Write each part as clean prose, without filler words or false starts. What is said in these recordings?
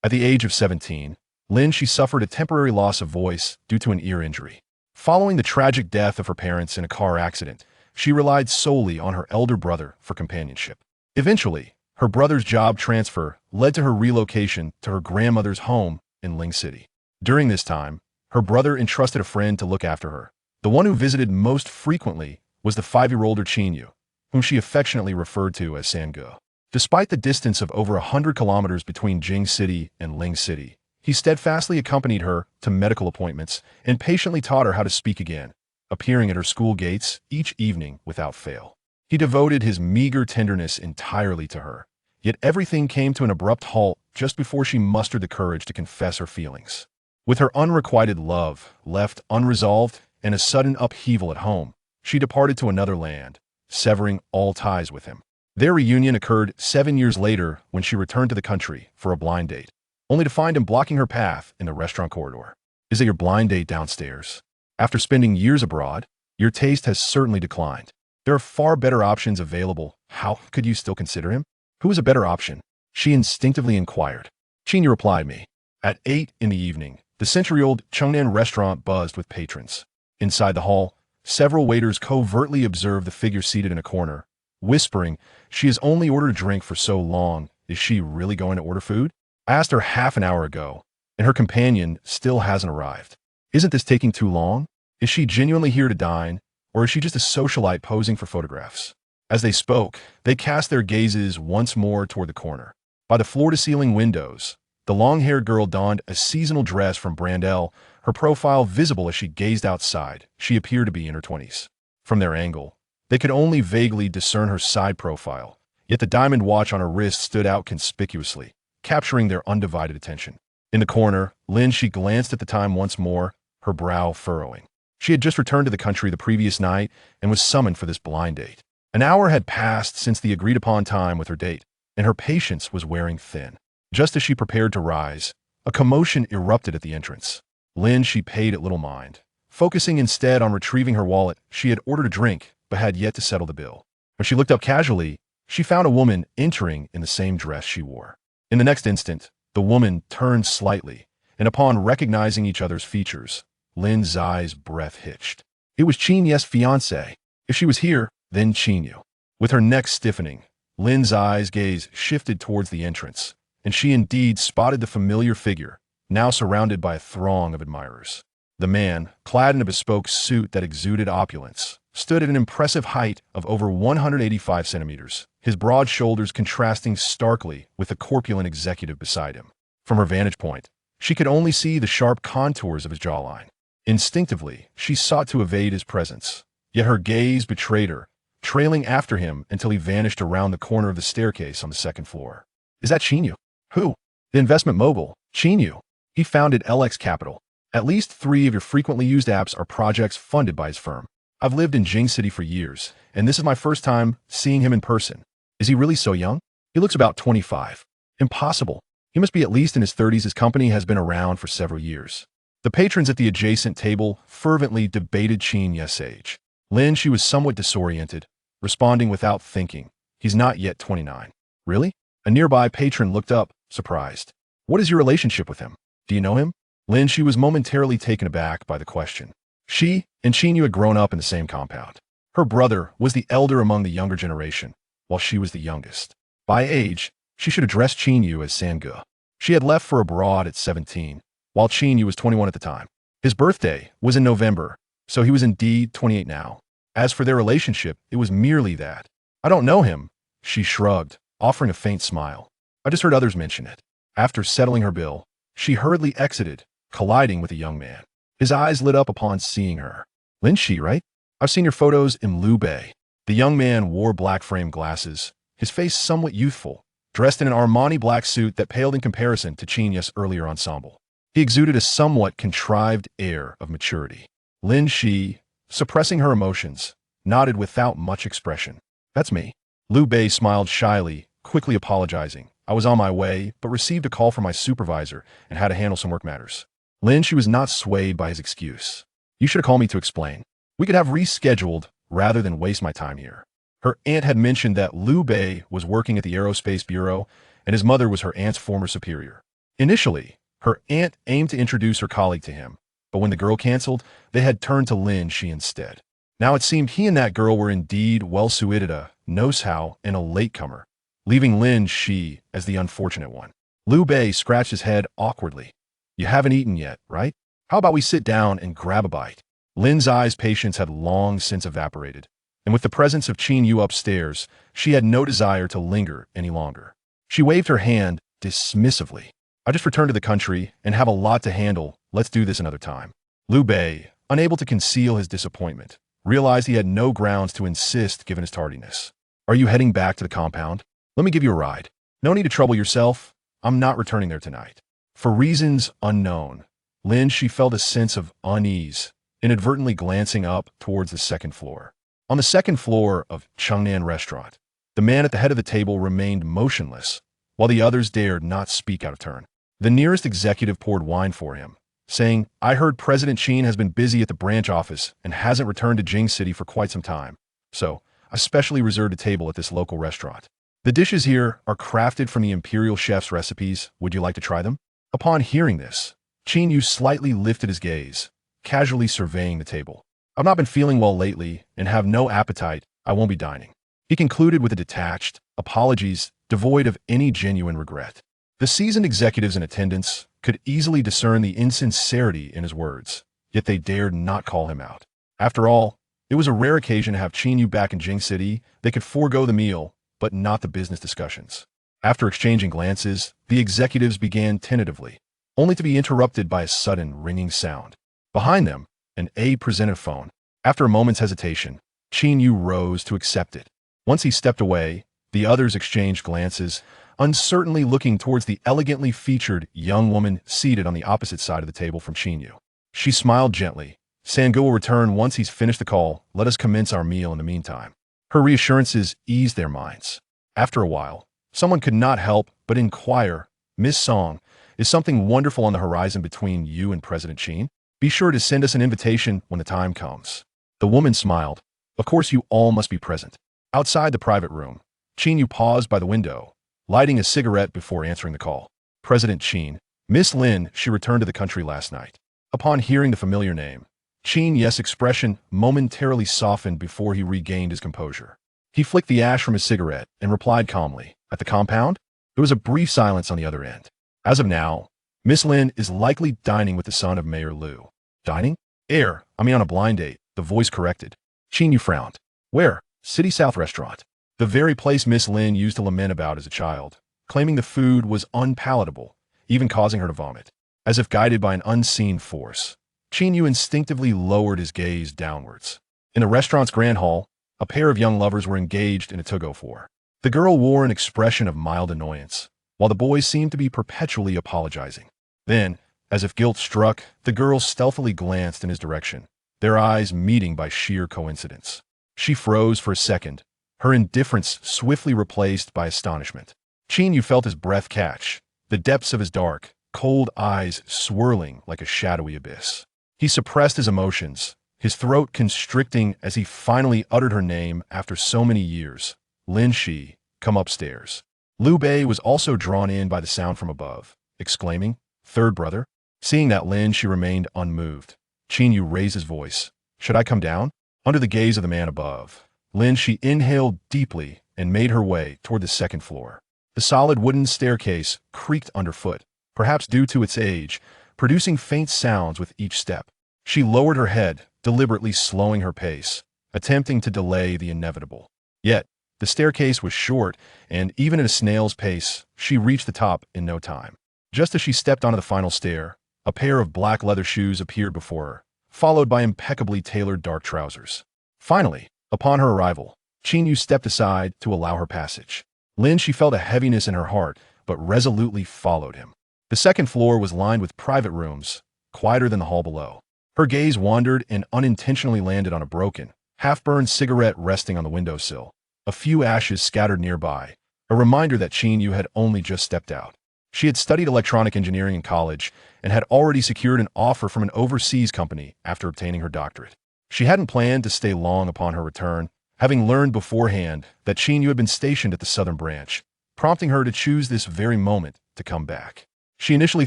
At the age of 17, Lin Xi suffered a temporary loss of voice due to an ear injury. Following the tragic death of her parents in a car accident, she relied solely on her elder brother for companionship. Eventually, her brother's job transfer led to her relocation to her grandmother's home in Ling City. During this time, her brother entrusted a friend to look after her. The one who visited most frequently was the 5-year-older Qin Yu, whom she affectionately referred to as Sange. Despite the distance of over 100 kilometers between Jing City and Ling City, he steadfastly accompanied her to medical appointments and patiently taught her how to speak again, appearing at her school gates each evening without fail. He devoted his meager tenderness entirely to her, yet everything came to an abrupt halt just before she mustered the courage to confess her feelings. With her unrequited love left unresolved and a sudden upheaval at home, she departed to another land, severing all ties with him. Their reunion occurred 7 years later when she returned to the country for a blind date, only to find him blocking her path in the restaurant corridor. "Is it your blind date downstairs? After spending years abroad, your taste has certainly declined. There are far better options available. How could you still consider him?" "Who is a better option?" she instinctively inquired. Qin Yu replied me. At 8 in the evening, the century-old Chengnan restaurant buzzed with patrons. Inside the hall, several waiters covertly observed the figure seated in a corner, whispering, "She has only ordered a drink for so long. Is she really going to order food? I asked her half an hour ago, and her companion still hasn't arrived. Isn't this taking too long? Is she genuinely here to dine, or is she just a socialite posing for photographs?" As they spoke, they cast their gazes once more toward the corner. By the floor-to-ceiling windows, the long-haired girl donned a seasonal dress from Brand L, her profile visible as she gazed outside. She appeared to be in her 20s. From their angle, they could only vaguely discern her side profile, yet the diamond watch on her wrist stood out conspicuously, capturing their undivided attention. In the corner, Lin Xi glanced at the time once more, her brow furrowing. She had just returned to the country the previous night and was summoned for this blind date. An hour had passed since the agreed-upon time with her date, and her patience was wearing thin. Just as she prepared to rise, a commotion erupted at the entrance. Lin Xi paid it little mind, focusing instead on retrieving her wallet. She had ordered a drink, but had yet to settle the bill. When she looked up casually, she found a woman entering in the same dress she wore. In the next instant, the woman turned slightly, and upon recognizing each other's features, Lin Xi's breath hitched. It was Qin Yu's fiancée. If she was here, then Qin Yu. With her neck stiffening, Lin Xi's gaze shifted towards the entrance, and she indeed spotted the familiar figure, now surrounded by a throng of admirers. The man, clad in a bespoke suit that exuded opulence, stood at an impressive height of over 185 centimeters, his broad shoulders contrasting starkly with the corpulent executive beside him. From her vantage point, she could only see the sharp contours of his jawline. Instinctively, she sought to evade his presence, yet her gaze betrayed her, trailing after him until he vanished around the corner of the staircase on the second floor. "Is that Qin Yu?" "Who?" "The investment mogul, Qin Yu. He founded LX Capital. At least 3 of your frequently used apps are projects funded by his firm. I've lived in Jing City for years, and this is my first time seeing him in person." "Is he really so young?" "He looks about 25. "Impossible. He must be at least in his 30s. His company has been around for several years." The patrons at the adjacent table fervently debated Qin Yu's age. Lin Xi was somewhat disoriented, responding without thinking, "He's not yet 29. "Really?" A nearby patron looked up, surprised. "What is your relationship with him? Do you know him?" Lin Xi was momentarily taken aback by the question. She and Qin Yu had grown up in the same compound. Her brother was the elder among the younger generation, while she was the youngest. By age, she should address Qin Yu as Sange. She had left for abroad at 17, while Qin Yu was 21 at the time. His birthday was in November, so he was indeed 28 now. As for their relationship, it was merely that. "I don't know him," she shrugged, offering a faint smile. "I just heard others mention it." After settling her bill, she hurriedly exited, colliding with a young man. His eyes lit up upon seeing her. "Lin Xi, right? I've seen your photos in Liu Bei." The young man wore black-framed glasses, his face somewhat youthful, dressed in an Armani black suit that paled in comparison to Qin Yu's earlier ensemble. He exuded a somewhat contrived air of maturity. Lin Xi, suppressing her emotions, nodded without much expression. "That's me." Liu Bei smiled shyly, quickly apologizing. "I was on my way, but received a call from my supervisor and had to handle some work matters." Lin Xi was not swayed by his excuse. "You should have called me to explain. We could have rescheduled rather than waste my time here." Her aunt had mentioned that Liu Bei was working at the Aerospace Bureau, and his mother was her aunt's former superior. Initially, her aunt aimed to introduce her colleague to him, but when the girl canceled, they had turned to Lin Xi instead. Now it seemed he and that girl were indeed well-suited a knows-how and a latecomer, leaving Lin Xi as the unfortunate one. Liu Bei scratched his head awkwardly. You haven't eaten yet, right? How about we sit down and grab a bite? Lin's eyes' patience had long since evaporated, and with the presence of Qin Yu upstairs, she had no desire to linger any longer. She waved her hand dismissively. I just returned to the country and have a lot to handle. Let's do this another time. Liu Bei, unable to conceal his disappointment, realized he had no grounds to insist given his tardiness. Are you heading back to the compound? Let me give you a ride. No need to trouble yourself. I'm not returning there tonight. For reasons unknown, Lin Xi felt a sense of unease, inadvertently glancing up towards the second floor. On the second floor of Chengnan restaurant, the man at the head of the table remained motionless, while the others dared not speak out of turn. The nearest executive poured wine for him, saying, I heard President Qin has been busy at the branch office and hasn't returned to Jing City for quite some time, so I specially reserved a table at this local restaurant. The dishes here are crafted from the imperial chef's recipes. Would you like to try them? Upon hearing this, Qin Yu slightly lifted his gaze, casually surveying the table. I've not been feeling well lately and have no appetite. I won't be dining. He concluded with a detached, apologies devoid of any genuine regret. The seasoned executives in attendance could easily discern the insincerity in his words, yet they dared not call him out. After all, it was a rare occasion to have Qin Yu back in Jing City. They could forego the meal, but not the business discussions. After exchanging glances, the executives began tentatively, only to be interrupted by a sudden ringing sound. Behind them, an aide presented a phone. After a moment's hesitation, Qin Yu rose to accept it. Once he stepped away, the others exchanged glances, uncertainly looking towards the elegantly featured young woman seated on the opposite side of the table from Qin Yu. She smiled gently. Sangu will return once he's finished the call. Let us commence our meal in the meantime. Her reassurances eased their minds. After a while, someone could not help but inquire, Miss Song, is something wonderful on the horizon between you and President Qin? Be sure to send us an invitation when the time comes. The woman smiled. Of course you all must be present. Outside the private room, Qin Yu paused by the window, lighting a cigarette before answering the call. President Qin, Miss Lin, she returned to the country last night. Upon hearing the familiar name, Qin Yu's expression momentarily softened before he regained his composure. He flicked the ash from his cigarette and replied calmly, At the compound? There was a brief silence on the other end. As of now, Miss Lin is likely dining with the son of Mayor Liu. Dining? On a blind date, the voice corrected. Qin Yu frowned. Where? City South Restaurant. The very place Miss Lin used to lament about as a child, claiming the food was unpalatable, even causing her to vomit. As if guided by an unseen force, Qin Yu instinctively lowered his gaze downwards. In the restaurant's grand hall, a pair of young lovers were engaged in a tug-of-war. The girl wore an expression of mild annoyance, while the boy seemed to be perpetually apologizing. Then, as if guilt struck, the girl stealthily glanced in his direction, their eyes meeting by sheer coincidence. She froze for a second, her indifference swiftly replaced by astonishment. Qin Yu felt his breath catch, the depths of his dark, cold eyes swirling like a shadowy abyss. He suppressed his emotions, his throat constricting as he finally uttered her name after so many years. Lin Xi, come upstairs. Liu Bei was also drawn in by the sound from above, exclaiming, Third brother? Seeing that Lin Xi remained unmoved, Qin Yu raised his voice. Should I come down? Under the gaze of the man above, Lin Xi inhaled deeply and made her way toward the second floor. The solid wooden staircase creaked underfoot, perhaps due to its age, producing faint sounds with each step. She lowered her head, deliberately slowing her pace, attempting to delay the inevitable. Yet, the staircase was short, and even at a snail's pace, she reached the top in no time. Just as she stepped onto the final stair, a pair of black leather shoes appeared before her, followed by impeccably tailored dark trousers. Finally, upon her arrival, Qin Yu stepped aside to allow her passage. Lin Xi felt a heaviness in her heart, but resolutely followed him. The second floor was lined with private rooms, quieter than the hall below. Her gaze wandered and unintentionally landed on a broken, half-burned cigarette resting on the windowsill. A few ashes scattered nearby, a reminder that Qin Yu had only just stepped out. She had studied electronic engineering in college and had already secured an offer from an overseas company after obtaining her doctorate. She hadn't planned to stay long upon her return, having learned beforehand that Qin Yu had been stationed at the southern branch, prompting her to choose this very moment to come back. She initially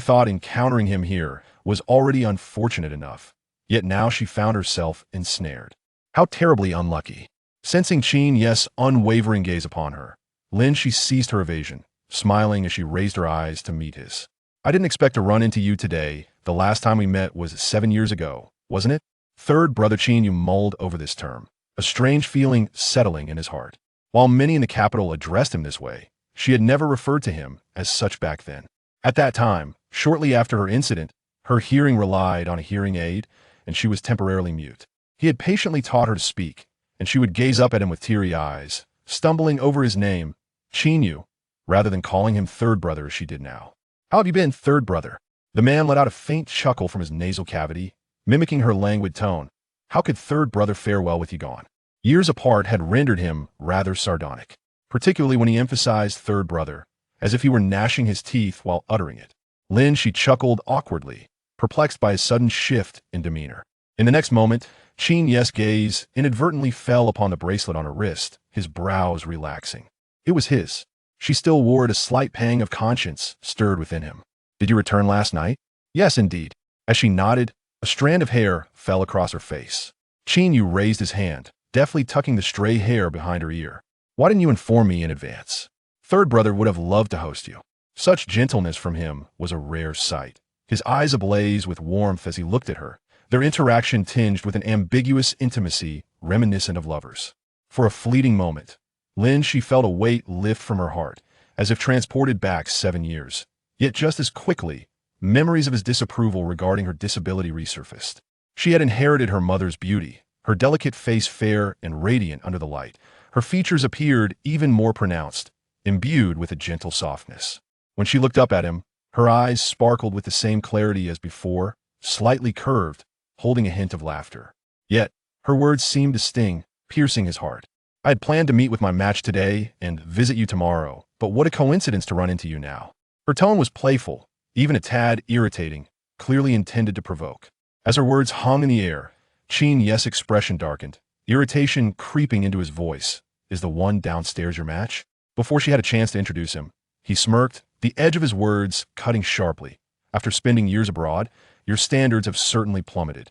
thought encountering him here was already unfortunate enough, yet now she found herself ensnared. How terribly unlucky. Sensing Qin Yu's unwavering gaze upon her, Lin Xi ceased her evasion, smiling as she raised her eyes to meet his. I didn't expect to run into you today. The last time we met was 7 years ago, wasn't it? Third brother Qin Yu mulled over this term, a strange feeling settling in his heart. While many in the capital addressed him this way, she had never referred to him as such back then. At that time, shortly after her incident, her hearing relied on a hearing aid, and she was temporarily mute. He had patiently taught her to speak, and she would gaze up at him with teary eyes, stumbling over his name, Qin Yu, rather than calling him third brother as she did now. How have you been, third brother? The man let out a faint chuckle from his nasal cavity, mimicking her languid tone. How could third brother fare well with you gone? Years apart had rendered him rather sardonic, particularly when he emphasized third brother, as if he were gnashing his teeth while uttering it. Lin Xi chuckled awkwardly, perplexed by his sudden shift in demeanor. In the next moment, Qin Yu's gaze inadvertently fell upon the bracelet on her wrist, his brows relaxing. It was his. She still wore it. A slight pang of conscience stirred within him. Did you return last night? Yes, indeed. As she nodded, a strand of hair fell across her face. Qin Yu raised his hand, deftly tucking the stray hair behind her ear. Why didn't you inform me in advance? Third brother would have loved to host you. Such gentleness from him was a rare sight. His eyes ablaze with warmth as he looked at her, their interaction tinged with an ambiguous intimacy reminiscent of lovers. For a fleeting moment, Lin Xi felt a weight lift from her heart, as if transported back 7 years. Yet just as quickly, memories of his disapproval regarding her disability resurfaced. She had inherited her mother's beauty, her delicate face fair and radiant under the light. Her features appeared even more pronounced, imbued with a gentle softness. When she looked up at him, her eyes sparkled with the same clarity as before, slightly curved, holding a hint of laughter. Yet, her words seemed to sting, piercing his heart. I had planned to meet with my match today and visit you tomorrow, but what a coincidence to run into you now. Her tone was playful, even a tad irritating, clearly intended to provoke. As her words hung in the air, Qin Yu's expression darkened, irritation creeping into his voice. Is the one downstairs your match? Before she had a chance to introduce him, he smirked, the edge of his words cutting sharply. After spending years abroad, your standards have certainly plummeted.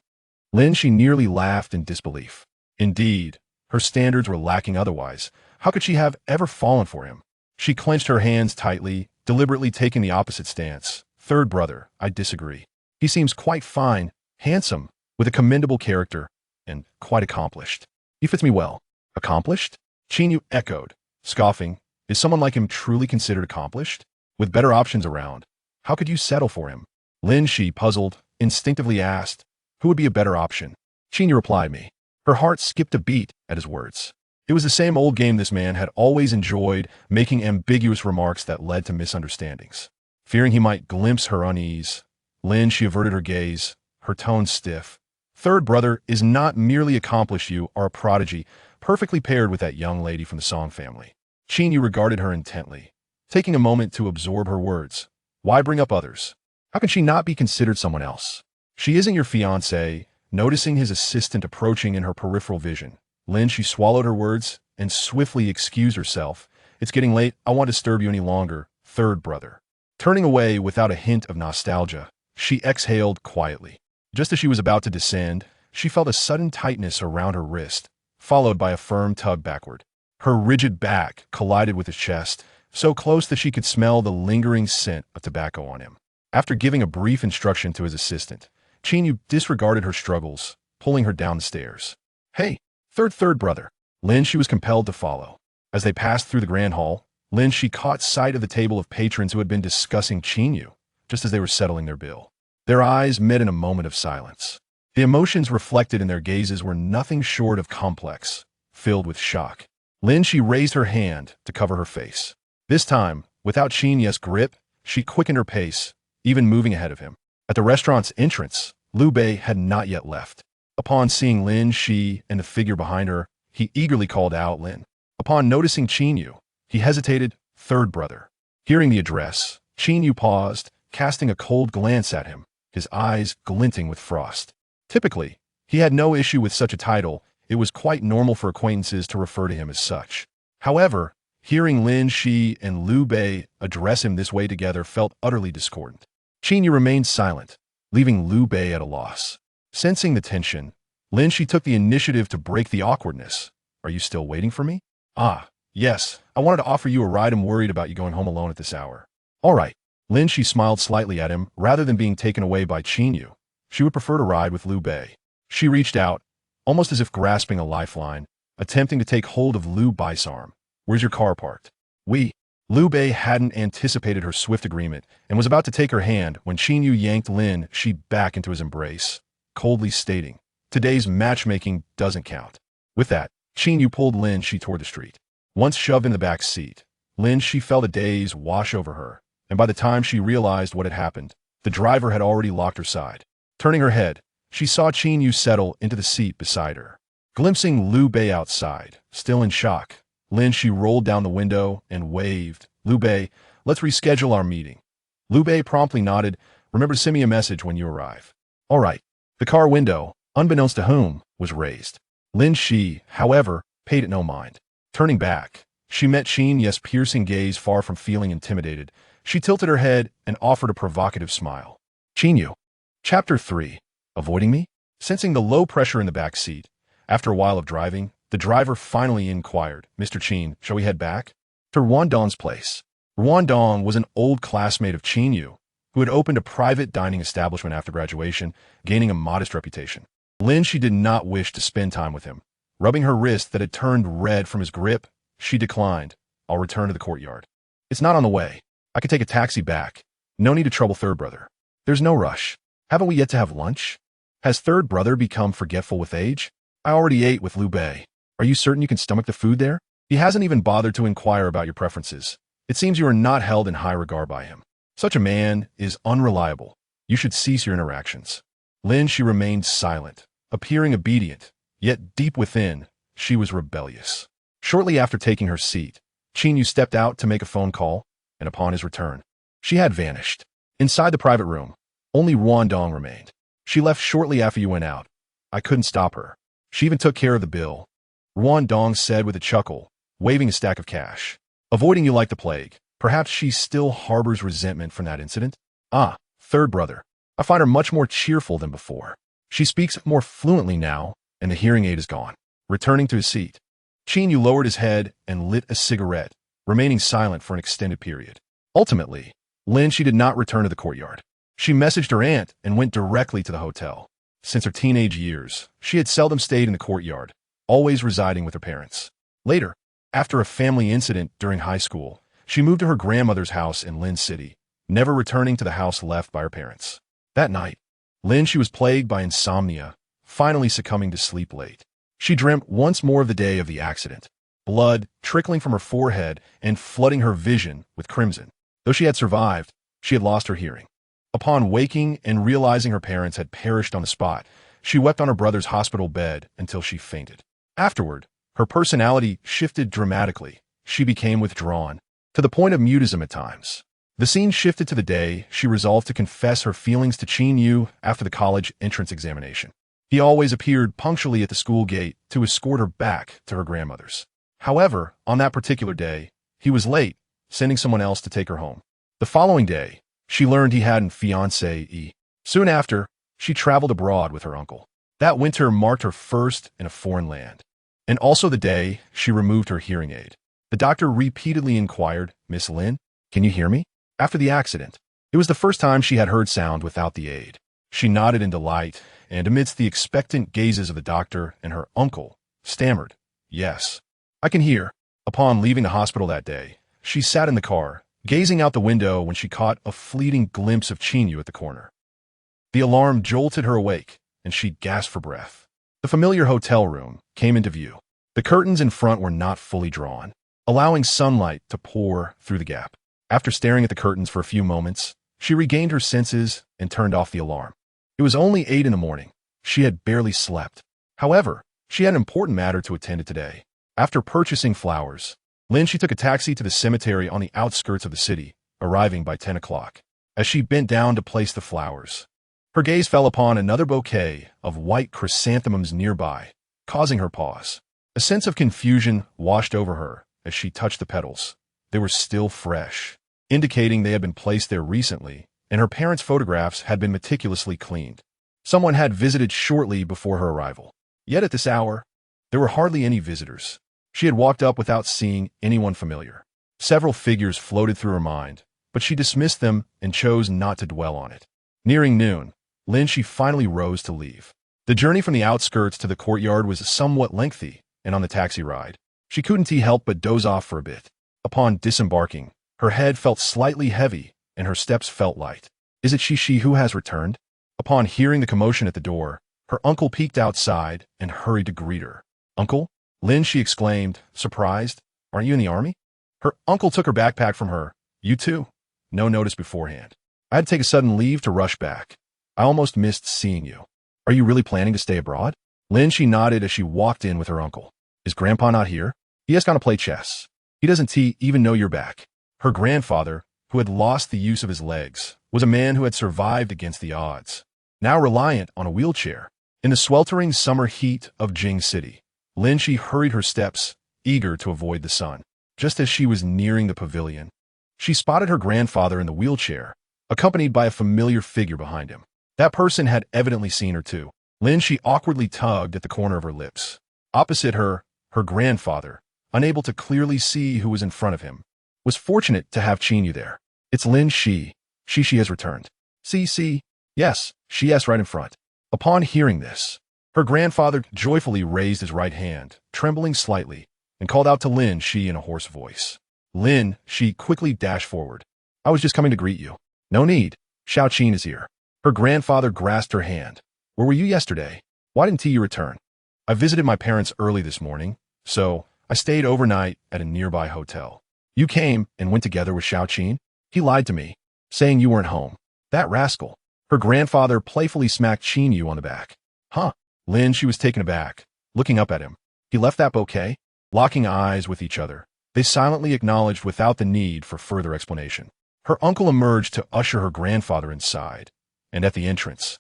Lin Xi nearly laughed in disbelief. Indeed, her standards were lacking otherwise. How could she have ever fallen for him? She clenched her hands tightly, deliberately taking the opposite stance. Third brother, I disagree. He seems quite fine, handsome, with a commendable character, and quite accomplished. He fits me well. Accomplished? Qin Yu echoed, scoffing. Is someone like him truly considered accomplished? With better options around, how could you settle for him? Lin Xi, puzzled, instinctively asked, who would be a better option? Qin Yu replied me. Her heart skipped a beat at his words. It was the same old game this man had always enjoyed, making ambiguous remarks that led to misunderstandings. Fearing he might glimpse her unease, Lin Xi averted her gaze, her tone stiff. Third brother is not merely accomplished, you are a prodigy, perfectly paired with that young lady from the Song family. Qin Yu regarded her intently, taking a moment to absorb her words. Why bring up others? How can she not be considered someone else? She isn't your fiancée. Noticing his assistant approaching in her peripheral vision, Lin Xi swallowed her words and swiftly excused herself. It's getting late. I won't disturb you any longer, third brother. Turning away without a hint of nostalgia, she exhaled quietly. Just as she was about to descend, she felt a sudden tightness around her wrist, followed by a firm tug backward. Her rigid back collided with his chest, so close that she could smell the lingering scent of tobacco on him. After giving a brief instruction to his assistant, Qin Yu disregarded her struggles, pulling her down the stairs. Hey, third brother. Lin Xi was compelled to follow. As they passed through the grand hall, Lin Xi caught sight of the table of patrons who had been discussing Qin Yu, just as they were settling their bill. Their eyes met in a moment of silence. The emotions reflected in their gazes were nothing short of complex, filled with shock. Lin Xi raised her hand to cover her face. This time, without Qin Yu's grip, she quickened her pace, even moving ahead of him. At the restaurant's entrance, Liu Bei had not yet left. Upon seeing Lin Xi and the figure behind her, he eagerly called out Lin. Upon noticing Qin Yu, he hesitated, third brother. Hearing the address, Qin Yu paused, casting a cold glance at him, his eyes glinting with frost. Typically, he had no issue with such a title. It was quite normal for acquaintances to refer to him as such. However, hearing Lin Xi and Liu Bei address him this way together felt utterly discordant. Qin Yu remained silent, leaving Liu Bei at a loss. Sensing the tension, Lin Xi took the initiative to break the awkwardness. Are you still waiting for me? Ah, yes, I wanted to offer you a ride. I'm worried about you going home alone at this hour. All right. Lin Xi smiled slightly at him rather than being taken away by Qin Yu. She would prefer to ride with Liu Bei. She reached out, almost as if grasping a lifeline, attempting to take hold of Liu Bei's arm. Where's your car parked? Liu Bei hadn't anticipated her swift agreement and was about to take her hand when Qin Yu yanked Lin Xi back into his embrace, coldly stating, today's matchmaking doesn't count. With that, Qin Yu pulled Lin Xi toward the street. Once shoved in the back seat, Lin Xi felt a daze wash over her, and by the time she realized what had happened, the driver had already locked her side. Turning her head, she saw Qin Yu settle into the seat beside her. Glimpsing Liu Bei outside, still in shock, Lin Xi rolled down the window and waved. Liu Bei, let's reschedule our meeting. Liu Bei promptly nodded. Remember to send me a message when you arrive. All right. The car window, unbeknownst to whom, was raised. Lin Xi, however, paid it no mind. Turning back, she met Qin Yu's piercing gaze. Far from feeling intimidated, she tilted her head and offered a provocative smile. Qin Yu. Chapter 3. Avoiding me? Sensing the low pressure in the back seat, after a while of driving, the driver finally inquired, Mr. Qin, shall we head back? To Ruandong's place. Ruandong was an old classmate of Qin Yu, who had opened a private dining establishment after graduation, gaining a modest reputation. Lin Xi did not wish to spend time with him. Rubbing her wrist that had turned red from his grip, she declined. I'll return to the courtyard. It's not on the way. I could take a taxi back. No need to trouble third brother. There's no rush. Haven't we yet to have lunch? Has third brother become forgetful with age? I already ate with Liu Bei. Are you certain you can stomach the food there? He hasn't even bothered to inquire about your preferences. It seems you are not held in high regard by him. Such a man is unreliable. You should cease your interactions. Lin Xi remained silent, appearing obedient, yet deep within, she was rebellious. Shortly after taking her seat, Qin Yu stepped out to make a phone call, and upon his return, she had vanished. Inside the private room, only Ruandong remained. She left shortly after you went out. I couldn't stop her. She even took care of the bill. Ruandong said with a chuckle, waving a stack of cash. Avoiding you like the plague. Perhaps she still harbors resentment from that incident? Ah, third brother. I find her much more cheerful than before. She speaks more fluently now, and the hearing aid is gone. Returning to his seat, Qin Yu lowered his head and lit a cigarette, remaining silent for an extended period. Ultimately, Lin Xi did not return to the courtyard. She messaged her aunt and went directly to the hotel. Since her teenage years, she had seldom stayed in the courtyard, always residing with her parents. Later, after a family incident during high school, she moved to her grandmother's house in Lin City, never returning to the house left by her parents. That night, Lin Xi was plagued by insomnia, finally succumbing to sleep late. She dreamt once more of the day of the accident, blood trickling from her forehead and flooding her vision with crimson. Though she had survived, she had lost her hearing. Upon waking and realizing her parents had perished on the spot, she wept on her brother's hospital bed until she fainted. Afterward, her personality shifted dramatically. She became withdrawn, to the point of mutism at times. The scene shifted to the day she resolved to confess her feelings to Qin Yu after the college entrance examination. He always appeared punctually at the school gate to escort her back to her grandmother's. However, on that particular day, he was late, sending someone else to take her home. The following day, she learned he had a fiancée. Soon after, she traveled abroad with her uncle. That winter marked her first in a foreign land, and also the day she removed her hearing aid. The doctor repeatedly inquired, Miss Lin, can you hear me? After the accident, it was the first time she had heard sound without the aid. She nodded in delight, and amidst the expectant gazes of the doctor and her uncle, stammered, yes, I can hear. Upon leaving the hospital that day, she sat in the car, gazing out the window when she caught a fleeting glimpse of Qin Yu at the corner. The alarm jolted her awake, and she gasped for breath. The familiar hotel room came into view. The curtains in front were not fully drawn, allowing sunlight to pour through the gap. After staring at the curtains for a few moments, she regained her senses and turned off the alarm. It was only 8 in the morning. She had barely slept. However, she had an important matter to attend to today. After purchasing flowers, Lin Xi took a taxi to the cemetery on the outskirts of the city, arriving by 10 o'clock. As she bent down to place the flowers, her gaze fell upon another bouquet of white chrysanthemums nearby, causing her pause. A sense of confusion washed over her as she touched the petals. They were still fresh, indicating they had been placed there recently and her parents' photographs had been meticulously cleaned. Someone had visited shortly before her arrival. Yet at this hour, there were hardly any visitors. She had walked up without seeing anyone familiar. Several figures floated through her mind, but she dismissed them and chose not to dwell on it. Nearing noon, Lin Xi finally rose to leave. The journey from the outskirts to the courtyard was somewhat lengthy, and on the taxi ride, she couldn't help but doze off for a bit. Upon disembarking, her head felt slightly heavy, and her steps felt light. Is it Xi who has returned? Upon hearing the commotion at the door, her uncle peeked outside and hurried to greet her. Uncle? Lin Xi exclaimed, surprised. Aren't you in the army? Her uncle took her backpack from her. You too? No notice beforehand. I had to take a sudden leave to rush back. I almost missed seeing you. Are you really planning to stay abroad? Lin Xi nodded as she walked in with her uncle. Is Grandpa not here? He has gone to play chess. He doesn't even know you're back. Her grandfather, who had lost the use of his legs, was a man who had survived against the odds, now reliant on a wheelchair. In the sweltering summer heat of Jing City, Lin Xi hurried her steps, eager to avoid the sun. Just as she was nearing the pavilion, she spotted her grandfather in the wheelchair, accompanied by a familiar figure behind him. That person had evidently seen her too. Lin Xi awkwardly tugged at the corner of her lips. Opposite her, her grandfather, unable to clearly see who was in front of him, was fortunate to have Qin Yu there. It's Lin Xi. Xi has returned. See? Yes, she is right in front. Upon hearing this, her grandfather joyfully raised his right hand, trembling slightly, and called out to Lin Xi in a hoarse voice. Lin Xi quickly dashed forward. I was just coming to greet you. No need. Xiao Qin is here. Her grandfather grasped her hand. Where were you yesterday? Why didn't you return? I visited my parents early this morning, so I stayed overnight at a nearby hotel. You came and went together with Xiao Qin? He lied to me, saying you weren't home. That rascal. Her grandfather playfully smacked Qin Yu on the back. Huh? Lin Xi was taken aback, looking up at him. He left that bouquet? Locking eyes with each other, they silently acknowledged without the need for further explanation. Her uncle emerged to usher her grandfather inside, and at the entrance,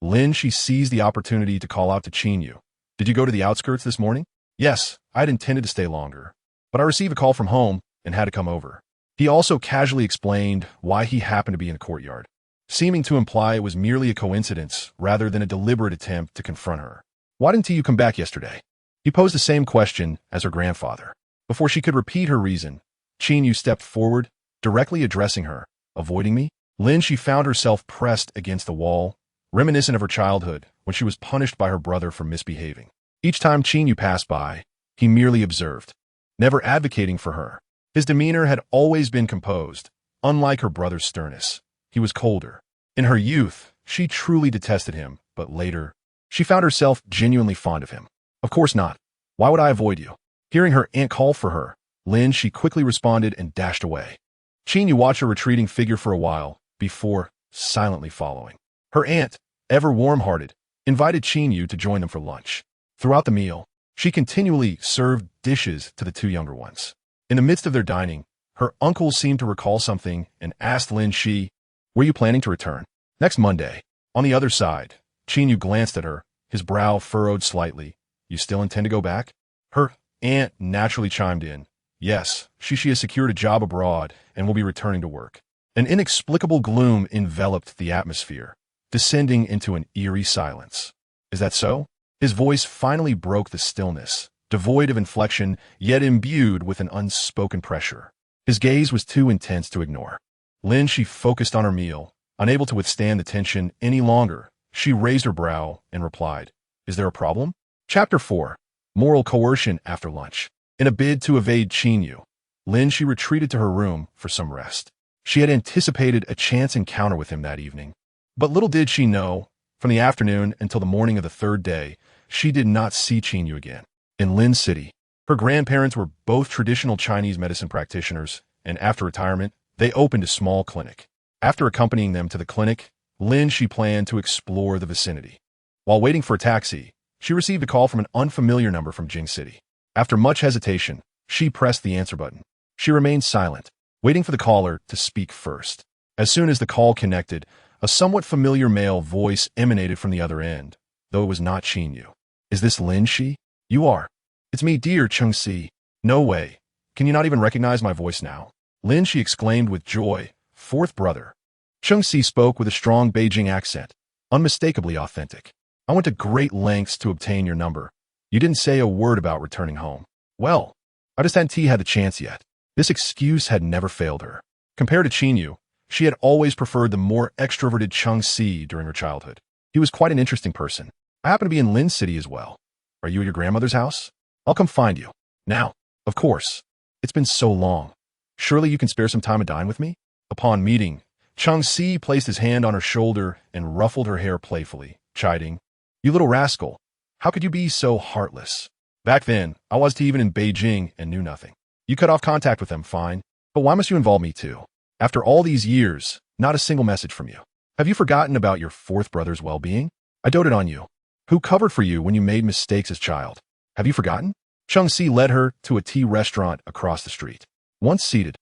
Lin Xi seized the opportunity to call out to Qin Yu. Did you go to the outskirts this morning? Yes, I had intended to stay longer, but I received a call from home and had to come over. He also casually explained why he happened to be in the courtyard, seeming to imply it was merely a coincidence rather than a deliberate attempt to confront her. Why didn't you come back yesterday? He posed the same question as her grandfather. Before she could repeat her reason, Qin Yu stepped forward, directly addressing her. Avoiding me? Lin Xi found herself pressed against the wall, reminiscent of her childhood when she was punished by her brother for misbehaving. Each time Qin Yu passed by, he merely observed, never advocating for her. His demeanor had always been composed, unlike her brother's sternness. He was colder. In her youth, she truly detested him, but later, she found herself genuinely fond of him. Of course not. Why would I avoid you? Hearing her aunt call for her, Lin Xi quickly responded and dashed away. Qin Yu watched her retreating figure for a while, before silently following. Her aunt, ever warm-hearted, invited Qin Yu to join them for lunch. Throughout the meal, she continually served dishes to the two younger ones. In the midst of their dining, her uncle seemed to recall something and asked Lin Xi, were you planning to return? Next Monday. On the other side, Qin Yu glanced at her, his brow furrowed slightly. You still intend to go back? Her aunt naturally chimed in. Yes, Xi has secured a job abroad and will be returning to work. An inexplicable gloom enveloped the atmosphere, descending into an eerie silence. Is that so? His voice finally broke the stillness, devoid of inflection, yet imbued with an unspoken pressure. His gaze was too intense to ignore. Lin Xi focused on her meal, unable to withstand the tension any longer. She raised her brow and replied, is there a problem? Chapter 4. Moral Coercion After Lunch. In a bid to evade Qin Yu, Lin Xi retreated to her room for some rest. She had anticipated a chance encounter with him that evening. But little did she know, from the afternoon until the morning of the third day, she did not see Qin Yu again. In Lin City, her grandparents were both traditional Chinese medicine practitioners, and after retirement, they opened a small clinic. After accompanying them to the clinic, Lin Xi planned to explore the vicinity. While waiting for a taxi, she received a call from an unfamiliar number from Jing City. After much hesitation, she pressed the answer button. She remained silent, waiting for the caller to speak first. As soon as the call connected, a somewhat familiar male voice emanated from the other end, though it was not Qin Yu. Is this Lin Xi? You are. It's me, dear Chung Si. No way. Can you not even recognize my voice now? Lin Xi exclaimed with joy. Fourth brother. Chung Si spoke with a strong Beijing accent, unmistakably authentic. I went to great lengths to obtain your number. You didn't say a word about returning home. Well, I just hadn't had the chance yet. This excuse had never failed her. Compared to Qin Yu, she had always preferred the more extroverted Chung Si during her childhood. He was quite an interesting person. I happen to be in Lin City as well. Are you at your grandmother's house? I'll come find you. Now, of course. It's been so long. Surely you can spare some time to dine with me? Upon meeting, Chung Si placed his hand on her shoulder and ruffled her hair playfully, chiding, "You little rascal, how could you be so heartless? Back then, I wasn't even in Beijing and knew nothing. You cut off contact with them, fine. But why must you involve me too? After all these years, not a single message from you. Have you forgotten about your fourth brother's well-being? I doted on you. Who covered for you when you made mistakes as child? Have you forgotten?" Chung Si led her to a tea restaurant across the street. Once seated,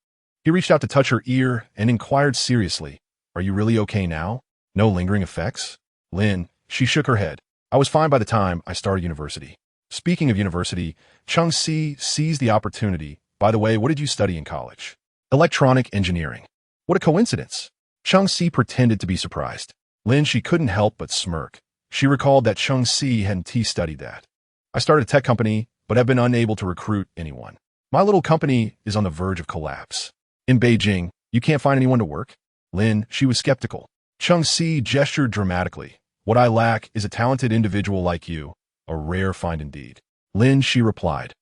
he reached out to touch her ear and inquired seriously, "Are you really okay now? No lingering effects?" Lin, she shook her head. "I was fine by the time I started university." Speaking of university, Chung Si seized the opportunity. "By the way, what did you study in college?" "Electronic engineering." "What a coincidence." Chung Si pretended to be surprised. Lin, she couldn't help but smirk. She recalled that Chung Si hadn't studied that. "I started a tech company, but have been unable to recruit anyone. My little company is on the verge of collapse. In Beijing, you can't find anyone to work?" Lin, she was skeptical. Chung Si gestured dramatically. "What I lack is a talented individual like you, a rare find indeed." Lin, she replied.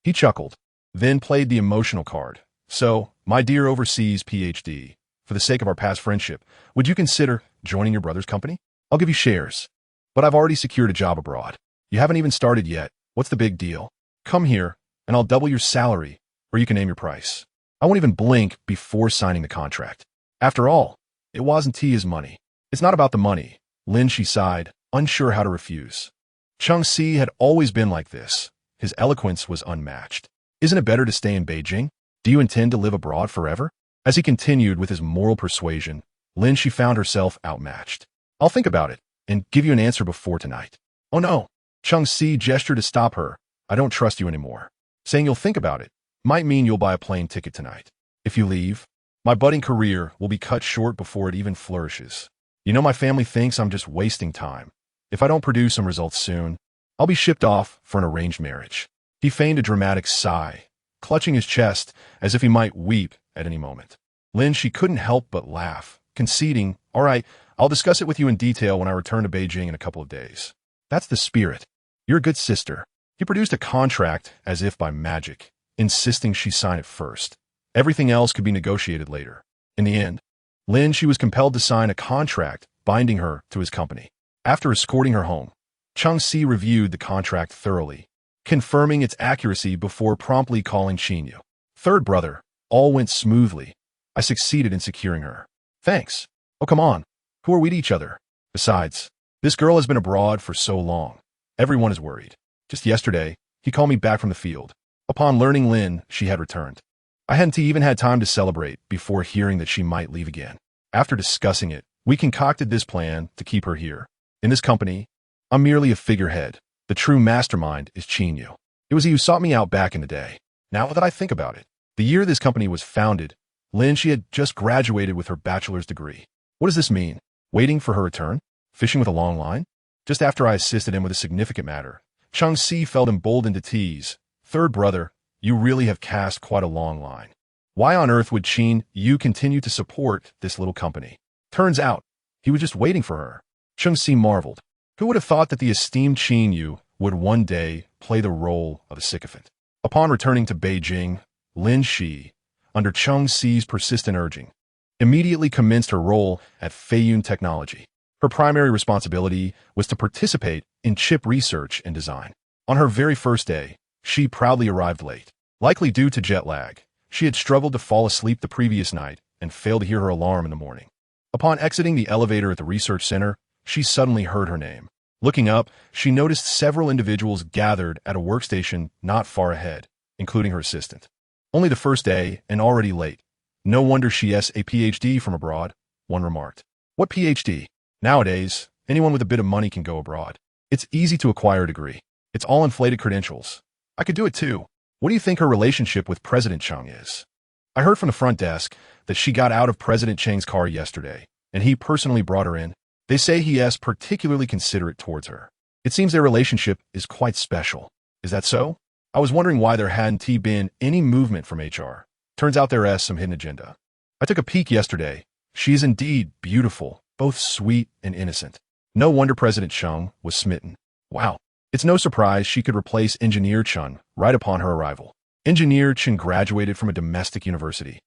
He chuckled, then played the emotional card. "So, my dear overseas PhD, for the sake of our past friendship, would you consider joining your brother's company? I'll give you shares. But I've already secured a job abroad. You haven't even started yet. What's the big deal? Come here, and I'll double your salary, or you can name your price. I won't even blink before signing the contract. After all, it wasn't his money. It's not about the money." Lin, she sighed, unsure how to refuse. Chung Si had always been like this. His eloquence was unmatched. "Isn't it better to stay in Beijing? Do you intend to live abroad forever?" As he continued with his moral persuasion, Lin, she found herself outmatched. "I'll think about it and give you an answer before tonight." "Oh no." Chung Si gestured to stop her. "I don't trust you anymore. Saying you'll think about it might mean you'll buy a plane ticket tonight. If you leave, my budding career will be cut short before it even flourishes. You know my family thinks I'm just wasting time. If I don't produce some results soon, I'll be shipped off for an arranged marriage." He feigned a dramatic sigh, clutching his chest as if he might weep at any moment. Lin, she couldn't help but laugh, conceding, "All right, I'll discuss it with you in detail when I return to Beijing in a couple of days." "That's the spirit. You're a good sister." He produced a contract as if by magic, insisting she sign it first. Everything else could be negotiated later. In the end, Lin, she was compelled to sign a contract binding her to his company. After escorting her home, Chung Si reviewed the contract thoroughly, confirming its accuracy before promptly calling Qin Yu. "Third brother, all went smoothly. I succeeded in securing her." "Thanks. Oh, come on. Who are we to each other? Besides, this girl has been abroad for so long. Everyone is worried. Just yesterday, he called me back from the field." Upon learning Lin, she had returned, I hadn't even had time to celebrate before hearing that she might leave again. After discussing it, we concocted this plan to keep her here. In this company, I'm merely a figurehead. The true mastermind is Qin Yu. It was he who sought me out back in the day. Now that I think about it, the year this company was founded, Lin, she had just graduated with her bachelor's degree. What does this mean? Waiting for her return? Fishing with a long line? Just after I assisted him with a significant matter, Chung Si felt emboldened to tease, "Third brother, you really have cast quite a long line. Why on earth would Qin Yu continue to support this little company?" Turns out, he was just waiting for her. Chung Si marveled. Who would have thought that the esteemed Qin Yu would one day play the role of a sycophant? Upon returning to Beijing, Lin Xi, under Chung Si's persistent urging, immediately commenced her role at Feiyun Technology. Her primary responsibility was to participate in chip research and design. On her very first day, she proudly arrived late. Likely due to jet lag, she had struggled to fall asleep the previous night and failed to hear her alarm in the morning. Upon exiting the elevator at the research center, she suddenly heard her name. Looking up, she noticed several individuals gathered at a workstation not far ahead, including her assistant. Only the first day and already late. No wonder she has a PhD from abroad, one remarked. What PhD? Nowadays, anyone with a bit of money can go abroad. It's easy to acquire a degree. It's all inflated credentials. I could do it too. What do you think her relationship with President Cheng is? I heard from the front desk that she got out of President Cheng's car yesterday, and he personally brought her in. They say he is particularly considerate towards her. It seems their relationship is quite special. Is that so? I was wondering why there hadn't been any movement from HR. Turns out there is some hidden agenda. I took a peek yesterday. She is indeed beautiful, both sweet and innocent. No wonder President Chung was smitten. Wow. It's no surprise she could replace Engineer Chun right upon her arrival. Engineer Chun graduated from a domestic university.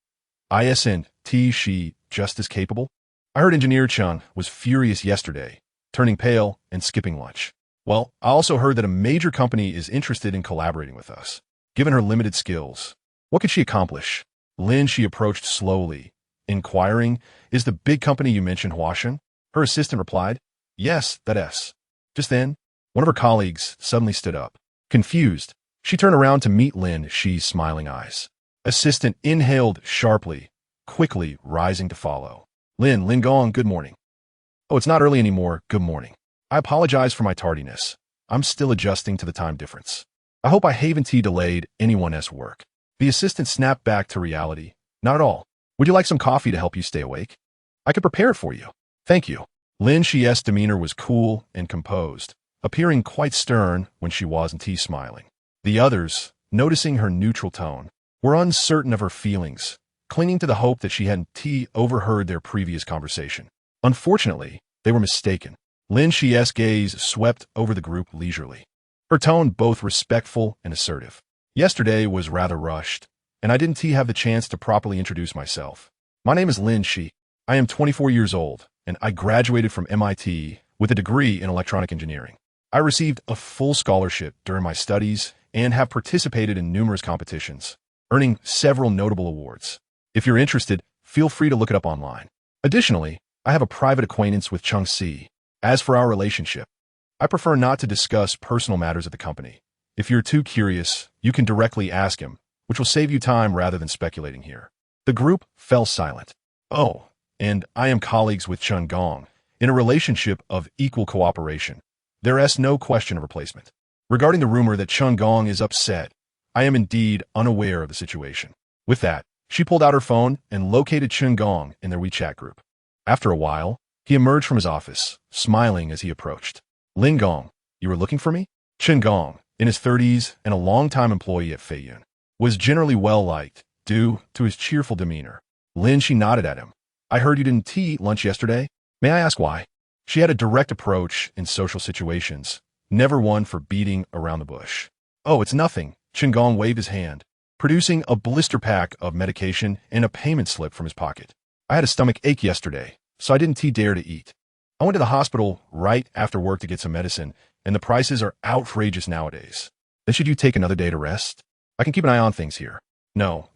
Isn't she just as capable? I heard Engineer Chun was furious yesterday, turning pale and skipping lunch. Well, I also heard that a major company is interested in collaborating with us. Given her limited skills, what could she accomplish? Lin Xi approached slowly, inquiring, "Is the big company you mentioned Huashan?" Her assistant replied, "Yes, that is." Just then, one of her colleagues suddenly stood up. Confused, she turned around to meet Lin Xi's smiling eyes. Assistant inhaled sharply, quickly rising to follow. Lin Gong, good morning." "Oh, it's not early anymore, good morning. I apologize for my tardiness. I'm still adjusting to the time difference. I hope I haven't delayed anyone's work." The assistant snapped back to reality. "Not at all. Would you like some coffee to help you stay awake? I could prepare it for you." "Thank you." Lin Xi's demeanor was cool and composed, appearing quite stern when she wasn't smiling. The others, noticing her neutral tone, were uncertain of her feelings, clinging to the hope that she hadn't overheard their previous conversation. Unfortunately, they were mistaken. Lin Xi's gaze swept over the group leisurely, her tone both respectful and assertive. "Yesterday was rather rushed, and I didn't have the chance to properly introduce myself. My name is Lin Xi. I am 24 years old, and I graduated from MIT with a degree in electronic engineering. I received a full scholarship during my studies and have participated in numerous competitions, earning several notable awards. If you're interested, feel free to look it up online. Additionally, I have a private acquaintance with Chung Si. As for our relationship, I prefer not to discuss personal matters of the company. If you're too curious, you can directly ask him, which will save you time rather than speculating here." The group fell silent. "Oh, and I am colleagues with Chun Gong, in a relationship of equal cooperation. There is no question of replacement. Regarding the rumor that Chun Gong is upset, I am indeed unaware of the situation." With that, she pulled out her phone and located Chun Gong in their WeChat group. After a while, he emerged from his office, smiling as he approached. "Lin Gong, you were looking for me?" Chun Gong, in his 30s and a longtime employee at Feiyun, was generally well-liked due to his cheerful demeanor. Lin Xi nodded at him. "I heard you didn't eat lunch yesterday. May I ask why?" She had a direct approach in social situations, never one for beating around the bush. "Oh, it's nothing." Chun Gong waved his hand, producing a blister pack of medication and a payment slip from his pocket. "I had a stomach ache yesterday, so I didn't dare to eat. I went to the hospital right after work to get some medicine, and the prices are outrageous nowadays. Then should you take another day to rest? I can keep an eye on things here." No.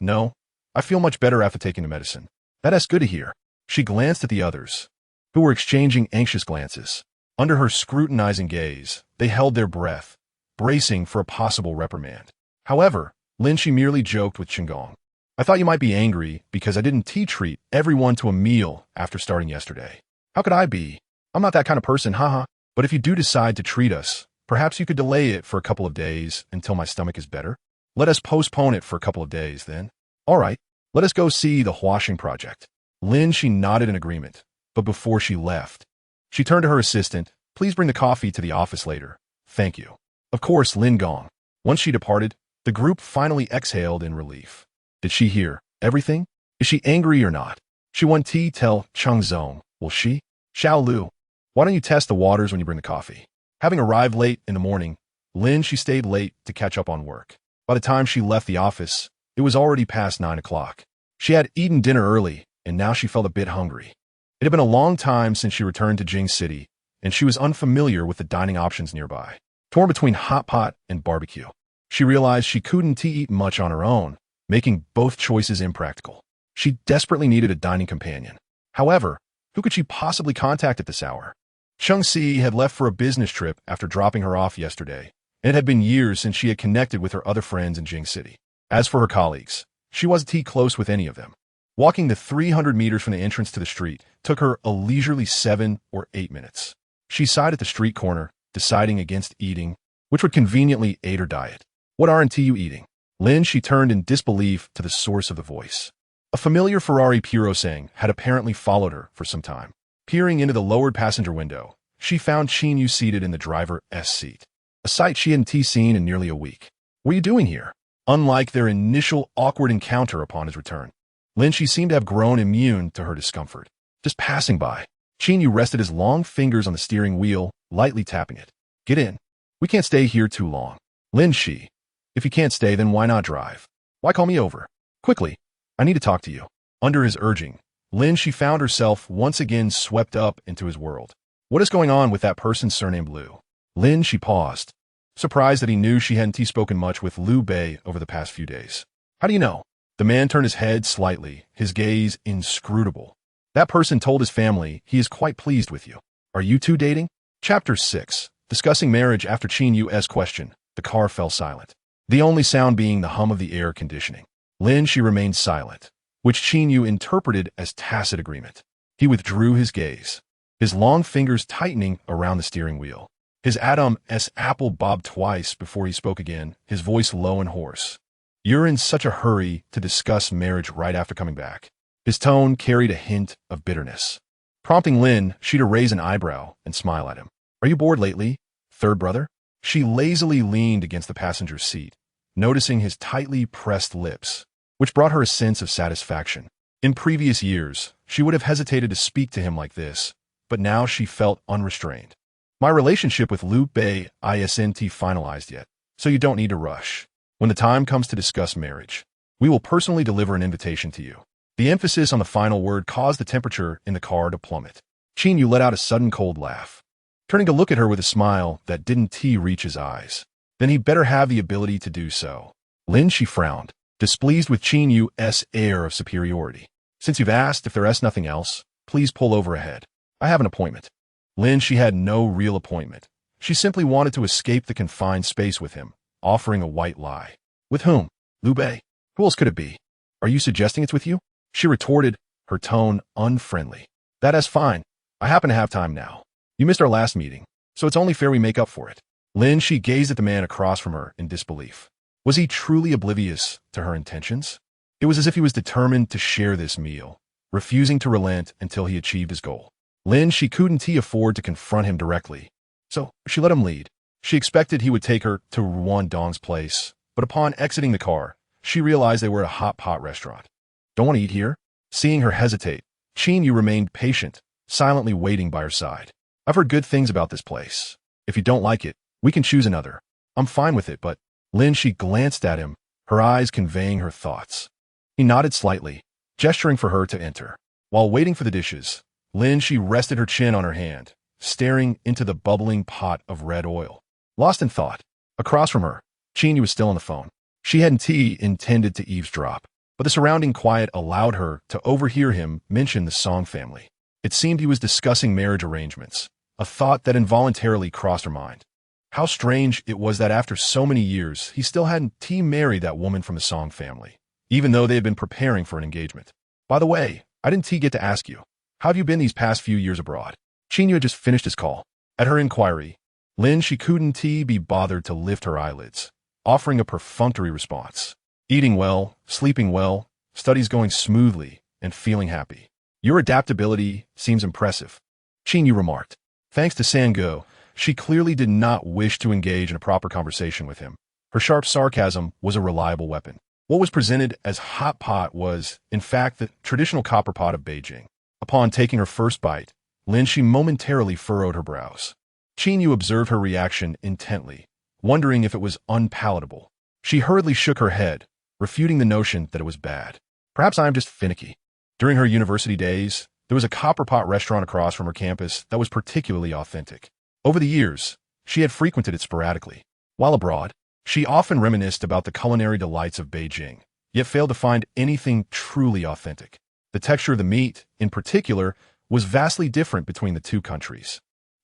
I feel much better after taking the medicine." "That is good to hear." She glanced at the others, who were exchanging anxious glances. Under her scrutinizing gaze, they held their breath, bracing for a possible reprimand. However, Lin Xi merely joked with Qinggong. "I thought you might be angry because I didn't treat everyone to a meal after starting yesterday." "How could I be? I'm not that kind of person, haha. But if you do decide to treat us, perhaps you could delay it for a couple of days until my stomach is better. Let us postpone it for a couple of days, then." "All right, let us go see the Huashing project." Lin Xi nodded in agreement, but before she left, she turned to her assistant. "Please bring the coffee to the office later. Thank you." Of course, Lin Gong. Once she departed, the group finally exhaled in relief. Did she hear everything? Is she angry or not? She won't tell Chung Zong, will she? "Xiao Lu, why don't you test the waters when you bring the coffee?" Having arrived late in the morning, Lin Xi stayed late to catch up on work. By the time she left the office, it was already past 9 o'clock. She had eaten dinner early, and now she felt a bit hungry. It had been a long time since she returned to Jing City, and she was unfamiliar with the dining options nearby. Torn between hot pot and barbecue, she realized she couldn't eat much on her own, making both choices impractical. She desperately needed a dining companion. However, who could she possibly contact at this hour? Chung Si had left for a business trip after dropping her off yesterday, and it had been years since she had connected with her other friends in Jing City. As for her colleagues, she wasn't close with any of them. Walking the 300 meters from the entrance to the street took her a leisurely 7 or 8 minutes. She sighed at the street corner, deciding against eating, which would conveniently aid her diet. "What aren't you eating?" Lin Xi turned in disbelief to the source of the voice. A familiar Ferrari Puro saying had apparently followed her for some time. Peering into the lowered passenger window, she found Qin Yu seated in the driver's seat, a sight she hadn't seen in nearly a week. "What are you doing here?" Unlike their initial awkward encounter upon his return, Lin Xi seemed to have grown immune to her discomfort. "Just passing by." Qin Yu rested his long fingers on the steering wheel, lightly tapping it. "Get in. We can't stay here too long." "Lin Xi, if you can't stay, then why not drive? Why call me over? Quickly, I need to talk to you." Under his urging, Lin Xi found herself once again swept up into his world. "What is going on with that person surnamed Liu?" Lin Xi paused, surprised that he knew she hadn't spoken much with Liu Bei over the past few days. "How do you know?" The man turned his head slightly, his gaze inscrutable. "That person told his family he is quite pleased with you. Are you two dating?" Chapter 6. Discussing marriage after Qin Yu's question, the car fell silent, the only sound being the hum of the air conditioning. Lin Xi remained silent, which Qin Yu interpreted as tacit agreement. He withdrew his gaze, his long fingers tightening around the steering wheel. His Adam's apple bobbed twice before he spoke again, his voice low and hoarse. "You're in such a hurry to discuss marriage right after coming back." His tone carried a hint of bitterness, prompting Lin Xi to raise an eyebrow and smile at him. "Are you bored lately, third brother?" She lazily leaned against the passenger's seat, noticing his tightly pressed lips, which brought her a sense of satisfaction. In previous years, she would have hesitated to speak to him like this, but now she felt unrestrained. "My relationship with Liu Bei isn't finalized yet, so you don't need to rush. When the time comes to discuss marriage, we will personally deliver an invitation to you." The emphasis on the final word caused the temperature in the car to plummet. Qin Yu let out a sudden cold laugh, turning to look at her with a smile that didn't reach his eyes. Then he better have the ability to do so. Lin Xi frowned, displeased with Qin Yu's air of superiority. "Since you've asked if there's nothing else, please pull over ahead. I have an appointment." Lin Xi had no real appointment. She simply wanted to escape the confined space with him, offering a white lie. "With whom?" "Liu Bei. Who else could it be?" "Are you suggesting it's with you?" She retorted, her tone unfriendly. "That is fine. I happen to have time now. You missed our last meeting, so it's only fair we make up for it." Lin Xi gazed at the man across from her in disbelief. Was he truly oblivious to her intentions? It was as if he was determined to share this meal, refusing to relent until he achieved his goal. Lin Xi couldn't afford to confront him directly, so she let him lead. She expected he would take her to Ruan Dong's place, but upon exiting the car, she realized they were at a hot pot restaurant. "Don't want to eat here?" Seeing her hesitate, Qin Yu remained patient, silently waiting by her side. "I've heard good things about this place. If you don't like it, we can choose another. I'm fine with it, but..." Lin Xi glanced at him, her eyes conveying her thoughts. He nodded slightly, gesturing for her to enter. While waiting for the dishes, Lin Xi rested her chin on her hand, staring into the bubbling pot of red oil. Lost in thought, across from her, Qin Yu was still on the phone. She hadn't intended to eavesdrop, but the surrounding quiet allowed her to overhear him mention the Song family. It seemed he was discussing marriage arrangements, a thought that involuntarily crossed her mind. How strange it was that after so many years, he still hadn't married that woman from the Song family, even though they had been preparing for an engagement. "By the way, I didn't get to ask you, how have you been these past few years abroad?" Qin Yu had just finished his call. At her inquiry, Lin Xi couldn't be bothered to lift her eyelids, offering a perfunctory response. "Eating well, sleeping well, studies going smoothly, and feeling happy. Your adaptability seems impressive," Qin Yu remarked. Thanks to Sango, she clearly did not wish to engage in a proper conversation with him. Her sharp sarcasm was a reliable weapon. What was presented as hot pot was, in fact, the traditional copper pot of Beijing. Upon taking her first bite, Lin Xi momentarily furrowed her brows. Qin Yu observed her reaction intently, wondering if it was unpalatable. She hurriedly shook her head, refuting the notion that it was bad. "Perhaps I am just finicky." During her university days, there was a copper pot restaurant across from her campus that was particularly authentic. Over the years, she had frequented it sporadically. While abroad, she often reminisced about the culinary delights of Beijing, yet failed to find anything truly authentic. The texture of the meat, in particular, was vastly different between the two countries.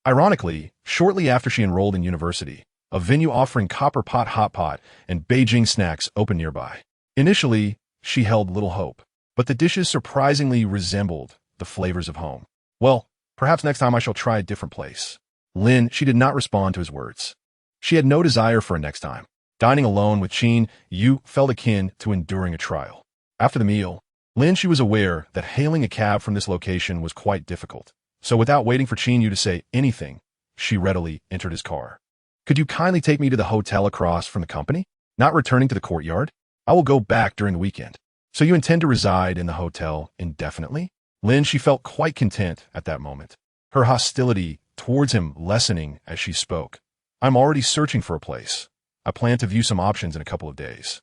Ironically, shortly after she enrolled in university, a venue offering copper pot hot pot and Beijing snacks opened nearby. Initially, she held little hope, but the dishes surprisingly resembled the flavors of home. "Well, perhaps next time I shall try a different place." Lin, she did not respond to his words. She had no desire for a next time. Dining alone with Qin Yu felt akin to enduring a trial. After the meal, Lin, she was aware that hailing a cab from this location was quite difficult. So without waiting for Qin Yu to say anything, she readily entered his car. Could you kindly take me to the hotel across from the company? Not returning to the courtyard? I will go back during the weekend. So you intend to reside in the hotel indefinitely? Lin, she felt quite content at that moment, her hostility towards him lessening as she spoke. I'm already searching for a place. I plan to view some options in a couple of days.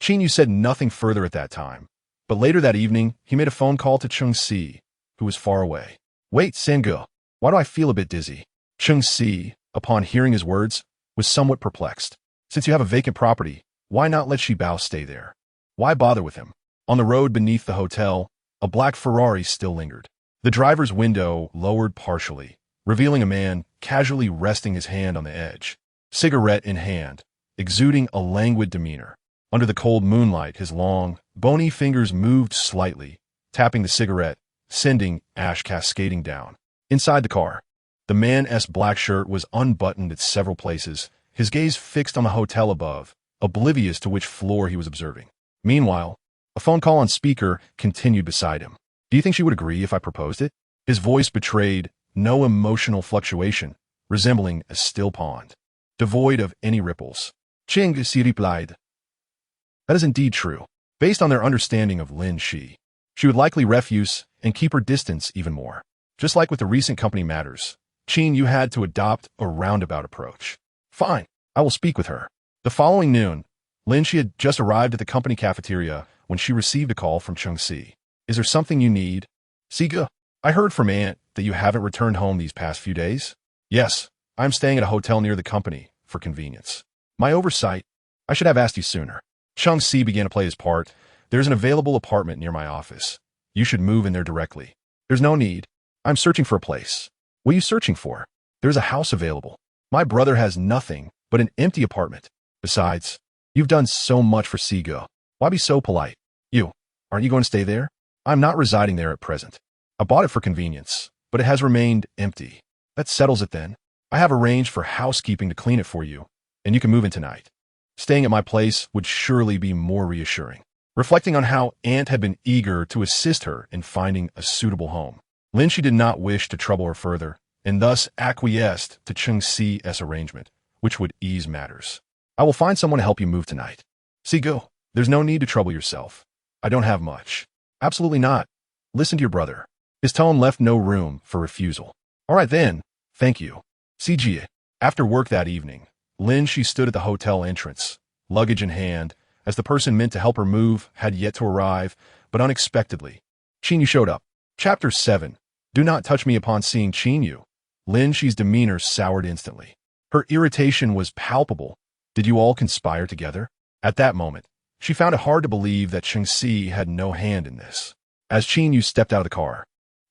Qin Yu said nothing further at that time, but later that evening, he made a phone call to Lin Xi, who was far away. Wait, Sangu, why do I feel a bit dizzy? Lin Xi, upon hearing his words, was somewhat perplexed. Since you have a vacant property, why not let Shibao stay there? Why bother with him? On the road beneath the hotel, a black Ferrari still lingered. The driver's window lowered partially, revealing a man casually resting his hand on the edge, cigarette in hand, exuding a languid demeanor. Under the cold moonlight, his long, bony fingers moved slightly, tapping the cigarette, sending ash cascading down. Inside the car, the man's black shirt was unbuttoned at several places, his gaze fixed on the hotel above, oblivious to which floor he was observing. Meanwhile, a phone call on speaker continued beside him. Do you think she would agree if I proposed it? His voice betrayed no emotional fluctuation, resembling a still pond, devoid of any ripples. Lin Xi replied. That is indeed true. Based on their understanding of Lin Xi, she would likely refuse and keep her distance even more. Just like with the recent company matters, Qin Yu had to adopt a roundabout approach. Fine, I will speak with her. The following noon, Lin Xi had just arrived at the company cafeteria when she received a call from Lin Xi. Is there something you need? Siga, I heard from Aunt that you haven't returned home these past few days. Yes, I'm staying at a hotel near the company for convenience. My oversight, I should have asked you sooner. Lin Xi began to play his part. There's an available apartment near my office. You should move in there directly. There's no need. I'm searching for a place. What are you searching for? There's a house available. My brother has nothing but an empty apartment. Besides, you've done so much for Siga. Why be so polite? Aren't you going to stay there? I'm not residing there at present. I bought it for convenience, but it has remained empty. That settles it then. I have arranged for housekeeping to clean it for you, and you can move in tonight. Staying at my place would surely be more reassuring. Reflecting on how Aunt had been eager to assist her in finding a suitable home, Lin Xi did not wish to trouble her further, and thus acquiesced to Lin Xi's arrangement, which would ease matters. I will find someone to help you move tonight. Sigo, there's no need to trouble yourself. I don't have much. Absolutely not. Listen to your brother. His tone left no room for refusal. All right then, thank you. CG. After work that evening, Lin Xi stood at the hotel entrance, luggage in hand, as the person meant to help her move had yet to arrive, but unexpectedly, Qin Yu showed up. Chapter 7. Do not touch me upon seeing Qin Yu. Lin Xi's demeanor soured instantly. Her irritation was palpable. Did you all conspire together? At that moment, she found it hard to believe that Lin Xi had no hand in this. As Qin Yu stepped out of the car,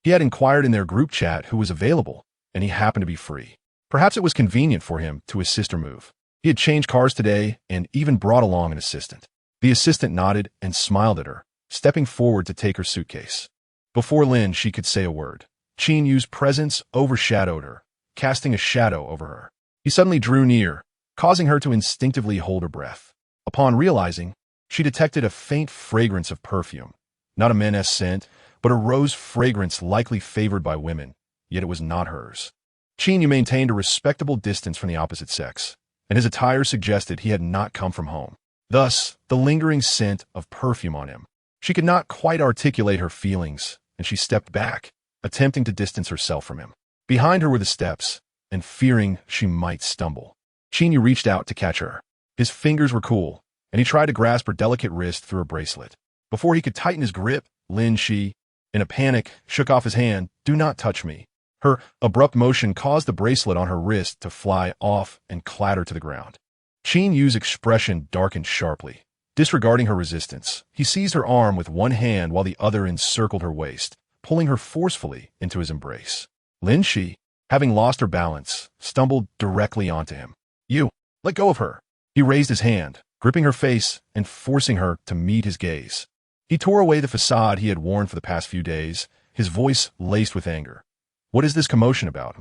he had inquired in their group chat who was available, and he happened to be free. Perhaps it was convenient for him to assist her move. He had changed cars today and even brought along an assistant. The assistant nodded and smiled at her, stepping forward to take her suitcase. Before Lin Xi could say a word, Qin Yu's presence overshadowed her, casting a shadow over her. He suddenly drew near, causing her to instinctively hold her breath. Upon realizing, she detected a faint fragrance of perfume. Not a men's scent, but a rose fragrance likely favored by women, yet it was not hers. Qin Yu maintained a respectable distance from the opposite sex, and his attire suggested he had not come from home. Thus, the lingering scent of perfume on him. She could not quite articulate her feelings, and she stepped back, attempting to distance herself from him. Behind her were the steps, and fearing she might stumble, Qin Yu reached out to catch her. His fingers were cool, and he tried to grasp her delicate wrist through a bracelet. Before he could tighten his grip, Lin Xi, in a panic, shook off his hand. Do not touch me. Her abrupt motion caused the bracelet on her wrist to fly off and clatter to the ground. Qin Yu's expression darkened sharply. Disregarding her resistance, he seized her arm with one hand while the other encircled her waist, pulling her forcefully into his embrace. Lin Xi, having lost her balance, stumbled directly onto him. You, let go of her. He raised his hand, gripping her face and forcing her to meet his gaze. He tore away the facade he had worn for the past few days, his voice laced with anger. What is this commotion about,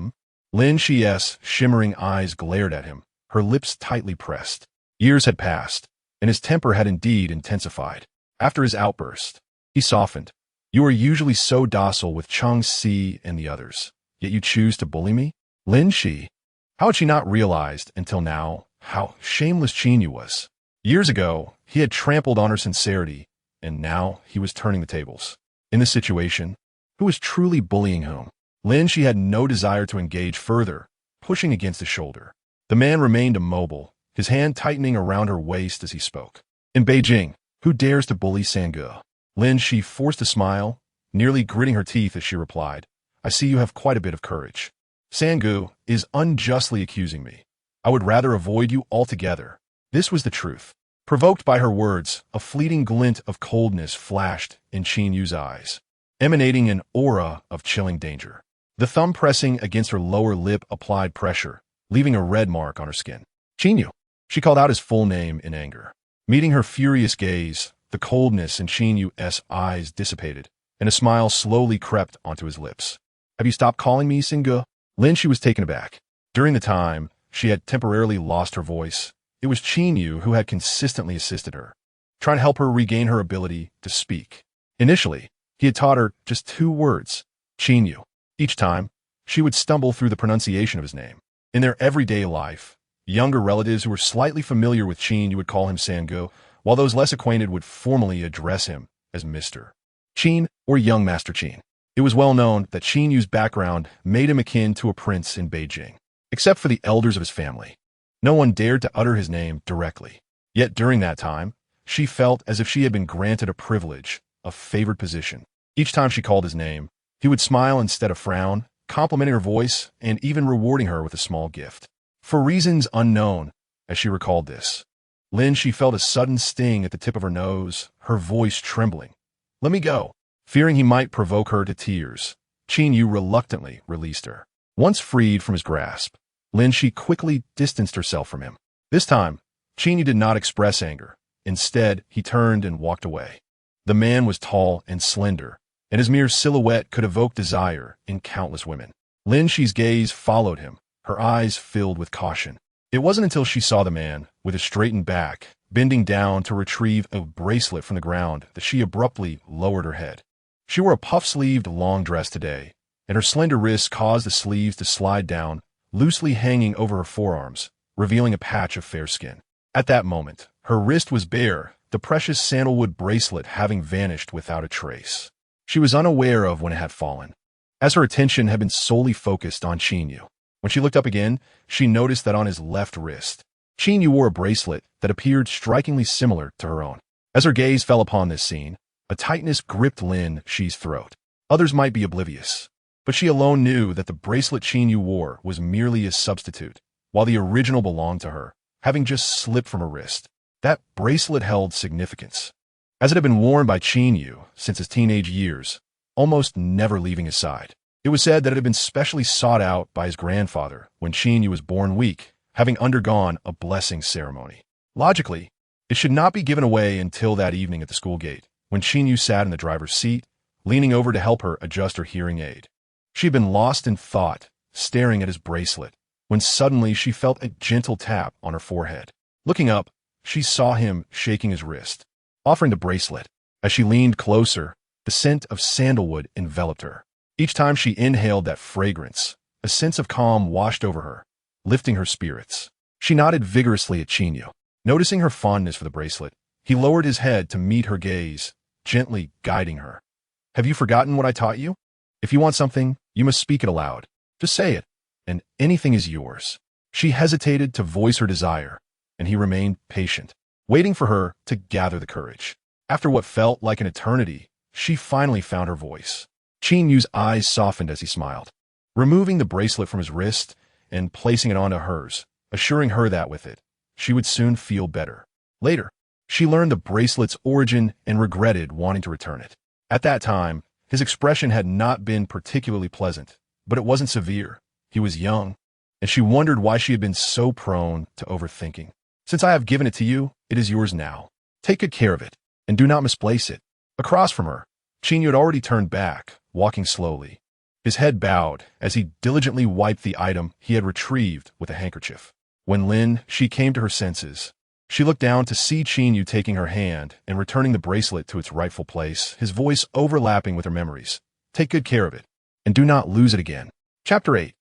Lin Xi's shimmering eyes glared at him, her lips tightly pressed. Years had passed, and his temper had indeed intensified. After his outburst, he softened, You are usually so docile with Chang Si and the others, yet you choose to bully me? Lin Xi. How had she not realized until now how shameless Qin Yu was? Years ago, he had trampled on her sincerity, and now he was turning the tables. In this situation, who was truly bullying whom? Lin Xi had no desire to engage further, pushing against his shoulder. The man remained immobile, his hand tightening around her waist as he spoke. In Beijing, who dares to bully Sange? Lin Xi forced a smile, nearly gritting her teeth as she replied, I see you have quite a bit of courage. Sangu is unjustly accusing me. I would rather avoid you altogether. This was the truth. Provoked by her words, a fleeting glint of coldness flashed in Qin Yu's eyes, emanating an aura of chilling danger. The thumb pressing against her lower lip applied pressure, leaving a red mark on her skin. Qin Yu. She called out his full name in anger. Meeting her furious gaze, the coldness in Qin Yu's eyes dissipated, and a smile slowly crept onto his lips. Have you stopped calling me Singe? Lin Xi was taken aback. During the time she had temporarily lost her voice, it was Qin Yu who had consistently assisted her, trying to help her regain her ability to speak. Initially, he had taught her just 2 words, Qin Yu. Each time, she would stumble through the pronunciation of his name. In their everyday life, younger relatives who were slightly familiar with Qin Yu would call him Sangu, while those less acquainted would formally address him as Mr. Qin or Young Master Qin. It was well known that Qin Yu's background made him akin to a prince in Beijing. Except for the elders of his family, no one dared to utter his name directly. Yet during that time, she felt as if she had been granted a privilege, a favored position. Each time she called his name, he would smile instead of frown, complimenting her voice and even rewarding her with a small gift. For reasons unknown, as she recalled this, Lin Xi felt a sudden sting at the tip of her nose, her voice trembling. Let me go. Fearing he might provoke her to tears, Qin Yu reluctantly released her. Once freed from his grasp, Lin Xi quickly distanced herself from him. This time, Qin Yu did not express anger. Instead, he turned and walked away. The man was tall and slender, and his mere silhouette could evoke desire in countless women. Lin Xi's gaze followed him, her eyes filled with caution. It wasn't until she saw the man, with his straightened back, bending down to retrieve a bracelet from the ground, that she abruptly lowered her head. She wore a puff-sleeved long dress today, and her slender wrists caused the sleeves to slide down, loosely hanging over her forearms, revealing a patch of fair skin. At that moment, her wrist was bare, the precious sandalwood bracelet having vanished without a trace. She was unaware of when it had fallen, as her attention had been solely focused on Qin Yu. When she looked up again, she noticed that on his left wrist, Qin Yu wore a bracelet that appeared strikingly similar to her own. As her gaze fell upon this scene, a tightness gripped Lin Xi's throat. Others might be oblivious, but she alone knew that the bracelet Qin Yu wore was merely a substitute, while the original belonged to her, having just slipped from her wrist. That bracelet held significance, as it had been worn by Qin Yu since his teenage years, almost never leaving his side. It was said that it had been specially sought out by his grandfather when Qin Yu was born weak, having undergone a blessing ceremony. Logically, it should not be given away until that evening at the school gate, when Qin Yu sat in the driver's seat, leaning over to help her adjust her hearing aid. She had been lost in thought, staring at his bracelet, when suddenly she felt a gentle tap on her forehead. Looking up, she saw him shaking his wrist, offering the bracelet. As she leaned closer, the scent of sandalwood enveloped her. Each time she inhaled that fragrance, a sense of calm washed over her, lifting her spirits. She nodded vigorously at Qin Yu. Noticing her fondness for the bracelet, he lowered his head to meet her gaze, gently guiding her. Have you forgotten what I taught you? If you want something, you must speak it aloud. Just say it, and anything is yours. She hesitated to voice her desire, and he remained patient, waiting for her to gather the courage. After what felt like an eternity, she finally found her voice. Qin Yu's eyes softened as he smiled, removing the bracelet from his wrist and placing it onto hers, assuring her that with it, she would soon feel better. Later, she learned the bracelet's origin and regretted wanting to return it. At that time, his expression had not been particularly pleasant, but it wasn't severe. He was young, and she wondered why she had been so prone to overthinking. Since I have given it to you, it is yours now. Take good care of it, and do not misplace it. Across from her, Qin Yu had already turned back, walking slowly. His head bowed as he diligently wiped the item he had retrieved with a handkerchief. When Lin Xi came to her senses, She looked down to see Qin Yu taking her hand and returning the bracelet to its rightful place, his voice overlapping with her memories. Take good care of it, and do not lose it again. Chapter 8.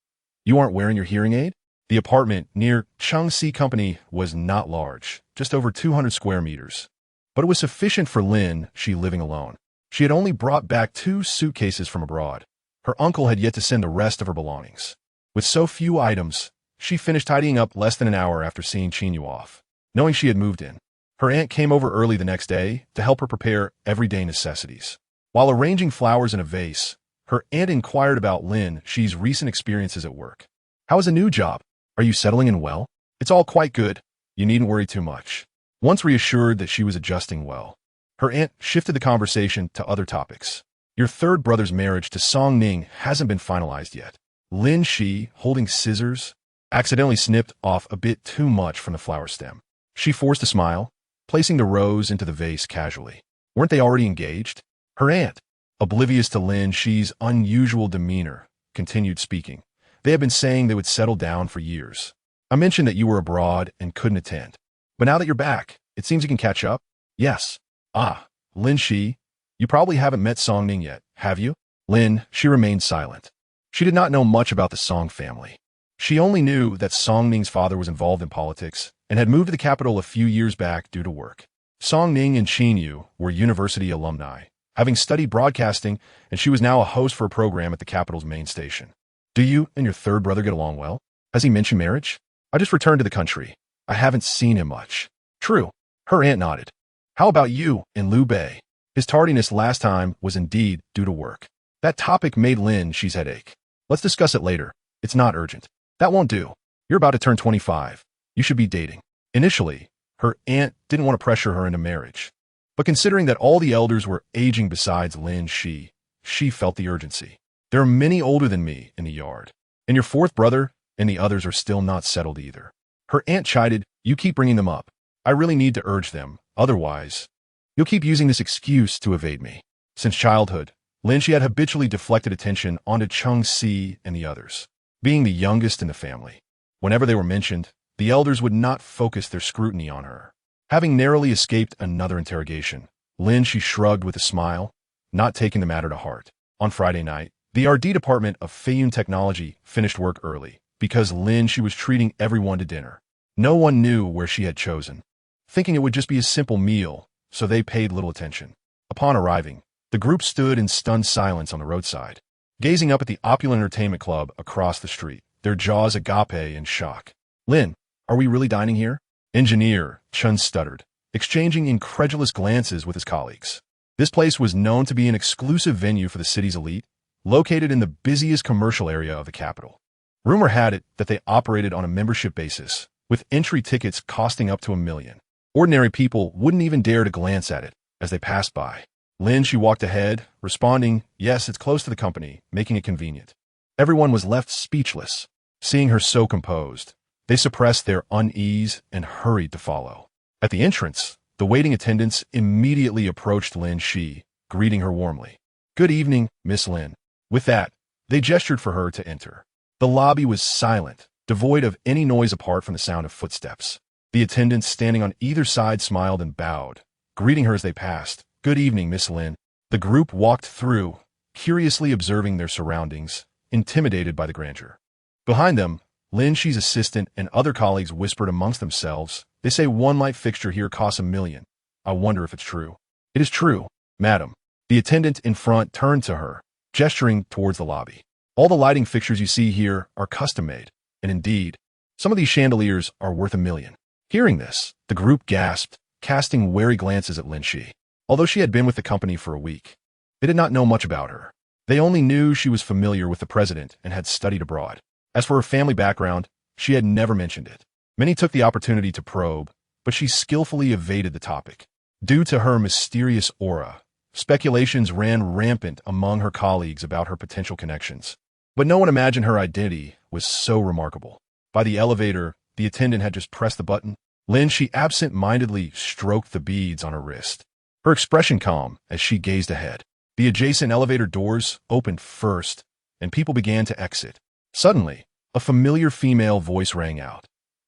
You aren't wearing your hearing aid? The apartment near Changxi Company was not large, just over 200 square meters. But it was sufficient for Lin Xi living alone. She had only brought back 2 suitcases from abroad. Her uncle had yet to send the rest of her belongings. With so few items, she finished tidying up less than an hour after seeing Qin Yu off. Knowing she had moved in, her aunt came over early the next day to help her prepare everyday necessities. While arranging flowers in a vase, her aunt inquired about Lin Xi's recent experiences at work. How is a new job? Are you settling in well? It's all quite good. You needn't worry too much. Once reassured that she was adjusting well, her aunt shifted the conversation to other topics. Your third brother's marriage to Song Ning hasn't been finalized yet. Lin Xi, holding scissors, accidentally snipped off a bit too much from the flower stem. She forced a smile, placing the rose into the vase casually. Weren't they already engaged? Her aunt, oblivious to Lin Xi's unusual demeanor, continued speaking. They had been saying they would settle down for years. I mentioned that you were abroad and couldn't attend. But now that you're back, it seems you can catch up? Yes. Ah, Lin Xi, you probably haven't met Song Ning yet, have you? Lin Xi remained silent. She did not know much about the Song family. She only knew that Song Ning's father was involved in politics and had moved to the capital a few years back due to work. Song Ning and Qin Yu were university alumni, having studied broadcasting, and she was now a host for a program at the capital's main station. Do you and your third brother get along well? Has he mentioned marriage? I just returned to the country. I haven't seen him much. True. Her aunt nodded. How about you and Liu Bei? His tardiness last time was indeed due to work. That topic made Lin Xi's head ache. Let's discuss it later. It's not urgent. That won't do. You're about to turn 25. You should be dating. Initially, her aunt didn't want to pressure her into marriage. But considering that all the elders were aging besides Lin Xi, she felt the urgency. There are many older than me in the yard. And your fourth brother and the others are still not settled either. Her aunt chided, you keep bringing them up. I really need to urge them. Otherwise, you'll keep using this excuse to evade me. Since childhood, Lin Xi had habitually deflected attention onto Changxi and the others. Being the youngest in the family, whenever they were mentioned, the elders would not focus their scrutiny on her. Having narrowly escaped another interrogation, Lin Xi shrugged with a smile, not taking the matter to heart. On Friday night, the R&D department of Feiyun Technology finished work early because Lin Xi was treating everyone to dinner. No one knew where she had chosen, thinking it would just be a simple meal, so they paid little attention. Upon arriving, the group stood in stunned silence on the roadside, gazing up at the opulent entertainment club across the street, their jaws agape in shock. Lin, are we really dining here? Engineer Chun stuttered, exchanging incredulous glances with his colleagues. This place was known to be an exclusive venue for the city's elite, located in the busiest commercial area of the capital. Rumor had it that they operated on a membership basis, with entry tickets costing up to $1 million. Ordinary people wouldn't even dare to glance at it as they passed by. Lin Xi walked ahead, responding, yes, it's close to the company, making it convenient. Everyone was left speechless. Seeing her so composed, they suppressed their unease and hurried to follow. At the entrance, the waiting attendants immediately approached Lin Xi, greeting her warmly. Good evening, Miss Lin. With that, they gestured for her to enter. The lobby was silent, devoid of any noise apart from the sound of footsteps. The attendants standing on either side smiled and bowed, greeting her as they passed. Good evening, Miss Lin. The group walked through, curiously observing their surroundings, intimidated by the grandeur. Behind them, Lin Xi's assistant and other colleagues whispered amongst themselves, they say one light fixture here costs $1 million. I wonder if it's true. It is true, madam. The attendant in front turned to her, gesturing towards the lobby. All the lighting fixtures you see here are custom-made, and indeed, some of these chandeliers are worth $1 million. Hearing this, the group gasped, casting wary glances at Lin Xi. Although she had been with the company for a week, they did not know much about her. They only knew she was familiar with the president and had studied abroad. As for her family background, she had never mentioned it. Many took the opportunity to probe, but she skillfully evaded the topic. Due to her mysterious aura, speculations ran rampant among her colleagues about her potential connections. But no one imagined her identity was so remarkable. By the elevator, the attendant had just pressed the button. Lin Xi absent-mindedly stroked the beads on her wrist, her expression calm as she gazed ahead. The adjacent elevator doors opened first, and people began to exit. Suddenly, a familiar female voice rang out.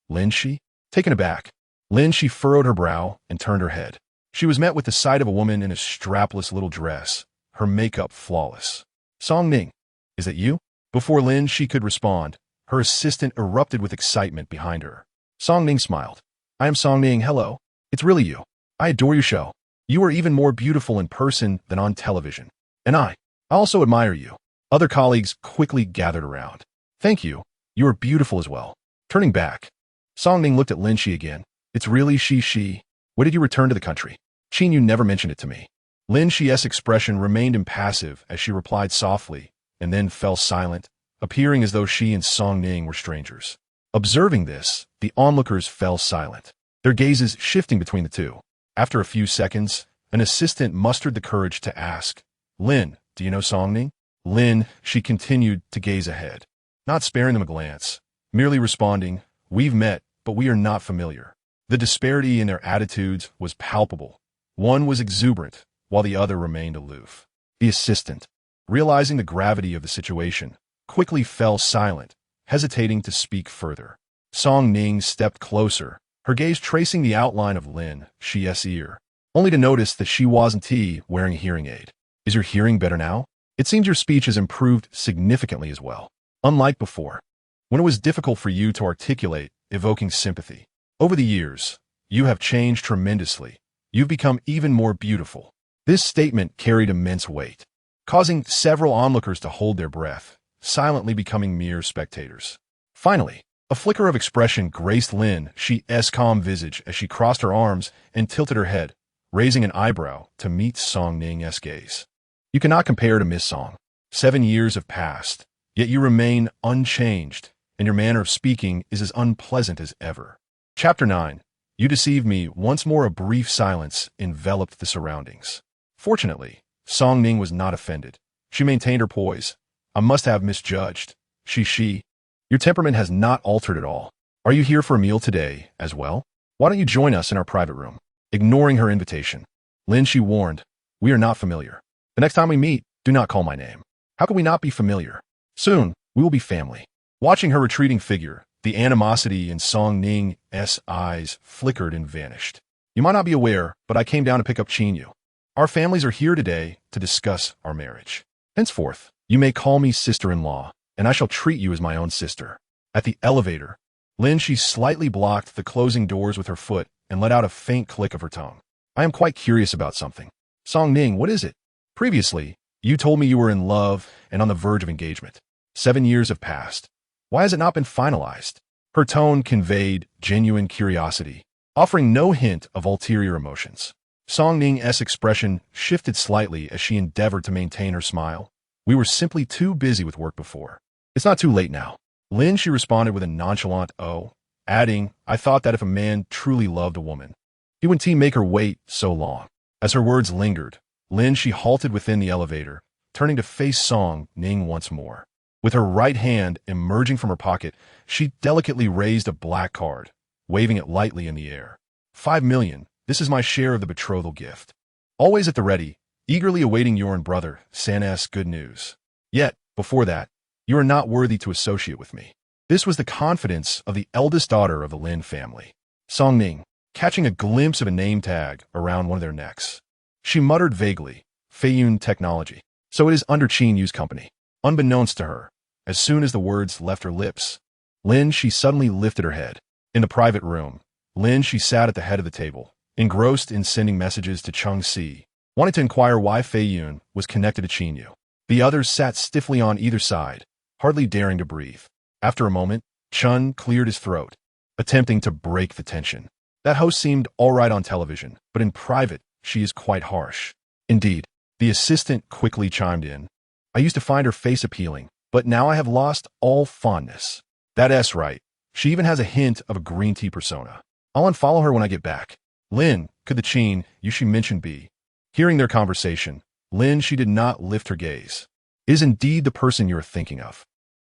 Lin Xi? Taken aback, Lin Xi furrowed her brow and turned her head. She was met with the sight of a woman in a strapless little dress, her makeup flawless. Song Ning, is that you? Before Lin Xi could respond, her assistant erupted with excitement behind her. Song Ning smiled. I am Song Ning, hello. It's really you. I adore your show. You are even more beautiful in person than on television. And I also admire you. Other colleagues quickly gathered around. Thank you. You are beautiful as well. Turning back, Song Ning looked at Lin Xi again. It's really she. When did you return to the country? Qin Yu never mentioned it to me. Lin Xi's expression remained impassive as she replied softly, and then fell silent, appearing as though she and Song Ning were strangers. Observing this, the onlookers fell silent, their gazes shifting between the two. After a few seconds, an assistant mustered the courage to ask, Lin, do you know Song Ning? Lin, she continued to gaze ahead, not sparing them a glance, merely responding, we've met, but we are not familiar. The disparity in their attitudes was palpable. One was exuberant, while the other remained aloof. The assistant, realizing the gravity of the situation, quickly fell silent, hesitating to speak further. Song Ning stepped closer, her gaze tracing the outline of Lin Xi's ear, only to notice that she wasn't wearing a hearing aid. Is your hearing better now? It seems your speech has improved significantly as well. Unlike before, when it was difficult for you to articulate, evoking sympathy. Over the years, you have changed tremendously. You've become even more beautiful. This statement carried immense weight, causing several onlookers to hold their breath, silently becoming mere spectators. Finally, a flicker of expression graced Lin Xi's calm visage as she crossed her arms and tilted her head, raising an eyebrow to meet Song Ning's gaze. You cannot compare to Miss Song. 7 years have passed, yet you remain unchanged, and your manner of speaking is as unpleasant as ever. Chapter 9. You deceived me. Once more a brief silence enveloped the surroundings. Fortunately, Song Ning was not offended. She maintained her poise. I must have misjudged. She. Your temperament has not altered at all. Are you here for a meal today as well? Why don't you join us in our private room? Ignoring her invitation, Lin Xi warned, we are not familiar. The next time we meet, do not call my name. How can we not be familiar? Soon, we will be family. Watching her retreating figure, the animosity in Song Ning's eyes flickered and vanished. You might not be aware, but I came down to pick up Qin Yu. Our families are here today to discuss our marriage. Henceforth, you may call me sister-in-law, and I shall treat you as my own sister. At the elevator, Lin Xi slightly blocked the closing doors with her foot and let out a faint click of her tongue. I am quite curious about something. Song Ning, what is it? Previously, you told me you were in love and on the verge of engagement. 7 years have passed. Why has it not been finalized? Her tone conveyed genuine curiosity, offering no hint of ulterior emotions. Song Ning's expression shifted slightly as she endeavored to maintain her smile. We were simply too busy with work before. It's not too late now. Lin Xi responded with a nonchalant "oh," adding, I thought that if a man truly loved a woman, he wouldn't make her wait so long. As her words lingered, Lin Xi halted within the elevator, turning to face Song Ning once more. With her right hand emerging from her pocket, she delicately raised a black card, waving it lightly in the air. 5 million, this is my share of the betrothal gift. Always at the ready, eagerly awaiting your and brother San's good news. Yet, before that, you are not worthy to associate with me. This was the confidence of the eldest daughter of the Lin family. Song Ning, catching a glimpse of a name tag around one of their necks. She muttered vaguely, Feiyun Technology. So it is under Qin Yu's company. Unbeknownst to her, as soon as the words left her lips, Lin Xi suddenly lifted her head. In the private room, Lin Xi sat at the head of the table, engrossed in sending messages to Chung Si, wanting to inquire why Feiyun was connected to Qin Yu. The others sat stiffly on either side, hardly daring to breathe. After a moment, Chun cleared his throat, attempting to break the tension. That host seemed all right on television, but in private, she is quite harsh. Indeed, the assistant quickly chimed in. I used to find her face appealing, but now I have lost all fondness. That's right. She even has a hint of a green tea persona. I'll unfollow her when I get back. Lin, could the Qin Yu she mentioned be? Hearing their conversation, Lin Xi did not lift her gaze. Is indeed the person you are thinking of.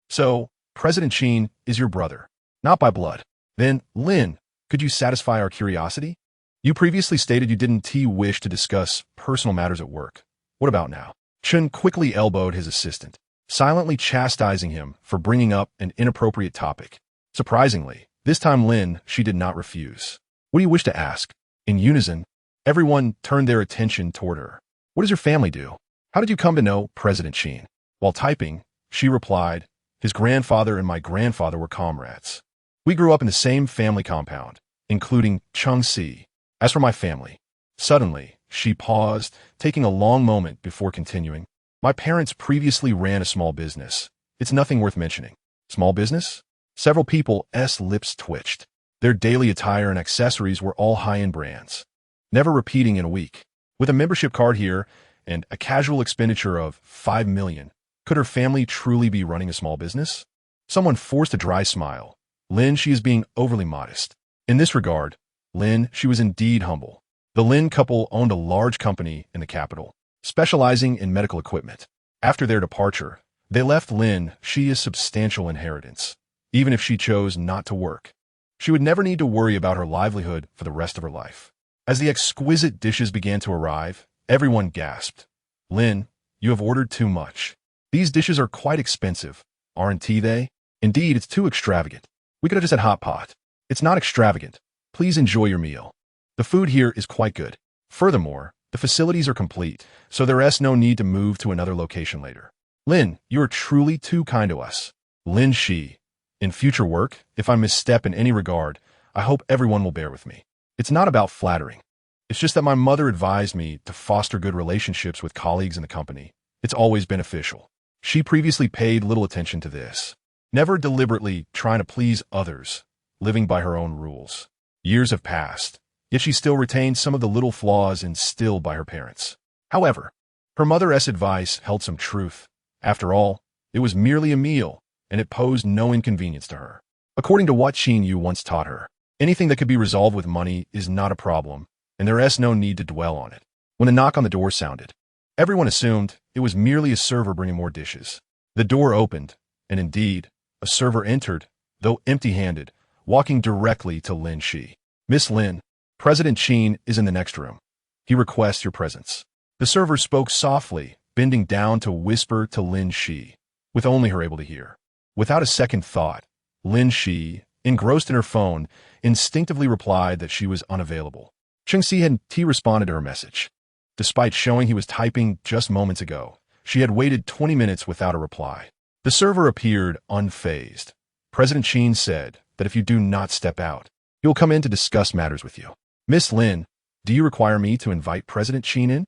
So, President Qin is your brother, not by blood. Then, Lin, could you satisfy our curiosity? You previously stated you didn't wish to discuss personal matters at work. What about now? Chun quickly elbowed his assistant, silently chastising him for bringing up an inappropriate topic. Surprisingly, this time Lin Xi did not refuse. What do you wish to ask? In unison, everyone turned their attention toward her. What does your family do? How did you come to know President Qin? While typing, she replied, his grandfather and my grandfather were comrades. We grew up in the same family compound, including Qin Yu. As for my family, suddenly, she paused, taking a long moment before continuing. My parents previously ran a small business. It's nothing worth mentioning. Small business? Several people's lips twitched. Their daily attire and accessories were all high-end brands, never repeating in a week. With a membership card here and a casual expenditure of $5 million, could her family truly be running a small business? Someone forced a dry smile. Lin Xi is being overly modest. In this regard, Lin Xi was indeed humble. The Lin couple owned a large company in the capital, specializing in medical equipment. After their departure, they left Lin Xi a substantial inheritance. Even if she chose not to work, she would never need to worry about her livelihood for the rest of her life. As the exquisite dishes began to arrive, everyone gasped. Lin, you have ordered too much. These dishes are quite expensive, aren't they? Indeed, it's too extravagant. We could have just had hot pot. It's not extravagant. Please enjoy your meal. The food here is quite good. Furthermore, the facilities are complete, so there's no need to move to another location later. Lin, you are truly too kind to us. Lin Xi. In future work, if I misstep in any regard, I hope everyone will bear with me. It's not about flattering. It's just that my mother advised me to foster good relationships with colleagues in the company. It's always beneficial. She previously paid little attention to this, never deliberately trying to please others, living by her own rules. Years have passed, yet she still retains some of the little flaws instilled by her parents. However, her mother's advice held some truth. After all, it was merely a meal, and it posed no inconvenience to her. According to what Qin Yu once taught her, anything that could be resolved with money is not a problem, and there's no need to dwell on it. When a knock on the door sounded, everyone assumed it was merely a server bringing more dishes. The door opened, and indeed, a server entered, though empty-handed, walking directly to Lin Xi. Miss Lin, President Qin is in the next room. He requests your presence. The server spoke softly, bending down to whisper to Lin Xi, with only her able to hear. Without a second thought, Lin Xi, engrossed in her phone, instinctively replied that she was unavailable. Qin Xi had responded to her message. Despite showing he was typing just moments ago, she had waited 20 minutes without a reply. The server appeared unfazed. President Qin said that if you do not step out, he will come in to discuss matters with you. Miss Lin, do you require me to invite President Qin in?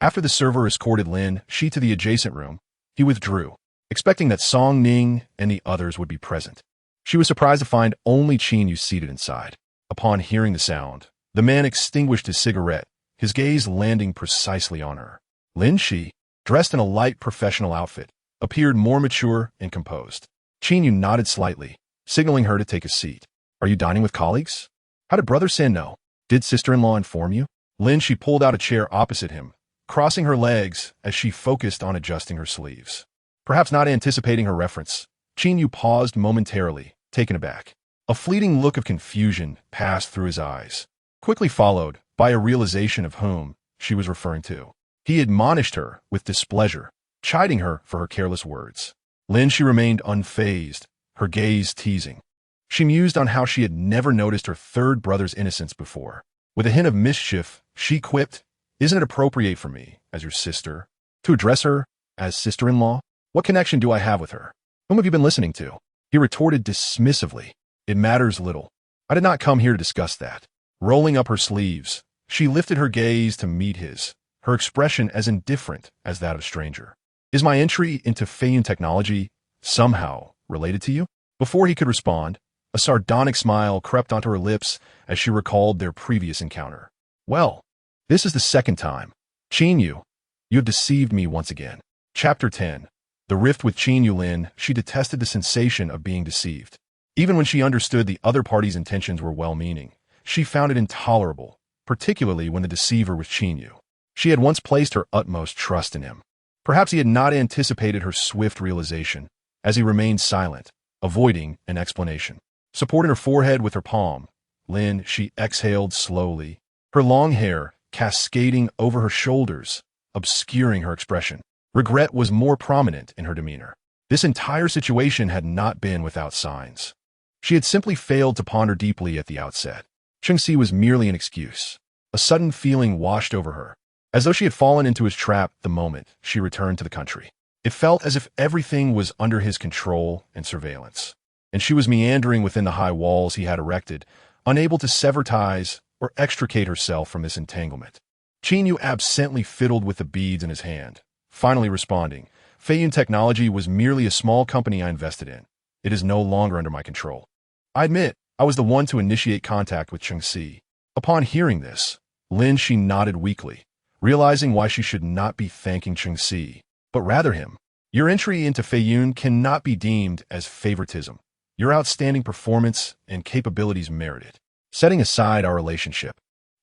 After the server escorted Lin Xi to the adjacent room, he withdrew, expecting that Song Ning and the others would be present. She was surprised to find only Qin Yu seated inside. Upon hearing the sound, the man extinguished his cigarette, his gaze landing precisely on her. Lin Xi, dressed in a light professional outfit, appeared more mature and composed. Qin Yu nodded slightly, signaling her to take a seat. Are you dining with colleagues? How did Brother Sin know? Did sister-in-law inform you? Lin Xi pulled out a chair opposite him, crossing her legs as she focused on adjusting her sleeves. Perhaps not anticipating her reference, Qin Yu paused momentarily, taken aback. A fleeting look of confusion passed through his eyes, quickly followed by a realization of whom she was referring to. He admonished her with displeasure, chiding her for her careless words. Lin Xi remained unfazed, her gaze teasing. She mused on how she had never noticed her third brother's innocence before. With a hint of mischief, she quipped, "Isn't it appropriate for me, as your sister, to address her as sister-in-law? What connection do I have with her? Whom have you been listening to?" He retorted dismissively, "It matters little. I did not come here to discuss that." Rolling up her sleeves, she lifted her gaze to meet his, her expression as indifferent as that of a stranger. "Is my entry into Feiyun technology somehow related to you?" Before he could respond, a sardonic smile crept onto her lips as she recalled their previous encounter. "Well, this is the second time. Qin Yu, you have deceived me once again." Chapter 10. The rift with Qin Yu. Lin, she detested the sensation of being deceived. Even when she understood the other party's intentions were well-meaning, she found it intolerable, particularly when the deceiver was Qin Yu. She had once placed her utmost trust in him. Perhaps he had not anticipated her swift realization, as he remained silent, avoiding an explanation. Supporting her forehead with her palm, Lin Xi exhaled slowly, her long hair cascading over her shoulders, obscuring her expression. Regret was more prominent in her demeanor. This entire situation had not been without signs. She had simply failed to ponder deeply at the outset. Xi was merely an excuse. A sudden feeling washed over her, as though she had fallen into his trap the moment she returned to the country. It felt as if everything was under his control and surveillance, and she was meandering within the high walls he had erected, unable to sever ties or extricate herself from this entanglement. Qin Yu absently fiddled with the beads in his hand, finally responding, Feiyun Technology was merely a small company I invested in. It is no longer under my control. I admit, I was the one to initiate contact with Xi. Upon hearing this, Lin Xi nodded weakly, realizing why she should not be thanking Xi, but rather him. Your entry into Feiyun cannot be deemed as favoritism. Your outstanding performance and capabilities merit it. Setting aside our relationship,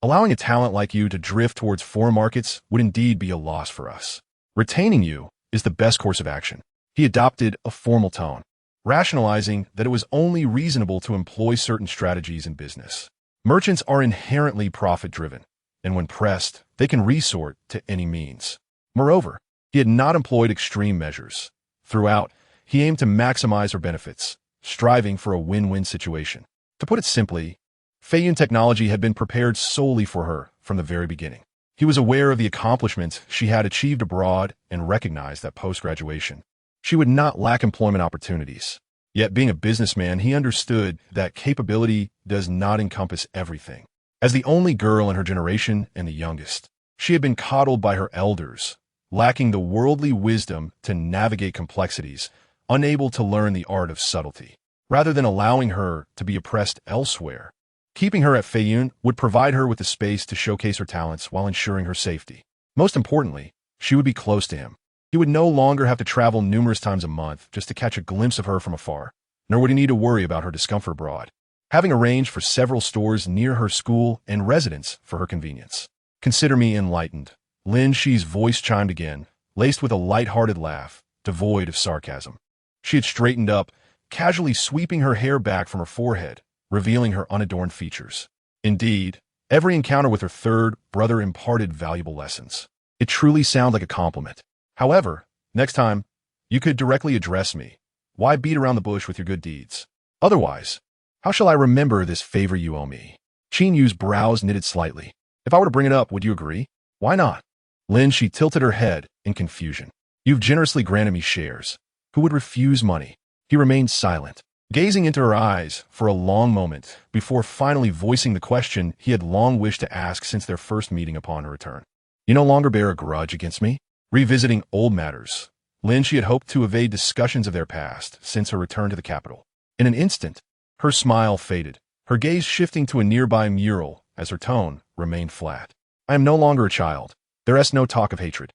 allowing a talent like you to drift towards foreign markets would indeed be a loss for us. Retaining you is the best course of action. He adopted a formal tone, rationalizing that it was only reasonable to employ certain strategies in business. Merchants are inherently profit-driven, and when pressed, they can resort to any means. Moreover, he had not employed extreme measures. Throughout, he aimed to maximize her benefits, striving for a win-win situation. To put it simply, Feiyun Technology had been prepared solely for her from the very beginning. He was aware of the accomplishments she had achieved abroad and recognized that post-graduation, she would not lack employment opportunities. Yet being a businessman, he understood that capability does not encompass everything. As the only girl in her generation and the youngest, she had been coddled by her elders, lacking the worldly wisdom to navigate complexities, unable to learn the art of subtlety. Rather than allowing her to be oppressed elsewhere, keeping her at Feiyun would provide her with the space to showcase her talents while ensuring her safety. Most importantly, she would be close to him. He would no longer have to travel numerous times a month just to catch a glimpse of her from afar, nor would he need to worry about her discomfort abroad, having arranged for several stores near her school and residence for her convenience. Consider me enlightened. Lin Xi's voice chimed again, laced with a light-hearted laugh, devoid of sarcasm. She had straightened up, casually sweeping her hair back from her forehead, revealing her unadorned features. Indeed, every encounter with her third brother imparted valuable lessons. It truly sounded like a compliment. However, next time, you could directly address me. Why beat around the bush with your good deeds? Otherwise, how shall I remember this favor you owe me? Qin Yu's brows knitted slightly. If I were to bring it up, would you agree? Why not? Lin Xi tilted her head in confusion. You've generously granted me shares. Who would refuse money? He remained silent, gazing into her eyes for a long moment before finally voicing the question he had long wished to ask since their first meeting upon her return. You no longer bear a grudge against me? Revisiting old matters, Lin Xi had hoped to evade discussions of their past since her return to the capital. In an instant, her smile faded, her gaze shifting to a nearby mural as her tone remained flat. I am no longer a child. There is no talk of hatred.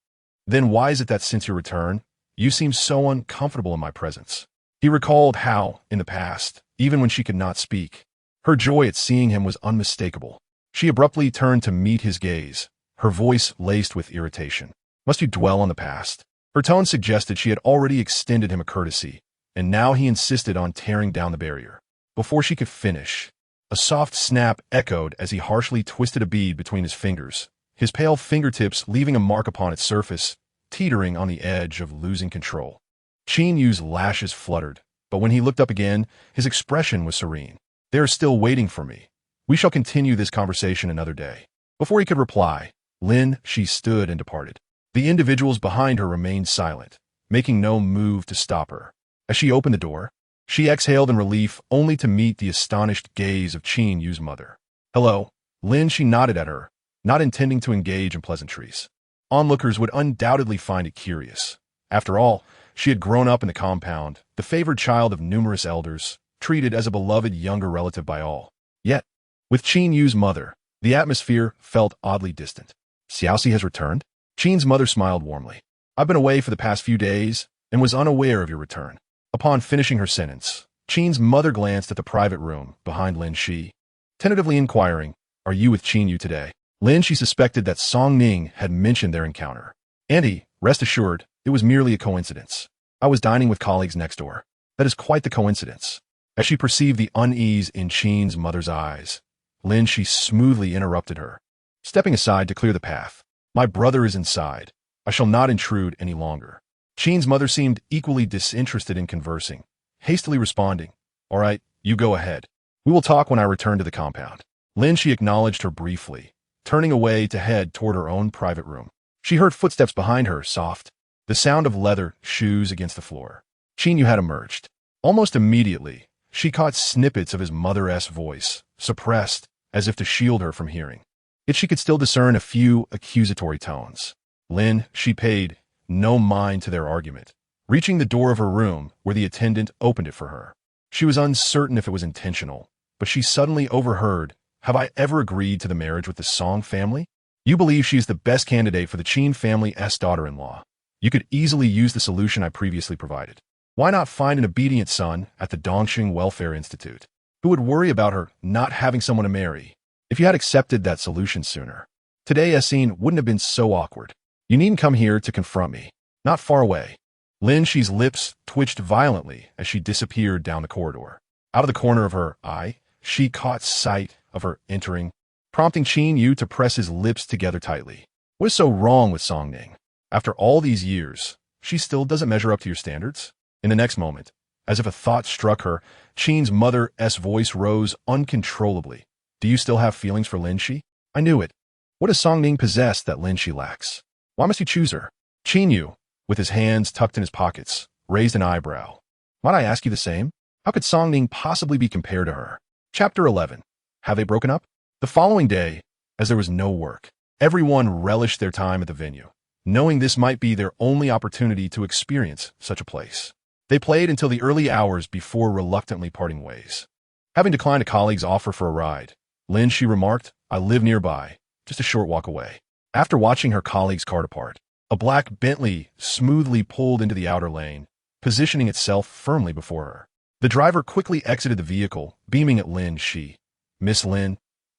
Then why is it that since your return, you seem so uncomfortable in my presence? He recalled how, in the past, even when she could not speak, her joy at seeing him was unmistakable. She abruptly turned to meet his gaze, her voice laced with irritation. Must you dwell on the past? Her tone suggested she had already extended him a courtesy, and now he insisted on tearing down the barrier. Before she could finish, a soft snap echoed as he harshly twisted a bead between his fingers, his pale fingertips leaving a mark upon its surface, teetering on the edge of losing control. Qin Yu's lashes fluttered, but when he looked up again, his expression was serene. They are still waiting for me. We shall continue this conversation another day. Before he could reply, Lin Xi stood and departed. The individuals behind her remained silent, making no move to stop her. As she opened the door, she exhaled in relief only to meet the astonished gaze of Qin Yu's mother. Hello, Lin Xi nodded at her, not intending to engage in pleasantries. Onlookers would undoubtedly find it curious. After all, she had grown up in the compound, the favored child of numerous elders, treated as a beloved younger relative by all. Yet, with Qin Yu's mother, the atmosphere felt oddly distant. Xiaoxi has returned? Qin's mother smiled warmly. I've been away for the past few days and was unaware of your return. Upon finishing her sentence, Qin's mother glanced at the private room behind Lin Xi, tentatively inquiring, Are you with Qin Yu today? Lin Xi suspected that Song Ning had mentioned their encounter. Auntie, rest assured, it was merely a coincidence. I was dining with colleagues next door. That is quite the coincidence. As she perceived the unease in Qin's mother's eyes, Lin Xi smoothly interrupted her, stepping aside to clear the path. My brother is inside. I shall not intrude any longer. Qin's mother seemed equally disinterested in conversing, hastily responding, All right, you go ahead. We will talk when I return to the compound. Lin Xi acknowledged her briefly, turning away to head toward her own private room. She heard footsteps behind her, soft, the sound of leather shoes against the floor. Qin Yu had emerged. Almost immediately, she caught snippets of his mother-esque voice, suppressed, as if to shield her from hearing. Yet she could still discern a few accusatory tones. Lin, she paid no mind to their argument, reaching the door of her room where the attendant opened it for her. She was uncertain if it was intentional, but she suddenly overheard, "Have I ever agreed to the marriage with the Song family? You believe she is the best candidate for the Qin family's daughter-in-law. You could easily use the solution I previously provided. Why not find an obedient son at the Dongxing Welfare Institute, who would worry about her not having someone to marry? If you had accepted that solution sooner, today's scene wouldn't have been so awkward. You needn't come here to confront me. Not far away." Lin Xi's lips twitched violently as she disappeared down the corridor. Out of the corner of her eye, she caught sight of her entering, prompting Qin Yu to press his lips together tightly. What is so wrong with Song Ning? After all these years, she still doesn't measure up to your standards? In the next moment, as if a thought struck her, Qin's mother's voice rose uncontrollably. "Do you still have feelings for Lin Xi? I knew it. What does Song Ning possess that Lin Xi lacks? Why must you choose her?" Qin Yu, with his hands tucked in his pockets, raised an eyebrow. "Might I ask you the same? How could Song Ning possibly be compared to her?" Chapter 11. Have they broken up? The following day, as there was no work, everyone relished their time at the venue, knowing this might be their only opportunity to experience such a place. They played until the early hours before reluctantly parting ways. Having declined a colleague's offer for a ride, Lin Xi remarked, "I live nearby, just a short walk away." After watching her colleague's car depart, a black Bentley smoothly pulled into the outer lane, positioning itself firmly before her. The driver quickly exited the vehicle, beaming at Lin Xi. "Miss Lin,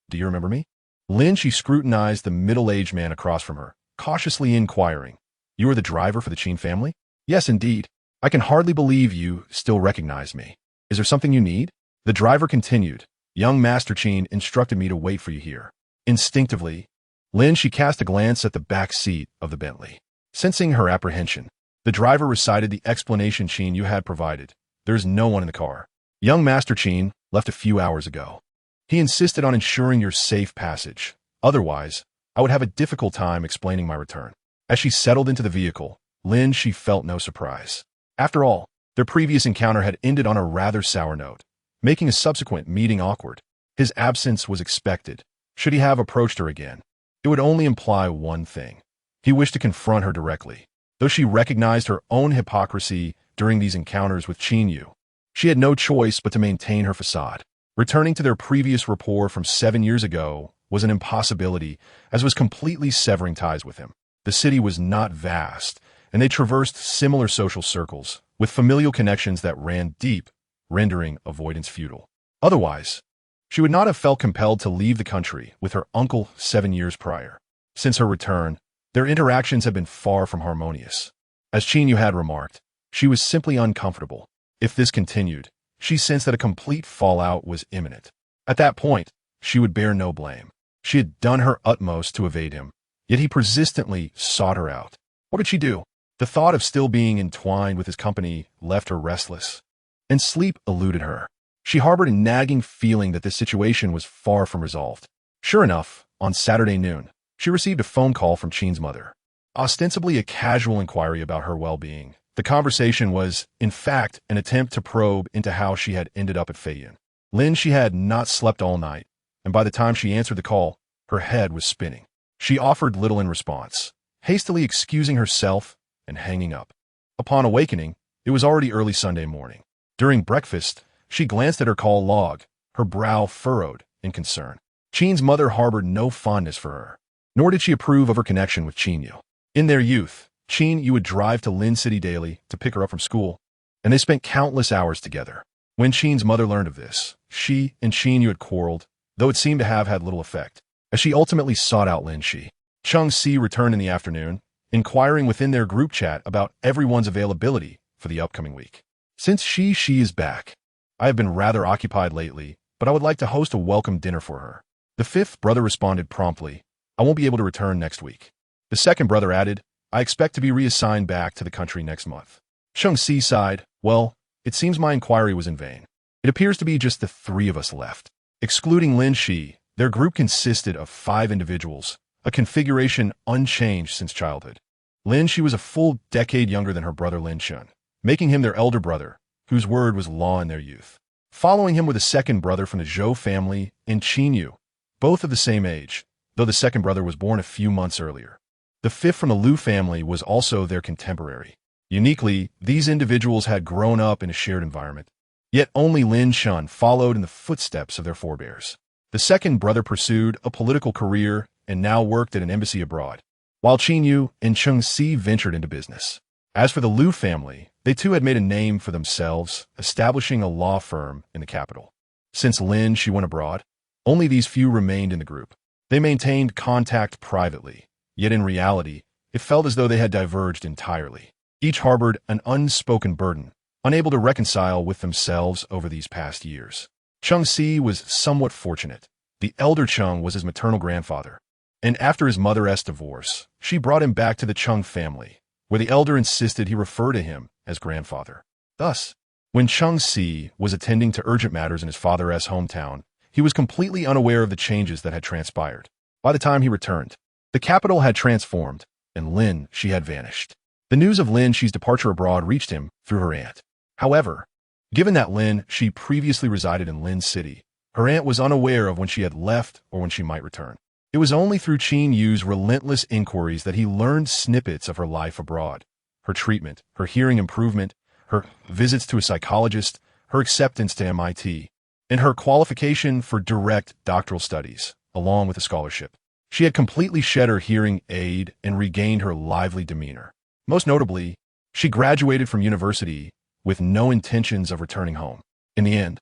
do you remember me?" Lin Xi scrutinized the middle-aged man across from her, cautiously inquiring, "You are the driver for the Qin family?" "Yes, indeed. I can hardly believe you still recognize me. Is there something you need?" The driver continued, "Young Master Qin instructed me to wait for you here." Instinctively, Lin Xi cast a glance at the back seat of the Bentley. Sensing her apprehension, the driver recited the explanation Qin Yu had provided. "There is no one in the car. Young Master Qin left a few hours ago. He insisted on ensuring your safe passage. Otherwise, I would have a difficult time explaining my return." As she settled into the vehicle, Lin Xi felt no surprise. After all, their previous encounter had ended on a rather sour note, making a subsequent meeting awkward. His absence was expected. Should he have approached her again, it would only imply one thing. He wished to confront her directly. Though she recognized her own hypocrisy during these encounters with Qin Yu, she had no choice but to maintain her facade. Returning to their previous rapport from 7 years ago was an impossibility, as was completely severing ties with him. The city was not vast, and they traversed similar social circles, with familial connections that ran deep, rendering avoidance futile. Otherwise, she would not have felt compelled to leave the country with her uncle 7 years prior. Since her return, their interactions had been far from harmonious. As Qin Yu had remarked, she was simply uncomfortable. If this continued, she sensed that a complete fallout was imminent. At that point, she would bear no blame. She had done her utmost to evade him, yet he persistently sought her out. What did she do? The thought of still being entwined with his company left her restless, and sleep eluded her. She harbored a nagging feeling that this situation was far from resolved. Sure enough, on Saturday noon, she received a phone call from Qin's mother. Ostensibly a casual inquiry about her well-being, the conversation was, in fact, an attempt to probe into how she had ended up at Feiyun. Lin Xi had not slept all night, and by the time she answered the call, her head was spinning. She offered little in response, hastily excusing herself and hanging up. Upon awakening, it was already early Sunday morning. During breakfast, she glanced at her call log, her brow furrowed in concern. Qin's mother harbored no fondness for her, nor did she approve of her connection with Qin Yu. In their youth, Qin Yu would drive to Lin City daily to pick her up from school, and they spent countless hours together. When Qin's mother learned of this, she and Qin Yu had quarreled, though it seemed to have had little effect, as she ultimately sought out Lin Xi. Chung Si returned in the afternoon, inquiring within their group chat about everyone's availability for the upcoming week. "Since she is back, I have been rather occupied lately, but I would like to host a welcome dinner for her." The fifth brother responded promptly, "I won't be able to return next week." The second brother added, "I expect to be reassigned back to the country next month." Chung Si sighed, "Well, it seems my inquiry was in vain. It appears to be just the three of us left." Excluding Lin Xi, Their group consisted of 5 individuals, a configuration unchanged since childhood. Lin Xi was a full decade younger than her brother Lin Xi, making him their elder brother, whose word was law in their youth. Following him were the second brother from the Zhou family and Qin Yu, both of the same age, though the second brother was born a few months earlier. The fifth from the Liu family was also their contemporary. Uniquely, these individuals had grown up in a shared environment. Yet only Lin Xi followed in the footsteps of their forebears. The second brother pursued a political career and now worked at an embassy abroad, while Qin Yu and Cheng Si ventured into business. As for the Liu family, they too had made a name for themselves, establishing a law firm in the capital. Since Lin Xi went abroad, only these few remained in the group. They maintained contact privately, yet in reality, it felt as though they had diverged entirely. Each harbored an unspoken burden, unable to reconcile with themselves over these past years. Cheng Si was somewhat fortunate. The elder Cheng was his maternal grandfather, and after his mother's divorce, she brought him back to the Cheng family, where the elder insisted he refer to him as grandfather. Thus, when Cheng Si was attending to urgent matters in his father's hometown, he was completely unaware of the changes that had transpired. By the time he returned, the capital had transformed, and Lin Xi had vanished. The news of Lin Xi's departure abroad reached him through her aunt. However, given that Lin Xi previously resided in Lin City, her aunt was unaware of when she had left or when she might return. It was only through Qin Yu's relentless inquiries that he learned snippets of her life abroad, her treatment, her hearing improvement, her visits to a psychologist, her acceptance to MIT, and her qualification for direct doctoral studies, along with a scholarship. She had completely shed her hearing aid and regained her lively demeanor. Most notably, she graduated from university with no intentions of returning home. In the end,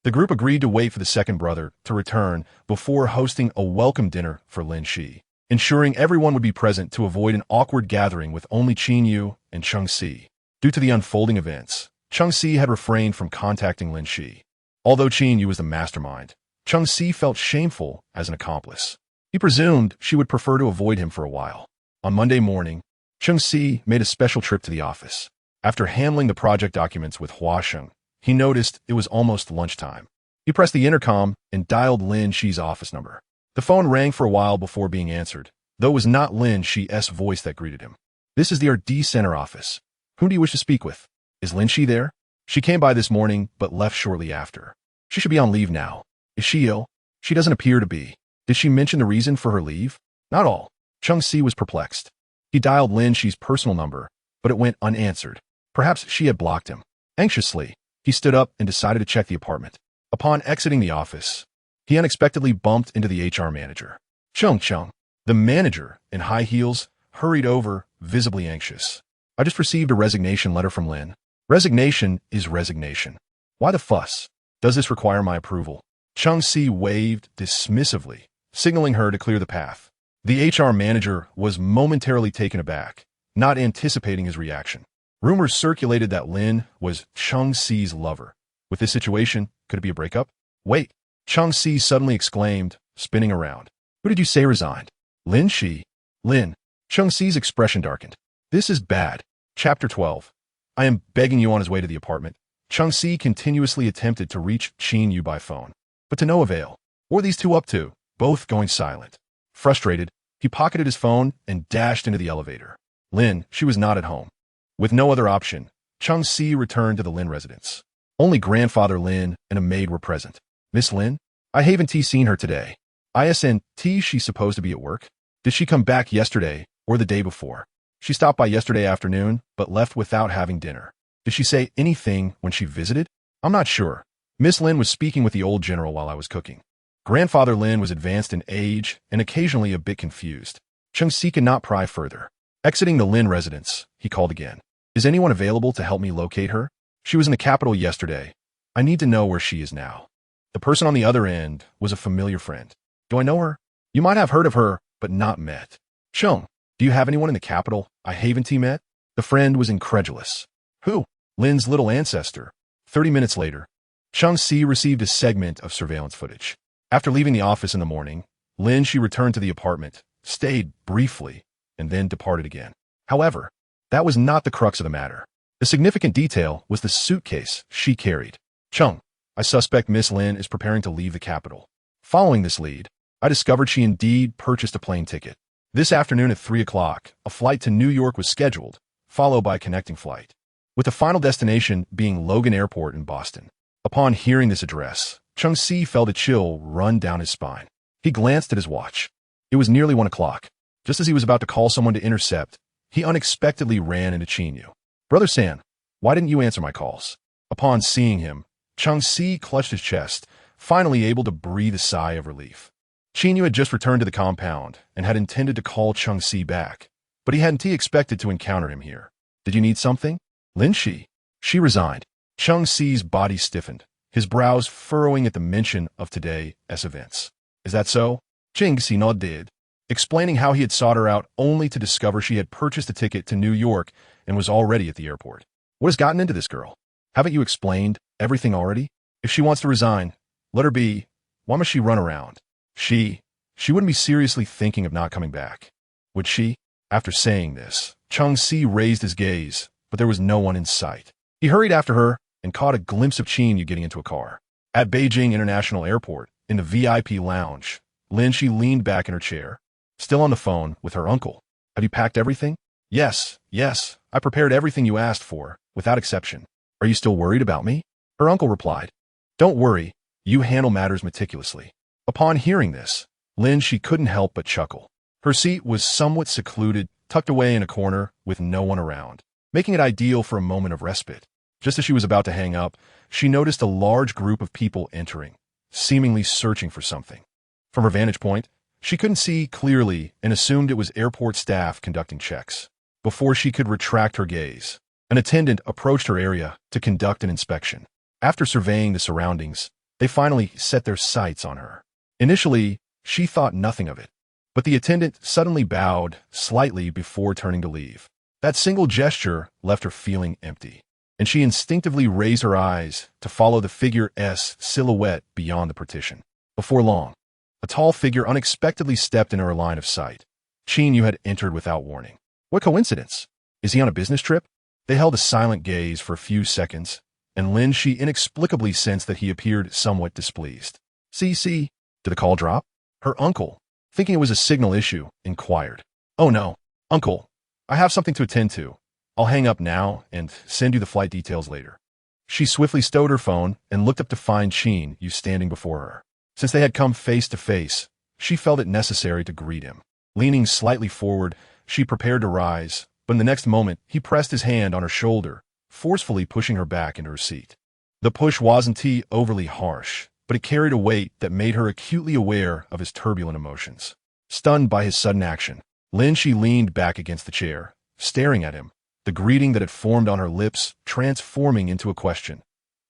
the group agreed to wait for the second brother to return before hosting a welcome dinner for Lin Xi, ensuring everyone would be present to avoid an awkward gathering with only Qin Yu and Cheng Si. Due to the unfolding events, Cheng Si had refrained from contacting Lin Xi. Although Qin Yu was the mastermind, Cheng Si felt shameful as an accomplice. He presumed she would prefer to avoid him for a while. On Monday morning, Cheng Si made a special trip to the office. After handling the project documents with Hua Sheng, he noticed it was almost lunchtime. He pressed the intercom and dialed Lin Xi's office number. The phone rang for a while before being answered, though it was not Lin Xi's voice that greeted him. "This is the RD Center office. Whom do you wish to speak with? Is Lin Xi there? She came by this morning, but left shortly after. She should be on leave now. Is she ill? She doesn't appear to be. Did she mention the reason for her leave?" Not all. Cheng Si was perplexed. He dialed Lin Xi's personal number, but it went unanswered. Perhaps she had blocked him. Anxiously, he stood up and decided to check the apartment. Upon exiting the office, he unexpectedly bumped into the HR manager. Cheng. The manager, in high heels, hurried over, visibly anxious. "I just received a resignation letter from Lin. Resignation is resignation. Why the fuss? Does this require my approval?" Cheng Si waved dismissively, signaling her to clear the path. The HR manager was momentarily taken aback, not anticipating his reaction. Rumors circulated that Lin was Cheng Si's lover. With this situation, could it be a breakup? "Wait," Cheng Si suddenly exclaimed, spinning around. "Who did you say resigned?" "Lin Xi." "Lin." Cheng Si's expression darkened. "This is bad." Chapter 12. I am begging you on his way to the apartment. Cheng Si continuously attempted to reach Qin Yu by phone, but to no avail. What were these two up to, both going silent? Frustrated, he pocketed his phone and dashed into the elevator. Lin, she was not at home. With no other option, Cheng Si returned to the Lin residence. Only grandfather Lin and a maid were present. "Miss Lin? I haven't seen her today. Isn't she supposed to be at work? Did she come back yesterday or the day before?" "She stopped by yesterday afternoon, but left without having dinner." "Did she say anything when she visited?" "I'm not sure. Miss Lin was speaking with the old general while I was cooking." Grandfather Lin was advanced in age and occasionally a bit confused. Cheng Si could not pry further. Exiting the Lin residence, he called again. "Is anyone available to help me locate her? She was in the capital yesterday. I need to know where she is now." The person on the other end was a familiar friend. "Do I know her?" "You might have heard of her, but not met." "Cheng, do you have anyone in the capital I haven't met?" The friend was incredulous. "Who?" "Lin's little ancestor." 30 minutes later, Cheng Si received a segment of surveillance footage. After leaving the office in the morning, Lin Xi returned to the apartment, stayed briefly, and then departed again. However, that was not the crux of the matter. The significant detail was the suitcase she carried. "Cheng, I suspect Miss Lin is preparing to leave the capital." Following this lead, I discovered she indeed purchased a plane ticket. This afternoon at 3 o'clock, a flight to New York was scheduled, followed by a connecting flight, with the final destination being Logan Airport in Boston. Upon hearing this address, Qin Yu felt a chill run down his spine. He glanced at his watch. It was nearly 1 o'clock. Just as he was about to call someone to intercept, he unexpectedly ran into Qin Yu. "Brother San, why didn't you answer my calls?" Upon seeing him, Qin Yu clutched his chest, finally able to breathe a sigh of relief. Qin Yu had just returned to the compound and had intended to call Qin Yu back, but he hadn't expected to encounter him here. "Did you need something?" "Lin Xi." She resigned. Qin Yu's body stiffened, his brows furrowing at the mention of today's events. "Is that so?" Qin Yu nodded, explaining how he had sought her out only to discover she had purchased a ticket to New York and was already at the airport. "What has gotten into this girl? Haven't you explained everything already? If she wants to resign, let her be. Why must she run around? She wouldn't be seriously thinking of not coming back, would she?" After saying this, Qin Yu raised his gaze, but there was no one in sight. He hurried after her and caught a glimpse of Qin Yu getting into a car. At Beijing International Airport, in the VIP lounge, Lin Xi leaned back in her chair, still on the phone with her uncle. "Have you packed everything?" Yes, I prepared everything you asked for, without exception." "Are you still worried about me?" Her uncle replied. "Don't worry, you handle matters meticulously." Upon hearing this, Lin Xi couldn't help but chuckle. Her seat was somewhat secluded, tucked away in a corner, with no one around, making it ideal for a moment of respite. Just as she was about to hang up, she noticed a large group of people entering, seemingly searching for something. From her vantage point, she couldn't see clearly and assumed it was airport staff conducting checks. Before she could retract her gaze, an attendant approached her area to conduct an inspection. After surveying the surroundings, they finally set their sights on her. Initially, she thought nothing of it, but the attendant suddenly bowed slightly before turning to leave. That single gesture left her feeling empty, and she instinctively raised her eyes to follow the figure's silhouette beyond the partition. Before long, a tall figure unexpectedly stepped into her line of sight. Qin Yu had entered without warning. What coincidence? Is he on a business trip? They held a silent gaze for a few seconds, and Lin Xi inexplicably sensed that he appeared somewhat displeased. "See, did the call drop?" Her uncle, thinking it was a signal issue, inquired. "Oh no, uncle, I have something to attend to. I'll hang up now and send you the flight details later." She swiftly stowed her phone and looked up to find Qin Yu standing before her. Since they had come face to face, she felt it necessary to greet him. Leaning slightly forward, she prepared to rise, but in the next moment, he pressed his hand on her shoulder, forcefully pushing her back into her seat. The push wasn't overly harsh, but it carried a weight that made her acutely aware of his turbulent emotions. Stunned by his sudden action, Lin Xi leaned back against the chair, staring at him, the greeting that had formed on her lips transforming into a question.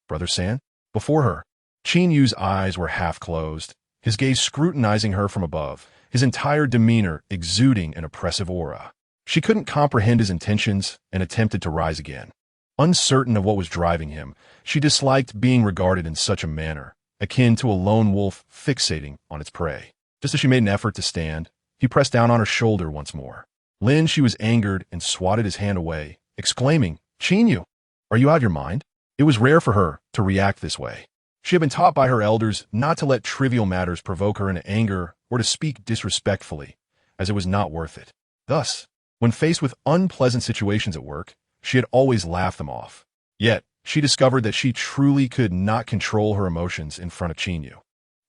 "Brother San?" Before her, Qin Yu's eyes were half closed, his gaze scrutinizing her from above, his entire demeanor exuding an oppressive aura. She couldn't comprehend his intentions and attempted to rise again. Uncertain of what was driving him, she disliked being regarded in such a manner, akin to a lone wolf fixating on its prey. Just as she made an effort to stand, he pressed down on her shoulder once more. Lin Xi was angered and swatted his hand away, exclaiming, "Qin Yu, are you out of your mind?" It was rare for her to react this way. She had been taught by her elders not to let trivial matters provoke her into anger or to speak disrespectfully, as it was not worth it. Thus, when faced with unpleasant situations at work, she had always laughed them off. Yet, she discovered that she truly could not control her emotions in front of Qin Yu.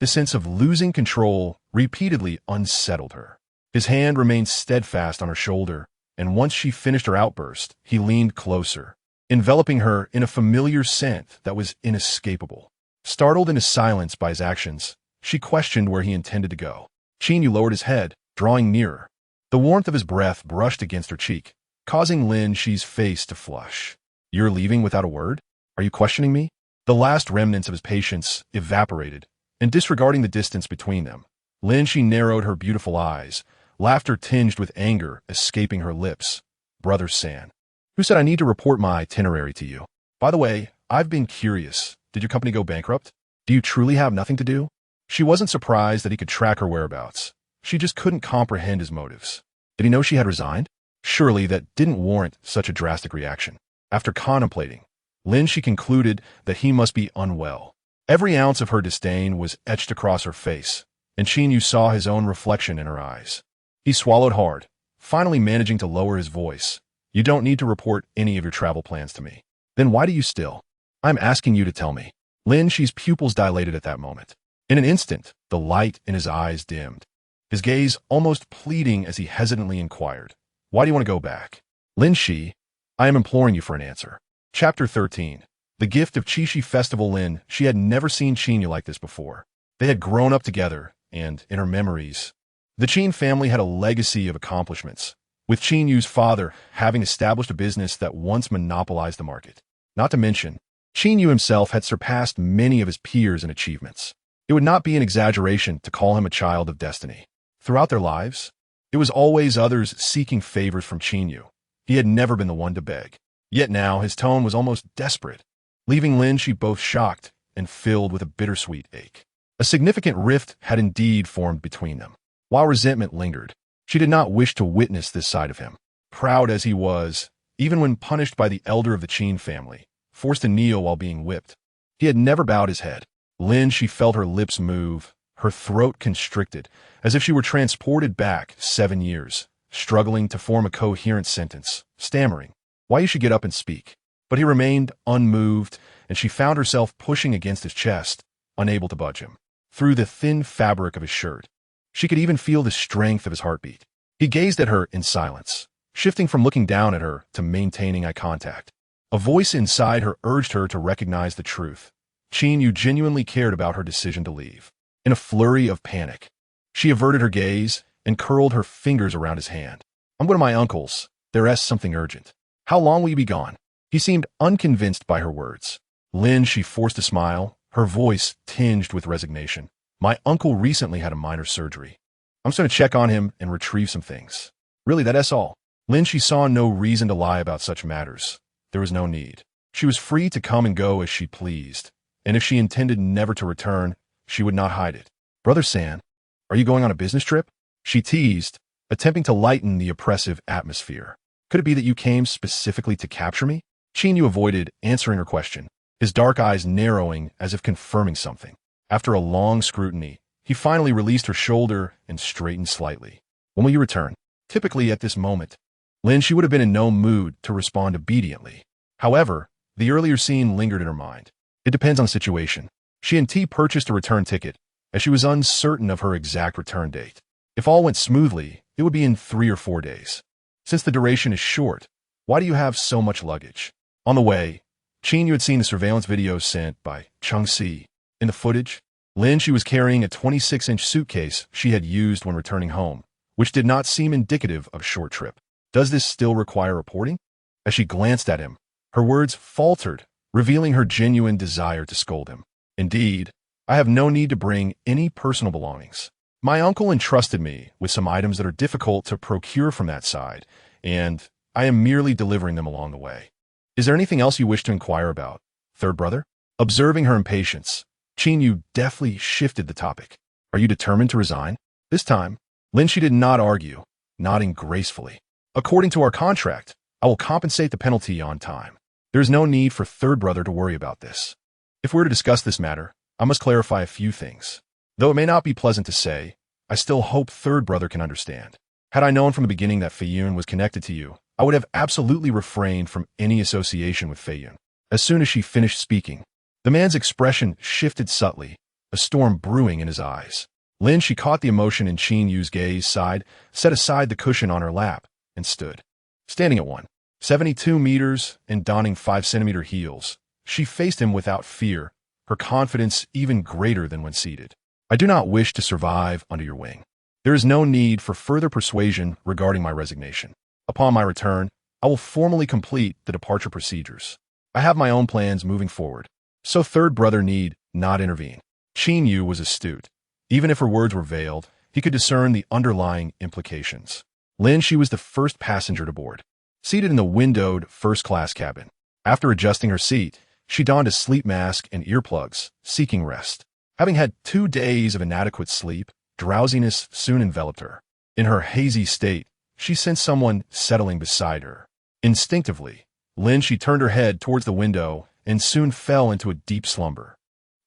The sense of losing control repeatedly unsettled her. His hand remained steadfast on her shoulder, and once she finished her outburst, he leaned closer, enveloping her in a familiar scent that was inescapable. Startled into silence by his actions, she questioned where he intended to go. Qin Yu lowered his head, drawing nearer. The warmth of his breath brushed against her cheek, causing Lin Xi's face to flush. "You're leaving without a word? Are you questioning me?" The last remnants of his patience evaporated, and disregarding the distance between them, Lin Xi narrowed her beautiful eyes, laughter tinged with anger escaping her lips. "Brother San, who said I need to report my itinerary to you? By the way, I've been curious. Did your company go bankrupt? Do you truly have nothing to do?" She wasn't surprised that he could track her whereabouts. She just couldn't comprehend his motives. Did he know she had resigned? Surely that didn't warrant such a drastic reaction. After contemplating, Lin Xi concluded that he must be unwell. Every ounce of her disdain was etched across her face, and Qin Yu saw his own reflection in her eyes. He swallowed hard, finally managing to lower his voice. You don't need to report any of your travel plans to me. Then why do you still? I'm asking you to tell me. Lin Xi's pupils dilated at that moment. In an instant, the light in his eyes dimmed. His gaze almost pleading as he hesitantly inquired, why do you want to go back? Lin Xi, I am imploring you for an answer. Chapter 13. The gift of Qixi Festival. Lin Xi had never seen Qin Yu like this before. They had grown up together, and, in her memories, the Qin family had a legacy of accomplishments, with Qin Yu's father having established a business that once monopolized the market. Not to mention, Qin Yu himself had surpassed many of his peers in achievements. It would not be an exaggeration to call him a child of destiny. Throughout their lives, it was always others seeking favors from Qin Yu. He had never been the one to beg. Yet now his tone was almost desperate, leaving Lin Xi both shocked and filled with a bittersweet ache. A significant rift had indeed formed between them. While resentment lingered, she did not wish to witness this side of him. Proud as he was, even when punished by the elder of the Qin family, forced to kneel while being whipped, he had never bowed his head. Lin Xi felt her lips move, her throat constricted, as if she were transported back 7 years, struggling to form a coherent sentence, stammering, why you should get up and speak. But he remained unmoved, and she found herself pushing against his chest, unable to budge him. Through the thin fabric of his shirt, she could even feel the strength of his heartbeat. He gazed at her in silence, shifting from looking down at her to maintaining eye contact. A voice inside her urged her to recognize the truth. Qin Yu genuinely cared about her decision to leave. In a flurry of panic, she averted her gaze and curled her fingers around his hand. I'm going to my uncle's. There's something urgent. How long will you be gone? He seemed unconvinced by her words. Lin Xi forced a smile, her voice tinged with resignation. My uncle recently had a minor surgery. I'm just going to check on him and retrieve some things. Really, that's all. Lin Xi saw no reason to lie about such matters. There was no need. She was free to come and go as she pleased, and if she intended never to return, she would not hide it. Brother San, are you going on a business trip? She teased, attempting to lighten the oppressive atmosphere. Could it be that you came specifically to capture me? Qin Yu avoided answering her question, his dark eyes narrowing as if confirming something. After a long scrutiny, he finally released her shoulder and straightened slightly. When will you return? Typically at this moment, Lin Xi would have been in no mood to respond obediently. However, the earlier scene lingered in her mind. It depends on the situation. She and T purchased a return ticket, as she was uncertain of her exact return date. If all went smoothly, it would be in 3 or 4 days. Since the duration is short, why do you have so much luggage? On the way, Qin Yu had seen the surveillance video sent by Lin Xi. In the footage, Lin Xi was carrying a 26-inch suitcase she had used when returning home, which did not seem indicative of a short trip. Does this still require reporting? As she glanced at him, her words faltered, revealing her genuine desire to scold him. Indeed, I have no need to bring any personal belongings. My uncle entrusted me with some items that are difficult to procure from that side, and I am merely delivering them along the way. Is there anything else you wish to inquire about, third brother? Observing her impatience, Qin Yu deftly shifted the topic. Are you determined to resign? This time, Lin Xi did not argue, nodding gracefully. According to our contract, I will compensate the penalty on time. There is no need for third brother to worry about this. If we were to discuss this matter, I must clarify a few things. Though it may not be pleasant to say, I still hope third brother can understand. Had I known from the beginning that Feiyun was connected to you, I would have absolutely refrained from any association with Feiyun. As soon as she finished speaking, the man's expression shifted subtly, a storm brewing in his eyes. Lin Xi caught the emotion in Qin Yu's gaze, sighed, set aside the cushion on her lap, and stood. Standing at 1.72 meters and donning 5-centimeter heels, she faced him without fear, her confidence even greater than when seated. I do not wish to survive under your wing. There is no need for further persuasion regarding my resignation. Upon my return, I will formally complete the departure procedures. I have my own plans moving forward, so third brother need not intervene. Qin Yu was astute. Even if her words were veiled, he could discern the underlying implications. Lin Xi was the first passenger to board, seated in the windowed first-class cabin. After adjusting her seat, she donned a sleep mask and earplugs, seeking rest. Having had 2 days of inadequate sleep, drowsiness soon enveloped her. In her hazy state, she sensed someone settling beside her. Instinctively, Lin Xi turned her head towards the window and soon fell into a deep slumber.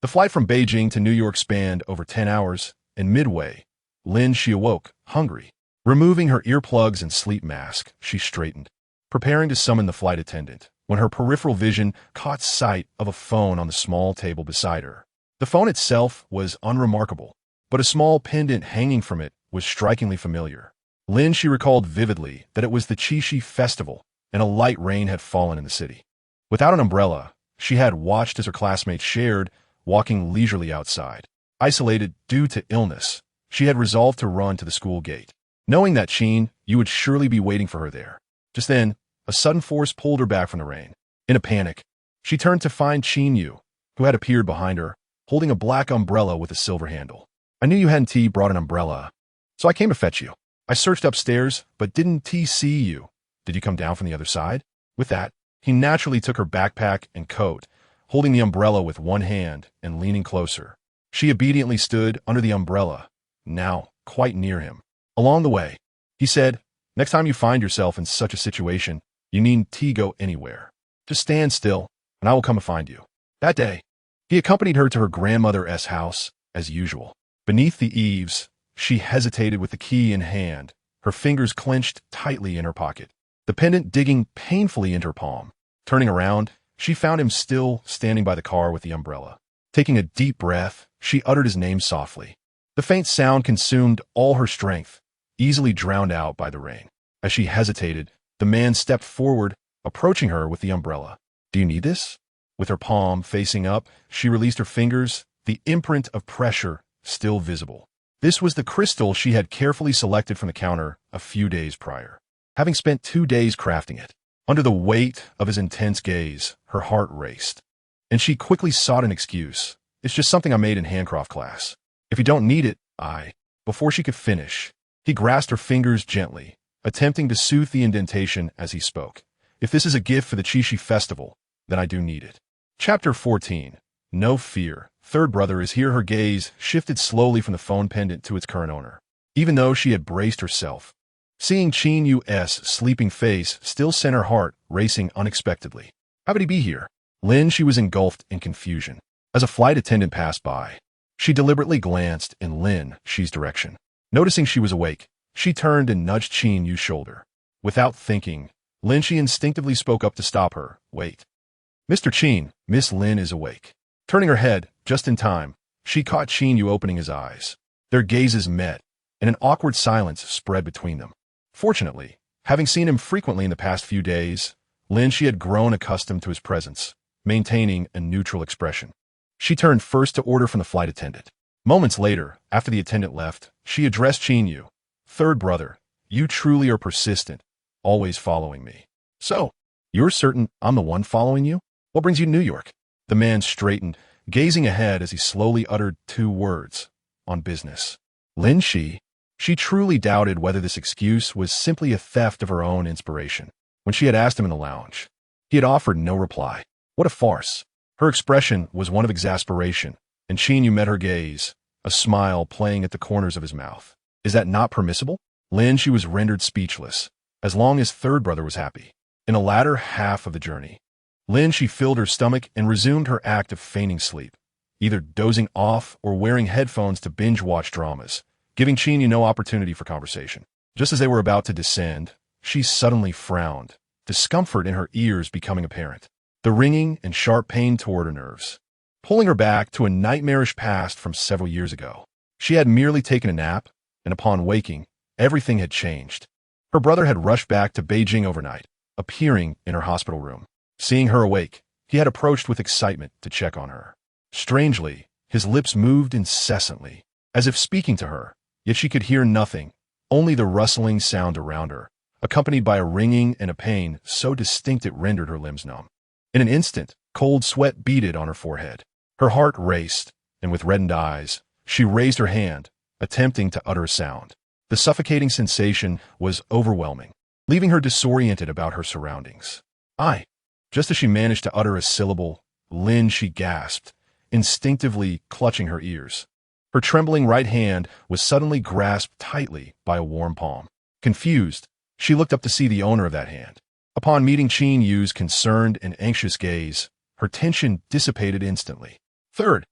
The flight from Beijing to New York spanned over 10 hours, and midway, Lin Xi awoke, hungry. Removing her earplugs and sleep mask, she straightened, preparing to summon the flight attendant, when her peripheral vision caught sight of a phone on the small table beside her. The phone itself was unremarkable, but a small pendant hanging from it was strikingly familiar. Lin Xi recalled vividly that it was the Qixi festival, and a light rain had fallen in the city. Without an umbrella, she had watched as her classmates shared, walking leisurely outside. Isolated due to illness, she had resolved to run to the school gate, knowing that Qin Yu would surely be waiting for her there. Just then, a sudden force pulled her back from the rain. In a panic, she turned to find Qin Yu, who had appeared behind her, holding a black umbrella with a silver handle. "I knew you hadn't brought an umbrella, so I came to fetch you. I searched upstairs, but didn't see you. Did you come down from the other side?" With that, he naturally took her backpack and coat, holding the umbrella with one hand and leaning closer. She obediently stood under the umbrella, now quite near him. "Along the way," he said, "next time you find yourself in such a situation, you needn't go anywhere. Just stand still, and I will come and find you." That day, he accompanied her to her grandmother's house, as usual. Beneath the eaves, she hesitated with the key in hand, her fingers clenched tightly in her pocket, the pendant digging painfully into her palm. Turning around, she found him still standing by the car with the umbrella. Taking a deep breath, she uttered his name softly. The faint sound consumed all her strength, easily drowned out by the rain. As she hesitated, the man stepped forward, approaching her with the umbrella. "Do you need this?" With her palm facing up, she released her fingers, the imprint of pressure still visible. This was the crystal she had carefully selected from the counter a few days prior, having spent 2 days crafting it. Under the weight of his intense gaze, her heart raced, and she quickly sought an excuse. "It's just something I made in handcraft class. If you don't need it, I—" Before she could finish, he grasped her fingers gently, attempting to soothe the indentation as he spoke. "If this is a gift for the Qixi festival, then I do need it." Chapter 14. No fear. Third brother is here. Her gaze shifted slowly from the phone pendant to its current owner. Even though she had braced herself, seeing Qin Yu's sleeping face still sent her heart racing unexpectedly. How could he be here? Lin Xi was engulfed in confusion. As a flight attendant passed by, she deliberately glanced in Lin Xi's direction. Noticing she was awake, she turned and nudged Qin Yu's shoulder. Without thinking, Lin Xi instinctively spoke up to stop her. "Wait. Mr. Qin, Miss Lin is awake." Turning her head, just in time, she caught Qin Yu opening his eyes. Their gazes met, and an awkward silence spread between them. Fortunately, having seen him frequently in the past few days, Lin Xi had grown accustomed to his presence, maintaining a neutral expression. She turned first to order from the flight attendant. Moments later, after the attendant left, she addressed Qin Yu. "Third brother, you truly are persistent, always following me. So, you're certain I'm the one following you? What brings you to New York?" The man straightened, gazing ahead as he slowly uttered 2 words. "On business." Lin Xi. She truly doubted whether this excuse was simply a theft of her own inspiration. When she had asked him in the lounge, he had offered no reply. What a farce. Her expression was one of exasperation, and Qin Yu met her gaze, a smile playing at the corners of his mouth. Is that not permissible? Lin Xi was rendered speechless, as long as third brother was happy. In the latter half of the journey, Lin Xi filled her stomach and resumed her act of feigning sleep, either dozing off or wearing headphones to binge-watch dramas, giving Qin Yu no opportunity for conversation. Just as they were about to descend, she suddenly frowned, discomfort in her ears becoming apparent. The ringing and sharp pain tore at her nerves, pulling her back to a nightmarish past from several years ago. She had merely taken a nap, and upon waking, everything had changed. Her brother had rushed back to Beijing overnight, appearing in her hospital room. Seeing her awake, he had approached with excitement to check on her. Strangely, his lips moved incessantly, as if speaking to her, yet she could hear nothing, only the rustling sound around her, accompanied by a ringing and a pain so distinct it rendered her limbs numb. In an instant, cold sweat beaded on her forehead. Her heart raced, and with reddened eyes, she raised her hand, attempting to utter a sound. The suffocating sensation was overwhelming, leaving her disoriented about her surroundings. Just as she managed to utter a syllable, Lin Xi gasped, instinctively clutching her ears. Her trembling right hand was suddenly grasped tightly by a warm palm. Confused, she looked up to see the owner of that hand. Upon meeting Qin Yu's concerned and anxious gaze, her tension dissipated instantly. Third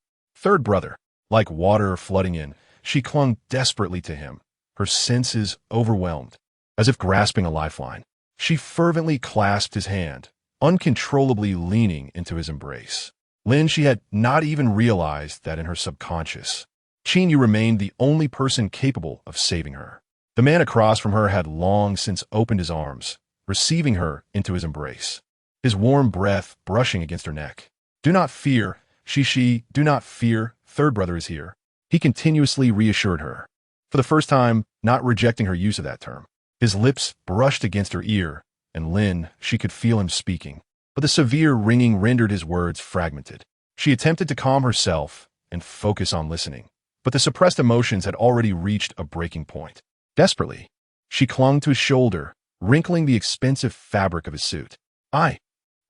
brother. Like water flooding in, She clung desperately to him, her senses overwhelmed. As if grasping a lifeline, she fervently clasped his hand, uncontrollably leaning into his embrace. Lin Xi had not even realized that in her subconscious, Qin Yu remained the only person capable of saving her. The man across from her had long since opened his arms, receiving her into his embrace, his warm breath brushing against her neck. "Do not fear, Xi, do not fear, third brother is here," he continuously reassured her, for the first time not rejecting her use of that term. His lips brushed against her ear, and she could feel him speaking, but the severe ringing rendered his words fragmented. She attempted to calm herself and focus on listening, but the suppressed emotions had already reached a breaking point. Desperately, she clung to his shoulder, wrinkling the expensive fabric of his suit. I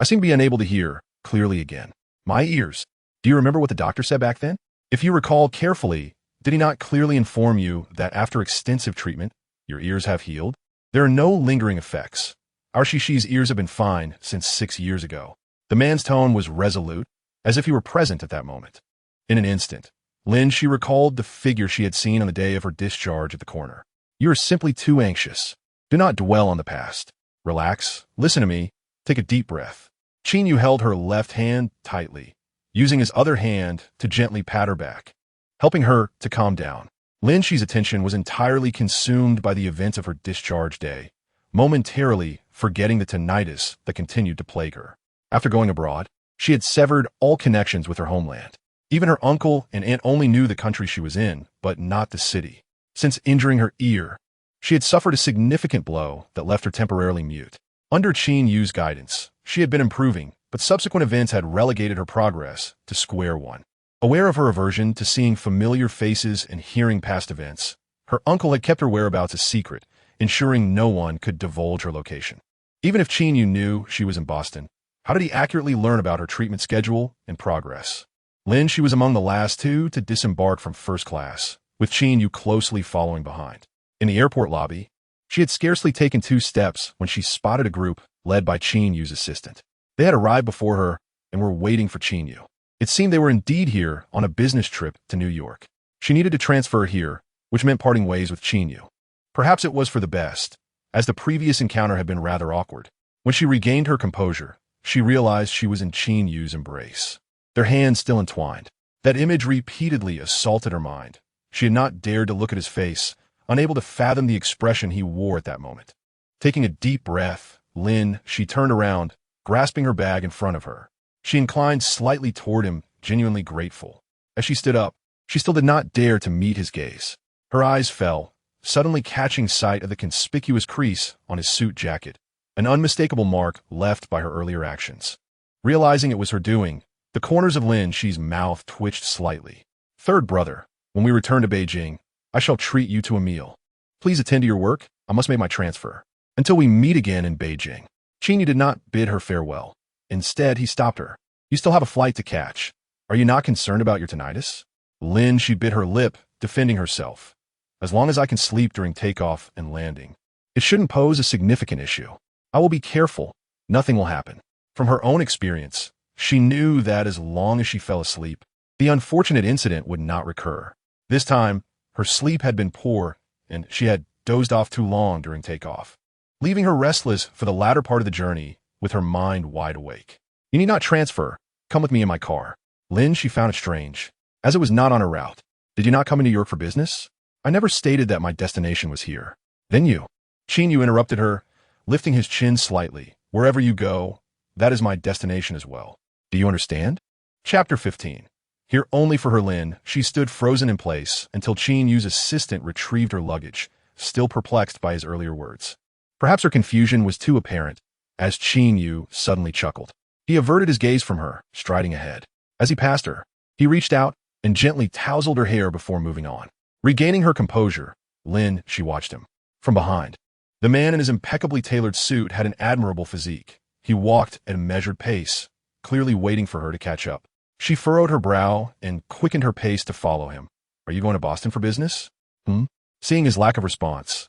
seem to be unable to hear clearly again. My ears. Do you remember what the doctor said back then? If you recall carefully, did he not clearly inform you that after extensive treatment, your ears have healed? There are no lingering effects. Our Shishi's ears have been fine since 6 years ago. The man's tone was resolute, as if he were present at that moment. In an instant, she recalled the figure she had seen on the day of her discharge at the corner. You are simply too anxious. Do not dwell on the past. Relax, listen to me, take a deep breath. Qin Yu held her left hand tightly, using his other hand to gently pat her back, helping her to calm down. Lin Xi's attention was entirely consumed by the events of her discharge day, momentarily forgetting the tinnitus that continued to plague her. After going abroad, she had severed all connections with her homeland. Even her uncle and aunt only knew the country she was in, but not the city. Since injuring her ear, she had suffered a significant blow that left her temporarily mute. Under Qin Yu's guidance, she had been improving, but subsequent events had relegated her progress to square one. Aware of her aversion to seeing familiar faces and hearing past events, her uncle had kept her whereabouts a secret, ensuring no one could divulge her location. Even if Qin Yu knew she was in Boston, how did he accurately learn about her treatment schedule and progress? She was among the last two to disembark from first class, with Qin Yu closely following behind. In the airport lobby, she had scarcely taken 2 steps when she spotted a group led by Qin Yu's assistant. They had arrived before her and were waiting for Qin Yu. It seemed they were indeed here on a business trip to New York. She needed to transfer here, which meant parting ways with Qin Yu. Perhaps it was for the best, as the previous encounter had been rather awkward. When she regained her composure, she realized she was in Qin Yu's embrace, their hands still entwined. That image repeatedly assaulted her mind. She had not dared to look at his face, unable to fathom the expression he wore at that moment. Taking a deep breath, she turned around, grasping her bag in front of her. She inclined slightly toward him, genuinely grateful. As she stood up, she still did not dare to meet his gaze. Her eyes fell, suddenly catching sight of the conspicuous crease on his suit jacket, an unmistakable mark left by her earlier actions. Realizing it was her doing, the corners of Lin Xi's mouth twitched slightly. "Third brother, when we return to Beijing, I shall treat you to a meal. Please attend to your work. I must make my transfer. Until we meet again in Beijing." Qin Yu did not bid her farewell. Instead, he stopped her. "You still have a flight to catch. Are you not concerned about your tinnitus?" She bit her lip, defending herself. "As long as I can sleep during takeoff and landing, it shouldn't pose a significant issue. I will be careful. Nothing will happen." From her own experience, she knew that as long as she fell asleep, the unfortunate incident would not recur. This time, her sleep had been poor, and she had dozed off too long during takeoff, leaving her restless for the latter part of the journey with her mind wide awake. "You need not transfer. Come with me in my car." She found it strange, as it was not on her route. "Did you not come to New York for business? I never stated that my destination was here." "Then you." Qin Yu interrupted her, lifting his chin slightly. "Wherever you go, that is my destination as well. Do you understand?" Chapter 15. Here only for her she stood frozen in place until Qin Yu's assistant retrieved her luggage, still perplexed by his earlier words. Perhaps her confusion was too apparent, as Qin Yu suddenly chuckled. He averted his gaze from her, striding ahead. As he passed her, he reached out and gently tousled her hair before moving on. Regaining her composure, she watched him. From behind, the man in his impeccably tailored suit had an admirable physique. He walked at a measured pace, clearly waiting for her to catch up. She furrowed her brow and quickened her pace to follow him. "Are you going to Boston for business?" Seeing his lack of response,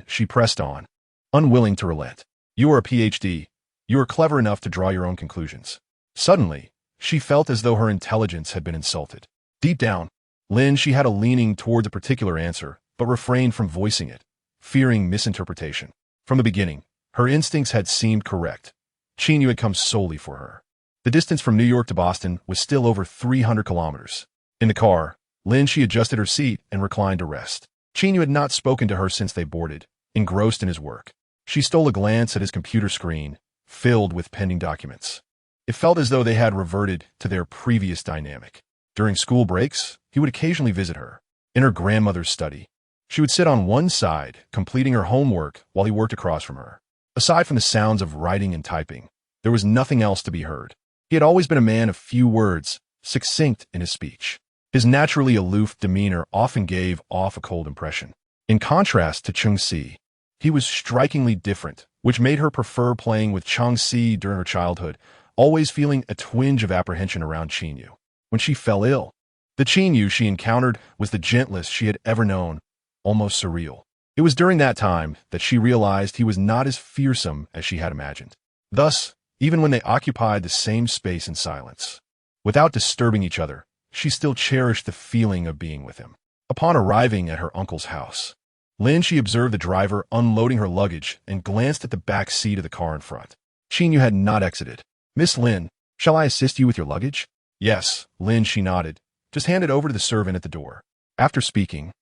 she pressed on, unwilling to relent. "You are a PhD. You are clever enough to draw your own conclusions." Suddenly, she felt as though her intelligence had been insulted. Deep down, Lin Xi had a leaning towards a particular answer, but refrained from voicing it, fearing misinterpretation. From the beginning, her instincts had seemed correct. Qin Yu had come solely for her. The distance from New York to Boston was still over 300 kilometers. In the car, Lin Xi adjusted her seat and reclined to rest. Qin Yu had not spoken to her since they boarded, engrossed in his work. She stole a glance at his computer screen, filled with pending documents. It felt as though they had reverted to their previous dynamic. During school breaks, he would occasionally visit her. In her grandmother's study, she would sit on one side, completing her homework while he worked across from her. Aside from the sounds of writing and typing, there was nothing else to be heard. He had always been a man of few words, succinct in his speech. His naturally aloof demeanor often gave off a cold impression. In contrast to Changxi, he was strikingly different, which made her prefer playing with Changxi during her childhood, always feeling a twinge of apprehension around Qin Yu. When she fell ill, the Qin Yu she encountered was the gentlest she had ever known, almost surreal. It was during that time that she realized he was not as fearsome as she had imagined. Thus, even when they occupied the same space in silence, without disturbing each other, she still cherished the feeling of being with him. Upon arriving at her uncle's house, Lin Xi observed the driver unloading her luggage and glanced at the back seat of the car in front. Qin Yu had not exited. "Miss Lin, shall I assist you with your luggage?" "Yes," Lin Xi nodded. "Just hand it over to the servant at the door." After speaking,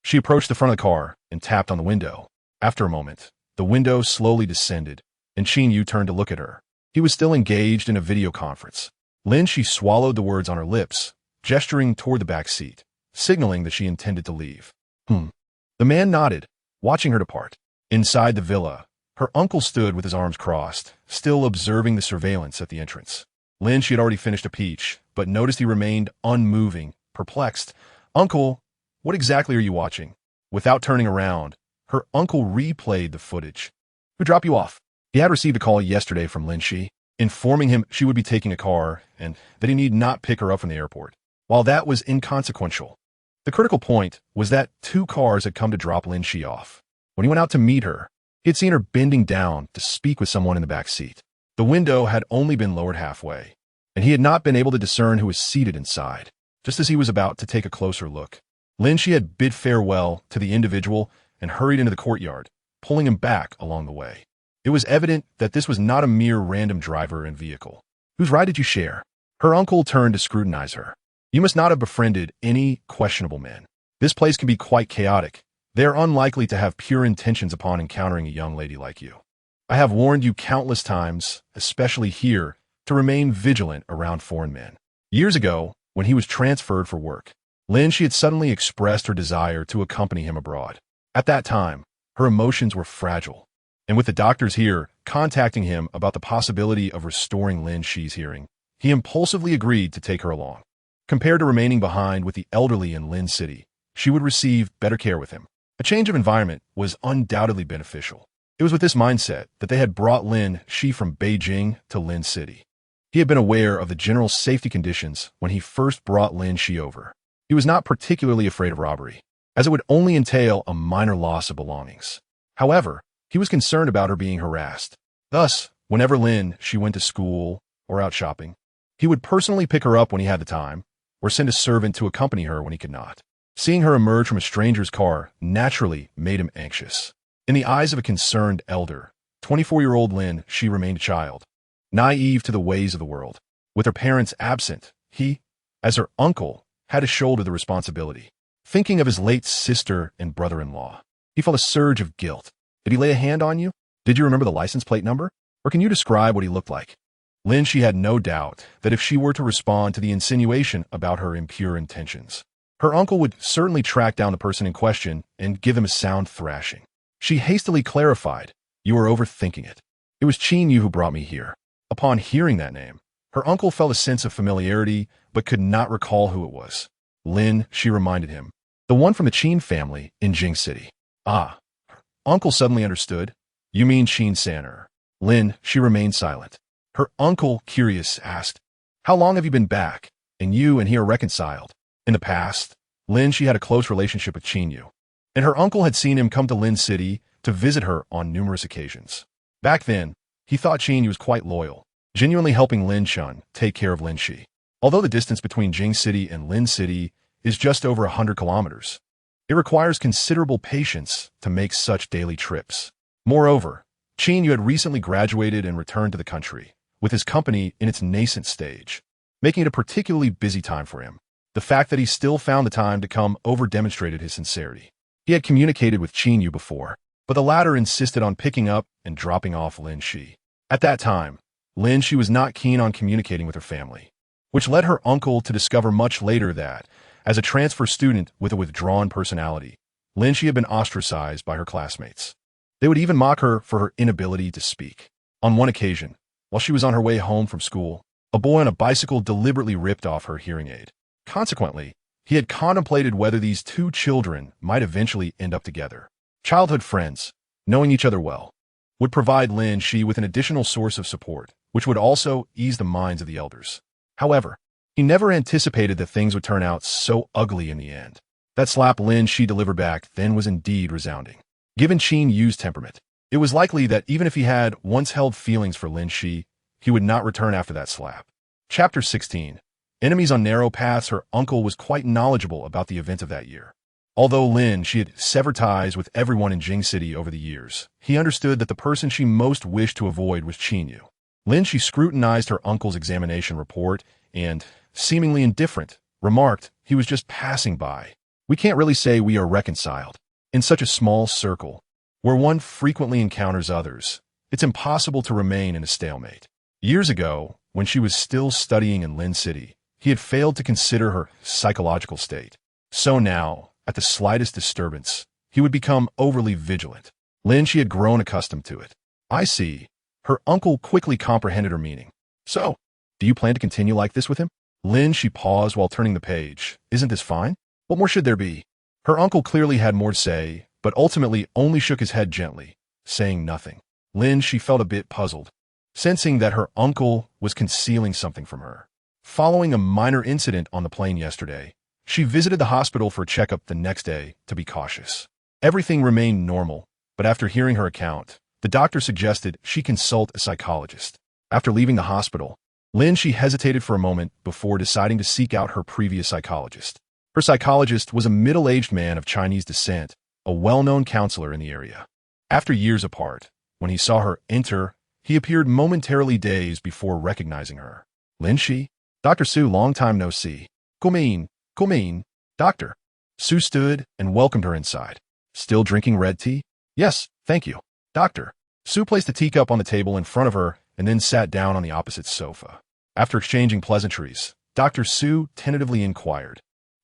she approached the front of the car and tapped on the window. After a moment, the window slowly descended, and Qin Yu turned to look at her. He was still engaged in a video conference. Lin Xi swallowed the words on her lips, gesturing toward the back seat, signaling that she intended to leave. The man nodded, watching her depart. Inside the villa, her uncle stood with his arms crossed, still observing the surveillance at the entrance. Lin Xi had already finished a peach, but noticed he remained unmoving, perplexed. "Uncle, what exactly are you watching?" Without turning around, her uncle replayed the footage. "Who dropped you off?" He had received a call yesterday from Lin Xi, informing him she would be taking a car and that he need not pick her up from the airport. While that was inconsequential, the critical point was that 2 cars had come to drop Lin Xi off. When he went out to meet her, he had seen her bending down to speak with someone in the back seat. The window had only been lowered halfway, and he had not been able to discern who was seated inside. Just as he was about to take a closer look, Lin Xi had bid farewell to the individual and hurried into the courtyard, pulling him back along the way. It was evident that this was not a mere random driver and vehicle. "Whose ride did you share?" Her uncle turned to scrutinize her. "You must not have befriended any questionable men. This place can be quite chaotic. They are unlikely to have pure intentions upon encountering a young lady like you. I have warned you countless times, especially here, to remain vigilant around foreign men." Years ago, when he was transferred for work, Lin Xi had suddenly expressed her desire to accompany him abroad. At that time, her emotions were fragile, and with the doctors here contacting him about the possibility of restoring Lin Xi's hearing, he impulsively agreed to take her along. Compared to remaining behind with the elderly in Lin City, she would receive better care with him. A change of environment was undoubtedly beneficial. It was with this mindset that they had brought Lin Xi from Beijing to Lin City. He had been aware of the general safety conditions when he first brought Lin Xi over. He was not particularly afraid of robbery, as it would only entail a minor loss of belongings. However, he was concerned about her being harassed. Thus, whenever Lin Xi went to school or out shopping, he would personally pick her up when he had the time, or send a servant to accompany her when he could not. Seeing her emerge from a stranger's car naturally made him anxious. In the eyes of a concerned elder, 24-year-old Lin Xi remained a child, naive to the ways of the world. With her parents absent, he, as her uncle, had to shoulder the responsibility. Thinking of his late sister and brother-in-law, he felt a surge of guilt. "Did he lay a hand on you? Did you remember the license plate number? Or can you describe what he looked like?" Lin Xi had no doubt that if she were to respond to the insinuation about her impure intentions, her uncle would certainly track down the person in question and give him a sound thrashing. She hastily clarified, "You are overthinking it. It was Qin Yu who brought me here." Upon hearing that name, her uncle felt a sense of familiarity but could not recall who it was. Lin, she reminded him, "The one from the Qin family in Jing City." "Ah." Uncle suddenly understood. "You mean Qin Sanner." Lin, she remained silent. Her uncle, curious, asked, "How long have you been back, and you and he are reconciled?" In the past, Lin Xi had a close relationship with Qin Yu, and her uncle had seen him come to Lin City to visit her on numerous occasions. Back then, he thought Qin Yu was quite loyal, genuinely helping Lin Shun take care of Lin Xi. Although the distance between Jing City and Lin City is just over 100 kilometers. It requires considerable patience to make such daily trips. Moreover, Qin Yu had recently graduated and returned to the country, with his company in its nascent stage, making it a particularly busy time for him. The fact that he still found the time to come over-demonstrated his sincerity. He had communicated with Qin Yu before, but the latter insisted on picking up and dropping off Lin Xi. At that time, Lin Xi was not keen on communicating with her family, which led her uncle to discover much later that, as a transfer student with a withdrawn personality, Lin Xi had been ostracized by her classmates. They would even mock her for her inability to speak. On one occasion, while she was on her way home from school, a boy on a bicycle deliberately ripped off her hearing aid. Consequently, he had contemplated whether these two children might eventually end up together. Childhood friends, knowing each other well, would provide Lin Xi with an additional source of support, which would also ease the minds of the elders. However, he never anticipated that things would turn out so ugly in the end. That slap Lin Xi delivered back then was indeed resounding. Given Qin Yu's temperament, it was likely that even if he had once held feelings for Lin Xi, he would not return after that slap. Chapter 16. Enemies on narrow paths. Her uncle was quite knowledgeable about the events of that year. Although Lin Xi had severed ties with everyone in Jing City over the years, he understood that the person she most wished to avoid was Qin Yu. Lin Xi scrutinized her uncle's examination report and, seemingly indifferent, remarked he was just passing by. We can't really say we are reconciled. In such a small circle, where one frequently encounters others, it's impossible to remain in a stalemate. Years ago, when she was still studying in Lin City, he had failed to consider her psychological state. So now, at the slightest disturbance, he would become overly vigilant. Lin Xi had grown accustomed to it. I see. Her uncle quickly comprehended her meaning. So, do you plan to continue like this with him? Lin Xi paused while turning the page. Isn't this fine? What more should there be? Her uncle clearly had more to say, but ultimately only shook his head gently, saying nothing. Lin Xi felt a bit puzzled, sensing that her uncle was concealing something from her. Following a minor incident on the plane yesterday, she visited the hospital for a checkup the next day to be cautious. Everything remained normal, but after hearing her account, the doctor suggested she consult a psychologist. After leaving the hospital, Lin Xi hesitated for a moment before deciding to seek out her previous psychologist. Her psychologist was a middle-aged man of Chinese descent, a well-known counselor in the area. After years apart, when he saw her enter, he appeared momentarily dazed before recognizing her. Lin Xi? Dr. Su, long time no see. Come in, doctor. Su stood and welcomed her inside. Still drinking red tea? Yes, thank you, doctor. Su placed a teacup on the table in front of her and then sat down on the opposite sofa. After exchanging pleasantries, Dr. Su tentatively inquired,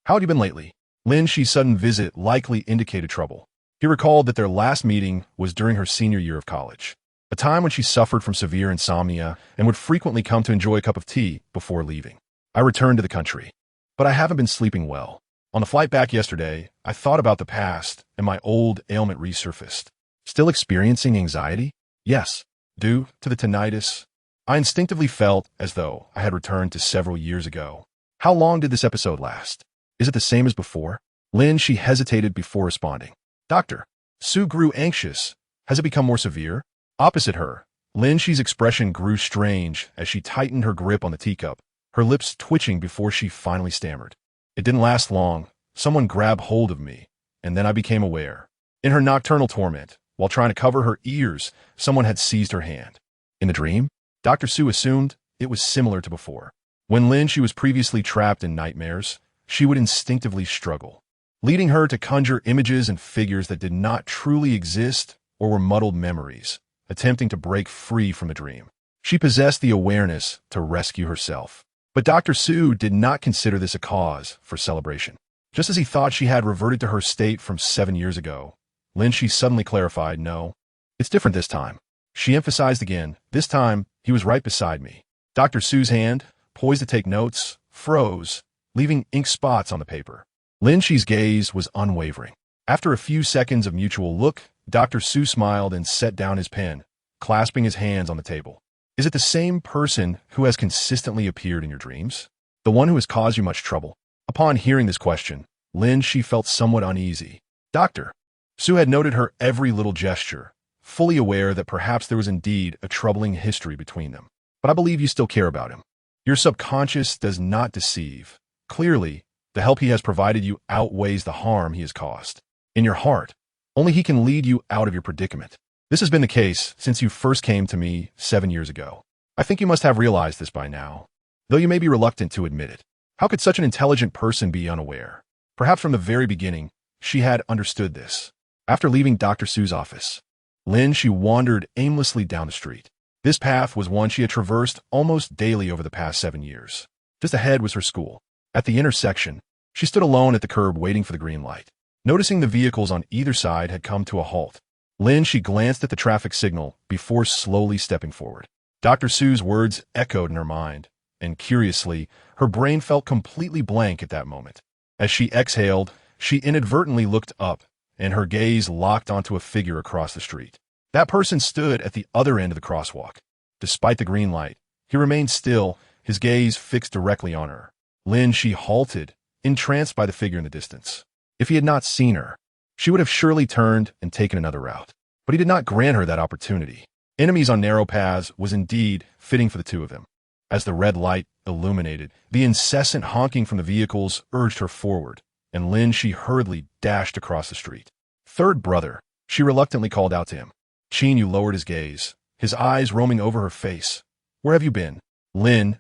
how had you been lately? Lin Xi's sudden visit likely indicated trouble. He recalled that their last meeting was during her senior year of college, a time when she suffered from severe insomnia and would frequently come to enjoy a cup of tea before leaving. I returned to the country, but I haven't been sleeping well. On the flight back yesterday, I thought about the past and my old ailment resurfaced. Still experiencing anxiety? Yes, due to the tinnitus. I instinctively felt as though I had returned to several years ago. How long did this episode last? Is it the same as before? Lin Xi hesitated before responding. Doctor. Su grew anxious. Has it become more severe? Opposite her, Lin Xi's expression grew strange as she tightened her grip on the teacup, her lips twitching before she finally stammered. It didn't last long. Someone grabbed hold of me, and then I became aware. In her nocturnal torment, while trying to cover her ears, someone had seized her hand. In the dream, Dr. Su assumed it was similar to before. When Lin Xi was previously trapped in nightmares, she would instinctively struggle, leading her to conjure images and figures that did not truly exist or were muddled memories, attempting to break free from the dream. She possessed the awareness to rescue herself. But Dr. Su did not consider this a cause for celebration. Just as he thought she had reverted to her state from 7 years ago, Lin Xi suddenly clarified, no, it's different this time. She emphasized again, this time, he was right beside me. Dr. Su's hand, poised to take notes, froze, leaving ink spots on the paper. Lin Xi's gaze was unwavering. After a few seconds of mutual look, Dr. Su smiled and set down his pen, clasping his hands on the table. Is it the same person who has consistently appeared in your dreams? The one who has caused you much trouble? Upon hearing this question, Lin Xi felt somewhat uneasy. Doctor. Su had noted her every little gesture, fully aware that perhaps there was indeed a troubling history between them. But I believe you still care about him. Your subconscious does not deceive. Clearly, The help he has provided you outweighs the harm he has caused. In your heart, only he can lead you out of your predicament. This has been the case since you first came to me 7 years ago. I think you must have realized this by now, though you may be reluctant to admit it. How could such an intelligent person be unaware? Perhaps from the very beginning, she had understood this. After leaving Dr. Su's office, Lin Xi wandered aimlessly down the street. This path was one she had traversed almost daily over the past 7 years. Just ahead was her school. At the intersection, she stood alone at the curb waiting for the green light. Noticing the vehicles on either side had come to a halt, Lin Xi glanced at the traffic signal before slowly stepping forward. Dr. Su's words echoed in her mind, and curiously, her brain felt completely blank at that moment. As she exhaled, she inadvertently looked up, and her gaze locked onto a figure across the street. That person stood at the other end of the crosswalk. Despite the green light, he remained still, his gaze fixed directly on her. Lin Xi halted, entranced by the figure in the distance. If he had not seen her, she would have surely turned and taken another route. But he did not grant her that opportunity. Enemies on narrow paths was indeed fitting for the two of them. As the red light illuminated, the incessant honking from the vehicles urged her forward, and Lin Xi hurriedly dashed across the street. "Third brother," she reluctantly called out to him. Qin Yu lowered his gaze, his eyes roaming over her face. "Where have you been?"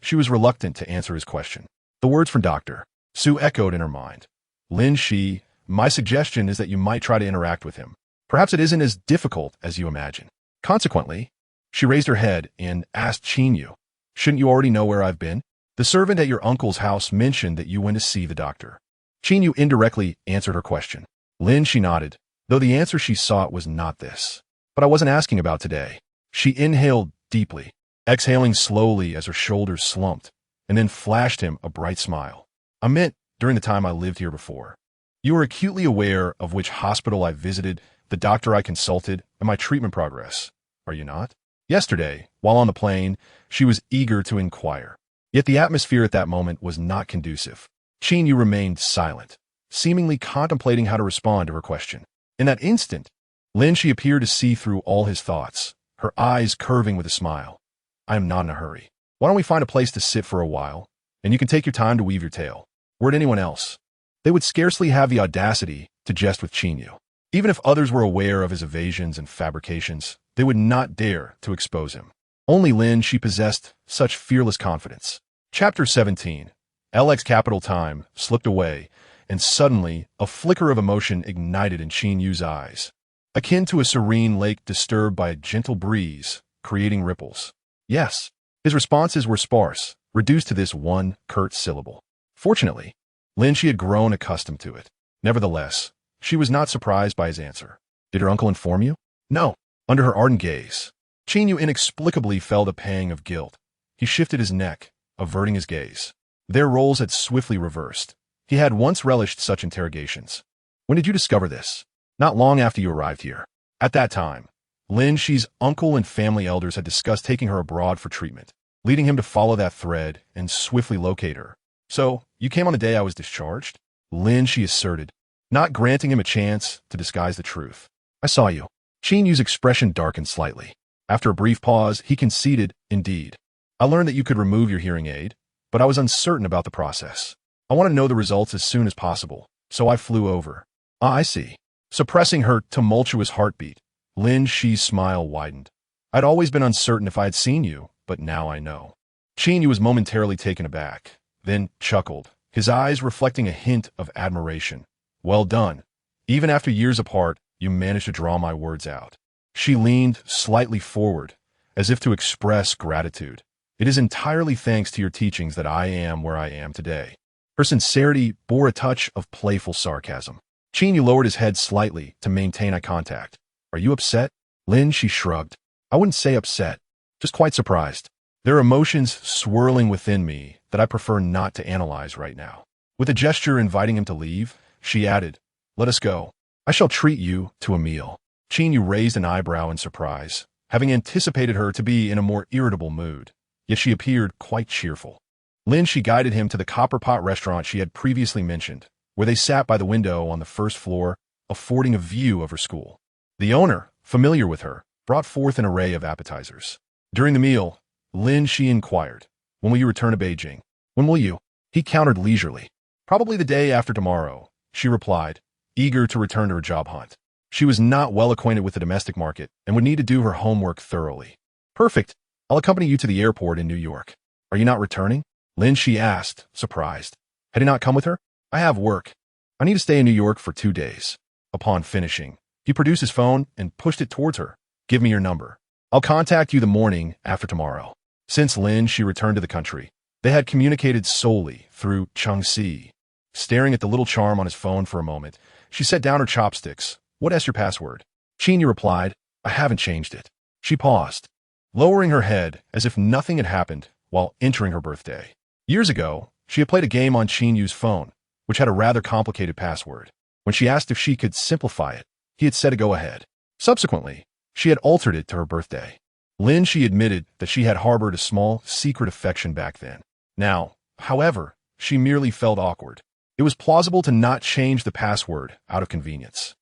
She was reluctant to answer his question. The words from Dr. Su echoed in her mind. "Lin Xi, my suggestion is that you might try to interact with him. Perhaps it isn't as difficult as you imagine." Consequently, she raised her head and asked Qin Yu, "Shouldn't you already know where I've been? The servant at your uncle's house mentioned that you went to see the doctor." Qin Yu indirectly answered her question. Lin Xi nodded, though the answer she sought was not this. "But I wasn't asking about today." She inhaled deeply, exhaling slowly as her shoulders slumped, and then flashed him a bright smile. "I meant during the time I lived here before. You are acutely aware of which hospital I visited, the doctor I consulted, and my treatment progress, are you not?" Yesterday, while on the plane, she was eager to inquire. Yet the atmosphere at that moment was not conducive. Qin Yu remained silent, seemingly contemplating how to respond to her question. In that instant, Lin Xi appeared to see through all his thoughts, her eyes curving with a smile. "I am not in a hurry. Why don't we find a place to sit for a while, and you can take your time to weave your tale. Were it anyone else, they would scarcely have the audacity to jest with Qin Yu. Even if others were aware of his evasions and fabrications, they would not dare to expose him. Only Lin Xi possessed such fearless confidence. Chapter 17. LX Capital Time slipped away, and suddenly a flicker of emotion ignited in Qin Yu's eyes, akin to a serene lake disturbed by a gentle breeze, creating ripples. Yes, his responses were sparse, reduced to this one curt syllable. Fortunately, Lin Xi had grown accustomed to it. Nevertheless, she was not surprised by his answer. "Did her uncle inform you?" "No." Under her ardent gaze, Qin Yu inexplicably felt a pang of guilt. He shifted his neck, averting his gaze. Their roles had swiftly reversed. He had once relished such interrogations. "When did you discover this?" "Not long after you arrived here." At that time, Lin Xi's uncle and family elders had discussed taking her abroad for treatment, leading him to follow that thread and swiftly locate her. "So, you came on the day I was discharged?" Lin Xi asserted, not granting him a chance to disguise the truth. "I saw you." Qin Yu's expression darkened slightly. After a brief pause, he conceded, "Indeed. I learned that you could remove your hearing aid, but I was uncertain about the process. I want to know the results as soon as possible, so I flew over." "Ah, I see." Suppressing her tumultuous heartbeat, Lin Xi's smile widened. "I'd always been uncertain if I had seen you, but now I know." Qin Yu was momentarily taken aback, then chuckled, his eyes reflecting a hint of admiration. "Well done. Even after years apart, you managed to draw my words out." She leaned slightly forward, as if to express gratitude. "It is entirely thanks to your teachings that I am where I am today." Her sincerity bore a touch of playful sarcasm. Qin Yu lowered his head slightly to maintain eye contact. "Are you upset?" Lin Xi shrugged. "I wouldn't say upset, just quite surprised. There are emotions swirling within me that I prefer not to analyze right now." With a gesture inviting him to leave, she added, "Let us go. I shall treat you to a meal." Qin Yu raised an eyebrow in surprise, having anticipated her to be in a more irritable mood, yet she appeared quite cheerful. Lin Xi guided him to the copper pot restaurant she had previously mentioned, where they sat by the window on the first floor, affording a view of her school. The owner, familiar with her, brought forth an array of appetizers. During the meal, Lin Xi inquired, "When will you return to Beijing?" "When will you?" He countered leisurely. Probably the day after tomorrow, she replied, eager to return to her job hunt. She was not well acquainted with the domestic market and would need to do her homework thoroughly. Perfect. I'll accompany you to the airport in New York. Are you not returning? Lin Xi asked, surprised. Had he not come with her? I have work. I need to stay in New York for 2 days. Upon finishing, he produced his phone and pushed it towards her. Give me your number. I'll contact you the morning after tomorrow. Since Lin Xi returned to the country, they had communicated solely through Chengxi. Staring at the little charm on his phone for a moment, she set down her chopsticks. What's your password? Qin Yu replied, I haven't changed it. She paused, lowering her head as if nothing had happened while entering her birthday. Years ago, she had played a game on Qin Yu's phone, which had a rather complicated password. When she asked if she could simplify it, he had said to go ahead. Subsequently, she had altered it to her birthday. Lin Xi admitted that she had harbored a small, secret affection back then. Now, however, she merely felt awkward. It was plausible to not change the password out of convenience.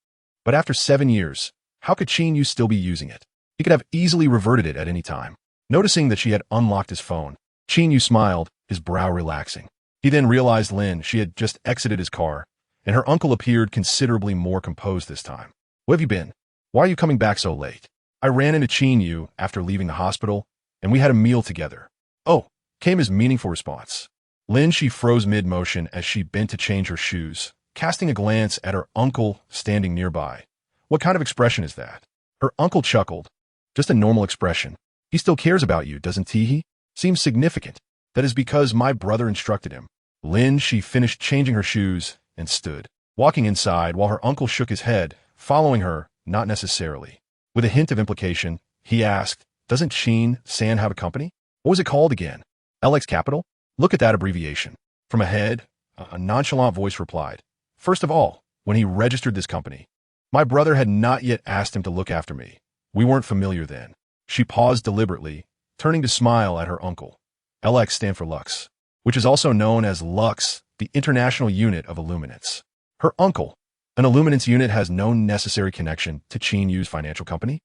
But after 7 years, how could Qin Yu still be using it? He could have easily reverted it at any time. Noticing that she had unlocked his phone, Qin Yu smiled, his brow relaxing. He then realized Lin Xi had just exited his car, and her uncle appeared considerably more composed this time. Where have you been? Why are you coming back so late? I ran into Qin Yu after leaving the hospital, and we had a meal together. Oh, came his meaningful response. Lin Xi froze mid-motion as she bent to change her shoes, casting a glance at her uncle standing nearby. What kind of expression is that? Her uncle chuckled. Just a normal expression. He still cares about you, doesn't he? Seems significant. That is because my brother instructed him. Lin Xi finished changing her shoes and stood, walking inside while her uncle shook his head, following her, not necessarily. With a hint of implication, he asked, doesn't Qin San have a company? What was it called again? LX Capital? Look at that abbreviation. From ahead, a nonchalant voice replied, first of all, when he registered this company, my brother had not yet asked him to look after me. We weren't familiar then. She paused deliberately, turning to smile at her uncle. LX stand for Lux, which is also known as Lux, the international unit of illuminance. Her uncle, an illuminance unit, has no necessary connection to Qin Yu's financial company.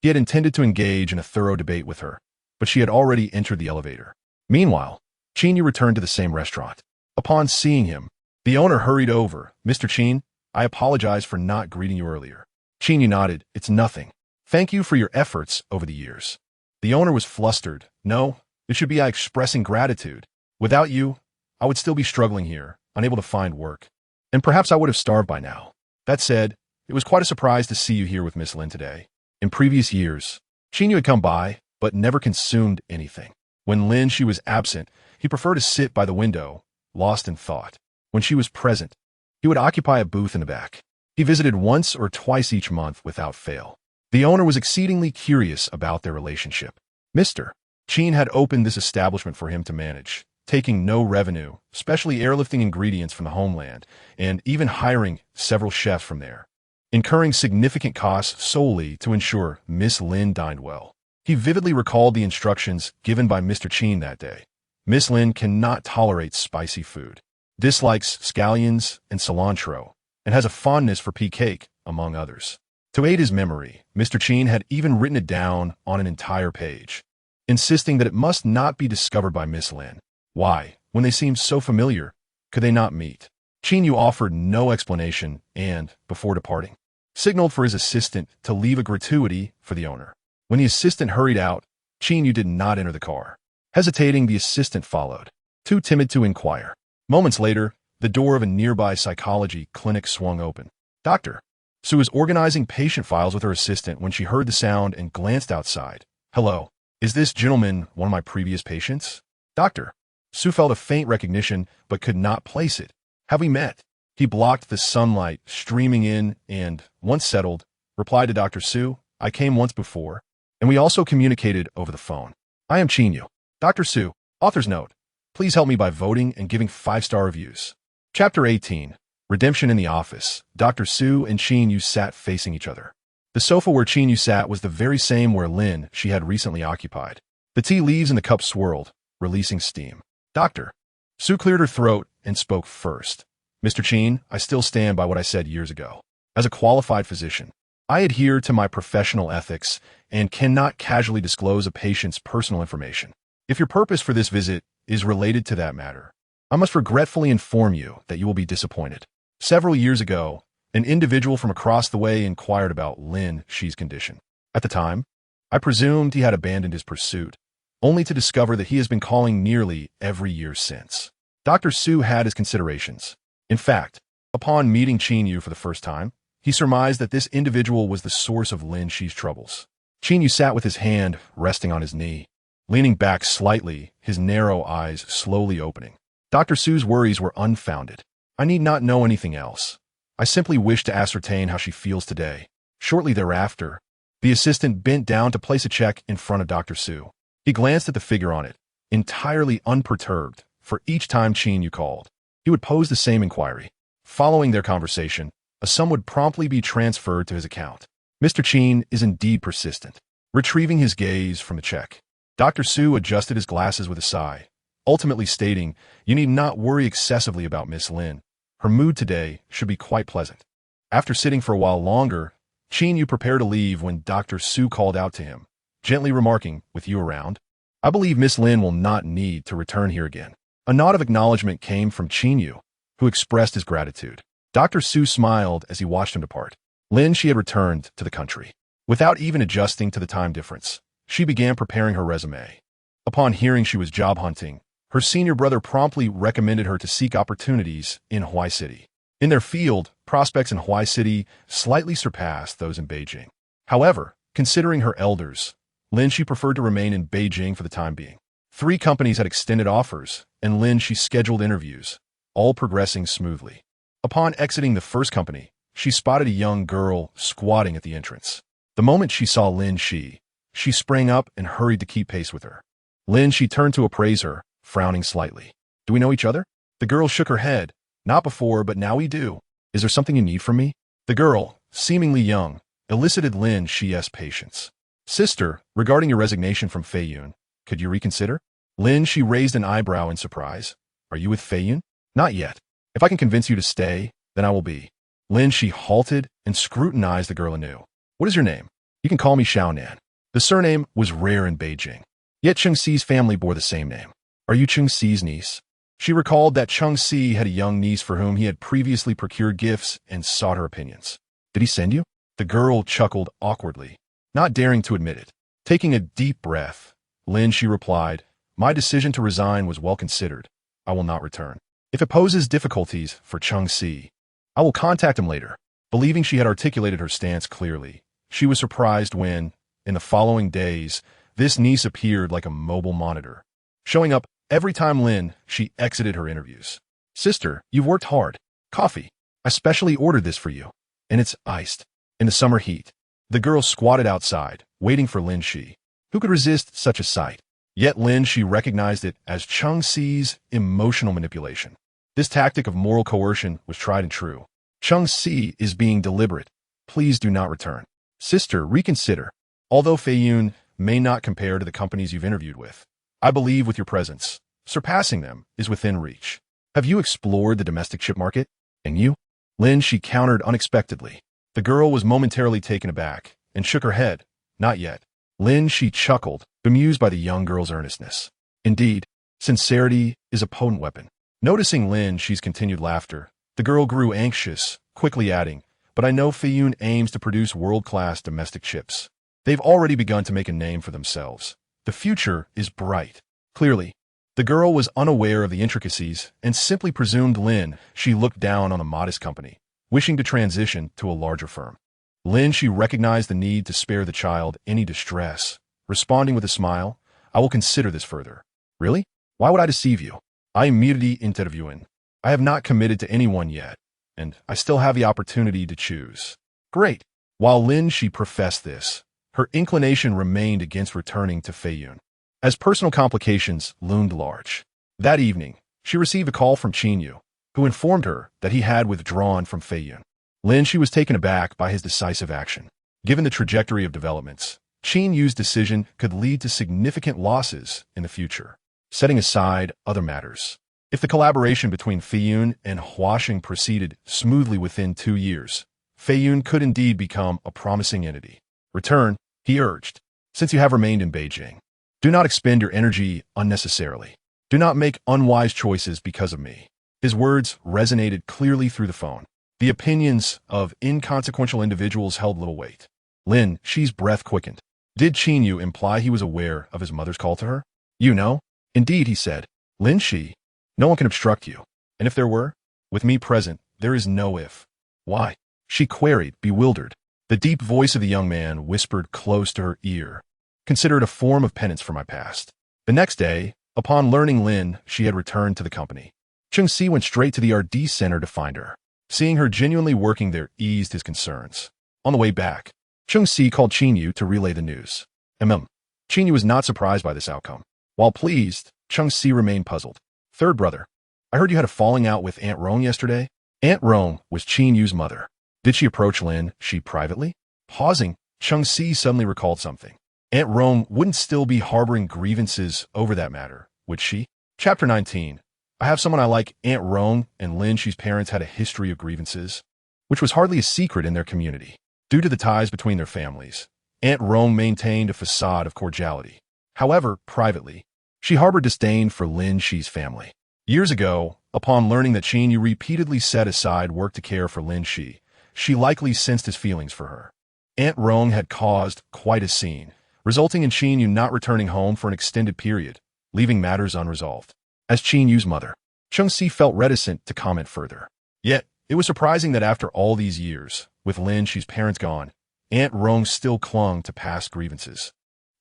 He had intended to engage in a thorough debate with her, but she had already entered the elevator. Meanwhile, Qin Yu returned to the same restaurant. Upon seeing him, the owner hurried over. Mr. Qin, I apologize for not greeting you earlier. Qin Yu nodded. It's nothing. Thank you for your efforts over the years. The owner was flustered. No, it should be I expressing gratitude. Without you, I would still be struggling here, unable to find work. And perhaps I would have starved by now. That said, it was quite a surprise to see you here with Miss Lin today. In previous years, Qin Yu had come by, but never consumed anything. When Lin Xi was absent, he preferred to sit by the window, lost in thought. When she was present, he would occupy a booth in the back. He visited once or twice each month without fail. The owner was exceedingly curious about their relationship. Mr. Qin had opened this establishment for him to manage, taking no revenue, especially airlifting ingredients from the homeland, and even hiring several chefs from there, incurring significant costs solely to ensure Miss Lin dined well. He vividly recalled the instructions given by Mr. Qin that day. Miss Lin cannot tolerate spicy food, dislikes scallions and cilantro, and has a fondness for pea cake, among others. To aid his memory, Mr. Qin had even written it down on an entire page, insisting that it must not be discovered by Miss Lin. Why, when they seemed so familiar, could they not meet? Qin Yu offered no explanation and, before departing, signaled for his assistant to leave a gratuity for the owner. When the assistant hurried out, Qin Yu did not enter the car. Hesitating, the assistant followed, too timid to inquire. Moments later, the door of a nearby psychology clinic swung open. Dr. Su was organizing patient files with her assistant when she heard the sound and glanced outside. Hello, is this gentleman one of my previous patients? Dr. Su felt a faint recognition but could not place it. Have we met? He blocked the sunlight streaming in and, once settled, replied to Dr. Su, I came once before, and we also communicated over the phone. I am Qin Yu. Dr. Su, author's note. Please help me by voting and giving 5-star reviews. Chapter 18. Redemption in the office. Dr. Su and Qin Yu sat facing each other. The sofa where Qin Yu sat was the very same where Lin Xi had recently occupied. The tea leaves in the cup swirled, releasing steam. Dr. Su cleared her throat and spoke first. Mr. Qin, I still stand by what I said years ago. As a qualified physician, I adhere to my professional ethics and cannot casually disclose a patient's personal information. If your purpose for this visit is related to that matter, I must regretfully inform you that you will be disappointed. Several years ago, an individual from across the way inquired about Lin Xi's condition. At the time, I presumed he had abandoned his pursuit, only to discover that he has been calling nearly every year since. Dr. Su had his considerations. In fact, upon meeting Qin Yu for the first time, he surmised that this individual was the source of Lin Xi's troubles. Qin Yu sat with his hand resting on his knee, leaning back slightly, his narrow eyes slowly opening. Dr. Su's worries were unfounded. I need not know anything else. I simply wish to ascertain how she feels today. Shortly thereafter, the assistant bent down to place a check in front of Dr. Su. He glanced at the figure on it, entirely unperturbed, for each time Qin Yu called. He would pose the same inquiry. Following their conversation, a sum would promptly be transferred to his account. Mr. Qin is indeed persistent. Retrieving his gaze from the check, Dr. Su adjusted his glasses with a sigh, ultimately stating, "You need not worry excessively about Miss Lin. Her mood today should be quite pleasant." After sitting for a while longer, Qin Yu prepared to leave when Dr. Su called out to him, gently remarking, "With you around, I believe Miss Lin will not need to return here again." A nod of acknowledgement came from Qin Yu, who expressed his gratitude. Dr. Su smiled as he watched him depart. Lin Xi had returned to the country. Without even adjusting to the time difference, she began preparing her resume. Upon hearing she was job hunting, her senior brother promptly recommended her to seek opportunities in Huai City. In their field, prospects in Huai City slightly surpassed those in Beijing. However, considering her elders, Lin Xi preferred to remain in Beijing for the time being. 3 companies had extended offers, and Lin Xi scheduled interviews, all progressing smoothly. Upon exiting the first company, she spotted a young girl squatting at the entrance. The moment she saw Lin Xi, she sprang up and hurried to keep pace with her. Lin Xi turned to appraise her, frowning slightly. "Do we know each other?" The girl shook her head. "Not before, but now we do. Is there something you need from me?" The girl, seemingly young, elicited Lin Xi's patience. "Sister, regarding your resignation from Feiyun, could you reconsider?" Lin Xi raised an eyebrow in surprise. "Are you with Feiyun?" "Not yet. If I can convince you to stay, then I will be." Lin Xi halted and scrutinized the girl anew. "What is your name?" "You can call me Xiaonan." The surname was rare in Beijing, yet Cheng Xi's family bore the same name. "Are you Cheng Xi's niece?" She recalled that Cheng Xi had a young niece for whom he had previously procured gifts and sought her opinions. "Did he send you?" The girl chuckled awkwardly, not daring to admit it. Taking a deep breath, Lin Xi replied, "My decision to resign was well considered. I will not return. If it poses difficulties for Cheng Xi, I will contact him later." Believing she had articulated her stance clearly, she was surprised when, in the following days, this niece appeared like a mobile monitor, showing up every time Lin Xi exited her interviews. "Sister, you've worked hard. Coffee. I specially ordered this for you, and it's iced. In the summer heat." The girl squatted outside, waiting for Lin Xi. Who could resist such a sight? Yet Lin Xi recognized it as Cheng Xi's emotional manipulation. This tactic of moral coercion was tried and true. "Cheng Xi is being deliberate. Please do not return." "Sister, reconsider. Although Feiyun may not compare to the companies you've interviewed with, I believe with your presence, surpassing them is within reach. Have you explored the domestic chip market?" "And you?" Lin Xi countered unexpectedly. The girl was momentarily taken aback and shook her head. "Not yet." Lin Xi chuckled, bemused by the young girl's earnestness. Indeed, sincerity is a potent weapon. Noticing Lin Xi's continued laughter, the girl grew anxious, quickly adding, "But I know Feiyun aims to produce world-class domestic chips. They've already begun to make a name for themselves. The future is bright." Clearly, the girl was unaware of the intricacies and simply presumed Lin Xi looked down on the modest company, wishing to transition to a larger firm. Lin Xi recognized the need to spare the child any distress, responding with a smile, "I will consider this further." "Really? Why would I deceive you? I am merely interviewing. I have not committed to anyone yet, and I still have the opportunity to choose." "Great." While Lin Xi professed this, her inclination remained against returning to Feiyun, as personal complications loomed large. That evening, she received a call from Qin Yu, who informed her that he had withdrawn from Feiyun. Lin Xi was taken aback by his decisive action. Given the trajectory of developments, Qin Yu's decision could lead to significant losses in the future. Setting aside other matters, if the collaboration between Feiyun and Huaxing proceeded smoothly within 2 years, Feiyun could indeed become a promising entity. "Return," he urged, "since you have remained in Beijing. Do not expend your energy unnecessarily." Do not make unwise choices because of me. His words resonated clearly through the phone. The opinions of inconsequential individuals held little weight. Lin Xi's breath quickened. Did Qin Yu imply he was aware of his mother's call to her? You know? Indeed, he said. Lin Xi, no one can obstruct you. And if there were, with me present, there is no if. Why? She queried, bewildered. The deep voice of the young man whispered close to her ear. Consider it a form of penance for my past. The next day, upon learning Lin Xi had returned to the company, Lin Xi went straight to the RD center to find her. Seeing her genuinely working there eased his concerns. On the way back, Lin Xi called Qin Yu to relay the news. Qin Yu was not surprised by this outcome. While pleased, Lin Xi remained puzzled. Third brother, I heard you had a falling out with Aunt Rong yesterday? Aunt Rong was Qin Yu's mother. Did she approach Lin Xi privately? Pausing, Lin Xi suddenly recalled something. Aunt Rong wouldn't still be harboring grievances over that matter, would she? Chapter 19. I have someone I like. Aunt Rong and Lin Xi's parents had a history of grievances, which was hardly a secret in their community. Due to the ties between their families, Aunt Rong maintained a facade of cordiality. However, privately, she harbored disdain for Lin Xi's family. Years ago, upon learning that Qin Yu repeatedly set aside work to care for Lin Xi, she likely sensed his feelings for her. Aunt Rong had caused quite a scene, resulting in Qin Yu not returning home for an extended period, leaving matters unresolved. As Qin Yu's mother, Lin Xi felt reticent to comment further. Yet, it was surprising that after all these years, with Lin Xi's parents gone, Aunt Rong still clung to past grievances.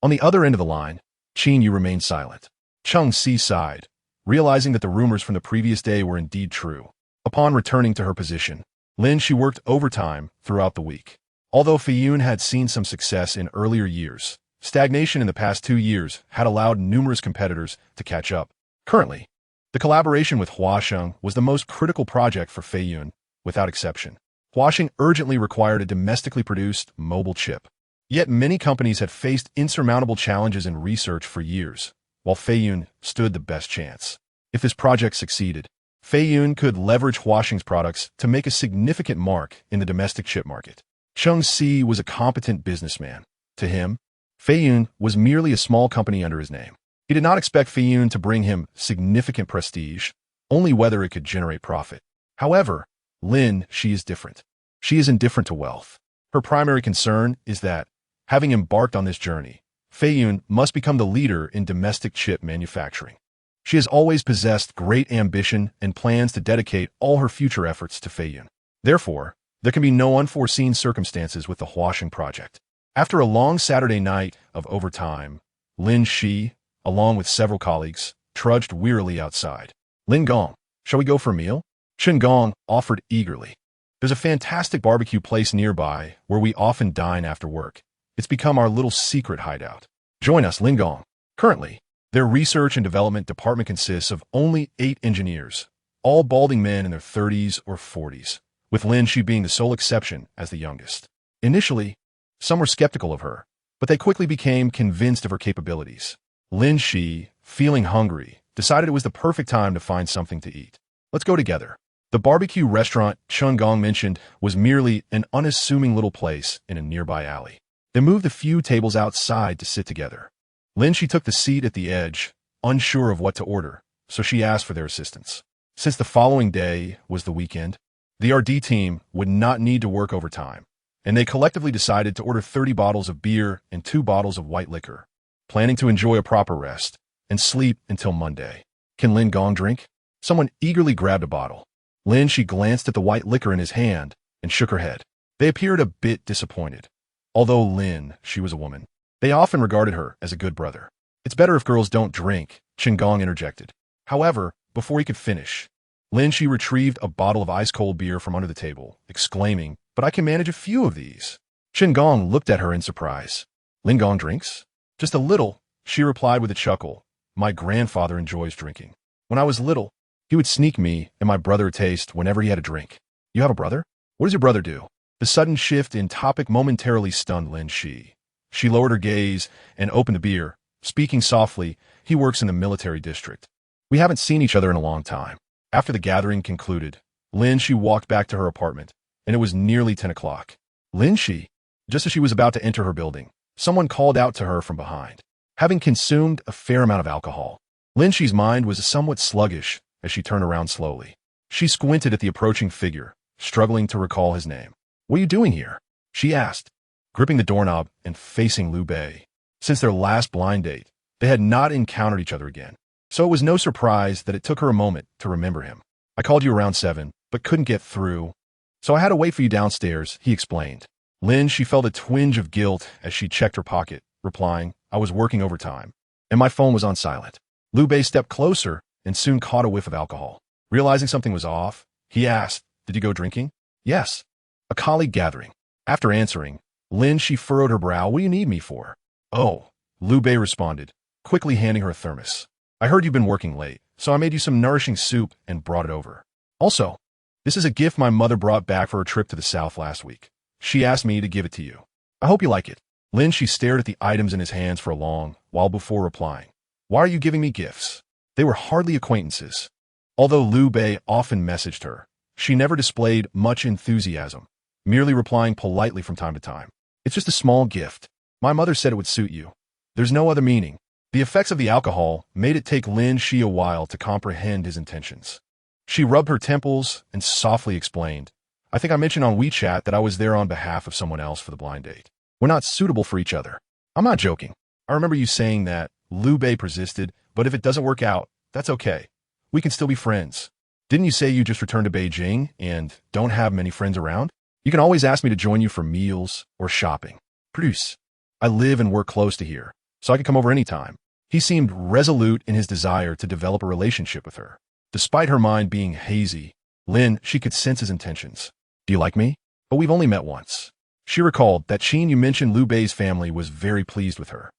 On the other end of the line, Qin Yu remained silent. Lin Xi sighed, realizing that the rumors from the previous day were indeed true. Upon returning to her position, Lin Xi worked overtime throughout the week. Although Feiyun had seen some success in earlier years, stagnation in the past 2 years had allowed numerous competitors to catch up. Currently, the collaboration with Huasheng was the most critical project for Feiyun, without exception. Huasheng urgently required a domestically produced mobile chip. Yet many companies had faced insurmountable challenges in research for years, while Feiyun stood the best chance. If this project succeeded, Feiyun could leverage Huasheng's products to make a significant mark in the domestic chip market. Lin Xi was a competent businessman. To him, Feiyun was merely a small company under his name. He did not expect Feiyun to bring him significant prestige, only whether it could generate profit. However, Lin Xi is different. She is indifferent to wealth. Her primary concern is that, having embarked on this journey, Feiyun must become the leader in domestic chip manufacturing. She has always possessed great ambition and plans to dedicate all her future efforts to Feiyun. Therefore, there can be no unforeseen circumstances with the Huasheng project. After a long Saturday night of overtime, Lin Xi, along with several colleagues, trudged wearily outside. Lin Gong, shall we go for a meal? Chen Gong offered eagerly. There's a fantastic barbecue place nearby where we often dine after work. It's become our little secret hideout. Join us, Lin Gong. Currently, their research and development department consists of only 8 engineers, all balding men in their 30s or 40s, with Lin Xi being the sole exception as the youngest. Initially, some were skeptical of her, but they quickly became convinced of her capabilities. Lin Xi, feeling hungry, decided it was the perfect time to find something to eat. Let's go together. The barbecue restaurant Chen Gong mentioned was merely an unassuming little place in a nearby alley. They moved a few tables outside to sit together. Lin Xi took the seat at the edge, unsure of what to order, so she asked for their assistance. Since the following day was the weekend, the RD team would not need to work overtime, and they collectively decided to order 30 bottles of beer and 2 bottles of white liquor, planning to enjoy a proper rest and sleep until Monday. Can Lin Gong drink? Someone eagerly grabbed a bottle. Lin Xi glanced at the white liquor in his hand and shook her head. They appeared a bit disappointed. Although Lin Xi was a woman, they often regarded her as a good brother. It's better if girls don't drink, Chen Gong interjected. However, before he could finish, Lin Xi retrieved a bottle of ice-cold beer from under the table, exclaiming, "But I can manage a few of these." Chen Gong looked at her in surprise. Lin Gong drinks? Just a little, she replied with a chuckle. My grandfather enjoys drinking. When I was little, he would sneak me and my brother a taste whenever he had a drink. You have a brother? What does your brother do? The sudden shift in topic momentarily stunned Lin Xi. She lowered her gaze and opened the beer, speaking softly. He works in the military district. We haven't seen each other in a long time. After the gathering concluded, Lin Xi walked back to her apartment, and it was nearly 10 o'clock. Lin Xi, just as she was about to enter her building, someone called out to her from behind. Having consumed a fair amount of alcohol, Lin Xi's mind was somewhat sluggish as she turned around slowly. She squinted at the approaching figure, struggling to recall his name. "What are you doing here?" she asked, gripping the doorknob and facing Liu Bei. Since their last blind date, they had not encountered each other again, so it was no surprise that it took her a moment to remember him. "I called you around 7, but couldn't get through, so I had to wait for you downstairs," he explained. Lin, she felt a twinge of guilt as she checked her pocket, replying, "I was working overtime, and my phone was on silent." Liu Bei stepped closer and soon caught a whiff of alcohol. Realizing something was off, he asked, "Did you go drinking?" "Yes. A colleague gathering." After answering, Lin, she furrowed her brow. "What do you need me for?" "Oh," Liu Bei responded, quickly handing her a thermos. "I heard you've been working late, so I made you some nourishing soup and brought it over. Also, this is a gift my mother brought back for her trip to the south last week. She asked me to give it to you. I hope you like it." Lin, she stared at the items in his hands for a long while before replying, "Why are you giving me gifts?" They were hardly acquaintances. Although Liu Bei often messaged her, she never displayed much enthusiasm, merely replying politely from time to time. "It's just a small gift. My mother said it would suit you. There's no other meaning." The effects of the alcohol made it take Lin Xi a while to comprehend his intentions. She rubbed her temples and softly explained, "I think I mentioned on WeChat that I was there on behalf of someone else for the blind date. We're not suitable for each other." "I'm not joking. I remember you saying that," Liu Bei persisted, "but if it doesn't work out, that's okay. We can still be friends. Didn't you say you just returned to Beijing and don't have many friends around? You can always ask me to join you for meals or shopping. Plus, I live and work close to here, so I can come over anytime." He seemed resolute in his desire to develop a relationship with her. Despite her mind being hazy, Lin, she could sense his intentions. "Do you like me? But we've only met once." She recalled that Qin Yu mentioned Liu Bei's family was very pleased with her.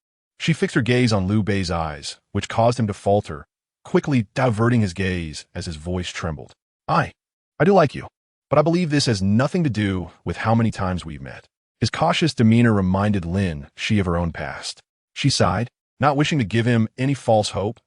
She fixed her gaze on Liu Bei's eyes, which caused him to falter, quickly diverting his gaze as his voice trembled. I do like you, but I believe this has nothing to do with how many times we've met." His cautious demeanor reminded Lin Xi of her own past. She sighed, not wishing to give him any false hope.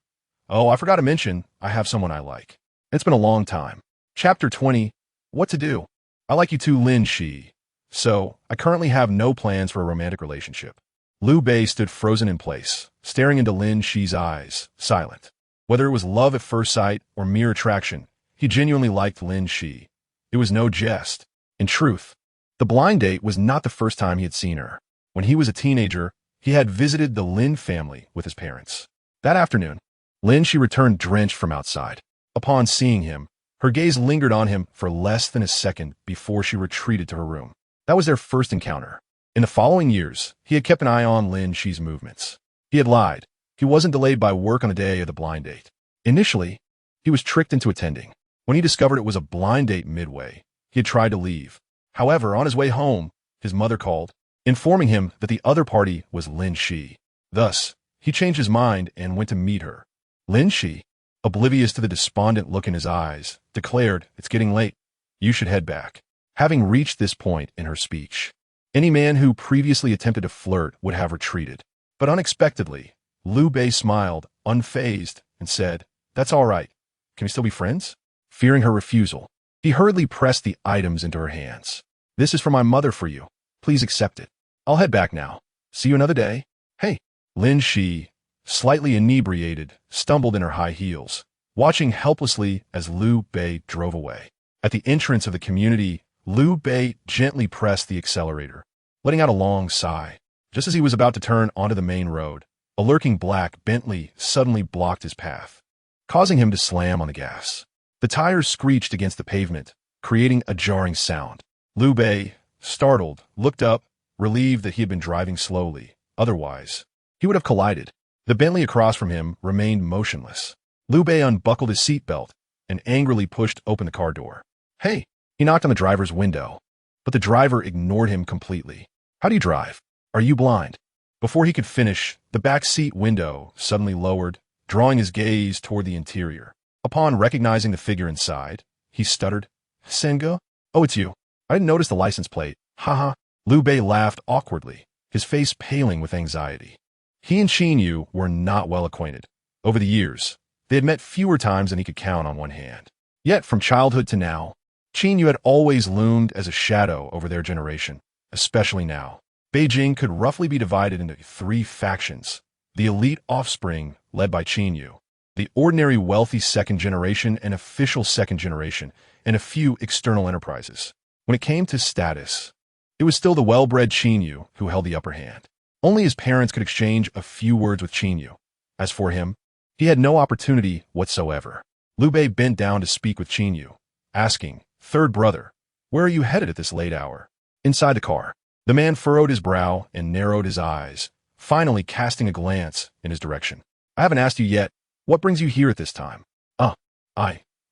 "Oh, I forgot to mention, I have someone I like. It's been a long time." Chapter 20, What to Do. "I like you too, Lin Xi. So, I currently have no plans for a romantic relationship." Liu Bei stood frozen in place, staring into Lin Xi's eyes, silent. Whether it was love at first sight or mere attraction, he genuinely liked Lin Xi. It was no jest. In truth, the blind date was not the first time he had seen her. When he was a teenager, he had visited the Lin family with his parents. That afternoon, Lin Xi returned drenched from outside. Upon seeing him, her gaze lingered on him for less than a second before she retreated to her room. That was their first encounter. In the following years, he had kept an eye on Lin Xi's movements. He had lied. He wasn't delayed by work on the day of the blind date. Initially, he was tricked into attending. When he discovered it was a blind date midway, he had tried to leave. However, on his way home, his mother called, informing him that the other party was Lin Xi. Thus, he changed his mind and went to meet her. Lin Xi, oblivious to the despondent look in his eyes, declared, "It's getting late. You should head back." Having reached this point in her speech, any man who previously attempted to flirt would have retreated. But unexpectedly, Liu Bei smiled, unfazed, and said, "That's all right. Can we still be friends?" Fearing her refusal, he hurriedly pressed the items into her hands. "This is for my mother for you. Please accept it. I'll head back now. See you another day." "Hey." Lin Xi, slightly inebriated, stumbled in her high heels, watching helplessly as Liu Bei drove away. At the entrance of the community, Liu Bei gently pressed the accelerator, letting out a long sigh. Just as he was about to turn onto the main road, a lurking black Bentley suddenly blocked his path, causing him to slam on the gas. The tires screeched against the pavement, creating a jarring sound. Liu Bei, startled, looked up, relieved that he had been driving slowly. Otherwise, he would have collided. The Bentley across from him remained motionless. Liu Bei unbuckled his seatbelt and angrily pushed open the car door. "Hey!" He knocked on the driver's window, but the driver ignored him completely. "How do you drive? Are you blind?" Before he could finish, the back seat window suddenly lowered, drawing his gaze toward the interior. Upon recognizing the figure inside, he stuttered, "Sengo? Oh, it's you. I didn't notice the license plate. Haha." Liu Bei laughed awkwardly, his face paling with anxiety. He and Qin Yu were not well acquainted. Over the years, they had met fewer times than he could count on one hand. Yet, from childhood to now, Qin Yu had always loomed as a shadow over their generation, especially now. Beijing could roughly be divided into 3 factions: the elite offspring, led by Qin Yu, the ordinary wealthy second generation and official second generation, and a few external enterprises. When it came to status, it was still the well-bred Qin Yu who held the upper hand. Only his parents could exchange a few words with Qin Yu. As for him, he had no opportunity whatsoever. Liu Bei bent down to speak with Qin Yu, asking, "Third brother, where are you headed at this late hour?" Inside the car, the man furrowed his brow and narrowed his eyes, finally casting a glance in his direction. "I haven't asked you yet, what brings you here at this time?"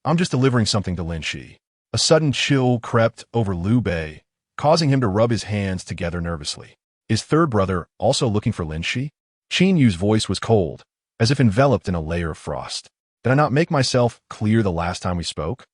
I'm just delivering something to Lin Xi." A sudden chill crept over Liu Bei, causing him to rub his hands together nervously. Is third brother also looking for Lin Xi? Qin Yu's voice was cold, as if enveloped in a layer of frost. "Did I not make myself clear the last time we spoke?"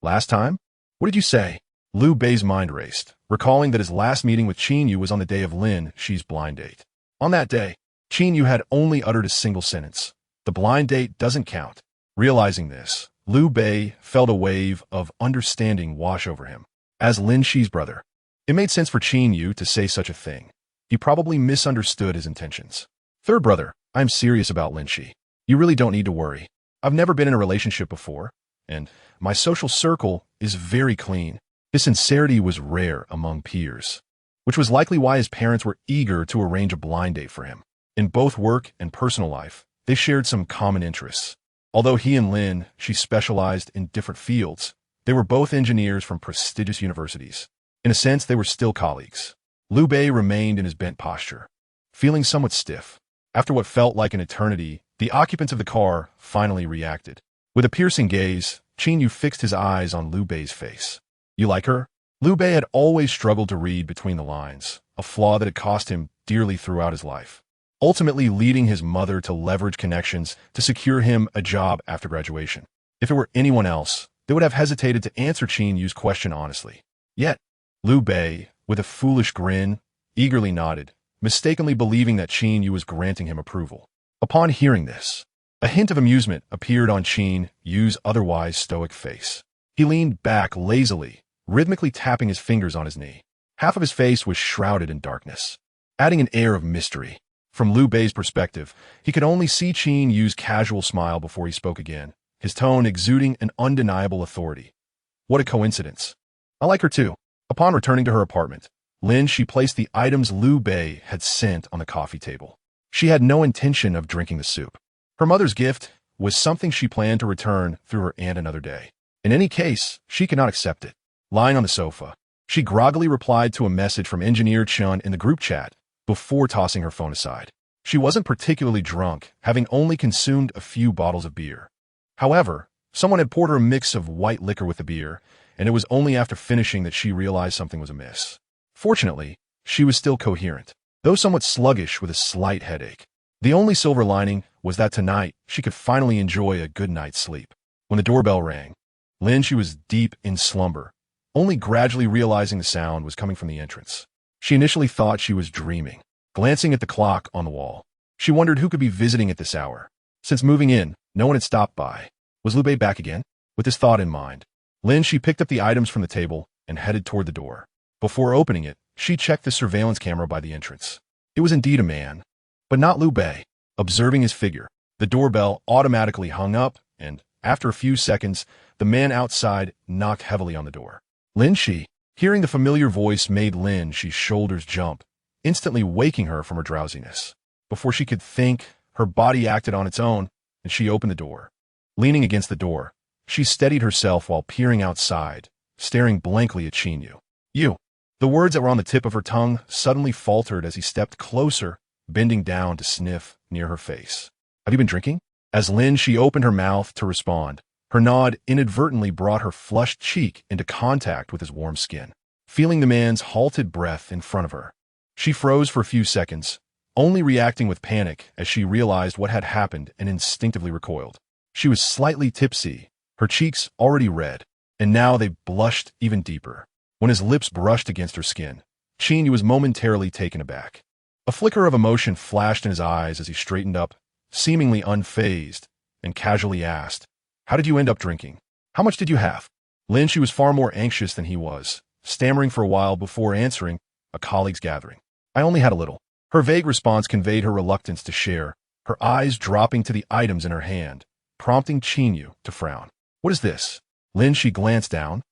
Last time? What did you say?" Liu Bei's mind raced, recalling that his last meeting with Qin Yu was on the day of Lin Xi's blind date. On that day, Qin Yu had only uttered a single sentence: "The blind date doesn't count." Realizing this, Liu Bei felt a wave of understanding wash over him. As Lin Xi's brother, it made sense for Qin Yu to say such a thing. He probably misunderstood his intentions. "Third brother, I'm serious about Lin Xi. You really don't need to worry. I've never been in a relationship before, and my social circle is very clean." His sincerity was rare among peers, which was likely why his parents were eager to arrange a blind date for him. In both work and personal life, they shared some common interests. Although he and Lin Xi specialized in different fields, they were both engineers from prestigious universities. In a sense, they were still colleagues. Liu Bei remained in his bent posture, feeling somewhat stiff. After what felt like an eternity, the occupants of the car finally reacted. With a piercing gaze, Qin Yu fixed his eyes on Liu Bei's face. "You like her?" Liu Bei had always struggled to read between the lines, a flaw that had cost him dearly throughout his life, ultimately leading his mother to leverage connections to secure him a job after graduation. If it were anyone else, they would have hesitated to answer Qin Yu's question honestly. Yet, Liu Bei, with a foolish grin, eagerly nodded, mistakenly believing that Qin Yu was granting him approval. Upon hearing this, a hint of amusement appeared on Qin Yu's otherwise stoic face. He leaned back lazily, rhythmically tapping his fingers on his knee. Half of his face was shrouded in darkness, adding an air of mystery. From Liu Bei's perspective, he could only see Qin Yu's casual smile before he spoke again, his tone exuding an undeniable authority. "What a coincidence. I like her too." Upon returning to her apartment, Lin Xi placed the items Liu Bei had sent on the coffee table. She had no intention of drinking the soup. Her mother's gift was something she planned to return through her aunt another day. In any case, she could not accept it. Lying on the sofa, she groggily replied to a message from Engineer Chun in the group chat before tossing her phone aside. She wasn't particularly drunk, having only consumed a few bottles of beer. However, someone had poured her a mix of white liquor with the beer, and it was only after finishing that she realized something was amiss. Fortunately, she was still coherent, though somewhat sluggish with a slight headache. The only silver lining was that tonight she could finally enjoy a good night's sleep. When the doorbell rang, Lin Xi was deep in slumber, only gradually realizing the sound was coming from the entrance. She initially thought she was dreaming. Glancing at the clock on the wall, she wondered who could be visiting at this hour. Since moving in, no one had stopped by. Was Liu Bei back again? With this thought in mind, Lin Xi picked up the items from the table and headed toward the door. Before opening it, she checked the surveillance camera by the entrance. It was indeed a man, but not Liu Bei. Observing his figure, the doorbell automatically hung up, and, after a few seconds, the man outside knocked heavily on the door. Lin Xi, hearing the familiar voice, made Lin Xi's shoulders jump, instantly waking her from her drowsiness. Before she could think, her body acted on its own, and she opened the door. Leaning against the door, she steadied herself while peering outside, staring blankly at Qin Yu. "You." The words that were on the tip of her tongue suddenly faltered as he stepped closer, bending down to sniff near her face. "Have you been drinking?" As Lin Xi opened her mouth to respond, her nod inadvertently brought her flushed cheek into contact with his warm skin. Feeling the man's halted breath in front of her, she froze for a few seconds, only reacting with panic as she realized what had happened and instinctively recoiled. She was slightly tipsy, her cheeks already red, and now they blushed even deeper. When his lips brushed against her skin, Qin Yu was momentarily taken aback. A flicker of emotion flashed in his eyes as he straightened up, seemingly unfazed, and casually asked, "How did you end up drinking? How much did you have?" Lin Xi was far more anxious than he was, stammering for a while before answering, "A colleague's gathering. I only had a little." Her vague response conveyed her reluctance to share, her eyes dropping to the items in her hand, prompting Qin Yu to frown. What is this? Lin Xi glanced down,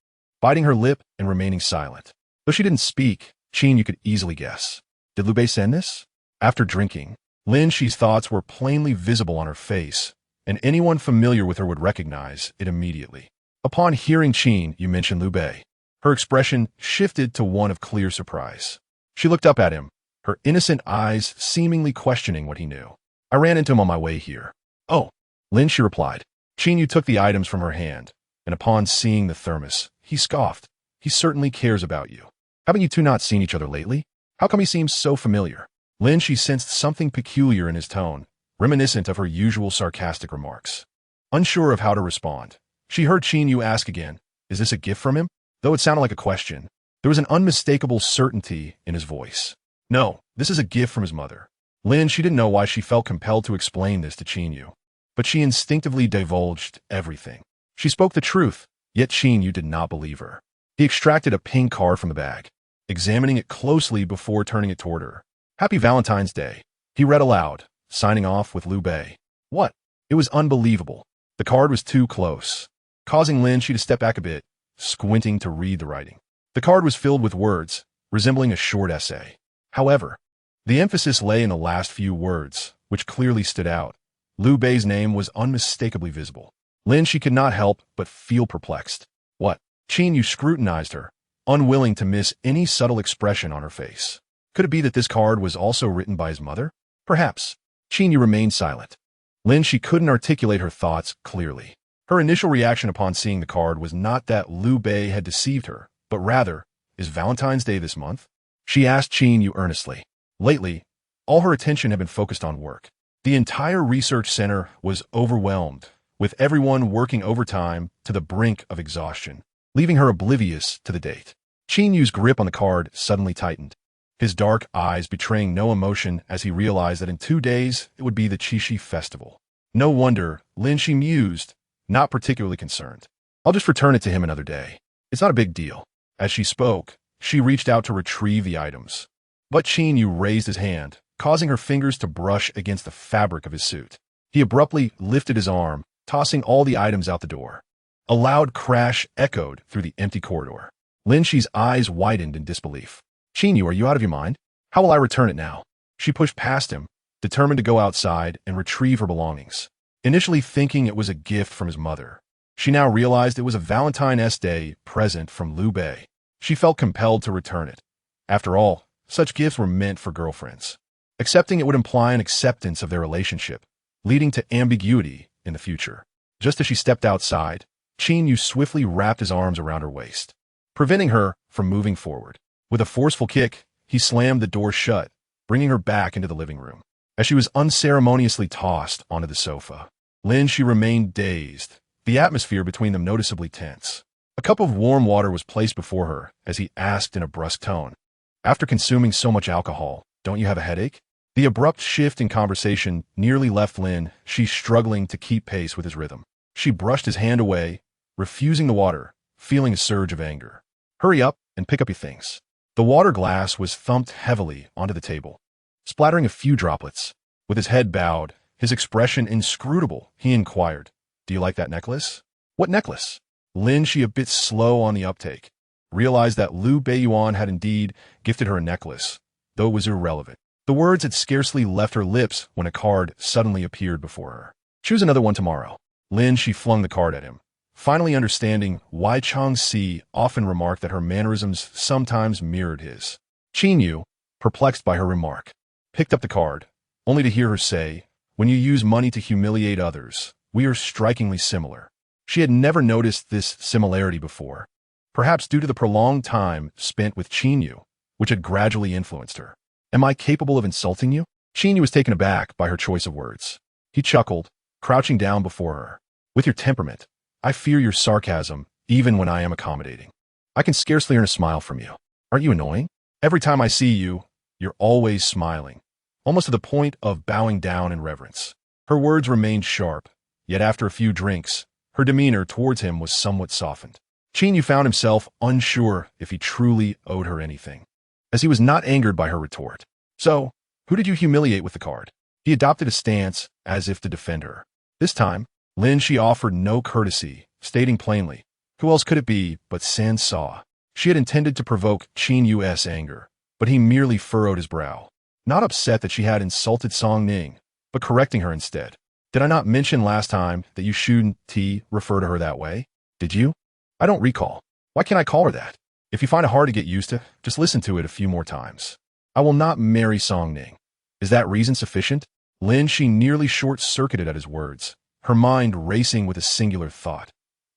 biting her lip and remaining silent. Though she didn't speak, Qin Yu could easily guess. Did Liu Bei send this? After drinking, Lin Xi's thoughts were plainly visible on her face, and anyone familiar with her would recognize it immediately. Upon hearing Qin Yu mention Liu Bei, her expression shifted to one of clear surprise. She looked up at him, her innocent eyes seemingly questioning what he knew. I ran into him on my way here. Oh, Lin Xi replied. Qin Yu took the items from her hand, and upon seeing the thermos, he scoffed. He certainly cares about you. Haven't you two not seen each other lately? How come he seems so familiar? Lin Xi sensed something peculiar in his tone, reminiscent of her usual sarcastic remarks. Unsure of how to respond, she heard Qin Yu ask again, is this a gift from him? Though it sounded like a question, there was an unmistakable certainty in his voice. No, this is a gift from his mother. She didn't know why she felt compelled to explain this to Qin Yu, but she instinctively divulged everything. She spoke the truth, yet Qin Yu did not believe her. He extracted a pink card from the bag, examining it closely before turning it toward her. Happy Valentine's Day, he read aloud, signing off with Liu Bei. What? It was unbelievable. The card was too close, causing Lin Xi to step back a bit, squinting to read the writing. The card was filled with words, resembling a short essay. However, the emphasis lay in the last few words, which clearly stood out. Liu Bei's name was unmistakably visible. Lin Xi could not help but feel perplexed. What? Qin Yu scrutinized her, unwilling to miss any subtle expression on her face. Could it be that this card was also written by his mother? Perhaps. Qin Yu remained silent. Lin Xi couldn't articulate her thoughts clearly. Her initial reaction upon seeing the card was not that Liu Bei had deceived her, but rather, is Valentine's Day this month? She asked Qin Yu earnestly. Lately, all her attention had been focused on work. The entire research center was overwhelmed, with everyone working overtime to the brink of exhaustion, leaving her oblivious to the date. Qin Yu's grip on the card suddenly tightened, his dark eyes betraying no emotion as he realized that in 2 days it would be the Qixi festival. No wonder, Lin Xi mused, not particularly concerned. I'll just return it to him another day. It's not a big deal. As she spoke, she reached out to retrieve the items. But Qin Yu raised his hand, causing her fingers to brush against the fabric of his suit. He abruptly lifted his arm, tossing all the items out the door. A loud crash echoed through the empty corridor. Lin Xi's eyes widened in disbelief. Qin Yu, are you out of your mind? How will I return it now? She pushed past him, determined to go outside and retrieve her belongings. Initially thinking it was a gift from his mother, she now realized it was a Valentine's Day present from Liu Bei. She felt compelled to return it. After all, such gifts were meant for girlfriends. Accepting it would imply an acceptance of their relationship, leading to ambiguity in the future. Just as she stepped outside, Qin Yu swiftly wrapped his arms around her waist, preventing her from moving forward. With a forceful kick, he slammed the door shut, bringing her back into the living room. As she was unceremoniously tossed onto the sofa, Lin Xi remained dazed, the atmosphere between them noticeably tense. A cup of warm water was placed before her as he asked in a brusque tone, after consuming so much alcohol, don't you have a headache? The abrupt shift in conversation nearly left Lin Xi struggling to keep pace with his rhythm. She brushed his hand away, refusing the water, feeling a surge of anger. Hurry up and pick up your things. The water glass was thumped heavily onto the table, splattering a few droplets. With his head bowed, his expression inscrutable, he inquired, do you like that necklace? What necklace? Lin Xi, a bit slow on the uptake, realized that Liu Beiyuan had indeed gifted her a necklace, though it was irrelevant. The words had scarcely left her lips when a card suddenly appeared before her. Choose another one tomorrow. Lin Xi flung the card at him, finally understanding why Changxi often remarked that her mannerisms sometimes mirrored his. Qin Yu, perplexed by her remark, picked up the card, only to hear her say, when you use money to humiliate others, we are strikingly similar. She had never noticed this similarity before, perhaps due to the prolonged time spent with Qin Yu, which had gradually influenced her. Am I capable of insulting you? Qin Yu was taken aback by her choice of words. He chuckled, crouching down before her. With your temperament, I fear your sarcasm, even when I am accommodating. I can scarcely earn a smile from you. Aren't you annoying? Every time I see you, you're always smiling, almost to the point of bowing down in reverence. Her words remained sharp, yet after a few drinks, her demeanor towards him was somewhat softened. Qin Yu found himself unsure if he truly owed her anything, as he was not angered by her retort. So, who did you humiliate with the card? He adopted a stance as if to defend her. This time, Lin Xi offered no courtesy, stating plainly, who else could it be but San Sa? She had intended to provoke Qin Yu's anger, but he merely furrowed his brow. Not upset that she had insulted Song Ning, but correcting her instead. Did I not mention last time that you shouldn't refer to her that way? Did you? I don't recall. Why can't I call her that? If you find it hard to get used to, just listen to it a few more times. I will not marry Song Ning. Is that reason sufficient? Lin Xi nearly short-circuited at his words, her mind racing with a singular thought.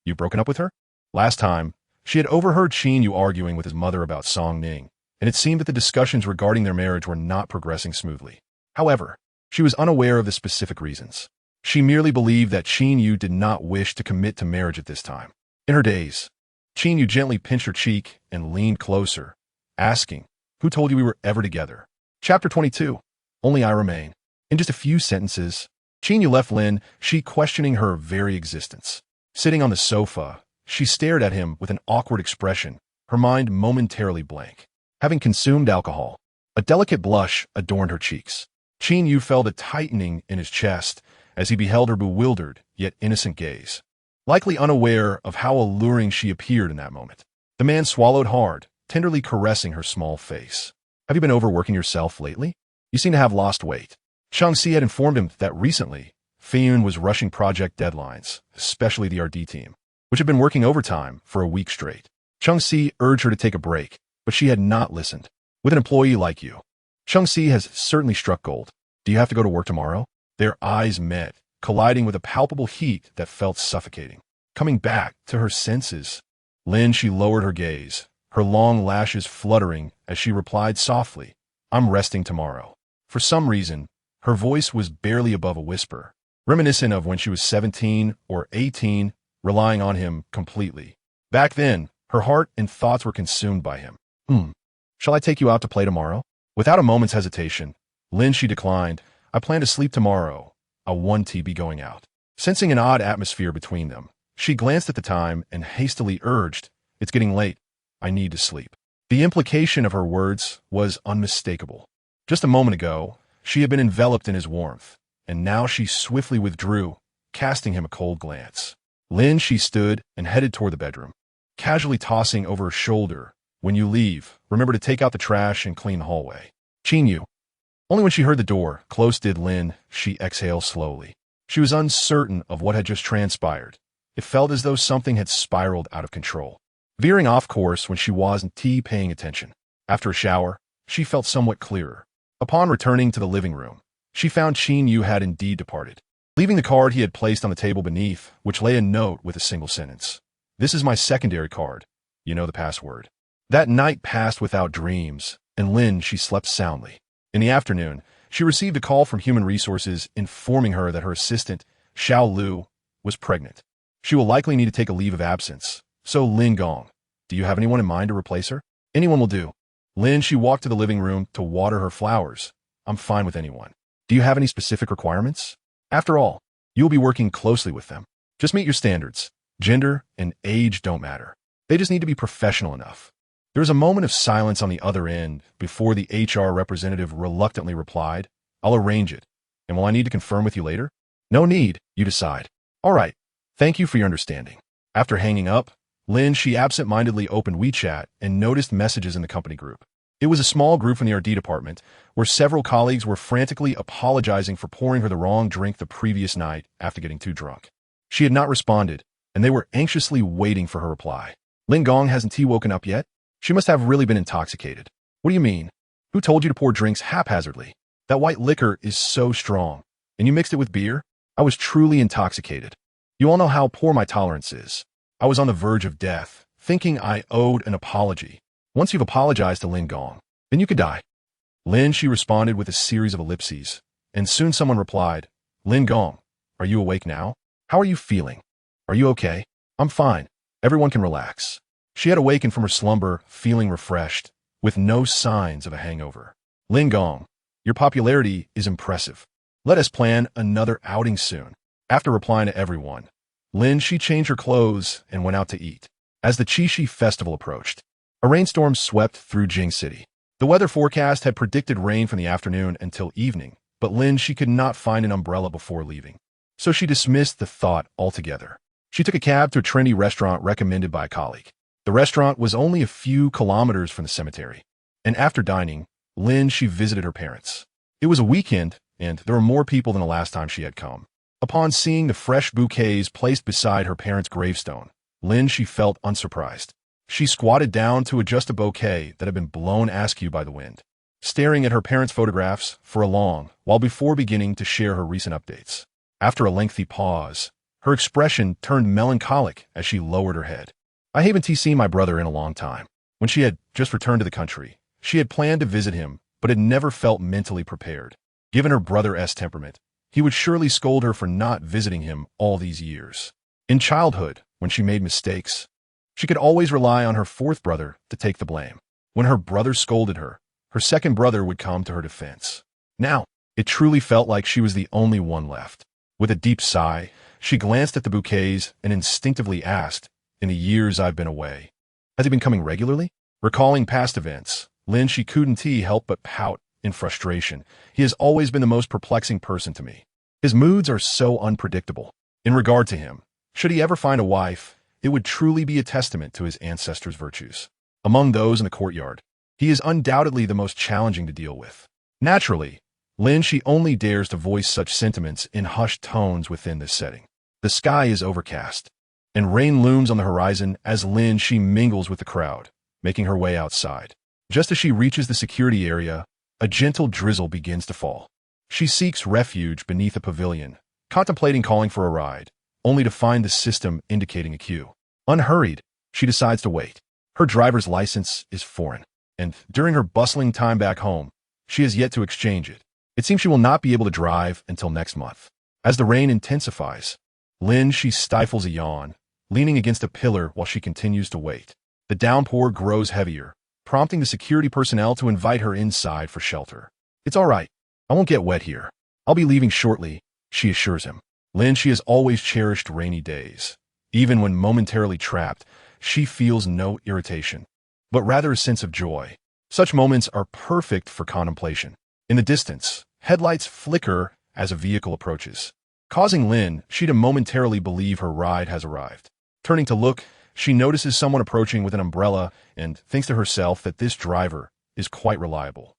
You've broken up with her? Last time, she had overheard Qin Yu arguing with his mother about Song Ning, and it seemed that the discussions regarding their marriage were not progressing smoothly. However, she was unaware of the specific reasons. She merely believed that Qin Yu did not wish to commit to marriage at this time. In her daze, Qin Yu gently pinched her cheek and leaned closer, asking, who told you we were ever together? Chapter 22. Only I remain. In just a few sentences, Qin Yu left Lin Xi questioning her very existence. Sitting on the sofa, she stared at him with an awkward expression, her mind momentarily blank. Having consumed alcohol, a delicate blush adorned her cheeks. Qin Yu felt a tightening in his chest as he beheld her bewildered yet innocent gaze. Likely unaware of how alluring she appeared in that moment, the man swallowed hard, tenderly caressing her small face. Have you been overworking yourself lately? You seem to have lost weight. Shang-Xi had informed him that recently, Feiyun was rushing project deadlines, especially the RD team, which had been working overtime for a week straight. Shang-Xi urged her to take a break, but she had not listened. With an employee like you, Shang-Xi has certainly struck gold. Do you have to go to work tomorrow? Their eyes met, colliding with a palpable heat that felt suffocating. Coming back to her senses, Lin Xi lowered her gaze, her long lashes fluttering as she replied softly, I'm resting tomorrow. For some reason, her voice was barely above a whisper, reminiscent of when she was 17 or 18, relying on him completely. Back then, her heart and thoughts were consumed by him. Shall I take you out to play tomorrow? Without a moment's hesitation, Lin Xi declined, I plan to sleep tomorrow. I want to be going out. Sensing an odd atmosphere between them, she glanced at the time and hastily urged, it's getting late. I need to sleep. The implication of her words was unmistakable. Just a moment ago, she had been enveloped in his warmth, and now she swiftly withdrew, casting him a cold glance. Lin Xi stood and headed toward the bedroom, casually tossing over her shoulder, when you leave, remember to take out the trash and clean the hallway. Qin Yu. Only when she heard the door close did Lin Xi exhale slowly. She was uncertain of what had just transpired. It felt as though something had spiraled out of control, veering off course when she wasn't paying attention. After a shower, she felt somewhat clearer. Upon returning to the living room, she found Qin Yu had indeed departed, leaving the card he had placed on the table beneath, which lay a note with a single sentence. This is my secondary card. You know the password. That night passed without dreams, and Lin Xi slept soundly. In the afternoon, she received a call from Human Resources informing her that her assistant, Xiao Lu, was pregnant. She will likely need to take a leave of absence. So Lin Gong, do you have anyone in mind to replace her? Anyone will do. Lin Xi walked to the living room to water her flowers. I'm fine with anyone. Do you have any specific requirements? After all, you will be working closely with them. Just meet your standards. Gender and age don't matter. They just need to be professional enough. There was a moment of silence on the other end before the HR representative reluctantly replied, I'll arrange it. And will I need to confirm with you later? No need, you decide. All right. Thank you for your understanding. After hanging up, Lin Xi absent-mindedly opened WeChat and noticed messages in the company group. It was a small group from the RD department, where several colleagues were frantically apologizing for pouring her the wrong drink the previous night after getting too drunk. She had not responded, and they were anxiously waiting for her reply. Lin Gong hasn't woken up yet? She must have really been intoxicated. What do you mean? Who told you to pour drinks haphazardly? That white liquor is so strong, and you mixed it with beer? I was truly intoxicated. You all know how poor my tolerance is. I was on the verge of death, thinking I owed an apology. Once you've apologized to Lin Gong, then you could die. Lin Xi responded with a series of ellipses, and soon someone replied, Lin Gong, are you awake now? How are you feeling? Are you okay? I'm fine. Everyone can relax. She had awakened from her slumber, feeling refreshed, with no signs of a hangover. Lin Gong, your popularity is impressive. Let us plan another outing soon. After replying to everyone, Lin Xi changed her clothes and went out to eat. As the Qixi festival approached, a rainstorm swept through Jing City. The weather forecast had predicted rain from the afternoon until evening, but Lin Xi could not find an umbrella before leaving. So she dismissed the thought altogether. She took a cab to a trendy restaurant recommended by a colleague. The restaurant was only a few kilometers from the cemetery, and after dining, Lin Xi visited her parents. It was a weekend, and there were more people than the last time she had come. Upon seeing the fresh bouquets placed beside her parents' gravestone, Lin Xi felt unsurprised. She squatted down to adjust a bouquet that had been blown askew by the wind, staring at her parents' photographs for a long while before beginning to share her recent updates. After a lengthy pause, her expression turned melancholic as she lowered her head. I haven't seen my brother in a long time. When she had just returned to the country, she had planned to visit him, but had never felt mentally prepared. Given her brother's temperament, he would surely scold her for not visiting him all these years. In childhood, when she made mistakes, she could always rely on her fourth brother to take the blame. When her brother scolded her, her second brother would come to her defense. Now, it truly felt like she was the only one left. With a deep sigh, she glanced at the bouquets and instinctively asked, "In the years I've been away, has he been coming regularly?" Recalling past events, Lin Xi couldn't help but pout in frustration. He has always been the most perplexing person to me. His moods are so unpredictable. In regard to him, should he ever find a wife, it would truly be a testament to his ancestors' virtues. Among those in the courtyard, he is undoubtedly the most challenging to deal with. Naturally, Lin Xi only dares to voice such sentiments in hushed tones within this setting. The sky is overcast, and rain looms on the horizon as Lin Xi mingles with the crowd, making her way outside. Just as she reaches the security area, a gentle drizzle begins to fall. She seeks refuge beneath a pavilion, contemplating calling for a ride, only to find the system indicating a queue. Unhurried, she decides to wait. Her driver's license is foreign, and during her bustling time back home, she has yet to exchange it. It seems she will not be able to drive until next month. As the rain intensifies, Lin Xi stifles a yawn, leaning against a pillar while she continues to wait. The downpour grows heavier, prompting the security personnel to invite her inside for shelter. "It's all right. I won't get wet here. I'll be leaving shortly," she assures him. Lin Xi has always cherished rainy days. Even when momentarily trapped, she feels no irritation, but rather a sense of joy. Such moments are perfect for contemplation. In the distance, headlights flicker as a vehicle approaches, causing Lin Xi to momentarily believe her ride has arrived. Turning to look, she notices someone approaching with an umbrella and thinks to herself that this driver is quite reliable,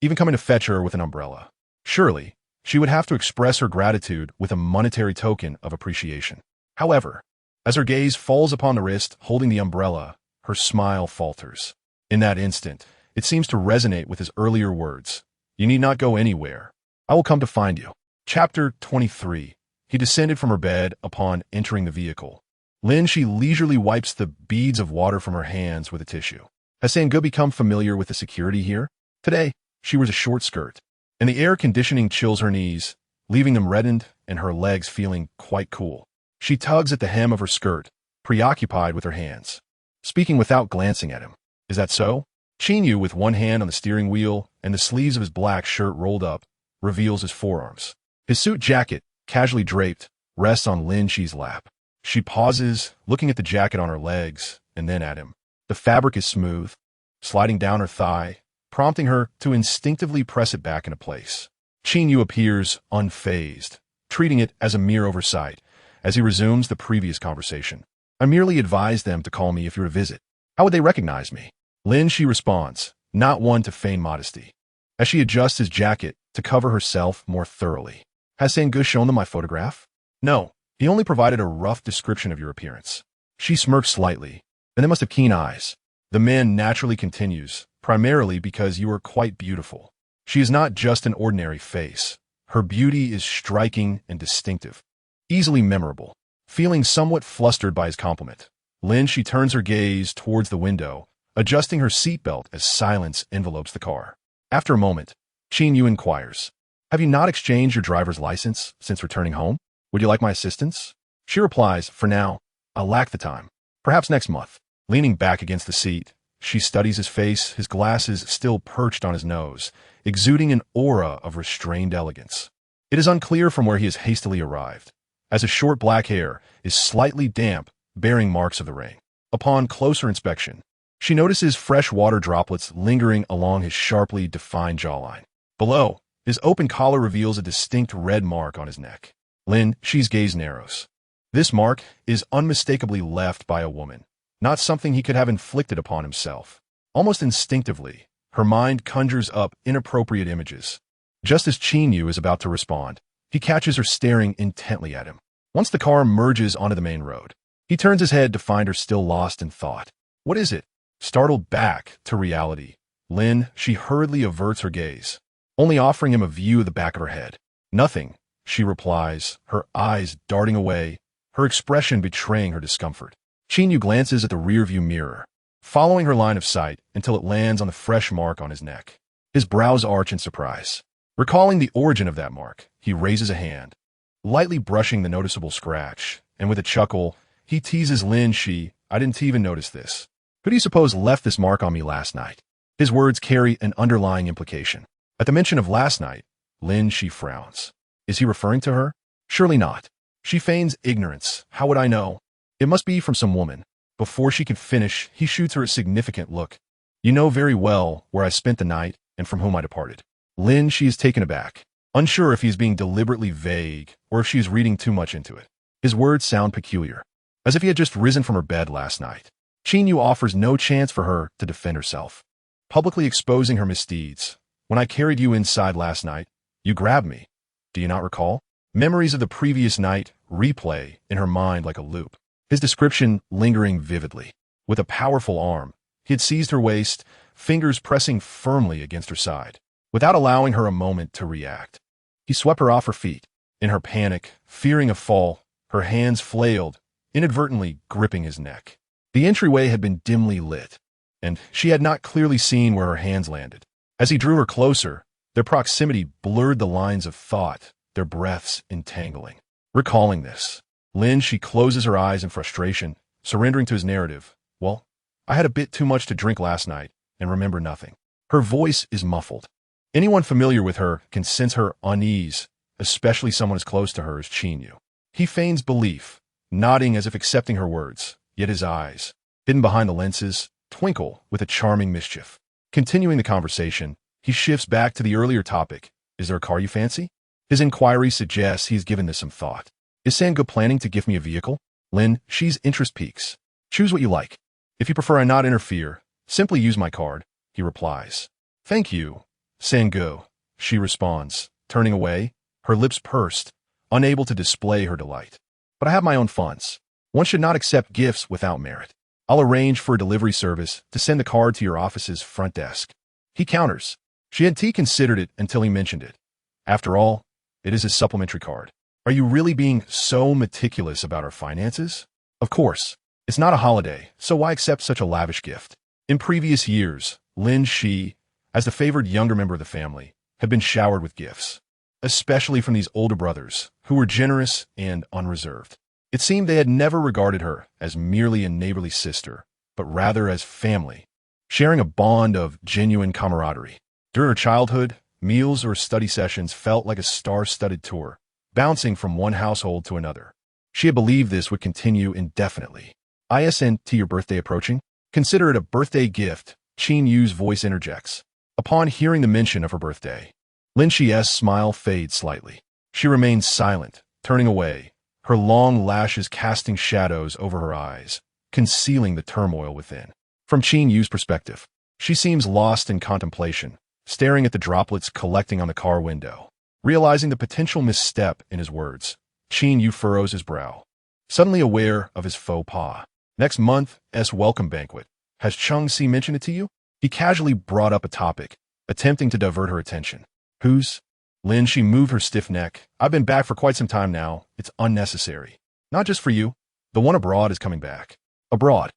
even coming to fetch her with an umbrella. Surely, she would have to express her gratitude with a monetary token of appreciation. However, as her gaze falls upon the wrist holding the umbrella, her smile falters. In that instant, it seems to resonate with his earlier words. "You need not go anywhere. I will come to find you." Chapter 23. He descended from her bed upon entering the vehicle. Lin Xi leisurely wipes the beads of water from her hands with a tissue. Has Sangu become familiar with the security here? Today, she wears a short skirt, and the air conditioning chills her knees, leaving them reddened and her legs feeling quite cool. She tugs at the hem of her skirt, preoccupied with her hands, speaking without glancing at him. "Is that so?" Qin Yu, with one hand on the steering wheel and the sleeves of his black shirt rolled up, reveals his forearms. His suit jacket, casually draped, rests on Lin Xi's lap. She pauses, looking at the jacket on her legs, and then at him. The fabric is smooth, sliding down her thigh, prompting her to instinctively press it back into place. Qin Yu appears unfazed, treating it as a mere oversight, as he resumes the previous conversation. "I merely advised them to call me if you're to visit. How would they recognize me?" Lin Xi responds, not one to feign modesty, as she adjusts his jacket to cover herself more thoroughly. "Has Sangu shown them my photograph?" "No, he only provided a rough description of your appearance." She smirks slightly, and they must have keen eyes. The man naturally continues, "Primarily because you are quite beautiful." She is not just an ordinary face. Her beauty is striking and distinctive, easily memorable. Feeling somewhat flustered by his compliment, Lin Xi turns her gaze towards the window, adjusting her seatbelt as silence envelopes the car. After a moment, Qin Yu inquires, "Have you not exchanged your driver's license since returning home? Would you like my assistance?" She replies, "For now, I lack the time. Perhaps next month." Leaning back against the seat, she studies his face, his glasses still perched on his nose, exuding an aura of restrained elegance. It is unclear from where he has hastily arrived, as his short black hair is slightly damp, bearing marks of the rain. Upon closer inspection, she notices fresh water droplets lingering along his sharply defined jawline. Below, His open collar reveals a distinct red mark on his neck. Lin Xi's gaze narrows. This mark is unmistakably left by a woman, not something he could have inflicted upon himself. Almost instinctively, her mind conjures up inappropriate images. Just as Qin Yu is about to respond, he catches her staring intently at him. Once the car merges onto the main road, he turns his head to find her still lost in thought. What is it? Startled back to reality, Lin Xi hurriedly averts her gaze, only offering him a view of the back of her head. Nothing, she replies, her eyes darting away, her expression betraying her discomfort. Qin Yu glances at the rearview mirror, following her line of sight until it lands on the fresh mark on his neck. His brows arch in surprise. Recalling the origin of that mark, he raises a hand, lightly brushing the noticeable scratch, and with a chuckle, he teases Lin Xi, "I didn't even notice this. Who do you suppose left this mark on me last night?" His words carry an underlying implication. At the mention of last night, Lin Xi frowns. Is he referring to her? Surely not. She feigns ignorance. How would I know? It must be from some woman. Before she can finish, he shoots her a significant look. You know very well where I spent the night and from whom I departed. Lin Xi is taken aback, unsure if he is being deliberately vague or if she is reading too much into it. His words sound peculiar, as if he had just risen from her bed last night. Qin Yu offers no chance for her to defend herself, publicly exposing her misdeeds. When I carried you inside last night, you grabbed me. Do you not recall? Memories of the previous night replay in her mind like a loop, his description lingering vividly. With a powerful arm, he had seized her waist, fingers pressing firmly against her side. Without allowing her a moment to react, he swept her off her feet. In her panic, fearing a fall, her hands flailed, inadvertently gripping his neck. The entryway had been dimly lit, and she had not clearly seen where her hands landed. As he drew her closer, their proximity blurred the lines of thought, their breaths entangling. Recalling this, Lin Xi closes her eyes in frustration, surrendering to his narrative. Well, I had a bit too much to drink last night and remember nothing. Her voice is muffled. Anyone familiar with her can sense her unease, especially someone as close to her as Qin Yu. He feigns belief, nodding as if accepting her words, yet his eyes, hidden behind the lenses, twinkle with a charming mischief. Continuing the conversation, he shifts back to the earlier topic. Is there a car you fancy? His inquiry suggests he's given this some thought. Is Sango planning to gift me a vehicle? Lin Xi's interest peaks. Choose what you like. If you prefer I not interfere, simply use my card, he replies. Thank you, Sango, she responds, turning away, her lips pursed, unable to display her delight. But I have my own funds. One should not accept gifts without merit. I'll arrange for a delivery service to send the card to your office's front desk. He counters. She had considered it until he mentioned it. After all, it is his supplementary card. Are you really being so meticulous about our finances? Of course. It's not a holiday, so why accept such a lavish gift? In previous years, Lin Xi, as the favored younger member of the family, had been showered with gifts, especially from these older brothers, who were generous and unreserved. It seemed they had never regarded her as merely a neighborly sister, but rather as family, sharing a bond of genuine camaraderie. During her childhood, meals or study sessions felt like a star-studded tour, bouncing from one household to another. She had believed this would continue indefinitely. Isn't your birthday approaching? Consider it a birthday gift, Qin Yu's voice interjects. Upon hearing the mention of her birthday, Lin Xi's smile fades slightly. She remains silent, turning away, her long lashes casting shadows over her eyes, concealing the turmoil within. From Qin Yu's perspective, she seems lost in contemplation, staring at the droplets collecting on the car window. Realizing the potential misstep in his words, Qin Yu furrows his brow, suddenly aware of his faux pas. Next month's welcome banquet. Has Chung Si mentioned it to you? He casually brought up a topic, attempting to divert her attention. Whose? Lin Xi moved her stiff neck. I've been back for quite some time now. It's unnecessary. Not just for you. The one abroad is coming back. Abroad.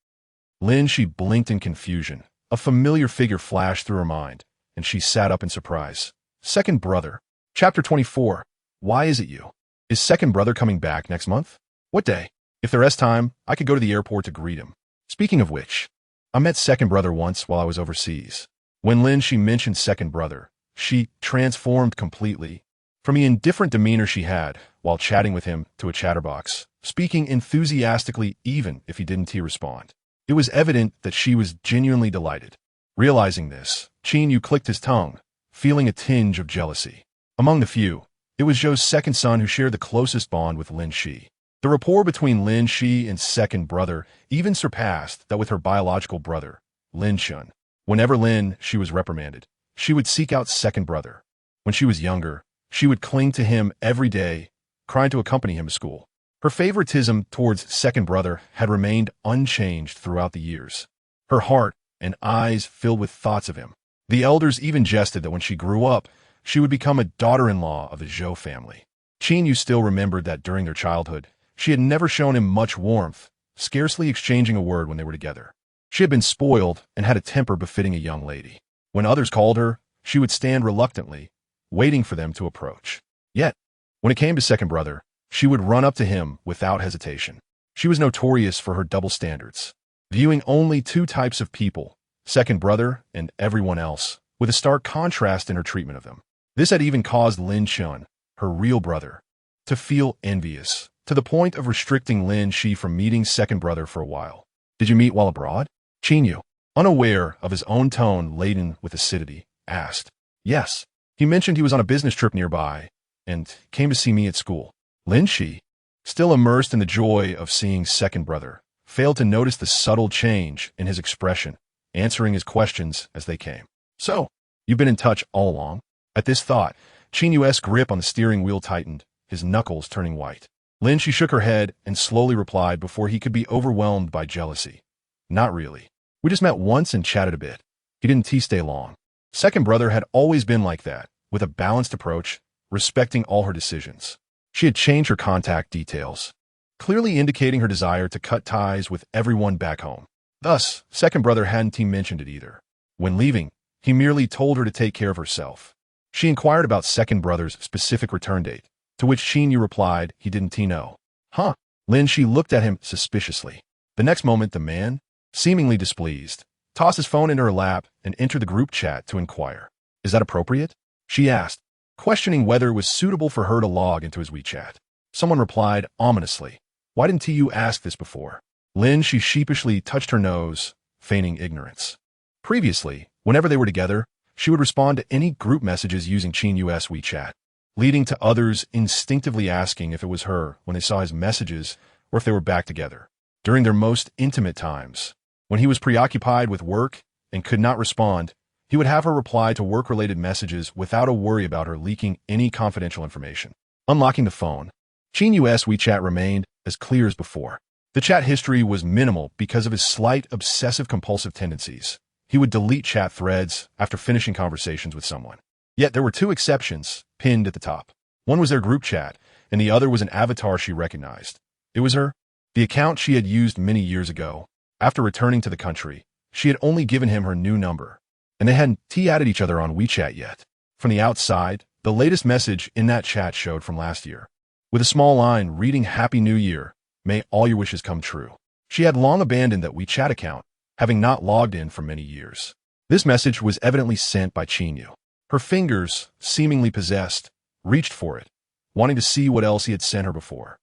Lin Xi blinked in confusion. A familiar figure flashed through her mind, and she sat up in surprise. Second brother. Chapter 24. Why is it you? Is second brother coming back next month? What day? If there is time, I could go to the airport to greet him. Speaking of which, I met second brother once while I was overseas. When Lin Xi mentioned second brother, she transformed completely, from the indifferent demeanor she had while chatting with him to a chatterbox, speaking enthusiastically even if he didn't respond. It was evident that she was genuinely delighted. Realizing this, Qin Yu clicked his tongue, feeling a tinge of jealousy. Among the few, it was Zhou's second son who shared the closest bond with Lin Xi. The rapport between Lin Xi and second brother even surpassed that with her biological brother, Lin Xun. Whenever Lin Xi was reprimanded, she would seek out second brother. When she was younger, she would cling to him every day, crying to accompany him to school. Her favoritism towards second brother had remained unchanged throughout the years. Her heart and eyes filled with thoughts of him. The elders even jested that when she grew up, she would become a daughter-in-law of the Zhou family. Qin Yu still remembered that during their childhood, she had never shown him much warmth, scarcely exchanging a word when they were together. She had been spoiled and had a temper befitting a young lady. When others called her, she would stand reluctantly, waiting for them to approach. Yet, when it came to second brother, she would run up to him without hesitation. She was notorious for her double standards, viewing only two types of people, second brother and everyone else, with a stark contrast in her treatment of them. This had even caused Lin Xun, her real brother, to feel envious, to the point of restricting Lin Xi from meeting second brother for a while. Did you meet while abroad? Qin Yu, unaware of his own tone laden with acidity, asked. Yes. He mentioned he was on a business trip nearby and came to see me at school. Lin Xi, still immersed in the joy of seeing second brother, failed to notice the subtle change in his expression, answering his questions as they came. So, you've been in touch all along? At this thought, Qin Yu's grip on the steering wheel tightened, his knuckles turning white. Lin Xi shook her head and slowly replied before he could be overwhelmed by jealousy. Not really. We just met once and chatted a bit. He didn't stay long. Second brother had always been like that, with a balanced approach, respecting all her decisions. She had changed her contact details, clearly indicating her desire to cut ties with everyone back home. Thus, second brother hadn't mentioned it either. When leaving, he merely told her to take care of herself. She inquired about second brother's specific return date, to which Qin Yu replied he didn't know. Huh? Lin Xi looked at him suspiciously. The next moment, the man, seemingly displeased, tossed his phone into her lap and entered the group chat to inquire. Is that appropriate? She asked, questioning whether it was suitable for her to log into his WeChat. Someone replied ominously. Why didn't you ask this before? Lin Xi sheepishly touched her nose, feigning ignorance. Previously, whenever they were together, she would respond to any group messages using Qin Yu's WeChat, leading to others instinctively asking if it was her when they saw his messages or if they were back together. During their most intimate times, when he was preoccupied with work and could not respond, he would have her reply to work-related messages without a worry about her leaking any confidential information. Unlocking the phone, Qin Yu's WeChat remained as clear as before. The chat history was minimal because of his slight obsessive-compulsive tendencies. He would delete chat threads after finishing conversations with someone. Yet there were two exceptions, pinned at the top. One was their group chat, and the other was an avatar she recognized. It was her, the account she had used many years ago. After returning to the country, she had only given him her new number, and they hadn't added each other on WeChat yet. From the outside, the latest message in that chat showed from last year, with a small line reading Happy New Year, may all your wishes come true. She had long abandoned that WeChat account, having not logged in for many years. This message was evidently sent by Qin Yu. Her fingers, seemingly possessed, reached for it, wanting to see what else he had sent her before.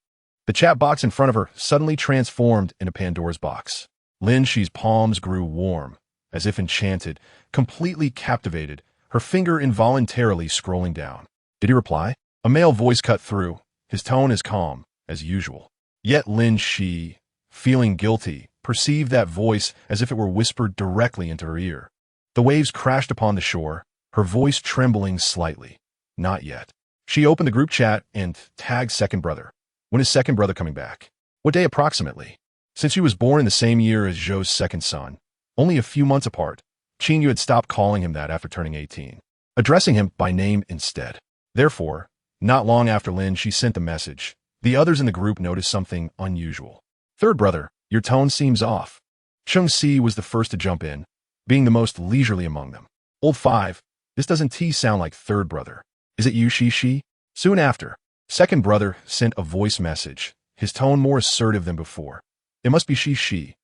The chat box in front of her suddenly transformed into Pandora's box. Lin Xi's palms grew warm, as if enchanted, completely captivated, her finger involuntarily scrolling down. Did he reply? A male voice cut through, his tone as calm as usual. Yet Lin Xi, feeling guilty, perceived that voice as if it were whispered directly into her ear. The waves crashed upon the shore, her voice trembling slightly. Not yet. She opened the group chat and tagged second brother. When is second brother coming back? What day approximately? Since she was born in the same year as Zhou's second son, only a few months apart, Qin Yu had stopped calling him that after turning 18, addressing him by name instead. Therefore, not long after Lin Xi sent the message, the others in the group noticed something unusual. Third brother, your tone seems off. Chung Si was the first to jump in, being the most leisurely among them. Old 5, this doesn't sound like third brother. Is it you, Shi? Soon after, second brother sent a voice message, his tone more assertive than before. It must be Shi,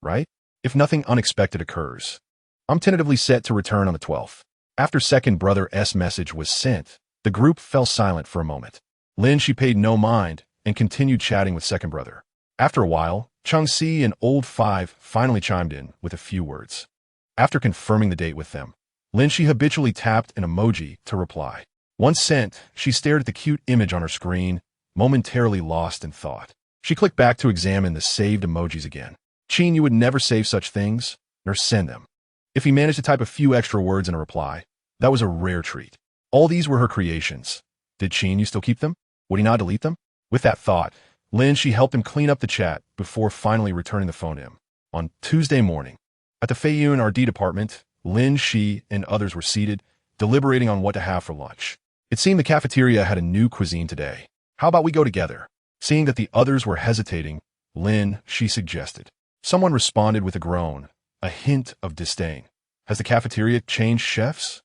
right? If nothing unexpected occurs. I'm tentatively set to return on the 12th. After second brother's message was sent, the group fell silent for a moment. Lin Xi paid no mind and continued chatting with second brother. After a while, Chung Si and Old 5 finally chimed in with a few words. After confirming the date with them, Lin Xi habitually tapped an emoji to reply. Once sent, she stared at the cute image on her screen, momentarily lost in thought. She clicked back to examine the saved emojis again. Qin Yu would never save such things, nor send them. If he managed to type a few extra words in a reply, that was a rare treat. All these were her creations. Did Qin Yu still keep them? Would he not delete them? With that thought, Lin Xi helped him clean up the chat before finally returning the phone to him. On Tuesday morning, at the Feiyun RD department, Lin Xi and others were seated, deliberating on what to have for lunch. It seemed the cafeteria had a new cuisine today. How about we go together? Seeing that the others were hesitating, Lin Xi suggested. Someone responded with a groan, a hint of disdain. Has the cafeteria changed chefs?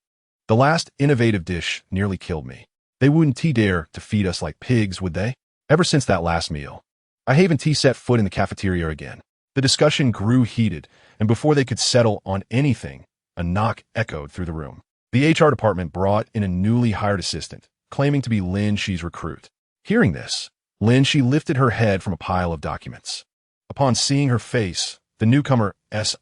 The last innovative dish nearly killed me. They wouldn't dare to feed us like pigs, would they? Ever since that last meal, I haven't set foot in the cafeteria again. The discussion grew heated, and before they could settle on anything, a knock echoed through the room. The HR department brought in a newly hired assistant, claiming to be Lin Xi's recruit. Hearing this, Lin Xi lifted her head from a pile of documents. Upon seeing her face, the newcomer's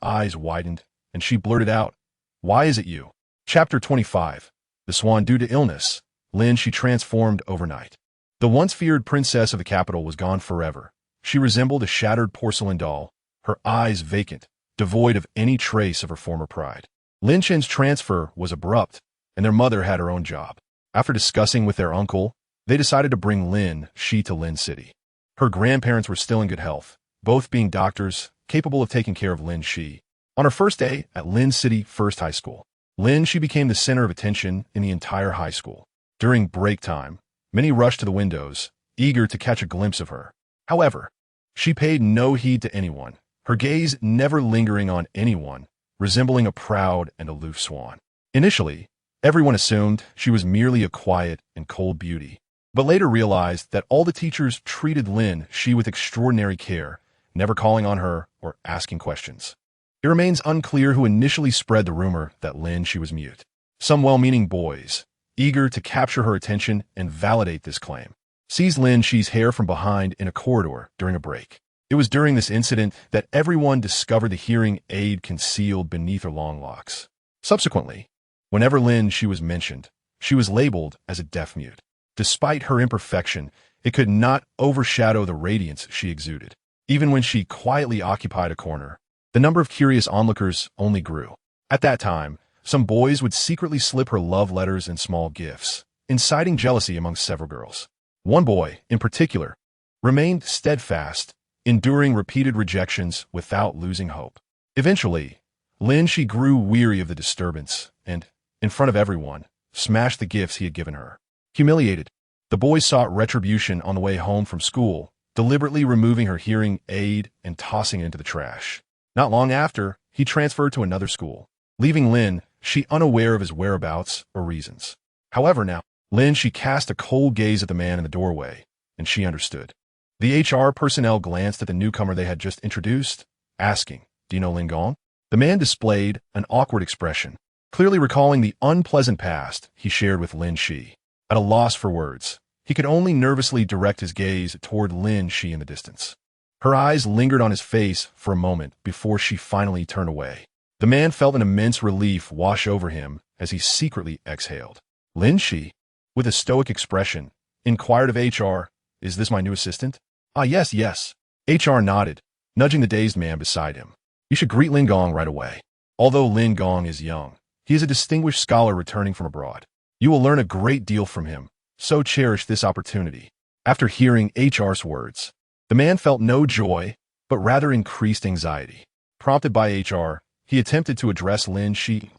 eyes widened, and she blurted out, "Why is it you?" Chapter 25. The Swan. Due to illness, Lin Xi transformed overnight. The once feared princess of the capital was gone forever. She resembled a shattered porcelain doll, her eyes vacant, devoid of any trace of her former pride. Lin Chen's transfer was abrupt, and their mother had her own job. After discussing with their uncle, they decided to bring Lin Xi to Lin City. Her grandparents were still in good health, both being doctors capable of taking care of Lin Xi. On her first day at Lin City First High School, Lin Xi became the center of attention in the entire high school. During break time, many rushed to the windows, eager to catch a glimpse of her. However, she paid no heed to anyone, her gaze never lingering on anyone, resembling a proud and aloof swan. Initially, everyone assumed she was merely a quiet and cold beauty, but later realized that all the teachers treated Lin Xi with extraordinary care, never calling on her or asking questions. It remains unclear who initially spread the rumor that Lin Xi was mute. Some well-meaning boys, eager to capture her attention and validate this claim, seized Lin Xi's hair from behind in a corridor during a break. It was during this incident that everyone discovered the hearing aid concealed beneath her long locks. Subsequently, whenever Lin Xi was mentioned, she was labeled as a deaf-mute. Despite her imperfection, it could not overshadow the radiance she exuded. Even when she quietly occupied a corner, the number of curious onlookers only grew. At that time, some boys would secretly slip her love letters and small gifts, inciting jealousy among several girls. One boy, in particular, remained steadfast, enduring repeated rejections without losing hope. Eventually, Lin Xi grew weary of the disturbance and, in front of everyone, smashed the gifts he had given her. Humiliated, the boy sought retribution on the way home from school, deliberately removing her hearing aid and tossing it into the trash. Not long after, he transferred to another school, leaving Lin Xi unaware of his whereabouts or reasons. However, now, Lin Xi cast a cold gaze at the man in the doorway, and she understood. The HR personnel glanced at the newcomer they had just introduced, asking, "Do you know Lin Gong?" The man displayed an awkward expression, clearly recalling the unpleasant past he shared with Lin Xi. At a loss for words, he could only nervously direct his gaze toward Lin Xi in the distance. Her eyes lingered on his face for a moment before she finally turned away. The man felt an immense relief wash over him as he secretly exhaled. Lin Xi, with a stoic expression, inquired of HR, "Is this my new assistant?" "Ah, yes, yes." HR nodded, nudging the dazed man beside him. "You should greet Lin Gong right away. Although Lin Gong is young, he is a distinguished scholar returning from abroad. You will learn a great deal from him, so cherish this opportunity." After hearing HR's words, the man felt no joy, but rather increased anxiety. Prompted by HR, he attempted to address Lin Xi.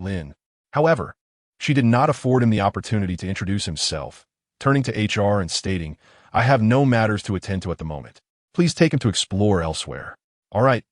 However, she did not afford him the opportunity to introduce himself, turning to HR and stating, "I have no matters to attend to at the moment. Please take him to explore elsewhere." All right,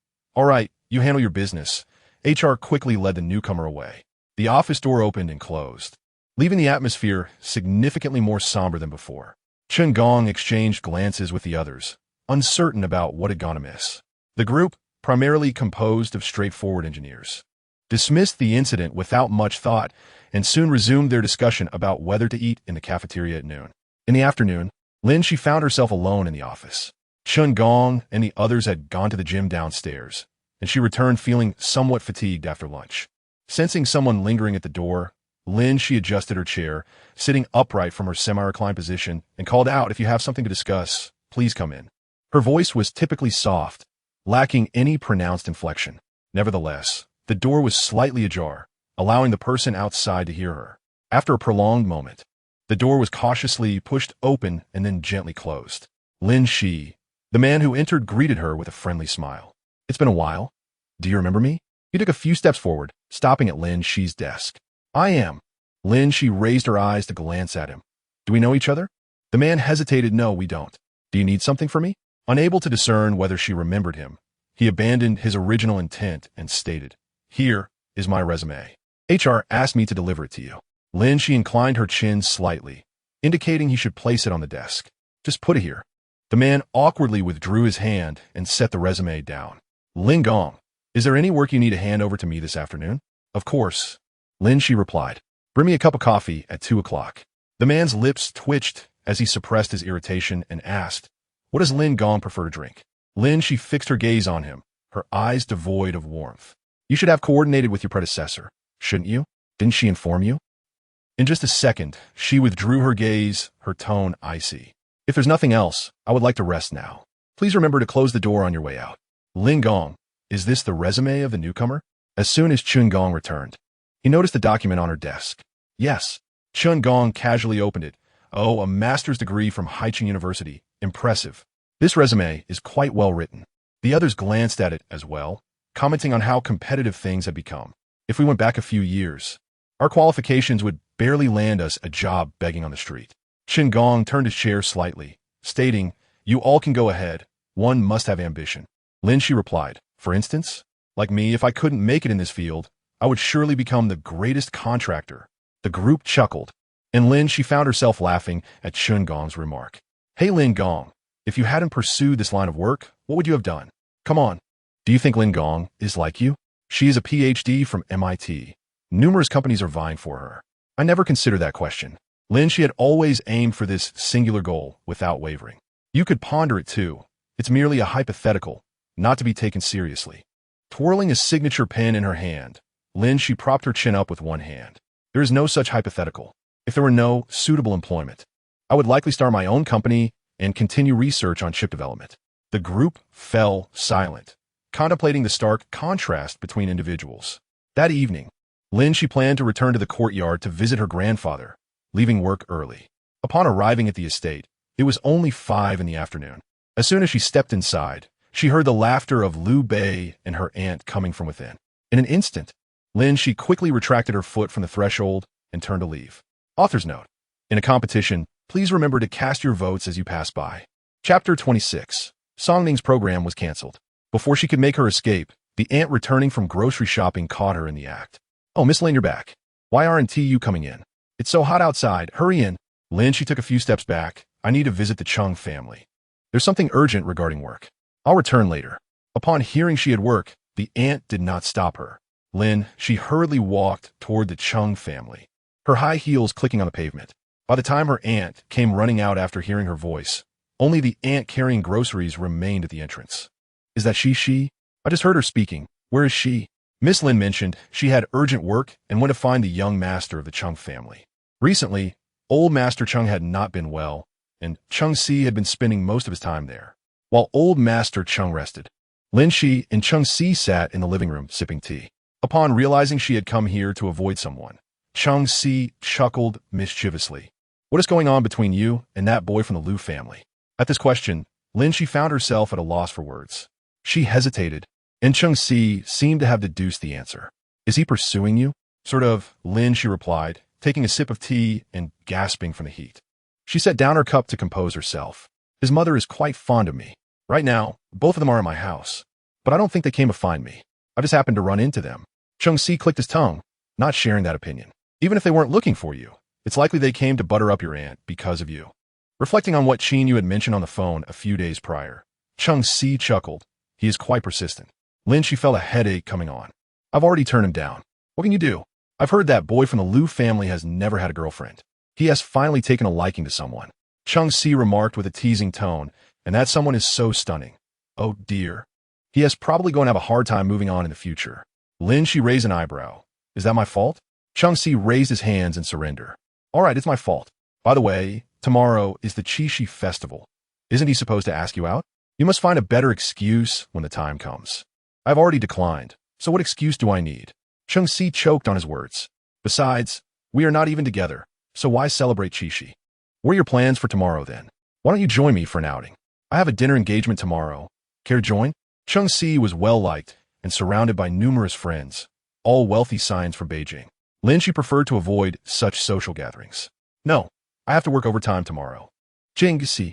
you handle your business." HR quickly led the newcomer away. The office door opened and closed, leaving the atmosphere significantly more somber than before. Chen Gong exchanged glances with the others, uncertain about what had gone amiss. The group, primarily composed of straightforward engineers, dismissed the incident without much thought and soon resumed their discussion about whether to eat in the cafeteria at noon. In the afternoon, Lin Xi found herself alone in the office. Chen Gong and the others had gone to the gym downstairs, and she returned feeling somewhat fatigued after lunch. Sensing someone lingering at the door, Lin Xi adjusted her chair, sitting upright from her semi-reclined position, and called out, "If you have something to discuss, please come in." Her voice was typically soft, lacking any pronounced inflection. Nevertheless, the door was slightly ajar, allowing the person outside to hear her. After a prolonged moment, the door was cautiously pushed open and then gently closed. Lin Xi, the man who entered, greeted her with a friendly smile. "It's been a while. Do you remember me?" He took a few steps forward, stopping at Lin Xi's desk. "I am." Lin Xi raised her eyes to glance at him. "Do we know each other?" The man hesitated. "No, we don't." "Do you need something from me?" Unable to discern whether she remembered him, he abandoned his original intent and stated, "Here is my resume. HR asked me to deliver it to you." Lin Xi inclined her chin slightly, indicating he should place it on the desk. "Just put it here." The man awkwardly withdrew his hand and set the resume down. "Lin Gong, is there any work you need to hand over to me this afternoon?" "Of course," Lin Xi replied. "Bring me a cup of coffee at 2 o'clock." The man's lips twitched as he suppressed his irritation and asked, "What does Lin Gong prefer to drink?" Lin Xi fixed her gaze on him, her eyes devoid of warmth. "You should have coordinated with your predecessor, shouldn't you? Didn't she inform you?" In just a second, she withdrew her gaze, her tone icy. "If there's nothing else, I would like to rest now. Please remember to close the door on your way out." "Lin Gong, is this the resume of the newcomer?" As soon as Chun Gong returned, he noticed the document on her desk. "Yes." Chun Gong casually opened it. "Oh, a master's degree from Haicheng University. Impressive. This resume is quite well written." The others glanced at it as well, commenting on how competitive things had become. "If we went back a few years, our qualifications would barely land us a job begging on the street." Qin Gong turned his chair slightly, stating, "You all can go ahead. One must have ambition." Lin Xi replied, "For instance, like me, if I couldn't make it in this field, I would surely become the greatest contractor." The group chuckled, and Lin Xi found herself laughing at Qin Gong's remark. "Hey Lin Gong, if you hadn't pursued this line of work, what would you have done? Come on. Do you think Lin Gong is like you? She is a PhD from MIT. Numerous companies are vying for her." I never considered that question. Lin Xi had always aimed for this singular goal without wavering. You could ponder it too. It's merely a hypothetical, not to be taken seriously. Twirling a signature pen in her hand, Lin Xi propped her chin up with one hand. "There is no such hypothetical. If there were no suitable employment, I would likely start my own company and continue research on chip development." The group fell silent, contemplating the stark contrast between individuals. That evening, Lin Xi planned to return to the courtyard to visit her grandfather, leaving work early. Upon arriving at the estate, it was only 5 in the afternoon. As soon as she stepped inside, she heard the laughter of Liu Bei and her aunt coming from within. In an instant, Lin Xi quickly retracted her foot from the threshold and turned to leave. Author's note: in a competition, please remember to cast your votes as you pass by. Chapter 26. Song Ning's program was cancelled. Before she could make her escape, the aunt returning from grocery shopping caught her in the act. "Oh, Miss Lin, you're back. Why aren't you coming in? It's so hot outside. Hurry in." Lin Xi took a few steps back. "I need to visit the Chung family. There's something urgent regarding work. I'll return later." Upon hearing she had work, the aunt did not stop her. Lin, she hurriedly walked toward the Chung family, her high heels clicking on the pavement. By the time her aunt came running out after hearing her voice, only the aunt carrying groceries remained at the entrance. "Is that she? I just heard her speaking. Where is she?" Miss Lin mentioned she had urgent work and went to find the young master of the Chung family. Recently, old Master Chung had not been well, and Chung Si had been spending most of his time there. While old Master Chung rested, Lin Xi and Chung Si sat in the living room sipping tea. Upon realizing she had come here to avoid someone, Chung Si chuckled mischievously. "What is going on between you and that boy from the Liu family?" At this question, Lin Xi found herself at a loss for words. She hesitated, and Chung Si seemed to have deduced the answer. "Is he pursuing you?" "Sort of," Lin Xi replied, taking a sip of tea and gasping from the heat. She set down her cup to compose herself. "His mother is quite fond of me. Right now, both of them are in my house, but I don't think they came to find me. I just happened to run into them." Chung Si clicked his tongue, not sharing that opinion. "Even if they weren't looking for you, it's likely they came to butter up your aunt because of you." Reflecting on what Qin Yu had mentioned on the phone a few days prior, Chung Si chuckled. He is quite persistent. Lin Xi felt a headache coming on. "I've already turned him down. What can you do? I've heard that boy from the Liu family has never had a girlfriend. He has finally taken a liking to someone." Chung Si remarked with a teasing tone, "And that someone is so stunning. Oh dear. He is probably going to have a hard time moving on in the future." Lin Xi raised an eyebrow. "Is that my fault?" Chung Si raised his hands in surrender. All right, it's my fault. By the way, tomorrow is the Qi festival. Isn't he supposed to ask you out? You must find a better excuse when the time comes. I've already declined, so what excuse do I need? Chung Si choked on his words. Besides, we are not even together, so why celebrate Qi? What are your plans for tomorrow then? Why don't you join me for an outing? I have a dinner engagement tomorrow. Care to join? Chung Si was well-liked and surrounded by numerous friends, all wealthy scions from Beijing. Lin Xi preferred to avoid such social gatherings. No, I have to work overtime tomorrow. Jing Si.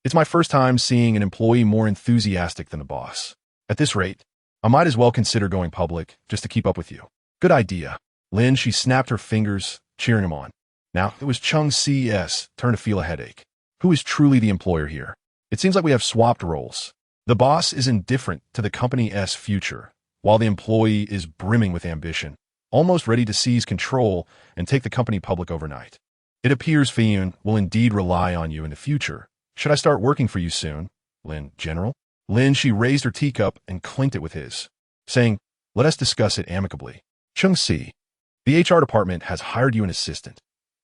It's my first time seeing an employee more enthusiastic than the boss. At this rate, I might as well consider going public just to keep up with you. Good idea. Lin Xi snapped her fingers, cheering him on. Now, it was Chung Si's turn to feel a headache. Who is truly the employer here? It seems like we have swapped roles. The boss is indifferent to the company's future, while the employee is brimming with ambition, almost ready to seize control and take the company public overnight. It appears Fiyun will indeed rely on you in the future. Should I start working for you soon, Lin, General? Lin Xi raised her teacup and clinked it with his, saying, let us discuss it amicably. Chung Si, the HR department has hired you an assistant.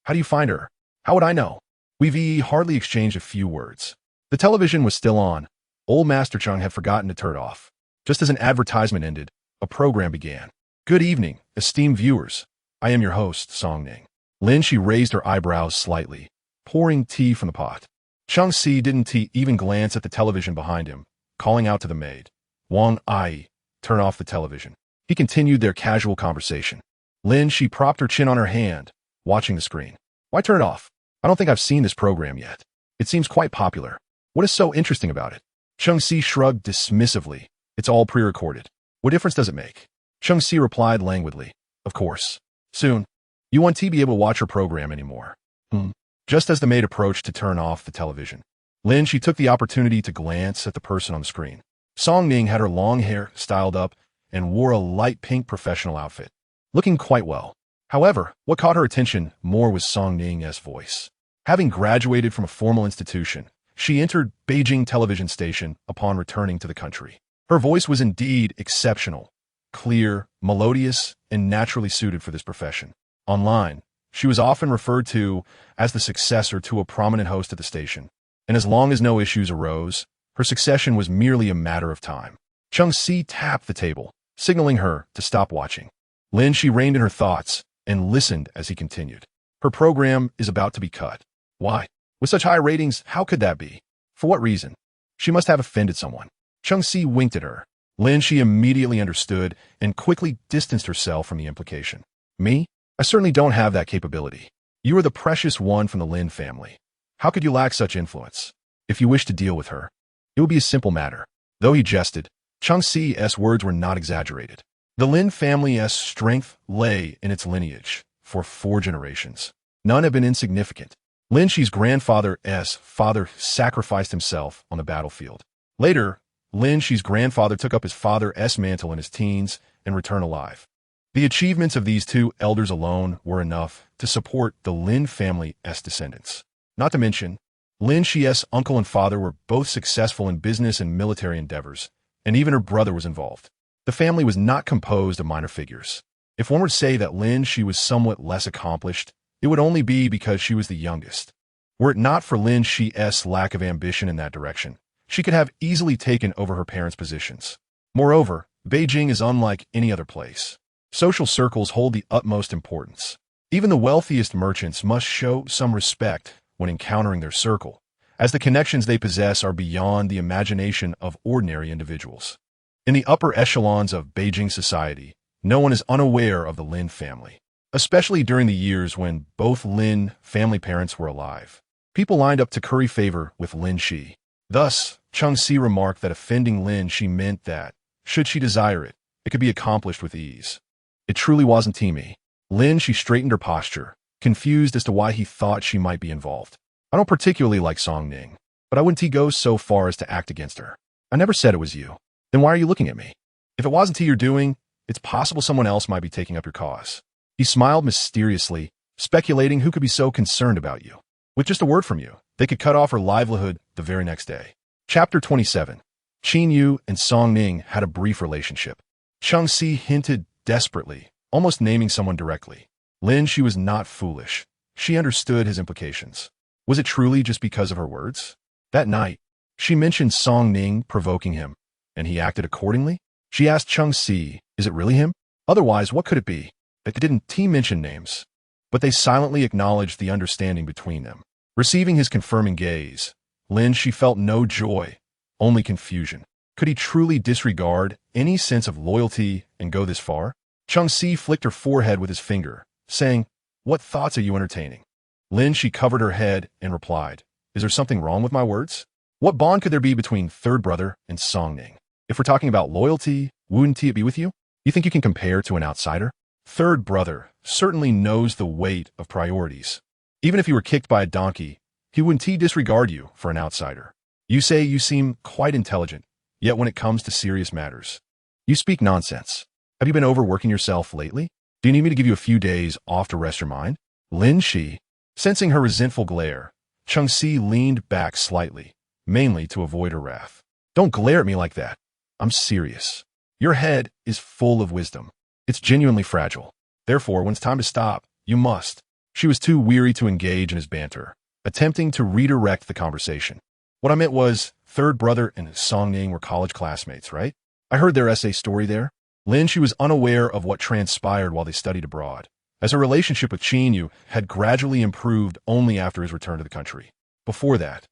How do you find her? How would I know? We've hardly exchanged a few words. The television was still on. Old Master Chung had forgotten to turn it off. Just as an advertisement ended, a program began. Good evening, esteemed viewers. I am your host, Song Ning. Lin Xi raised her eyebrows slightly, pouring tea from the pot. Chung Si didn't even glance at the television behind him, calling out to the maid. Wang Ai, turn off the television. He continued their casual conversation. Lin Xi propped her chin on her hand, watching the screen. Why turn it off? I don't think I've seen this program yet. It seems quite popular. What is so interesting about it? Chung Si shrugged dismissively. It's all pre-recorded. What difference does it make? Chung Si replied languidly. Of course. Soon, you won't be able to watch her program anymore. Just as the maid approached to turn off the television, Lin Xi took the opportunity to glance at the person on the screen. Song Ning had her long hair styled up and wore a light pink professional outfit, looking quite well. However, what caught her attention more was Song Ning's voice. Having graduated from a formal institution, she entered Beijing television station upon returning to the country. Her voice was indeed exceptional, clear, melodious, and naturally suited for this profession. Online, she was often referred to as the successor to a prominent host at the station, and as long as no issues arose, her succession was merely a matter of time. Chung Si tapped the table, signaling her to stop watching. Lin Xi reined in her thoughts and listened as he continued. Her program is about to be cut. Why? With such high ratings, how could that be? For what reason? She must have offended someone. Chung Si winked at her. Lin Xi immediately understood and quickly distanced herself from the implication. Me? I certainly don't have that capability. You are the precious one from the Lin family. How could you lack such influence? If you wish to deal with her, it would be a simple matter. Though he jested, Chung Si's words were not exaggerated. The Lin family's strength lay in its lineage for 4 generations. None have been insignificant. Lin Xi's grandfather's father sacrificed himself on the battlefield. Later, Lin Xi's grandfather took up his father's mantle in his teens and returned alive. The achievements of these 2 elders alone were enough to support the Lin family's descendants. Not to mention, Lin Xi's uncle and father were both successful in business and military endeavors, and even her brother was involved. The family was not composed of minor figures. If one were to say that Lin Xi was somewhat less accomplished, it would only be because she was the youngest. Were it not for Lin Xi's lack of ambition in that direction, she could have easily taken over her parents' positions. Moreover, Beijing is unlike any other place. Social circles hold the utmost importance. Even the wealthiest merchants must show some respect when encountering their circle, as the connections they possess are beyond the imagination of ordinary individuals. In the upper echelons of Beijing society, no one is unaware of the Lin family, especially during the years when both Lin family parents were alive. People lined up to curry favor with Lin Xi. Thus, Chung Si remarked that offending Lin Xi meant that, should she desire it, it could be accomplished with ease. It truly wasn't teamy. Lin Xi straightened her posture, confused as to why he thought she might be involved. I don't particularly like Song Ning, but I wouldn't go so far as to act against her. I never said it was you. Then why are you looking at me? If it wasn't you're doing, it's possible someone else might be taking up your cause. He smiled mysteriously, speculating who could be so concerned about you. With just a word from you, they could cut off her livelihood the very next day. Chapter 27. Qin Yu and Song Ning had a brief relationship. Chung Si hinted desperately, almost naming someone directly. Lin Xi was not foolish. She understood his implications. Was it truly just because of her words? That night, she mentioned Song Ning provoking him, and he acted accordingly? She asked Cheng Si, is it really him? Otherwise, what could it be? They didn't mention names, but they silently acknowledged the understanding between them. Receiving his confirming gaze, Lin Xi felt no joy, only confusion. Could he truly disregard any sense of loyalty and go this far? Cheng Si flicked her forehead with his finger, saying, what thoughts are you entertaining? Lin Xi covered her head and replied, is there something wrong with my words? What bond could there be between third brother and Song Ning? If we're talking about loyalty, wouldn't it be with you? You think you can compare to an outsider? Third brother certainly knows the weight of priorities. Even if you were kicked by a donkey, he wouldn't disregard you for an outsider. You say you seem quite intelligent, yet when it comes to serious matters, you speak nonsense. Have you been overworking yourself lately? Do you need me to give you a few days off to rest your mind? Lin Xi, sensing her resentful glare, Cheng Si leaned back slightly, mainly to avoid her wrath. Don't glare at me like that. I'm serious. Your head is full of wisdom. It's genuinely fragile. Therefore, when it's time to stop, you must. She was too weary to engage in his banter, attempting to redirect the conversation. What I meant was, third brother and Song Ning were college classmates, right? I heard their essay story there. Lin Xi was unaware of what transpired while they studied abroad, as her relationship with Qin Yu had gradually improved only after his return to the country. Before that,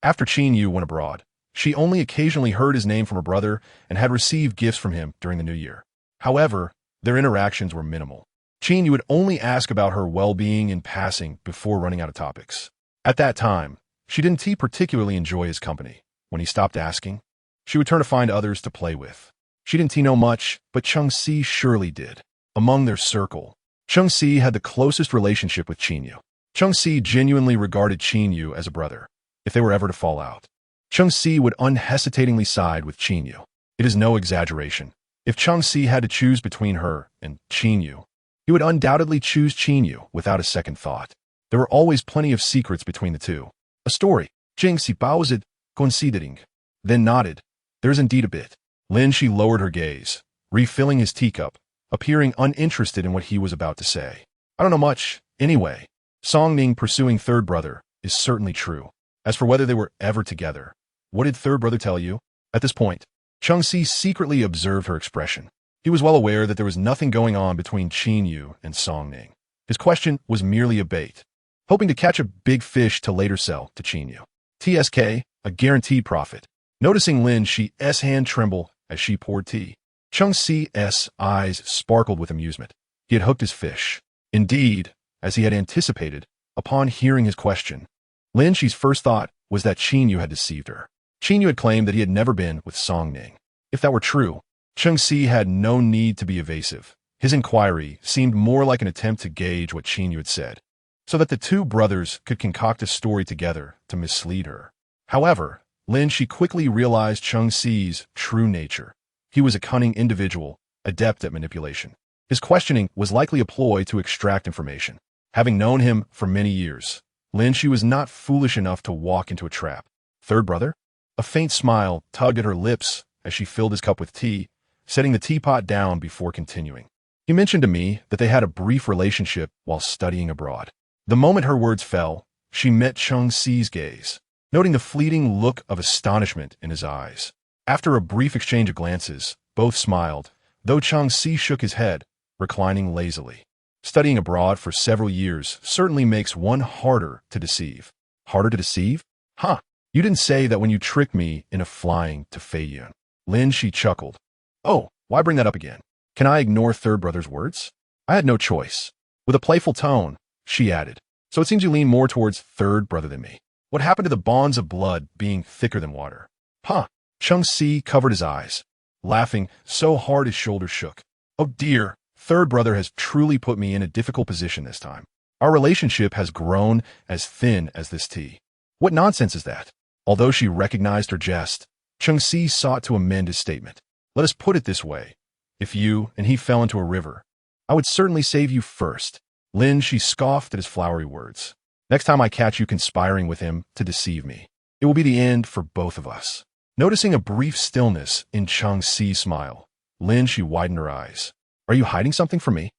after Qin Yu went abroad, she only occasionally heard his name from her brother and had received gifts from him during the new year. However, their interactions were minimal. Qin Yu would only ask about her well-being in passing before running out of topics. At that time, she didn't particularly enjoy his company. When he stopped asking, she would turn to find others to play with. She didn't know much, but Cheng Si surely did. Among their circle, Cheng Si had the closest relationship with Qin Yu. Cheng Si genuinely regarded Qin Yu as a brother. If they were ever to fall out, Cheng Si would unhesitatingly side with Qin Yu. It is no exaggeration. If Cheng Si had to choose between her and Qin Yu, he would undoubtedly choose Qin Yu without a second thought. There were always plenty of secrets between the two. A story. Jing Si paused, considering, then nodded. There's indeed a bit. Lin Xi lowered her gaze, refilling his teacup, appearing uninterested in what he was about to say. I don't know much, anyway. Song Ning pursuing third brother is certainly true. As for whether they were ever together, what did third brother tell you? At this point, Cheng Si secretly observed her expression. He was well aware that there was nothing going on between Qin Yu and Song Ning. His question was merely a bait, hoping to catch a big fish to later sell to Qin Yu. TSK, a guaranteed profit. Noticing Lin Xi's hand tremble as she poured tea, Cheng Si's eyes sparkled with amusement. He had hooked his fish. Indeed, as he had anticipated, upon hearing his question, Lin Xi's first thought was that Qin Yu had deceived her. Qin Yu had claimed that he had never been with Song Ning. If that were true, Cheng Si had no need to be evasive. His inquiry seemed more like an attempt to gauge what Qin Yu had said, so that the two brothers could concoct a story together to mislead her. However, Lin Xi quickly realized Cheng Si's true nature. He was a cunning individual, adept at manipulation. His questioning was likely a ploy to extract information. Having known him for many years, Lin Xi was not foolish enough to walk into a trap. Third brother? A faint smile tugged at her lips as she filled his cup with tea, setting the teapot down before continuing. He mentioned to me that they had a brief relationship while studying abroad. The moment her words fell, she met Cheng Si's gaze, noting the fleeting look of astonishment in his eyes. After a brief exchange of glances, both smiled, though Cheng Si shook his head, reclining lazily. Studying abroad for several years certainly makes one harder to deceive. Harder to deceive? Huh. You didn't say that when you tricked me into flying to Feiyun. Lin Xi chuckled. Oh, why bring that up again? Can I ignore third brother's words? I had no choice. With a playful tone, she added. So it seems you lean more towards third brother than me. What happened to the bonds of blood being thicker than water? Huh. Cheng Si covered his eyes, laughing so hard his shoulders shook. Oh dear, third brother has truly put me in a difficult position this time. Our relationship has grown as thin as this tea. What nonsense is that? Although she recognized her jest, Cheng Si sought to amend his statement. Let us put it this way. If you and he fell into a river, I would certainly save you first. Lin Xi scoffed at his flowery words. Next time I catch you conspiring with him to deceive me, it will be the end for both of us. Noticing a brief stillness in Cheng Si's smile, Lin Xi widened her eyes. Are you hiding something from me?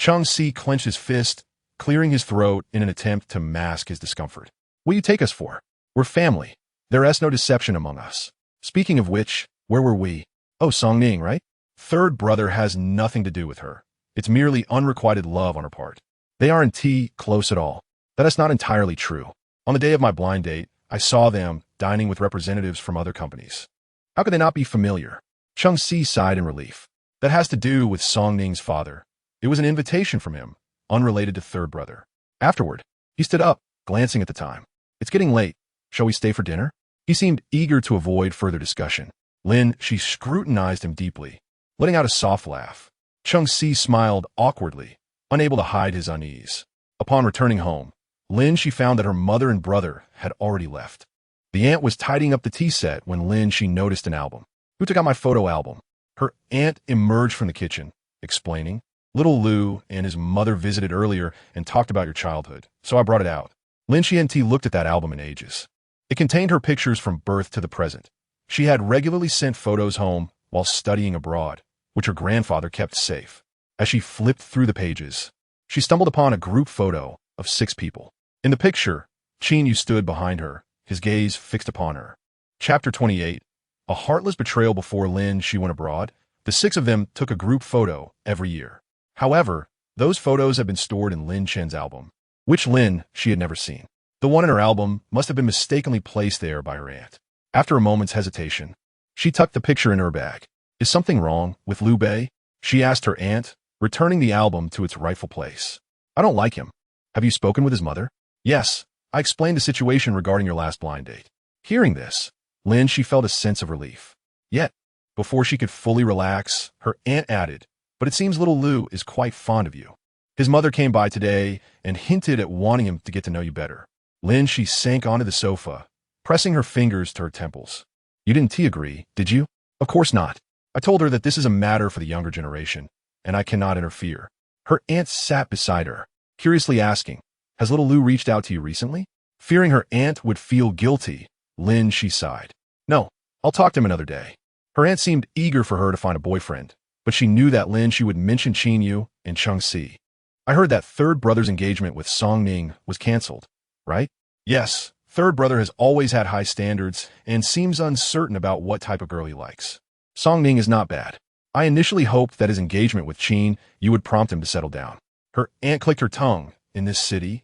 Xi clenched his fist, clearing his throat in an attempt to mask his discomfort. What do you take us for? We're family. There's no deception among us. Speaking of which, where were we? Oh, Songning, right? Third brother has nothing to do with her. It's merely unrequited love on her part. They aren't close at all. That is not entirely true. On the day of my blind date, I saw them dining with representatives from other companies. How could they not be familiar? Xi sighed in relief. That has to do with Songning's father. It was an invitation from him, unrelated to third brother. Afterward, he stood up, glancing at the time. It's getting late. Shall we stay for dinner? He seemed eager to avoid further discussion. Lin Xi scrutinized him deeply, letting out a soft laugh. Xi smiled awkwardly, unable to hide his unease. Upon returning home, Lin Xi found that her mother and brother had already left. The aunt was tidying up the tea set when Lin Xi noticed an album. Who took out my photo album? Her aunt emerged from the kitchen, explaining, Little Lu and his mother visited earlier and talked about your childhood, so I brought it out. Lin Xi looked at that album in ages. It contained her pictures from birth to the present. She had regularly sent photos home while studying abroad, which her grandfather kept safe. As she flipped through the pages, she stumbled upon a group photo of 6 people. In the picture, Qin Yu stood behind her, his gaze fixed upon her. Chapter 28. A heartless betrayal before Lin Xi went abroad. The 6 of them took a group photo every year. However, those photos had been stored in Lin Chen's album, which Lin Xi had never seen. The one in her album must have been mistakenly placed there by her aunt. After a moment's hesitation, she tucked the picture in her bag. Is something wrong with Liu Bei? She asked her aunt, returning the album to its rightful place. I don't like him. Have you spoken with his mother? Yes, I explained the situation regarding your last blind date. Hearing this, Lin Xi felt a sense of relief. Yet, before she could fully relax, her aunt added, but it seems little Lu is quite fond of you. His mother came by today and hinted at wanting him to get to know you better. Lin Xi sank onto the sofa, pressing her fingers to her temples. You didn't agree, did you? Of course not. I told her that this is a matter for the younger generation, and I cannot interfere. Her aunt sat beside her, curiously asking, has little Lu reached out to you recently? Fearing her aunt would feel guilty, Lin Xi sighed. No, I'll talk to him another day. Her aunt seemed eager for her to find a boyfriend, but she knew that Lin Xi would mention Qin Yu and Xi. I heard that third brother's engagement with Songning was cancelled, right? Yes, third brother has always had high standards and seems uncertain about what type of girl he likes. Songning is not bad. I initially hoped that his engagement with Qin Yu would prompt him to settle down. Her aunt clicked her tongue. In this city?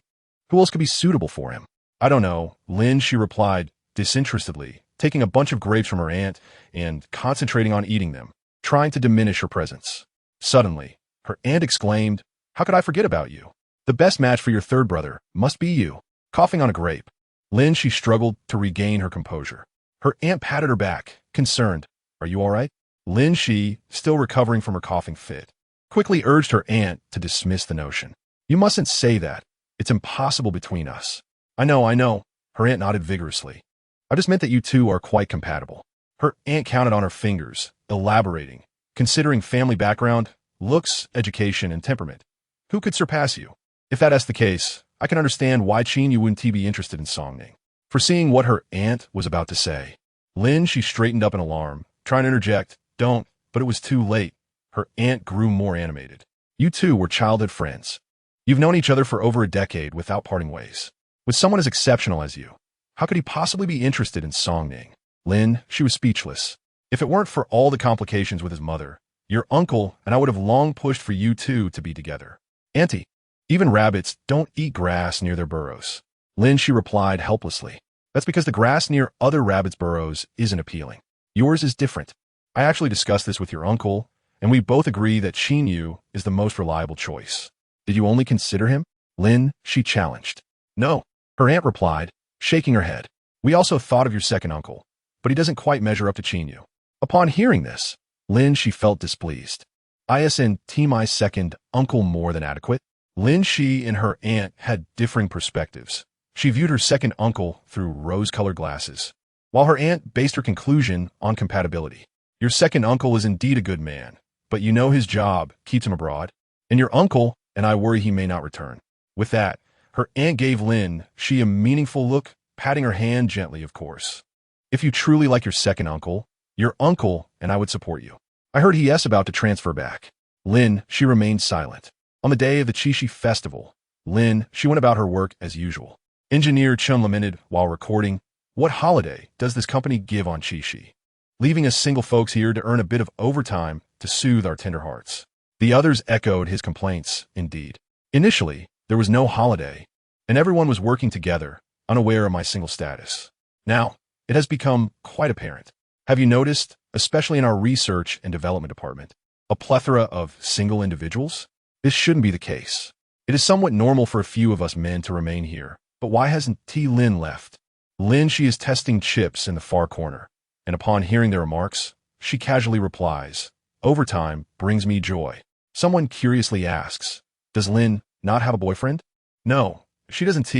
Who else could be suitable for him? I don't know, Lin Xi replied disinterestedly, taking a bunch of grapes from her aunt and concentrating on eating them, trying to diminish her presence. Suddenly, her aunt exclaimed, how could I forget about you? The best match for your third brother must be you. Coughing on a grape, Lin Xi struggled to regain her composure. Her aunt patted her back, concerned. Are you all right? Lin Xi, still recovering from her coughing fit, quickly urged her aunt to dismiss the notion. You mustn't say that. It's impossible between us. I know, her aunt nodded vigorously. I just meant that you two are quite compatible. Her aunt counted on her fingers, elaborating, considering family background, looks, education, and temperament. Who could surpass you? If that's the case, I can understand why Qin Yu wouldn't be interested in Songning. Foreseeing what her aunt was about to say, Lin Xi straightened up in alarm, trying to interject, don't, but it was too late. Her aunt grew more animated. You two were childhood friends. You've known each other for over a decade without parting ways. With someone as exceptional as you, how could he possibly be interested in Songning? Lin, she was speechless. If it weren't for all the complications with his mother, your uncle and I would have long pushed for you two to be together. Auntie, even rabbits don't eat grass near their burrows. Lin, she replied helplessly. That's because the grass near other rabbits' burrows isn't appealing. Yours is different. I actually discussed this with your uncle, and we both agree that Qin Yu is the most reliable choice. Did you only consider him? Lin, she challenged. No, her aunt replied, shaking her head. We also thought of your second uncle, but he doesn't quite measure up to Qin Yu. Upon hearing this, Lin, she felt displeased. Isn't my second uncle more than adequate? Lin Xi and her aunt had differing perspectives. She viewed her second uncle through rose-colored glasses, while her aunt based her conclusion on compatibility. Your second uncle is indeed a good man, but you know his job keeps him abroad, and your uncle and I worry he may not return. With that, her aunt gave Lin Xi a meaningful look, patting her hand gently, of course. If you truly like your second uncle, your uncle and I would support you. I heard he is about to transfer back. Lin, she remained silent. On the day of the Qi festival, Lin, she went about her work as usual. Engineer Chun lamented while recording, "What holiday does this company give on Qi? Leaving us single folks here to earn a bit of overtime to soothe our tender hearts." The others echoed his complaints, indeed. Initially, there was no holiday, and everyone was working together, unaware of my single status. Now, it has become quite apparent. Have you noticed, especially in our research and development department, a plethora of single individuals? This shouldn't be the case. It is somewhat normal for a few of us men to remain here, but why hasn't Lin left? Lin Xi is testing chips in the far corner, and upon hearing their remarks, she casually replies, "Overtime brings me joy." Someone curiously asks, "Does Lin not have a boyfriend?" "No, she doesn't."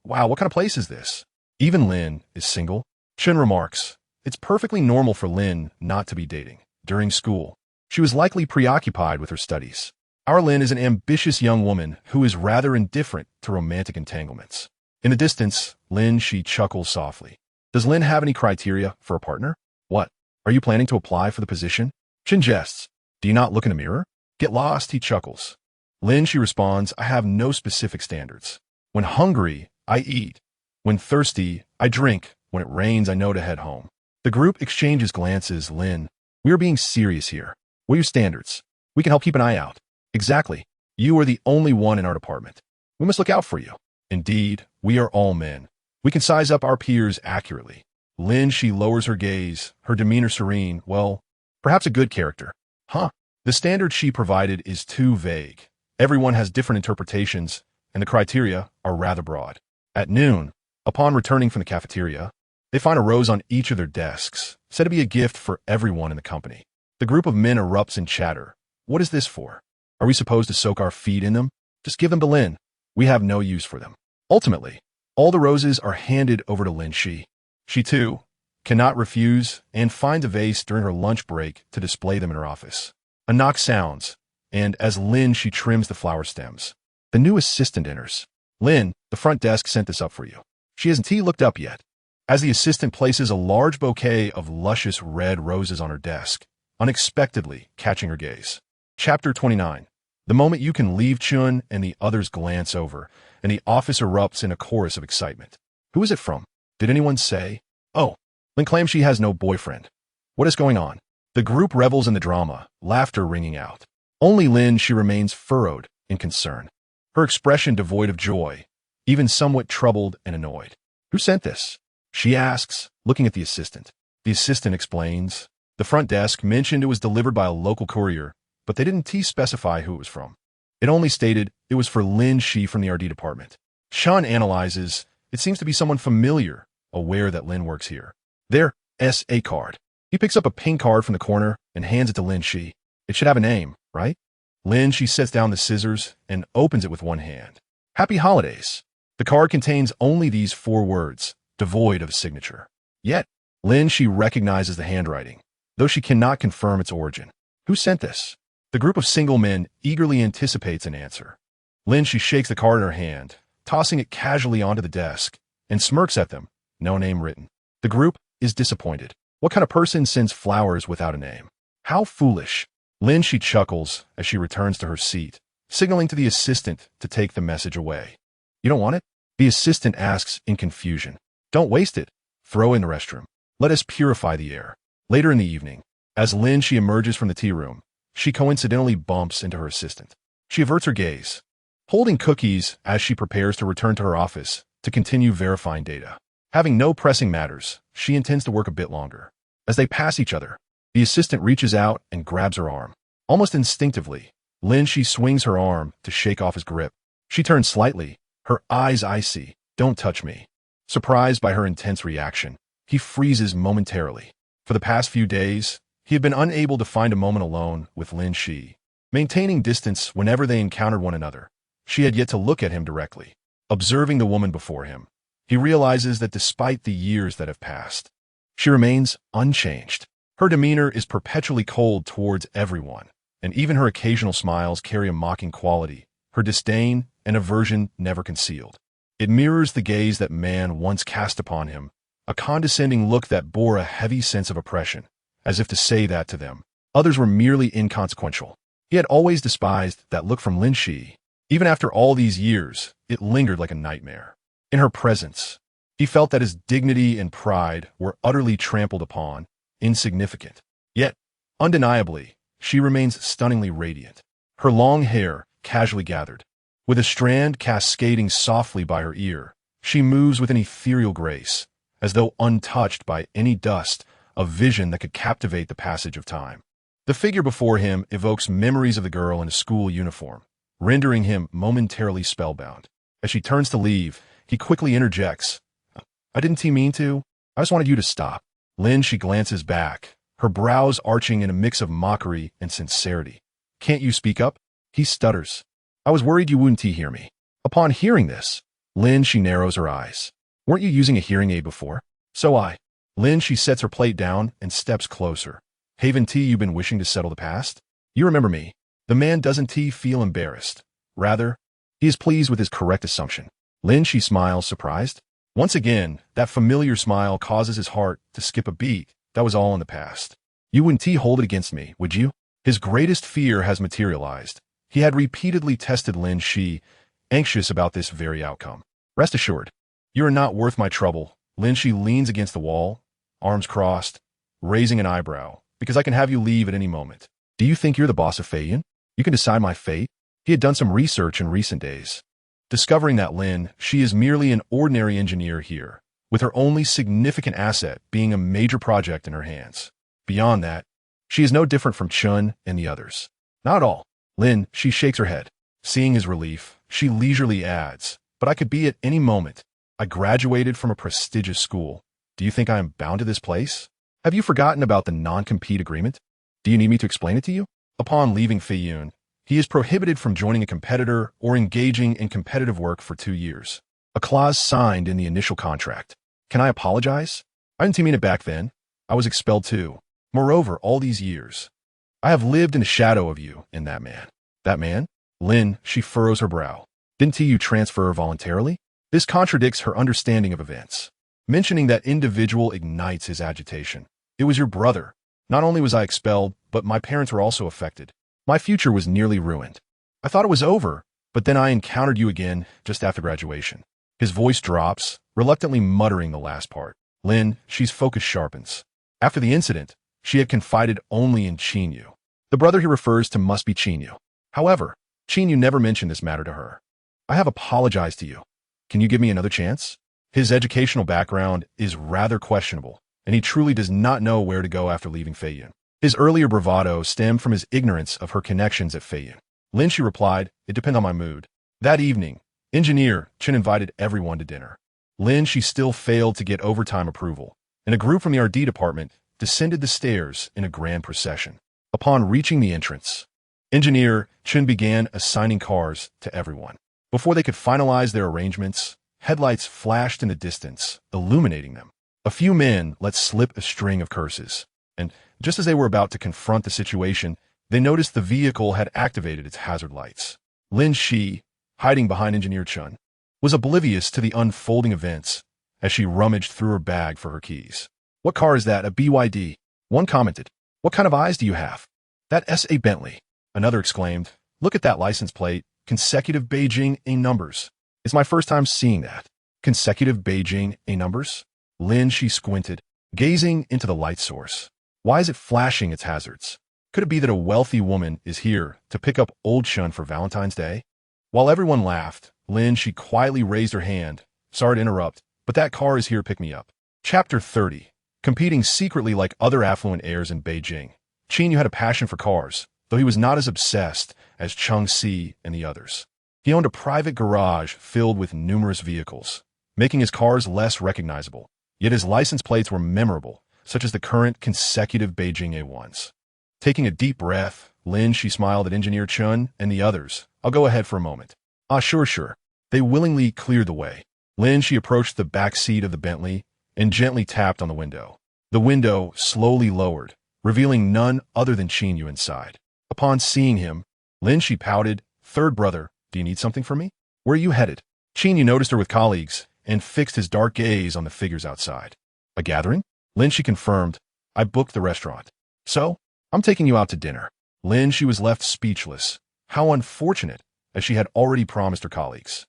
"Wow, what kind of place is this?" "Even Lin is single." Chun remarks, "It's perfectly normal for Lin not to be dating. During school, she was likely preoccupied with her studies. Our Lin is an ambitious young woman who is rather indifferent to romantic entanglements." In the distance, Lin Xi chuckles softly. "Does Lin have any criteria for a partner?" "What? Are you planning to apply for the position?" Chin jests. "Do you not look in a mirror?" "Get lost," he chuckles. Lin Xi responds, "I have no specific standards. When hungry, I eat. When thirsty, I drink. When it rains, I know to head home." The group exchanges glances. "Lin, we are being serious here. What are your standards? We can help keep an eye out." "Exactly. You are the only one in our department. We must look out for you." "Indeed, we are all men. We can size up our peers accurately." Lin Xi lowers her gaze, her demeanor serene. "Well, perhaps a good character." "Huh? The standard she provided is too vague. Everyone has different interpretations, and the criteria are rather broad." At noon, upon returning from the cafeteria, they find a rose on each of their desks, said to be a gift for everyone in the company. The group of men erupts in chatter. "What is this for? Are we supposed to soak our feet in them? Just give them to Lin. We have no use for them." Ultimately, all the roses are handed over to Lin Xi. She, too, cannot refuse and finds a vase during her lunch break to display them in her office. A knock sounds, and as Lin Xi trims the flower stems, the new assistant enters. "Lin, the front desk sent this up for you." She hasn't looked up yet. As the assistant places a large bouquet of luscious red roses on her desk, unexpectedly catching her gaze. Chapter 29. The moment you can leave, Chun and the others glance over, and the office erupts in a chorus of excitement. "Who is it from? Did anyone say?" "Oh, Lin claims she has no boyfriend. What is going on?" The group revels in the drama, laughter ringing out. Only Lin Xi remains furrowed in concern, her expression devoid of joy, even somewhat troubled and annoyed. "Who sent this?" she asks, looking at the assistant. The assistant explains. The front desk mentioned it was delivered by a local courier, but they didn't specify who it was from. It only stated it was for Lin Xi from the RD department. Sean analyzes. It seems to be someone familiar, aware that Lin works here. Their SA card. He picks up a pink card from the corner and hands it to Lin Xi. "It should have a name, right?" Lin Xi sets down the scissors and opens it with one hand. "Happy Holidays." The card contains only these 4 words, devoid of a signature. Yet, Lin Xi recognizes the handwriting, though she cannot confirm its origin. Who sent this? The group of single men eagerly anticipates an answer. Lin Xi shakes the card in her hand, tossing it casually onto the desk, and smirks at them. No name written. The group is disappointed. What kind of person sends flowers without a name? How foolish. Lin Xi chuckles as she returns to her seat, signaling to the assistant to take the message away. "You don't want it?" The assistant asks in confusion. "Don't waste it. Throw it in the restroom. Let us purify the air." Later in the evening, as Lin Xi emerges from the tea room, she coincidentally bumps into her assistant. She averts her gaze, holding cookies as she prepares to return to her office to continue verifying data. Having no pressing matters, she intends to work a bit longer. As they pass each other, the assistant reaches out and grabs her arm. Almost instinctively, Lin Xi swings her arm to shake off his grip. She turns slightly, her eyes icy. "Don't touch me." Surprised by her intense reaction, he freezes momentarily. For the past few days, he had been unable to find a moment alone with Lin Xi. Maintaining distance whenever they encountered one another, she had yet to look at him directly. Observing the woman before him, he realizes that despite the years that have passed, she remains unchanged. Her demeanor is perpetually cold towards everyone, and even her occasional smiles carry a mocking quality, her disdain and aversion never concealed. It mirrors the gaze that man once cast upon him, a condescending look that bore a heavy sense of oppression, as if to say that to them, others were merely inconsequential. He had always despised that look from Lin Xi. Even after all these years, it lingered like a nightmare. In her presence, he felt that his dignity and pride were utterly trampled upon, insignificant. Yet, undeniably, she remains stunningly radiant. Her long hair, casually gathered, with a strand cascading softly by her ear, she moves with an ethereal grace, as though untouched by any dust, a vision that could captivate the passage of time. The figure before him evokes memories of the girl in a school uniform, rendering him momentarily spellbound. As she turns to leave, he quickly interjects, "I didn't mean to. I just wanted you to stop." Lin, she glances back, her brows arching in a mix of mockery and sincerity. "Can't you speak up?" He stutters. "I was worried you wouldn't hear me." Upon hearing this, Lin, she narrows her eyes. "Weren't you using a hearing aid before?" "So I." Lin, she sets her plate down and steps closer. "Haven't you been wishing to settle the past? You remember me." The man doesn't feel embarrassed. Rather, he is pleased with his correct assumption. Lin, she smiles, surprised. Once again, that familiar smile causes his heart to skip a beat. That was all in the past. "You wouldn't hold it against me, would you?" His greatest fear has materialized. He had repeatedly tested Lin Xi, anxious about this very outcome. "Rest assured, you are not worth my trouble." Lin Xi leans against the wall, arms crossed, raising an eyebrow, "because I can have you leave at any moment. Do you think you're the boss of Feiyun? You can decide my fate?" He had done some research in recent days, discovering that Lin Xi is merely an ordinary engineer here, with her only significant asset being a major project in her hands. Beyond that, she is no different from Chun and the others. "Not at all." Lin, she shakes her head. Seeing his relief, she leisurely adds, "But I could be at any moment. I graduated from a prestigious school. Do you think I am bound to this place? Have you forgotten about the non-compete agreement? Do you need me to explain it to you?" Upon leaving Feiyun, he is prohibited from joining a competitor or engaging in competitive work for 2 years. A clause signed in the initial contract. "Can I apologize? I didn't mean it back then. I was expelled too. Moreover, all these years, I have lived in the shadow of you and that man." "That man?" Lin, she furrows her brow. "Didn't you transfer voluntarily?" This contradicts her understanding of events. Mentioning that individual ignites his agitation. "It was your brother. Not only was I expelled, but my parents were also affected. My future was nearly ruined. I thought it was over, but then I encountered you again just after graduation." His voice drops, reluctantly muttering the last part. Lin, she's focus sharpens. After the incident, she had confided only in Qin Yu. The brother he refers to must be Qin Yu. However, Qin Yu never mentioned this matter to her. "I have apologized to you. Can you give me another chance?" His educational background is rather questionable, and he truly does not know where to go after leaving Feiyun. His earlier bravado stemmed from his ignorance of her connections at Feiyun. Lin, she replied, "It depends on my mood." That evening, Engineer Chen invited everyone to dinner. Lin, she still failed to get overtime approval, and a group from the RD department descended the stairs in a grand procession. Upon reaching the entrance, Engineer Chen began assigning cars to everyone. Before they could finalize their arrangements, headlights flashed in the distance, illuminating them. A few men let slip a string of curses, and just as they were about to confront the situation, they noticed the vehicle had activated its hazard lights. Lin Xi, hiding behind Engineer Chen, was oblivious to the unfolding events as she rummaged through her bag for her keys. "What car is that, a BYD?" One commented. "What kind of eyes do you have?" "That's a Bentley." Another exclaimed, "Look at that license plate, consecutive Beijing A numbers. It's my first time seeing that. Consecutive Beijing A numbers?" Lin, she squinted, gazing into the light source. Why is it flashing its hazards? Could it be that a wealthy woman is here to pick up old Chun for Valentine's Day? While everyone laughed, Lin, she quietly raised her hand. "Sorry to interrupt, but that car is here to pick me up." Chapter 30. Competing secretly like other affluent heirs in Beijing, Qin Yu had a passion for cars, though he was not as obsessed as Cheng Si and the others. He owned a private garage filled with numerous vehicles, making his cars less recognizable, yet his license plates were memorable, such as the current consecutive Beijing A1s. Taking a deep breath, Lin, she smiled at Engineer Chun and the others. "I'll go ahead for a moment." "Ah, sure." They willingly cleared the way. Lin, she approached the back seat of the Bentley and gently tapped on the window. The window slowly lowered, revealing none other than Qin Yu inside. Upon seeing him, Lin, she pouted, "Third brother, do you need something from me? Where are you headed?" Qin Yu noticed her with colleagues and fixed his dark gaze on the figures outside. "A gathering?" Lin, she confirmed, "I booked the restaurant. So, I'm taking you out to dinner." Lin Xi was left speechless. How unfortunate, as she had already promised her colleagues.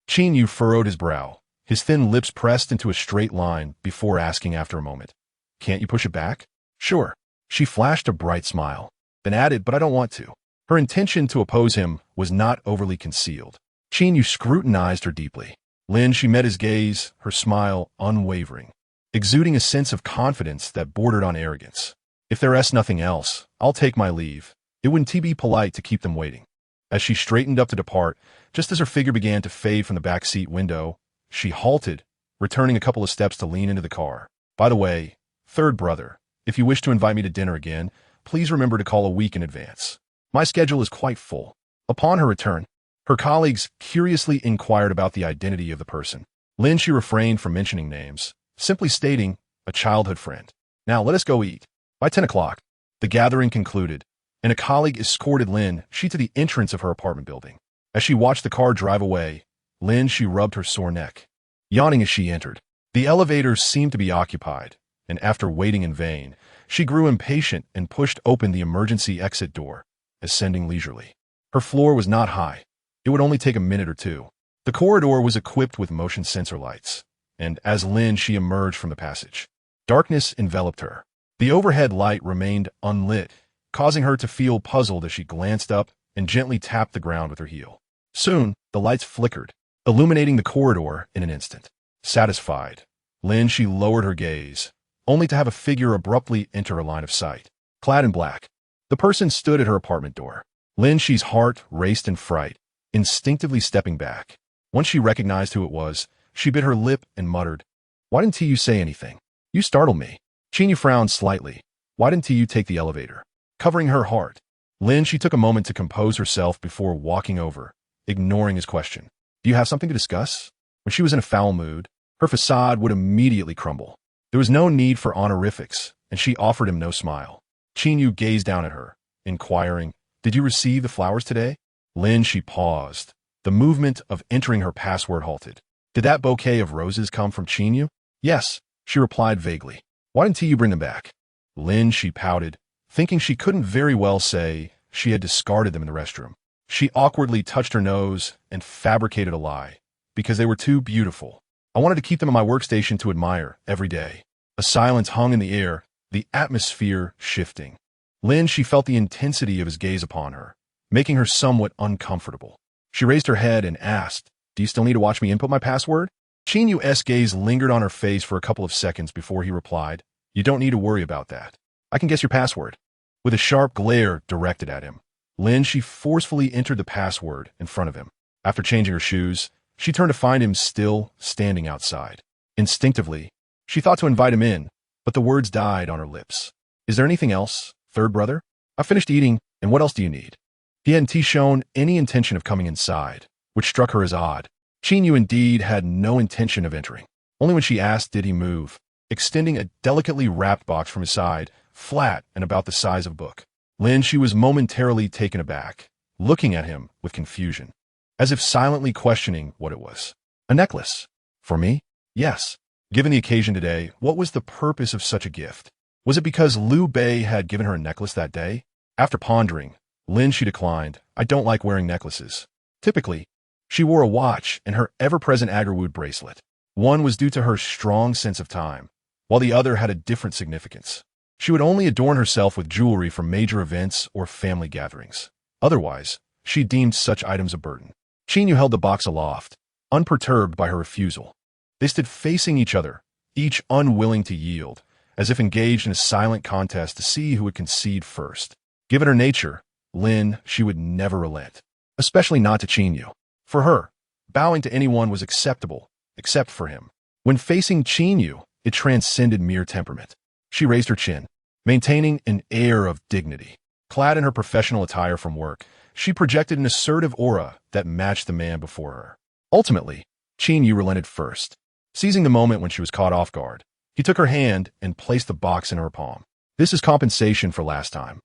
Qin Yu furrowed his brow, his thin lips pressed into a straight line before asking after a moment, "Can't you push it back?" "Sure." She flashed a bright smile, then added, "But I don't want to." Her intention to oppose him was not overly concealed. Qin Yu scrutinized her deeply. Lin Xi met his gaze, her smile unwavering, exuding a sense of confidence that bordered on arrogance. "If there is nothing else, I'll take my leave. It wouldn't be polite to keep them waiting." As she straightened up to depart, just as her figure began to fade from the back seat window, she halted, returning a couple of steps to lean into the car. "By the way, third brother, if you wish to invite me to dinner again, please remember to call a week in advance. My schedule is quite full." Upon her return, her colleagues curiously inquired about the identity of the person. Lin Xi refrained from mentioning names, simply stating, "A childhood friend. Now let us go eat." By 10 o'clock, the gathering concluded, and a colleague escorted Lin Xi to the entrance of her apartment building. As she watched the car drive away, Lin Xi rubbed her sore neck, yawning as she entered. The elevator seemed to be occupied, and after waiting in vain, she grew impatient and pushed open the emergency exit door, ascending leisurely. Her floor was not high. It would only take a minute or two. The corridor was equipped with motion sensor lights, and as Lin Xi emerged from the passage, darkness enveloped her. The overhead light remained unlit, causing her to feel puzzled as she glanced up and gently tapped the ground with her heel. Soon, the lights flickered, illuminating the corridor in an instant. Satisfied, Lin Xi lowered her gaze, only to have a figure abruptly enter her line of sight. Clad in black, the person stood at her apartment door. Lin Xi's heart raced in fright, instinctively stepping back. Once she recognized who it was, she bit her lip and muttered, "Why didn't you say anything? You startled me." Qin Yu frowned slightly. "Why didn't you take the elevator?" Covering her heart, Lin Xi took a moment to compose herself before walking over, ignoring his question. "Do you have something to discuss?" When she was in a foul mood, her facade would immediately crumble. There was no need for honorifics, and she offered him no smile. Qin Yu gazed down at her, inquiring, "Did you receive the flowers today?" Lin Xi paused. The movement of entering her password halted. "Did that bouquet of roses come from Qin Yu?" "Yes," she replied vaguely. "Why didn't you bring them back?" Lin Xi pouted, thinking she couldn't very well say she had discarded them in the restroom. She awkwardly touched her nose and fabricated a lie, because they were too beautiful. "I wanted to keep them in my workstation to admire every day." A silence hung in the air, the atmosphere shifting. Lin Xi felt the intensity of his gaze upon her, making her somewhat uncomfortable. She raised her head and asked, "Do you still need to watch me input my password?" Qin Yu's gaze lingered on her face for a couple of seconds before he replied, "You don't need to worry about that. I can guess your password." With a sharp glare directed at him, Lin Xi forcefully entered the password in front of him. After changing her shoes, she turned to find him still standing outside. Instinctively, she thought to invite him in, but the words died on her lips. "Is there anything else, third brother? I've finished eating, and what else do you need?" He hadn't shown any intention of coming inside, which struck her as odd. Qin Yu indeed had no intention of entering. Only when she asked did he move, extending a delicately wrapped box from his side, flat and about the size of a book. Lin Xi was momentarily taken aback, looking at him with confusion, as if silently questioning what it was. "A necklace? For me?" "Yes." Given the occasion today, what was the purpose of such a gift? Was it because Liu Bei had given her a necklace that day? After pondering, Lin Xi declined. "I don't like wearing necklaces." Typically, she wore a watch and her ever-present agarwood bracelet. One was due to her strong sense of time, while the other had a different significance. She would only adorn herself with jewelry for major events or family gatherings. Otherwise, she deemed such items a burden. Qin Yu held the box aloft, unperturbed by her refusal. They stood facing each other, each unwilling to yield, as if engaged in a silent contest to see who would concede first. Given her nature, Lin Xi would never relent, especially not to Qin Yu. For her, bowing to anyone was acceptable, except for him. When facing Qin Yu, it transcended mere temperament. She raised her chin, maintaining an air of dignity. Clad in her professional attire from work, she projected an assertive aura that matched the man before her. Ultimately, Qin Yu relented first. Seizing the moment when she was caught off guard, he took her hand and placed the box in her palm. "This is compensation for last time.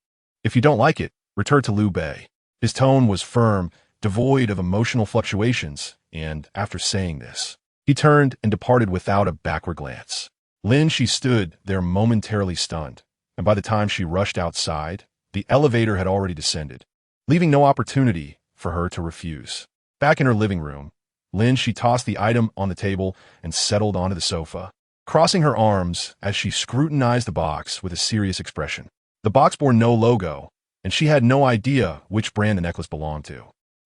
If you don't like it, return to Liu Bei." His tone was firm, devoid of emotional fluctuations, and after saying this, he turned and departed without a backward glance. Lin Xi stood there momentarily stunned, and by the time she rushed outside, The elevator had already descended, leaving no opportunity for her to refuse. Back in her living room, Lin Xi tossed the item on the table and settled onto the sofa, crossing her arms as she scrutinized the box with a serious expression. The box bore no logo, and she had no idea which brand the necklace belonged to.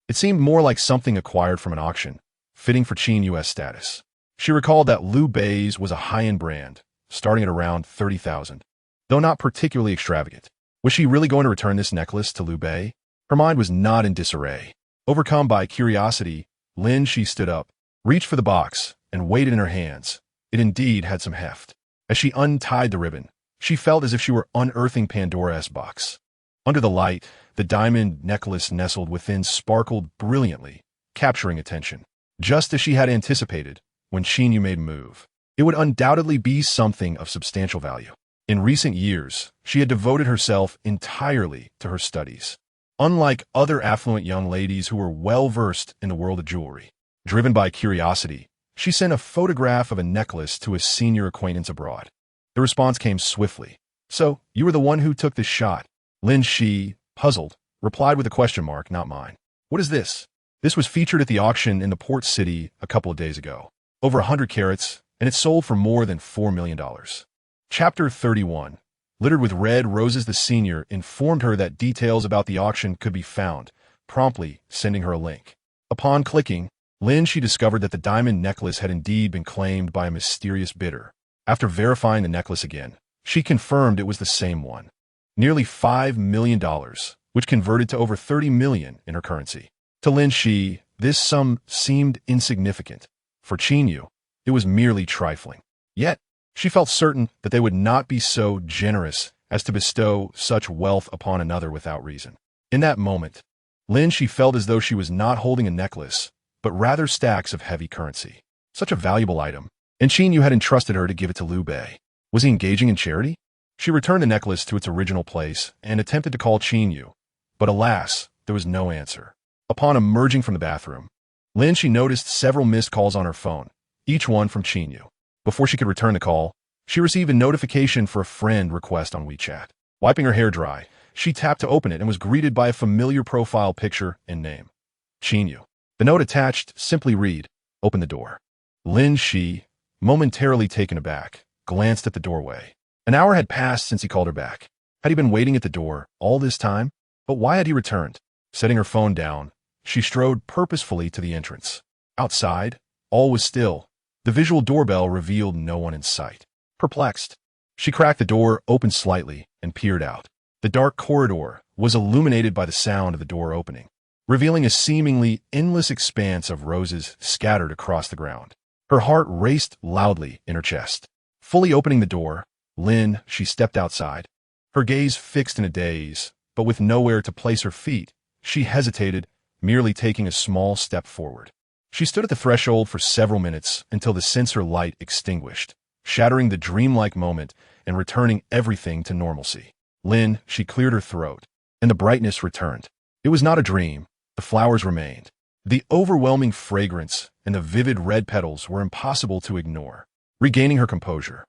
It seemed more like something acquired from an auction, fitting for Qin Yu's status. She recalled that Liu Bei's was a high-end brand, starting at around 30,000, though not particularly extravagant. Was she really going to return this necklace to Liu Bei? Her mind was not in disarray. Overcome by curiosity, Lin Xi stood up, reached for the box, and weighed it in her hands. It indeed had some heft. As she untied the ribbon, she felt as if she were unearthing Pandora's box. Under the light, the diamond necklace nestled within sparkled brilliantly, capturing attention. Just as she had anticipated, when Qin Yu made a move, it would undoubtedly be something of substantial value. In recent years, she had devoted herself entirely to her studies. Unlike other affluent young ladies who were well-versed in the world of jewelry, driven by curiosity, she sent a photograph of a necklace to a senior acquaintance abroad. The response came swiftly. "So, you were the one who took this shot?" Lin Xi, puzzled, replied with a question mark, "Not mine." "What is this?" "This was featured at the auction in the port city a couple of days ago. Over 100 carats, and it sold for more than $4 million. Chapter 31. Littered with red roses, the senior informed her that details about the auction could be found, promptly sending her a link. Upon clicking, Lin Xi discovered that the diamond necklace had indeed been claimed by a mysterious bidder. After verifying the necklace again, she confirmed it was the same one. Nearly $5 million, which converted to over 30 million in her currency. To Lin Xi, this sum seemed insignificant. For Qin Yu, it was merely trifling. Yet, she felt certain that they would not be so generous as to bestow such wealth upon another without reason. In that moment, Lin Xi felt as though she was not holding a necklace, but rather stacks of heavy currency. Such a valuable item, and Qin Yu had entrusted her to give it to Liu Bei. Was he engaging in charity? She returned the necklace to its original place and attempted to call Qin Yu, but alas, there was no answer. Upon emerging from the bathroom, Lin Xi noticed several missed calls on her phone, each one from Qin Yu. Before she could return the call, she received a notification for a friend request on WeChat. Wiping her hair dry, she tapped to open it and was greeted by a familiar profile picture and name. Qin Yu. The note attached simply read, "Open the door." Lin Xi, momentarily taken aback, glanced at the doorway. An hour had passed since he called her back. Had he been waiting at the door all this time? But why had he returned? Setting her phone down, she strode purposefully to the entrance. Outside, all was still. The visual doorbell revealed no one in sight. Perplexed, she cracked the door open slightly and peered out. The dark corridor was illuminated by the sound of the door opening, revealing a seemingly endless expanse of roses scattered across the ground. Her heart raced loudly in her chest. Fully opening the door, she stepped outside. Her gaze fixed in a daze, but with nowhere to place her feet, she hesitated, merely taking a small step forward. She stood at the threshold for several minutes until the sensor light extinguished, shattering the dreamlike moment and returning everything to normalcy. She cleared her throat, and the brightness returned. It was not a dream. The flowers remained. The overwhelming fragrance and the vivid red petals were impossible to ignore. Regaining her composure,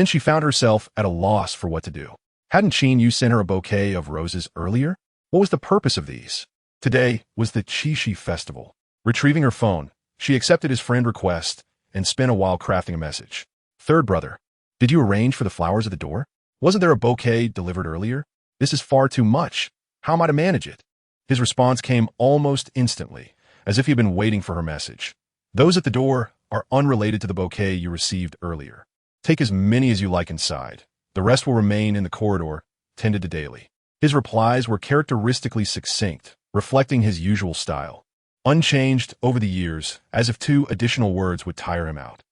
she found herself at a loss for what to do. Hadn't Qin Yu sent her a bouquet of roses earlier? What was the purpose of these? Today was the Qixi festival. Retrieving her phone, she accepted his friend's request and spent a while crafting a message. "Third brother, did you arrange for the flowers at the door? Wasn't there a bouquet delivered earlier? This is far too much. How am I to manage it?" His response came almost instantly, as if he had been waiting for her message. "Those at the door are unrelated to the bouquet you received earlier. Take as many as you like inside. The rest will remain in the corridor, tended to daily." His replies were characteristically succinct, reflecting his usual style. Unchanged over the years, as if 2 additional words would tire him out.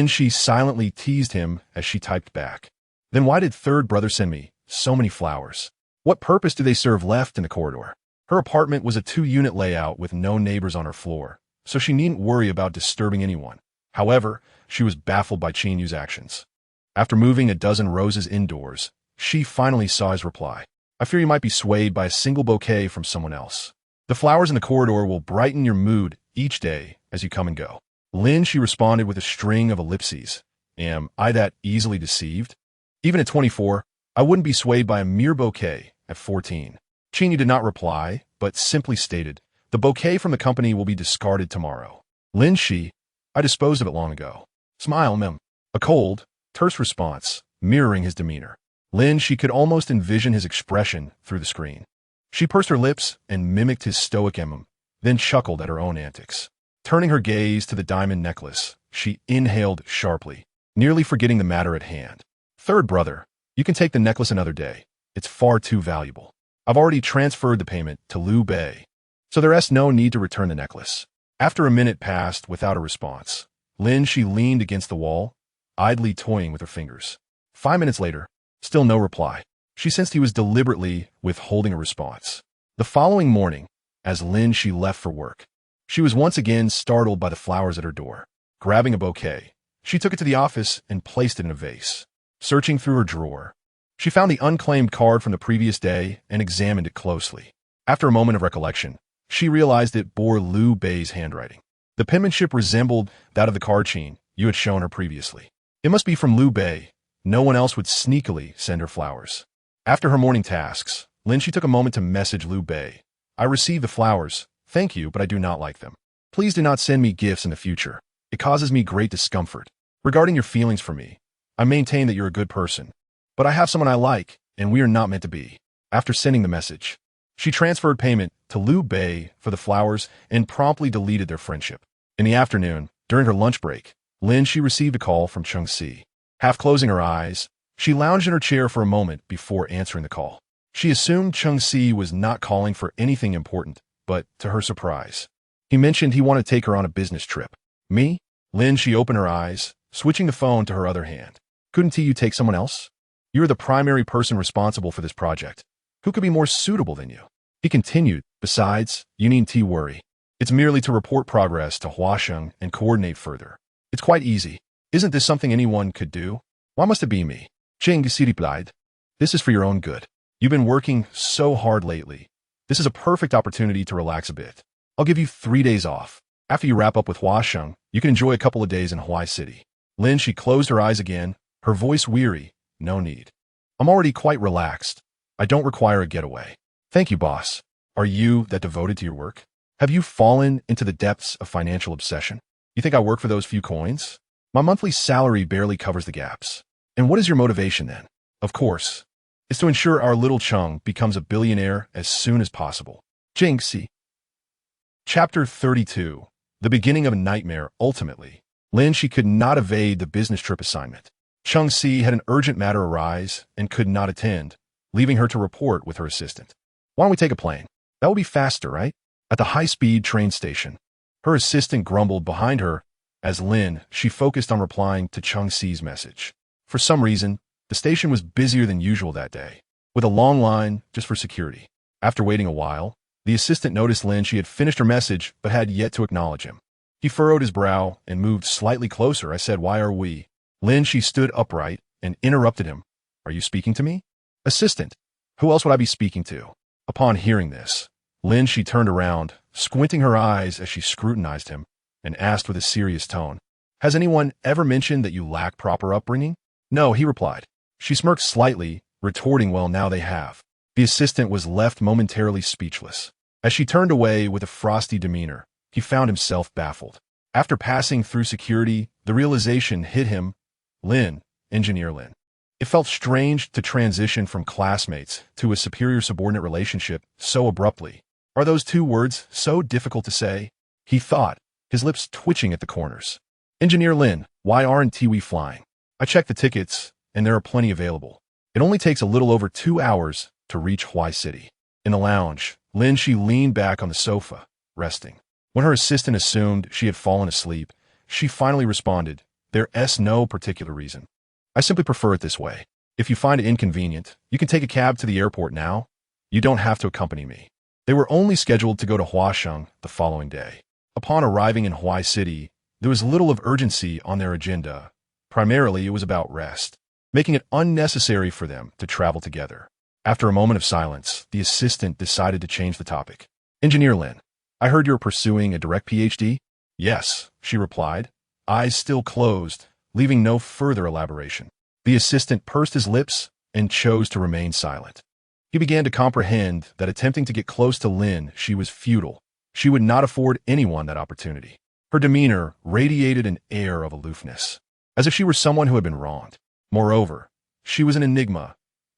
She silently teased him as she typed back. "Then why did third brother send me so many flowers? What purpose do they serve left in the corridor?" Her apartment was a 2-unit layout with no neighbors on her floor, so she needn't worry about disturbing anyone. However, she was baffled by Qin Yu's actions. After moving a dozen roses indoors, she finally saw his reply. "I fear you might be swayed by a single bouquet from someone else. The flowers in the corridor will brighten your mood each day as you come and go." She responded with a string of ellipses. "Am I that easily deceived? Even at 24, I wouldn't be swayed by a mere bouquet, at 14. Qin Yu did not reply, but simply stated, "The bouquet from the company will be discarded tomorrow." Lin Xi, "I disposed of it long ago." "Smile, mem." A cold, terse response, mirroring his demeanor. Lin Xi could almost envision his expression through the screen. She pursed her lips and mimicked his stoic emblem, then chuckled at her own antics. Turning her gaze to the diamond necklace, she inhaled sharply, nearly forgetting the matter at hand. "Third brother, you can take the necklace another day. It's far too valuable. I've already transferred the payment to Liu Bei, so there's no need to return the necklace." After a minute passed without a response, Lin Xi leaned against the wall, idly toying with her fingers. 5 minutes later, still no reply. She sensed he was deliberately withholding a response. The following morning, as Lin Xi left for work, she was once again startled by the flowers at her door. Grabbing a bouquet, she took it to the office and placed it in a vase. Searching through her drawer, she found the unclaimed card from the previous day and examined it closely. After a moment of recollection, she realized it bore Liu Bei's handwriting. The penmanship resembled that of the card Qin Yu had shown her previously. It must be from Liu Bei. No one else would sneakily send her flowers. After her morning tasks, Lin Xi took a moment to message Liu Bei. "I received the flowers. Thank you, but I do not like them. Please do not send me gifts in the future. It causes me great discomfort. Regarding your feelings for me, I maintain that you're a good person, but I have someone I like, and we are not meant to be." After sending the message, she transferred payment to Liu Bei for the flowers and promptly deleted their friendship. In the afternoon, during her lunch break, Lin Xi received a call from Qin Yu. Half closing her eyes, she lounged in her chair for a moment before answering the call. She assumed Qin Yu was not calling for anything important, but to her surprise, he mentioned he wanted to take her on a business trip. "Me?" Lin Xi opened her eyes, switching the phone to her other hand. "Couldn't you take someone else? You are the primary person responsible for this project. Who could be more suitable than you?" He continued, "Besides, you needn't worry. It's merely to report progress to Huasheng and coordinate further. It's quite easy. Isn't this something anyone could do? Why must it be me?" Qin Yu replied, "This is for your own good. You've been working so hard lately. This is a perfect opportunity to relax a bit. I'll give you 3 days off. After you wrap up with Huasheng, you can enjoy a couple of days in Huai City." Lin Xi closed her eyes again, her voice weary. "No need. I'm already quite relaxed. I don't require a getaway." "Thank you, boss. Are you that devoted to your work? Have you fallen into the depths of financial obsession? You think I work for those few coins? My monthly salary barely covers the gaps. And what is your motivation then?" "Of course, it's to ensure our little Cheng becomes a billionaire as soon as possible." Qin Yu. Chapter 32. The beginning of a nightmare. Ultimately, Lin Xi could not evade the business trip assignment. Qin Yu had an urgent matter arise and could not attend, leaving her to report with her assistant. "Why don't we take a plane? That will be faster, right?" At the high-speed train station, her assistant grumbled behind her as Lin Xi focused on replying to Qin Yu's message. For some reason, the station was busier than usual that day, with a long line just for security. After waiting a while, the assistant noticed Lin Xi had finished her message but had yet to acknowledge him. He furrowed his brow and moved slightly closer. "I said, why are we?" Lin Xi stood upright and interrupted him. "Are you speaking to me?" "Assistant, who else would I be speaking to?" Upon hearing this, Lin Xi turned around, squinting her eyes as she scrutinized him, and asked with a serious tone, "Has anyone ever mentioned that you lack proper upbringing?" "No," he replied. She smirked slightly, retorting, "Well, now they have." The assistant was left momentarily speechless. As she turned away with a frosty demeanor, he found himself baffled. After passing through security, the realization hit him. Lin, Engineer Lin. It felt strange to transition from classmates to a superior-subordinate relationship so abruptly. Are those two words so difficult to say? He thought, his lips twitching at the corners. "Engineer Lin, why aren't we flying? I checked the tickets, and there are plenty available. It only takes a little over 2 hours to reach Huai City." In the lounge, Lin Xi leaned back on the sofa, resting. When her assistant assumed she had fallen asleep, she finally responded, "There's no particular reason. I simply prefer it this way. If you find it inconvenient, you can take a cab to the airport now. You don't have to accompany me." They were only scheduled to go to Huasheng the following day. Upon arriving in Huai City, there was little of urgency on their agenda. Primarily, it was about rest, making it unnecessary for them to travel together. After a moment of silence, the assistant decided to change the topic. "Engineer Lin, I heard you're pursuing a direct PhD?" "Yes," she replied, eyes still closed, leaving no further elaboration. The assistant pursed his lips and chose to remain silent. He began to comprehend that attempting to get close to Lin Xi was futile. She would not afford anyone that opportunity. Her demeanor radiated an air of aloofness, as if she were someone who had been wronged. Moreover, she was an enigma.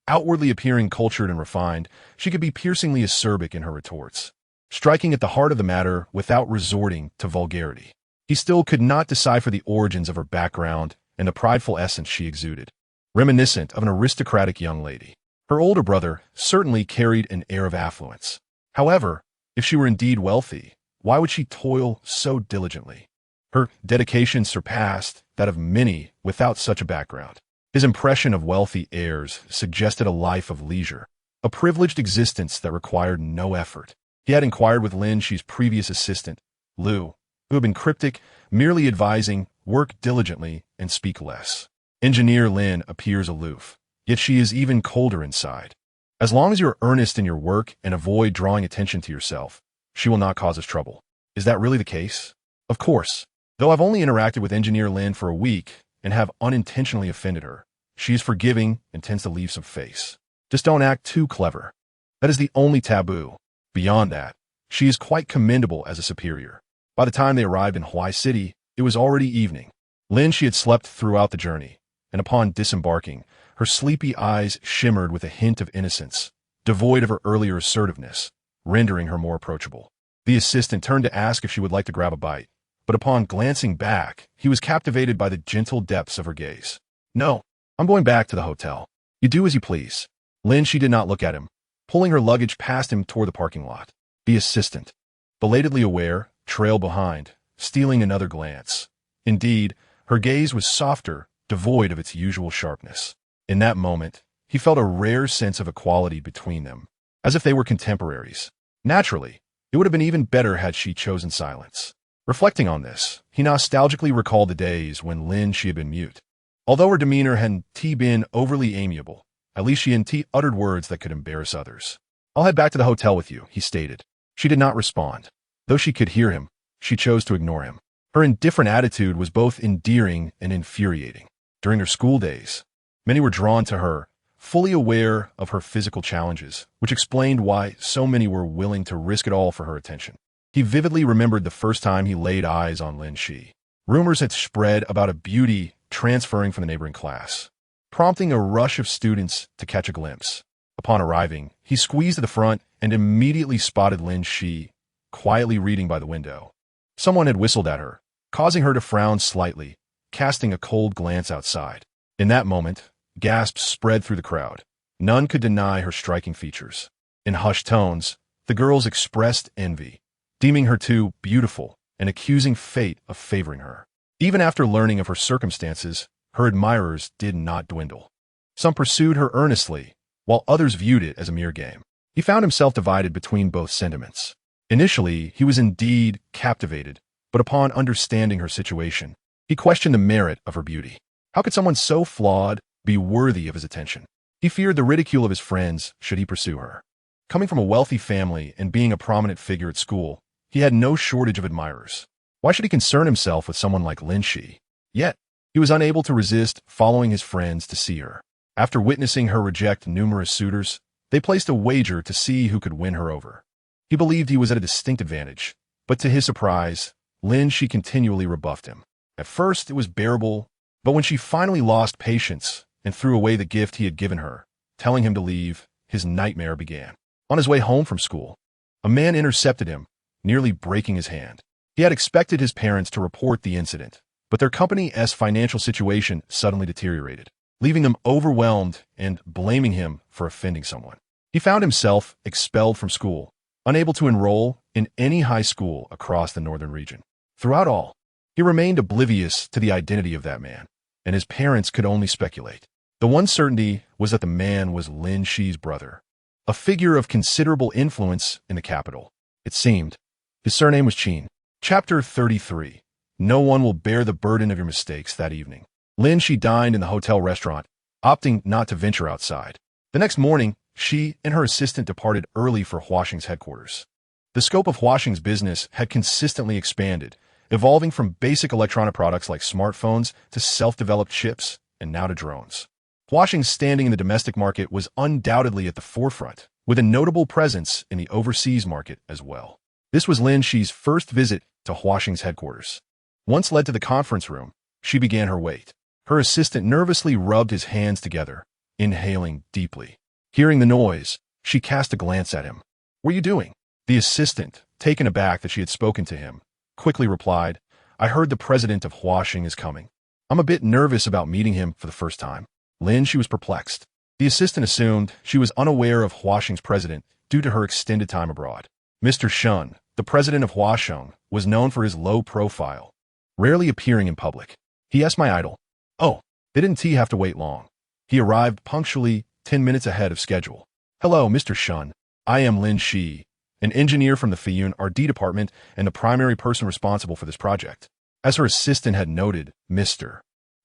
Outwardly appearing cultured and refined, she could be piercingly acerbic in her retorts, striking at the heart of the matter without resorting to vulgarity. He still could not decipher the origins of her background and the prideful essence she exuded, reminiscent of an aristocratic young lady. Her older brother certainly carried an air of affluence. However, if she were indeed wealthy, why would she toil so diligently? Her dedication surpassed that of many without such a background. His impression of wealthy heirs suggested a life of leisure, a privileged existence that required no effort. He had inquired with Lin Xi's previous assistant, Liu, who had been cryptic, merely advising, work diligently and speak less. Engineer Lin appears aloof, yet she is even colder inside. As long as you're earnest in your work and avoid drawing attention to yourself, she will not cause us trouble. Is that really the case? Of course. Though I've only interacted with Engineer Lin for a week and have unintentionally offended her, she is forgiving and tends to leave some face. Just don't act too clever. That is the only taboo. Beyond that, she is quite commendable as a superior. By the time they arrived in Hawaii City, it was already evening. Lin Xi had slept throughout the journey, and upon disembarking, her sleepy eyes shimmered with a hint of innocence, devoid of her earlier assertiveness, rendering her more approachable. The assistant turned to ask if she would like to grab a bite, but upon glancing back, he was captivated by the gentle depths of her gaze. No, I'm going back to the hotel. You do as you please. Lin Xi did not look at him, pulling her luggage past him toward the parking lot. The assistant, belatedly aware, trailed behind, stealing another glance. Indeed, her gaze was softer, devoid of its usual sharpness. In that moment, he felt a rare sense of equality between them, as if they were contemporaries. Naturally, it would have been even better had she chosen silence. Reflecting on this, he nostalgically recalled the days when Lin Xi had been mute. Although her demeanor hadn't been overly amiable, at least she hadn't uttered words that could embarrass others. I'll head back to the hotel with you, he stated. She did not respond. Though she could hear him, she chose to ignore him. Her indifferent attitude was both endearing and infuriating. During her school days, many were drawn to her, fully aware of her physical challenges, which explained why so many were willing to risk it all for her attention. He vividly remembered the first time he laid eyes on Lin Xi. Rumors had spread about a beauty transferring from the neighboring class, prompting a rush of students to catch a glimpse. Upon arriving, he squeezed to the front and immediately spotted Lin Xi, quietly reading by the window. Someone had whistled at her, causing her to frown slightly, casting a cold glance outside. In that moment, gasps spread through the crowd. None could deny her striking features. In hushed tones, the girls expressed envy, deeming her too beautiful and accusing fate of favoring her. Even after learning of her circumstances, her admirers did not dwindle. Some pursued her earnestly, while others viewed it as a mere game. He found himself divided between both sentiments. Initially, he was indeed captivated, but upon understanding her situation, he questioned the merit of her beauty. How could someone so flawed be worthy of his attention? He feared the ridicule of his friends should he pursue her. Coming from a wealthy family and being a prominent figure at school, he had no shortage of admirers. Why should he concern himself with someone like Lin Xi? Yet, he was unable to resist following his friends to see her. After witnessing her reject numerous suitors, they placed a wager to see who could win her over. He believed he was at a distinct advantage, but to his surprise, Lin Xi continually rebuffed him. At first, it was bearable, but when she finally lost patience and threw away the gift he had given her, telling him to leave, his nightmare began. On his way home from school, a man intercepted him, nearly breaking his hand. He had expected his parents to report the incident, but their company's financial situation suddenly deteriorated, leaving them overwhelmed and blaming him for offending someone. He found himself expelled from school, unable to enroll in any high school across the northern region. Throughout all, he remained oblivious to the identity of that man, and his parents could only speculate. The one certainty was that the man was Lin Xi's brother, a figure of considerable influence in the capital. It seemed. His surname was Qin. Chapter 33. No one will bear the burden of your mistakes that evening. Lin Xi dined in the hotel restaurant, opting not to venture outside. The next morning, she and her assistant departed early for Huaxing's headquarters. The scope of Huaxing's business had consistently expanded, evolving from basic electronic products like smartphones to self-developed chips and now to drones. Huaxing's standing in the domestic market was undoubtedly at the forefront, with a notable presence in the overseas market as well. This was Lin Xi's first visit to Huaxing's headquarters. Once led to the conference room, she began her wait. Her assistant nervously rubbed his hands together, inhaling deeply. Hearing the noise, she cast a glance at him. "What are you doing?" The assistant, taken aback that she had spoken to him, quickly replied, "I heard the president of Huaxing is coming. I'm a bit nervous about meeting him for the first time." Lin Xi was perplexed. The assistant assumed she was unaware of Huaxing's president due to her extended time abroad. Mr. Shun, the president of Huaxing, was known for his low profile, rarely appearing in public. He asked my idol. Oh, didn't he have to wait long? He arrived punctually 10 minutes ahead of schedule. "Hello, Mr. Shun. I am Lin Xi, an engineer from the Tycoon R&D department and the primary person responsible for this project." As her assistant had noted, Mr.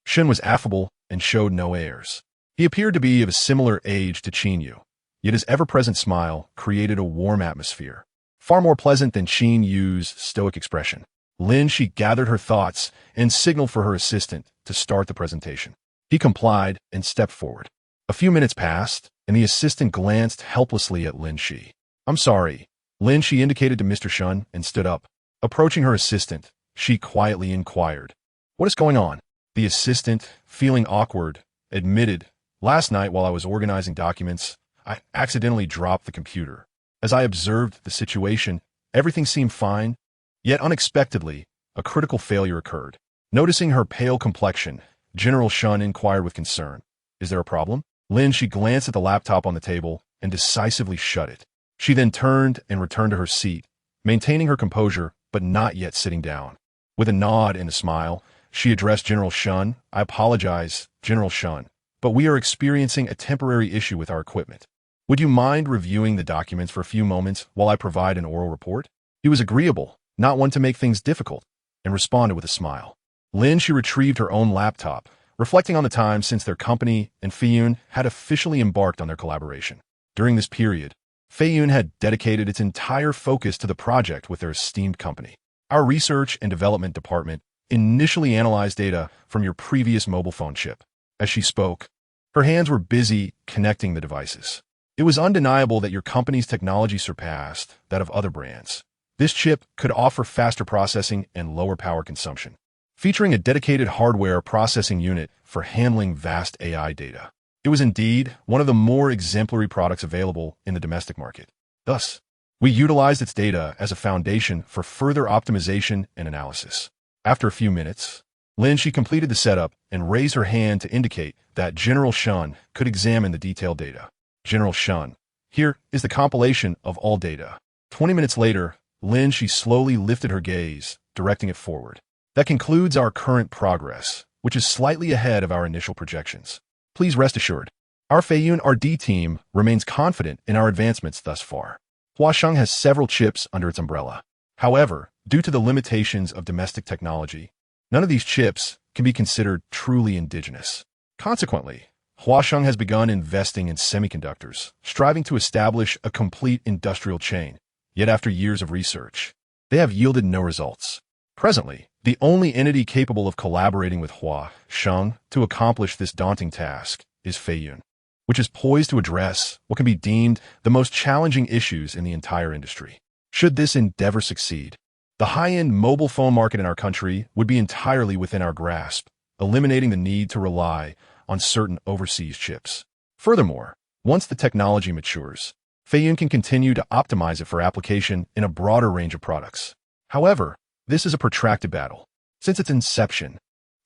Shun was affable and showed no airs. He appeared to be of a similar age to Qin Yu, yet his ever-present smile created a warm atmosphere, far more pleasant than Qin Yu's stoic expression. Lin Xi gathered her thoughts and signaled for her assistant to start the presentation. He complied and stepped forward. A few minutes passed, and the assistant glanced helplessly at Lin Xi. "I'm sorry." Lin Xi indicated to Mr. Shun and stood up. Approaching her assistant, she quietly inquired, "What is going on?" The assistant, feeling awkward, admitted, "Last night while I was organizing documents, I accidentally dropped the computer. As I observed the situation, everything seemed fine, yet unexpectedly, a critical failure occurred." Noticing her pale complexion, General Shun inquired with concern, "Is there a problem?" Lin Xi glanced at the laptop on the table and decisively shut it. She then turned and returned to her seat, maintaining her composure but not yet sitting down. With a nod and a smile, she addressed General Shun. "I apologize, General Shun, but we are experiencing a temporary issue with our equipment. Would you mind reviewing the documents for a few moments while I provide an oral report?" He was agreeable, not one to make things difficult, and responded with a smile. Lin Xi retrieved her own laptop, reflecting on the time since their company and Tycoon had officially embarked on their collaboration. During this period, Tycoon had dedicated its entire focus to the project with their esteemed company. "Our research and development department initially analyzed data from your previous mobile phone chip." As she spoke, her hands were busy connecting the devices. "It was undeniable that your company's technology surpassed that of other brands. This chip could offer faster processing and lower power consumption, featuring a dedicated hardware processing unit for handling vast AI data. It was indeed one of the more exemplary products available in the domestic market. Thus, we utilized its data as a foundation for further optimization and analysis." After a few minutes, Lin Xi completed the setup and raised her hand to indicate that General Shun could examine the detailed data. "General Shun, here is the compilation of all data." 20 minutes later, Lin Xi slowly lifted her gaze, directing it forward. "That concludes our current progress, which is slightly ahead of our initial projections. Please rest assured, our Tycoon R&D team remains confident in our advancements thus far. Huaxing has several chips under its umbrella. However, due to the limitations of domestic technology, none of these chips can be considered truly indigenous. Consequently, Huaxing has begun investing in semiconductors, striving to establish a complete industrial chain. Yet after years of research, they have yielded no results. Presently, the only entity capable of collaborating with Huaxing to accomplish this daunting task is Tycoon, which is poised to address what can be deemed the most challenging issues in the entire industry. Should this endeavor succeed, the high-end mobile phone market in our country would be entirely within our grasp, eliminating the need to rely on certain overseas chips. Furthermore, once the technology matures, Tycoon can continue to optimize it for application in a broader range of products. However, this is a protracted battle. Since its inception,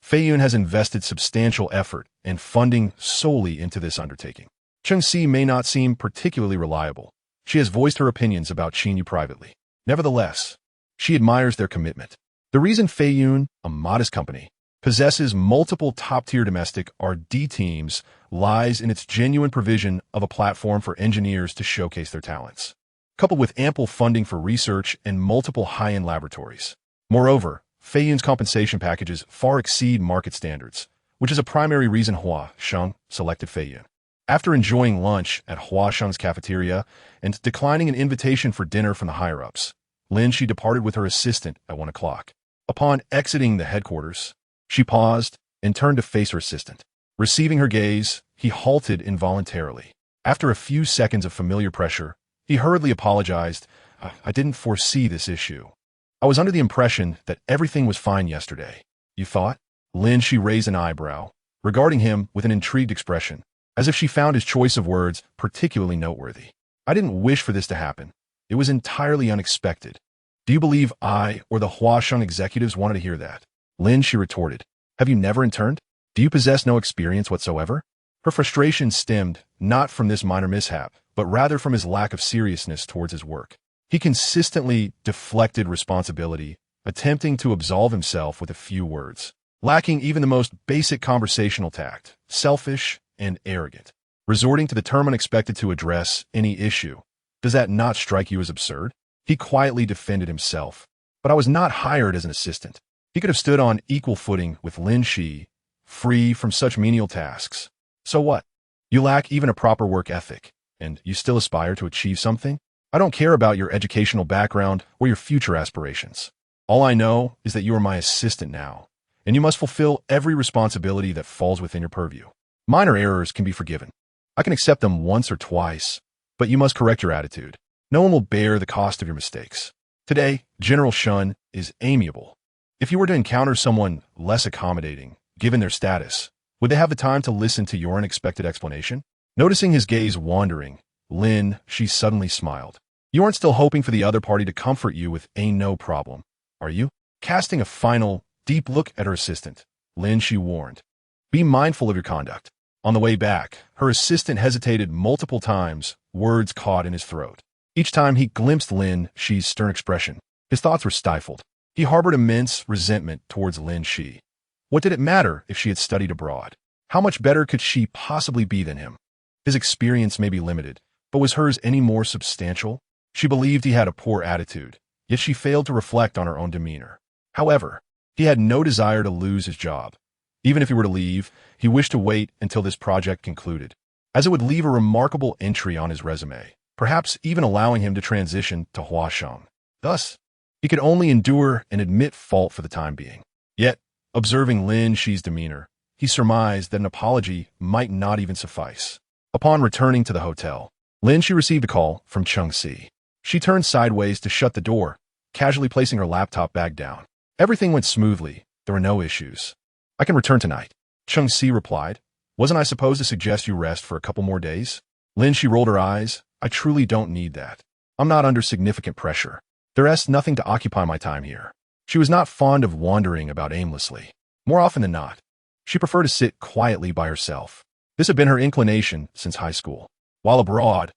Tycoon has invested substantial effort and funding solely into this undertaking. Lin Xi may not seem particularly reliable. She has voiced her opinions about Qin Yu privately. Nevertheless, she admires their commitment. The reason Tycoon, a modest company, possesses multiple top-tier domestic R&D teams lies in its genuine provision of a platform for engineers to showcase their talents, coupled with ample funding for research and multiple high-end laboratories. Moreover, Tycoon's compensation packages far exceed market standards, which is a primary reason Huaxing selected Tycoon. After enjoying lunch at Huaxing's cafeteria and declining an invitation for dinner from the higher-ups, Lin Xi departed with her assistant at 1 o'clock. Upon exiting the headquarters, she paused and turned to face her assistant. Receiving her gaze, he halted involuntarily. After a few seconds of familiar pressure, he hurriedly apologized. I didn't foresee this issue. I was under the impression that everything was fine yesterday. You thought? Lin Xi raised an eyebrow, regarding him with an intrigued expression, as if she found his choice of words particularly noteworthy. I didn't wish for this to happen. It was entirely unexpected. Do you believe I or the Huasheng executives wanted to hear that? Lin Xi retorted. Have you never interned? Do you possess no experience whatsoever? Her frustration stemmed not from this minor mishap, but rather from his lack of seriousness towards his work. He consistently deflected responsibility, attempting to absolve himself with a few words, lacking even the most basic conversational tact, selfish and arrogant, resorting to the term unexpected to address any issue. Does that not strike you as absurd? He quietly defended himself. But I was not hired as an assistant. He could have stood on equal footing with Lin Xi, free from such menial tasks. So what? You lack even a proper work ethic, and you still aspire to achieve something? I don't care about your educational background or your future aspirations. All I know is that you are my assistant now, and you must fulfill every responsibility that falls within your purview. Minor errors can be forgiven. I can accept them once or twice, but you must correct your attitude. No one will bear the cost of your mistakes. Today, General Shun is amiable. If you were to encounter someone less accommodating, given their status, would they have the time to listen to your unexpected explanation? Noticing his gaze wandering, Lin, she suddenly smiled. You aren't still hoping for the other party to comfort you with a no problem, are you? Casting a final, deep look at her assistant, Lin, she warned. Be mindful of your conduct. On the way back, her assistant hesitated multiple times, words caught in his throat. Each time he glimpsed Lin Xi's stern expression, his thoughts were stifled. He harbored immense resentment towards Lin Xi. What did it matter if she had studied abroad? How much better could she possibly be than him? His experience may be limited, but was hers any more substantial? She believed he had a poor attitude, yet she failed to reflect on her own demeanor. However, he had no desire to lose his job. Even if he were to leave, he wished to wait until this project concluded, as it would leave a remarkable entry on his resume, perhaps even allowing him to transition to Huasheng. Thus, he could only endure and admit fault for the time being. Yet, observing Lin Xi's demeanor, he surmised that an apology might not even suffice. Upon returning to the hotel, Lin Xi received a call from Cheng Si. She turned sideways to shut the door, casually placing her laptop bag down. Everything went smoothly. There were no issues. I can return tonight, Cheng Si replied. Wasn't I supposed to suggest you rest for a couple more days? Lin Xi rolled her eyes. I truly don't need that. I'm not under significant pressure. There is nothing to occupy my time here. She was not fond of wandering about aimlessly. More often than not, she preferred to sit quietly by herself. This had been her inclination since high school. While abroad,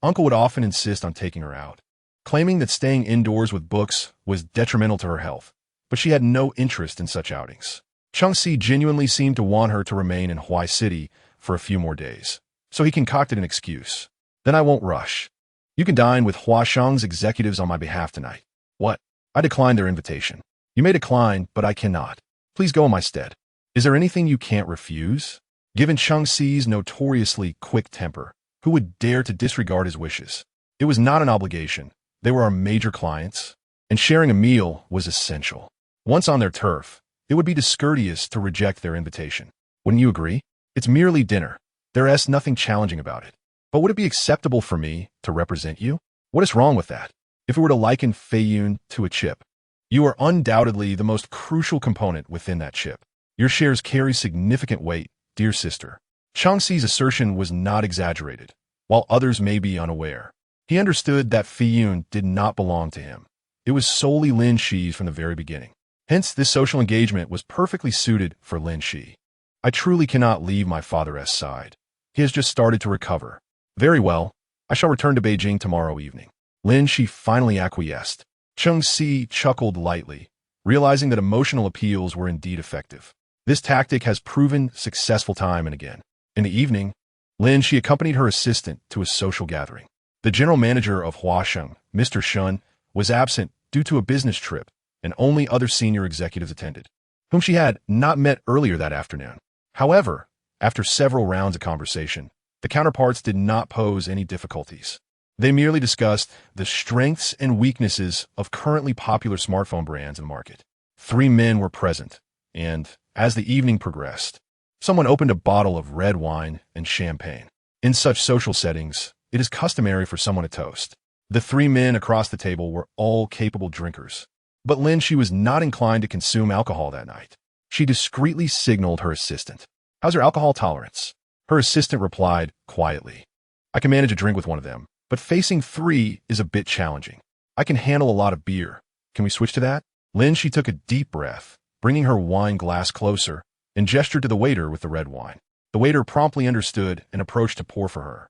Uncle would often insist on taking her out, claiming that staying indoors with books was detrimental to her health, but she had no interest in such outings. Cheng Si genuinely seemed to want her to remain in Huai City for a few more days, so he concocted an excuse. Then I won't rush. You can dine with Huasheng's executives on my behalf tonight. What? I declined their invitation. You may decline, but I cannot. Please go in my stead. Is there anything you can't refuse? Given Cheng Si's notoriously quick temper, who would dare to disregard his wishes? It was not an obligation. They were our major clients, and sharing a meal was essential. Once on their turf, it would be discourteous to reject their invitation. Wouldn't you agree? It's merely dinner. There is nothing challenging about it. But would it be acceptable for me to represent you? What is wrong with that? If we were to liken Feiyun to a chip, you are undoubtedly the most crucial component within that chip. Your shares carry significant weight, dear sister. Cheng Si's assertion was not exaggerated, while others may be unaware. He understood that Feiyun did not belong to him. It was solely Lin Xi's from the very beginning. Hence, this social engagement was perfectly suited for Lin Xi. I truly cannot leave my father's side. He has just started to recover. Very well, I shall return to Beijing tomorrow evening. Lin Xi finally acquiesced. Cheng Si chuckled lightly, realizing that emotional appeals were indeed effective. This tactic has proven successful time and again. In the evening, Lin Xi accompanied her assistant to a social gathering. The general manager of Huasheng, Mr. Shun, was absent due to a business trip, and only other senior executives attended, whom she had not met earlier that afternoon. However, after several rounds of conversation, the counterparts did not pose any difficulties. They merely discussed the strengths and weaknesses of currently popular smartphone brands in the market. 3 men were present, and, as the evening progressed, Someone opened a bottle of red wine and champagne. In such social settings, it is customary for someone to toast. The three men across the table were all capable drinkers. But Lin Xi was not inclined to consume alcohol that night. She discreetly signaled her assistant. "How's your alcohol tolerance?" Her assistant replied quietly. "I can manage a drink with one of them, but facing three is a bit challenging. I can handle a lot of beer. Can we switch to that?" Lin Xi took a deep breath, bringing her wine glass closer, and gestured to the waiter with the red wine. The waiter promptly understood and approached to pour for her.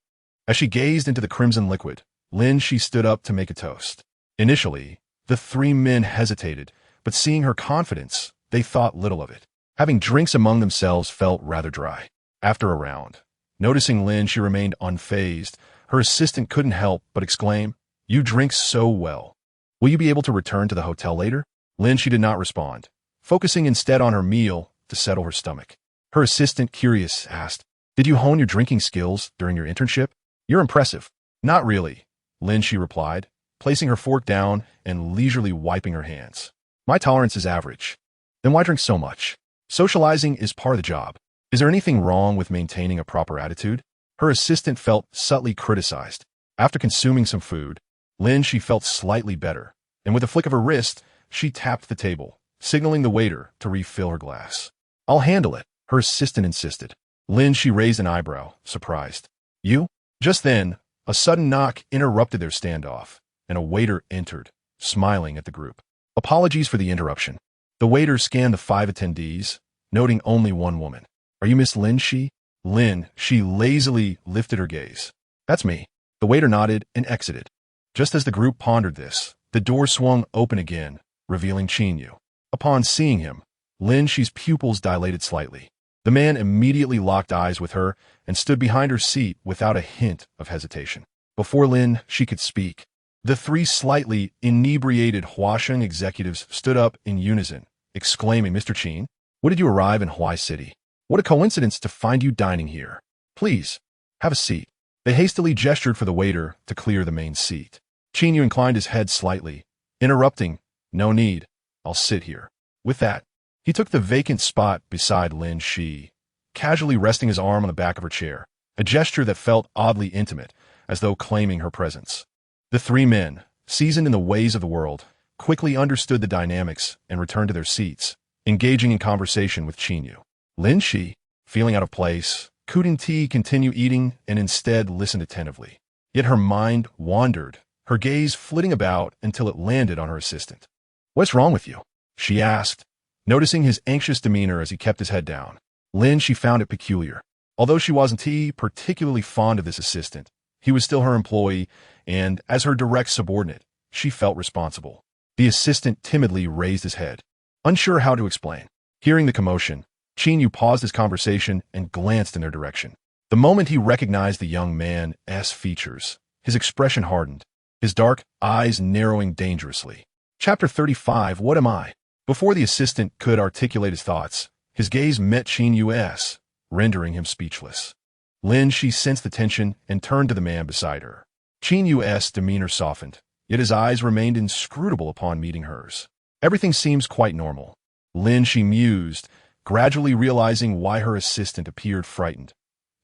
As she gazed into the crimson liquid, Lin Xi stood up to make a toast. Initially, the three men hesitated, but seeing her confidence, they thought little of it. Having drinks among themselves felt rather dry. After a round, noticing Lin Xi remained unfazed, her assistant couldn't help but exclaim, "You drink so well. Will you be able to return to the hotel later?" Lin Xi did not respond, focusing instead on her meal to settle her stomach. Her assistant, curious, asked, "Did you hone your drinking skills during your internship? You're impressive." "Not really," Lin Xi replied, placing her fork down and leisurely wiping her hands. "My tolerance is average." "Then why drink so much? Socializing is part of the job. Is there anything wrong with maintaining a proper attitude?" Her assistant felt subtly criticized. After consuming some food, Lin Xi felt slightly better, and with a flick of her wrist, she tapped the table, signaling the waiter to refill her glass. "I'll handle it," her assistant insisted. Lin Xi raised an eyebrow, surprised. "You?" Just then, a sudden knock interrupted their standoff, and a waiter entered, smiling at the group. "Apologies for the interruption." The waiter scanned the 5 attendees, noting only one woman. "Are you Miss Lin Xi?" Lin Xi lazily lifted her gaze. "That's me." The waiter nodded and exited. Just as the group pondered this, the door swung open again, revealing Qin Yu. Upon seeing him, Lin Xi's pupils dilated slightly. The man immediately locked eyes with her and stood behind her seat without a hint of hesitation. Before Lin Xi could speak, the three slightly inebriated Huasheng executives stood up in unison, exclaiming, "Mr. Qin, what did you arrive in Huai City? What a coincidence to find you dining here. Please, have a seat." They hastily gestured for the waiter to clear the main seat. Qin Yu inclined his head slightly, interrupting, "No need. I'll sit here." With that, he took the vacant spot beside Lin Xi, casually resting his arm on the back of her chair, a gesture that felt oddly intimate, as though claiming her presence. The three men, seasoned in the ways of the world, quickly understood the dynamics and returned to their seats, engaging in conversation with Qin Yu. Lin Xi, feeling out of place, couldn't continue eating and instead listened attentively. Yet her mind wandered, her gaze flitting about until it landed on her assistant. "What's wrong with you?" she asked, noticing his anxious demeanor as he kept his head down. Lin Xi found it peculiar. Although she wasn't particularly fond of this assistant, he was still her employee, and as her direct subordinate, she felt responsible. The assistant timidly raised his head, unsure how to explain. Hearing the commotion, Qin Yu paused his conversation and glanced in their direction. The moment he recognized the young man's features, his expression hardened, his dark eyes narrowing dangerously. Chapter 35, What Am I? Before the assistant could articulate his thoughts, his gaze met Qin Yu's, rendering him speechless. Lin Xi sensed the tension and turned to the man beside her. Qin Yu's demeanor softened, yet his eyes remained inscrutable upon meeting hers. "Everything seems quite normal," Lin Xi mused, gradually realizing why her assistant appeared frightened.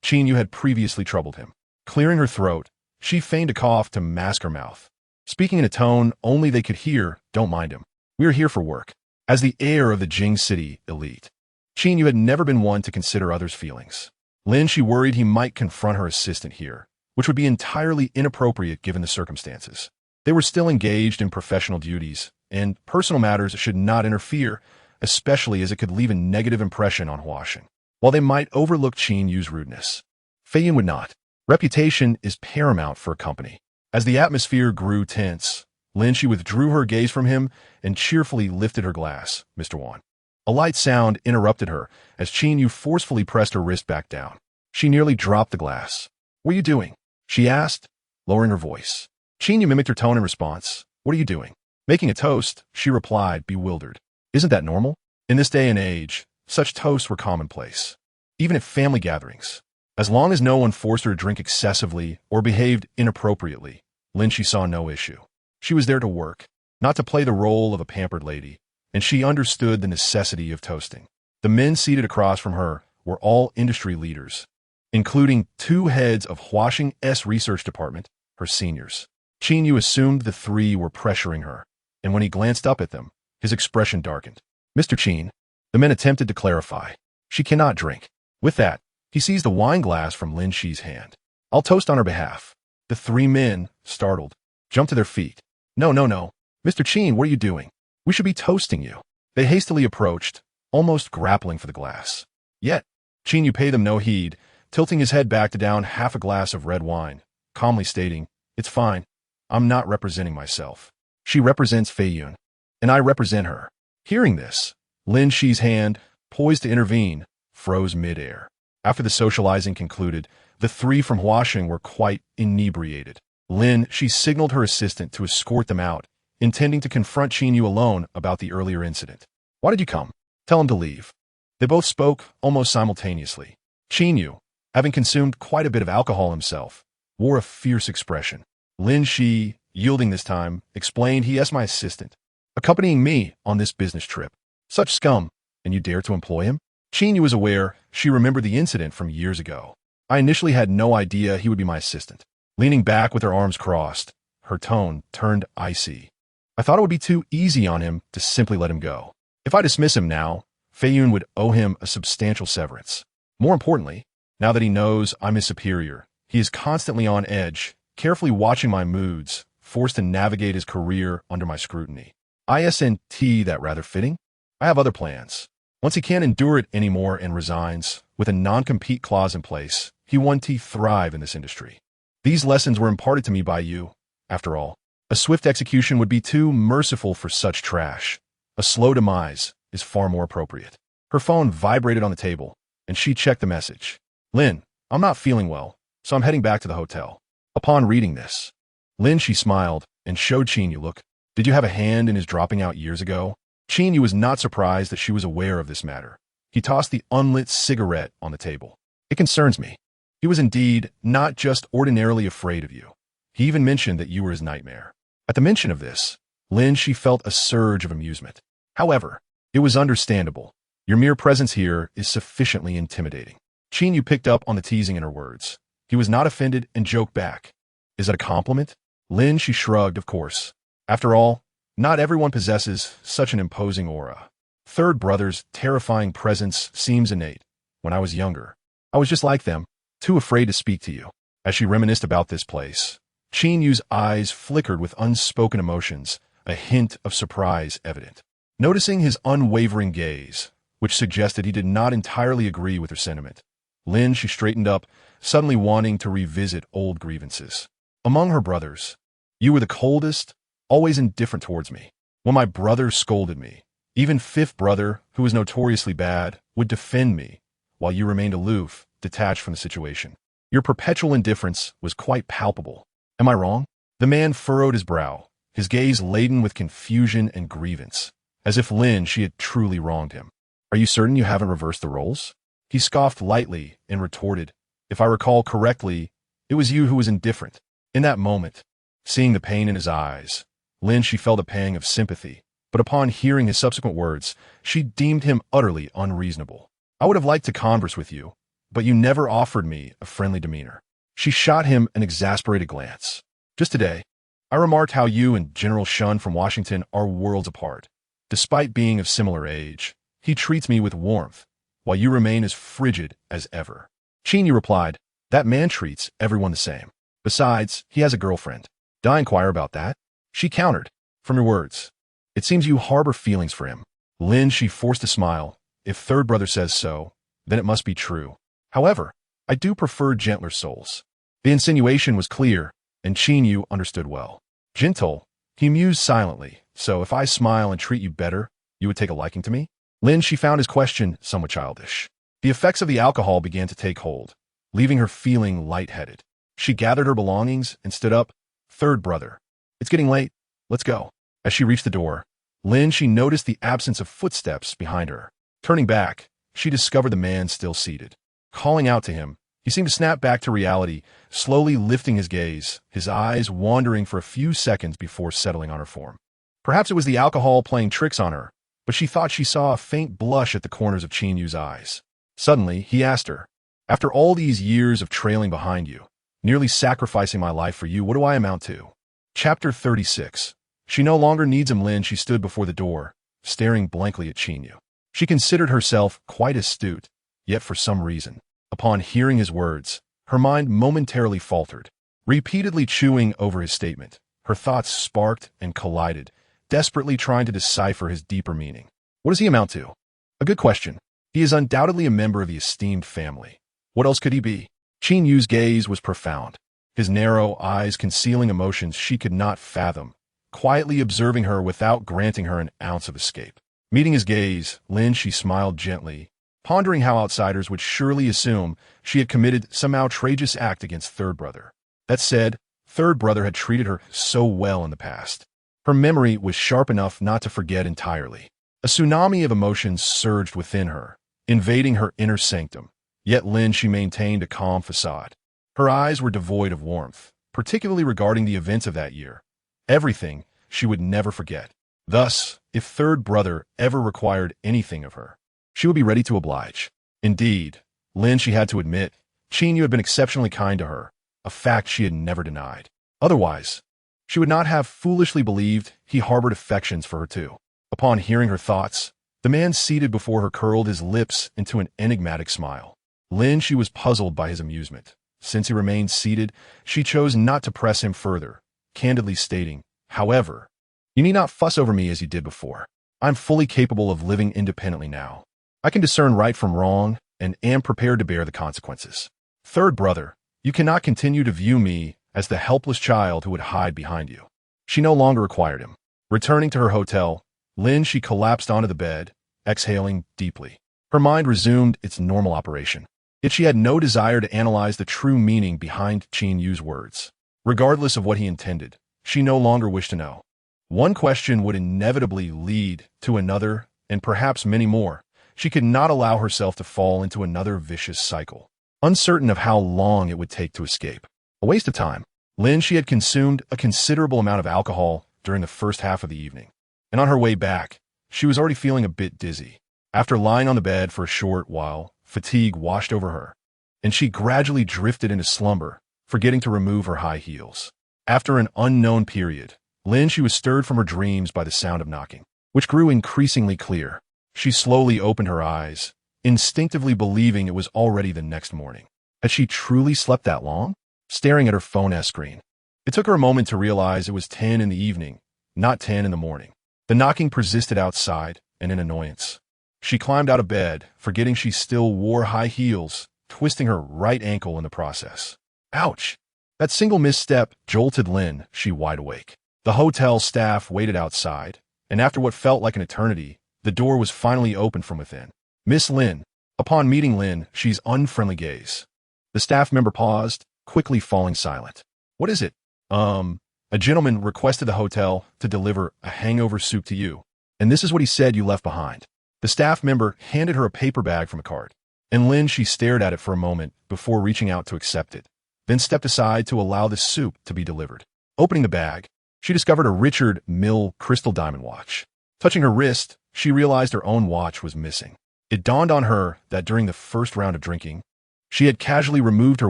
Qin Yu had previously troubled him. Clearing her throat, she feigned a cough to mask her mouth. Speaking in a tone only they could hear, "Don't mind him. We are here for work." As the heir of the Jing City elite, Qin Yu had never been one to consider others' feelings. Lin Xi worried he might confront her assistant here, which would be entirely inappropriate given the circumstances. They were still engaged in professional duties, and personal matters should not interfere, especially as it could leave a negative impression on Huasheng. While they might overlook Qin Yu's rudeness, Feiyin would not. Reputation is paramount for a company. As the atmosphere grew tense, Lin Xi withdrew her gaze from him and cheerfully lifted her glass. "Mr. Wan." A light sound interrupted her as Qin Yu forcefully pressed her wrist back down. She nearly dropped the glass. "What are you doing?" she asked, lowering her voice. Qin Yu mimicked her tone in response. "What are you doing?" "Making a toast," she replied, bewildered. Isn't that normal? In this day and age, such toasts were commonplace, even at family gatherings. As long as no one forced her to drink excessively or behaved inappropriately, Lin Xi saw no issue. She was there to work, not to play the role of a pampered lady, and she understood the necessity of toasting. The men seated across from her were all industry leaders, including 2 heads of Huaxing's research department, her seniors. Qin Yu assumed the 3 were pressuring her, and when he glanced up at them, his expression darkened. Mr. Qin, the men attempted to clarify. She cannot drink. With that, he seized the wine glass from Lin Xi's hand. I'll toast on her behalf. The 3 men, startled, jumped to their feet. No. Mr. Qin, what are you doing? We should be toasting you. They hastily approached, almost grappling for the glass. Yet, Qin Yu paid them no heed, tilting his head back to down half a glass of red wine, calmly stating, It's fine. I'm not representing myself. She represents Fei Yun, and I represent her. Hearing this, Lin Xi's hand, poised to intervene, froze mid-air. After the socializing concluded, the 3 from Huaxing were quite inebriated. Lin Xi signaled her assistant to escort them out, intending to confront Qin Yu alone about the earlier incident. Why did you come? Tell him to leave. They both spoke almost simultaneously. Qin Yu, having consumed quite a bit of alcohol himself, wore a fierce expression. Lin Xi, yielding this time, explained he is my assistant, accompanying me on this business trip. Such scum, and you dare to employ him? Qin Yu was aware she remembered the incident from years ago. I initially had no idea he would be my assistant. Leaning back with her arms crossed, her tone turned icy. I thought it would be too easy on him to simply let him go. If I dismiss him now, Fei Yun would owe him a substantial severance. More importantly, now that he knows I'm his superior, he is constantly on edge, carefully watching my moods, forced to navigate his career under my scrutiny. Isn't that rather fitting? I have other plans. Once he can't endure it anymore and resigns, with a non-compete clause in place, he won't thrive in this industry. These lessons were imparted to me by you. After all, a swift execution would be too merciful for such trash. A slow demise is far more appropriate. Her phone vibrated on the table, and she checked the message. Lin, I'm not feeling well, so I'm heading back to the hotel. Upon reading this, Lin Xi smiled and showed Qin Yu, look, did you have a hand in his dropping out years ago? Qin Yu was not surprised that she was aware of this matter. He tossed the unlit cigarette on the table. It concerns me. He was indeed not just ordinarily afraid of you. He even mentioned that you were his nightmare. At the mention of this, Lin Xi felt a surge of amusement. However, it was understandable. Your mere presence here is sufficiently intimidating. Qin Yu picked up on the teasing in her words. He was not offended and joked back. Is that a compliment? Lin Xi shrugged, of course. After all, not everyone possesses such an imposing aura. Third brother's terrifying presence seems innate. When I was younger, I was just like them, too afraid to speak to you. As she reminisced about this place, Qin Yu's eyes flickered with unspoken emotions, a hint of surprise evident. Noticing his unwavering gaze, which suggested he did not entirely agree with her sentiment, Lin Xi straightened up, suddenly wanting to revisit old grievances. Among her brothers, you were the coldest, always indifferent towards me. When my brother scolded me, even fifth brother, who was notoriously bad, would defend me, while you remained aloof, detached from the situation. Your perpetual indifference was quite palpable. Am I wrong? The man furrowed his brow, his gaze laden with confusion and grievance, as if Lin Xi had truly wronged him. Are you certain you haven't reversed the roles? He scoffed lightly and retorted, if I recall correctly, it was you who was indifferent. In that moment, seeing the pain in his eyes, Lin Xi felt a pang of sympathy, but upon hearing his subsequent words, she deemed him utterly unreasonable. I would have liked to converse with you, but you never offered me a friendly demeanor. She shot him an exasperated glance. Just today, I remarked how you and General Shun from Washington are worlds apart. Despite being of similar age, he treats me with warmth, while you remain as frigid as ever. Qin Yu replied, that man treats everyone the same. Besides, he has a girlfriend. Did I inquire about that? She countered, from your words. It seems you harbor feelings for him. Lin Xi forced a smile. If third brother says so, then it must be true. However, I do prefer gentler souls. The insinuation was clear, and Qin Yu understood well. Gentle, he mused silently, so if I smile and treat you better, you would take a liking to me? Lin Xi found his question somewhat childish. The effects of the alcohol began to take hold, leaving her feeling lightheaded. She gathered her belongings and stood up. Third brother. It's getting late. Let's go. As she reached the door, Lin Xi noticed the absence of footsteps behind her. Turning back, she discovered the man still seated. Calling out to him, he seemed to snap back to reality, slowly lifting his gaze, his eyes wandering for a few seconds before settling on her form. Perhaps it was the alcohol playing tricks on her, but she thought she saw a faint blush at the corners of Qin Yu's eyes. Suddenly, he asked her, "After all these years of trailing behind you, nearly sacrificing my life for you, what do I amount to?" Chapter 36. She no longer needs him. Lin Xi stood before the door, staring blankly at Qin Yu. She considered herself quite astute, yet for some reason, upon hearing his words, her mind momentarily faltered. Repeatedly chewing over his statement, her thoughts sparked and collided, desperately trying to decipher his deeper meaning. What does he amount to? A good question. He is undoubtedly a member of the esteemed family. What else could he be? Qin Yu's gaze was profound, his narrow eyes concealing emotions she could not fathom, quietly observing her without granting her an ounce of escape. Meeting his gaze, Lin Xi smiled gently, pondering how outsiders would surely assume she had committed some outrageous act against third brother. That said, third brother had treated her so well in the past. Her memory was sharp enough not to forget entirely. A tsunami of emotions surged within her, invading her inner sanctum. Yet Lin Xi maintained a calm facade. Her eyes were devoid of warmth, particularly regarding the events of that year. Everything she would never forget. Thus, if third brother ever required anything of her, she would be ready to oblige. Indeed, Lin Xi had to admit, Qin Yu had been exceptionally kind to her, a fact she had never denied. Otherwise, she would not have foolishly believed he harbored affections for her too. Upon hearing her thoughts, the man seated before her curled his lips into an enigmatic smile. Lin Xi was puzzled by his amusement. Since he remained seated, she chose not to press him further, candidly stating, "However, you need not fuss over me as you did before. I'm fully capable of living independently now. I can discern right from wrong and am prepared to bear the consequences. Third brother, you cannot continue to view me as the helpless child who would hide behind you." She no longer required him. Returning to her hotel, Lin Xi collapsed onto the bed, exhaling deeply. Her mind resumed its normal operation. Yet she had no desire to analyze the true meaning behind Qin Yu's words. Regardless of what he intended, she no longer wished to know. One question would inevitably lead to another, and perhaps many more. She could not allow herself to fall into another vicious cycle, uncertain of how long it would take to escape. A waste of time. Lin Xi had consumed a considerable amount of alcohol during the first half of the evening, and on her way back, she was already feeling a bit dizzy. After lying on the bed for a short while, fatigue washed over her, and she gradually drifted into slumber, forgetting to remove her high heels. After an unknown period, Lin Xi was stirred from her dreams by the sound of knocking, which grew increasingly clear. She slowly opened her eyes, instinctively believing it was already the next morning. Had she truly slept that long? Staring at her phone screen, it took her a moment to realize it was 10 in the evening, not 10 in the morning. The knocking persisted outside, and in annoyance, she climbed out of bed, forgetting she still wore high heels, twisting her right ankle in the process. Ouch! That single misstep jolted Lin Xi wide awake. The hotel staff waited outside, and after what felt like an eternity, the door was finally opened from within. "Miss Lin." Upon meeting Lin Xi's unfriendly gaze, the staff member paused, quickly falling silent. "What is it?" A gentleman requested the hotel to deliver a hangover soup to you, and this is what he said you left behind." The staff member handed her a paper bag from a cart, and Lin Xi stared at it for a moment before reaching out to accept it, then stepped aside to allow the soup to be delivered. Opening the bag, she discovered a Richard Mille crystal diamond watch. Touching her wrist, she realized her own watch was missing. It dawned on her that during the first round of drinking, she had casually removed her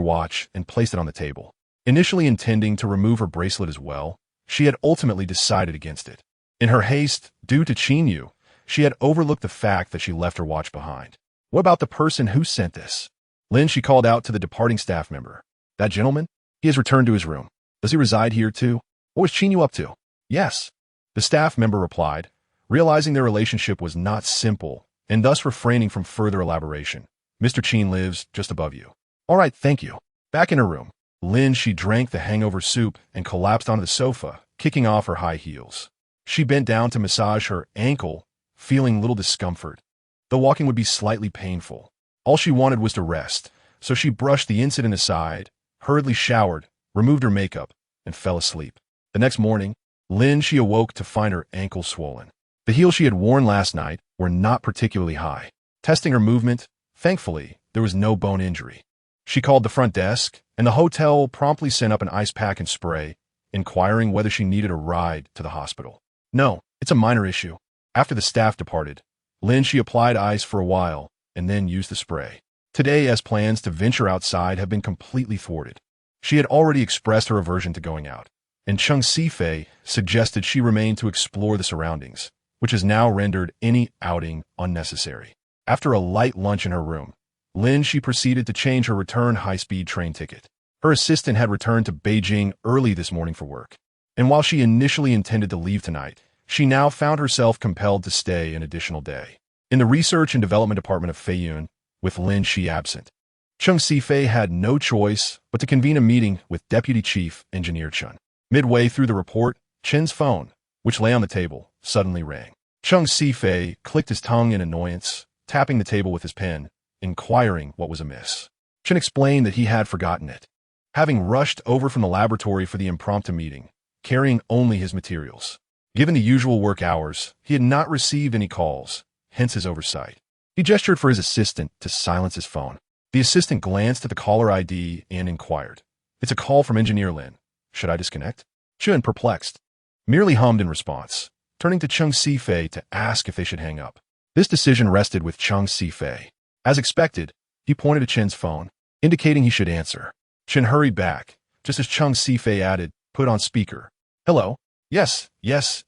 watch and placed it on the table. Initially intending to remove her bracelet as well, she had ultimately decided against it. In her haste, due to Qin Yu, she had overlooked the fact that she left her watch behind. What about the person who sent this? Lin Xi called out to the departing staff member. "That gentleman? He has returned to his room. Does he reside here too? What was Qin Yu up to?" "Yes." The staff member replied, realizing their relationship was not simple, and thus refraining from further elaboration. "Mr. Qin lives just above you." "All right, thank you." Back in her room, Lin Xi drank the hangover soup and collapsed onto the sofa, kicking off her high heels. She bent down to massage her ankle, feeling little discomfort, though walking would be slightly painful. All she wanted was to rest, so she brushed the incident aside, hurriedly showered, removed her makeup, and fell asleep. The next morning, Lin Xi awoke to find her ankle swollen. The heels she had worn last night were not particularly high. Testing her movement, thankfully, there was no bone injury. She called the front desk, and the hotel promptly sent up an ice pack and spray, inquiring whether she needed a ride to the hospital. "No, it's a minor issue." After the staff departed, Lin Xi applied ice for a while, and then use the spray. Today, as plans to venture outside have been completely thwarted. She had already expressed her aversion to going out, and Cheng Sifei suggested she remain to explore the surroundings, which has now rendered any outing unnecessary. After a light lunch in her room, Lin Xi proceeded to change her return high-speed train ticket. Her assistant had returned to Beijing early this morning for work, and while she initially intended to leave tonight, she now found herself compelled to stay an additional day. In the Research and Development Department of Feiyun, with Lin Xi absent, Cheng Sifei had no choice but to convene a meeting with Deputy Chief Engineer Chen. Midway through the report, Chen's phone, which lay on the table, suddenly rang. Cheng Sifei clicked his tongue in annoyance, tapping the table with his pen, inquiring what was amiss. Chen explained that he had forgotten it, having rushed over from the laboratory for the impromptu meeting, carrying only his materials. Given the usual work hours, he had not received any calls, hence his oversight. He gestured for his assistant to silence his phone. The assistant glanced at the caller ID and inquired, "It's a call from Engineer Lin. Should I disconnect?" Chen, perplexed, merely hummed in response, turning to Cheng Sifei to ask if they should hang up. This decision rested with Cheng Sifei. As expected, he pointed to Chen's phone, indicating he should answer. Chen hurried back, just as Cheng Sifei added, "Put on speaker." "Hello? Yes,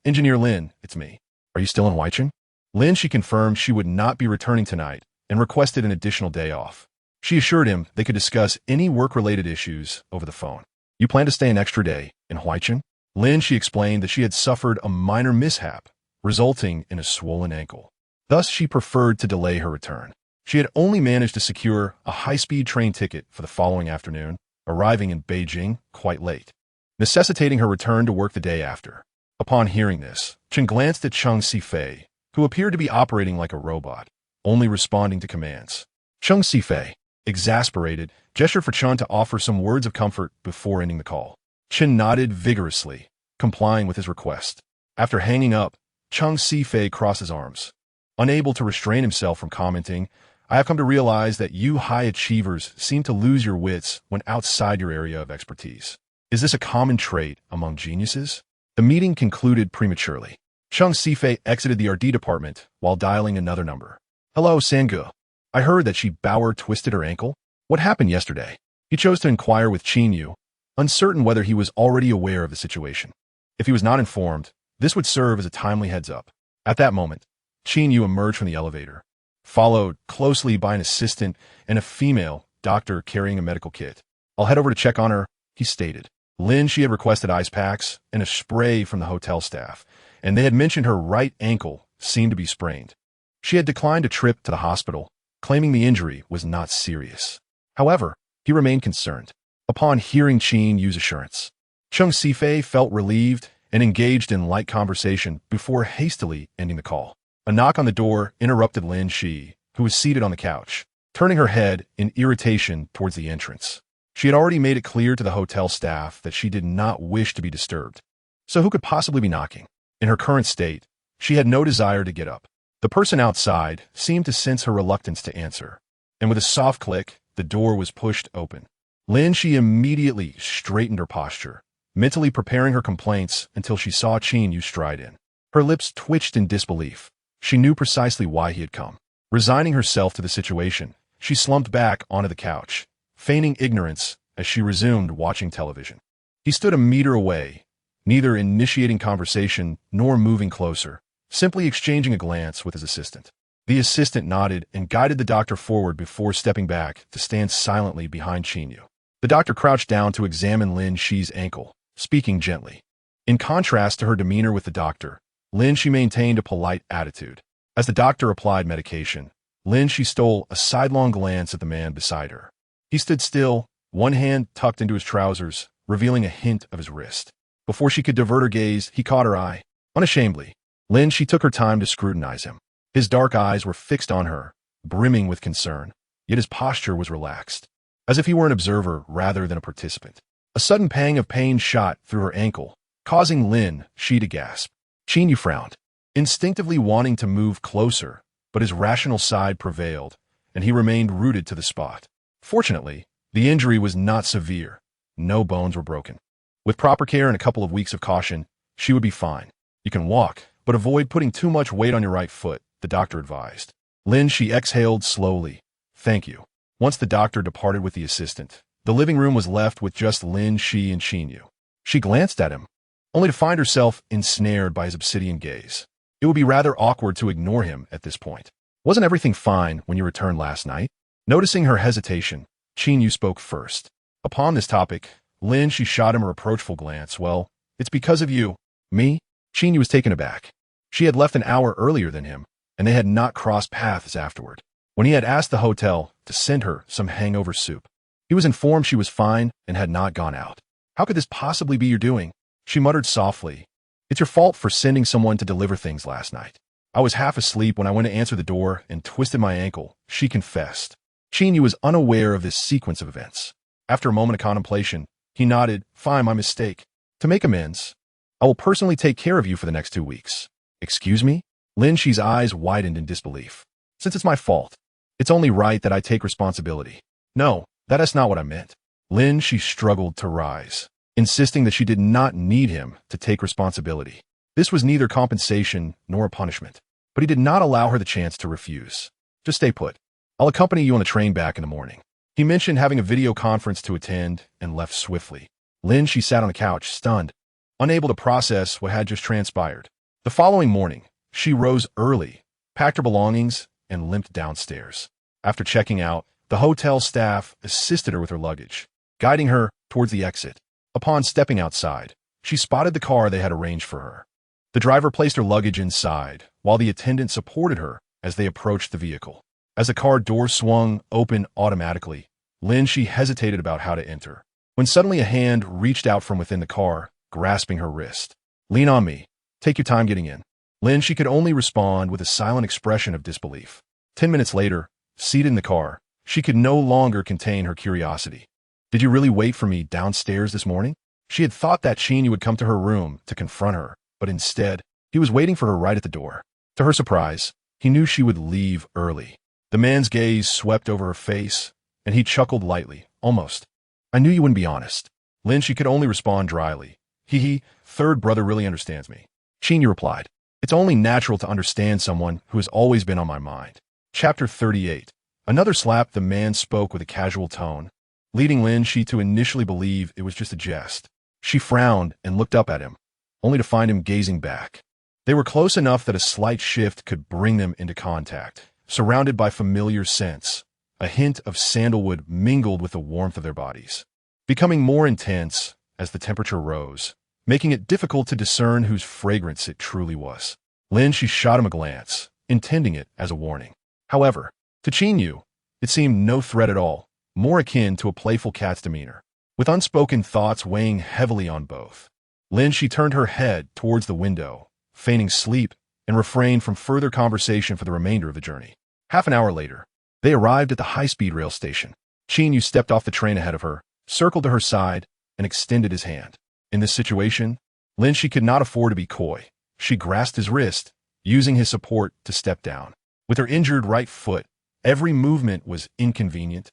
Engineer Lin, it's me. Are you still in Huaicheng?" Lin Xi confirmed she would not be returning tonight and requested an additional day off. She assured him they could discuss any work-related issues over the phone. "You plan to stay an extra day in Huaicheng?" Lin Xi explained that she had suffered a minor mishap, resulting in a swollen ankle. Thus, she preferred to delay her return. She had only managed to secure a high-speed train ticket for the following afternoon, arriving in Beijing quite late, necessitating her return to work the day after. Upon hearing this, Chen glanced at Cheng Sifei, who appeared to be operating like a robot, only responding to commands. Cheng Sifei, exasperated, gestured for Chen to offer some words of comfort before ending the call. Chen nodded vigorously, complying with his request. After hanging up, Cheng Sifei crossed his arms. Unable to restrain himself from commenting, "I have come to realize that you high achievers seem to lose your wits when outside your area of expertise. Is this a common trait among geniuses?" The meeting concluded prematurely. Cheng Sifei exited the RD department while dialing another number. "Hello, Sangu. I heard that Shi Bauer twisted her ankle. What happened yesterday?" He chose to inquire with Qin Yu, uncertain whether he was already aware of the situation. If he was not informed, this would serve as a timely heads-up. At that moment, Qin Yu emerged from the elevator, followed closely by an assistant and a female doctor carrying a medical kit. "I'll head over to check on her," he stated. Lin Xi had requested ice packs and a spray from the hotel staff, and they had mentioned her right ankle seemed to be sprained. She had declined a trip to the hospital, claiming the injury was not serious. However, he remained concerned. Upon hearing Qin Yu's assurance, Cheng Sifei felt relieved and engaged in light conversation before hastily ending the call. A knock on the door interrupted Lin Xi, who was seated on the couch, turning her head in irritation towards the entrance. She had already made it clear to the hotel staff that she did not wish to be disturbed. So who could possibly be knocking? In her current state, she had no desire to get up. The person outside seemed to sense her reluctance to answer, and with a soft click, the door was pushed open. Lin Xi immediately straightened her posture, mentally preparing her complaints until she saw Qin Yu stride in. Her lips twitched in disbelief. She knew precisely why he had come. Resigning herself to the situation, she slumped back onto the couch, feigning ignorance as she resumed watching television. He stood a meter away, neither initiating conversation nor moving closer, simply exchanging a glance with his assistant. The assistant nodded and guided the doctor forward before stepping back to stand silently behind Qin Yu. The doctor crouched down to examine Lin Xi's ankle, speaking gently. In contrast to her demeanor with the doctor, Lin Xi maintained a polite attitude. As the doctor applied medication, Lin Xi stole a sidelong glance at the man beside her. He stood still, one hand tucked into his trousers, revealing a hint of his wrist. Before she could divert her gaze, he caught her eye. Unashamedly, Lin Xi took her time to scrutinize him. His dark eyes were fixed on her, brimming with concern, yet his posture was relaxed, as if he were an observer rather than a participant. A sudden pang of pain shot through her ankle, causing Lin Xi to gasp. Qin Yu frowned, instinctively wanting to move closer, but his rational side prevailed, and he remained rooted to the spot. Fortunately, the injury was not severe. No bones were broken. With proper care and a couple of weeks of caution, she would be fine. "You can walk, but avoid putting too much weight on your right foot," the doctor advised. Lin Xi exhaled slowly. Thank you. Once the doctor departed with the assistant, the living room was left with just Lin Xi and Qin Yu. She glanced at him, only to find herself ensnared by his obsidian gaze. It would be rather awkward to ignore him at this point. Wasn't everything fine when you returned last night? Noticing her hesitation, Qin Yu spoke first. Upon this topic, Lin Xi shot him a reproachful glance. Well, it's because of you. Me? Qin Yu was taken aback. She had left an hour earlier than him, and they had not crossed paths afterward. When he had asked the hotel to send her some hangover soup, he was informed she was fine and had not gone out. How could this possibly be your doing? She muttered softly. It's your fault for sending someone to deliver things last night. I was half asleep when I went to answer the door and twisted my ankle, she confessed. Qin Yu was unaware of this sequence of events. After a moment of contemplation, he nodded. Fine, my mistake. To make amends, I will personally take care of you for the next 2 weeks. Excuse me? Lin Xi's eyes widened in disbelief. Since it's my fault, it's only right that I take responsibility. No, that is not what I meant. Lin Xi struggled to rise, insisting that she did not need him to take responsibility. This was neither compensation nor a punishment, but he did not allow her the chance to refuse. Just stay put. I'll accompany you on the train back in the morning. He mentioned having a video conference to attend and left swiftly. Lin Xi sat on the couch, stunned, unable to process what had just transpired. The following morning, she rose early, packed her belongings, and limped downstairs. After checking out, the hotel staff assisted her with her luggage, guiding her towards the exit. Upon stepping outside, she spotted the car they had arranged for her. The driver placed her luggage inside, while the attendant supported her as they approached the vehicle. As the car door swung open automatically, Lin Xi hesitated about how to enter, when suddenly a hand reached out from within the car, grasping her wrist. Lean on me. Take your time getting in. Lin Xi could only respond with a silent expression of disbelief. 10 minutes later, seated in the car, she could no longer contain her curiosity. Did you really wait for me downstairs this morning? She had thought that Qin Yu would come to her room to confront her, but instead, he was waiting for her right at the door. To her surprise, he knew she would leave early. The man's gaze swept over her face, and he chuckled lightly, almost. I knew you wouldn't be honest. Lin Xi could only respond dryly. He, third brother really understands me. Qin Yu replied. It's only natural to understand someone who has always been on my mind. Chapter 38. Another slap. The man spoke with a casual tone, leading Lin Xi to initially believe it was just a jest. She frowned and looked up at him, only to find him gazing back. They were close enough that a slight shift could bring them into contact, surrounded by familiar scents. A hint of sandalwood mingled with the warmth of their bodies, becoming more intense as the temperature rose, making it difficult to discern whose fragrance it truly was. Lin Xi shot him a glance, intending it as a warning. However, to Qin Yu, it seemed no threat at all, more akin to a playful cat's demeanor. With unspoken thoughts weighing heavily on both, Lin Xi turned her head towards the window, feigning sleep, and refrained from further conversation for the remainder of the journey. Half an hour later, they arrived at the high-speed rail station. Qin Yu stepped off the train ahead of her, circled to her side, and extended his hand. In this situation, Lin Xi could not afford to be coy. She grasped his wrist, using his support to step down. With her injured right foot, every movement was inconvenient,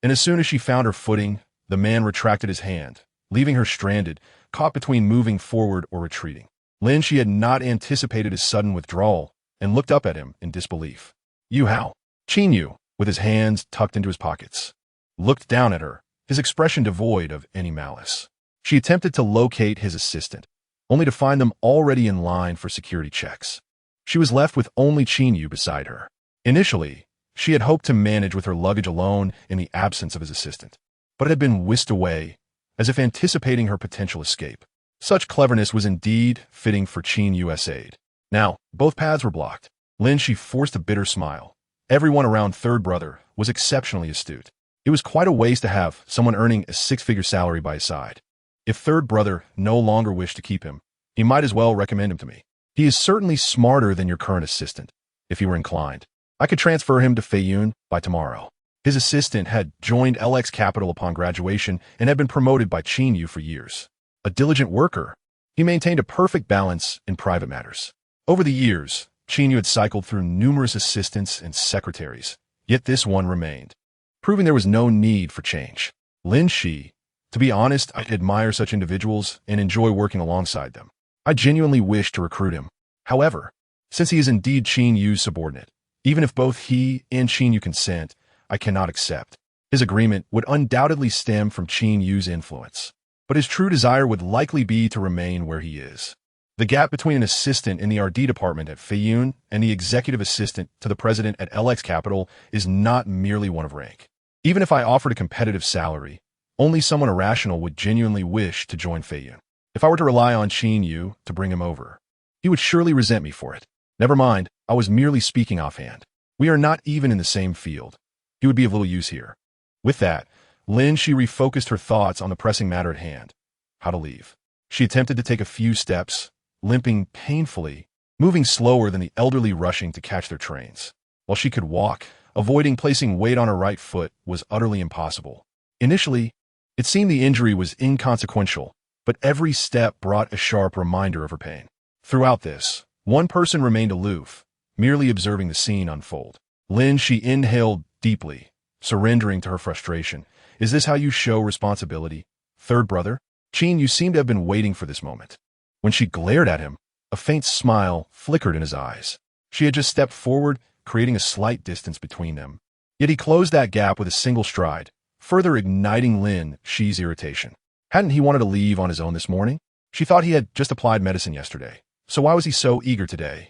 and as soon as she found her footing, the man retracted his hand, leaving her stranded, caught between moving forward or retreating. Lin Xi had not anticipated his sudden withdrawal and looked up at him in disbelief. You how? Qin Yu, with his hands tucked into his pockets, looked down at her, his expression devoid of any malice. She attempted to locate his assistant, only to find them already in line for security checks. She was left with only Qin Yu beside her. Initially, she had hoped to manage with her luggage alone in the absence of his assistant, but it had been whisked away, as if anticipating her potential escape. Such cleverness was indeed fitting for Qin Yu's aid. Now, both paths were blocked. Lin Xi forced a bitter smile. Everyone around third brother was exceptionally astute. It was quite a waste to have someone earning a six-figure salary by his side. If third brother no longer wished to keep him, he might as well recommend him to me. He is certainly smarter than your current assistant, if he were inclined. I could transfer him to Feiyun by tomorrow. His assistant had joined LX Capital upon graduation and had been promoted by Qin Yu for years. A diligent worker, he maintained a perfect balance in private matters. Over the years, Qin Yu had cycled through numerous assistants and secretaries, yet this one remained, proving there was no need for change. Lin Xi, to be honest, I admire such individuals and enjoy working alongside them. I genuinely wish to recruit him. However, since he is indeed Qin Yu's subordinate, Even if both he and Qin Yu consent, I cannot accept. His agreement would undoubtedly stem from Qin Yu's influence, but his true desire would likely be to remain where he is. The gap between an assistant in the RD department at Feiyun and the executive assistant to the president at LX Capital is not merely one of rank. Even if I offered a competitive salary, only someone irrational would genuinely wish to join Feiyun. If I were to rely on Qin Yu to bring him over, he would surely resent me for it. Never mind, I was merely speaking offhand. We are not even in the same field. He would be of little use here. With that, Lin Xi refocused her thoughts on the pressing matter at hand: how to leave. She attempted to take a few steps, limping painfully, moving slower than the elderly rushing to catch their trains. While she could walk, avoiding placing weight on her right foot was utterly impossible. Initially, it seemed the injury was inconsequential, but every step brought a sharp reminder of her pain. Throughout this, one person remained aloof, merely observing the scene unfold. Lin Xi inhaled deeply, surrendering to her frustration. Is this how you show responsibility, third brother? Qin Yu seemed to have been waiting for this moment. When she glared at him, a faint smile flickered in his eyes. She had just stepped forward, creating a slight distance between them. Yet he closed that gap with a single stride, further igniting Lin Xi's irritation. Hadn't he wanted to leave on his own this morning? She thought he had just applied medicine yesterday, so why was he so eager today?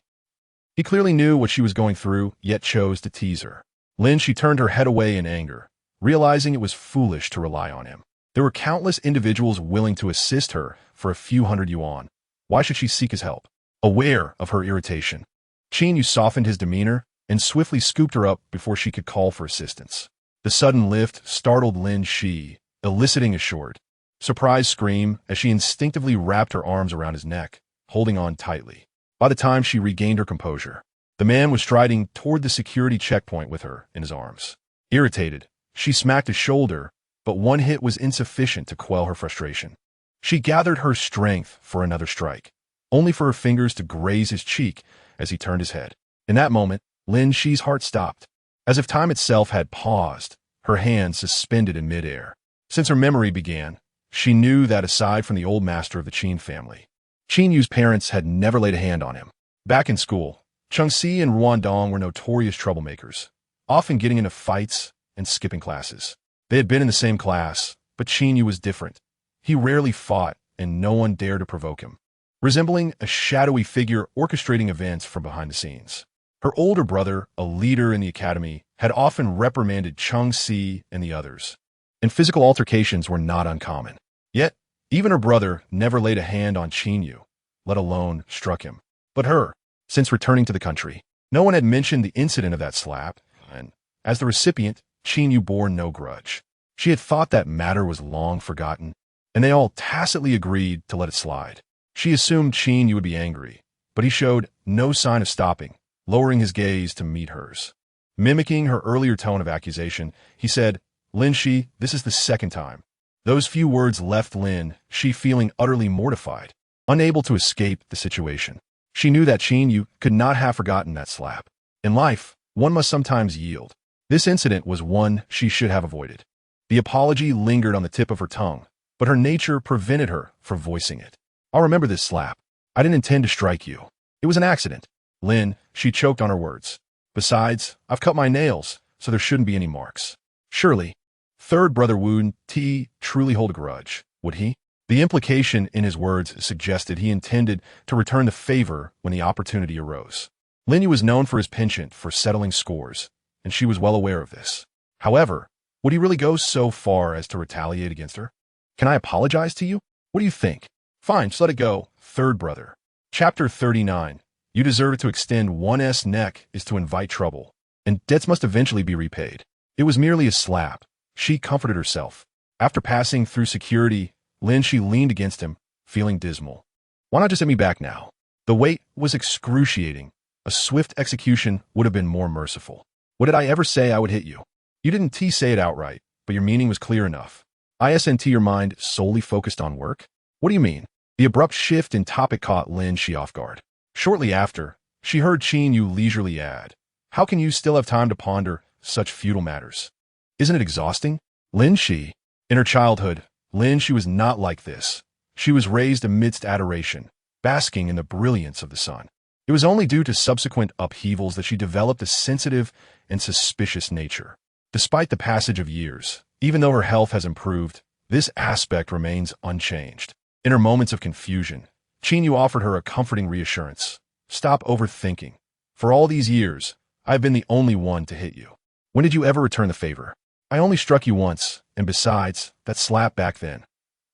He clearly knew what she was going through, yet chose to tease her. Lin Xi turned her head away in anger, realizing it was foolish to rely on him. There were countless individuals willing to assist her for a few hundred yuan. Why should she seek his help? Aware of her irritation, Qin Yu softened his demeanor and swiftly scooped her up before she could call for assistance. The sudden lift startled Lin Xi, eliciting a short, surprised scream as she instinctively wrapped her arms around his neck, holding on tightly. By the time she regained her composure, the man was striding toward the security checkpoint with her in his arms. Irritated, she smacked his shoulder, but one hit was insufficient to quell her frustration. She gathered her strength for another strike, only for her fingers to graze his cheek as he turned his head. In that moment, Lin Xi's heart stopped. As if time itself had paused, her hand suspended in midair. Since her memory began, she knew that aside from the old master of the Qin family, Qin Yu's parents had never laid a hand on him. Back in school, Chengxi and Ruandong were notorious troublemakers, often getting into fights and skipping classes. They had been in the same class, but Qin Yu was different. He rarely fought, and no one dared to provoke him, resembling a shadowy figure orchestrating events from behind the scenes. Her older brother, a leader in the academy, had often reprimanded Chengxi and the others, and physical altercations were not uncommon. Yet, even her brother never laid a hand on Qin Yu, let alone struck him. But her, since returning to the country, no one had mentioned the incident of that slap, and, as the recipient, Qin Yu bore no grudge. She had thought that matter was long forgotten, and they all tacitly agreed to let it slide. She assumed Qin Yu would be angry, but he showed no sign of stopping, lowering his gaze to meet hers. Mimicking her earlier tone of accusation, he said, "Lin Xi, this is the second time." Those few words left Lin Xi feeling utterly mortified, unable to escape the situation. She knew that Qin Yu could not have forgotten that slap. In life, one must sometimes yield. This incident was one she should have avoided. The apology lingered on the tip of her tongue, but her nature prevented her from voicing it. "I'll remember this slap. I didn't intend to strike you. It was an accident." Lin, she choked on her words. "Besides, I've cut my nails, so there shouldn't be any marks." Surely, third brother Wu Ti truly hold a grudge, would he? The implication in his words suggested he intended to return the favor when the opportunity arose. Lin Yu was known for his penchant for settling scores, and she was well aware of this. However, would he really go so far as to retaliate against her? "Can I apologize to you? What do you think?" "Fine, just let it go, third brother." Chapter 39. You deserve to extend one's neck is to invite trouble, and debts must eventually be repaid. It was merely a slap. She comforted herself. After passing through security, Lin Xi leaned against him, feeling dismal. "Why not just hit me back now?" The weight was excruciating. A swift execution would have been more merciful. "What did I ever say I would hit you?" "You didn't say it outright, but your meaning was clear enough." "Isn't your mind solely focused on work?" "What do you mean?" The abrupt shift in topic caught Lin Xi off guard. Shortly after, she heard Qin Yu leisurely add, "How can you still have time to ponder such futile matters? Isn't it exhausting?" Lin Xi. In her childhood, Lin Xi was not like this. She was raised amidst adoration, basking in the brilliance of the sun. It was only due to subsequent upheavals that she developed a sensitive and suspicious nature. Despite the passage of years, even though her health has improved, this aspect remains unchanged. In her moments of confusion, Qin Yu offered her a comforting reassurance. Stop overthinking. For all these years, I have been the only one to hit you. When did you ever return the favor? I only struck you once, and besides, that slap back then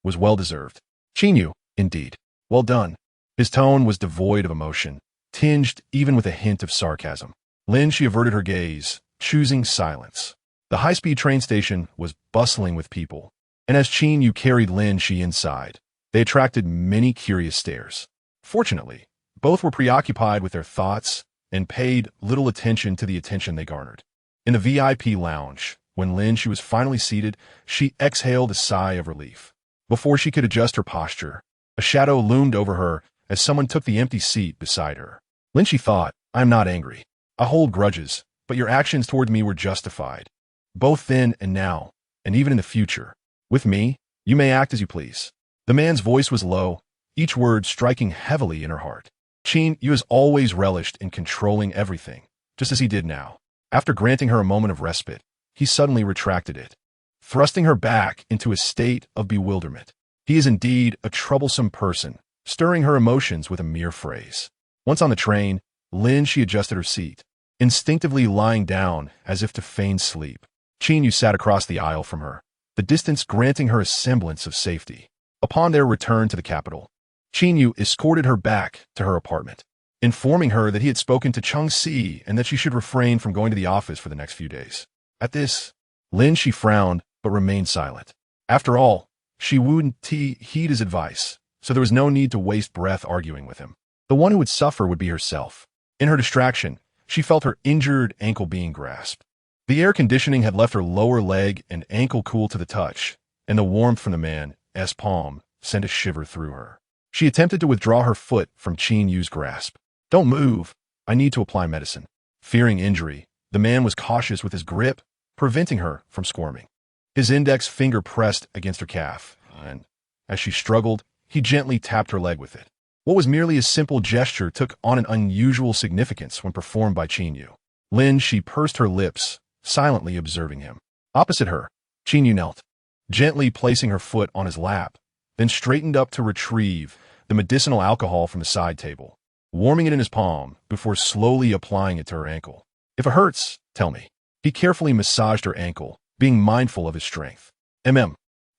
was well-deserved. Qin Yu, indeed. Well done. His tone was devoid of emotion, tinged even with a hint of sarcasm. Lin Xi averted her gaze, choosing silence. The high-speed train station was bustling with people, and as Qin Yu carried Lin Xi inside, they attracted many curious stares. Fortunately, both were preoccupied with their thoughts and paid little attention to the attention they garnered. In the VIP lounge, when Lin Xi was finally seated, she exhaled a sigh of relief. Before she could adjust her posture, a shadow loomed over her as someone took the empty seat beside her. Lin Xi thought, I am not angry. I hold grudges, but your actions toward me were justified. Both then and now, and even in the future. With me, you may act as you please. The man's voice was low, each word striking heavily in her heart. Qin Yu has always relished in controlling everything, just as he did now. After granting her a moment of respite, he suddenly retracted it, thrusting her back into a state of bewilderment. He is indeed a troublesome person, stirring her emotions with a mere phrase. Once on the train, Lin Xi adjusted her seat, instinctively lying down as if to feign sleep. Qin Yu sat across the aisle from her, the distance granting her a semblance of safety. Upon their return to the capital, Qin Yu escorted her back to her apartment, informing her that he had spoken to Cheng Si and that she should refrain from going to the office for the next few days. At this, Lin Xi frowned but remained silent. After all, she wouldn't heed his advice, so there was no need to waste breath arguing with him. The one who would suffer would be herself. In her distraction, she felt her injured ankle being grasped. The air conditioning had left her lower leg and ankle cool to the touch, and the warmth from the man's palm sent a shiver through her. She attempted to withdraw her foot from Qin Yu's grasp. Don't move. I need to apply medicine. Fearing injury, the man was cautious with his grip, preventing her from squirming. His index finger pressed against her calf, and, as she struggled, he gently tapped her leg with it. What was merely a simple gesture took on an unusual significance when performed by Qin Yu. Lin Xi pursed her lips, silently observing him. Opposite her, Qin Yu knelt, gently placing her foot on his lap, then straightened up to retrieve the medicinal alcohol from the side table, warming it in his palm before slowly applying it to her ankle. If it hurts, tell me. He carefully massaged her ankle, being mindful of his strength.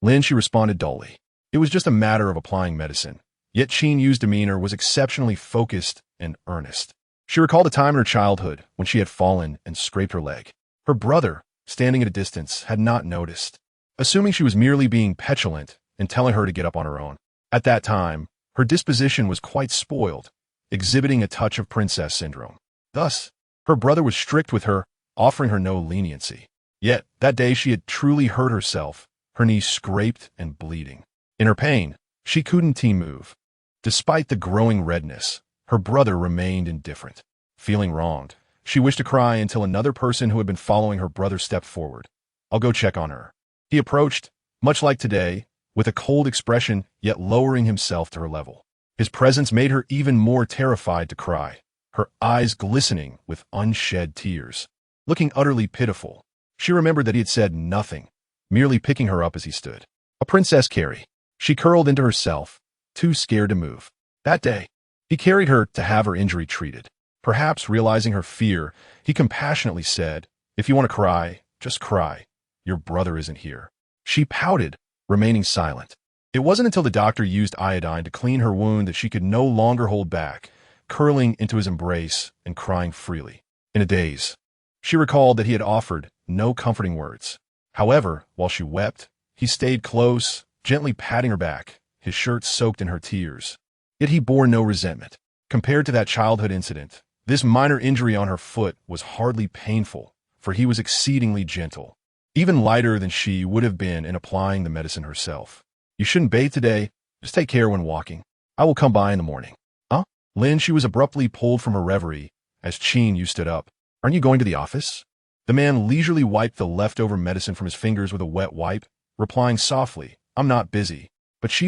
Lin Xi responded dully. It was just a matter of applying medicine, yet Qin Yu's demeanor was exceptionally focused and earnest. She recalled a time in her childhood when she had fallen and scraped her leg. Her brother, standing at a distance, had not noticed, assuming she was merely being petulant and telling her to get up on her own. At that time, her disposition was quite spoiled, exhibiting a touch of princess syndrome. Thus, her brother was strict with her, offering her no leniency. Yet, that day she had truly hurt herself, her knee scraped and bleeding. In her pain, she couldn't move. Despite the growing redness, her brother remained indifferent. Feeling wronged, she wished to cry until another person who had been following her brother stepped forward. I'll go check on her. He approached, much like today, with a cold expression, yet lowering himself to her level. His presence made her even more terrified to cry, her eyes glistening with unshed tears. Looking utterly pitiful, she remembered that he had said nothing, merely picking her up as he stood. A princess carry. She curled into herself, too scared to move. That day, he carried her to have her injury treated. Perhaps realizing her fear, he compassionately said, if you want to cry, just cry. Your brother isn't here. She pouted, remaining silent. It wasn't until the doctor used iodine to clean her wound that she could no longer hold back, curling into his embrace and crying freely. In a daze, she recalled that he had offered no comforting words. However, while she wept, he stayed close, gently patting her back, his shirt soaked in her tears. Yet he bore no resentment. Compared to that childhood incident, this minor injury on her foot was hardly painful, for he was exceedingly gentle, even lighter than she would have been in applying the medicine herself. You shouldn't bathe today. Just take care when walking. I will come by in the morning. Huh? Lin Xi was abruptly pulled from her reverie as Qin Yu stood up. Aren't you going to the office? The man leisurely wiped the leftover medicine from his fingers with a wet wipe, replying softly, I'm not busy. But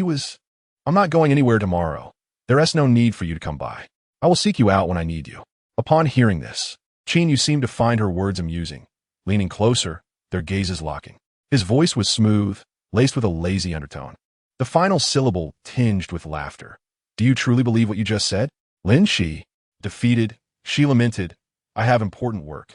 I'm not going anywhere tomorrow. There is no need for you to come by. I will seek you out when I need you. Upon hearing this, Qin Yu seemed to find her words amusing. Leaning closer, their gazes locking. His voice was smooth, laced with a lazy undertone. The final syllable tinged with laughter. Do you truly believe what you just said? Lin Xi, defeated, she lamented, I have important work.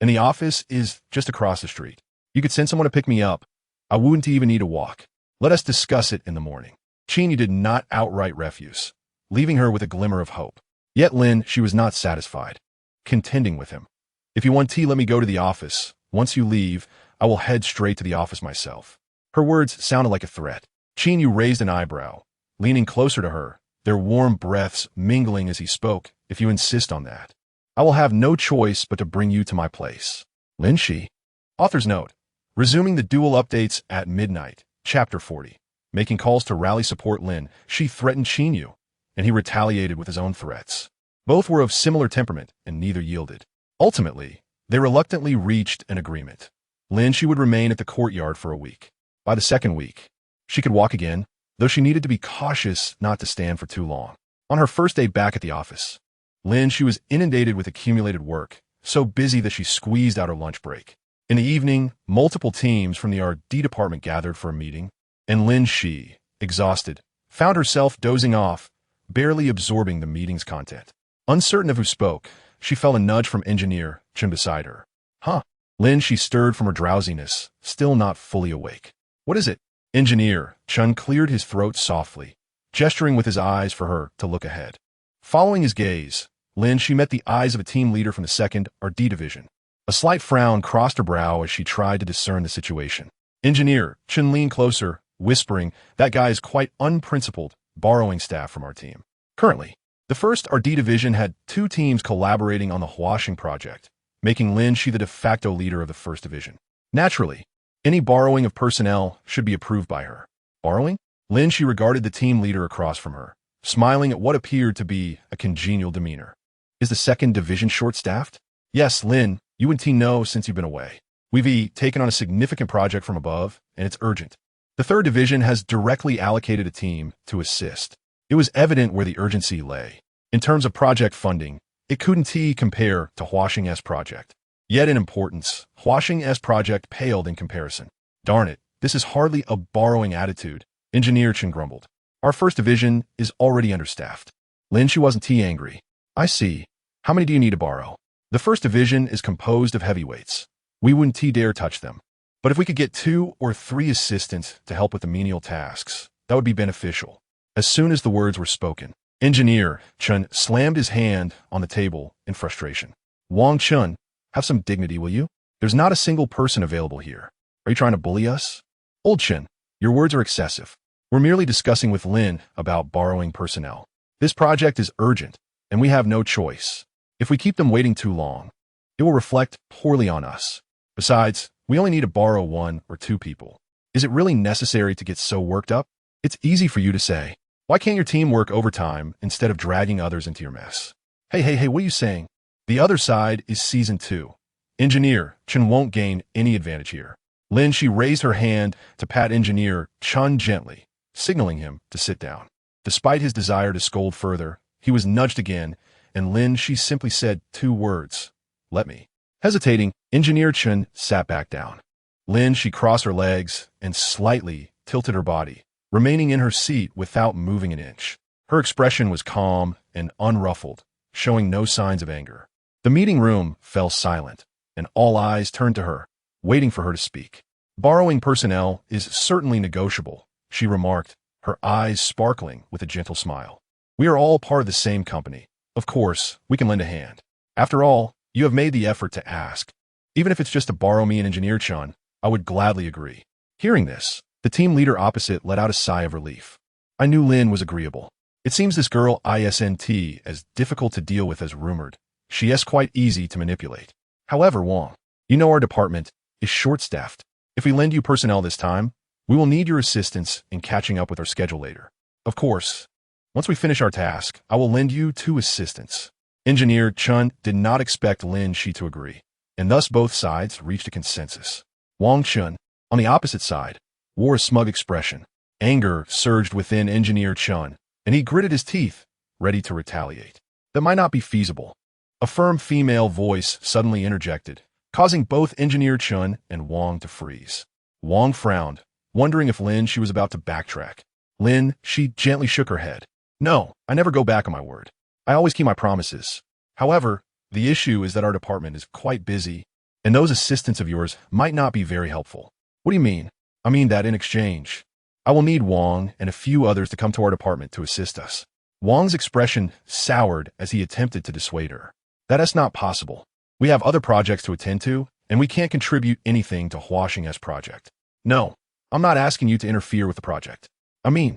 And the office is just across the street. You could send someone to pick me up. I wouldn't even need to walk. Let us discuss it in the morning. Qin Yu did not outright refuse, leaving her with a glimmer of hope. Yet Lin, she was not satisfied. Contending with him. If you want tea, let me go to the office. Once you leave, I will head straight to the office myself. Her words sounded like a threat. Qin Yu raised an eyebrow, leaning closer to her, their warm breaths mingling as he spoke. If you insist on that, I will have no choice but to bring you to my place. Lin Xi. Author's note. Resuming the duel updates at midnight. Chapter 40. Making calls to rally support Lin, Xi threatened Qin Yu, and he retaliated with his own threats. Both were of similar temperament, and neither yielded. Ultimately, they reluctantly reached an agreement. Lin Xi would remain at the courtyard for a week. By the second week, she could walk again, though she needed to be cautious not to stand for too long. On her first day back at the office, Lin Xi was inundated with accumulated work, so busy that she squeezed out her lunch break. In the evening, multiple teams from the R&D department gathered for a meeting, and Lin Xi, exhausted, found herself dozing off, barely absorbing the meeting's content. Uncertain of who spoke, she felt a nudge from Engineer Chen beside her. Huh? Lin Xi stirred from her drowsiness, still not fully awake. What is it? Engineer Chen cleared his throat softly, gesturing with his eyes for her to look ahead. Following his gaze, Lin Xi met the eyes of a team leader from the 2nd R&D division. A slight frown crossed her brow as she tried to discern the situation. Engineer Chen leaned closer, whispering, that guy is quite unprincipled, borrowing staff from our team. Currently, the 1st R&D division had 2 teams collaborating on the Huashing project, making Lin Xi the de facto leader of the 1st division. Naturally, any borrowing of personnel should be approved by her. Borrowing? Lin Xi regarded the team leader across from her, smiling at what appeared to be a congenial demeanor. Is the 2nd division short-staffed? Yes, Lin, you and team know since you've been away. We've taken on a significant project from above, and it's urgent. The 3rd division has directly allocated a team to assist. It was evident where the urgency lay. In terms of project funding, it couldn't compare to Huashing's project. Yet in importance, Huashing's project paled in comparison. Darn it, this is hardly a borrowing attitude, Engineer Chen grumbled. Our 1st division is already understaffed. Lin Xi wasn't angry. I see. How many do you need to borrow? The 1st division is composed of heavyweights. We wouldn't dare touch them. But if we could get 2 or 3 assistants to help with the menial tasks, that would be beneficial. As soon as the words were spoken, Engineer Chen slammed his hand on the table in frustration. Wang Chun, have some dignity, will you? There's not a single person available here. Are you trying to bully us? Old Chen, your words are excessive. We're merely discussing with Lin about borrowing personnel. This project is urgent, and we have no choice. If we keep them waiting too long, it will reflect poorly on us. Besides, we only need to borrow 1 or 2 people. Is it really necessary to get so worked up? It's easy for you to say. Why can't your team work overtime instead of dragging others into your mess? Hey, what are you saying? The other side is Season 2. Engineer Chen won't gain any advantage here. Lin Xi raised her hand to pat Engineer Chen gently, signaling him to sit down. Despite his desire to scold further, he was nudged again, and Lin Xi simply said 2 words, let me. Hesitating, Engineer Chen sat back down. Lin Xi crossed her legs and slightly tilted her body, remaining in her seat without moving an inch. Her expression was calm and unruffled, showing no signs of anger. The meeting room fell silent, and all eyes turned to her, waiting for her to speak. Borrowing personnel is certainly negotiable, she remarked, her eyes sparkling with a gentle smile. We are all part of the same company. Of course, we can lend a hand. After all, you have made the effort to ask. Even if it's just to borrow me and Engineer Chun, I would gladly agree. Hearing this, the team leader opposite let out a sigh of relief. I knew Lin was agreeable. It seems this girl isn't as difficult to deal with as rumored. She is quite easy to manipulate. However, Wang, you know our department is short-staffed. If we lend you personnel this time, we will need your assistance in catching up with our schedule later. Of course, once we finish our task, I will lend you 2 assistants. Engineer Chun did not expect Lin Xi to agree, and thus both sides reached a consensus. Wang Chun, on the opposite side, wore a smug expression. Anger surged within Engineer Chun, and he gritted his teeth, ready to retaliate. That might not be feasible. A firm female voice suddenly interjected, causing both Engineer Chun and Wang to freeze. Wang frowned, wondering if Lin Xi was about to backtrack. Lin Xi gently shook her head. No, I never go back on my word. I always keep my promises. However, the issue is that our department is quite busy, and those assistants of yours might not be very helpful. What do you mean? I mean that in exchange, I will need Wang and a few others to come to our department to assist us. Wang's expression soured as he attempted to dissuade her. That is not possible. We have other projects to attend to, and we can't contribute anything to Huaxing's project. No, I'm not asking you to interfere with the project. I mean,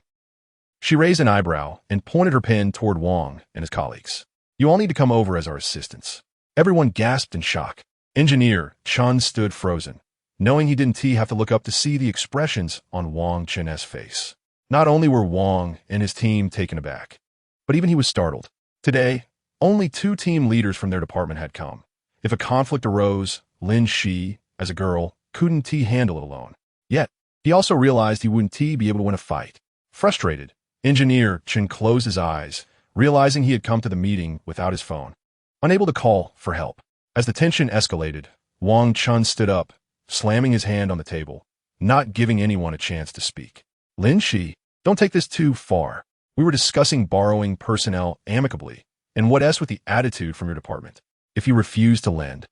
she raised an eyebrow and pointed her pen toward Wang and his colleagues. You all need to come over as our assistants. Everyone gasped in shock. Engineer Chun stood frozen, knowing he didn't have to look up to see the expressions on Wang Chen's face. Not only were Wang and his team taken aback, but even he was startled. Today, only 2 team leaders from their department had come. If a conflict arose, Lin Xi, as a girl, couldn't handle it alone. Yet, he also realized he wouldn't be able to win a fight. Frustrated, Engineer Chen closed his eyes, realizing he had come to the meeting without his phone. Unable to call for help. As the tension escalated, Wang Chun stood up, slamming his hand on the table, not giving anyone a chance to speak. Lin Xi, don't take this too far. We were discussing borrowing personnel amicably, and what else with the attitude from your department? If you refuse to lend,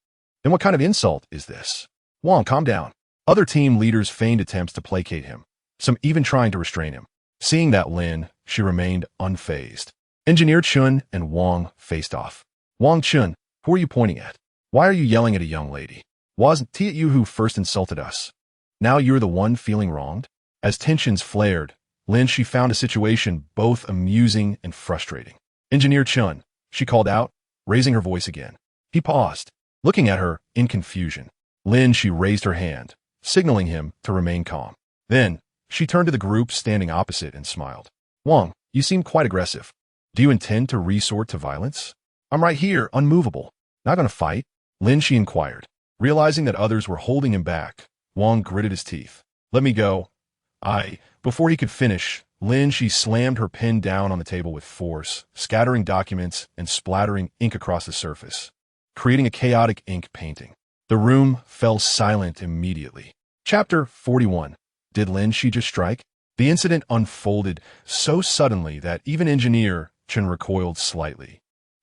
then what kind of insult is this? Wang, calm down. Other team leaders feigned attempts to placate him, some even trying to restrain him. Seeing that Lin Xi remained unfazed. Engineer Chun and Wang faced off. Wang Chun, who are you pointing at? Why are you yelling at a young lady? Wasn't it you who first insulted us? Now you're the one feeling wronged? As tensions flared, Lin Xi found a situation both amusing and frustrating. Engineer Chun, she called out, raising her voice again. He paused, looking at her in confusion. Lin Xi raised her hand, signaling him to remain calm. Then, she turned to the group standing opposite and smiled. Wang, you seem quite aggressive. Do you intend to resort to violence? I'm right here, unmovable. Not gonna fight? Lin Xi inquired. Realizing that others were holding him back, Wang gritted his teeth. Let me go. Before he could finish, Lin Xi slammed her pen down on the table with force, scattering documents and splattering ink across the surface, creating a chaotic ink painting. The room fell silent immediately. Chapter 41. Did Lin Xi just strike? The incident unfolded so suddenly that even Engineer Chen recoiled slightly,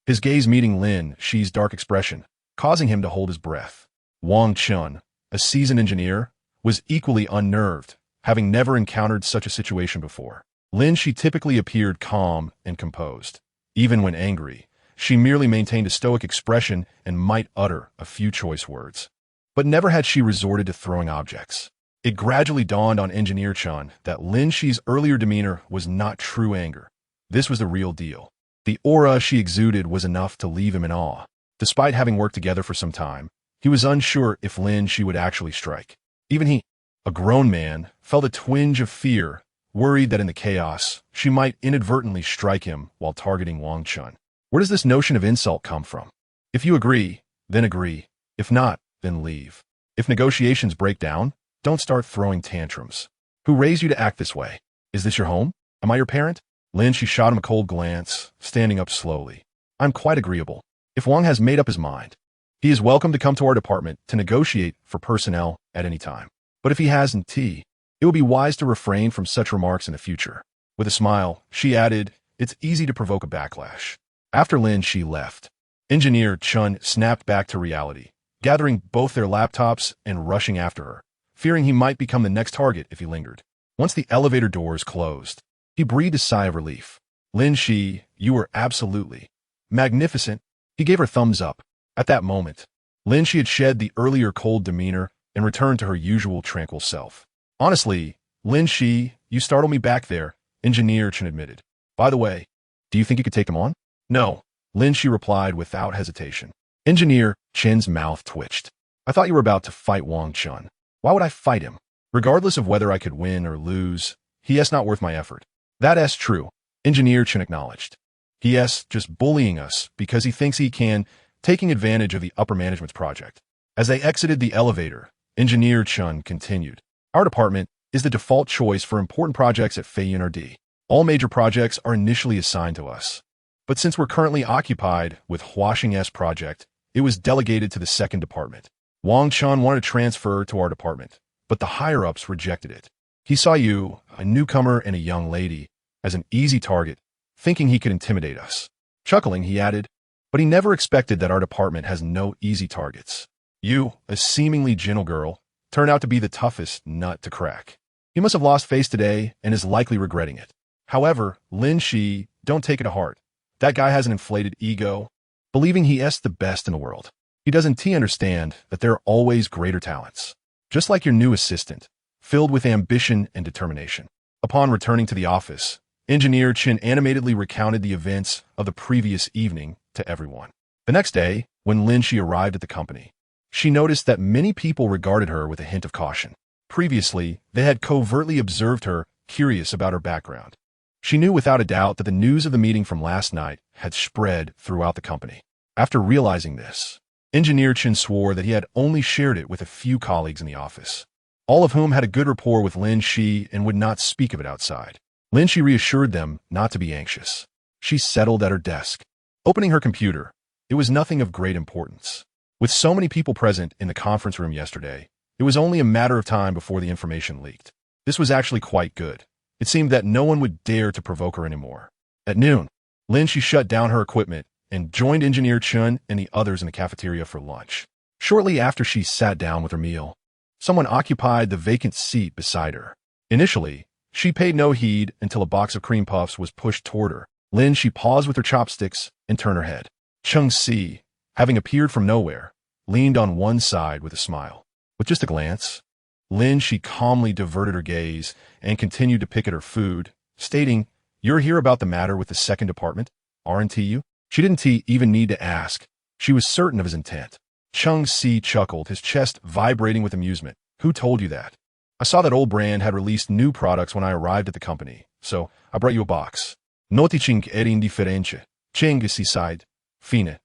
his gaze meeting Lin Xi's dark expression, causing him to hold his breath. Wang Chun, a seasoned engineer, was equally unnerved, having never encountered such a situation before. Lin Xi typically appeared calm and composed. Even when angry, she merely maintained a stoic expression and might utter a few choice words. But never had she resorted to throwing objects. It gradually dawned on Engineer Chun that Lin Xi's earlier demeanor was not true anger. This was the real deal. The aura she exuded was enough to leave him in awe. Despite having worked together for some time, he was unsure if Lin Xi would actually strike. Even he, a grown man, felt a twinge of fear, worried that in the chaos, she might inadvertently strike him while targeting Wang Chun. Where does this notion of insult come from? If you agree, then agree. If not, then leave. If negotiations break down, don't start throwing tantrums. Who raised you to act this way? Is this your home? Am I your parent? Lin Xi shot him a cold glance, standing up slowly. I'm quite agreeable. If Wang has made up his mind, he is welcome to come to our department to negotiate for personnel at any time. But if he hasn't, it would be wise to refrain from such remarks in the future. With a smile, she added, it's easy to provoke a backlash. After Lin Xi left, Engineer Chun snapped back to reality, gathering both their laptops and rushing after her, fearing he might become the next target if he lingered. Once the elevator doors closed, he breathed a sigh of relief. Lin Xi, you were absolutely magnificent. He gave her thumbs up. At that moment, Lin Xi had shed the earlier cold demeanor and returned to her usual tranquil self. Honestly, Lin Xi, you startled me back there, Engineer Chen admitted. By the way, do you think you could take them on? No, Lin Xi replied without hesitation. Engineer Chen's mouth twitched. I thought you were about to fight Wang Chun. Why would I fight him? Regardless of whether I could win or lose, he is not worth my effort. That's true, Engineer Chen acknowledged. He is just bullying us because he thinks he can, taking advantage of the upper management's project. As they exited the elevator, Engineer Chun continued. Our department is the default choice for important projects at Fei Yunrd. All major projects are initially assigned to us. But since we're currently occupied with Washing S project, it was delegated to the second department. Wang Chun wanted to transfer to our department, but the higher-ups rejected it. He saw you, a newcomer and a young lady, as an easy target, thinking he could intimidate us. Chuckling, he added, but he never expected that our department has no easy targets. You, a seemingly gentle girl, turned out to be the toughest nut to crack. He must have lost face today and is likely regretting it. However, Lin Xi, don't take it to heart. That guy has an inflated ego, believing he is the best in the world. He doesn't understand that there are always greater talents. Just like your new assistant, filled with ambition and determination. Upon returning to the office, Engineer Qin animatedly recounted the events of the previous evening to everyone. The next day, when Lin Xi arrived at the company, she noticed that many people regarded her with a hint of caution. Previously, they had covertly observed her, curious about her background. She knew without a doubt that the news of the meeting from last night had spread throughout the company. After realizing this, Engineer Qin swore that he had only shared it with a few colleagues in the office, all of whom had a good rapport with Lin Xi and would not speak of it outside. Lin Xi reassured them not to be anxious. She settled at her desk. Opening her computer, it was nothing of great importance. With so many people present in the conference room yesterday, it was only a matter of time before the information leaked. This was actually quite good. It seemed that no one would dare to provoke her anymore. At noon, Lin Xi shut down her equipment and joined Engineer Chun and the others in the cafeteria for lunch. Shortly after she sat down with her meal, someone occupied the vacant seat beside her. Initially, she paid no heed until a box of cream puffs was pushed toward her. Lin Xi paused with her chopsticks and turned her head. Cheng Si, having appeared from nowhere, leaned on one side with a smile. With just a glance, Lin Xi calmly diverted her gaze and continued to pick at her food, stating, "You're here about the matter with the second department, aren't you?" She didn't even need to ask. She was certain of his intent. Cheng Si chuckled, his chest vibrating with amusement. "Who told you that? I saw that old brand had released new products when I arrived at the company, so I brought you a box. Noti ching era indifferente. Cheng Si sighed. Fine.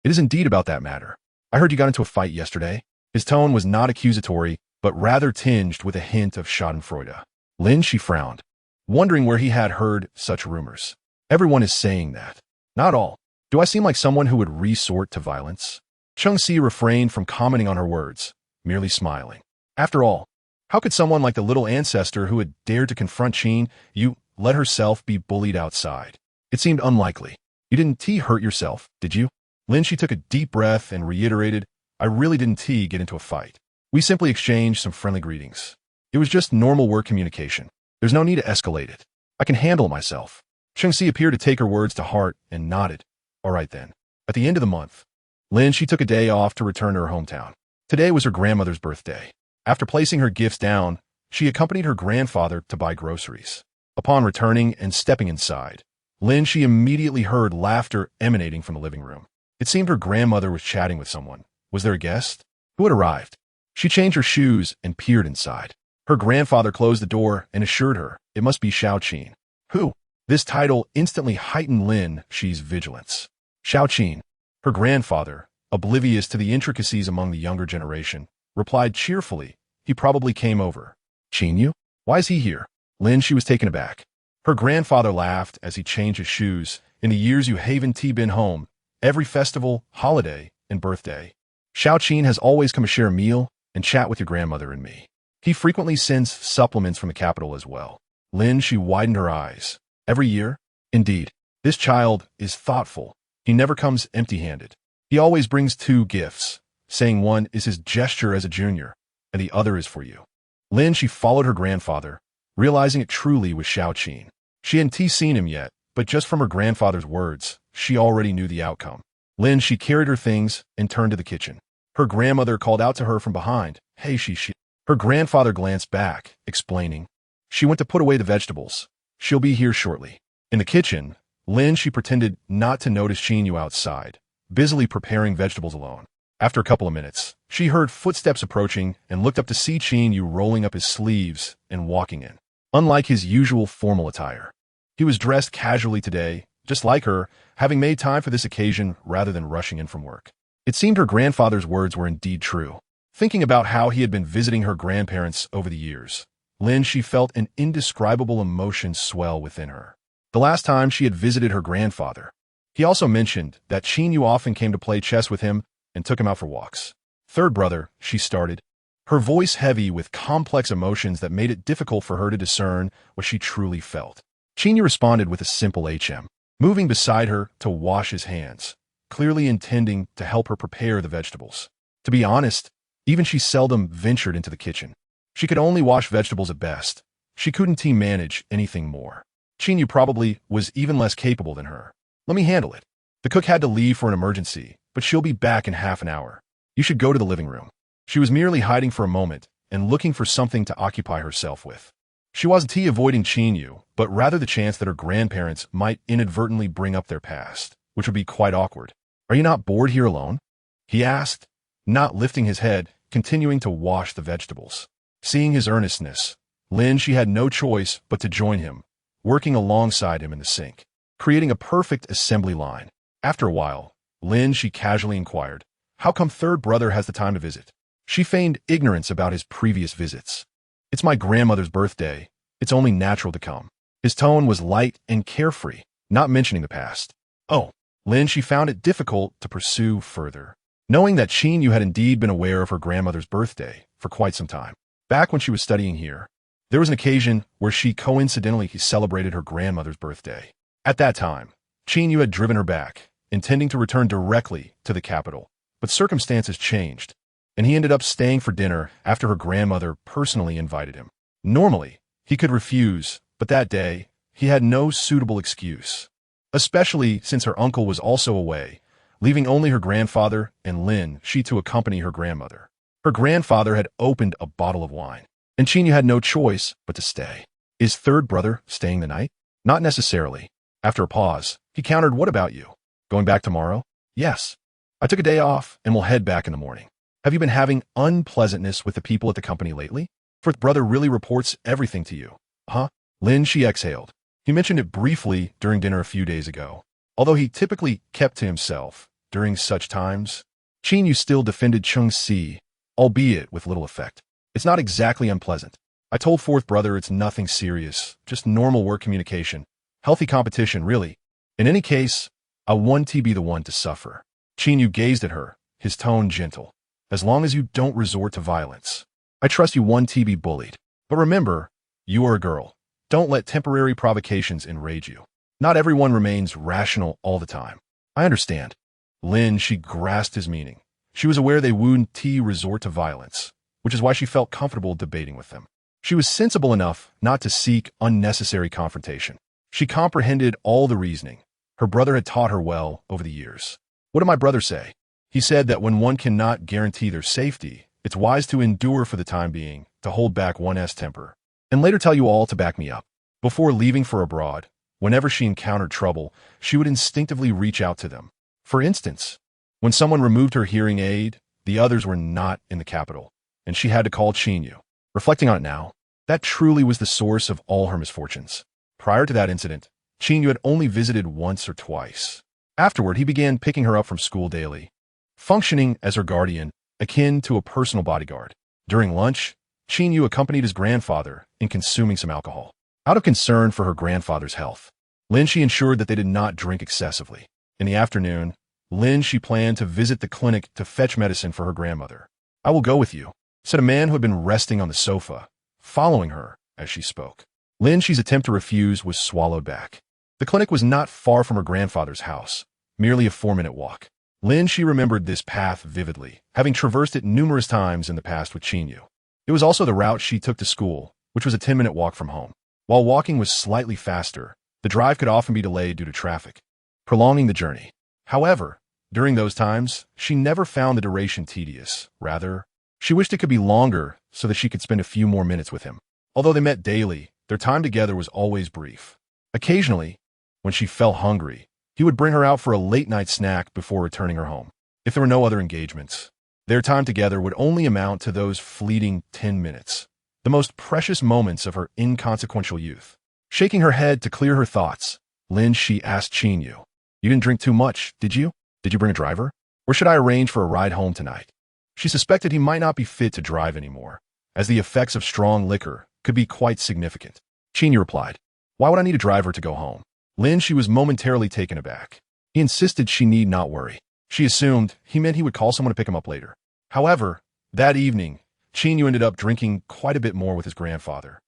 It is indeed about that matter. I heard you got into a fight yesterday." His tone was not accusatory, but rather tinged with a hint of schadenfreude. Lin Xi frowned, wondering where he had heard such rumors. Everyone is saying that. Not all. Do I seem like someone who would resort to violence? Cheng Si refrained from commenting on her words, merely smiling. After all, how could someone like the little ancestor who had dared to confront Qin Yu let herself be bullied outside? It seemed unlikely. You didn't hurt yourself, did you? Lin Xi took a deep breath and reiterated, I really didn't get into a fight. We simply exchanged some friendly greetings. It was just normal work communication. There's no need to escalate it. I can handle myself. Cheng Si appeared to take her words to heart and nodded. All right then. At the end of the month, Lin Xi took a day off to return to her hometown. Today was her grandmother's birthday. After placing her gifts down, she accompanied her grandfather to buy groceries. Upon returning and stepping inside, Lin Xi immediately heard laughter emanating from the living room. It seemed her grandmother was chatting with someone. Was there a guest? Who had arrived? She changed her shoes and peered inside. Her grandfather closed the door and assured her it must be Xiao Qin. Who? This title instantly heightened Lin Xi's vigilance. Xiao Qin. Her grandfather, oblivious to the intricacies among the younger generation, replied cheerfully, he probably came over. Qin Yu? Why is he here? Lin Xi was taken aback. Her grandfather laughed as he changed his shoes. In the years you haven't been home, every festival, holiday, and birthday, Xiao Qin has always come to share a meal and chat with your grandmother and me. He frequently sends supplements from the capital as well. Lin Xi widened her eyes. Every year? Indeed. This child is thoughtful. He never comes empty-handed. He always brings 2 gifts, saying one is his gesture as a junior, and the other is for you. Lin Xi followed her grandfather, realizing it truly was Xiao Qin. She hadn't seen him yet, but just from her grandfather's words, she already knew the outcome. Lin Xi carried her things and turned to the kitchen. Her grandmother called out to her from behind, Hey, Xi. Her grandfather glanced back, explaining, She went to put away the vegetables. She'll be here shortly. In the kitchen, Lin Xi pretended not to notice Qin Yu outside, busily preparing vegetables alone. After a couple of minutes, she heard footsteps approaching and looked up to see Qin Yu rolling up his sleeves and walking in. Unlike his usual formal attire, he was dressed casually today, just like her, having made time for this occasion rather than rushing in from work. It seemed her grandfather's words were indeed true. Thinking about how he had been visiting her grandparents over the years, Lin Xi felt an indescribable emotion swell within her. the last time she had visited her grandfather. He also mentioned that Qin Yu often came to play chess with him and took him out for walks. Third brother, she started, her voice heavy with complex emotions that made it difficult for her to discern what she truly felt. Qin Yu responded with a simple HM, moving beside her to wash his hands, clearly intending to help her prepare the vegetables. To be honest, even she seldom ventured into the kitchen. She could only wash vegetables at best. She couldn't manage anything more. Qin Yu probably was even less capable than her. Let me handle it. The cook had to leave for an emergency, but she'll be back in half an hour. You should go to the living room. She was merely hiding for a moment and looking for something to occupy herself with. She wasn't avoiding Qin Yu, but rather the chance that her grandparents might inadvertently bring up their past, which would be quite awkward. Are you not bored here alone? He asked, not lifting his head, continuing to wash the vegetables. Seeing his earnestness, Lin Xi had no choice but to join him, working alongside him in the sink, creating a perfect assembly line. After a while, Lin Xi casually inquired, how come third brother has the time to visit? She feigned ignorance about his previous visits. It's my grandmother's birthday. It's only natural to come. His tone was light and carefree, not mentioning the past. Oh, Lin Xi found it difficult to pursue further, knowing that Qin Yu had indeed been aware of her grandmother's birthday for quite some time. Back when she was studying here, there was an occasion where she coincidentally celebrated her grandmother's birthday. At that time, Qin Yu had driven her back, intending to return directly to the capital, but circumstances changed, and he ended up staying for dinner after her grandmother personally invited him. Normally, he could refuse, but that day, he had no suitable excuse, especially since her uncle was also away, leaving only her grandfather and Lin Xi to accompany her grandmother. Her grandfather had opened a bottle of wine, and Qin Yu had no choice but to stay. Is third brother staying the night? Not necessarily. After a pause, he countered, what about you? Going back tomorrow? Yes. I took a day off and will head back in the morning. Have you been having unpleasantness with the people at the company lately? Fourth brother really reports everything to you. Huh? Lin Xi exhaled. He mentioned it briefly during dinner a few days ago. Although he typically kept to himself during such times, Qin Yu still defended Chung Si, albeit with little effect. It's not exactly unpleasant. I told fourth brother it's nothing serious, just normal work communication. Healthy competition, really. In any case, I want to be the one to suffer. Qin Yu gazed at her, his tone gentle. As long as you don't resort to violence. I trust you want to be bullied. But remember, you are a girl. Don't let temporary provocations enrage you. Not everyone remains rational all the time. I understand. Lin, she grasped his meaning. She was aware they wouldn't resort to violence, which is why she felt comfortable debating with them. She was sensible enough not to seek unnecessary confrontation. She comprehended all the reasoning. Her brother had taught her well over the years. What did my brother say? He said that when one cannot guarantee their safety, it's wise to endure for the time being, to hold back one's temper, and later tell you all to back me up. Before leaving for abroad, whenever she encountered trouble, she would instinctively reach out to them. For instance, when someone removed her hearing aid, the others were not in the capital, and she had to call Qin Yu. Reflecting on it now, that truly was the source of all her misfortunes. Prior to that incident, Qin Yu had only visited once or twice. Afterward, he began picking her up from school daily, functioning as her guardian, akin to a personal bodyguard. During lunch, Qin Yu accompanied his grandfather in consuming some alcohol. Out of concern for her grandfather's health, Lin Xi ensured that they did not drink excessively. In the afternoon, Lin Xi planned to visit the clinic to fetch medicine for her grandmother. I will go with you, said a man who had been resting on the sofa, following her as she spoke. Lin Xi's attempt to refuse was swallowed back. The clinic was not far from her grandfather's house, merely a 4-minute walk. Lin Xi remembered this path vividly, having traversed it numerous times in the past with Qin Yu. It was also the route she took to school, which was a 10-minute walk from home. While walking was slightly faster, the drive could often be delayed due to traffic, prolonging the journey. However, during those times, she never found the duration tedious. Rather, she wished it could be longer so that she could spend a few more minutes with him. Although they met daily, their time together was always brief. Occasionally, when she felt hungry, he would bring her out for a late-night snack before returning her home. If there were no other engagements, their time together would only amount to those fleeting 10 minutes, the most precious moments of her inconsequential youth. Shaking her head to clear her thoughts, Lin Xi asked Qin Yu, "You didn't drink too much, did you? Did you bring a driver? Or should I arrange for a ride home tonight?" She suspected he might not be fit to drive anymore, as the effects of strong liquor could be quite significant. Qin Yu replied, "Why would I need a driver to go home? Lin Xi was momentarily taken aback. He insisted she need not worry. She assumed he meant he would call someone to pick him up later. However, that evening, Qin Yu ended up drinking quite a bit more with his grandfather.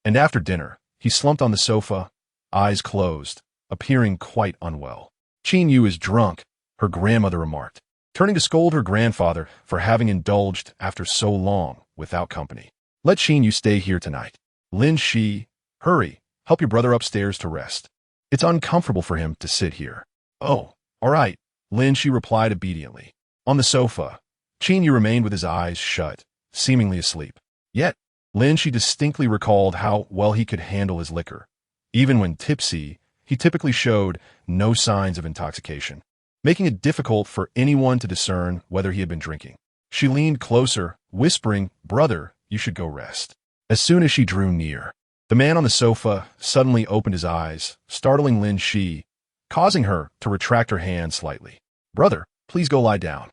And after dinner, he slumped on the sofa, eyes closed, appearing quite unwell. Qin Yu is drunk, her grandmother remarked, turning to scold her grandfather for having indulged after so long without company. Let Qin Yu stay here tonight. Lin Xi, hurry, help your brother upstairs to rest. It's uncomfortable for him to sit here. Oh, all right, Lin Xi replied obediently. On the sofa, Qin Yu remained with his eyes shut, seemingly asleep. Yet, Lin Xi distinctly recalled how well he could handle his liquor. Even when tipsy, he typically showed no signs of intoxication, making it difficult for anyone to discern whether he had been drinking. She leaned closer, whispering, "Brother, you should go rest." As soon as she drew near, the man on the sofa suddenly opened his eyes, startling Lin Xi, causing her to retract her hand slightly. "Brother, please go lie down."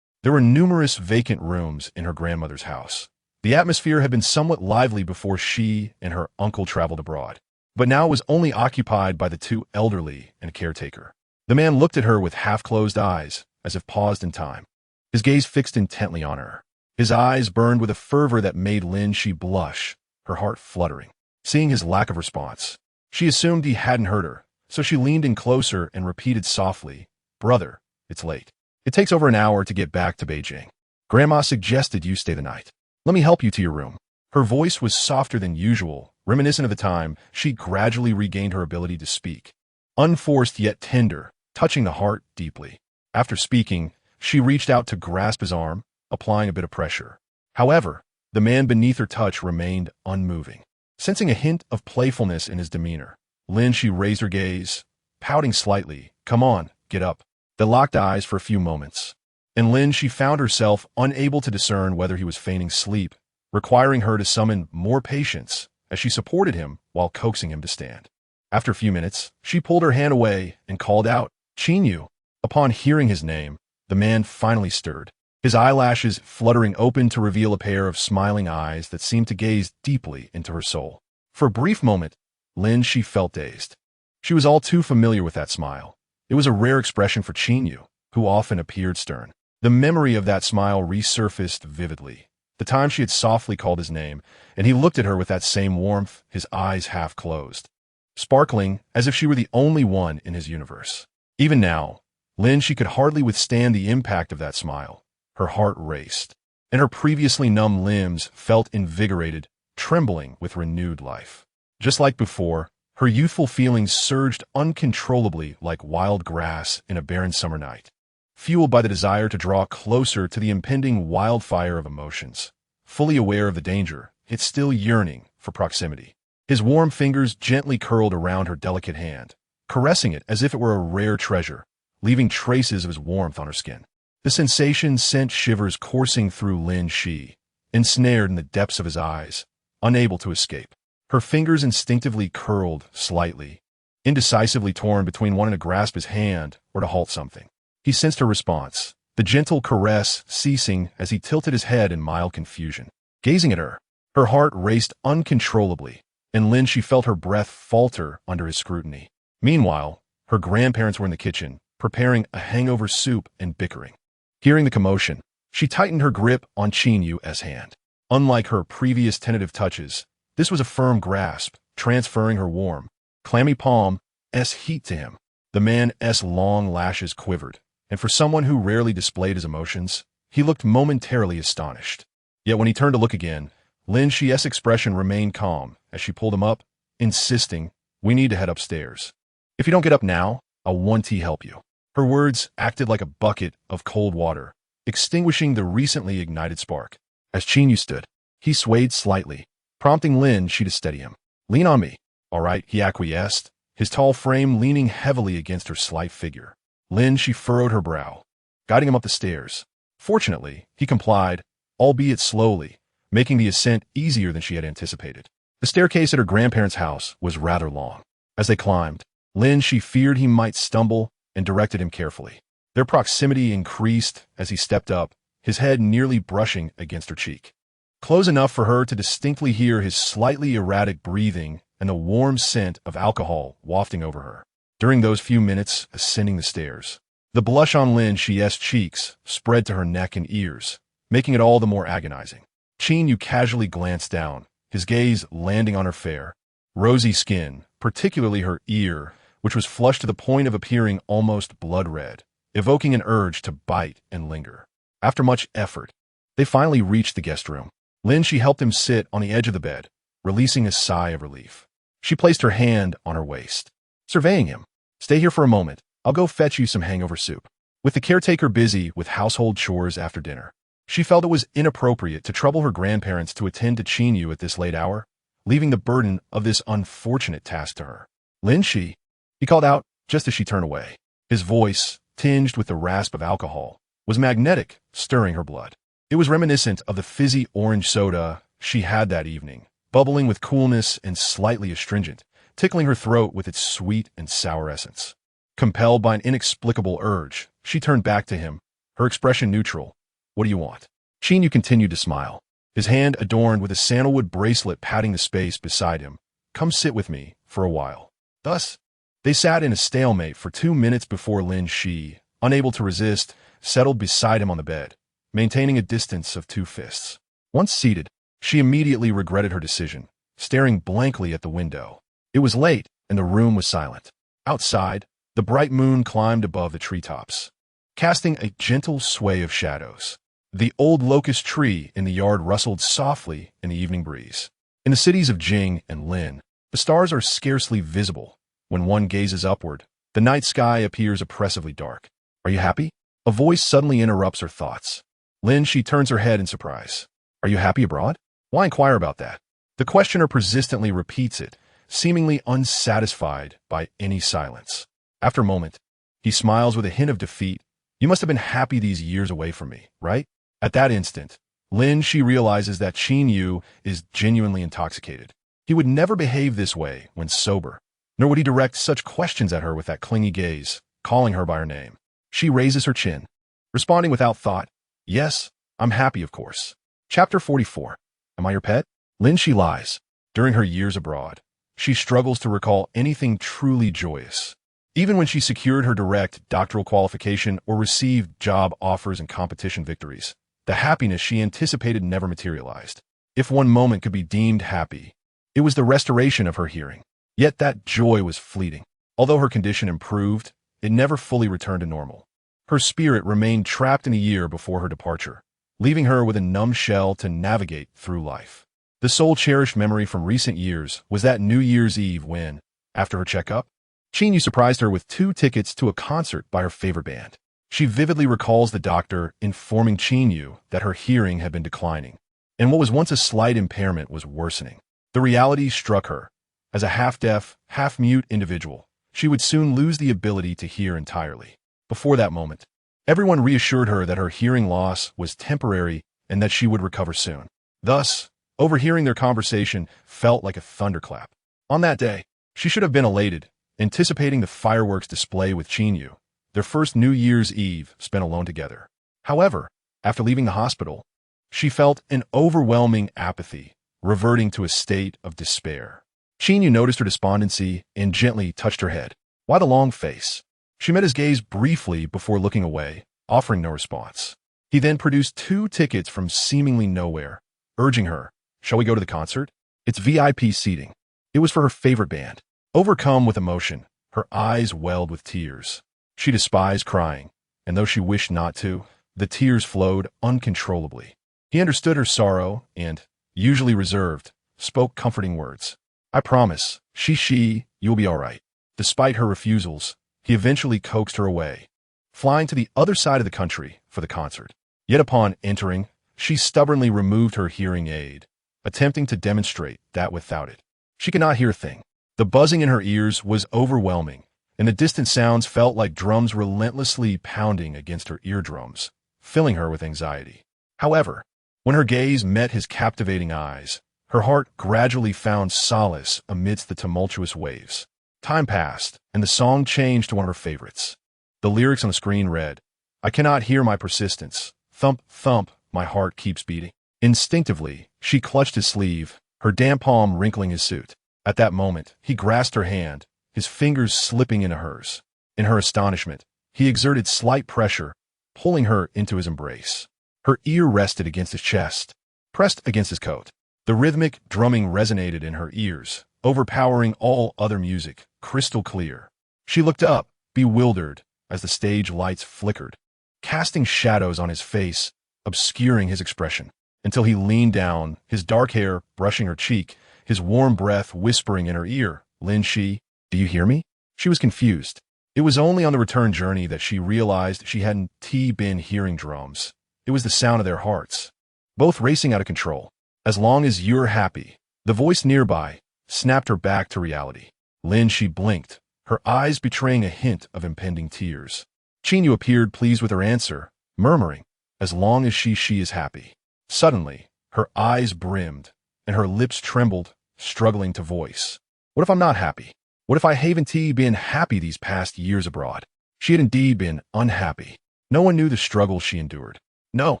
There were numerous vacant rooms in her grandmother's house. The atmosphere had been somewhat lively before she and her uncle traveled abroad, but now it was only occupied by the two elderly and a caretaker. The man looked at her with half-closed eyes, as if paused in time, his gaze fixed intently on her. His eyes burned with a fervor that made Lin Xi blush, her heart fluttering. Seeing his lack of response, she assumed he hadn't heard her, so she leaned in closer and repeated softly, "Brother, it's late. It takes over an hour to get back to Beijing. Grandma suggested you stay the night. Let me help you to your room." Her voice was softer than usual, reminiscent of the time she gradually regained her ability to speak. Unforced yet tender, touching the heart deeply. After speaking, she reached out to grasp his arm, applying a bit of pressure. However, the man beneath her touch remained unmoving. Sensing a hint of playfulness in his demeanor, Lin Xi raised her gaze, pouting slightly. "Come on, get up." They locked eyes for a few moments, and Lin Xi found herself unable to discern whether he was feigning sleep, requiring her to summon more patience as she supported him while coaxing him to stand. After a few minutes, she pulled her hand away and called out, "Qin Yu." Upon hearing his name, the man finally stirred, his eyelashes fluttering open to reveal a pair of smiling eyes that seemed to gaze deeply into her soul. For a brief moment, Lin Xi felt dazed. She was all too familiar with that smile. It was a rare expression for Qin Yu, who often appeared stern. The memory of that smile resurfaced vividly, the time she had softly called his name, and he looked at her with that same warmth, his eyes half closed, sparkling as if she were the only one in his universe. Even now, Lin Xi could hardly withstand the impact of that smile. Her heart raced, and her previously numb limbs felt invigorated, trembling with renewed life. Just like before, her youthful feelings surged uncontrollably like wild grass in a barren summer night, fueled by the desire to draw closer to the impending wildfire of emotions. Fully aware of the danger, yet still yearning for proximity. His warm fingers gently curled around her delicate hand, caressing it as if it were a rare treasure, leaving traces of his warmth on her skin. The sensation sent shivers coursing through Lin Xi, ensnared in the depths of his eyes, unable to escape. Her fingers instinctively curled slightly, indecisively torn between wanting to grasp his hand or to halt something. He sensed her response, the gentle caress ceasing as he tilted his head in mild confusion. Gazing at her, her heart raced uncontrollably, and Lin Xi felt her breath falter under his scrutiny. Meanwhile, her grandparents were in the kitchen, preparing a hangover soup and bickering. Hearing the commotion, she tightened her grip on Qin Yu's hand. Unlike her previous tentative touches, this was a firm grasp, transferring her warm, clammy palm's heat to him. The man's long lashes quivered, and for someone who rarely displayed his emotions, he looked momentarily astonished. Yet when he turned to look again, Lin Xi's expression remained calm as she pulled him up, insisting, "We need to head upstairs. If you don't get up now, I'll want to help you." Her words acted like a bucket of cold water, extinguishing the recently ignited spark. As Qin Yu stood, he swayed slightly, prompting Lin Xi to steady him. "Lean on me." "All right," he acquiesced, his tall frame leaning heavily against her slight figure. Lin Xi furrowed her brow, guiding him up the stairs. Fortunately, he complied, albeit slowly, making the ascent easier than she had anticipated. The staircase at her grandparents' house was rather long. As they climbed, Lin Xi feared he might stumble and directed him carefully. Their proximity increased as he stepped up, his head nearly brushing against her cheek. Close enough for her to distinctly hear his slightly erratic breathing and the warm scent of alcohol wafting over her. during those few minutes ascending the stairs. The blush on Lin Xi's cheeks spread to her neck and ears, making it all the more agonizing. Qin Yu casually glanced down, his gaze landing on her fair, rosy skin, particularly her ear, which was flushed to the point of appearing almost blood red, evoking an urge to bite and linger. After much effort, they finally reached the guest room. Lin Xi helped him sit on the edge of the bed, releasing a sigh of relief. She placed her hand on her waist, surveying him. "Stay here for a moment. I'll go fetch you some hangover soup." With the caretaker busy with household chores after dinner, she felt it was inappropriate to trouble her grandparents to attend to Qin Yu at this late hour, leaving the burden of this unfortunate task to her. "Lin Xi," he called out just as she turned away. His voice, tinged with the rasp of alcohol, was magnetic, stirring her blood. It was reminiscent of the fizzy orange soda she had that evening, bubbling with coolness and slightly astringent, tickling her throat with its sweet and sour essence. Compelled by an inexplicable urge, she turned back to him, her expression neutral. "What do you want?" Qin Yu continued to smile, his hand adorned with a sandalwood bracelet patting the space beside him. "Come sit with me for a while." Thus, they sat in a stalemate for 2 minutes before Lin Xi, unable to resist, settled beside him on the bed, maintaining a distance of 2 fists. Once seated, she immediately regretted her decision, staring blankly at the window. It was late, and the room was silent. Outside, the bright moon climbed above the treetops, casting a gentle sway of shadows. The old locust tree in the yard rustled softly in the evening breeze. In the cities of Jing and Lin, the stars are scarcely visible. When one gazes upward, the night sky appears oppressively dark. "Are you happy?" A voice suddenly interrupts her thoughts. Lin Xi turns her head in surprise. "Are you happy abroad? Why inquire about that?" The questioner persistently repeats it, seemingly unsatisfied by any silence. After a moment, he smiles with a hint of defeat. "You must have been happy these years away from me, right?" At that instant, Lin Xi realizes that Qin Yu is genuinely intoxicated. He would never behave this way when sober, nor would he direct such questions at her with that clingy gaze, calling her by her name. She raises her chin, responding without thought, "Yes, I'm happy, of course." Chapter 44. Am I your pet? Lin Xi lies. During her years abroad, she struggles to recall anything truly joyous. Even when she secured her direct doctoral qualification or received job offers and competition victories, the happiness she anticipated never materialized. If one moment could be deemed happy, it was the restoration of her hearing. Yet that joy was fleeting. Although her condition improved, it never fully returned to normal. Her spirit remained trapped in a year before her departure, leaving her with a numb shell to navigate through life. The sole cherished memory from recent years was that New Year's Eve when, after her checkup, Qin Yu surprised her with 2 tickets to a concert by her favorite band. She vividly recalls the doctor informing Qin Yu that her hearing had been declining, and what was once a slight impairment was worsening. The reality struck her. As a half-deaf, half-mute individual, she would soon lose the ability to hear entirely. Before that moment, everyone reassured her that her hearing loss was temporary and that she would recover soon. Thus, overhearing their conversation felt like a thunderclap. On that day, she should have been elated, anticipating the fireworks display with Qin Yu, their first New Year's Eve spent alone together. However, after leaving the hospital, she felt an overwhelming apathy, reverting to a state of despair. Qin Yu noticed her despondency and gently touched her head. "Why the long face?" She met his gaze briefly before looking away, offering no response. He then produced 2 tickets from seemingly nowhere, urging her, "Shall we go to the concert? It's VIP seating." It was for her favorite band. Overcome with emotion, her eyes welled with tears. She despised crying, and though she wished not to, the tears flowed uncontrollably. He understood her sorrow and, usually reserved, spoke comforting words. "I promise, she, you'll be all right." Despite her refusals, he eventually coaxed her away, flying to the other side of the country for the concert. Yet upon entering, she stubbornly removed her hearing aid, attempting to demonstrate that without it, she could not hear a thing. The buzzing in her ears was overwhelming, and the distant sounds felt like drums relentlessly pounding against her eardrums, filling her with anxiety. However, when her gaze met his captivating eyes, her heart gradually found solace amidst the tumultuous waves. Time passed, and the song changed to one of her favorites. The lyrics on the screen read, "I cannot hear my persistence. Thump, thump, my heart keeps beating." Instinctively, she clutched his sleeve, her damp palm wrinkling his suit. At that moment, he grasped her hand, his his fingers slipping into hers. In her astonishment, he exerted slight pressure, pulling her into his embrace. Her ear rested against his chest, pressed against his coat. The rhythmic drumming resonated in her ears, overpowering all other music, crystal clear. She looked up, bewildered, as the stage lights flickered, casting shadows on his face, obscuring his expression, until he leaned down, his dark hair brushing her cheek, his warm breath whispering in her ear, "Lin Xi, do you hear me?" She was confused. It was only on the return journey that she realized she hadn't been hearing drums. It was the sound of their hearts, both racing out of control. "As long as you're happy," the voice nearby snapped her back to reality. Lin Xi blinked, her eyes betraying a hint of impending tears. Qin Yu appeared pleased with her answer, murmuring, "As long as she is happy." Suddenly, her eyes brimmed, and her lips trembled, struggling to voice. "What if I'm not happy? What if I haven't been happy these past years abroad?" She had indeed been unhappy. No one knew the struggle she endured. No,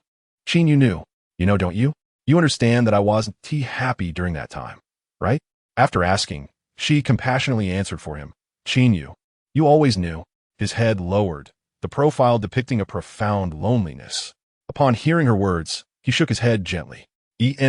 Qin Yu knew. "You know, don't you? You understand that I wasn't happy during that time, right?" After asking, she compassionately answered for him, "Qin Yu, you always knew." His head lowered, the profile depicting a profound loneliness. Upon hearing her words, he shook his head gently.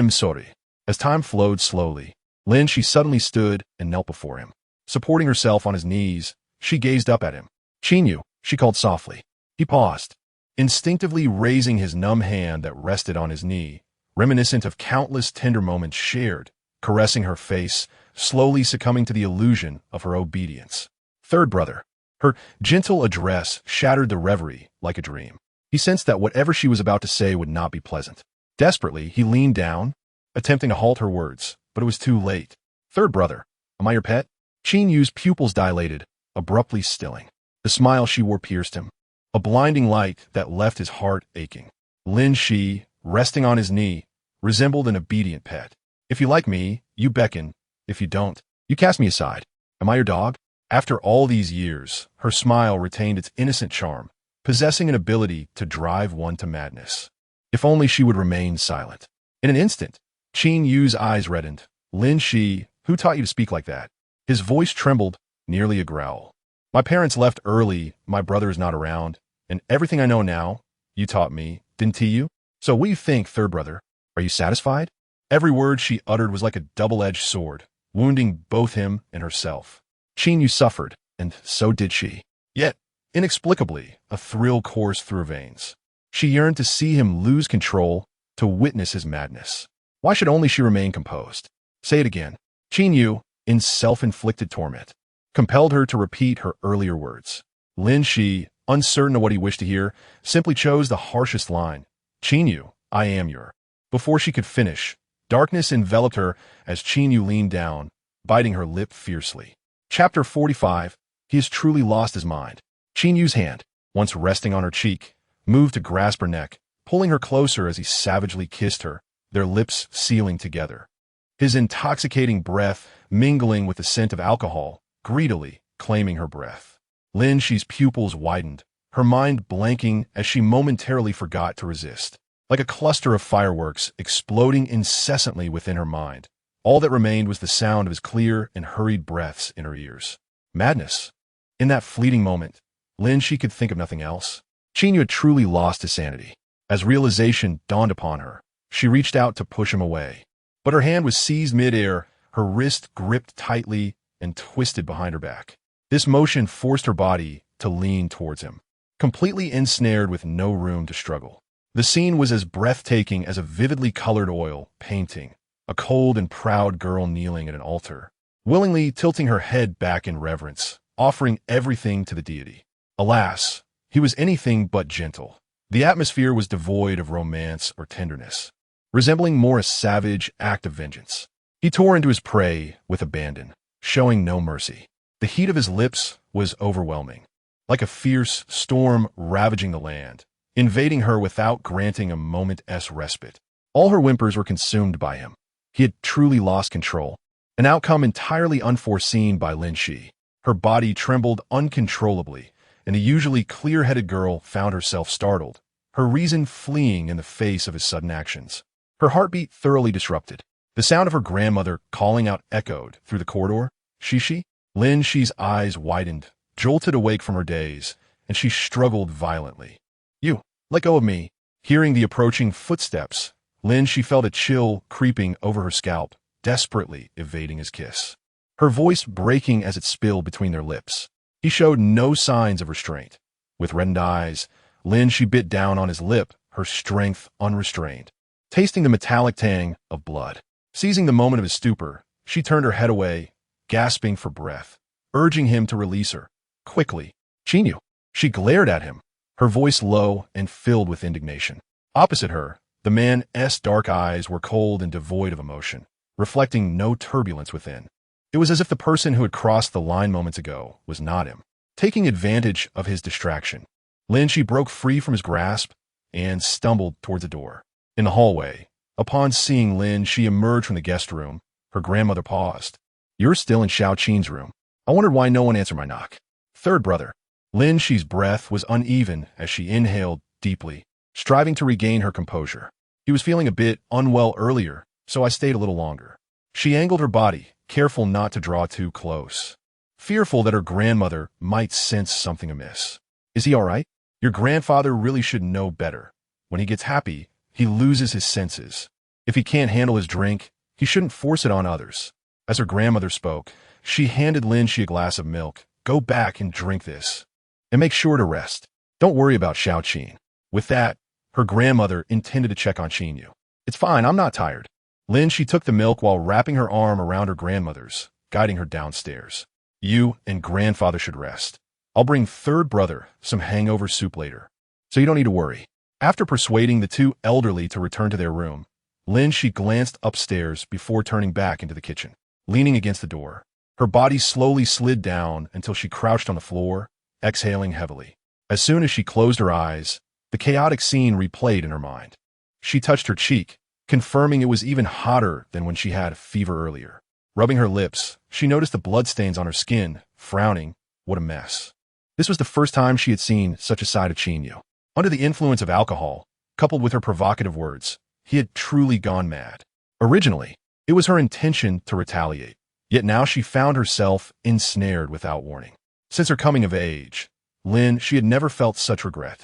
Sorry." As time flowed slowly, Lin Xi suddenly stood and knelt before him. Supporting herself on his knees, she gazed up at him. "Qin Yu," she called softly. He paused, instinctively raising his numb hand that rested on his knee, reminiscent of countless tender moments shared, caressing her face, slowly succumbing to the illusion of her obedience. "Third brother." Her gentle address shattered the reverie like a dream. He sensed that whatever she was about to say would not be pleasant. Desperately, he leaned down, attempting to halt her words, but it was too late. "Third brother, am I your pet?" Qin Yu's pupils dilated, abruptly stilling. The smile she wore pierced him, a blinding light that left his heart aching. Lin Xi, resting on his knee, resembled an obedient pet. "If you like me, you beckon. If you don't, you cast me aside. Am I your dog?" After all these years, her smile retained its innocent charm, possessing an ability to drive one to madness. If only she would remain silent. In an instant, Qin Yu's eyes reddened. "Lin Xi, who taught you to speak like that?" His voice trembled, nearly a growl. "My parents left early, my brother is not around, and everything I know now, you taught me, didn't you? So what do you think, third brother? Are you satisfied?" Every word she uttered was like a double-edged sword, wounding both him and herself. Qin Yu suffered, and so did she. Yet, inexplicably, a thrill coursed through her veins. She yearned to see him lose control, to witness his madness. Why should only she remain composed? "Say it again." Qin Yu, in self-inflicted torment, compelled her to repeat her earlier words. Lin Xi, uncertain of what he wished to hear, simply chose the harshest line. "Qin Yu, I am your." Before she could finish, darkness enveloped her as Qin Yu leaned down, biting her lip fiercely. Chapter 45. He has truly lost his mind. Qin Yu's hand, once resting on her cheek, moved to grasp her neck, pulling her closer as he savagely kissed her, their lips sealing together. His intoxicating breath mingling with the scent of alcohol, greedily claiming her breath. Lin Xi's pupils widened, her mind blanking as she momentarily forgot to resist. Like a cluster of fireworks exploding incessantly within her mind, all that remained was the sound of his clear and hurried breaths in her ears. Madness. In that fleeting moment, Lin Xi could think of nothing else. Qin Yu had truly lost his sanity. As realization dawned upon her, she reached out to push him away. But her hand was seized mid-air, her wrist gripped tightly and twisted behind her back. This motion forced her body to lean towards him, completely ensnared with no room to struggle. The scene was as breathtaking as a vividly colored oil painting, a cold and proud girl kneeling at an altar, willingly tilting her head back in reverence, offering everything to the deity. Alas, he was anything but gentle. The atmosphere was devoid of romance or tenderness, resembling more a savage act of vengeance. He tore into his prey with abandon, showing no mercy. The heat of his lips was overwhelming, like a fierce storm ravaging the land, invading her without granting a moment's respite. All her whimpers were consumed by him. He had truly lost control, an outcome entirely unforeseen by Lin Xi. Her body trembled uncontrollably, and the usually clear-headed girl found herself startled, her reason fleeing in the face of his sudden actions. Her heartbeat thoroughly disrupted. The sound of her grandmother calling out echoed through the corridor. "Shishi?" Lin Xi's eyes widened, jolted awake from her daze, and she struggled violently. You, let go of me. Hearing the approaching footsteps, Lin Xi felt a chill creeping over her scalp, desperately evading his kiss. Her voice breaking as it spilled between their lips. He showed no signs of restraint. With reddened eyes, Lin Xi bit down on his lip, her strength unrestrained, tasting the metallic tang of blood. Seizing the moment of his stupor, she turned her head away, gasping for breath, urging him to release her. Quickly. Qin Yu. She glared at him, her voice low and filled with indignation. Opposite her, the man's dark eyes were cold and devoid of emotion, reflecting no turbulence within. It was as if the person who had crossed the line moments ago was not him. Taking advantage of his distraction, Lin Xi broke free from his grasp and stumbled towards the door. In the hallway, upon seeing Lin Xi emerge from the guest room, her grandmother paused. You're still in Xiao Qin's room. I wondered why no one answered my knock. Third brother. Lin Xi's breath was uneven as she inhaled deeply, striving to regain her composure. He was feeling a bit unwell earlier, so I stayed a little longer. She angled her body, careful not to draw too close, fearful that her grandmother might sense something amiss. Is he all right? Your grandfather really should know better. When he gets happy, he loses his senses. If he can't handle his drink, he shouldn't force it on others. As her grandmother spoke, she handed Lin Xi a glass of milk. Go back and drink this. And make sure to rest. Don't worry about Xiao Qin. With that, her grandmother intended to check on Qin Yu. It's fine, I'm not tired. Lin Xi took the milk while wrapping her arm around her grandmother's, guiding her downstairs. You and grandfather should rest. I'll bring third brother some hangover soup later, so you don't need to worry. After persuading the two elderly to return to their room, Lin Xi glanced upstairs before turning back into the kitchen. Leaning against the door, her body slowly slid down until she crouched on the floor, exhaling heavily. As soon as she closed her eyes, the chaotic scene replayed in her mind. She touched her cheek, confirming it was even hotter than when she had fever earlier. Rubbing her lips, she noticed the bloodstains on her skin, frowning. What a mess. This was the first time she had seen such a side of Qin Yu. Under the influence of alcohol, coupled with her provocative words, he had truly gone mad. Originally, it was her intention to retaliate, yet now she found herself ensnared without warning. Since her coming of age, Lin Xi had never felt such regret.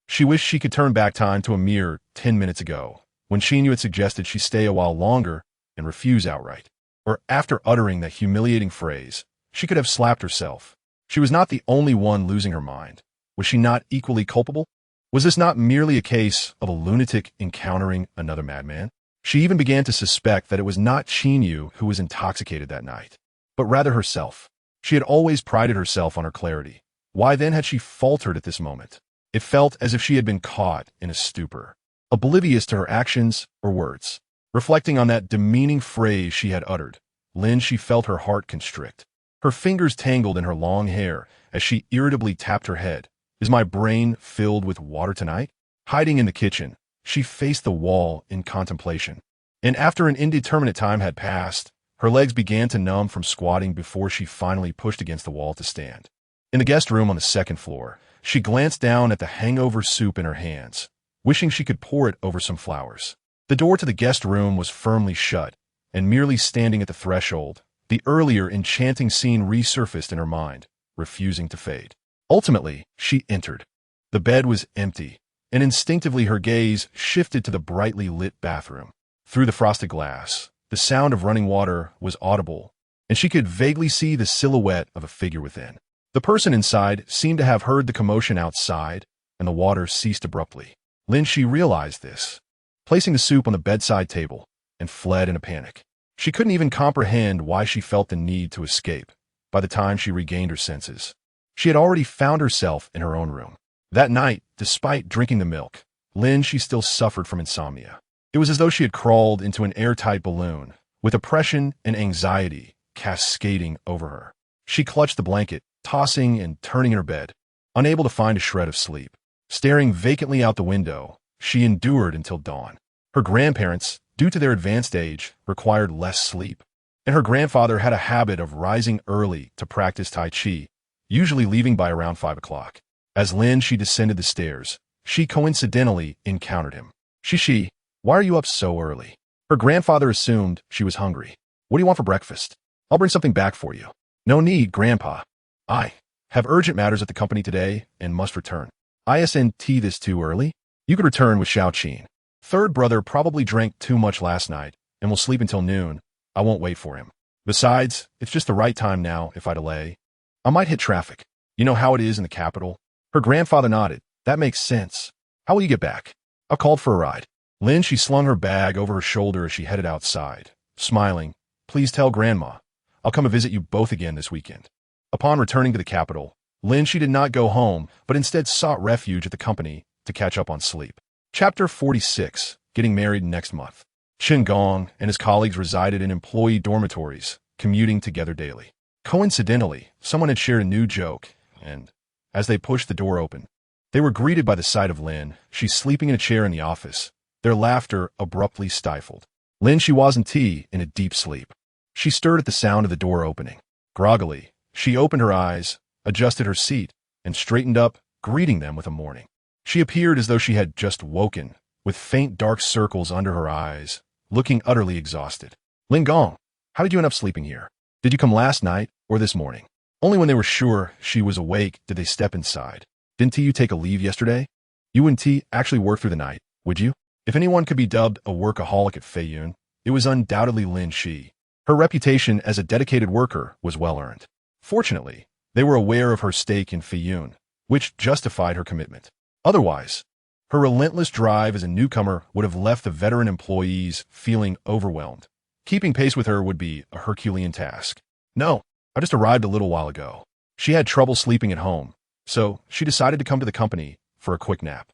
She wished she could turn back time to a mere 10 minutes ago, when Qin Yu had suggested she stay a while longer and refuse outright. Or after uttering that humiliating phrase, she could have slapped herself. She was not the only one losing her mind. Was she not equally culpable? Was this not merely a case of a lunatic encountering another madman? She even began to suspect that it was not Qin Yu who was intoxicated that night, but rather herself. She had always prided herself on her clarity. Why then had she faltered at this moment? It felt as if she had been caught in a stupor, oblivious to her actions or words. Reflecting on that demeaning phrase she had uttered, Lin Xi felt her heart constrict. Her fingers tangled in her long hair as she irritably tapped her head. Is my brain filled with water tonight? Hiding in the kitchen, she faced the wall in contemplation. And after an indeterminate time had passed, her legs began to numb from squatting before she finally pushed against the wall to stand. In the guest room on the second floor, she glanced down at the hangover soup in her hands, wishing she could pour it over some flowers. The door to the guest room was firmly shut, and merely standing at the threshold, the earlier enchanting scene resurfaced in her mind, refusing to fade. Ultimately, she entered. The bed was empty, and instinctively her gaze shifted to the brightly lit bathroom. Through the frosted glass, the sound of running water was audible, and she could vaguely see the silhouette of a figure within. The person inside seemed to have heard the commotion outside, and the water ceased abruptly. Lin Xi realized this, placing the soup on the bedside table, and fled in a panic. She couldn't even comprehend why she felt the need to escape. By the time she regained her senses, she had already found herself in her own room. That night, despite drinking the milk, Lin Xi still suffered from insomnia. It was as though she had crawled into an airtight balloon, with oppression and anxiety cascading over her. She clutched the blanket, tossing and turning in her bed, unable to find a shred of sleep. Staring vacantly out the window, she endured until dawn. Her grandparents, due to their advanced age, required less sleep, and her grandfather had a habit of rising early to practice Tai Chi, usually leaving by around 5 o'clock. As Lin Xi descended the stairs, she coincidentally encountered him. Xi, why are you up so early? Her grandfather assumed she was hungry. What do you want for breakfast? I'll bring something back for you. No need, Grandpa. I have urgent matters at the company today and must return. Isn't this too early? You could return with Xiao Qin. Third brother probably drank too much last night and will sleep until noon. I won't wait for him. Besides, it's just the right time now. If I delay, I might hit traffic. You know how it is in the capital. Her grandfather nodded. That makes sense. How will you get back? I called for a ride. Lin Xi slung her bag over her shoulder as she headed outside, smiling. Please tell Grandma. I'll come and visit you both again this weekend. Upon returning to the capital, Lin Xi did not go home, but instead sought refuge at the company to catch up on sleep. Chapter 46, Getting Married Next Month. Qin Gong and his colleagues resided in employee dormitories, commuting together daily. Coincidentally, someone had shared a new joke, and as they pushed the door open, they were greeted by the sight of Lin Xi sleeping in a chair in the office, their laughter abruptly stifled. Lin Xi wasn't in a deep sleep. She stirred at the sound of the door opening. Groggily, she opened her eyes, adjusted her seat, and straightened up, greeting them with a morning. She appeared as though she had just woken, with faint dark circles under her eyes, looking utterly exhausted. Lin Gong, how did you end up sleeping here? Did you come last night or this morning? Only when they were sure she was awake did they step inside. Didn't you take a leave yesterday? You wouldn't actually work through the night, would you? If anyone could be dubbed a workaholic at Feiyun, it was undoubtedly Lin Xi. Her reputation as a dedicated worker was well earned. Fortunately, they were aware of her stake in Feiyun, which justified her commitment. Otherwise, her relentless drive as a newcomer would have left the veteran employees feeling overwhelmed. Keeping pace with her would be a Herculean task. No, I just arrived a little while ago. She had trouble sleeping at home, so she decided to come to the company for a quick nap.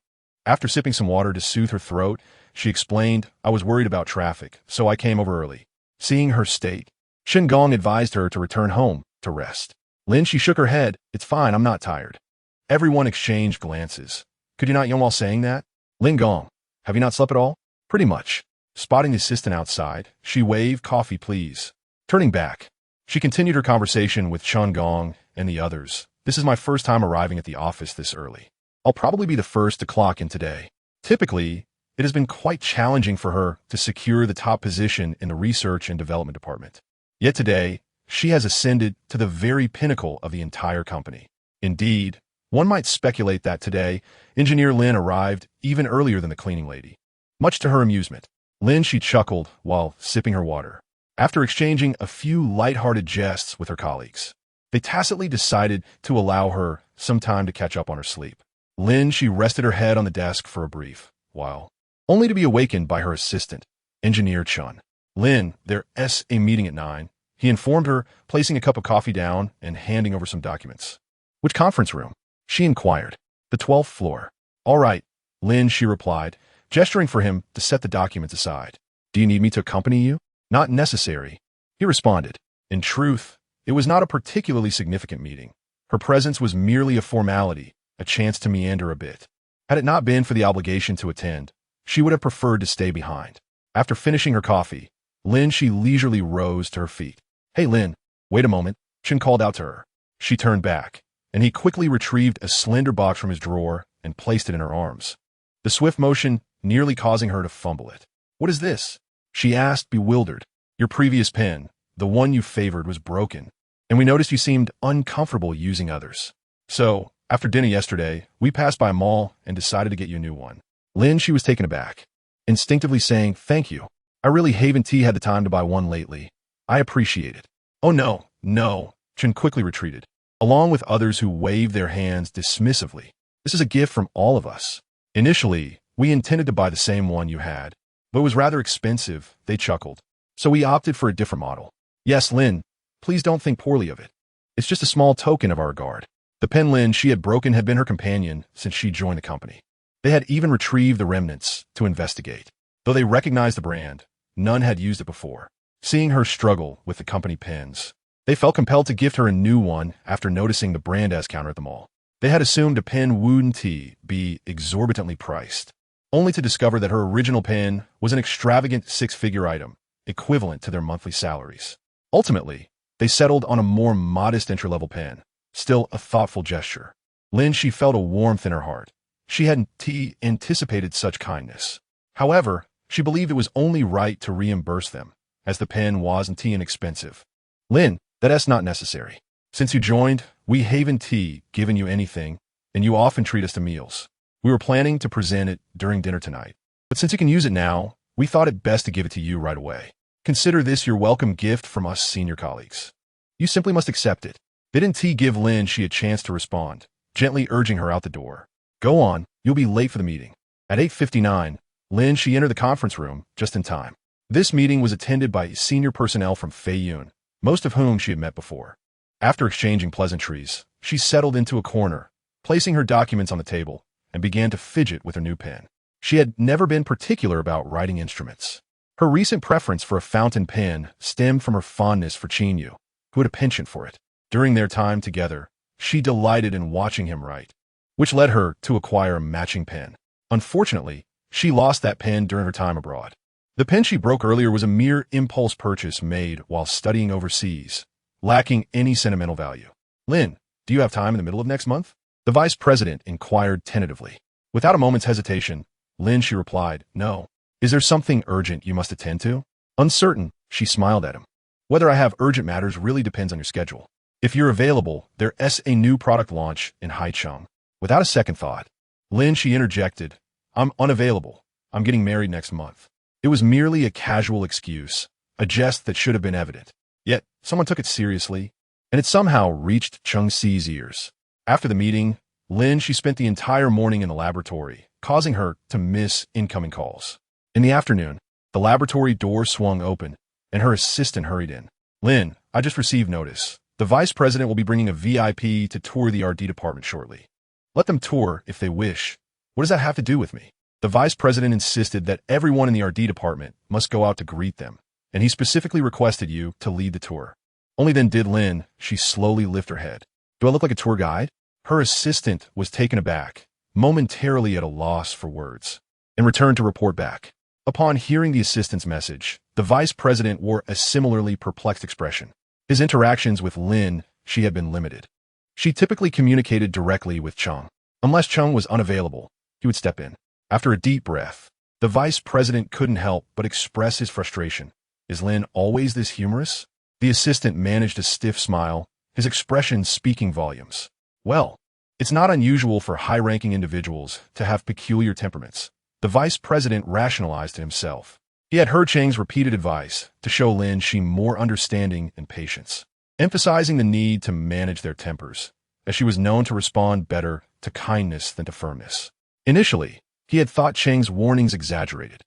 After sipping some water to soothe her throat, she explained, I was worried about traffic, so I came over early. Seeing her state, Qin Gong advised her to return home to rest. Lin Xi shook her head. It's fine, I'm not tired. Everyone exchanged glances. Could you not yawn while saying that? Lin Gong, have you not slept at all? Pretty much. Spotting the assistant outside, she waved, coffee please. Turning back, she continued her conversation with Qin Gong and the others. This is my first time arriving at the office this early. I'll probably be the first to clock in today. Typically, it has been quite challenging for her to secure the top position in the research and development department. Yet today, she has ascended to the very pinnacle of the entire company. Indeed, one might speculate that today, Engineer Lin arrived even earlier than the cleaning lady. Much to her amusement, Lin Xi chuckled while sipping her water. After exchanging a few light-hearted jests with her colleagues, they tacitly decided to allow her some time to catch up on her sleep. Lin Xi rested her head on the desk for a brief while, only to be awakened by her assistant, Engineer Chun. Lin, there's a meeting at 9, he informed her, placing a cup of coffee down and handing over some documents. Which conference room? She inquired. The 12th floor. All right, Lin, she replied, gesturing for him to set the documents aside. Do you need me to accompany you? Not necessary, he responded. In truth, it was not a particularly significant meeting. Her presence was merely a formality, a chance to meander a bit. Had it not been for the obligation to attend, she would have preferred to stay behind. After finishing her coffee, Lin, she leisurely rose to her feet. Hey Lin, wait a moment, Qin called out to her. She turned back, and he quickly retrieved a slender box from his drawer and placed it in her arms, the swift motion nearly causing her to fumble it. What is this? She asked, bewildered. Your previous pen, the one you favored, was broken, and we noticed you seemed uncomfortable using others. So, after dinner yesterday, we passed by a mall and decided to get you a new one. Lin, she was taken aback, instinctively saying, thank you. I really haven't had the time to buy one lately. I appreciate it. Oh no, Qin quickly retreated, along with others who waved their hands dismissively. This is a gift from all of us. Initially, we intended to buy the same one you had, but it was rather expensive, they chuckled. So we opted for a different model. Yes, Lin, please don't think poorly of it. It's just a small token of our regard. The pen Lin she had broken had been her companion since she joined the company. They had even retrieved the remnants to investigate. Though they recognized the brand, none had used it before. Seeing her struggle with the company pens, they felt compelled to gift her a new one after noticing the brand as counter at the mall. They had assumed a pen wouldn't be exorbitantly priced, only to discover that her original pen was an extravagant six-figure item, equivalent to their monthly salaries. Ultimately, they settled on a more modest entry-level pen, still a thoughtful gesture. Lin, she felt a warmth in her heart. She hadn't anticipated such kindness. However, she believed it was only right to reimburse them, as the pen wasn't inexpensive. Lin, that's not necessary. Since you joined, we haven't given you anything, and you often treat us to meals. We were planning to present it during dinner tonight, but since you can use it now, we thought it best to give it to you right away. Consider this your welcome gift from us senior colleagues. You simply must accept it. Didn't give Lin Xi a chance to respond, gently urging her out the door. Go on, you'll be late for the meeting. At 8:59, Lin Xi entered the conference room just in time. This meeting was attended by senior personnel from Tycoon, most of whom she had met before. After exchanging pleasantries, she settled into a corner, placing her documents on the table, and began to fidget with her new pen. She had never been particular about writing instruments. Her recent preference for a fountain pen stemmed from her fondness for Qin Yu, who had a penchant for it. During their time together, she delighted in watching him write, which led her to acquire a matching pen. Unfortunately, she lost that pen during her time abroad. The pen she broke earlier was a mere impulse purchase made while studying overseas, lacking any sentimental value. Lin, do you have time in the middle of next month? The vice president inquired tentatively. Without a moment's hesitation, Lin Xi replied, no. Is there something urgent you must attend to? Uncertain, she smiled at him. Whether I have urgent matters really depends on your schedule. If you're available, there's a new product launch in Haicheng. Without a second thought, Lin Xi interjected, I'm unavailable. I'm getting married next month. It was merely a casual excuse, a jest that should have been evident. Yet, someone took it seriously, and it somehow reached Cheng Xi's ears. After the meeting, Lin Xi spent the entire morning in the laboratory, causing her to miss incoming calls. In the afternoon, the laboratory door swung open, and her assistant hurried in. Lin, I just received notice. The vice president will be bringing a VIP to tour the R&D department shortly. Let them tour if they wish. What does that have to do with me? The vice president insisted that everyone in the R&D department must go out to greet them, and he specifically requested you to lead the tour. Only then did Lin Xi slowly lift her head. Do I look like a tour guide? Her assistant was taken aback, momentarily at a loss for words, and returned to report back. Upon hearing the assistant's message, the vice president wore a similarly perplexed expression. His interactions with Lin Xi had been limited. She typically communicated directly with Cheng. Unless Cheng was unavailable, he would step in. After a deep breath, the vice president couldn't help but express his frustration. Is Lin always this humorous? The assistant managed a stiff smile, his expression speaking volumes. Well, it's not unusual for high-ranking individuals to have peculiar temperaments. The vice president rationalized to himself. He had heard Cheng's repeated advice to show Lin Xi more understanding and patience, emphasizing the need to manage their tempers, as she was known to respond better to kindness than to firmness. Initially, he had thought Cheng's warnings exaggerated,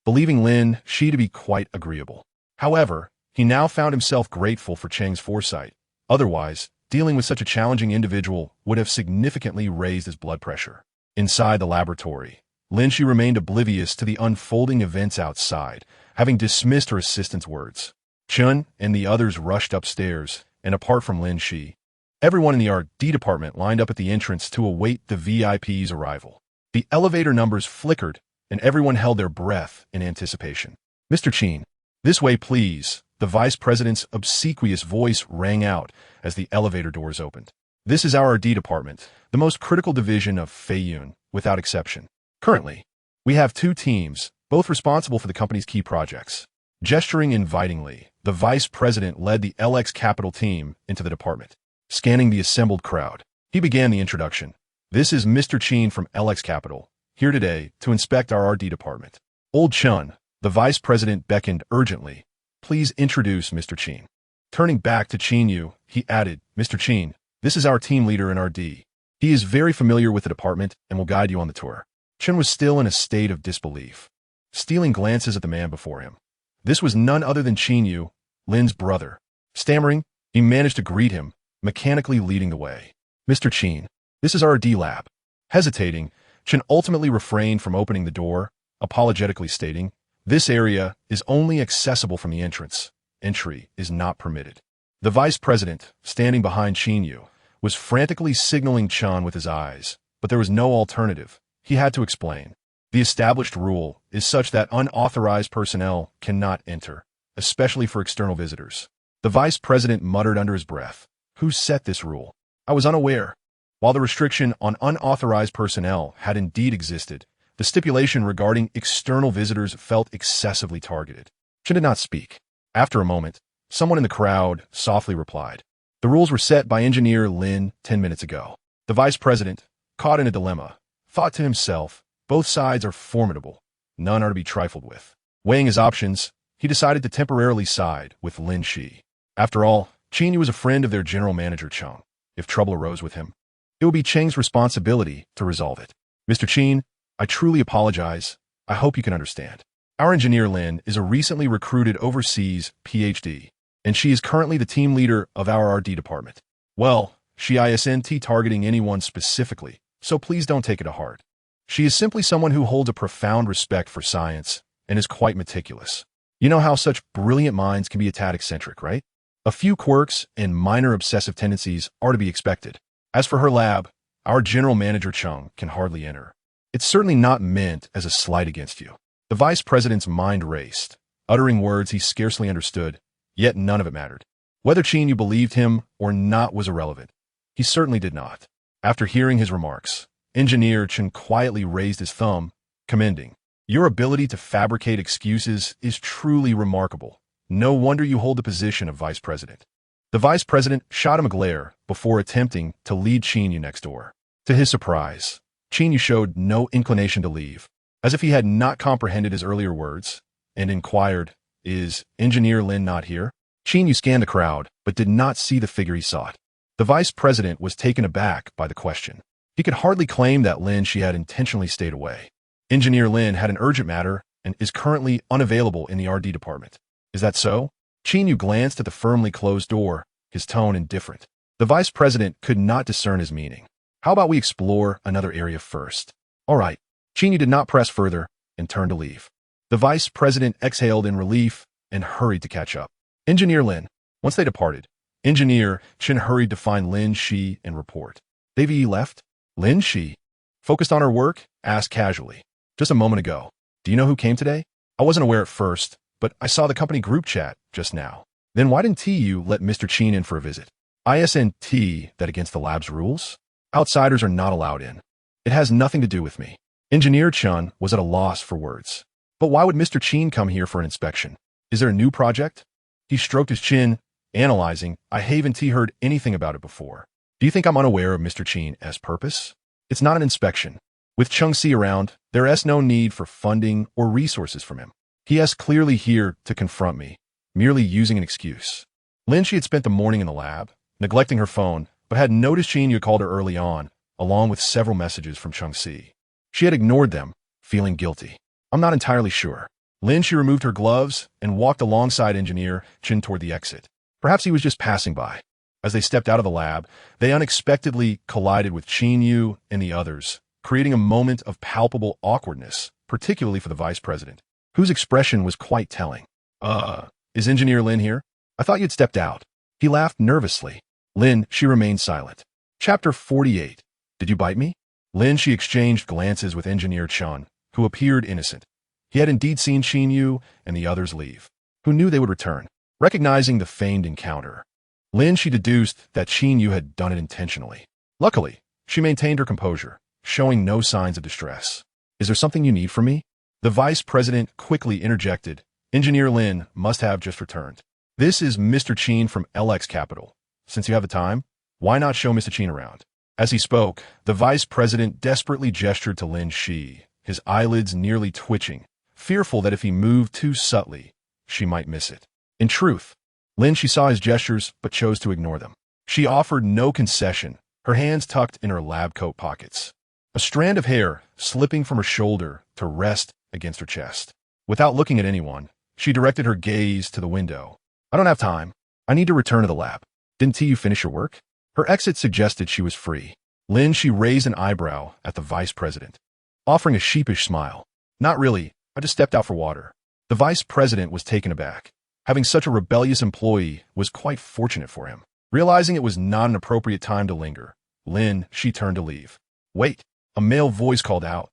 believing Lin Xi to be quite agreeable. However, he now found himself grateful for Cheng's foresight. Otherwise, dealing with such a challenging individual would have significantly raised his blood pressure. Inside the laboratory, Lin Xi remained oblivious to the unfolding events outside, having dismissed her assistant's words. Chun and the others rushed upstairs, and apart from Lin Xi, everyone in the R&D department lined up at the entrance to await the VIP's arrival. The elevator numbers flickered, and everyone held their breath in anticipation. Mr. Qin, this way please, the vice president's obsequious voice rang out as the elevator doors opened. This is our R&D department, the most critical division of Tycoon, without exception. Currently, we have two teams, both responsible for the company's key projects. Gesturing invitingly, the vice president led the LX Capital team into the department. Scanning the assembled crowd, he began the introduction. This is Mr. Qin from LX Capital, here today to inspect our R&D department. Old Chun, the vice president beckoned urgently. Please introduce Mr. Qin. Turning back to Qin Yu, he added, Mr. Qin, this is our team leader in R&D. He is very familiar with the department and will guide you on the tour. Chun was still in a state of disbelief, stealing glances at the man before him. This was none other than Qin Yu, Lin's brother. Stammering, he managed to greet him, mechanically leading the way. Mr. Qin, this is our D lab. Hesitating, Chen ultimately refrained from opening the door, apologetically stating, this area is only accessible from the entrance. Entry is not permitted. The vice president, standing behind Qin Yu, was frantically signaling Chan with his eyes, but there was no alternative. He had to explain. The established rule is such that unauthorized personnel cannot enter, especially for external visitors. The vice president muttered under his breath, who set this rule? I was unaware. While the restriction on unauthorized personnel had indeed existed, the stipulation regarding external visitors felt excessively targeted. Chen did not speak. After a moment, someone in the crowd softly replied, The rules were set by engineer Lin 10 minutes ago. The vice president, caught in a dilemma, thought to himself, both sides are formidable. None are to be trifled with. Weighing his options, he decided to temporarily side with Lin Xi. After all, Qin Yu was a friend of their general manager Cheng. If trouble arose with him, it would be Cheng's responsibility to resolve it. Mr. Qin, I truly apologize. I hope you can understand. Our engineer Lin is a recently recruited overseas PhD, and she is currently the team leader of our R&D department. Well, she isn't targeting anyone specifically, so please don't take it to heart. She is simply someone who holds a profound respect for science and is quite meticulous. You know how such brilliant minds can be a tad eccentric, right? A few quirks and minor obsessive tendencies are to be expected. As for her lab, our general manager Cheng can hardly enter. It's certainly not meant as a slight against you. The vice president's mind raced, uttering words he scarcely understood, yet none of it mattered. Whether Qin Yu believed him or not was irrelevant. He certainly did not. After hearing his remarks, Engineer Chen quietly raised his thumb, commending, "Your ability to fabricate excuses is truly remarkable. No wonder you hold the position of vice president." The vice president shot him a glare before attempting to lead Qin Yu next door. To his surprise, Qin Yu showed no inclination to leave, as if he had not comprehended his earlier words, and inquired, "Is Engineer Lin not here?" Qin Yu scanned the crowd, but did not see the figure he sought. The vice president was taken aback by the question. He could hardly claim that Lin Xi had intentionally stayed away. Engineer Lin had an urgent matter and is currently unavailable in the R&D department. Is that so? Qin Yu glanced at the firmly closed door, his tone indifferent. The vice president could not discern his meaning. How about we explore another area first? All right. Qin Yu did not press further and turned to leave. The vice president exhaled in relief and hurried to catch up. Engineer Lin. Once they departed, Engineer Chen hurried to find Lin Xi and report. They've left? Lin Xi, focused on her work, asked casually. Just a moment ago. Do you know who came today? I wasn't aware at first, but I saw the company group chat just now. Then why didn't you let Mr. Qin in for a visit? Isn't that against the lab's rules? Outsiders are not allowed in. It has nothing to do with me. Engineer Chen was at a loss for words. But why would Mr. Qin come here for an inspection? Is there a new project? He stroked his chin, analyzing. I haven't heard anything about it before. Do you think I'm unaware of Mr. Qin's purpose? It's not an inspection. With Cheng Si around, there is no need for funding or resources from him. He is clearly here to confront me, merely using an excuse. Lin Xi had spent the morning in the lab, neglecting her phone, but had noticed Qin Yu called her early on, along with several messages from Cheng Si. She had ignored them, feeling guilty. I'm not entirely sure. Lin Xi removed her gloves and walked alongside Engineer Chen toward the exit. Perhaps he was just passing by. As they stepped out of the lab, they unexpectedly collided with Qin Yu and the others, creating a moment of palpable awkwardness, particularly for the vice president, whose expression was quite telling. Is Engineer Lin here? I thought you'd stepped out. He laughed nervously. Lin Xi remained silent. Chapter 48. Did you bite me? Lin Xi exchanged glances with Engineer Chen, who appeared innocent. He had indeed seen Qin Yu and the others leave, who knew they would return. Recognizing the feigned encounter, Lin Xi deduced that Qin Yu had done it intentionally. Luckily, she maintained her composure, showing no signs of distress. Is there something you need from me? The vice president quickly interjected. Engineer Lin must have just returned. This is Mr. Qin from LX Capital. Since you have the time, why not show Mr. Qin around? As he spoke, the vice president desperately gestured to Lin Xi, his eyelids nearly twitching, fearful that if he moved too subtly, she might miss it. In truth, Lin Xi saw his gestures but chose to ignore them. She offered no concession, her hands tucked in her lab coat pockets. A strand of hair slipping from her shoulder to rest against her chest. Without looking at anyone, she directed her gaze to the window. I don't have time. I need to return to the lab. Didn't you finish your work? Her exit suggested she was free. Lin Xi raised an eyebrow at the vice president, offering a sheepish smile. Not really. I just stepped out for water. The vice president was taken aback. Having such a rebellious employee was quite fortunate for him. Realizing it was not an appropriate time to linger, Lin Xi turned to leave. Wait, a male voice called out.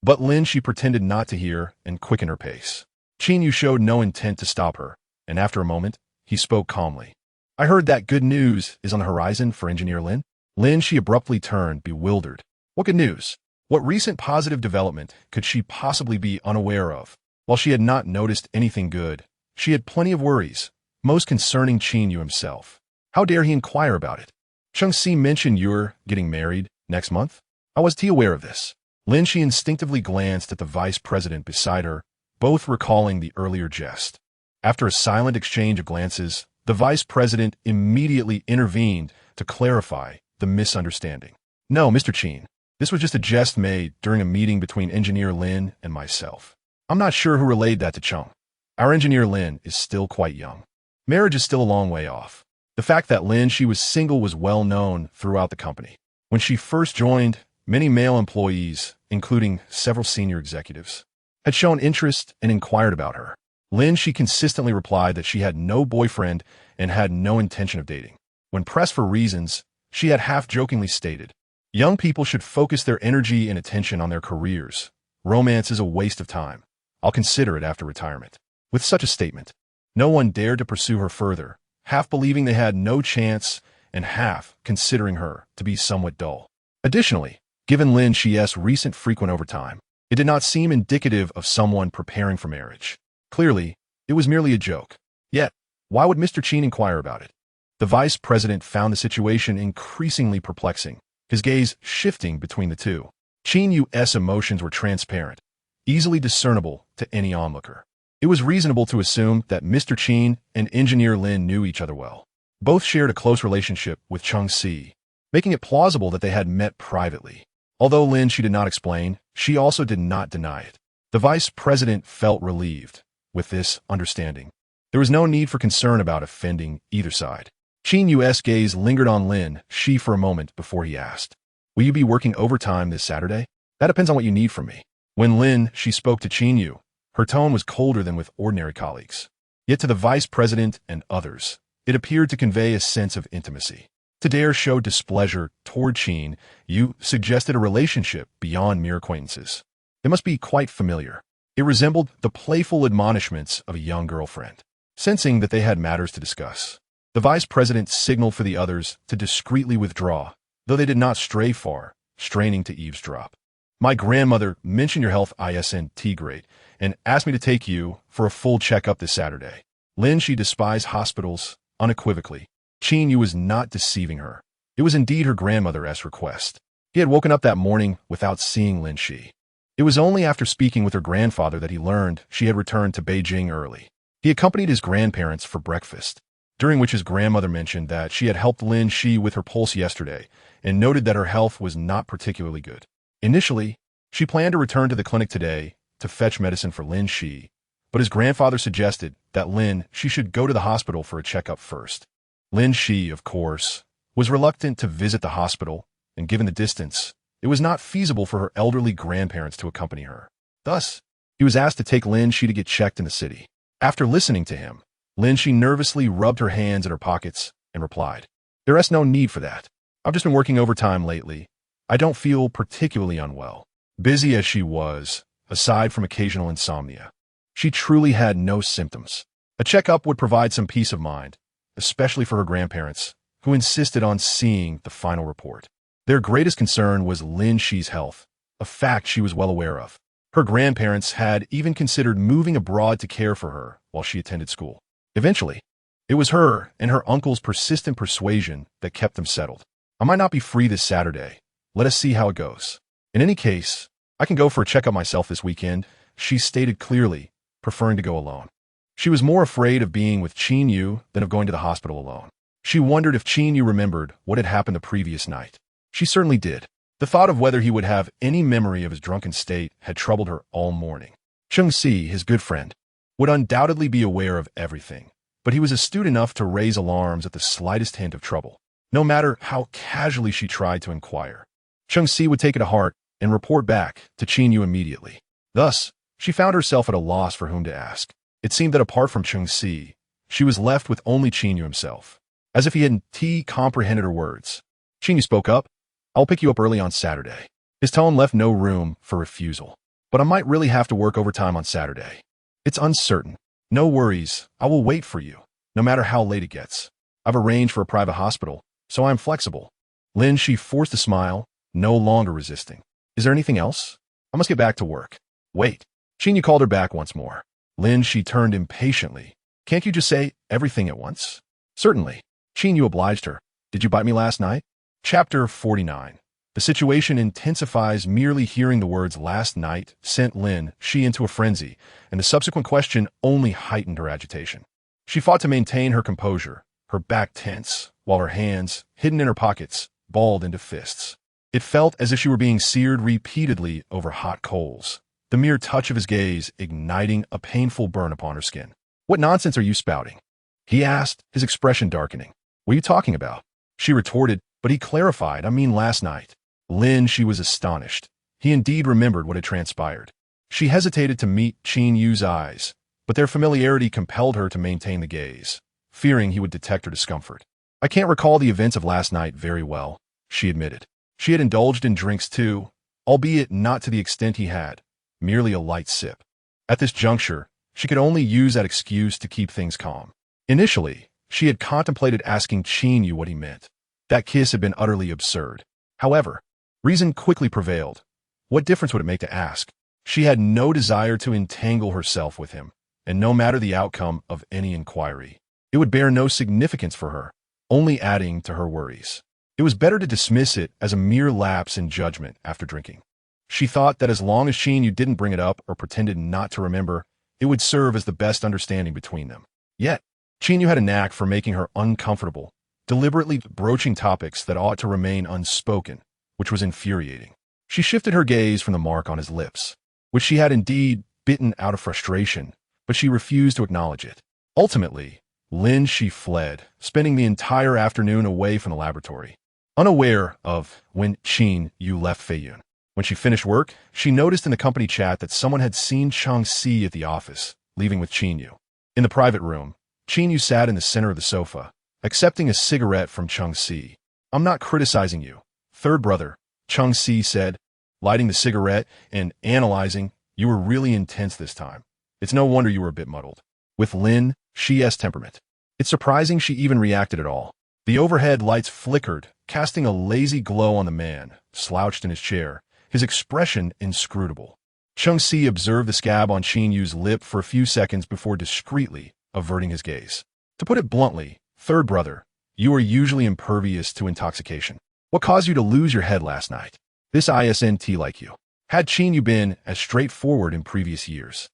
But Lin Xi pretended not to hear and quickened her pace. Qin Yu showed no intent to stop her, and after a moment, he spoke calmly. I heard that good news is on the horizon for Engineer Lin. Lin Xi abruptly turned, bewildered. What good news? What recent positive development could she possibly be unaware of? While she had not noticed anything good, she had plenty of worries, most concerning Qin Yu himself. How dare he inquire about it? Chung Si mentioned you're getting married next month? How was he aware of this? Lin Xi instinctively glanced at the vice president beside her, both recalling the earlier jest. After a silent exchange of glances, the vice president immediately intervened to clarify the misunderstanding. No, Mr. Qin. This was just a jest made during a meeting between Engineer Lin and myself. I'm not sure who relayed that to Chung. Our Engineer Lin is still quite young. Marriage is still a long way off. The fact that Lin Xi was single was well known throughout the company. When she first joined, many male employees, including several senior executives, had shown interest and inquired about her. Lin Xi consistently replied that she had no boyfriend and had no intention of dating. When pressed for reasons, she had half-jokingly stated, "Young people should focus their energy and attention on their careers. Romance is a waste of time. I'll consider it after retirement." With such a statement, no one dared to pursue her further, half believing they had no chance and half considering her to be somewhat dull. Additionally, given Lin Xi's recent frequent overtime, it did not seem indicative of someone preparing for marriage. Clearly, it was merely a joke. Yet, why would Mr. Qin inquire about it? The vice president found the situation increasingly perplexing, his gaze shifting between the two. Qin Yu's emotions were transparent, easily discernible to any onlooker. It was reasonable to assume that Mr. Qin and Engineer Lin knew each other well. Both shared a close relationship with Chung Si, making it plausible that they had met privately. Although Lin Xi did not explain, she also did not deny it. The vice president felt relieved. With this understanding, there was no need for concern about offending either side. Qin Yu's gaze lingered on Lin Xi for a moment before he asked, "Will you be working overtime this Saturday?" "That depends on what you need from me." When Lin Xi spoke to Qin Yu, her tone was colder than with ordinary colleagues. Yet to the vice president and others, it appeared to convey a sense of intimacy. To dare show displeasure toward Qin Yu suggested a relationship beyond mere acquaintances. They must be quite familiar. It resembled the playful admonishments of a young girlfriend. Sensing that they had matters to discuss, the vice president signaled for the others to discreetly withdraw, though they did not stray far, straining to eavesdrop. "My grandmother mentioned your health isn't great and asked me to take you for a full checkup this Saturday." Lin Xi despised hospitals unequivocally. Qin Yu was not deceiving her. It was indeed her grandmother's request. He had woken up that morning without seeing Lin Xi. It was only after speaking with her grandfather that he learned she had returned to Beijing early. He accompanied his grandparents for breakfast, during which his grandmother mentioned that she had helped Lin Xi with her pulse yesterday and noted that her health was not particularly good. Initially, she planned to return to the clinic today to fetch medicine for Lin Xi, but his grandfather suggested that Lin Xi should go to the hospital for a checkup first. Lin Xi, of course, was reluctant to visit the hospital, and given the distance, it was not feasible for her elderly grandparents to accompany her. Thus, he was asked to take Lin Xi to get checked in the city. After listening to him, Lin Xi nervously rubbed her hands in her pockets and replied, "There is no need for that. I've just been working overtime lately. I don't feel particularly unwell." Busy as she was, aside from occasional insomnia, she truly had no symptoms. A checkup would provide some peace of mind, especially for her grandparents, who insisted on seeing the final report. Their greatest concern was Lin Xi's health, a fact she was well aware of. Her grandparents had even considered moving abroad to care for her while she attended school. Eventually, it was her and her uncle's persistent persuasion that kept them settled. "I might not be free this Saturday. Let us see how it goes. In any case, I can go for a checkup myself this weekend," she stated clearly, preferring to go alone. She was more afraid of being with Qin Yu than of going to the hospital alone. She wondered if Qin Yu remembered what had happened the previous night. She certainly did. The thought of whether he would have any memory of his drunken state had troubled her all morning. Chung Si, his good friend, would undoubtedly be aware of everything, but he was astute enough to raise alarms at the slightest hint of trouble, no matter how casually she tried to inquire. Chung Si would take it to heart and report back to Qin Yu immediately. Thus, she found herself at a loss for whom to ask. It seemed that apart from Chung Si, she was left with only Qin Yu himself. As if he hadn't comprehended her words, Qin Yu spoke up. "I'll pick you up early on Saturday." His tone left no room for refusal. "But I might really have to work overtime on Saturday. It's uncertain." "No worries, I will wait for you, no matter how late it gets. I've arranged for a private hospital, so I am flexible." Lin Xi forced a smile, no longer resisting. "Is there anything else? I must get back to work." "Wait." Qin Yu called her back once more. Lin Xi turned impatiently. "Can't you just say everything at once?" "Certainly. Qin Yu obliged her. Did you bite me last night? Chapter 49. The situation intensifies. Merely hearing the words last night sent Lin Xi into a frenzy, and the subsequent question only heightened her agitation. She fought to maintain her composure, her back tense, while her hands, hidden in her pockets, balled into fists. It felt as if she were being seared repeatedly over hot coals, the mere touch of his gaze igniting a painful burn upon her skin. What nonsense are you spouting? He asked, his expression darkening. What are you talking about? She retorted, but he clarified, I mean last night. Lin Xi was astonished. He indeed remembered what had transpired. She hesitated to meet Qin Yu's eyes, but their familiarity compelled her to maintain the gaze, fearing he would detect her discomfort. I can't recall the events of last night very well, she admitted. She had indulged in drinks too, albeit not to the extent he had, merely a light sip. At this juncture, she could only use that excuse to keep things calm. Initially, she had contemplated asking Qin Yu what he meant. That kiss had been utterly absurd. However, reason quickly prevailed. What difference would it make to ask? She had no desire to entangle herself with him, and no matter the outcome of any inquiry, it would bear no significance for her, only adding to her worries. It was better to dismiss it as a mere lapse in judgment after drinking. She thought that as long as Qin Yu didn't bring it up or pretended not to remember, it would serve as the best understanding between them. Yet, Qin Yu had a knack for making her uncomfortable, deliberately broaching topics that ought to remain unspoken, which was infuriating. She shifted her gaze from the mark on his lips, which she had indeed bitten out of frustration, but she refused to acknowledge it. Ultimately, Lin Xi fled, spending the entire afternoon away from the laboratory, unaware of when Qin Yu left Feiyun. When she finished work, she noticed in the company chat that someone had seen Chang Si at the office, leaving with Qin Yu. In the private room, Qin Yu sat in the center of the sofa, accepting a cigarette from Chang Si. I'm not criticizing you, third brother, Chang Si said, lighting the cigarette and analyzing. You were really intense this time. It's no wonder you were a bit muddled. With Lin Xi's temperament, it's surprising she even reacted at all. The overhead lights flickered, casting a lazy glow on the man, slouched in his chair, his expression inscrutable. Chang Si observed the scab on Qin Yu's lip for a few seconds before discreetly averting his gaze. To put it bluntly, third brother, you are usually impervious to intoxication. What caused you to lose your head last night? This isn't like you. Had Qin Yu been as straightforward in previous years,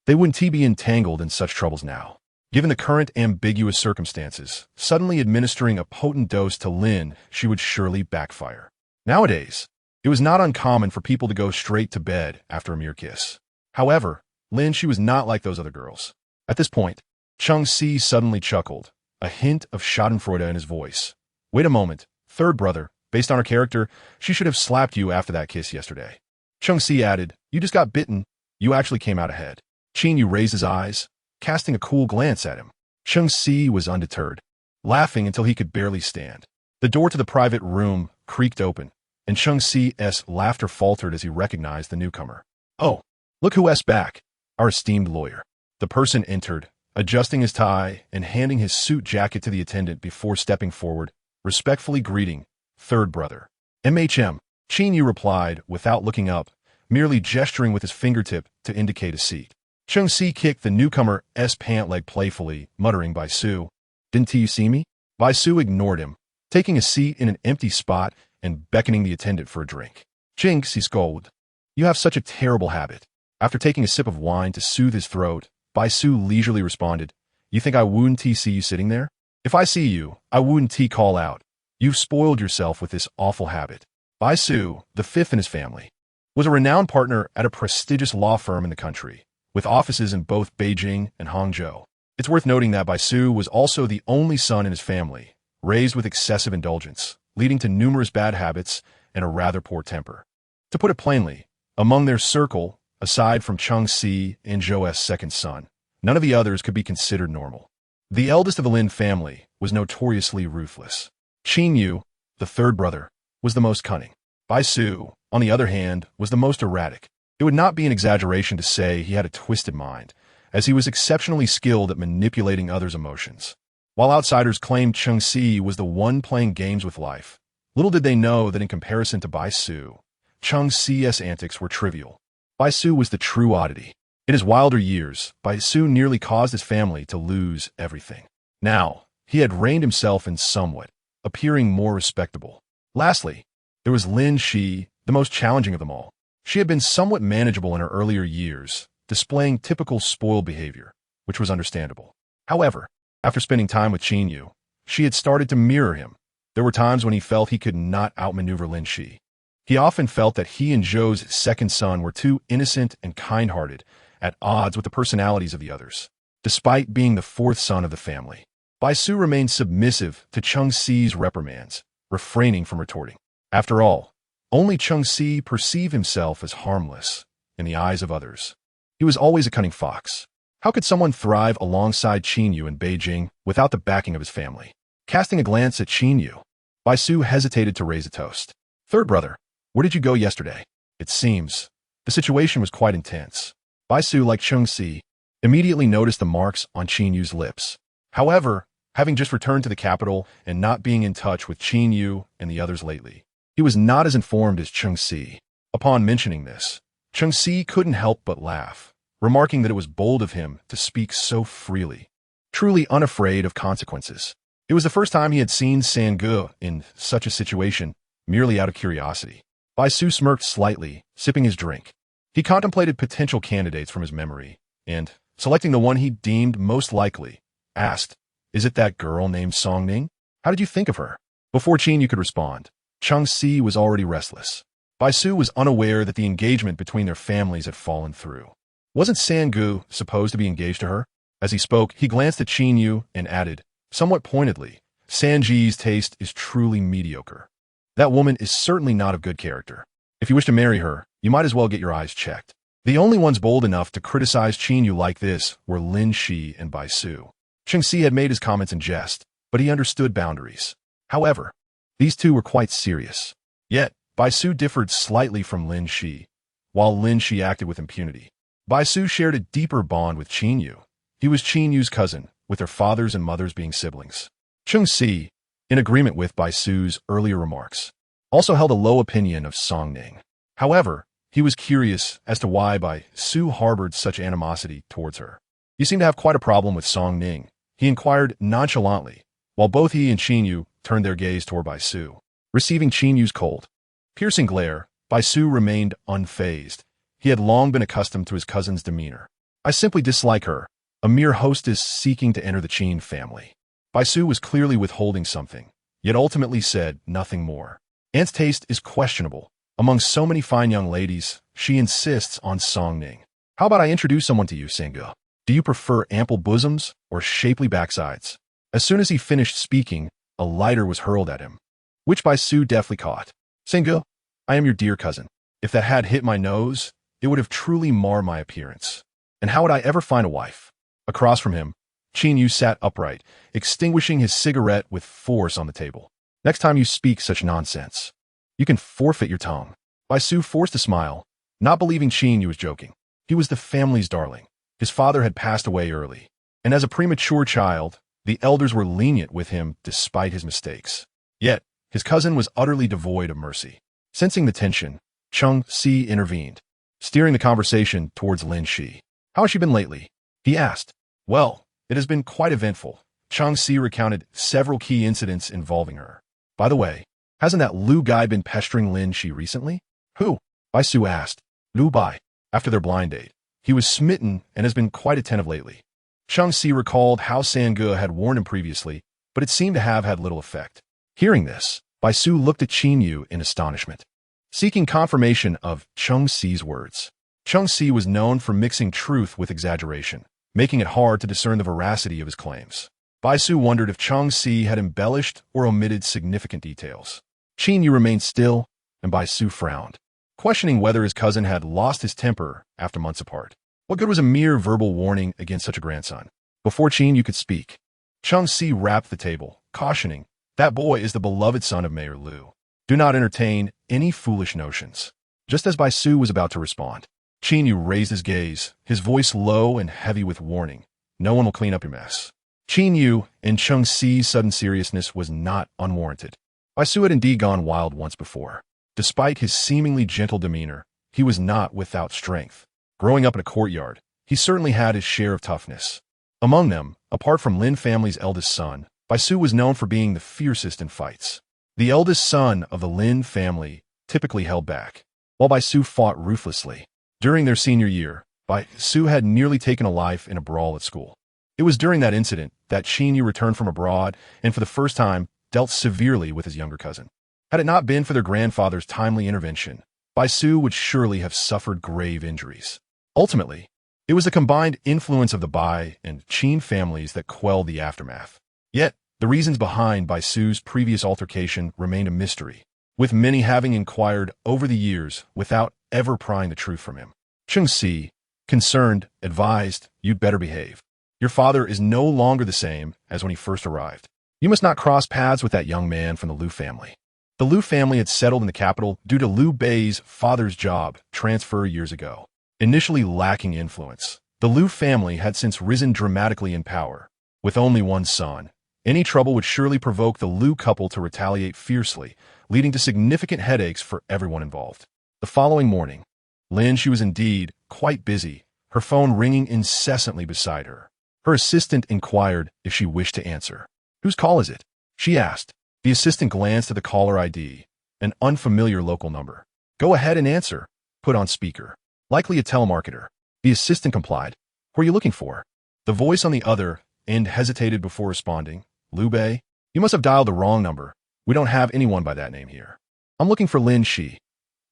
they wouldn't be entangled in such troubles now. Given the current ambiguous circumstances, suddenly administering a potent dose to Lin Xi would surely backfire. Nowadays, it was not uncommon for people to go straight to bed after a mere kiss. However, Lin Xi was not like those other girls. At this point, Chang Si suddenly chuckled, a hint of schadenfreude in his voice. Wait a moment, third brother, based on her character, she should have slapped you after that kiss yesterday. Chang Si added, you just got bitten. You actually came out ahead. Qin Yu raised his eyes, casting a cool glance at him. Chang Si was undeterred, laughing until he could barely stand. The door to the private room creaked open, and Chang Si's laughter faltered as he recognized the newcomer. Oh, look who's back, our esteemed lawyer. The person entered, adjusting his tie and handing his suit jacket to the attendant before stepping forward, respectfully greeting, third brother. MHM, Qin Yu replied without looking up, merely gesturing with his fingertip to indicate a seat. Chang Si kicked the newcomer's pant leg playfully, muttering, Bai Su, didn't you see me? Bai Su ignored him, taking a seat in an empty spot and beckoning the attendant for a drink. Jinx, he scolded. You have such a terrible habit. After taking a sip of wine to soothe his throat, Bai Su leisurely responded, you think I wouldn't see you sitting there? If I see you, I wouldn't call out. You've spoiled yourself with this awful habit. Bai Su, the fifth in his family, was a renowned partner at a prestigious law firm in the country, with offices in both Beijing and Hangzhou. It's worth noting that Bai Su was also the only son in his family, raised with excessive indulgence, leading to numerous bad habits and a rather poor temper. To put it plainly, among their circle, aside from Chang Si and Zhou's second son, none of the others could be considered normal. The eldest of the Lin family was notoriously ruthless. Qin Yu, the third brother, was the most cunning. Bai Su, on the other hand, was the most erratic. It would not be an exaggeration to say he had a twisted mind, as he was exceptionally skilled at manipulating others' emotions. While outsiders claimed Chang Si was the one playing games with life, little did they know that in comparison to Bai Su, Chang Si's antics were trivial. Bai Su was the true oddity. In his wilder years, Bai Su nearly caused his family to lose everything. Now, he had reined himself in somewhat, appearing more respectable. Lastly, there was Lin Xi, the most challenging of them all. She had been somewhat manageable in her earlier years, displaying typical spoiled behavior, which was understandable. However, after spending time with Qin Yu, she had started to mirror him. There were times when he felt he could not outmaneuver Lin Xi. He often felt that he and Zhou's second son were too innocent and kind-hearted, at odds with the personalities of the others. Despite being the fourth son of the family, Bai Su remained submissive to Cheng Xi's reprimands, refraining from retorting. After all, only Cheng Xi perceived himself as harmless in the eyes of others. He was always a cunning fox. How could someone thrive alongside Qin Yu in Beijing without the backing of his family? Casting a glance at Qin Yu, Bai Su hesitated to raise a toast. Third brother, where did you go yesterday? It seems the situation was quite intense. Bai Su, like Cheng Xi, immediately noticed the marks on Qin Yu's lips. However, having just returned to the capital and not being in touch with Qin Yu and the others lately, he was not as informed as Cheng Xi. Upon mentioning this, Cheng Xi couldn't help but laugh, remarking that it was bold of him to speak so freely, truly unafraid of consequences. It was the first time he had seen Sang-ge in such a situation, merely out of curiosity. Bai Su smirked slightly, sipping his drink. He contemplated potential candidates from his memory, and, selecting the one he deemed most likely, asked, "Is it that girl named Song Ning? How did you think of her?" Before Qin Yu could respond, Cheng Xi was already restless. Bai Su was unaware that the engagement between their families had fallen through. Wasn't Sang-ge supposed to be engaged to her? As he spoke, he glanced at Qin Yu and added, somewhat pointedly, "Sanji's taste is truly mediocre. That woman is certainly not of good character. If you wish to marry her, you might as well get your eyes checked." The only ones bold enough to criticize Qin Yu like this were Lin Xi and Bai Su. Cheng Xi had made his comments in jest, but he understood boundaries. However, these two were quite serious. Yet, Bai Su differed slightly from Lin Xi, while Lin Xi acted with impunity. Bai Su shared a deeper bond with Qin Yu. He was Qin Yu's cousin, with their fathers and mothers being siblings. Cheng Xi, in agreement with Bai Su's earlier remarks, also held a low opinion of Song Ning. However, he was curious as to why Bai Su harbored such animosity towards her. "You seem to have quite a problem with Song Ning," he inquired nonchalantly, while both he and Qin Yu turned their gaze toward Bai Su. Receiving Qin Yu's cold, piercing glare, Bai Su remained unfazed. He had long been accustomed to his cousin's demeanor. "I simply dislike her, a mere hostess seeking to enter the Qin family." Bai Su was clearly withholding something, yet ultimately said nothing more. "Aunt's taste is questionable. Among so many fine young ladies, she insists on Song Ning. How about I introduce someone to you, Sang-ge? Do you prefer ample bosoms or shapely backsides?" As soon as he finished speaking, a lighter was hurled at him, which Bai Su deftly caught. "Sang-ge, I am your dear cousin. If that had hit my nose, it would have truly marred my appearance. And how would I ever find a wife?" Across from him, Qin Yu sat upright, extinguishing his cigarette with force on the table. "Next time you speak such nonsense, you can forfeit your tongue." Bai Su forced a smile, not believing Qin Yu was joking. He was the family's darling. His father had passed away early, and as a premature child, the elders were lenient with him despite his mistakes. Yet, his cousin was utterly devoid of mercy. Sensing the tension, Cheng Xi intervened, steering the conversation towards Lin Xi. "How has she been lately?" he asked. "Well, it has been quite eventful." Cheng Xi recounted several key incidents involving her. "By the way, hasn't that Lu guy been pestering Lin Xi recently?" "Who?" Bai Su asked. "Lu Bai. After their blind date, he was smitten and has been quite attentive lately." Cheng Xi recalled how Sang-ge had warned him previously, but it seemed to have had little effect. Hearing this, Bai Su looked at Qin Yu in astonishment, seeking confirmation of Cheng Xi's words. Cheng Xi was known for mixing truth with exaggeration, making it hard to discern the veracity of his claims. Bai Su wondered if Cheng Xi had embellished or omitted significant details. Qin Yu remained still, and Bai Su frowned, questioning whether his cousin had lost his temper after months apart. What good was a mere verbal warning against such a grandson? Before Qin Yu could speak, Cheng Xi rapped the table, cautioning, "That boy is the beloved son of Mayor Lu. Do not entertain any foolish notions." Just as Bai Su was about to respond, Qin Yu raised his gaze, his voice low and heavy with warning. "No one will clean up your mess." Qin Yu and Cheng Xi's sudden seriousness was not unwarranted. Bai Su had indeed gone wild once before. Despite his seemingly gentle demeanor, he was not without strength. Growing up in a courtyard, he certainly had his share of toughness. Among them, apart from Lin family's eldest son, Bai Su was known for being the fiercest in fights. The eldest son of the Lin family typically held back, while Bai Su fought ruthlessly. During their senior year, Bai Su had nearly taken a life in a brawl at school. It was during that incident that Qin Yu returned from abroad and for the first time dealt severely with his younger cousin. Had it not been for their grandfather's timely intervention, Bai Su would surely have suffered grave injuries. Ultimately, it was the combined influence of the Bai and Qin families that quelled the aftermath. Yet, the reasons behind Bai Su's previous altercation remained a mystery, with many having inquired over the years without ever prying the truth from him. Qin Yu, concerned, advised, "You'd better behave. Your father is no longer the same as when he first arrived. You must not cross paths with that young man from the Liu family." The Liu family had settled in the capital due to Liu Bei's father's job transfer years ago. Initially lacking influence, the Liu family had since risen dramatically in power. With only one son, any trouble would surely provoke the Liu couple to retaliate fiercely, leading to significant headaches for everyone involved. The following morning, Lin Xi was indeed quite busy, her phone ringing incessantly beside her. Her assistant inquired if she wished to answer. "Whose call is it?" she asked. The assistant glanced at the caller ID, an unfamiliar local number. "Go ahead and answer." Put on speaker. "Likely a telemarketer." The assistant complied. "Who are you looking for?" The voice on the other end hesitated before responding. "Liu Bei? You must have dialed the wrong number. We don't have anyone by that name here." "I'm looking for Lin Xi."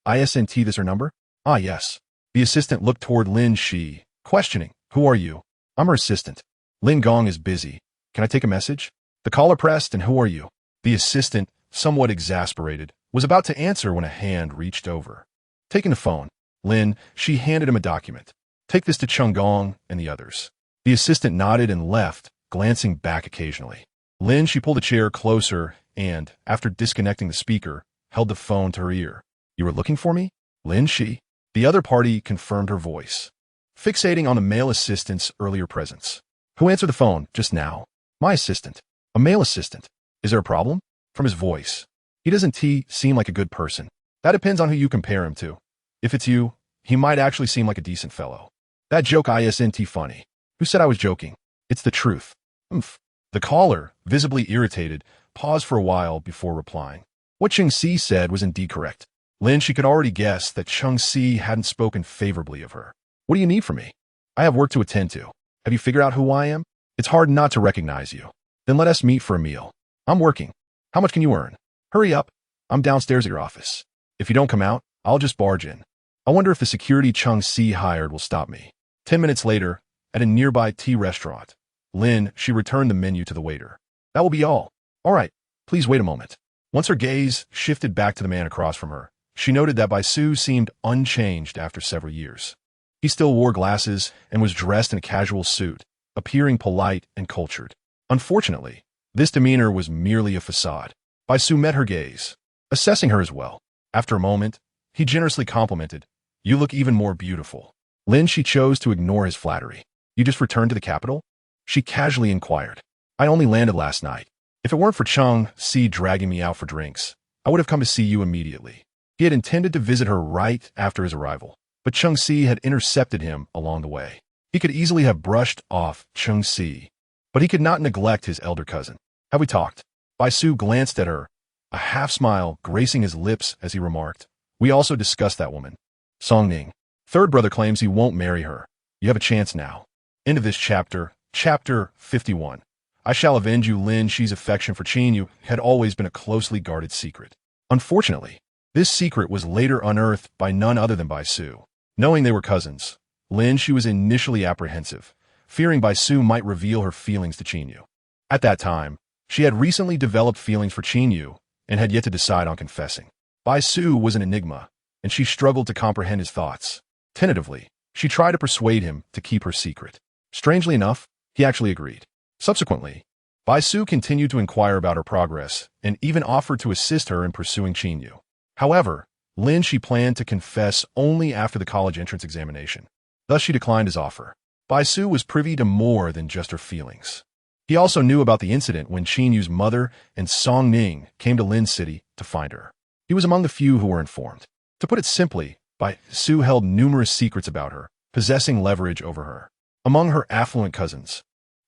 "ISNT this her number?" "Ah, yes." The assistant looked toward Lin Xi, questioning. "Who are you?" "I'm her assistant." "Lin Gong is busy. Can I take a message?" The caller pressed, "And who are you?" The assistant, somewhat exasperated, was about to answer when a hand reached over. Taking the phone, Lin Xi handed him a document. "Take this to Chung Gong and the others." The assistant nodded and left, glancing back occasionally. Lin Xi pulled a chair closer and, after disconnecting the speaker, held the phone to her ear. "You were looking for me?" "Lin Xi." The other party confirmed her voice, fixating on the male assistant's earlier presence. "Who answered the phone just now?" "My assistant." "A male assistant. Is there a problem?" From his voice, "He doesn't seem like a good person." "That depends on who you compare him to. If it's you, he might actually seem like a decent fellow." "That joke isn't funny." "Who said I was joking?" "It's the truth." "Umph." The caller, visibly irritated, paused for a while before replying. What Qin Yu said was indeed correct. Lin Xi could already guess that Qin Yu hadn't spoken favorably of her. "What do you need from me?" "I have work to attend to." "Have you figured out who I am?" "It's hard not to recognize you." "Then let us meet for a meal." "I'm working." "How much can you earn?" "Hurry up. I'm downstairs at your office. If you don't come out, I'll just barge in." "I wonder if the security Qin Yu hired will stop me." 10 minutes later, at a nearby tea restaurant, Lin Xi returned the menu to the waiter. "That will be all." "All right, please wait a moment." Once her gaze shifted back to the man across from her, she noted that Bai Su seemed unchanged after several years. He still wore glasses and was dressed in a casual suit, appearing polite and cultured. Unfortunately, this demeanor was merely a facade. Bai Su met her gaze, assessing her as well. After a moment, he generously complimented, "You look even more beautiful." Lin Xi chose to ignore his flattery. "You just returned to the capital?" She casually inquired. "I only landed last night. If it weren't for Qin Yu dragging me out for drinks, I would have come to see you immediately." He had intended to visit her right after his arrival, but Qin Yu had intercepted him along the way. He could easily have brushed off Qin Yu, but he could not neglect his elder cousin. "Have we talked?" Bai Su glanced at her, a half-smile gracing his lips as he remarked, "We also discussed that woman. Song Ning. Third brother claims he won't marry her. You have a chance now." End of this chapter. Chapter 51. I Shall Avenge You. Lin Xi's affection for Qin Yu had always been a closely guarded secret. Unfortunately, this secret was later unearthed by none other than Bai Su. Knowing they were cousins, Lin Xi was initially apprehensive, fearing Bai Su might reveal her feelings to Qin Yu. At that time, she had recently developed feelings for Qin Yu and had yet to decide on confessing. Bai Su was an enigma, and she struggled to comprehend his thoughts. Tentatively, she tried to persuade him to keep her secret. Strangely enough, he actually agreed. Subsequently, Bai Su continued to inquire about her progress and even offered to assist her in pursuing Qin Yu. However, Lin Xi planned to confess only after the college entrance examination. Thus, she declined his offer. Bai Su was privy to more than just her feelings. He also knew about the incident when Qin Yu's mother and Song Ning came to Lin City to find her. He was among the few who were informed. To put it simply, Bai Su held numerous secrets about her, possessing leverage over her. Among her affluent cousins,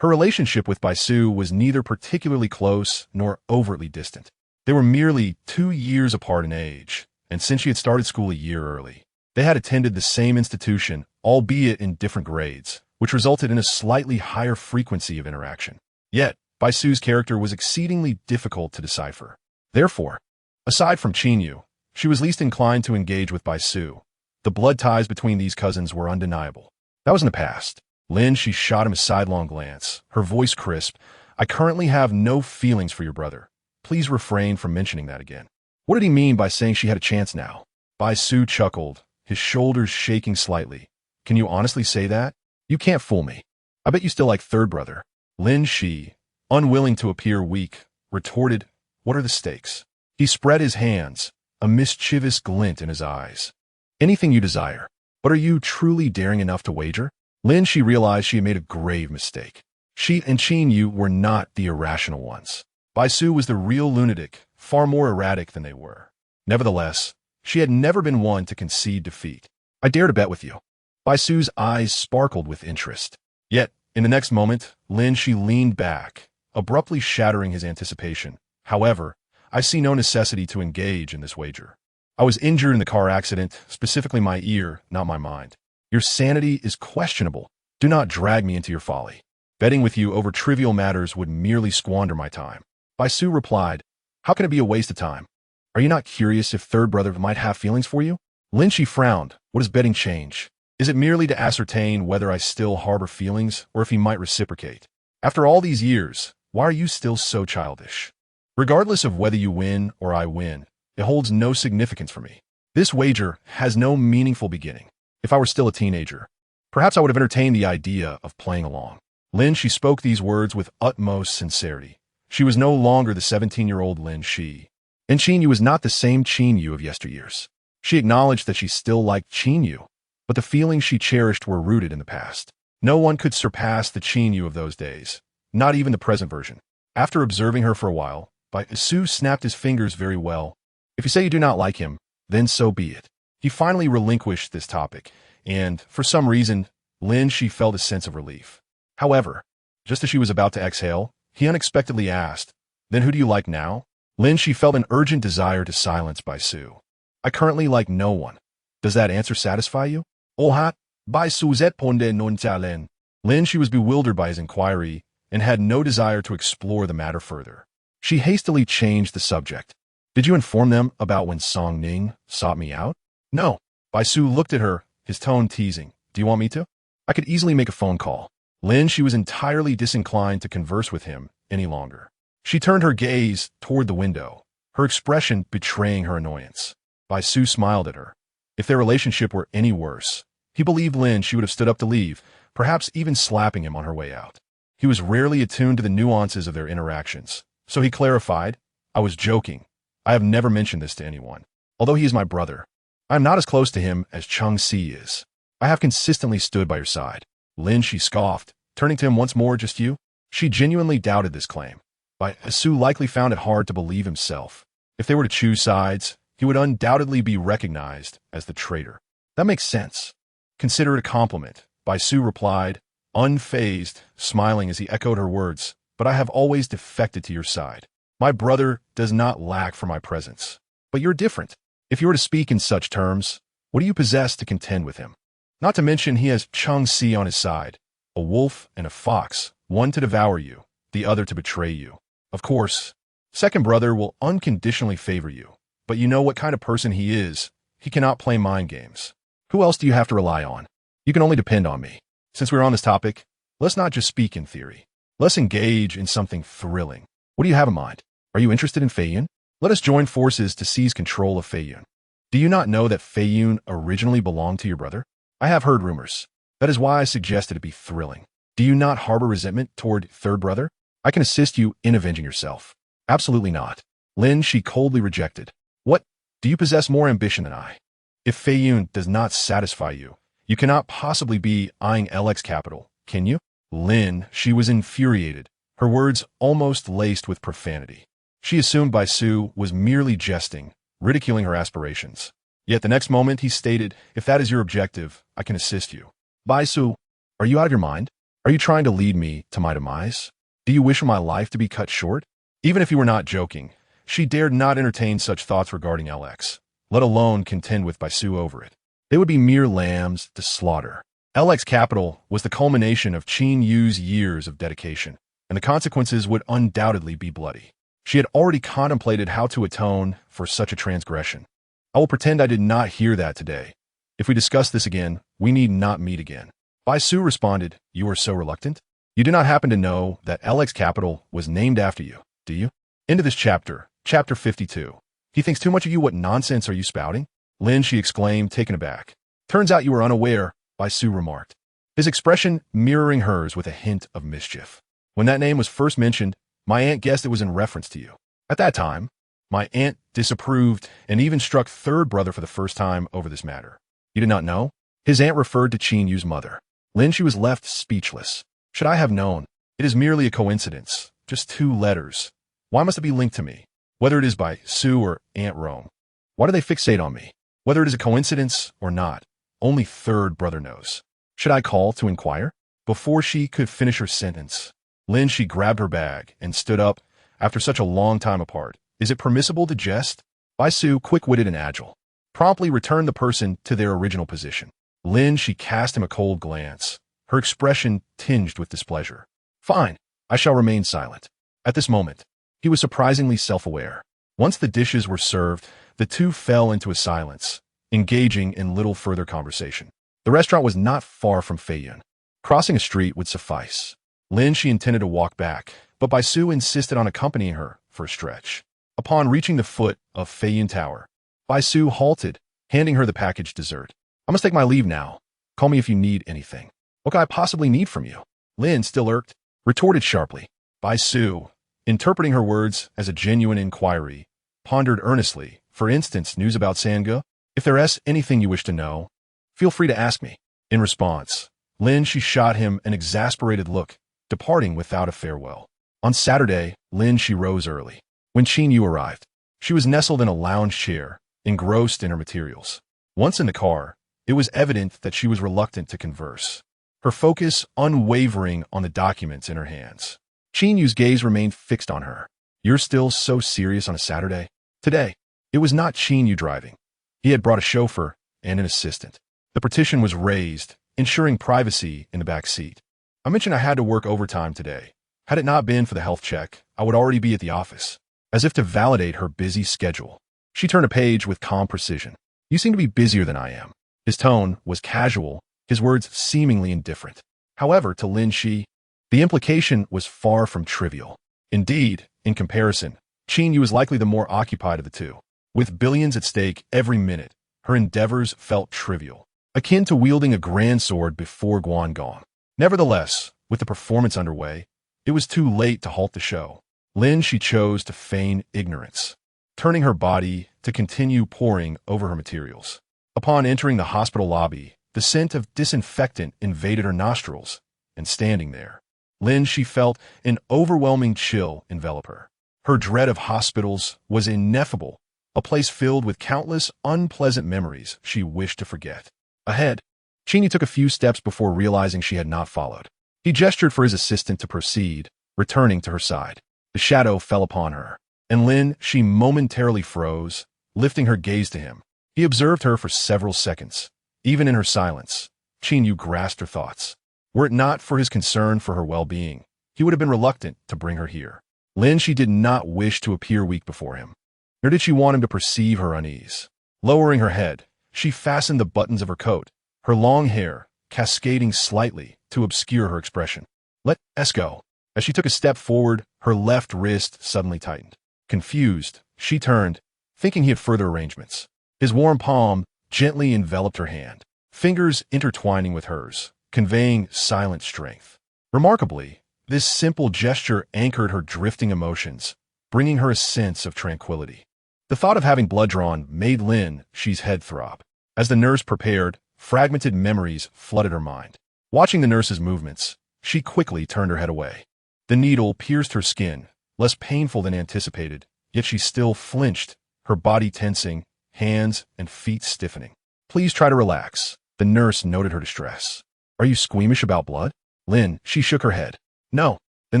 Her relationship with Bai Su was neither particularly close nor overtly distant. They were merely 2 years apart in age, and since she had started school a year early, they had attended the same institution, albeit in different grades, which resulted in a slightly higher frequency of interaction. Yet, Bai Su's character was exceedingly difficult to decipher. Therefore, aside from Qin Yu, she was least inclined to engage with Bai Su. The blood ties between these cousins were undeniable. That was in the past. Lin Xi shot him a sidelong glance, her voice crisp. I currently have no feelings for your brother. Please refrain from mentioning that again. What did he mean by saying she had a chance now? Bai Su chuckled, his shoulders shaking slightly. Can you honestly say that? You can't fool me. I bet you still like third brother. Lin Xi, unwilling to appear weak, retorted, what are the stakes? He spread his hands, a mischievous glint in his eyes. Anything you desire. But are you truly daring enough to wager? Lin Xi realized she had made a grave mistake. She and Qin Yu were not the irrational ones. Bai Su was the real lunatic, far more erratic than they were. Nevertheless, she had never been one to concede defeat. I dare to bet with you. Bai Su's eyes sparkled with interest. Yet, in the next moment, Lin Xi leaned back, abruptly shattering his anticipation. However, I see no necessity to engage in this wager. I was injured in the car accident, specifically my ear, not my mind. Your sanity is questionable. Do not drag me into your folly. Betting with you over trivial matters would merely squander my time. Bai Su replied, how can it be a waste of time? Are you not curious if third brother might have feelings for you? Lin Xi frowned. What does betting change? Is it merely to ascertain whether I still harbor feelings or if he might reciprocate? After all these years, why are you still so childish? Regardless of whether you win or I win, it holds no significance for me. This wager has no meaningful beginning. If I were still a teenager, perhaps I would have entertained the idea of playing along. Lin Xi spoke these words with utmost sincerity. She was no longer the 17-year-old Lin Xi. And Qin Yu was not the same Qin Yu of yesteryears. She acknowledged that she still liked Qin Yu, but the feelings she cherished were rooted in the past. No one could surpass the Qin Yu of those days, not even the present version. After observing her for a while, Bai Su snapped his fingers very well. If you say you do not like him, then so be it. He finally relinquished this topic, and, for some reason, Lin Xi felt a sense of relief. However, just as she was about to exhale, he unexpectedly asked, then who do you like now? Lin Xi felt an urgent desire to silence Bai Su. I currently like no one. Does that answer satisfy you? Ohat, Bai Su zet ponde non talen. Lin Xi was bewildered by his inquiry and had no desire to explore the matter further. She hastily changed the subject. Did you inform them about when Song Ning sought me out? No. Bai Su looked at her, his tone teasing. Do you want me to? I could easily make a phone call. Lin Xi was entirely disinclined to converse with him any longer. She turned her gaze toward the window, her expression betraying her annoyance. Bai Su smiled at her. If their relationship were any worse, he believed Lin Xi would have stood up to leave, perhaps even slapping him on her way out. He was rarely attuned to the nuances of their interactions, so he clarified, I was joking. I have never mentioned this to anyone. Although he is my brother, I am not as close to him as Cheng Si is. I have consistently stood by your side. Lin Xi scoffed, turning to him once more, just you? She genuinely doubted this claim. Bai Su likely found it hard to believe himself. If they were to choose sides, he would undoubtedly be recognized as the traitor. That makes sense. Consider it a compliment, Bai Su replied, unfazed, smiling as he echoed her words, but I have always defected to your side. My brother does not lack for my presence. But you're different. If you were to speak in such terms, what do you possess to contend with him? Not to mention he has Cheng Si on his side, a wolf and a fox, one to devour you, the other to betray you. Of course, second brother will unconditionally favor you, but you know what kind of person he is. He cannot play mind games. Who else do you have to rely on? You can only depend on me. Since we're on this topic, let's not just speak in theory. Let's engage in something thrilling. What do you have in mind? Are you interested in Feiyun? Let us join forces to seize control of Feiyun. Do you not know that Feiyun originally belonged to your brother? I have heard rumors. That is why I suggested it be thrilling. Do you not harbor resentment toward third brother? I can assist you in avenging yourself. Absolutely not. Lin Xi coldly rejected. What? Do you possess more ambition than I? If Feiyun does not satisfy you, you cannot possibly be eyeing LX capital, can you? Lin Xi was infuriated, her words almost laced with profanity. She assumed Bai Su was merely jesting, ridiculing her aspirations. Yet the next moment he stated, if that is your objective, I can assist you. Bai Su, are you out of your mind? Are you trying to lead me to my demise? Do you wish for my life to be cut short? Even if he were not joking, she dared not entertain such thoughts regarding LX, let alone contend with Baisu over it. They would be mere lambs to slaughter. LX capital was the culmination of Qin Yu's years of dedication, and the consequences would undoubtedly be bloody. She had already contemplated how to atone for such a transgression. I will pretend I did not hear that today. If we discuss this again, we need not meet again. Baisu responded, "You are so reluctant? You do not happen to know that LX capital was named after you, do you?" Into this chapter, chapter 52. He thinks too much of you. What nonsense are you spouting? Lin Xi exclaimed, taken aback. Turns out you were unaware, Baisu remarked, his expression mirroring hers with a hint of mischief. When that name was first mentioned, my aunt guessed it was in reference to you. At that time, my aunt disapproved and even struck third brother for the first time over this matter. You did not know? His aunt referred to Qin Yu's mother. Lin Xi was left speechless. Should I have known? It is merely a coincidence. Just 2 letters. Why must it be linked to me? Whether it is by Sue or Aunt Rome. Why do they fixate on me? Whether it is a coincidence or not, only third brother knows. Should I call to inquire? Before she could finish her sentence, Lin Xi grabbed her bag and stood up after such a long time apart. Is it permissible to jest? Baisu, quick-witted and agile, promptly returned the person to their original position. Lin Xi cast him a cold glance, her expression tinged with displeasure. Fine, I shall remain silent. At this moment, he was surprisingly self-aware. Once the dishes were served, the two fell into a silence, engaging in little further conversation. The restaurant was not far from Feiyun. Crossing a street would suffice. Lin Xi intended to walk back, but Baisu insisted on accompanying her for a stretch. Upon reaching the foot of Feiyun Tower, Baisu halted, handing her the packaged dessert. I must take my leave now. Call me if you need anything. What could I possibly need from you? Lin, still irked, retorted sharply. Baisu, interpreting her words as a genuine inquiry, pondered earnestly. For instance, news about Sanga? If there is anything you wish to know, feel free to ask me. In response, Lin Xi shot him an exasperated look, departing without a farewell. On Saturday, Lin Xi rose early. When Qin Yu arrived, she was nestled in a lounge chair, engrossed in her materials. Once in the car, it was evident that she was reluctant to converse, her focus unwavering on the documents in her hands. Qin Yu's gaze remained fixed on her. You're still so serious on a Saturday? Today, it was not Qin Yu driving. He had brought a chauffeur and an assistant. The partition was raised, ensuring privacy in the back seat. I mentioned I had to work overtime today. Had it not been for the health check, I would already be at the office. As if to validate her busy schedule, she turned a page with calm precision. You seem to be busier than I am. His tone was casual, his words seemingly indifferent. However, to Lin Xi, the implication was far from trivial. Indeed, in comparison, Qin Yu was likely the more occupied of the two. With billions at stake every minute, her endeavors felt trivial, akin to wielding a grand sword before Guangdong. Nevertheless, with the performance underway, it was too late to halt the show. Lin Xi chose to feign ignorance, turning her body to continue poring over her materials. Upon entering the hospital lobby, the scent of disinfectant invaded her nostrils, and standing there, Lin Xi felt an overwhelming chill envelop her. Her dread of hospitals was ineffable, a place filled with countless unpleasant memories she wished to forget. Ahead, Qin Yu took a few steps before realizing she had not followed. He gestured for his assistant to proceed, returning to her side. The shadow fell upon her, and Lin Xi momentarily froze, lifting her gaze to him. He observed her for several seconds. Even in her silence, Qin Yu grasped her thoughts. Were it not for his concern for her well-being, he would have been reluctant to bring her here. Lin Xi did not wish to appear weak before him, nor did she want him to perceive her unease. Lowering her head, she fastened the buttons of her coat, her long hair cascading slightly to obscure her expression. Let us go. As she took a step forward, her left wrist suddenly tightened. Confused, she turned, thinking he had further arrangements. His warm palm gently enveloped her hand, fingers intertwining with hers, conveying silent strength. Remarkably, this simple gesture anchored her drifting emotions, bringing her a sense of tranquility. The thought of having blood drawn made Lin Xi's head throb. As the nurse prepared, fragmented memories flooded her mind. Watching the nurse's movements, she quickly turned her head away. The needle pierced her skin, less painful than anticipated, yet she still flinched, her body tensing, hands and feet stiffening. Please try to relax. The nurse noted her distress. Are you squeamish about blood? Lin, she shook her head. No, then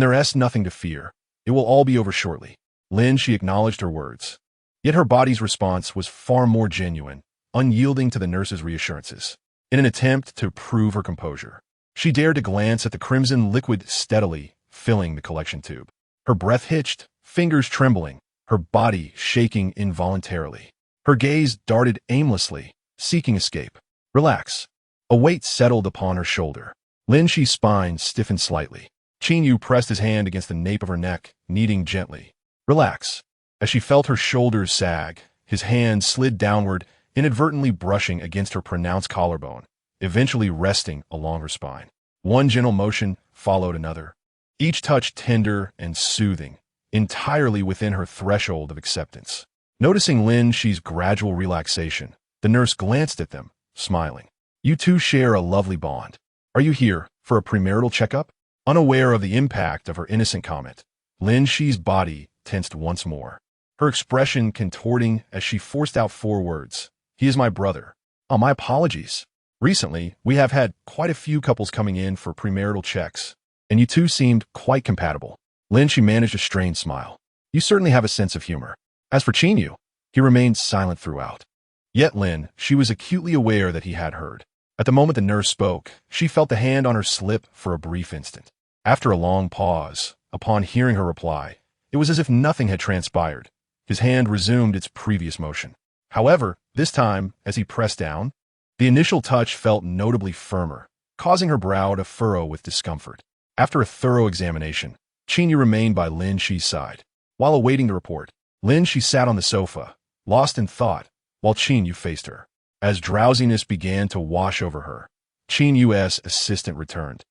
there's nothing to fear. It will all be over shortly. Lin, she acknowledged her words. Yet her body's response was far more genuine, unyielding to the nurse's reassurances. In an attempt to prove her composure, she dared to glance at the crimson liquid steadily filling the collection tube. Her breath hitched, fingers trembling, her body shaking involuntarily. Her gaze darted aimlessly, seeking escape. Relax. A weight settled upon her shoulder. Lin Xi's spine stiffened slightly. Qin Yu pressed his hand against the nape of her neck, kneading gently. Relax. As she felt her shoulders sag, his hand slid downward, inadvertently brushing against her pronounced collarbone, eventually resting along her spine. One gentle motion followed another, each touch tender and soothing, entirely within her threshold of acceptance. Noticing Lin Xi's gradual relaxation, the nurse glanced at them, smiling. You two share a lovely bond. Are you here for a premarital checkup? Unaware of the impact of her innocent comment, Lin Xi's body tensed once more, her expression contorting as she forced out 4 words. He is my brother. Oh, my apologies. Recently, we have had quite a few couples coming in for premarital checks, and you two seemed quite compatible. Lin Xi managed a strained smile. You certainly have a sense of humor. As for Qin Yu, he remained silent throughout. Yet Lin, she was acutely aware that he had heard. At the moment the nurse spoke, she felt the hand on her slip for a brief instant. After a long pause, upon hearing her reply, it was as if nothing had transpired. His hand resumed its previous motion. However, this time, as he pressed down, the initial touch felt notably firmer, causing her brow to furrow with discomfort. After a thorough examination, Qin Yu remained by Lin Xi's side. While awaiting the report, Lin Xi sat on the sofa, lost in thought, while Qin Yu faced her. As drowsiness began to wash over her, Qin Yu's assistant returned,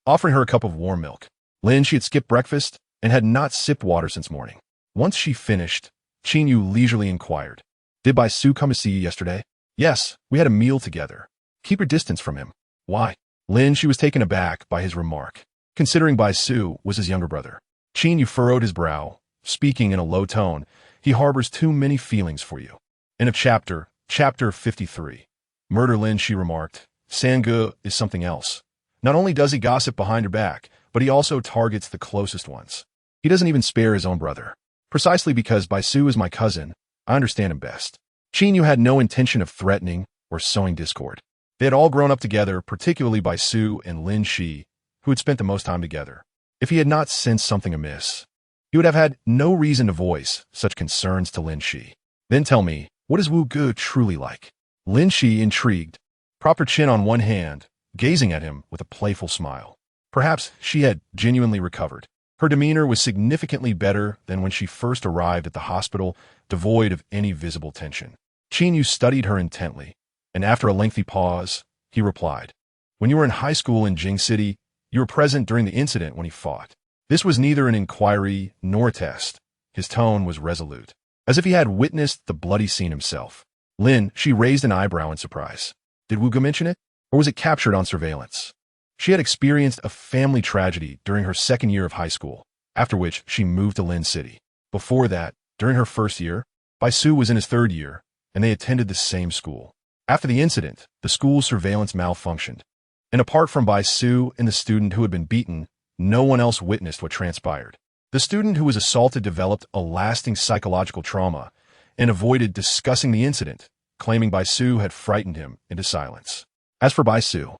offering her a cup of warm milk. Lin Xi had skipped breakfast and had not sipped water since morning. Once she finished, Qin Yu leisurely inquired, Did Bai Su come to see you yesterday? Yes, we had a meal together. Keep your distance from him. Why? Lin Xi was taken aback by his remark, considering Bai Su was his younger brother. Qin Yu furrowed his brow, speaking in a low tone. He harbors too many feelings for you. End of chapter. Chapter 53. Murder. Lin Xi remarked, Sange is something else. Not only does he gossip behind her back, but he also targets the closest ones. He doesn't even spare his own brother. Precisely because Bai Su is my cousin, I understand him best. Qin Yu had no intention of threatening or sowing discord. They had all grown up together, particularly Bai Su and Lin Xi, who had spent the most time together. If he had not sensed something amiss, he would have had no reason to voice such concerns to Lin Xi. Then tell me, what is Wu Ge truly like? Lin Xi, intrigued, propped her chin on one hand, gazing at him with a playful smile. Perhaps she had genuinely recovered. Her demeanor was significantly better than when she first arrived at the hospital, devoid of any visible tension. Qin Yu studied her intently, and after a lengthy pause, he replied, When you were in high school in Jing City, you were present during the incident when he fought. This was neither an inquiry nor a test. His tone was resolute, as if he had witnessed the bloody scene himself. Lin, she raised an eyebrow in surprise. Did Wu Ge mention it? Or was it captured on surveillance? She had experienced a family tragedy during her second year of high school, after which she moved to Lin City. Before that, during her first year, Bai Su was in his 3rd year, and they attended the same school. After the incident, the school's surveillance malfunctioned, and apart from Bai Su and the student who had been beaten, no one else witnessed what transpired. The student who was assaulted developed a lasting psychological trauma and avoided discussing the incident, claiming Bai Su had frightened him into silence. As for Bai Su,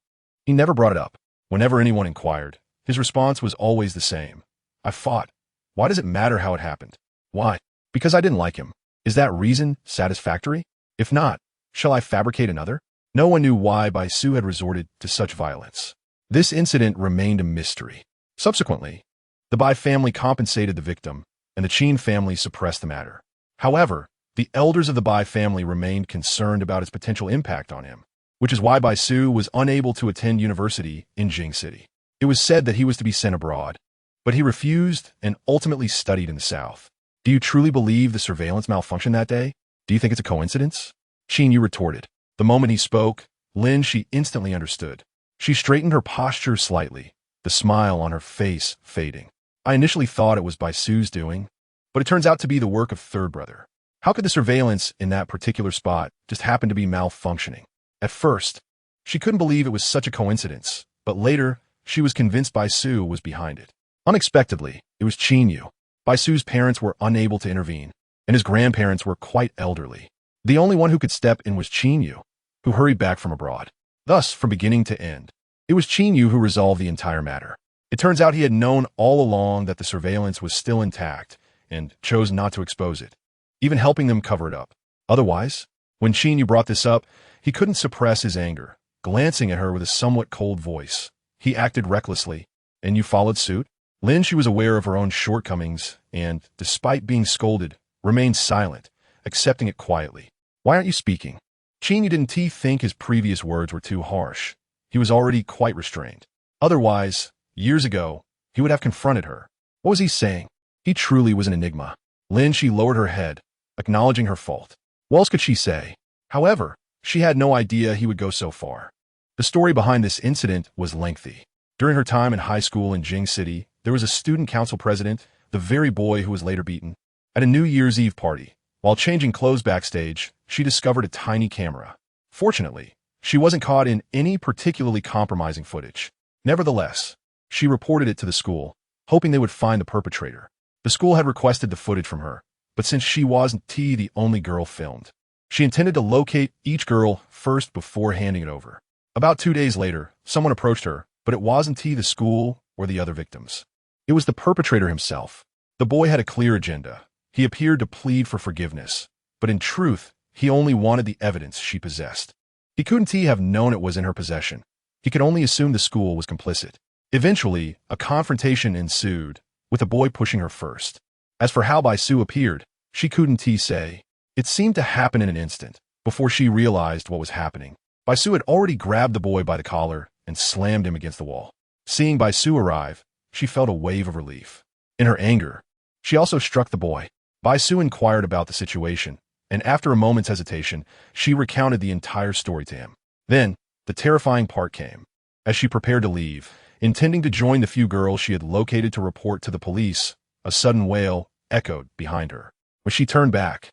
he never brought it up. Whenever anyone inquired, his response was always the same. I fought. Why does it matter how it happened? Why? Because I didn't like him. Is that reason satisfactory? If not, shall I fabricate another? No one knew why Bai Su had resorted to such violence. This incident remained a mystery. Subsequently, the Bai family compensated the victim, and the Qin family suppressed the matter. However, the elders of the Bai family remained concerned about its potential impact on him, which is why Bai Su was unable to attend university in Jing City. It was said that he was to be sent abroad, but he refused and ultimately studied in the south. Do you truly believe the surveillance malfunctioned that day? Do you think it's a coincidence? Qin Yu retorted. The moment he spoke, Lin Xi instantly understood. She straightened her posture slightly, the smile on her face fading. I initially thought it was Bai Su's doing, but it turns out to be the work of third brother. How could the surveillance in that particular spot just happen to be malfunctioning? At first, she couldn't believe it was such a coincidence, but later, she was convinced Bai Su was behind it. Unexpectedly, it was Qin Yu. Bai Su's parents were unable to intervene, and his grandparents were quite elderly. The only one who could step in was Qin Yu, who hurried back from abroad. Thus, from beginning to end, it was Qin Yu who resolved the entire matter. It turns out he had known all along that the surveillance was still intact and chose not to expose it, even helping them cover it up. Otherwise, when Qin Yu brought this up, he couldn't suppress his anger. Glancing at her with a somewhat cold voice, he acted recklessly. And you followed suit? Lin Xi was aware of her own shortcomings and, despite being scolded, remained silent, accepting it quietly. Why aren't you speaking? Qin Yu didn't think his previous words were too harsh. He was already quite restrained. Otherwise, years ago, he would have confronted her. What was he saying? He truly was an enigma. Lin Xi lowered her head, acknowledging her fault. What else could she say? However, she had no idea he would go so far. The story behind this incident was lengthy. During her time in high school in Jing City, there was a student council president, the very boy who was later beaten. At a New Year's Eve party, while changing clothes backstage, she discovered a tiny camera. Fortunately, she wasn't caught in any particularly compromising footage. Nevertheless, she reported it to the school, hoping they would find the perpetrator. The school had requested the footage from her, but since she wasn't the only girl filmed, she intended to locate each girl first before handing it over. About 2 days later, someone approached her, but it wasn't the school or the other victims. It was the perpetrator himself. The boy had a clear agenda. He appeared to plead for forgiveness, but in truth, he only wanted the evidence she possessed. He couldn't have known it was in her possession. He could only assume the school was complicit. Eventually, a confrontation ensued, with the boy pushing her first. As for how Bai Su appeared, she couldn't say. It seemed to happen in an instant. Before she realized what was happening, Bai Su had already grabbed the boy by the collar and slammed him against the wall. Seeing Bai Su arrive, she felt a wave of relief. In her anger, she also struck the boy. Bai Su inquired about the situation, and after a moment's hesitation, she recounted the entire story to him. Then, the terrifying part came. As she prepared to leave, intending to join the few girls she had located to report to the police, a sudden wail echoed behind her. When she turned back,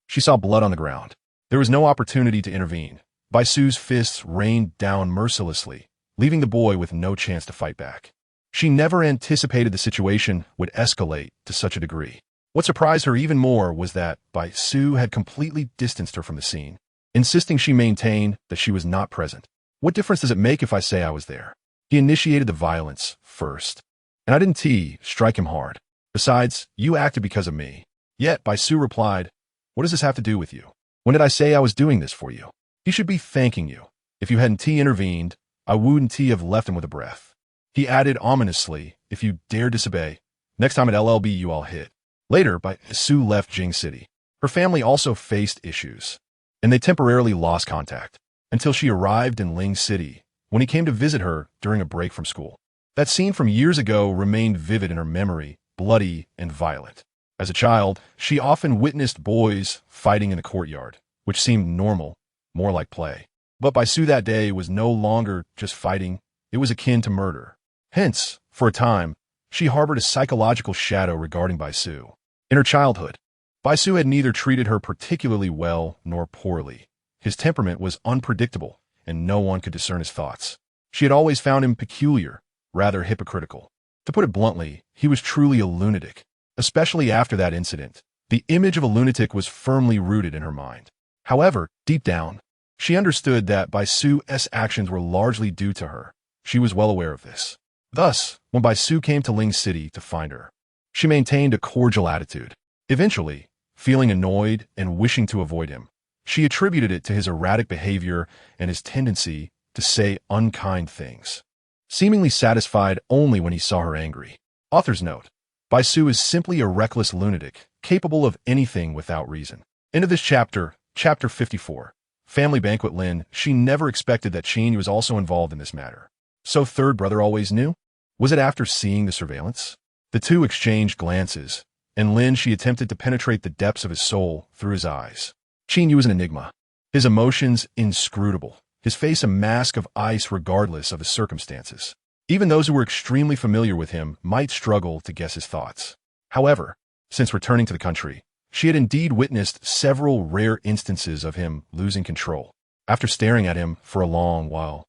she saw blood on the ground. There was no opportunity to intervene. Bai Su's fists rained down mercilessly, leaving the boy with no chance to fight back. She never anticipated the situation would escalate to such a degree. What surprised her even more was that Bai Su had completely distanced her from the scene, insisting she maintain that she was not present. What difference does it make if I say I was there? He initiated the violence first, and I didn't strike him hard. Besides, you acted because of me. Yet, Bai Su replied, what does this have to do with you? When did I say I was doing this for you? He should be thanking you. If you hadn't intervened, I wouldn't have left him with a breath. He added ominously, if you dare disobey, next time at LLB you all hit. Later, Bai Su left Jing City. Her family also faced issues, and they temporarily lost contact, until she arrived in Ling City, when he came to visit her during a break from school. That scene from years ago remained vivid in her memory, bloody and violent. As a child, she often witnessed boys fighting in the courtyard, which seemed normal, more like play. But Bai Su that day was no longer just fighting, it was akin to murder. Hence, for a time, she harbored a psychological shadow regarding Bai Su. In her childhood, Bai Su had neither treated her particularly well nor poorly. His temperament was unpredictable, and no one could discern his thoughts. She had always found him peculiar, rather hypocritical. To put it bluntly, he was truly a lunatic. Especially after that incident, the image of a lunatic was firmly rooted in her mind. However, deep down, she understood that Bai Su's actions were largely due to her. She was well aware of this. Thus, when Bai Su came to Ling City to find her, she maintained a cordial attitude. Eventually, feeling annoyed and wishing to avoid him, she attributed it to his erratic behavior and his tendency to say unkind things, seemingly satisfied only when he saw her angry. Author's note: Bai Su is simply a reckless lunatic, capable of anything without reason. End of this chapter, chapter 54. Family banquet. Lin Xi never expected that Qin Yu was also involved in this matter. So third brother always knew? Was it after seeing the surveillance? The two exchanged glances, and Lin Xi attempted to penetrate the depths of his soul through his eyes. Qin Yu was an enigma. His emotions inscrutable. His face a mask of ice regardless of his circumstances. Even those who were extremely familiar with him might struggle to guess his thoughts. However, since returning to the country, she had indeed witnessed several rare instances of him losing control. After staring at him for a long while,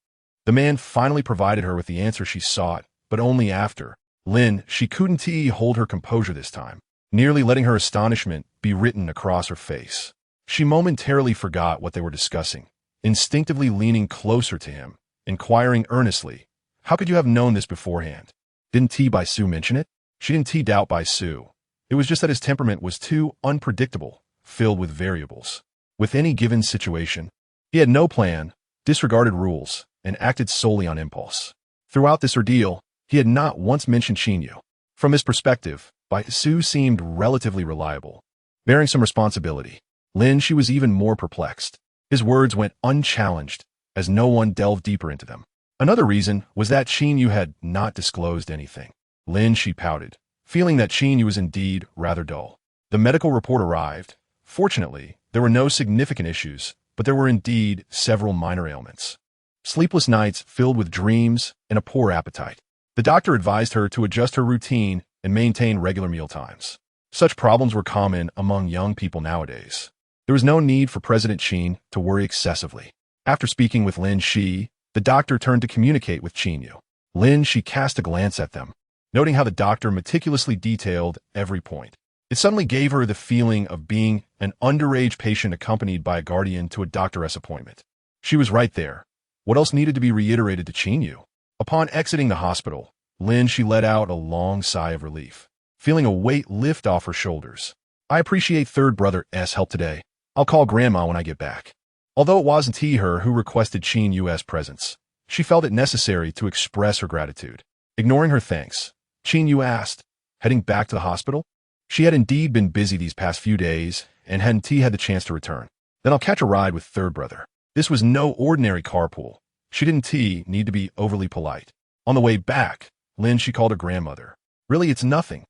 The man finally provided her with the answer she sought, but only after. Lin Xi couldn't hold her composure this time, nearly letting her astonishment be written across her face. She momentarily forgot what they were discussing, instinctively leaning closer to him, inquiring earnestly, "How could you have known this beforehand? Didn't Bai Su mention it?" She didn't doubt Bai Su. It was just that his temperament was too unpredictable, filled with variables. With any given situation, he had no plan, disregarded rules, and acted solely on impulse. Throughout this ordeal, he had not once mentioned Qin Yu. From his perspective, Bai Su seemed relatively reliable, bearing some responsibility. Lin Xi was even more perplexed. His words went unchallenged, as no one delved deeper into them. Another reason was that Qin Yu had not disclosed anything. Lin Xi pouted, feeling that Qin Yu was indeed rather dull. The medical report arrived. Fortunately, there were no significant issues, but there were indeed several minor ailments. Sleepless nights filled with dreams and a poor appetite. The doctor advised her to adjust her routine and maintain regular meal times. Such problems were common among young people nowadays. There was no need for President Qin to worry excessively. After speaking with Lin Xi, the doctor turned to communicate with Qin Yu. Lin Xi cast a glance at them, noting how the doctor meticulously detailed every point. It suddenly gave her the feeling of being an underage patient accompanied by a guardian to a doctor's appointment. She was right there. What else needed to be reiterated to Qin Yu? Upon exiting the hospital, Lin Xi let out a long sigh of relief, feeling a weight lift off her shoulders. "I appreciate third brother's help today. I'll call Grandma when I get back." Although it wasn't her who requested Qin Yu's presence, she felt it necessary to express her gratitude. Ignoring her thanks, Qin Yu asked, "Heading back to the hospital?" She had indeed been busy these past few days and hadn't had the chance to return. "Then I'll catch a ride with third brother." This was no ordinary carpool. She didn't need to be overly polite. On the way back, Lin Xi called her grandmother. "Really, it's nothing.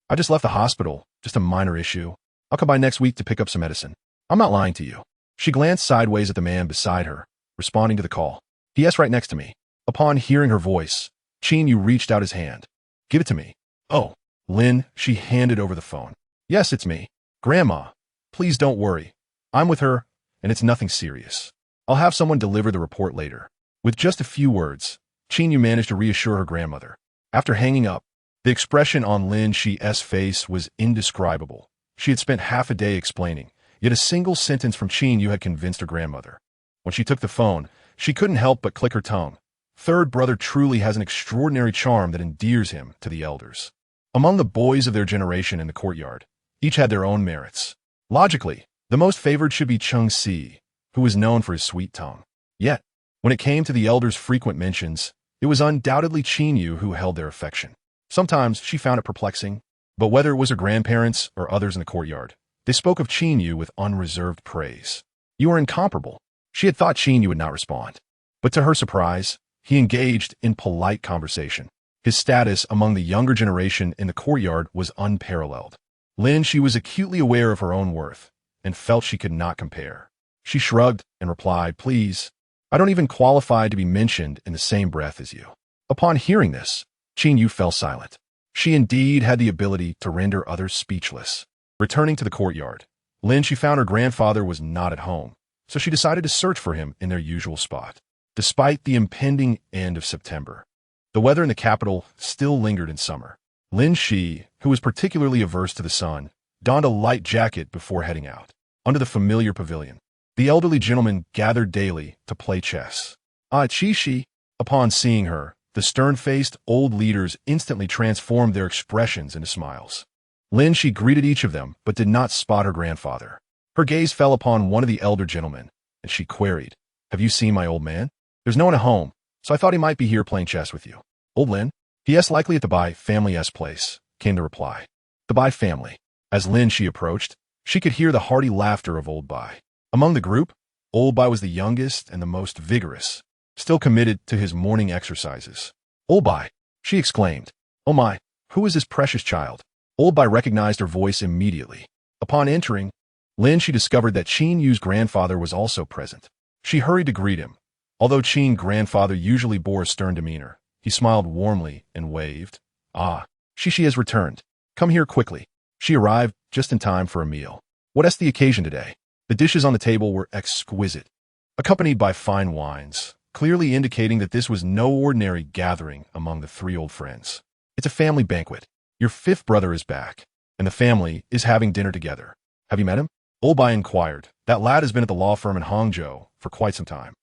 I just left the hospital, just a minor issue. I'll come by next week to pick up some medicine." "I'm not lying to you." She glanced sideways at the man beside her, responding to the call. "P.S. right next to me." Upon hearing her voice, Qin Yu reached out his hand. "Give it to me." "Oh." Lin Xi handed over the phone. "Yes, it's me. Grandma, please don't worry. I'm with her, and it's nothing serious. I'll have someone deliver the report later." With just a few words, Qin Yu managed to reassure her grandmother. After hanging up, the expression on Lin Xi's face was indescribable. She had spent half a day explaining, yet a single sentence from Qin Yu had convinced her grandmother. When she took the phone, she couldn't help but click her tongue. Third brother truly has an extraordinary charm that endears him to the elders. Among the boys of their generation in the courtyard, each had their own merits. Logically, the most favored should be Cheng-Si, who was known for his sweet tongue. Yet, when it came to the elders' frequent mentions, it was undoubtedly Qin Yu who held their affection. Sometimes she found it perplexing, but whether it was her grandparents or others in the courtyard, they spoke of Qin Yu with unreserved praise. "You are incomparable." She had thought Qin Yu would not respond, but to her surprise, he engaged in polite conversation. His status among the younger generation in the courtyard was unparalleled. Lin Xi was acutely aware of her own worth and felt she could not compare. She shrugged and replied, "Please, I don't even qualify to be mentioned in the same breath as you." Upon hearing this, Qin Yu fell silent. She indeed had the ability to render others speechless. Returning to the courtyard, Lin Xi found her grandfather was not at home, so she decided to search for him in their usual spot. Despite the impending end of September, the weather in the capital still lingered in summer. Lin Xi, who was particularly averse to the sun, donned a light jacket before heading out. Under the familiar pavilion, the elderly gentleman gathered daily to play chess. "Ah, Qi." Upon seeing her, the stern-faced old leaders instantly transformed their expressions into smiles. Lin Xi greeted each of them, but did not spot her grandfather. Her gaze fell upon one of the elder gentlemen, and she queried, "Have you seen my old man?" "There's no one at home, so I thought he might be here playing chess with you." "Old Lin?" "Yes, likely at the Bai family's place," came the reply. The Bai family. As Lin Xi approached, she could hear the hearty laughter of Old Bai. Among the group, Old Bai was the youngest and the most vigorous, still committed to his morning exercises. "Old Bai," she exclaimed. "Oh my, who is this precious child?" Old Bai recognized her voice immediately. Upon entering, Lin Xi discovered that Qin Yu's grandfather was also present. She hurried to greet him. Although Qin's grandfather usually bore a stern demeanor, he smiled warmly and waved. "Ah, Xi has returned. Come here quickly." She arrived just in time for a meal. "What's the occasion today?" The dishes on the table were exquisite, accompanied by fine wines. clearly indicating that this was no ordinary gathering among the three old friends. It's a family banquet. Your fifth brother is back, and the family is having dinner together. Have you met him? Old Bai inquired. That lad has been at the law firm in Hangzhou for quite some time.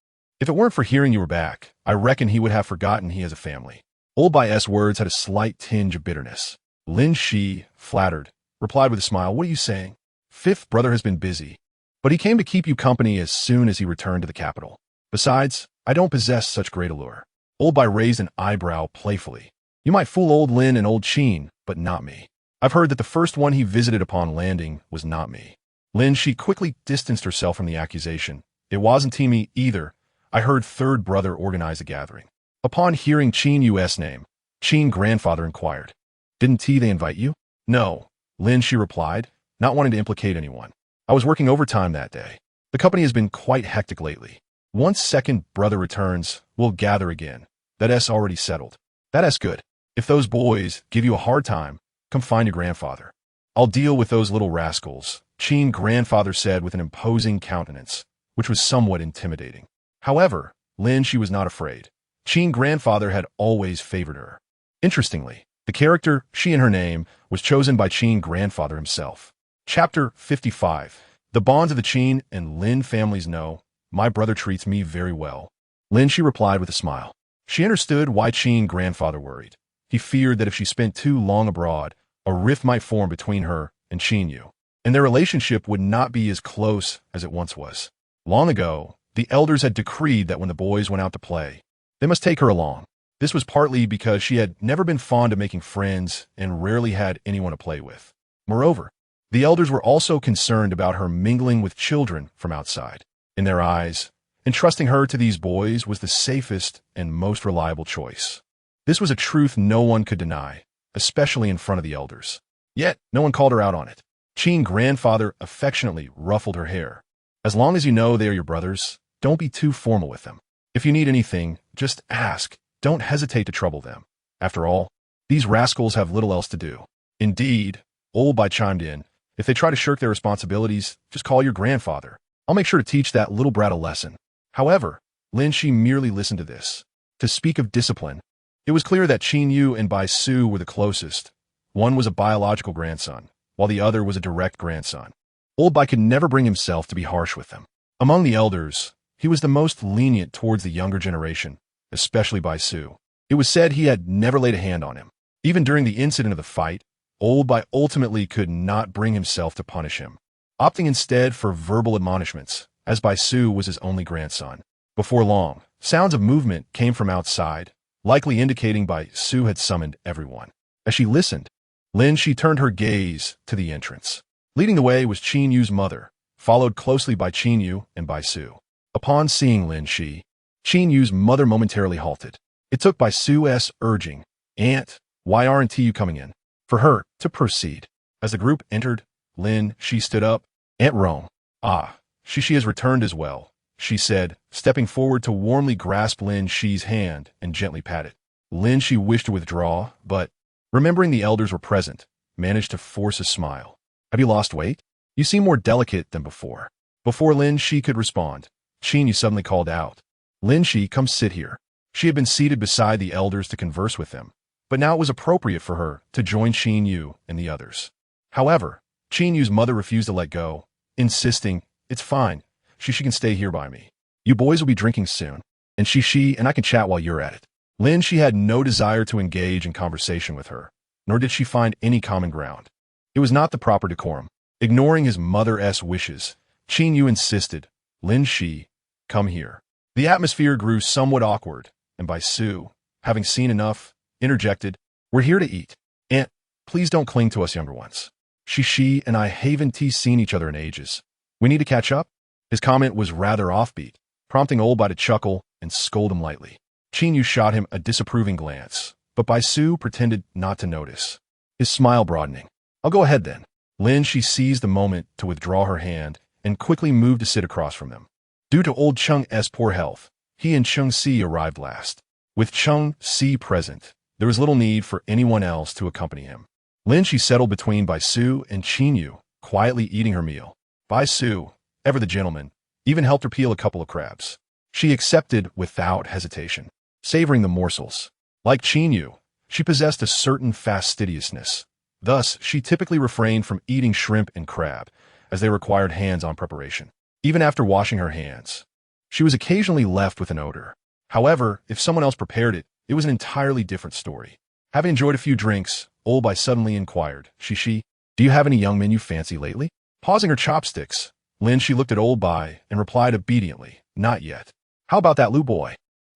If it weren't for hearing you were back, I reckon he would have forgotten he has a family. Old Bai's words had a slight tinge of bitterness. Lin Xi, flattered, replied with a smile, what are you saying? Fifth brother has been busy, but he came to keep you company as soon as he returned to the capital. Besides, I don't possess such great allure. Old Bai raised an eyebrow playfully. You might fool old Lin and old Qin, but not me. I've heard that the first one he visited upon landing was not me. Lin Xi quickly distanced herself from the accusation. It wasn't me either. I heard third brother organize a gathering. Upon hearing Qin Yu's name, Qin grandfather inquired. Didn't they invite you? No, Lin Xi replied, not wanting to implicate anyone. I was working overtime that day. The company has been quite hectic lately. Once second brother returns, we'll gather again. That's already settled. That's good. If those boys give you a hard time, come find your grandfather. I'll deal with those little rascals, Qin grandfather said with an imposing countenance, which was somewhat intimidating. However, Lin Xi was not afraid. Qin grandfather had always favored her. Interestingly, the character, she in her name, was chosen by Qin grandfather himself. Chapter 55. The bonds of the Qin and Lin families know, my brother treats me very well. Lin Xi replied with a smile. She understood why Qin grandfather worried. He feared that if she spent too long abroad, a rift might form between her and Qin Yu, and their relationship would not be as close as it once was. Long ago, the elders had decreed that when the boys went out to play, they must take her along. This was partly because she had never been fond of making friends and rarely had anyone to play with. Moreover, the elders were also concerned about her mingling with children from outside. In their eyes, entrusting her to these boys was the safest and most reliable choice. This was a truth no one could deny, especially in front of the elders. Yet, no one called her out on it. Qin grandfather affectionately ruffled her hair. As long as you know they are your brothers, don't be too formal with them. If you need anything, just ask. Don't hesitate to trouble them. After all, these rascals have little else to do. Indeed, Old Bai chimed in, if they try to shirk their responsibilities, just call your grandfather. I'll make sure to teach that little brat a lesson. However, Lin Xi merely listened to this. To speak of discipline, it was clear that Qin Yu and Bai Su were the closest. One was a biological grandson, while the other was a direct grandson. Old Bai could never bring himself to be harsh with them. Among the elders, he was the most lenient towards the younger generation, especially Bai Su. It was said he had never laid a hand on him. Even during the incident of the fight, Old Bai ultimately could not bring himself to punish him, opting instead for verbal admonishments, as Bai Su was his only grandson. Before long, sounds of movement came from outside, likely indicating Bai Su had summoned everyone. As she listened, Lin Xi turned her gaze to the entrance. Leading the way was Qin Yu's mother, followed closely by Qin Yu and Bai Su. Upon seeing Lin Xi, Qin Yu's mother momentarily halted. It took Bai Su's urging, Aunt, why aren't you coming in? For her to proceed. As the group entered, Lin Xi stood up. Aunt Rome. Ah, she has returned as well, she said, stepping forward to warmly grasp Lin Xi's hand and gently pat it. Lin Xi wished to withdraw, but, remembering the elders were present, managed to force a smile. Have you lost weight? You seem more delicate than before. Before Lin Xi could respond, Qin Yu suddenly called out. Lin Xi, come sit here. She had been seated beside the elders to converse with them, but now it was appropriate for her to join Qin Yu and the others. However, Qin Yu's mother refused to let go, insisting, it's fine, she can stay here by me. You boys will be drinking soon, and she and I can chat while you're at it. Lin Xi had no desire to engage in conversation with her, nor did she find any common ground. It was not the proper decorum. Ignoring his mother's wishes, Qin Yu insisted, Lin Xi, come here. The atmosphere grew somewhat awkward, and Bai Su, having seen enough, interjected, we're here to eat. Aunt, please don't cling to us younger ones. She and I haven't seen each other in ages. We need to catch up? His comment was rather offbeat, prompting Old Bai to chuckle and scold him lightly. Qin Yu shot him a disapproving glance, but Bai Su pretended not to notice, his smile broadening. I'll go ahead then. Lin Xi seized the moment to withdraw her hand and quickly moved to sit across from them. Due to old Cheng's poor health, he and Cheng Si arrived last. With Cheng Si present, there was little need for anyone else to accompany him. Lin Xi settled between Bai Su and Qin Yu, quietly eating her meal. Bai Su, ever the gentleman, even helped her peel a couple of crabs. She accepted without hesitation, savoring the morsels. Like Qin Yu, she possessed a certain fastidiousness. Thus, she typically refrained from eating shrimp and crab, as they required hands-on preparation. Even after washing her hands, she was occasionally left with an odor. However, if someone else prepared it, it was an entirely different story. Having enjoyed a few drinks, Old Bai suddenly inquired, Shi, do you have any young men you fancy lately? Pausing her chopsticks, Lin Xi looked at Old Bai and replied obediently, not yet. How about that Lu boy?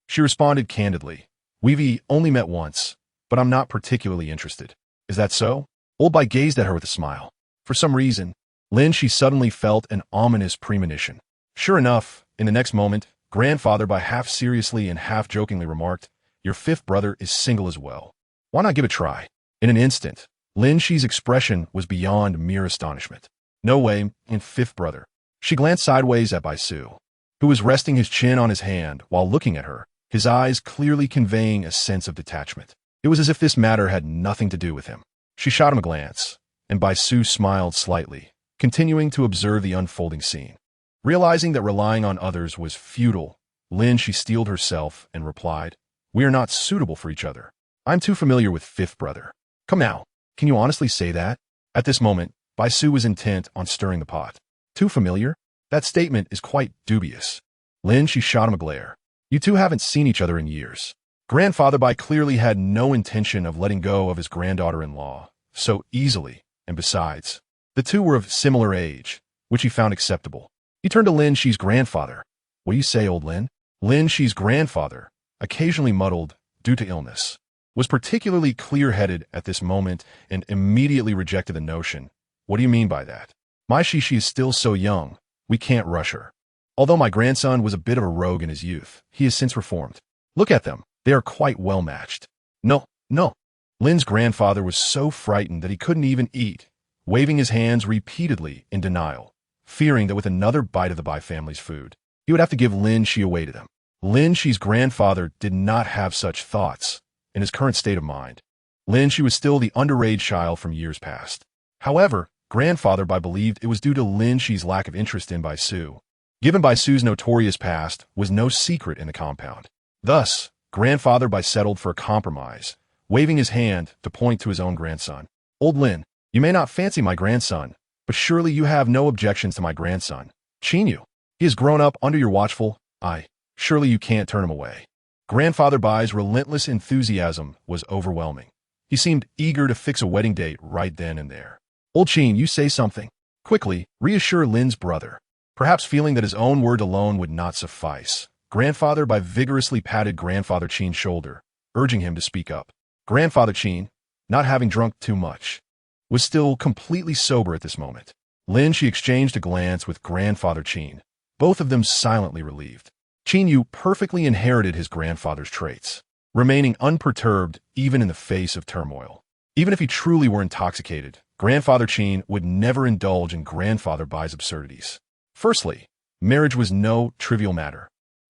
She responded candidly, we've only met once, but I'm not particularly interested. Is that so? Old Bai gazed at her with a smile. For some reason, Lin Xi suddenly felt an ominous premonition. Sure enough, in the next moment, Grandfather Bai half seriously and half jokingly remarked, your fifth brother is single as well. Why not give it a try? In an instant, Lin Xi's expression was beyond mere astonishment. No way, in fifth brother. She glanced sideways at Bai Su, who was resting his chin on his hand while looking at her, his eyes clearly conveying a sense of detachment. It was as if this matter had nothing to do with him. She shot him a glance, and Bai Su smiled slightly, continuing to observe the unfolding scene. Realizing that relying on others was futile, Lin Xi steeled herself and replied, we are not suitable for each other. I'm too familiar with fifth brother. Come now, can you honestly say that? At this moment, Bai Su was intent on stirring the pot. Too familiar? That statement is quite dubious. Lin Xi shot him a glare. You two haven't seen each other in years. Grandfather Bai clearly had no intention of letting go of his granddaughter-in-law so easily, and besides, the two were of similar age, which he found acceptable. He turned to Lin Xi's grandfather. What do you say, old Lin? Lin Xi's grandfather, occasionally muddled due to illness, was particularly clear-headed at this moment and immediately rejected the notion. What do you mean by that? My Shishi is still so young, we can't rush her. Although my grandson was a bit of a rogue in his youth, he has since reformed. Look at them, they are quite well matched. No. Lin's grandfather was so frightened that he couldn't even eat, waving his hands repeatedly in denial, fearing that with another bite of the Bai family's food, he would have to give Lin Xi away to them. Lin Xi's grandfather did not have such thoughts in his current state of mind. Lin Xi was still the underage child from years past. However, Grandfather Bai believed it was due to Lin Xi's lack of interest in Bai Su. Given Bai Su's notorious past was no secret in the compound. Thus, Grandfather Bai settled for a compromise, waving his hand to point to his own grandson. Old Lin, you may not fancy my grandson, but surely you have no objections to my grandson, Qin Yu. He has grown up under your watchful eye. Surely you can't turn him away. Grandfather Bai's relentless enthusiasm was overwhelming. He seemed eager to fix a wedding date right then and there. Old Qin, you say something. Quickly, reassure Lin's brother. Perhaps feeling that his own word alone would not suffice, Grandfather Bai vigorously patted Grandfather Qin's shoulder, urging him to speak up. Grandfather Qin, not having drunk too much, was still completely sober at this moment. Lin Xi exchanged a glance with Grandfather Qin, both of them silently relieved. Qin Yu perfectly inherited his grandfather's traits, remaining unperturbed even in the face of turmoil. Even if he truly were intoxicated, Grandfather Qin would never indulge in Grandfather Bai's absurdities. Firstly, marriage was no trivial matter,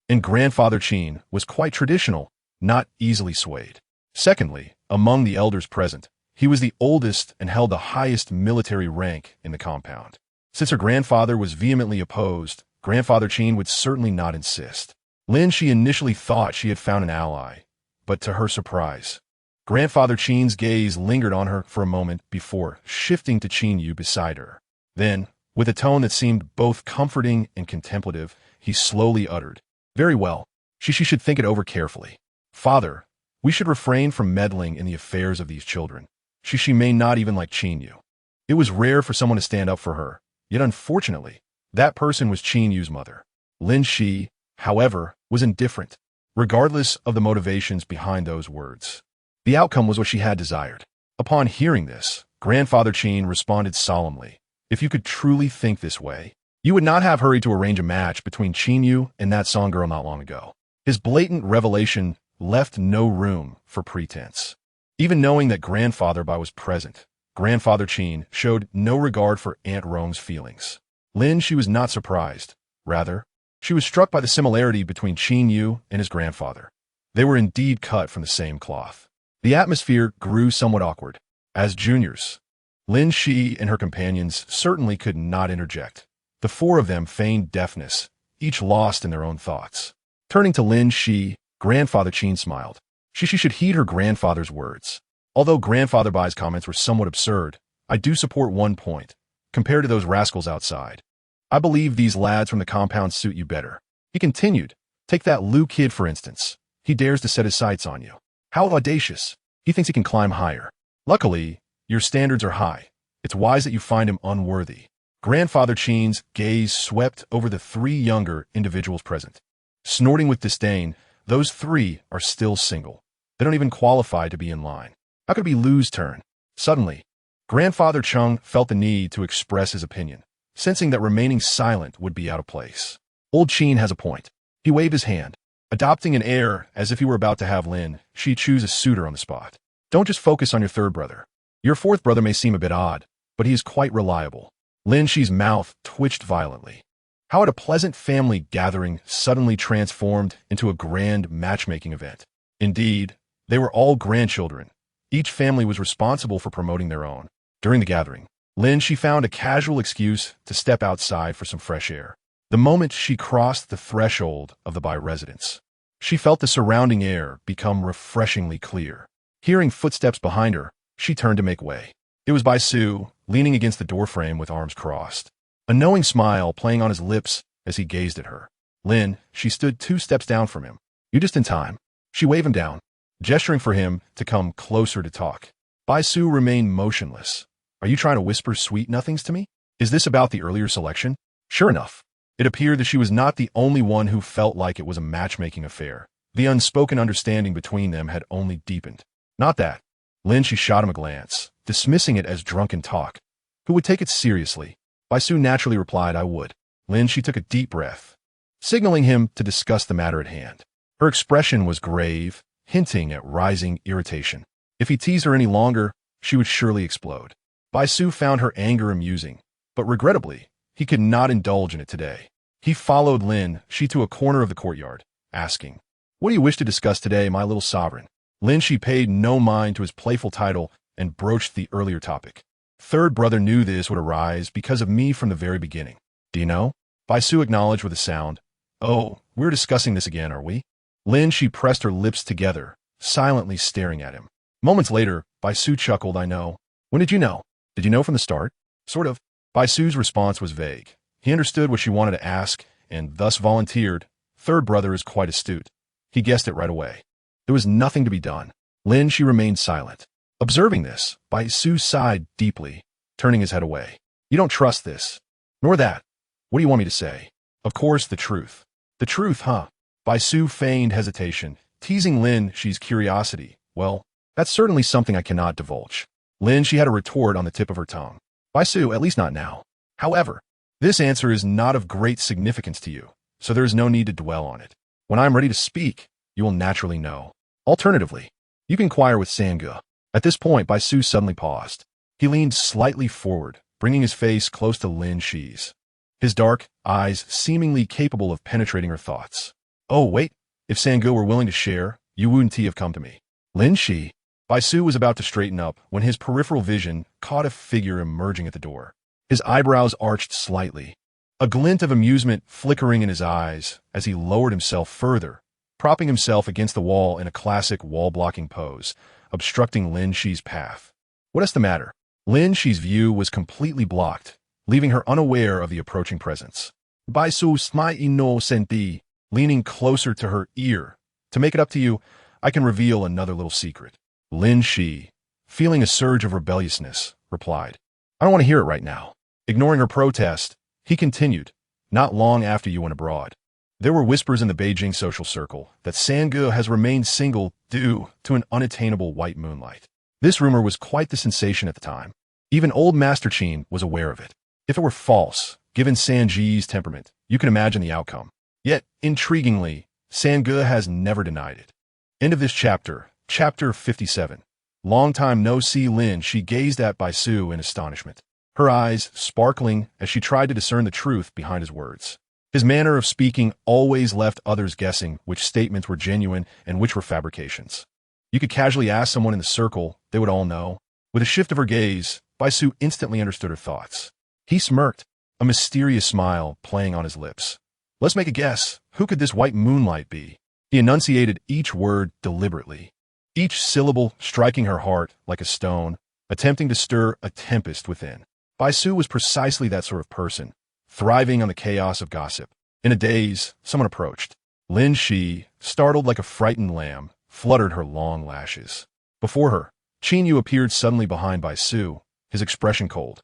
and Grandfather Qin was quite traditional, not easily swayed. Secondly, among the elders present, he was the oldest and held the highest military rank in the compound. Since her grandfather was vehemently opposed, Grandfather Qin would certainly not insist. Lin Xi initially thought she had found an ally, but to her surprise, Grandfather Qin's gaze lingered on her for a moment before shifting to Qin Yu beside her. Then, with a tone that seemed both comforting and contemplative, he slowly uttered, very well, she should think it over carefully. Father, we should refrain from meddling in the affairs of these children. She may not even like Qin Yu. It was rare for someone to stand up for her, yet unfortunately, that person was Qin Yu's mother. Lin Xi, however, was indifferent, regardless of the motivations behind those words. The outcome was what she had desired. Upon hearing this, Grandfather Qin responded solemnly, if you could truly think this way, you would not have hurried to arrange a match between Qin Yu and that song girl not long ago. His blatant revelation left no room for pretense. Even knowing that Grandfather Bai was present, Grandfather Qin showed no regard for Aunt Rong's feelings. Lin Xi was not surprised. Rather, she was struck by the similarity between Qin Yu and his grandfather. They were indeed cut from the same cloth. The atmosphere grew somewhat awkward. As juniors, Lin Xi and her companions certainly could not interject. The four of them feigned deafness, each lost in their own thoughts. Turning to Lin Xi, grandfather Qin smiled. She should heed her grandfather's words. Although grandfather Bai's comments were somewhat absurd, I do support one point. Compared to those rascals outside, I believe these lads from the compound suit you better. He continued, take that Liu kid for instance. He dares to set his sights on you. How audacious. He thinks he can climb higher. Luckily, your standards are high. It's wise that you find him unworthy. Grandfather Qin's gaze swept over the three younger individuals present. Snorting with disdain, those three are still single. They don't even qualify to be in line. How could it be Liu's turn? Suddenly, Grandfather Chung felt the need to express his opinion, sensing that remaining silent would be out of place. Old Qin has a point. He waved his hand, adopting an air as if he were about to have Lin Xi choose a suitor on the spot. Don't just focus on your third brother. Your fourth brother may seem a bit odd, but he is quite reliable. Lin Xi's mouth twitched violently. How had a pleasant family gathering suddenly transformed into a grand matchmaking event? Indeed, they were all grandchildren. Each family was responsible for promoting their own. During the gathering, Lin Xi found a casual excuse to step outside for some fresh air. The moment she crossed the threshold of the Bai residence, she felt the surrounding air become refreshingly clear. Hearing footsteps behind her, she turned to make way. It was Bai Su, leaning against the doorframe with arms crossed, a knowing smile playing on his lips as he gazed at her. Lin, she stood 2 steps down from him. You just in time. She waved him down, gesturing for him to come closer to talk. Bai Su remained motionless. Are you trying to whisper sweet nothings to me? Is this about the earlier selection? Sure enough, it appeared that she was not the only one who felt like it was a matchmaking affair. The unspoken understanding between them had only deepened. Not that. Lin Xi shot him a glance, dismissing it as drunken talk. Who would take it seriously? Bai Su naturally replied, I would. Lin Xi took a deep breath, signaling him to discuss the matter at hand. Her expression was grave, hinting at rising irritation. If he teased her any longer, she would surely explode. Bai Su found her anger amusing, but regrettably, he could not indulge in it today. He followed Lin Xi to a corner of the courtyard, asking, What do you wish to discuss today, my little sovereign? Lin Xi paid no mind to his playful title and broached the earlier topic. Third brother knew this would arise because of me from the very beginning. Do you know? Bai Su acknowledged with a sound. Oh, we're discussing this again, are we? Lin Xi pressed her lips together, silently staring at him. Moments later, Bai Su chuckled, I know. When did you know? Did you know from the start? Sort of. Bai Su's response was vague. He understood what she wanted to ask, and thus volunteered. Third brother is quite astute. He guessed it right away. There was nothing to be done. Lin Xi remained silent. Observing this, Bai Su sighed deeply, turning his head away. You don't trust this. Nor that. What do you want me to say? Of course, the truth. The truth, huh? Bai Su feigned hesitation, teasing Lin Xi's curiosity. Well, that's certainly something I cannot divulge. Lin Xi had a retort on the tip of her tongue. Bai Su, at least not now. However, this answer is not of great significance to you, so there is no need to dwell on it. When I am ready to speak, you will naturally know. Alternatively, you can inquire with Sangge. At this point, Bai Su suddenly paused. He leaned slightly forward, bringing his face close to Lin Xi's. His dark eyes seemingly capable of penetrating her thoughts. Oh, wait. If Sangge were willing to share, you wouldn't have come to me. Lin Xi. Bai Su was about to straighten up when his peripheral vision caught a figure emerging at the door. His eyebrows arched slightly, a glint of amusement flickering in his eyes as he lowered himself further, propping himself against the wall in a classic wall-blocking pose, obstructing Lin Xi's path. What is the matter? Lin Xi's view was completely blocked, leaving her unaware of the approaching presence. Bai Su smai no senti, leaning closer to her ear. To make it up to you, I can reveal another little secret. Lin Xi, feeling a surge of rebelliousness, replied, I don't want to hear it right now. Ignoring her protest, he continued, not long after you went abroad. There were whispers in the Beijing social circle that Sangge has remained single due to an unattainable white moonlight. This rumor was quite the sensation at the time. Even old Master Qin was aware of it. If it were false, given Sanji's temperament, you can imagine the outcome. Yet, intriguingly, Sangge has never denied it. End of this chapter. Chapter 57. Long time no see. Lin Xi gazed at Bai Su in astonishment, her eyes sparkling as she tried to discern the truth behind his words. His manner of speaking always left others guessing which statements were genuine and which were fabrications. You could casually ask someone in the circle, they would all know. With a shift of her gaze, Bai Su instantly understood her thoughts. He smirked, a mysterious smile playing on his lips. Let's make a guess. Who could this white moonlight be? He enunciated each word deliberately, each syllable striking her heart like a stone, attempting to stir a tempest within. Bai Su was precisely that sort of person, thriving on the chaos of gossip. In a daze, someone approached. Lin Xi, startled like a frightened lamb, fluttered her long lashes. Before her, Qin Yu appeared suddenly behind Bai Su, his expression cold.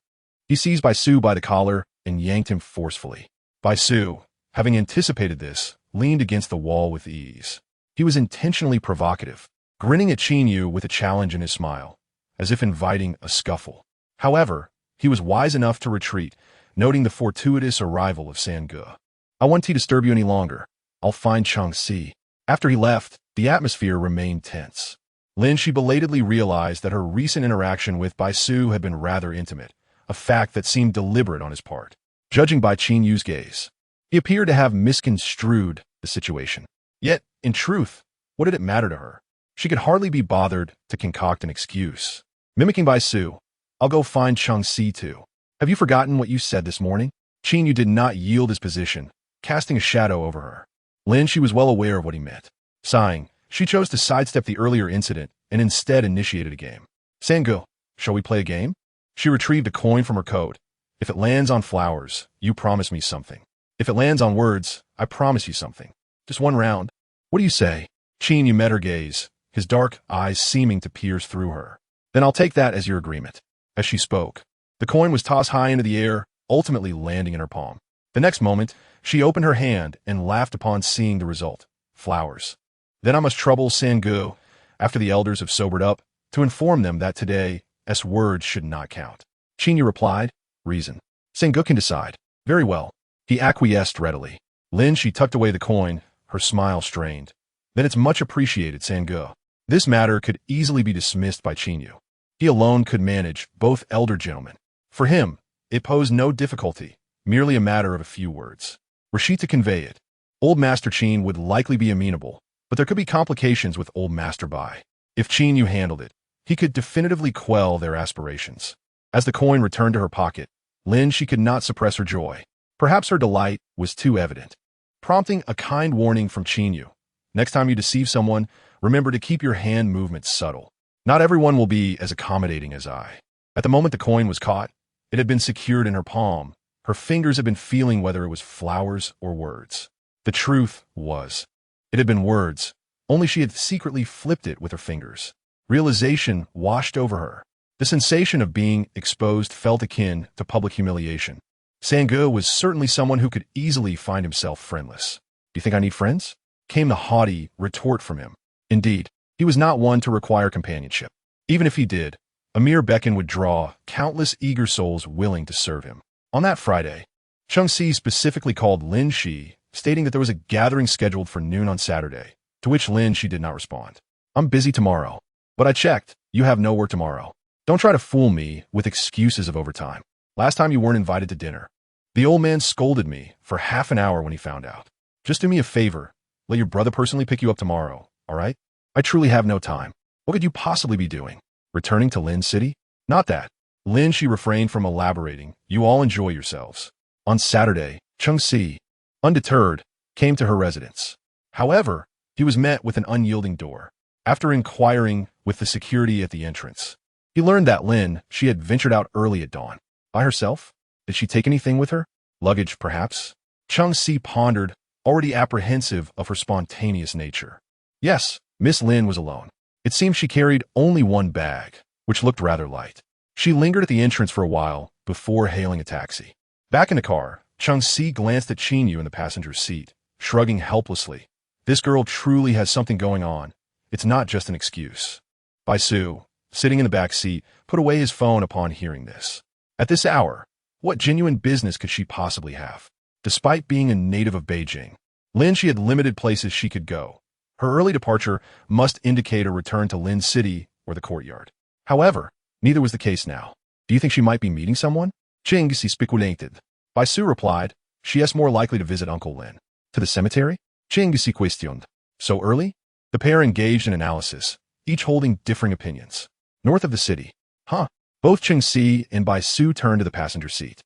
He seized Bai Su by the collar and yanked him forcefully. Bai Su, having anticipated this, leaned against the wall with ease. He was intentionally provocative, grinning at Qin Yu with a challenge in his smile, as if inviting a scuffle. However, he was wise enough to retreat, noting the fortuitous arrival of Sange. I won't disturb you any longer. I'll find Changxi. After he left, the atmosphere remained tense. Lin Xi belatedly realized that her recent interaction with Bai Su had been rather intimate, a fact that seemed deliberate on his part. Judging by Qin Yu's gaze, he appeared to have misconstrued the situation. Yet, in truth, what did it matter to her? She could hardly be bothered to concoct an excuse. Mimicking Bai Su, I'll go find Changxi too. Have you forgotten what you said this morning? Qin Yu did not yield his position, casting a shadow over her. Lin Xi was well aware of what he meant. Sighing, she chose to sidestep the earlier incident and instead initiated a game. Sange, shall we play a game? She retrieved a coin from her coat. If it lands on flowers, you promise me something. If it lands on words, I promise you something. Just one round. What do you say? Qin Yu met her gaze, his dark eyes seeming to pierce through her. Then I'll take that as your agreement. As she spoke, the coin was tossed high into the air, ultimately landing in her palm. The next moment, she opened her hand and laughed upon seeing the result. Flowers. Then I must trouble Sange, after the elders have sobered up, to inform them that today, S words should not count. Qin Yu replied, reason. Sange can decide. Very well. He acquiesced readily. Lin Xi tucked away the coin, her smile strained. Then it's much appreciated, Sange. This matter could easily be dismissed by Qin Yu. He alone could manage both elder gentlemen. For him, it posed no difficulty, merely a matter of a few words. Were she to convey it, Old Master Qin would likely be amenable, but there could be complications with Old Master Bai. If Qin Yu handled it, he could definitively quell their aspirations. As the coin returned to her pocket, Lin Xi could not suppress her joy. Perhaps her delight was too evident, prompting a kind warning from Qin Yu. Next time you deceive someone, remember to keep your hand movements subtle. Not everyone will be as accommodating as I. At the moment the coin was caught, it had been secured in her palm. Her fingers had been feeling whether it was flowers or words. The truth was, it had been words, only she had secretly flipped it with her fingers. Realization washed over her. The sensation of being exposed felt akin to public humiliation. Sange was certainly someone who could easily find himself friendless. Do you think I need friends? Came the haughty retort from him. Indeed, he was not one to require companionship. Even if he did, a mere beckon would draw countless eager souls willing to serve him. On that Friday, Changxi specifically called Lin Xi, stating that there was a gathering scheduled for noon on Saturday, to which Lin Xi did not respond. I'm busy tomorrow, but I checked. You have no work tomorrow. Don't try to fool me with excuses of overtime. Last time you weren't invited to dinner. The old man scolded me for half an hour when he found out. Just do me a favor. Let your brother personally pick you up tomorrow, all right? I truly have no time. What could you possibly be doing? Returning to Lin City? Not that. Lin Xi refrained from elaborating. You all enjoy yourselves. On Saturday, Changxi, undeterred, came to her residence. However, he was met with an unyielding door. After inquiring with the security at the entrance, he learned that Lin Xi had ventured out early at dawn. By herself? Did she take anything with her? Luggage, perhaps? Changxi pondered, already apprehensive of her spontaneous nature. Yes, Miss Lin was alone. It seemed she carried only one bag, which looked rather light. She lingered at the entrance for a while before hailing a taxi. Back in the car, Changxi glanced at Qin Yu in the passenger's seat, shrugging helplessly. This girl truly has something going on. It's not just an excuse. Bai Su, sitting in the back seat, put away his phone upon hearing this. At this hour, what genuine business could she possibly have? Despite being a native of Beijing, Lin Xi had limited places she could go. Her early departure must indicate a return to Lin City or the courtyard. However, neither was the case now. Do you think she might be meeting someone? Changxi speculated. Bai Su replied, she is more likely to visit Uncle Lin. To the cemetery? Changxi questioned. So early? The pair engaged in analysis, each holding differing opinions. North of the city. Huh. Both Changxi and Bai Su turned to the passenger seat.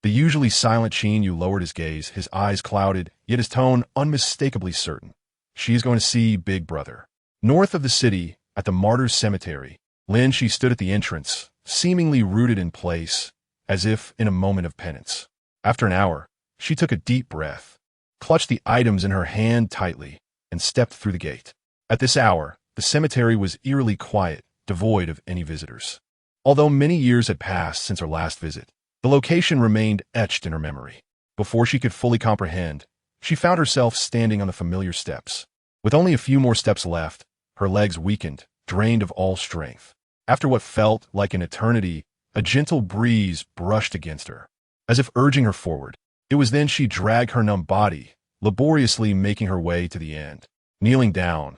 The usually silent Qin Yu lowered his gaze, his eyes clouded, yet his tone unmistakably certain. She is going to see Big Brother. North of the city, at the Martyrs' Cemetery, Lin Xi stood at the entrance, seemingly rooted in place, as if in a moment of penance. After an hour, she took a deep breath, clutched the items in her hand tightly, and stepped through the gate. At this hour, the cemetery was eerily quiet, devoid of any visitors. Although many years had passed since her last visit, the location remained etched in her memory. Before she could fully comprehend, she found herself standing on the familiar steps. With only a few more steps left, her legs weakened, drained of all strength. After what felt like an eternity, a gentle breeze brushed against her, as if urging her forward. It was then she dragged her numb body, laboriously making her way to the end. Kneeling down,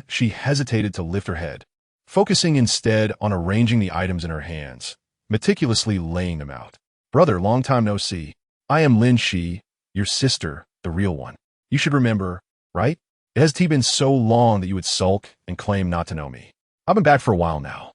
she hesitated to lift her head, focusing instead on arranging the items in her hands, meticulously laying them out. Brother, long time no see. I am Lin Xi, your sister, the real one. You should remember, right? It has been so long that you would sulk and claim not to know me. I've been back for a while now.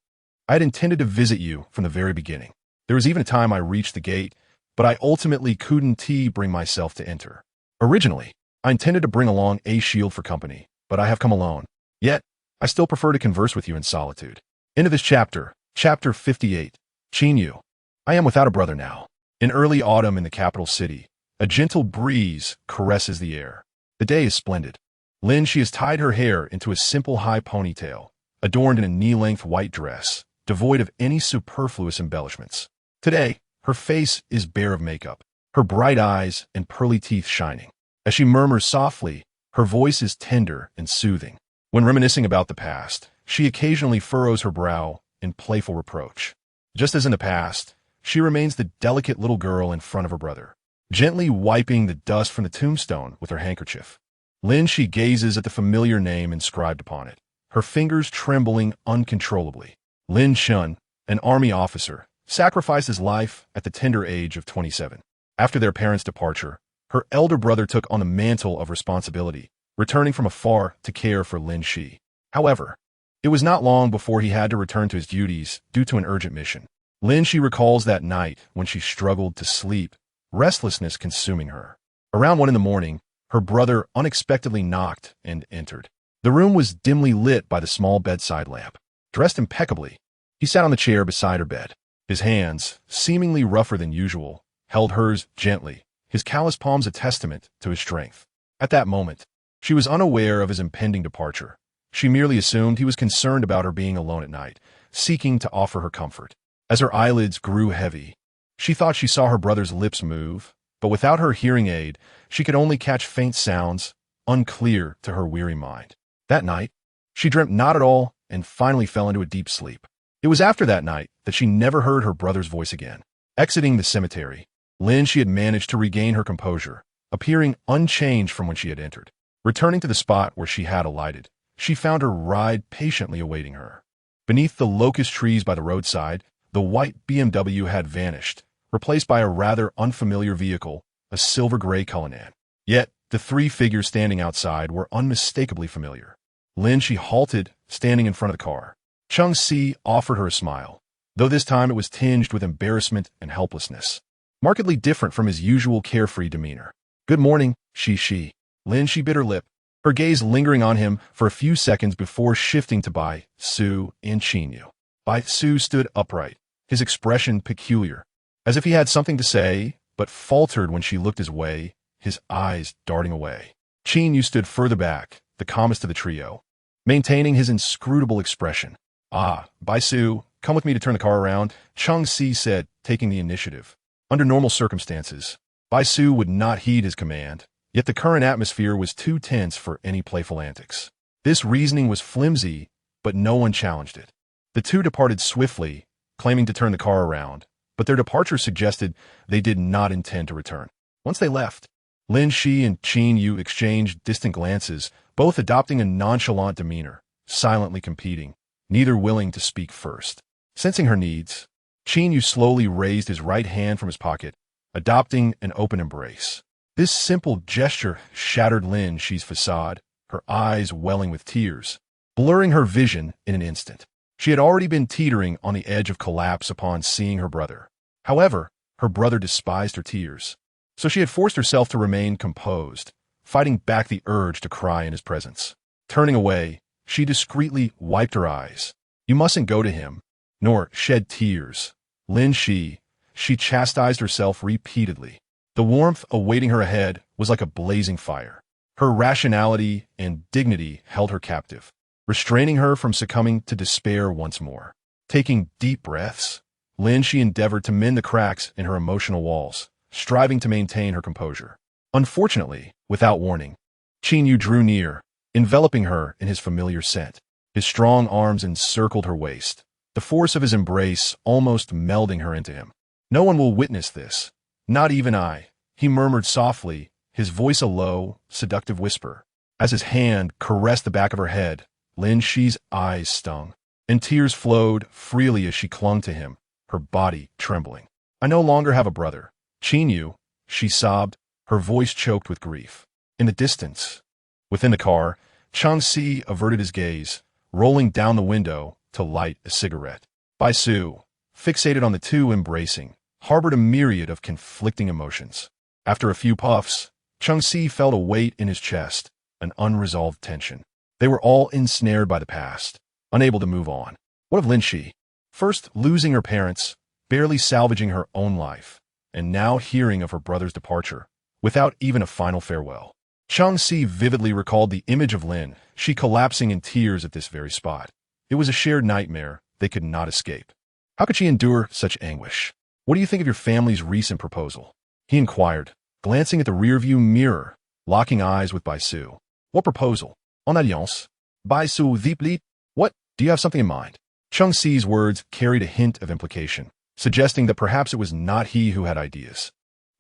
I had intended to visit you from the very beginning. There was even a time I reached the gate, but I ultimately couldn't bring myself to enter. Originally, I intended to bring along a shield for company, but I have come alone. Yet, I still prefer to converse with you in solitude. End of this chapter, chapter 58. Qin Yu. I am without a brother now. In early autumn in the capital city, a gentle breeze caresses the air. The day is splendid. Lin Xi has tied her hair into a simple high ponytail, adorned in a knee-length white dress, devoid of any superfluous embellishments. Today, her face is bare of makeup, her bright eyes and pearly teeth shining. As she murmurs softly, her voice is tender and soothing. When reminiscing about the past, she occasionally furrows her brow in playful reproach. Just as in the past, she remains the delicate little girl in front of her brother, gently wiping the dust from the tombstone with her handkerchief. Lin Xi gazes at the familiar name inscribed upon it, her fingers trembling uncontrollably. Lin Xun, an army officer, sacrificed his life at the tender age of 27. After their parents' departure, her elder brother took on the mantle of responsibility, returning from afar to care for Lin Xi. However, it was not long before he had to return to his duties due to an urgent mission. Lin Xi recalls that night when she struggled to sleep, restlessness consuming her. Around 1 a.m, her brother unexpectedly knocked and entered. The room was dimly lit by the small bedside lamp. Dressed impeccably, he sat on the chair beside her bed. His hands, seemingly rougher than usual, held hers gently, his callous palms a testament to his strength. At that moment, she was unaware of his impending departure. She merely assumed he was concerned about her being alone at night, seeking to offer her comfort. As her eyelids grew heavy, she thought she saw her brother's lips move, but without her hearing aid, she could only catch faint sounds, unclear to her weary mind. That night, she dreamt not at all and finally fell into a deep sleep. It was after that night that she never heard her brother's voice again. Exiting the cemetery, Lin Xi had managed to regain her composure, appearing unchanged from when she had entered. Returning to the spot where she had alighted, she found her ride patiently awaiting her. Beneath the locust trees by the roadside, the white BMW had vanished, replaced by a rather unfamiliar vehicle, a silver-gray Cullinan. Yet, the three figures standing outside were unmistakably familiar. Lin Xi halted, standing in front of the car. Chung Si offered her a smile, though this time it was tinged with embarrassment and helplessness, markedly different from his usual carefree demeanor. Good morning, Shi. Lin Xi bit her lip, her gaze lingering on him for a few seconds before shifting to Bai Su and Qin Yu. Bai Su stood upright, his expression peculiar, as if he had something to say, but faltered when she looked his way, his eyes darting away. Qin Yu stood further back, the calmest of the trio, maintaining his inscrutable expression. Bai Su, come with me to turn the car around, Chung Si said, taking the initiative. Under normal circumstances, Bai Su would not heed his command, yet the current atmosphere was too tense for any playful antics. This reasoning was flimsy, but no one challenged it. The two departed swiftly, claiming to turn the car around, but their departure suggested they did not intend to return. Once they left, Lin Xi and Qin Yu exchanged distant glances, both adopting a nonchalant demeanor, silently competing, neither willing to speak first. Sensing her needs, Qin Yu slowly raised his right hand from his pocket, adopting an open embrace. This simple gesture shattered Lin Xi's facade, her eyes welling with tears, blurring her vision in an instant. She had already been teetering on the edge of collapse upon seeing her brother. However, her brother despised her tears. So she had forced herself to remain composed, fighting back the urge to cry in his presence. Turning away, she discreetly wiped her eyes. You mustn't go to him, nor shed tears. Lin Xi, she chastised herself repeatedly. The warmth awaiting her ahead was like a blazing fire. Her rationality and dignity held her captive, restraining her from succumbing to despair once more. Taking deep breaths, Lin Xi endeavored to mend the cracks in her emotional walls, striving to maintain her composure. Unfortunately, without warning, Qin Yu drew near, enveloping her in his familiar scent. His strong arms encircled her waist, the force of his embrace almost melding her into him. No one will witness this, not even I, he murmured softly, his voice a low, seductive whisper. As his hand caressed the back of her head, Lin Xi's eyes stung, and tears flowed freely as she clung to him, her body trembling. I no longer have a brother. Qin Yu, she sobbed, her voice choked with grief. In the distance, within the car, Changxi averted his gaze, rolling down the window to light a cigarette. Bai Su, fixated on the two embracing, harbored a myriad of conflicting emotions. After a few puffs, Changxi felt a weight in his chest, an unresolved tension. They were all ensnared by the past, unable to move on. What of Lin Xi? First losing her parents, barely salvaging her own life, and now hearing of her brother's departure, without even a final farewell. Changxi vividly recalled the image of Lin Xi collapsing in tears at this very spot. It was a shared nightmare they could not escape. How could she endure such anguish? What do you think of your family's recent proposal? He inquired, glancing at the rearview mirror, locking eyes with Bai Su. What proposal? En alliance? Bai Su deeply? What? Do you have something in mind? Changxi's words carried a hint of implication, suggesting that perhaps it was not he who had ideas.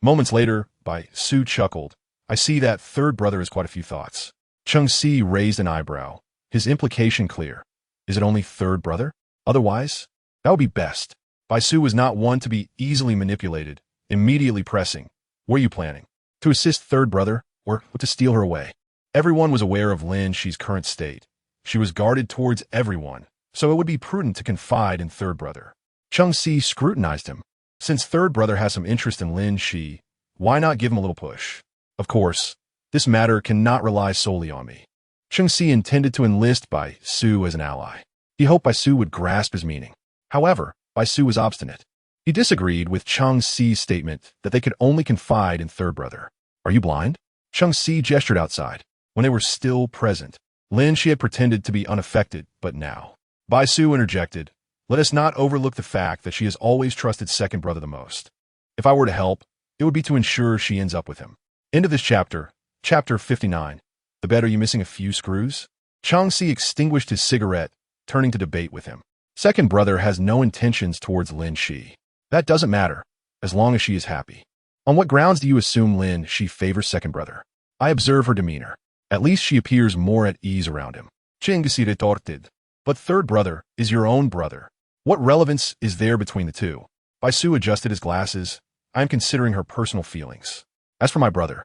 Moments later, Bai Su chuckled. I see that third brother has quite a few thoughts. Changxi raised an eyebrow, his implication clear. Is it only third brother? Otherwise? That would be best. Bai Su was not one to be easily manipulated, immediately pressing. Were you planning? To assist third brother, or to steal her away? Everyone was aware of Lin Xi's current state. She was guarded towards everyone, so it would be prudent to confide in third brother. Changxi scrutinized him. Since third brother has some interest in Lin Xi, why not give him a little push? Of course, this matter cannot rely solely on me. Changxi intended to enlist Bai Su as an ally. He hoped Bai Su would grasp his meaning. However, Bai Su was obstinate. He disagreed with Changxi's statement that they could only confide in third brother. Are you blind? Changxi gestured outside. When they were still present, Lin Xi had pretended to be unaffected, but now. Bai Su interjected, let us not overlook the fact that she has always trusted second brother the most. If I were to help, it would be to ensure she ends up with him. End of this chapter, chapter 59. The bet, are you missing a few screws? Changxi extinguished his cigarette, turning to debate with him. Second brother has no intentions towards Lin Xi. That doesn't matter, as long as she is happy. On what grounds do you assume Lin Xi favors second brother? I observe her demeanor. At least she appears more at ease around him. Changxi retorted. But third brother is your own brother. What relevance is there between the two? Bai Su adjusted his glasses. I am considering her personal feelings. As for my brother,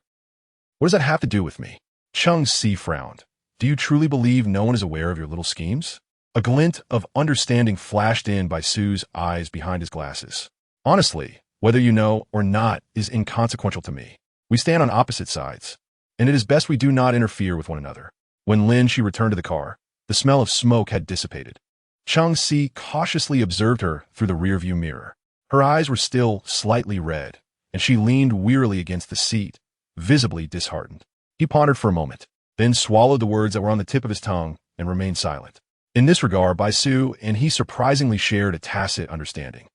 what does that have to do with me? Changxi frowned. Do you truly believe no one is aware of your little schemes? A glint of understanding flashed in Bai Su's eyes behind his glasses. Honestly, whether you know or not is inconsequential to me. We stand on opposite sides, and it is best we do not interfere with one another. When Lin Xi returned to the car, the smell of smoke had dissipated. Changxi cautiously observed her through the rearview mirror. Her eyes were still slightly red, and she leaned wearily against the seat, visibly disheartened. He pondered for a moment, then swallowed the words that were on the tip of his tongue and remained silent. In this regard, Bai Su and he surprisingly shared a tacit understanding.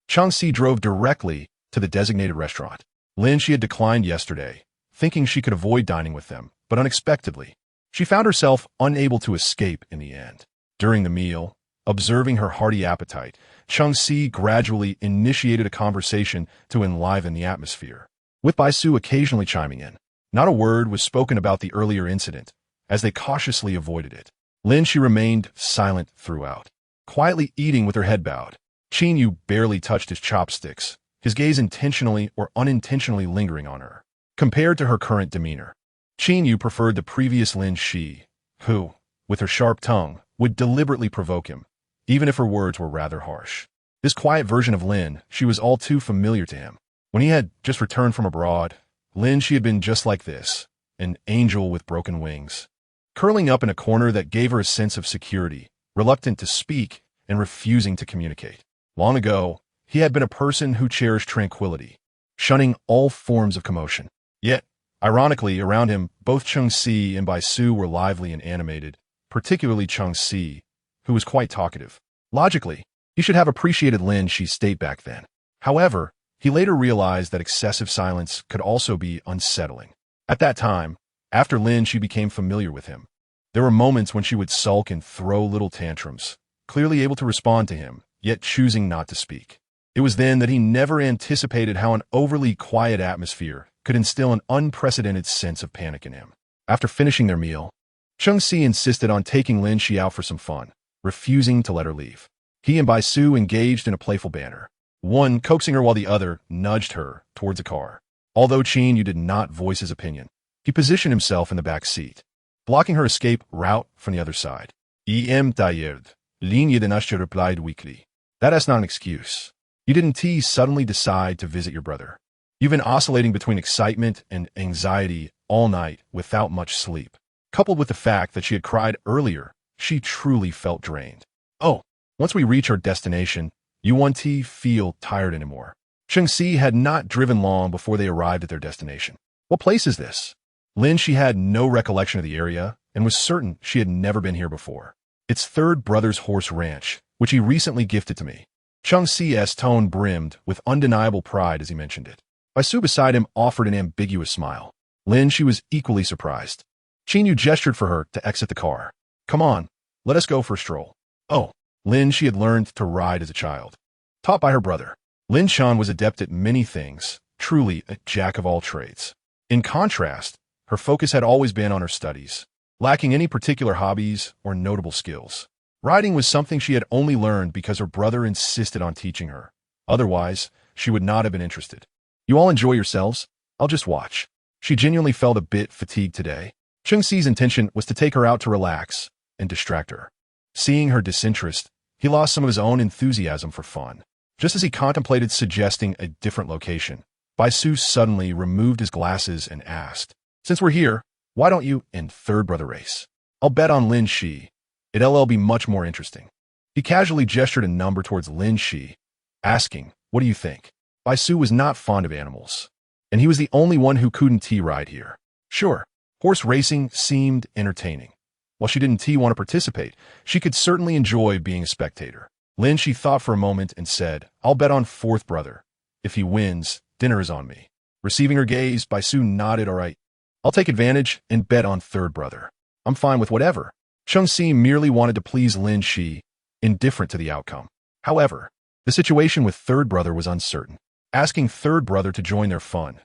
Changxi drove directly to the designated restaurant. Lin Xi had declined yesterday, thinking she could avoid dining with them, but unexpectedly, she found herself unable to escape in the end. During the meal, observing her hearty appetite, Changxi gradually initiated a conversation to enliven the atmosphere, with Bai Su occasionally chiming in. Not a word was spoken about the earlier incident, as they cautiously avoided it. Lin Xi remained silent throughout, quietly eating with her head bowed. Qin Yu barely touched his chopsticks, his gaze intentionally or unintentionally lingering on her. Compared to her current demeanor, Qin Yu preferred the previous Lin Xi, who, with her sharp tongue, would deliberately provoke him, even if her words were rather harsh. This quiet version of Lin Xi was all too familiar to him. When he had just returned from abroad, Lin Xi had been just like this, an angel with broken wings, curling up in a corner that gave her a sense of security, reluctant to speak and refusing to communicate. Long ago, he had been a person who cherished tranquility, shunning all forms of commotion. Yet, ironically, around him, both Cheng Si and Bai Su were lively and animated, particularly Cheng Si, who was quite talkative. Logically, he should have appreciated Lin Xi's state back then. However, he later realized that excessive silence could also be unsettling. At that time, after Lin Xi became familiar with him, there were moments when she would sulk and throw little tantrums, clearly able to respond to him, yet choosing not to speak. It was then that he never anticipated how an overly quiet atmosphere could instill an unprecedented sense of panic in him. After finishing their meal, Cheng Si insisted on taking Lin Xi out for some fun, refusing to let her leave. He and Bai Su engaged in a playful banter, one coaxing her while the other nudged her towards a car. Although Qin Yu did not voice his opinion, he positioned himself in the back seat, blocking her escape route from the other side. "Em tired," Lin Xi replied weakly. "That is not an excuse. You didn't suddenly decide to visit your brother. You've been oscillating between excitement and anxiety all night without much sleep. Coupled with the fact that she had cried earlier, she truly felt drained. Oh, once we reach our destination, you won't feel tired anymore." Cheng Si had not driven long before they arrived at their destination. "What place is this?" Lin Xi had no recollection of the area and was certain she had never been here before. "It's third brother's horse ranch, which he recently gifted to me." Cheng Si's tone brimmed with undeniable pride as he mentioned it. Bai Su beside him offered an ambiguous smile. Lin Xi was equally surprised. Qin Yu gestured for her to exit the car. "Come on, let us go for a stroll." Oh, Lin Xi had learned to ride as a child, taught by her brother. Lin Shan was adept at many things, truly a jack of all trades. In contrast, her focus had always been on her studies, lacking any particular hobbies or notable skills. Riding was something she had only learned because her brother insisted on teaching her. Otherwise, she would not have been interested. "You all enjoy yourselves. I'll just watch." She genuinely felt a bit fatigued today. Cheng Si's intention was to take her out to relax and distract her. Seeing her disinterest, he lost some of his own enthusiasm for fun. Just as he contemplated suggesting a different location, Bai Su suddenly removed his glasses and asked, "Since we're here, why don't you in third brother race? I'll bet on Lin Xi. It'll be much more interesting." He casually gestured a number towards Lin Xi, asking, "What do you think?" Bai Su was not fond of animals, and he was the only one who couldn't ride here. Sure, horse racing seemed entertaining. While she didn't want to participate, she could certainly enjoy being a spectator. Lin Xi thought for a moment and said, "I'll bet on fourth brother. If he wins, dinner is on me." Receiving her gaze, Bai Su nodded. "All right, I'll take advantage and bet on third brother. I'm fine with whatever." Cheng Si merely wanted to please Lin Xi, indifferent to the outcome. However, the situation with third brother was uncertain. Asking third brother to join their fun,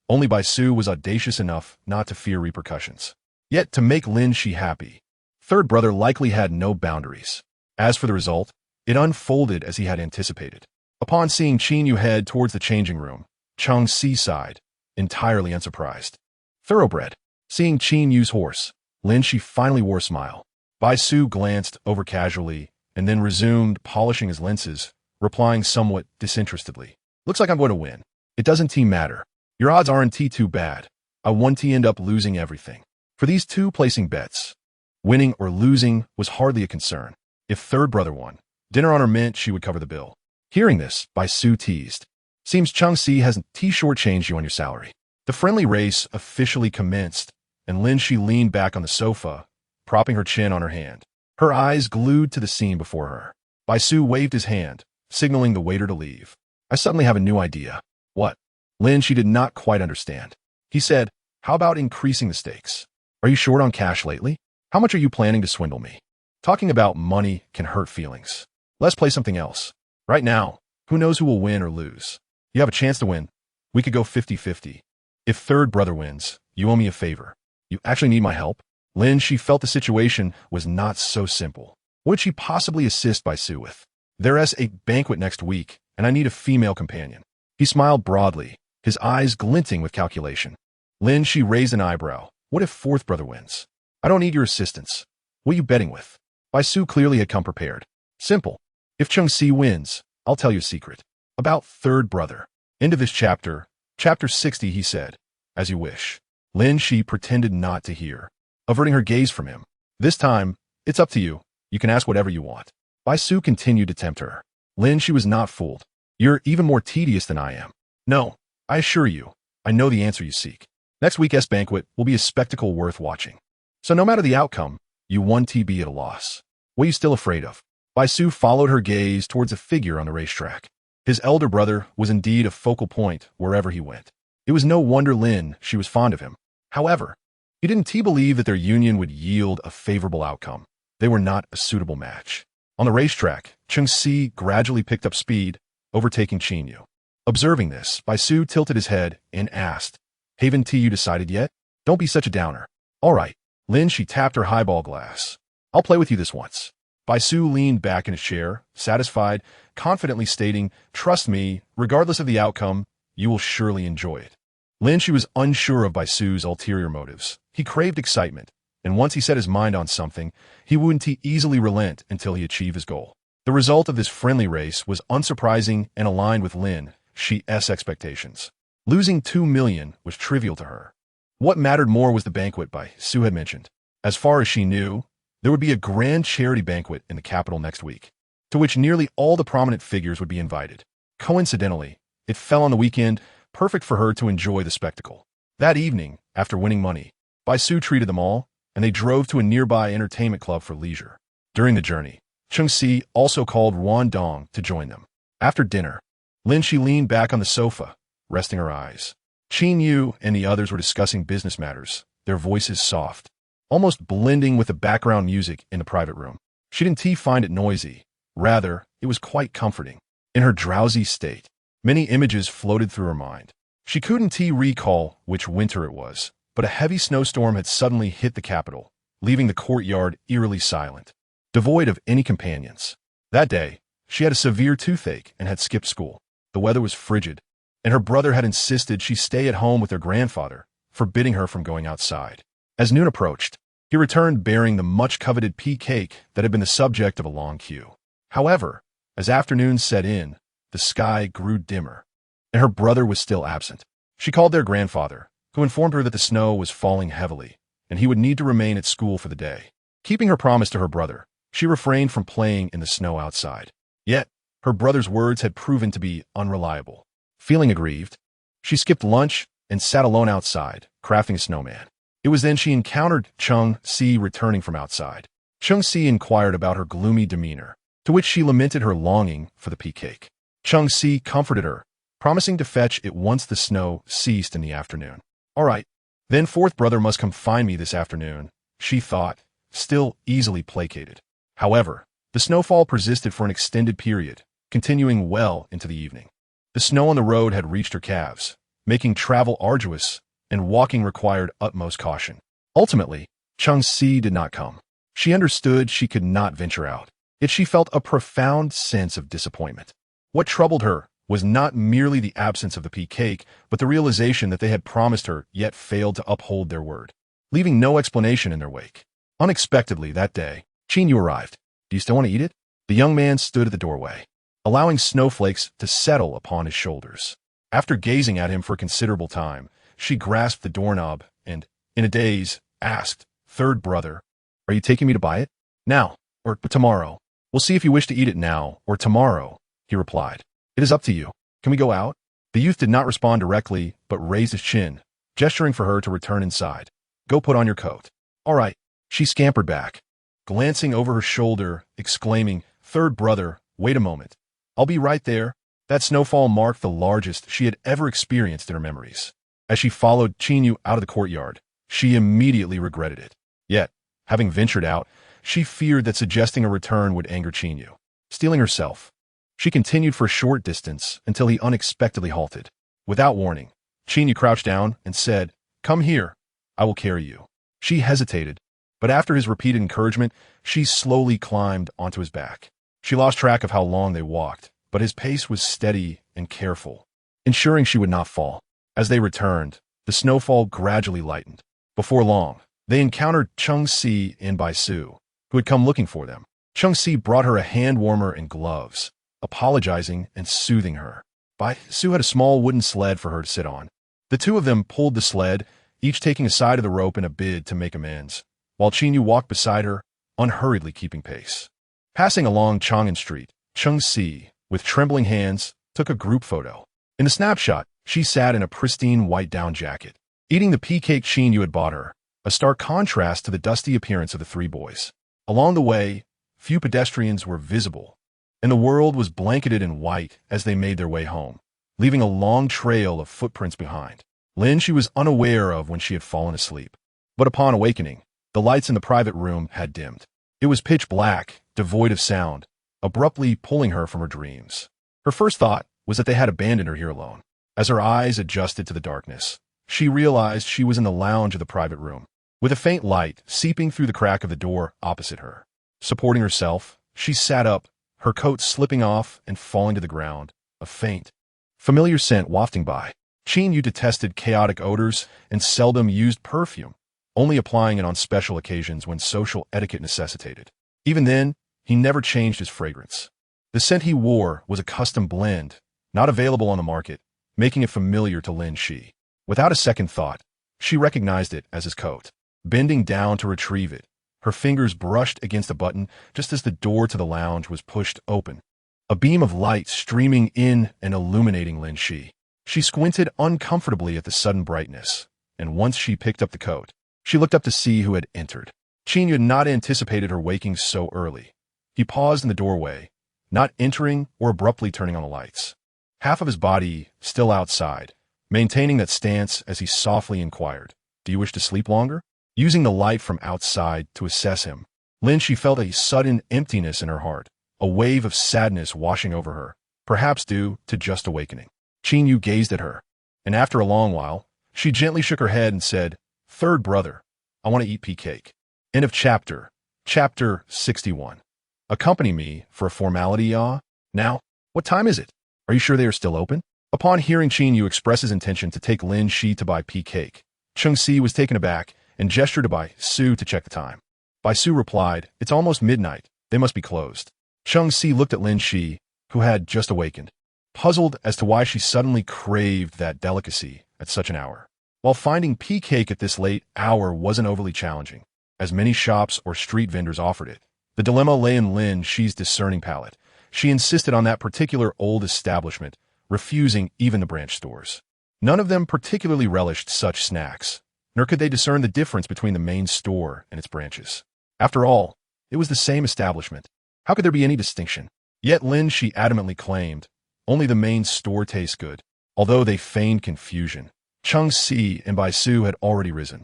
only Bai Su was audacious enough not to fear repercussions. Yet to make Lin Xi happy, third brother likely had no boundaries. As for the result, it unfolded as he had anticipated. Upon seeing Qin Yu head towards the changing room, Cheng Si sighed, entirely unsurprised. Thoroughbred. Seeing Qin Yu's horse, Lin Xi finally wore a smile. Bai Su glanced over casually and then resumed polishing his lenses, replying somewhat disinterestedly. "Looks like I'm going to win. It doesn't matter. Your odds aren't too bad. I won't end up losing everything." For these two placing bets, winning or losing was hardly a concern. If third brother won, dinner on her meant she would cover the bill. Hearing this, Bai Su teased, "Seems Cheng Si hasn't shortchanged you on your salary." The friendly race officially commenced, and Lin Xi leaned back on the sofa, propping her chin on her hand, her eyes glued to the scene before her. Bai Su waved his hand, signaling the waiter to leave. "I suddenly have a new idea." "What?" Lin Xi did not quite understand. He said, "How about increasing the stakes? Are you short on cash lately? How much are you planning to swindle me?" Talking about money can hurt feelings. Let's play something else. Right now, who knows who will win or lose? You have a chance to win. We could go 50-50. If third brother wins, you owe me a favor. You actually need my help? Lin Xi felt the situation was not so simple. What would she possibly assist Bai Su with? "There's a banquet next week, and I need a female companion." He smiled broadly, his eyes glinting with calculation. Lin Xi raised an eyebrow. "What if fourth brother wins? I don't need your assistance. What are you betting with?" Bai Su clearly had come prepared. "Simple. If Cheng Si wins, I'll tell you a secret. About third brother." End of this chapter. Chapter 60, he said. As you wish. Lin Xi pretended not to hear, averting her gaze from him. This time, it's up to you. You can ask whatever you want. Bai Su continued to tempt her. Lin Xi was not fooled. You're even more tedious than I am. No, I assure you, I know the answer you seek. Next week's banquet will be a spectacle worth watching. So no matter the outcome, you won TB at a loss. What are you still afraid of? Bai Su followed her gaze towards a figure on the racetrack. His elder brother was indeed a focal point wherever he went. It was no wonder Lin Xi was fond of him. However, he didn't believe that their union would yield a favorable outcome. They were not a suitable match. On the racetrack, Qin Yu gradually picked up speed, overtaking Qin Yu. Observing this, Bai Su tilted his head and asked, Haven't you decided yet? Don't be such a downer. All right. Lin Xi tapped her highball glass. I'll play with you this once. Bai Su leaned back in his chair, satisfied, confidently stating, Trust me, regardless of the outcome, you will surely enjoy it. Lin Xi was unsure of Bai Su's ulterior motives. He craved excitement, and once he set his mind on something, he wouldn't easily relent until he achieved his goal. The result of this friendly race was unsurprising and aligned with Lin Xi's expectations. Losing 2 million was trivial to her. What mattered more was the banquet Bai Su had mentioned. As far as she knew, there would be a grand charity banquet in the capital next week, to which nearly all the prominent figures would be invited. Coincidentally, it fell on the weekend, perfect for her to enjoy the spectacle. That evening, after winning money, Bai Su treated them all, and they drove to a nearby entertainment club for leisure. During the journey, Qin Yu also called Wan Dong to join them. After dinner, Lin Xi leaned back on the sofa, resting her eyes. Qin Yu and the others were discussing business matters, their voices soft, almost blending with the background music in the private room. She didn't find it noisy. Rather, it was quite comforting. In her drowsy state, many images floated through her mind. She couldn't recall which winter it was, but a heavy snowstorm had suddenly hit the capital, leaving the courtyard eerily silent, devoid of any companions. That day, she had a severe toothache and had skipped school. The weather was frigid, and her brother had insisted she stay at home with her grandfather, forbidding her from going outside. As noon approached, he returned bearing the much-coveted pea cake that had been the subject of a long queue. However, as afternoon set in, the sky grew dimmer, and her brother was still absent. She called their grandfather, who informed her that the snow was falling heavily, and he would need to remain at school for the day. Keeping her promise to her brother, she refrained from playing in the snow outside. Yet, her brother's words had proven to be unreliable. Feeling aggrieved, she skipped lunch and sat alone outside, crafting a snowman. It was then she encountered Qin Yu returning from outside. Qin Yu inquired about her gloomy demeanor, to which she lamented her longing for the pea cake. Qin Yu comforted her, promising to fetch it once the snow ceased in the afternoon. All right, then fourth brother must come find me this afternoon, she thought, still easily placated. However, the snowfall persisted for an extended period, continuing well into the evening. The snow on the road had reached her calves, making travel arduous, and walking required utmost caution. Ultimately, Qin Yu did not come. She understood she could not venture out, yet she felt a profound sense of disappointment. What troubled her was not merely the absence of the pea cake, but the realization that they had promised her yet failed to uphold their word, leaving no explanation in their wake. Unexpectedly that day, Qin Yu arrived. Do you still want to eat it? The young man stood at the doorway, allowing snowflakes to settle upon his shoulders. After gazing at him for a considerable time, she grasped the doorknob and, in a daze, asked, Third brother, are you taking me to buy it? Now, or tomorrow? We'll see if you wish to eat it now or tomorrow, he replied. It is up to you. Can we go out? The youth did not respond directly, but raised his chin, gesturing for her to return inside. Go put on your coat. All right. She scampered back, glancing over her shoulder, exclaiming, Third brother, wait a moment. I'll be right there. That snowfall marked the largest she had ever experienced in her memories. As she followed Qin Yu out of the courtyard, she immediately regretted it. Yet, having ventured out, she feared that suggesting a return would anger Qin Yu. Steeling herself, she continued for a short distance until he unexpectedly halted. Without warning, Qin Yu crouched down and said, Come here. I will carry you. She hesitated, but after his repeated encouragement, she slowly climbed onto his back. She lost track of how long they walked, but his pace was steady and careful, ensuring she would not fall. As they returned, the snowfall gradually lightened. Before long, they encountered Qin Yu and Bai Su, who had come looking for them. Qin Yu brought her a hand warmer and gloves, apologizing and soothing her. Bai Su had a small wooden sled for her to sit on. The two of them pulled the sled, each taking a side of the rope in a bid to make amends, while Qin Yu walked beside her, unhurriedly keeping pace. Passing along Chang'an Street, Lin Xi, with trembling hands, took a group photo. In the snapshot, she sat in a pristine white down jacket, eating the pea cake Qin Yu had bought her, a stark contrast to the dusty appearance of the three boys. Along the way, few pedestrians were visible, and the world was blanketed in white as they made their way home, leaving a long trail of footprints behind. Lin she was unaware of when she had fallen asleep. But upon awakening, the lights in the private room had dimmed. It was pitch black, devoid of sound, abruptly pulling her from her dreams. Her first thought was that they had abandoned her here alone. As her eyes adjusted to the darkness, she realized she was in the lounge of the private room, with a faint light seeping through the crack of the door opposite her. Supporting herself, she sat up, her coat slipping off and falling to the ground, a faint, familiar scent wafting by. Qin Yu detested chaotic odors and seldom used perfume, only applying it on special occasions when social etiquette necessitated. Even then, he never changed his fragrance. The scent he wore was a custom blend, not available on the market, making it familiar to Lin Xi. Without a second thought, she recognized it as his coat. Bending down to retrieve it, her fingers brushed against a button just as the door to the lounge was pushed open. A beam of light streaming in and illuminating Lin Xi. She squinted uncomfortably at the sudden brightness, and once she picked up the coat, she looked up to see who had entered. Qin Yu had not anticipated her waking so early. He paused in the doorway, not entering or abruptly turning on the lights. Half of his body still outside, maintaining that stance as he softly inquired, "Do you wish to sleep longer?" Using the light from outside to assess him, Lin Xi felt a sudden emptiness in her heart, a wave of sadness washing over her, perhaps due to just awakening. Qin Yu gazed at her, and after a long while, she gently shook her head and said, "Third brother, I want to eat pea cake." End of chapter. Chapter 61. Accompany me for a formality, y'ah. Now, what time is it? Are you sure they are still open? Upon hearing Qin Yu express his intention to take Lin Xi to buy pea cake, Lin Xi was taken aback and gestured to Bai Su to check the time. Bai Su replied, "It's almost midnight. They must be closed." Lin Xi looked at Lin Xi, who had just awakened, puzzled as to why she suddenly craved that delicacy at such an hour. While finding pea cake at this late hour wasn't overly challenging, as many shops or street vendors offered it, the dilemma lay in Lin Xi's discerning palate. She insisted on that particular old establishment, refusing even the branch stores. None of them particularly relished such snacks, nor could they discern the difference between the main store and its branches. After all, it was the same establishment. How could there be any distinction? Yet Lin Xi adamantly claimed, only the main store tastes good. Although they feigned confusion, Lin Xi and Bai Su had already risen.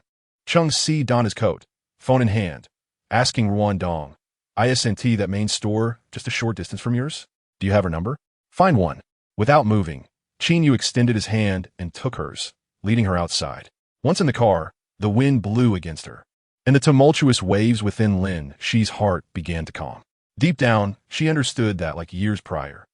Lin Xi donned his coat, phone in hand, asking Ruan Dong, "ISNT that main store just a short distance from yours? Do you have her number?" "Find one." Without moving, Qin Yu extended his hand and took hers, leading her outside. Once in the car, the wind blew against her, and the tumultuous waves within Lin Xi's heart began to calm. Deep down, she understood that, like years prior,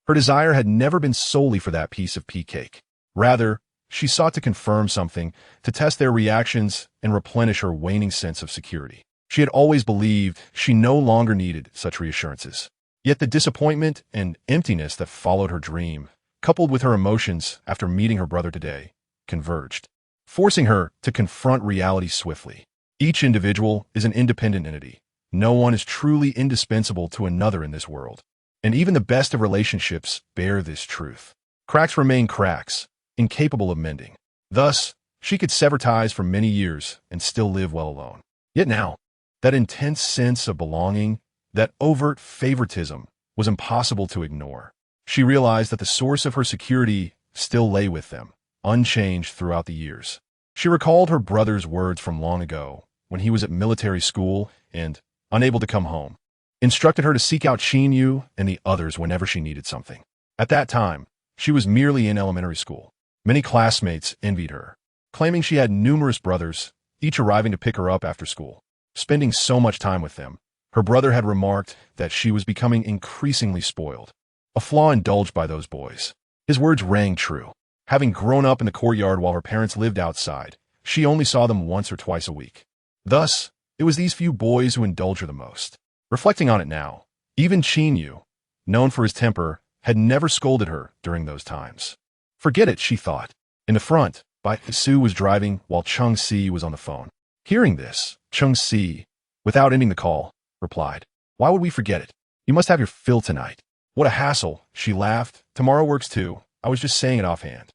her desire had never been solely for that piece of pea cake. Rather, she sought to confirm something, to test their reactions and replenish her waning sense of security. She had always believed she no longer needed such reassurances. Yet the disappointment and emptiness that followed her dream, coupled with her emotions after meeting her brother today, converged, forcing her to confront reality swiftly. Each individual is an independent entity. No one is truly indispensable to another in this world. And even the best of relationships bear this truth. Cracks remain cracks, incapable of mending. Thus, she could sever ties for many years and still live well alone. Yet now, that intense sense of belonging, that overt favoritism, was impossible to ignore. She realized that the source of her security still lay with them, unchanged throughout the years. She recalled her brother's words from long ago, when he was at military school and, unable to come home, instructed her to seek out Qin Yu and the others whenever she needed something. At that time, she was merely in elementary school. Many classmates envied her, claiming she had numerous brothers, each arriving to pick her up after school. Spending so much time with them, her brother had remarked that she was becoming increasingly spoiled, a flaw indulged by those boys. His words rang true. Having grown up in the courtyard while her parents lived outside, she only saw them once or twice a week. Thus, it was these few boys who indulged her the most. Reflecting on it now, even Qin Yu, known for his temper, had never scolded her during those times. Forget it, she thought. In the front, Bai Su was driving while Qin Yu was on the phone. Hearing this, Qin Yu, without ending the call, replied, "Why would we forget it? You must have your fill tonight." "What a hassle," she laughed. "Tomorrow works too. I was just saying it offhand.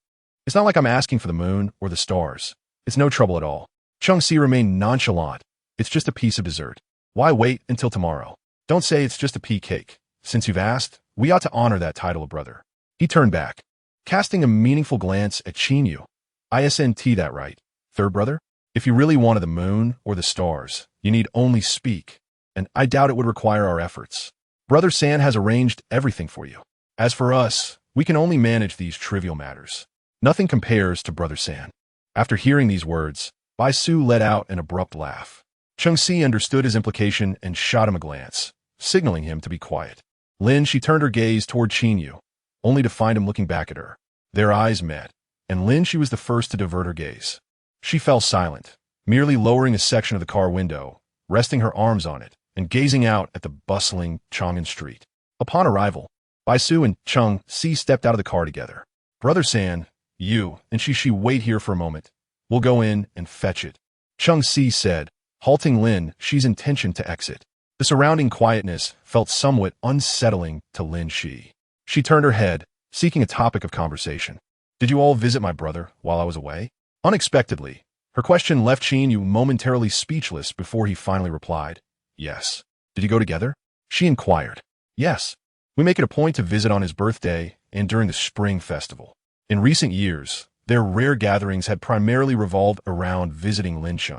It's not like I'm asking for the moon or the stars. It's no trouble at all." Qin Yu remained nonchalant. "It's just a piece of dessert. Why wait until tomorrow? Don't say it's just a pea cake. Since you've asked, we ought to honor that title of brother." He turned back, casting a meaningful glance at Qin Yu. "Isn't that right, third brother? If you really wanted the moon or the stars, you need only speak, and I doubt it would require our efforts. Brother San has arranged everything for you. As for us, we can only manage these trivial matters. Nothing compares to Brother San." After hearing these words, Bai Su let out an abrupt laugh. Qin Yu understood his implication and shot him a glance, signaling him to be quiet. Lin Xi turned her gaze toward Qin Yu, only to find him looking back at her. Their eyes met, and Lin Xi was the first to divert her gaze. She fell silent, merely lowering a section of the car window, resting her arms on it, and gazing out at the bustling Chang'an street. Upon arrival, Bai Su and Qin Yu stepped out of the car together. "Brother San, you and she wait here for a moment. We'll go in and fetch it," Qin Yu said, halting Lin Xi's intention to exit. The surrounding quietness felt somewhat unsettling to Lin Xi. She turned her head, seeking a topic of conversation. "Did you all visit my brother while I was away?" Unexpectedly, her question left Qin Yu momentarily speechless before he finally replied, "Yes." "Did you go together?" she inquired. "Yes. We make it a point to visit on his birthday and during the spring festival." In recent years, their rare gatherings had primarily revolved around visiting Lin Xi.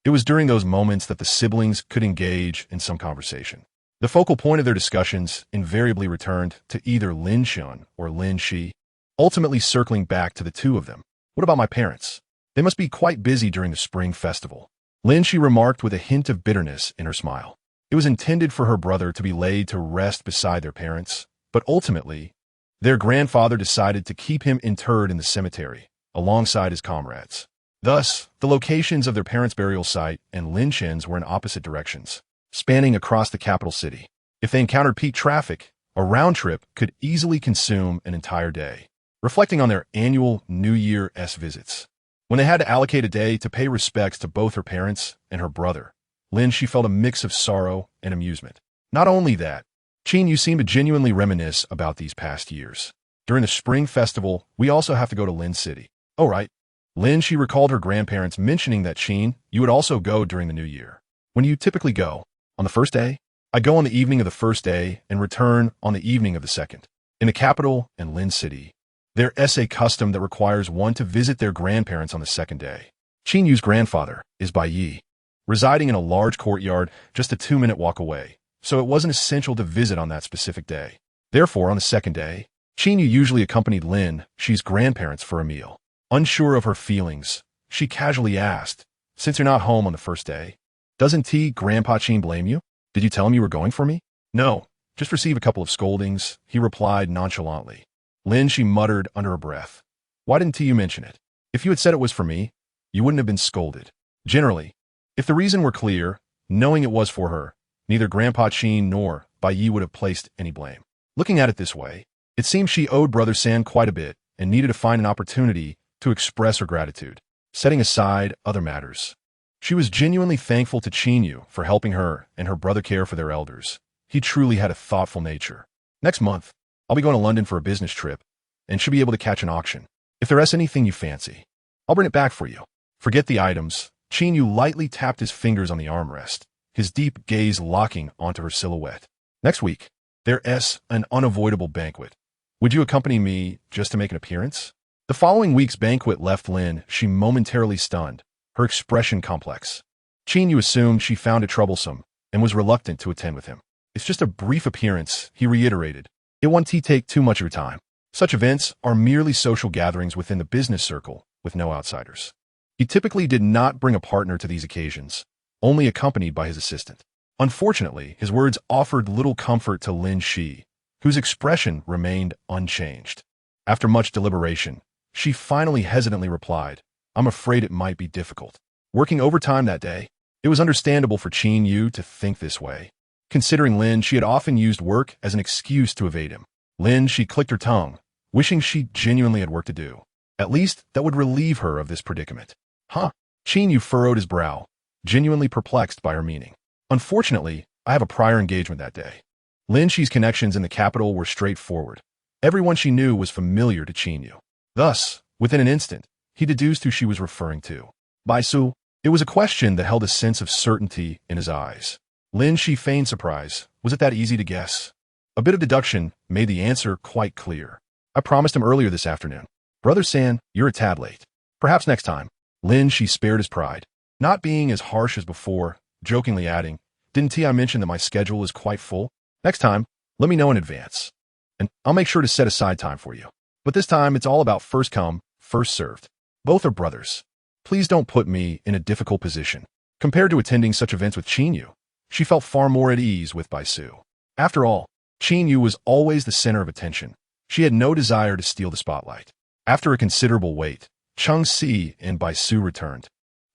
It was during those moments that the siblings could engage in some conversation. The focal point of their discussions invariably returned to either Lin Xi or Lin Xi, ultimately circling back to the two of them. "What about my parents? They must be quite busy during the spring festival," Lin Xi remarked with a hint of bitterness in her smile. It was intended for her brother to be laid to rest beside their parents, but ultimately, their grandfather decided to keep him interred in the cemetery, alongside his comrades. Thus, the locations of their parents' burial site and Lin Xi's were in opposite directions, spanning across the capital city. If they encountered peak traffic, a round trip could easily consume an entire day. Reflecting on their annual New Year's visits, when they had to allocate a day to pay respects to both her parents and her brother, Lin Xi felt a mix of sorrow and amusement. Not only that, Qin Yu seemed to genuinely reminisce about these past years. "During the spring festival, we also have to go to Lin City." "Oh, right." Lin Xi recalled her grandparents mentioning that Qin Yu would also go during the new year. "When do you typically go? On the first day?" "I go on the evening of the first day and return on the evening of the second." In the capital and Lin City, there is a custom that requires one to visit their grandparents on the second day. Qin Yu's grandfather is Bai Yi, residing in a large courtyard just a 2-minute walk away, so it wasn't essential to visit on that specific day. Therefore, on the second day, Qin Yu usually accompanied Lin Xi's grandparents for a meal. Unsure of her feelings, she casually asked, "Since you're not home on the first day, doesn't Grandpa Qin blame you? Did you tell him you were going for me?" "No, just receive a couple of scoldings," he replied nonchalantly. Lin Xi muttered under her breath, "Why didn't you mention it? If you had said it was for me, you wouldn't have been scolded." Generally, if the reason were clear, knowing it was for her, neither Grandpa Qin nor Bai Yi would have placed any blame. Looking at it this way, it seemed she owed Brother San quite a bit and needed to find an opportunity to express her gratitude, setting aside other matters. She was genuinely thankful to Qin Yu for helping her and her brother care for their elders. He truly had a thoughtful nature. "Next month, I'll be going to London for a business trip and should be able to catch an auction. If there is anything you fancy, I'll bring it back for you." Forget the items. Qin Yu lightly tapped his fingers on the armrest, his deep gaze locking onto her silhouette. "Next week, there is an unavoidable banquet. Would you accompany me just to make an appearance?" The following week's banquet left Lin Xi momentarily stunned, her expression complex. Qin Yu assumed she found it troublesome and was reluctant to attend with him. "It's just a brief appearance," he reiterated. "It won't take too much of your time. Such events are merely social gatherings within the business circle with no outsiders." He typically did not bring a partner to these occasions, only accompanied by his assistant. Unfortunately, his words offered little comfort to Lin Xi, whose expression remained unchanged. After much deliberation, she finally hesitantly replied, "I'm afraid it might be difficult." Working overtime that day, it was understandable for Qin Yu to think this way. Considering Lin, she had often used work as an excuse to evade him. Lin Xi clicked her tongue, wishing she genuinely had work to do. At least that would relieve her of this predicament. Huh? Qin Yu furrowed his brow, genuinely perplexed by her meaning. Unfortunately, I have a prior engagement that day. Lin Xi's connections in the capital were straightforward. Everyone she knew was familiar to Qin Yu. Thus, within an instant, he deduced who she was referring to. Bai Su. It was a question that held a sense of certainty in his eyes. Lin Xi feigned surprise. Was it that easy to guess? A bit of deduction made the answer quite clear. I promised him earlier this afternoon. Brother San, you're a tad late. Perhaps next time. Lin Xi spared his pride, not being as harsh as before, jokingly adding, didn't I mention that my schedule is quite full? Next time, let me know in advance. And I'll make sure to set aside time for you. But this time, it's all about first come, first served. Both are brothers. Please don't put me in a difficult position. Compared to attending such events with Qin Yu, she felt far more at ease with Bai Su. After all, Qin Yu was always the center of attention. She had no desire to steal the spotlight. After a considerable wait, Cheng-Si and Bai Su returned,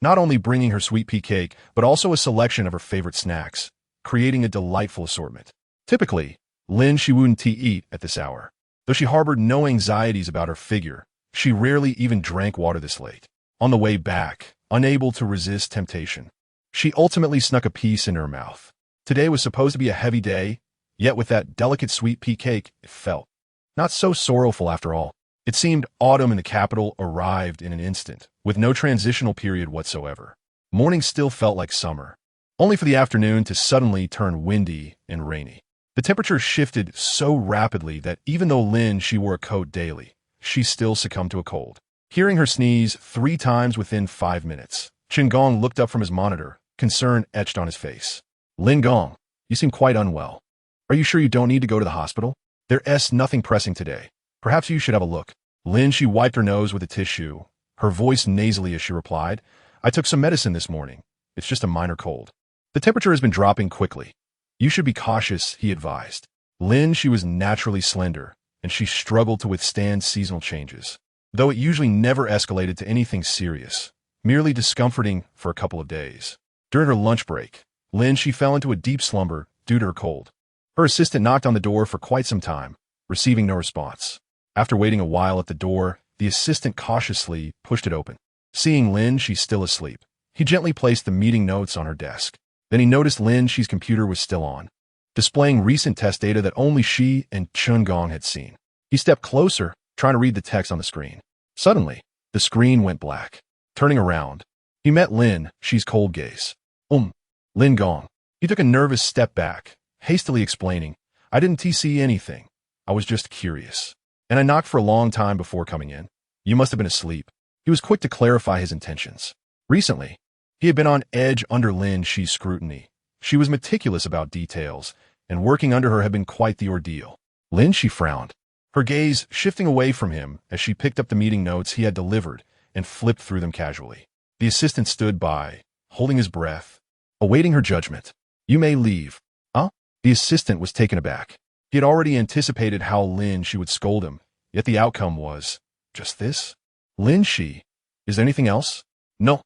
not only bringing her sweet pea cake, but also a selection of her favorite snacks, creating a delightful assortment. Typically, Lin Xi wouldn't eat at this hour. Though she harbored no anxieties about her figure, she rarely even drank water this late. On the way back, unable to resist temptation, she ultimately snuck a piece in her mouth. Today was supposed to be a heavy day, yet with that delicate sweet pea cake, it felt not so sorrowful after all. It seemed autumn in the capital arrived in an instant, with no transitional period whatsoever. Morning still felt like summer, only for the afternoon to suddenly turn windy and rainy. The temperature shifted so rapidly that even though Lin Xi wore a coat daily, she still succumbed to a cold. Hearing her sneeze 3 times within 5 minutes, Qin Gong looked up from his monitor, concern etched on his face. Lin Gong, you seem quite unwell. Are you sure you don't need to go to the hospital? There's nothing pressing today. Perhaps you should have a look. Lin Xi wiped her nose with a tissue, her voice nasally as she replied, I took some medicine this morning. It's just a minor cold. The temperature has been dropping quickly. You should be cautious, he advised. Lin Xi was naturally slender, and she struggled to withstand seasonal changes, though it usually never escalated to anything serious, merely discomforting for a couple of days. During her lunch break, Lin Xi fell into a deep slumber due to her cold. Her assistant knocked on the door for quite some time, receiving no response. After waiting a while at the door, the assistant cautiously pushed it open. Seeing Lin Xi still asleep, he gently placed the meeting notes on her desk. Then he noticed Lin Xi's computer was still on, displaying recent test data that only she and Qin Gong had seen. He stepped closer, trying to read the text on the screen. Suddenly, the screen went black. Turning around, he met Lin Xi's cold gaze. Lin Gong. He took a nervous step back, hastily explaining, I didn't see anything. I was just curious. And I knocked for a long time before coming in. You must have been asleep. He was quick to clarify his intentions. Recently, he had been on edge under Lin Xi's scrutiny. She was meticulous about details, and working under her had been quite the ordeal. Lin Xi frowned, her gaze shifting away from him as she picked up the meeting notes he had delivered and flipped through them casually. The assistant stood by, holding his breath, awaiting her judgment. You may leave. Huh? The assistant was taken aback. He had already anticipated how Lin Xi would scold him, yet the outcome was, just this? Lin Xi, is there anything else? No.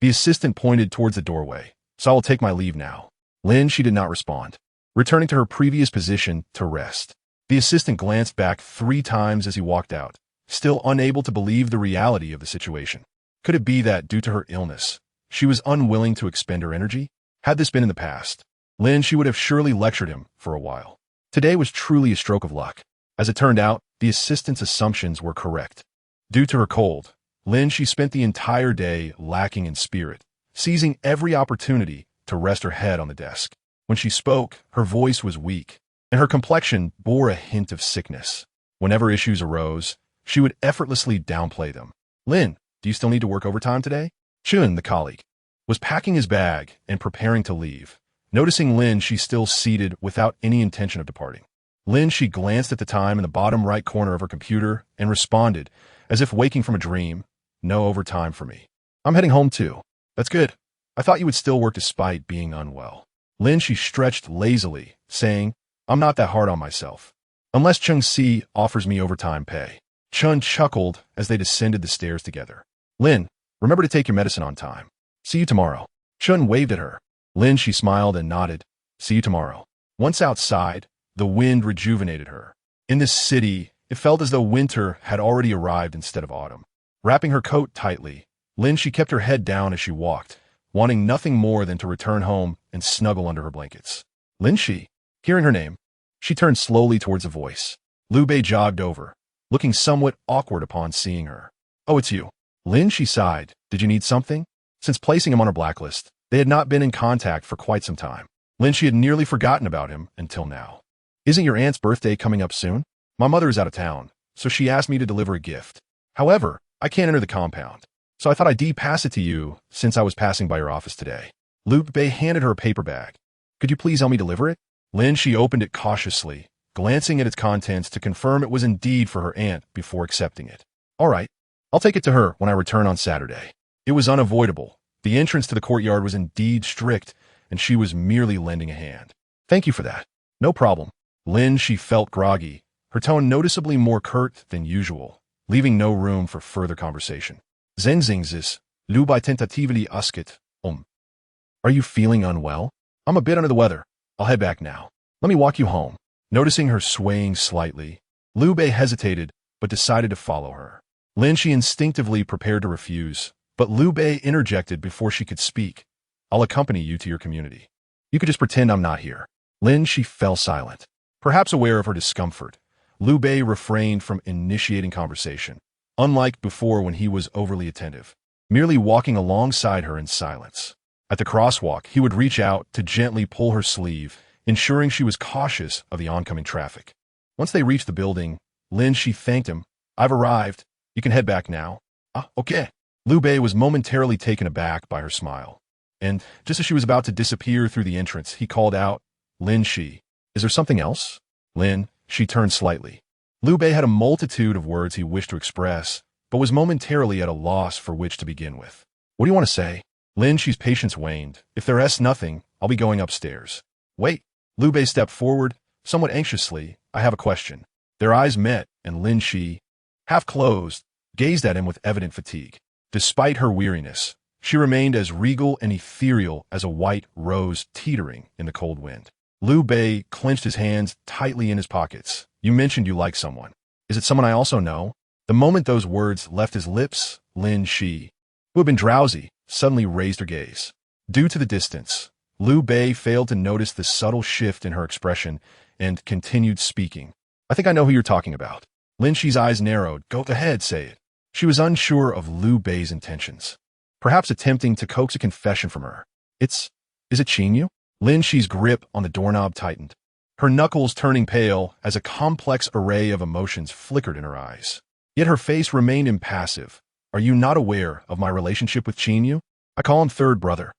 The assistant pointed towards the doorway, so I will take my leave now. Lin Xi did not respond, returning to her previous position to rest. The assistant glanced back 3 times as he walked out, still unable to believe the reality of the situation. Could it be that, due to her illness, she was unwilling to expend her energy? Had this been in the past, Lin Xi would have surely lectured him for a while. Today was truly a stroke of luck. As it turned out, the assistant's assumptions were correct. Due to her cold, Lin Xi spent the entire day lacking in spirit, seizing every opportunity to rest her head on the desk. When she spoke, her voice was weak, and her complexion bore a hint of sickness. Whenever issues arose, she would effortlessly downplay them. Lin, do you still need to work overtime today? Chun, the colleague, was packing his bag and preparing to leave. Noticing Lin Xi still seated without any intention of departing. Lin Xi glanced at the time in the bottom right corner of her computer and responded, as if waking from a dream, no overtime for me. I'm heading home too. That's good. I thought you would still work despite being unwell. Lin Xi stretched lazily, saying, I'm not that hard on myself. Unless Cheng-Si offers me overtime pay. Chun chuckled as they descended the stairs together. Lin, remember to take your medicine on time. See you tomorrow. Chun waved at her. Lin Xi smiled and nodded. See you tomorrow. Once outside, the wind rejuvenated her. In this city, it felt as though winter had already arrived instead of autumn. Wrapping her coat tightly, Lin Xi kept her head down as she walked, wanting nothing more than to return home and snuggle under her blankets. Lin Xi, hearing her name, she turned slowly towards a voice. Liu Bei jogged over, looking somewhat awkward upon seeing her. Oh, it's you. Lin Xi sighed. Did you need something? Since placing him on her blacklist, they had not been in contact for quite some time. Lin Xi had nearly forgotten about him until now. Isn't your aunt's birthday coming up soon? My mother is out of town, so she asked me to deliver a gift. However, I can't enter the compound, so I thought I'd pass it to you since I was passing by your office today. Liu Bei handed her a paper bag. Could you please help me deliver it? Lin Xi opened it cautiously, glancing at its contents to confirm it was indeed for her aunt before accepting it. All right, I'll take it to her when I return on Saturday. It was unavoidable. The entrance to the courtyard was indeed strict, and she was merely lending a hand. Thank you for that. No problem. Lin Xi felt groggy, her tone noticeably more curt than usual, leaving no room for further conversation. Zenzingzis, Liu Bei tentatively asked, Are you feeling unwell? I'm a bit under the weather. I'll head back now. Let me walk you home. Noticing her swaying slightly, Liu Bei hesitated, but decided to follow her. Lin Xi instinctively prepared to refuse, but Liu Bei interjected before she could speak. I'll accompany you to your community. You could just pretend I'm not here. Lin Xi fell silent. Perhaps aware of her discomfort, Liu Bei refrained from initiating conversation, unlike before when he was overly attentive, merely walking alongside her in silence. At the crosswalk, he would reach out to gently pull her sleeve, ensuring she was cautious of the oncoming traffic. Once they reached the building, Lin Xi thanked him. I've arrived. You can head back now. Ah, okay. Liu Bei was momentarily taken aback by her smile. And just as she was about to disappear through the entrance, he called out, Lin Xi, is there something else? Lin, she turned slightly. Liu Bei had a multitude of words he wished to express, but was momentarily at a loss for which to begin with. What do you want to say? Lin Xi's patience waned. If there's nothing, I'll be going upstairs. Wait. Liu Bei stepped forward, somewhat anxiously. I have a question. Their eyes met, and Lin Xi, half closed, gazed at him with evident fatigue. Despite her weariness, she remained as regal and ethereal as a white rose teetering in the cold wind. Liu Bei clenched his hands tightly in his pockets. You mentioned you like someone. Is it someone I also know? The moment those words left his lips, Lin Xi, who had been drowsy, suddenly raised her gaze. Due to the distance, Liu Bei failed to notice the subtle shift in her expression and continued speaking. I think I know who you're talking about. Lin Xi's eyes narrowed. Go ahead, say it. She was unsure of Liu Bei's intentions, perhaps attempting to coax a confession from her. Is it Qin Yu? Lin Xi's grip on the doorknob tightened, her knuckles turning pale as a complex array of emotions flickered in her eyes. Yet her face remained impassive. Are you not aware of my relationship with Qin Yu? I call him third brother.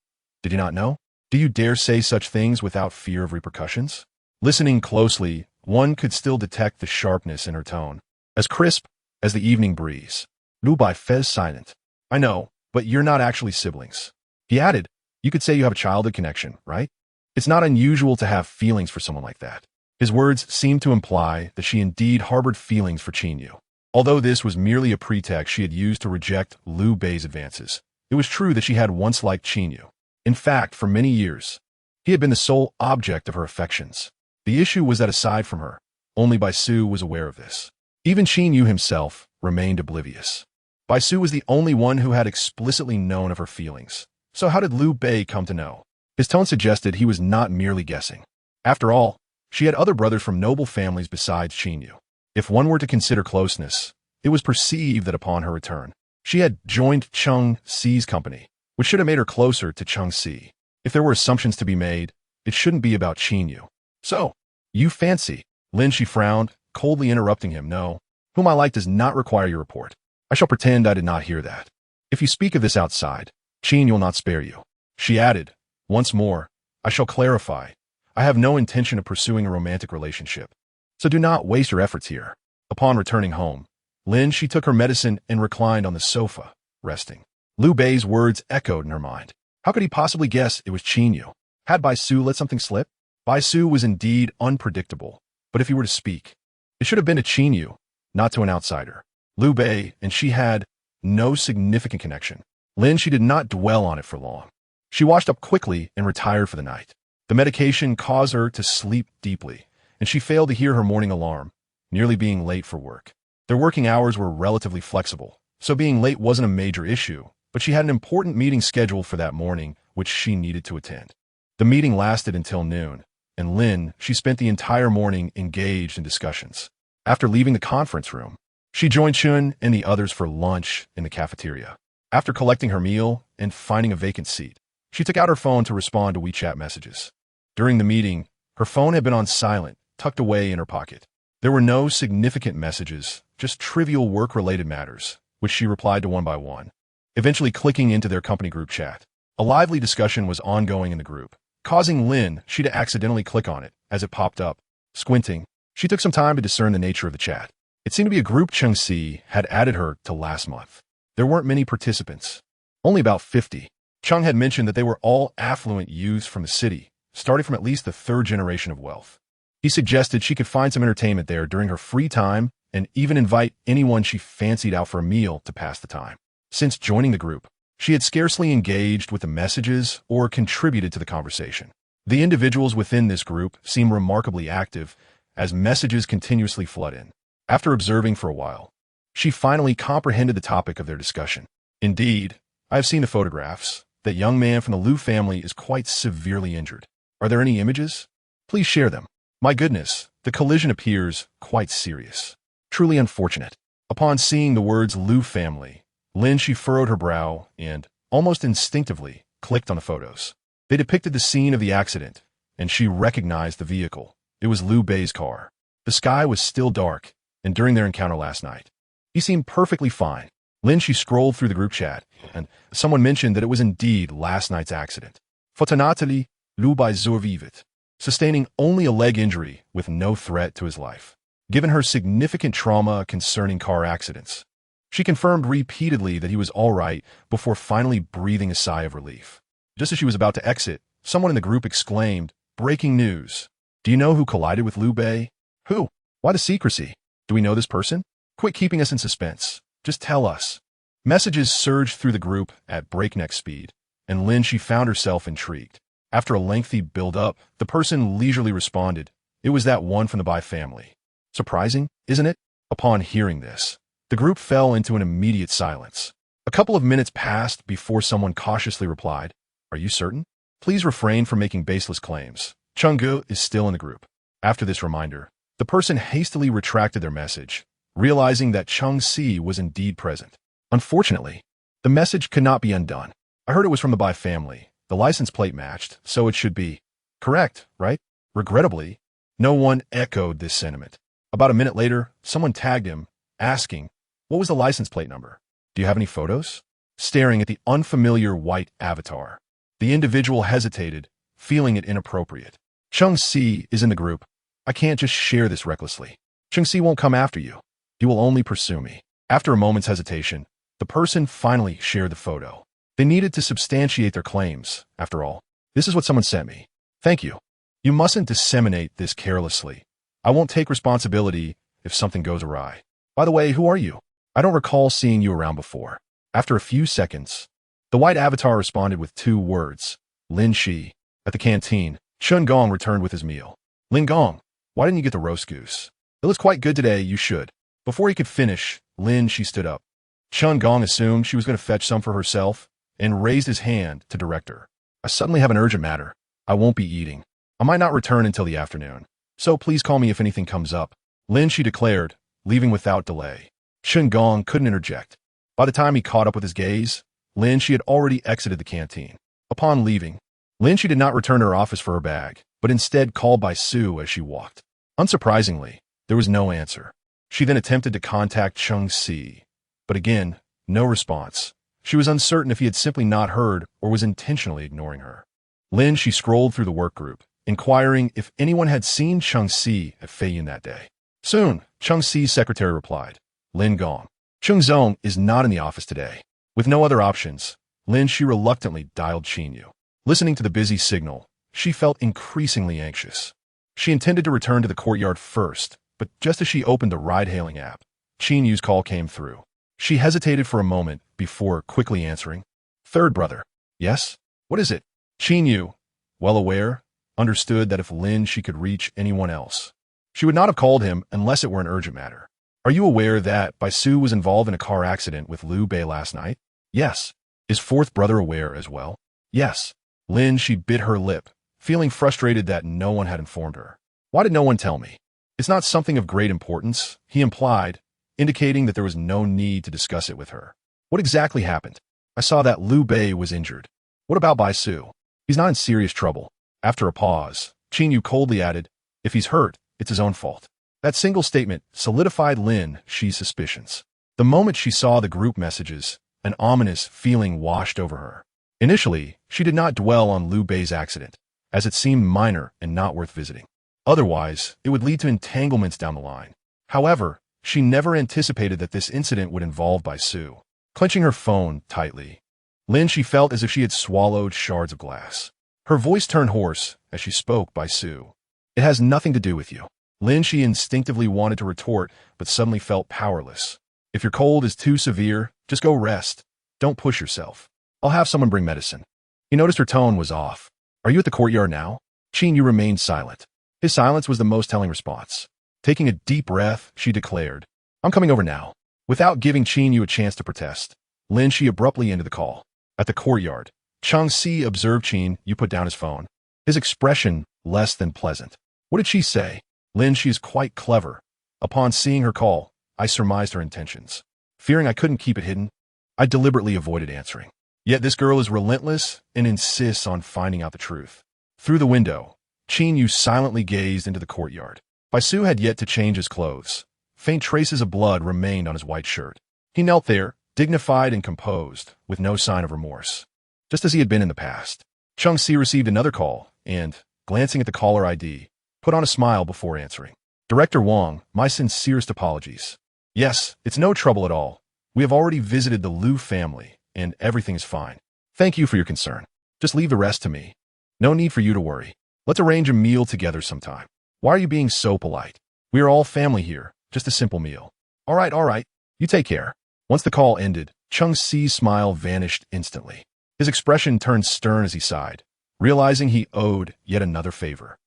Did you not know? Do you dare say such things without fear of repercussions? Listening closely, one could still detect the sharpness in her tone, as crisp as the evening breeze. Liu Bei fell silent. I know, but you're not actually siblings. He added, you could say you have a childhood connection, right? It's not unusual to have feelings for someone like that. His words seemed to imply that she indeed harbored feelings for Qin Yu. Although this was merely a pretext she had used to reject Liu Bei's advances, it was true that she had once liked Qin Yu. In fact, for many years, he had been the sole object of her affections. The issue was that aside from her, only Bai Su was aware of this. Even Qin Yu himself remained oblivious. Bai Su was the only one who had explicitly known of her feelings. So how did Liu Bei come to know? His tone suggested he was not merely guessing. After all, she had other brothers from noble families besides Qin Yu. If one were to consider closeness, it was perceived that upon her return, she had joined Cheng Xi's company, which should have made her closer to Cheng Xi. If there were assumptions to be made, it shouldn't be about Qin Yu. So, you fancy? Lin Xi frowned, coldly interrupting him. No, whom I like does not require your report. I shall pretend I did not hear that. If you speak of this outside, Qin Yu will not spare you. She added, once more, I shall clarify. I have no intention of pursuing a romantic relationship, so do not waste your efforts here. Upon returning home, Lin Xi took her medicine and reclined on the sofa, resting. Liu Bei's words echoed in her mind. How could he possibly guess it was Qin Yu? Had Bai Su let something slip? Bai Su was indeed unpredictable, but if he were to speak, it should have been to Qin Yu, not to an outsider. Liu Bei and she had no significant connection. Lin Xi did not dwell on it for long. She washed up quickly and retired for the night. The medication caused her to sleep deeply, and she failed to hear her morning alarm. nearly being late for work. Their working hours were relatively flexible, so being late wasn't a major issue, but she had an important meeting scheduled for that morning, which she needed to attend. The meeting lasted until noon, and Lin, she spent the entire morning engaged in discussions. After leaving the conference room, she joined Chun and the others for lunch in the cafeteria. After collecting her meal and finding a vacant seat, she took out her phone to respond to WeChat messages. During the meeting, her phone had been on silent, tucked away in her pocket. There were no significant messages, just trivial work-related matters, which she replied to one by one, eventually clicking into their company group chat. A lively discussion was ongoing in the group, causing Lin Xi to accidentally click on it as it popped up. Squinting, she took some time to discern the nature of the chat. It seemed to be a group Lin Xi had added her to last month. There weren't many participants, only about 50. Chung had mentioned that they were all affluent youths from the city, starting from at least the third generation of wealth. He suggested she could find some entertainment there during her free time and even invite anyone she fancied out for a meal to pass the time. Since joining the group, she had scarcely engaged with the messages or contributed to the conversation. The individuals within this group seemed remarkably active as messages continuously flood in. After observing for a while, she finally comprehended the topic of their discussion. Indeed, I have seen the photographs. That young man from the Liu family is quite severely injured. Are there any images? Please share them. My goodness, the collision appears quite serious. Truly unfortunate. Upon seeing the words Liu family, Lin Xi furrowed her brow and, almost instinctively, clicked on the photos. They depicted the scene of the accident, and she recognized the vehicle. It was Liu Bei's car. The sky was still dark, and during their encounter last night, he seemed perfectly fine. Lin Xi scrolled through the group chat, and someone mentioned that it was indeed last night's accident. Fortunately, Liu Bei survived, sustaining only a leg injury with no threat to his life. Given her significant trauma concerning car accidents, she confirmed repeatedly that he was all right before finally breathing a sigh of relief. Just as she was about to exit, someone in the group exclaimed, "Breaking news! Do you know who collided with Liu Bei?" "Who? Why the secrecy? Do we know this person? Quit keeping us in suspense. Just tell us." Messages surged through the group at breakneck speed, and Lin Xi found herself intrigued. After a lengthy build-up, the person leisurely responded, "It was that one from the Bai family." Surprising, isn't it? Upon hearing this, the group fell into an immediate silence. A couple of minutes passed before someone cautiously replied, "Are you certain? Please refrain from making baseless claims. Changgu is still in the group." After this reminder, the person hastily retracted their message, realizing that Chung Si was indeed present. Unfortunately, the message could not be undone. "I heard it was from the Bai family. The license plate matched, so it should be correct, right?" Regrettably, no one echoed this sentiment. About a minute later, someone tagged him, asking, "What was the license plate number? Do you have any photos?" Staring at the unfamiliar white avatar, the individual hesitated, feeling it inappropriate. "Chung Si is in the group. I can't just share this recklessly. Chung Si won't come after you. He will only pursue me." After a moment's hesitation, the person finally shared the photo. They needed to substantiate their claims, after all. "This is what someone sent me. Thank you. You mustn't disseminate this carelessly. I won't take responsibility if something goes awry. By the way, who are you? I don't recall seeing you around before." After a few seconds, the white avatar responded with 2 words, "Lin Xi." At the canteen, Chun Gong returned with his meal. "Lin Gong, why didn't you get the roast goose? It looks quite good today, you should." Before he could finish, Lin Xi stood up. Chun Gong assumed she was going to fetch some for herself and raised his hand to direct her. "I suddenly have an urgent matter. I won't be eating. I might not return until the afternoon. So please call me if anything comes up," Lin Xi declared, leaving without delay. Chun Gong couldn't interject. By the time he caught up with his gaze, Lin Xi had already exited the canteen. Upon leaving, Lin Xi did not return to her office for her bag, but instead called by Sue as she walked. Unsurprisingly, there was no answer. She then attempted to contact Chung Si, but again, no response. She was uncertain if he had simply not heard or was intentionally ignoring her. Lin Xi scrolled through the work group, inquiring if anyone had seen Chung Si at Feiyin that day. Soon, Chung Si's secretary replied, "Lin Gong. Chung Zong is not in the office today." With no other options, Lin Xi reluctantly dialed Qin Yu. Listening to the busy signal, she felt increasingly anxious. She intended to return to the courtyard first, but just as she opened the ride-hailing app, Qin Yu's call came through. She hesitated for a moment before quickly answering. "Third brother." "Yes? What is it?" Qin Yu, well aware, understood that if Lin Xi could reach anyone else, She would not have called him unless it were an urgent matter. Are you aware that Baisu was involved in a car accident with Liu Bei last night? Yes. Is fourth brother aware as well? Yes. Lin Xi bit her lip, feeling frustrated that no one had informed her. Why did no one tell me? It's not something of great importance, he implied, indicating that there was no need to discuss it with her. What exactly happened? I saw that Liu Bei was injured. What about Baisu? He's not in serious trouble. After a pause, Qin Yu coldly added, if he's hurt, it's his own fault. That single statement solidified Lin Xi's suspicions. The moment she saw the group messages, an ominous feeling washed over her. Initially, she did not dwell on Liu Bei's accident, as it seemed minor and not worth visiting. Otherwise, it would lead to entanglements down the line. However, she never anticipated that this incident would involve Baisu. Clenching her phone tightly, Lin Xi felt as if she had swallowed shards of glass. Her voice turned hoarse as she spoke Baisu. It has nothing to do with you. Lin Xi instinctively wanted to retort, but suddenly felt powerless. If your cold is too severe, just go rest. Don't push yourself. I'll have someone bring medicine. He noticed her tone was off. Are you at the courtyard now? Qin Yu remained silent. His silence was the most telling response. Taking a deep breath, she declared, I'm coming over now. Without giving Qin Yu a chance to protest, Lin Xi abruptly ended the call. At the courtyard, Chang Si observed Qin Yu put down his phone. His expression less than pleasant. What did she say? Lin Xi is quite clever. Upon seeing her call, I surmised her intentions. Fearing I couldn't keep it hidden, I deliberately avoided answering. Yet this girl is relentless and insists on finding out the truth. Through the window, Qin Yu silently gazed into the courtyard. Baisu had yet to change his clothes. Faint traces of blood remained on his white shirt. He knelt there, dignified and composed, with no sign of remorse. Just as he had been in the past. Chang Si received another call and, glancing at the caller ID, put on a smile before answering. Director Wang, my sincerest apologies. Yes, it's no trouble at all. We have already visited the Liu family, and everything is fine. Thank you for your concern. Just leave the rest to me. No need for you to worry. Let's arrange a meal together sometime. Why are you being so polite? We are all family here, just a simple meal. All right. You take care. Once the call ended, Chang Si's smile vanished instantly. His expression turned stern as he sighed, realizing he owed yet another favor.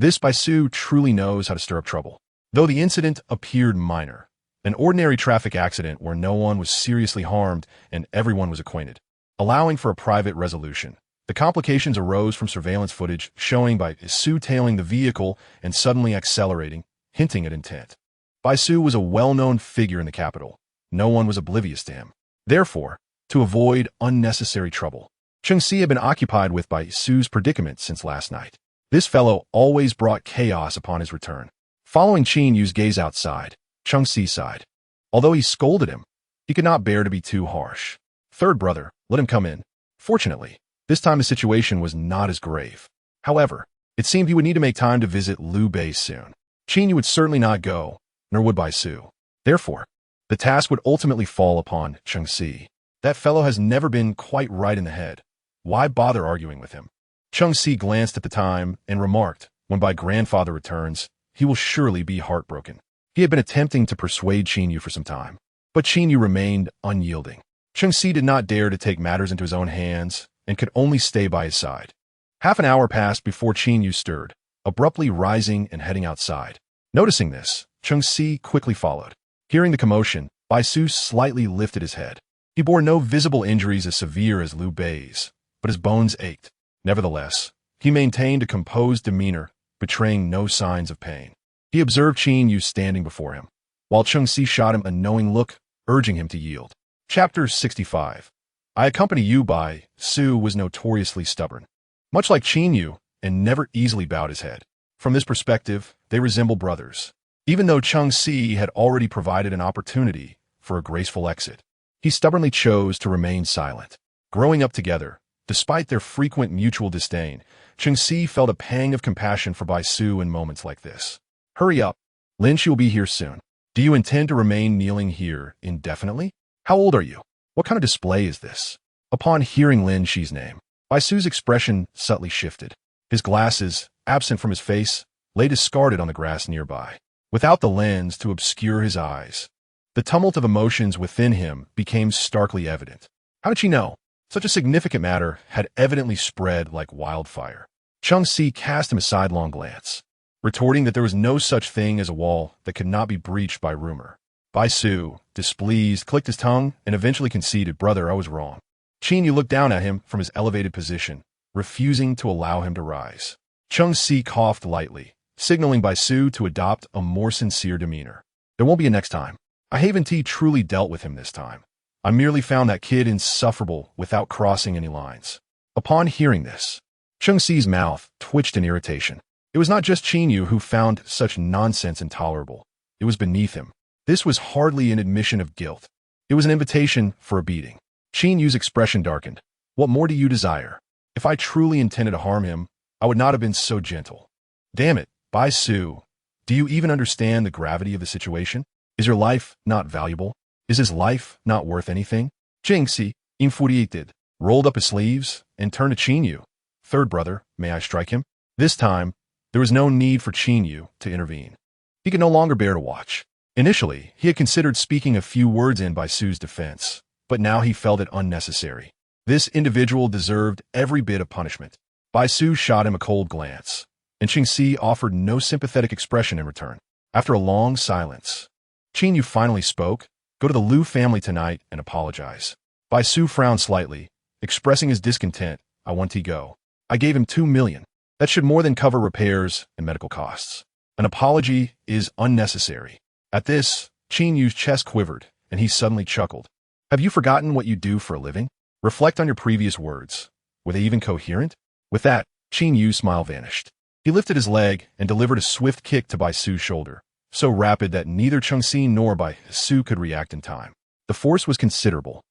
This Baisu truly knows how to stir up trouble. Though the incident appeared minor, an ordinary traffic accident where no one was seriously harmed and everyone was acquainted, allowing for a private resolution. The complications arose from surveillance footage showing Baisu tailing the vehicle and suddenly accelerating, hinting at intent. Baisu was a well-known figure in the capital. No one was oblivious to him. Therefore, to avoid unnecessary trouble, Chang Si had been occupied with Baisu's predicament since last night. This fellow always brought chaos upon his return. Following Qin Yu's gaze outside, Chang Si sighed. Although he scolded him, he could not bear to be too harsh. Third brother, let him come in. Fortunately, this time the situation was not as grave. However, it seemed he would need to make time to visit Liu Bei soon. Qin Yu would certainly not go, nor would Baisu. Therefore, the task would ultimately fall upon Chang Si. That fellow has never been quite right in the head. Why bother arguing with him? Chang Si glanced at the time and remarked, when my grandfather returns, he will surely be heartbroken. He had been attempting to persuade Qin Yu for some time, but Qin Yu remained unyielding. Chang Si did not dare to take matters into his own hands and could only stay by his side. Half an hour passed before Qin Yu stirred, abruptly rising and heading outside. Noticing this, Chang Si quickly followed. Hearing the commotion, Baisu slightly lifted his head. He bore no visible injuries as severe as Liu Bei's, but his bones ached. Nevertheless, he maintained a composed demeanor, betraying no signs of pain. He observed Qin Yu standing before him, while Chang Si shot him a knowing look, urging him to yield. Chapter 65. I accompany you. Baisu was notoriously stubborn, much like Qin Yu, and never easily bowed his head. From this perspective, they resemble brothers. Even though Chang Si had already provided an opportunity for a graceful exit, he stubbornly chose to remain silent. Growing up together, despite their frequent mutual disdain, Chang Si felt a pang of compassion for Baisu in moments like this. Hurry up. Lin Xi will be here soon. Do you intend to remain kneeling here indefinitely? How old are you? What kind of display is this? Upon hearing Lin Xi's name, Baisu's expression subtly shifted. His glasses, absent from his face, lay discarded on the grass nearby, without the lens to obscure his eyes. The tumult of emotions within him became starkly evident. How did she know? Such a significant matter had evidently spread like wildfire. Chang Si cast him a sidelong glance. retorting that there was no such thing as a wall that could not be breached by rumor. Bai Su, displeased, clicked his tongue and eventually conceded, "Brother, I was wrong." Qin Yu looked down at him from his elevated position, refusing to allow him to rise. Cheng Si coughed lightly, signaling Bai Su to adopt a more sincere demeanor. "There won't be a next time. I haven't truly dealt with him this time. I merely found that kid insufferable without crossing any lines." Upon hearing this, Cheng Si's mouth twitched in irritation. It was not just Qin Yu who found such nonsense intolerable. It was beneath him. This was hardly an admission of guilt. It was an invitation for a beating. Qin Yu's expression darkened. "What more do you desire? If I truly intended to harm him, I would not have been so gentle." "Damn it, Bai Su, do you even understand the gravity of the situation? Is your life not valuable? Is his life not worth anything?" Cheng Si, infuriated, rolled up his sleeves and turned to Qin Yu. "Third brother, may I strike him?" This time, there was no need for Qin Yu to intervene. He could no longer bear to watch. Initially, he had considered speaking a few words in Bai Su's defense, but now he felt it unnecessary. This individual deserved every bit of punishment. Bai Su shot him a cold glance, and Cheng Si offered no sympathetic expression in return. After a long silence, Qin Yu finally spoke. "Go to the Liu family tonight and apologize." Bai Su frowned slightly, expressing his discontent. "I want to go. I gave him 2 million. That should more than cover repairs and medical costs. An apology is unnecessary." At this, Qin Yu's chest quivered, and he suddenly chuckled. "Have you forgotten what you do for a living? Reflect on your previous words. Were they even coherent?" With that, Qin Yu's smile vanished. He lifted his leg and delivered a swift kick to Bai Su's shoulder, so rapid that neither Cheng Si nor Bai Su could react in time. The force was considerable,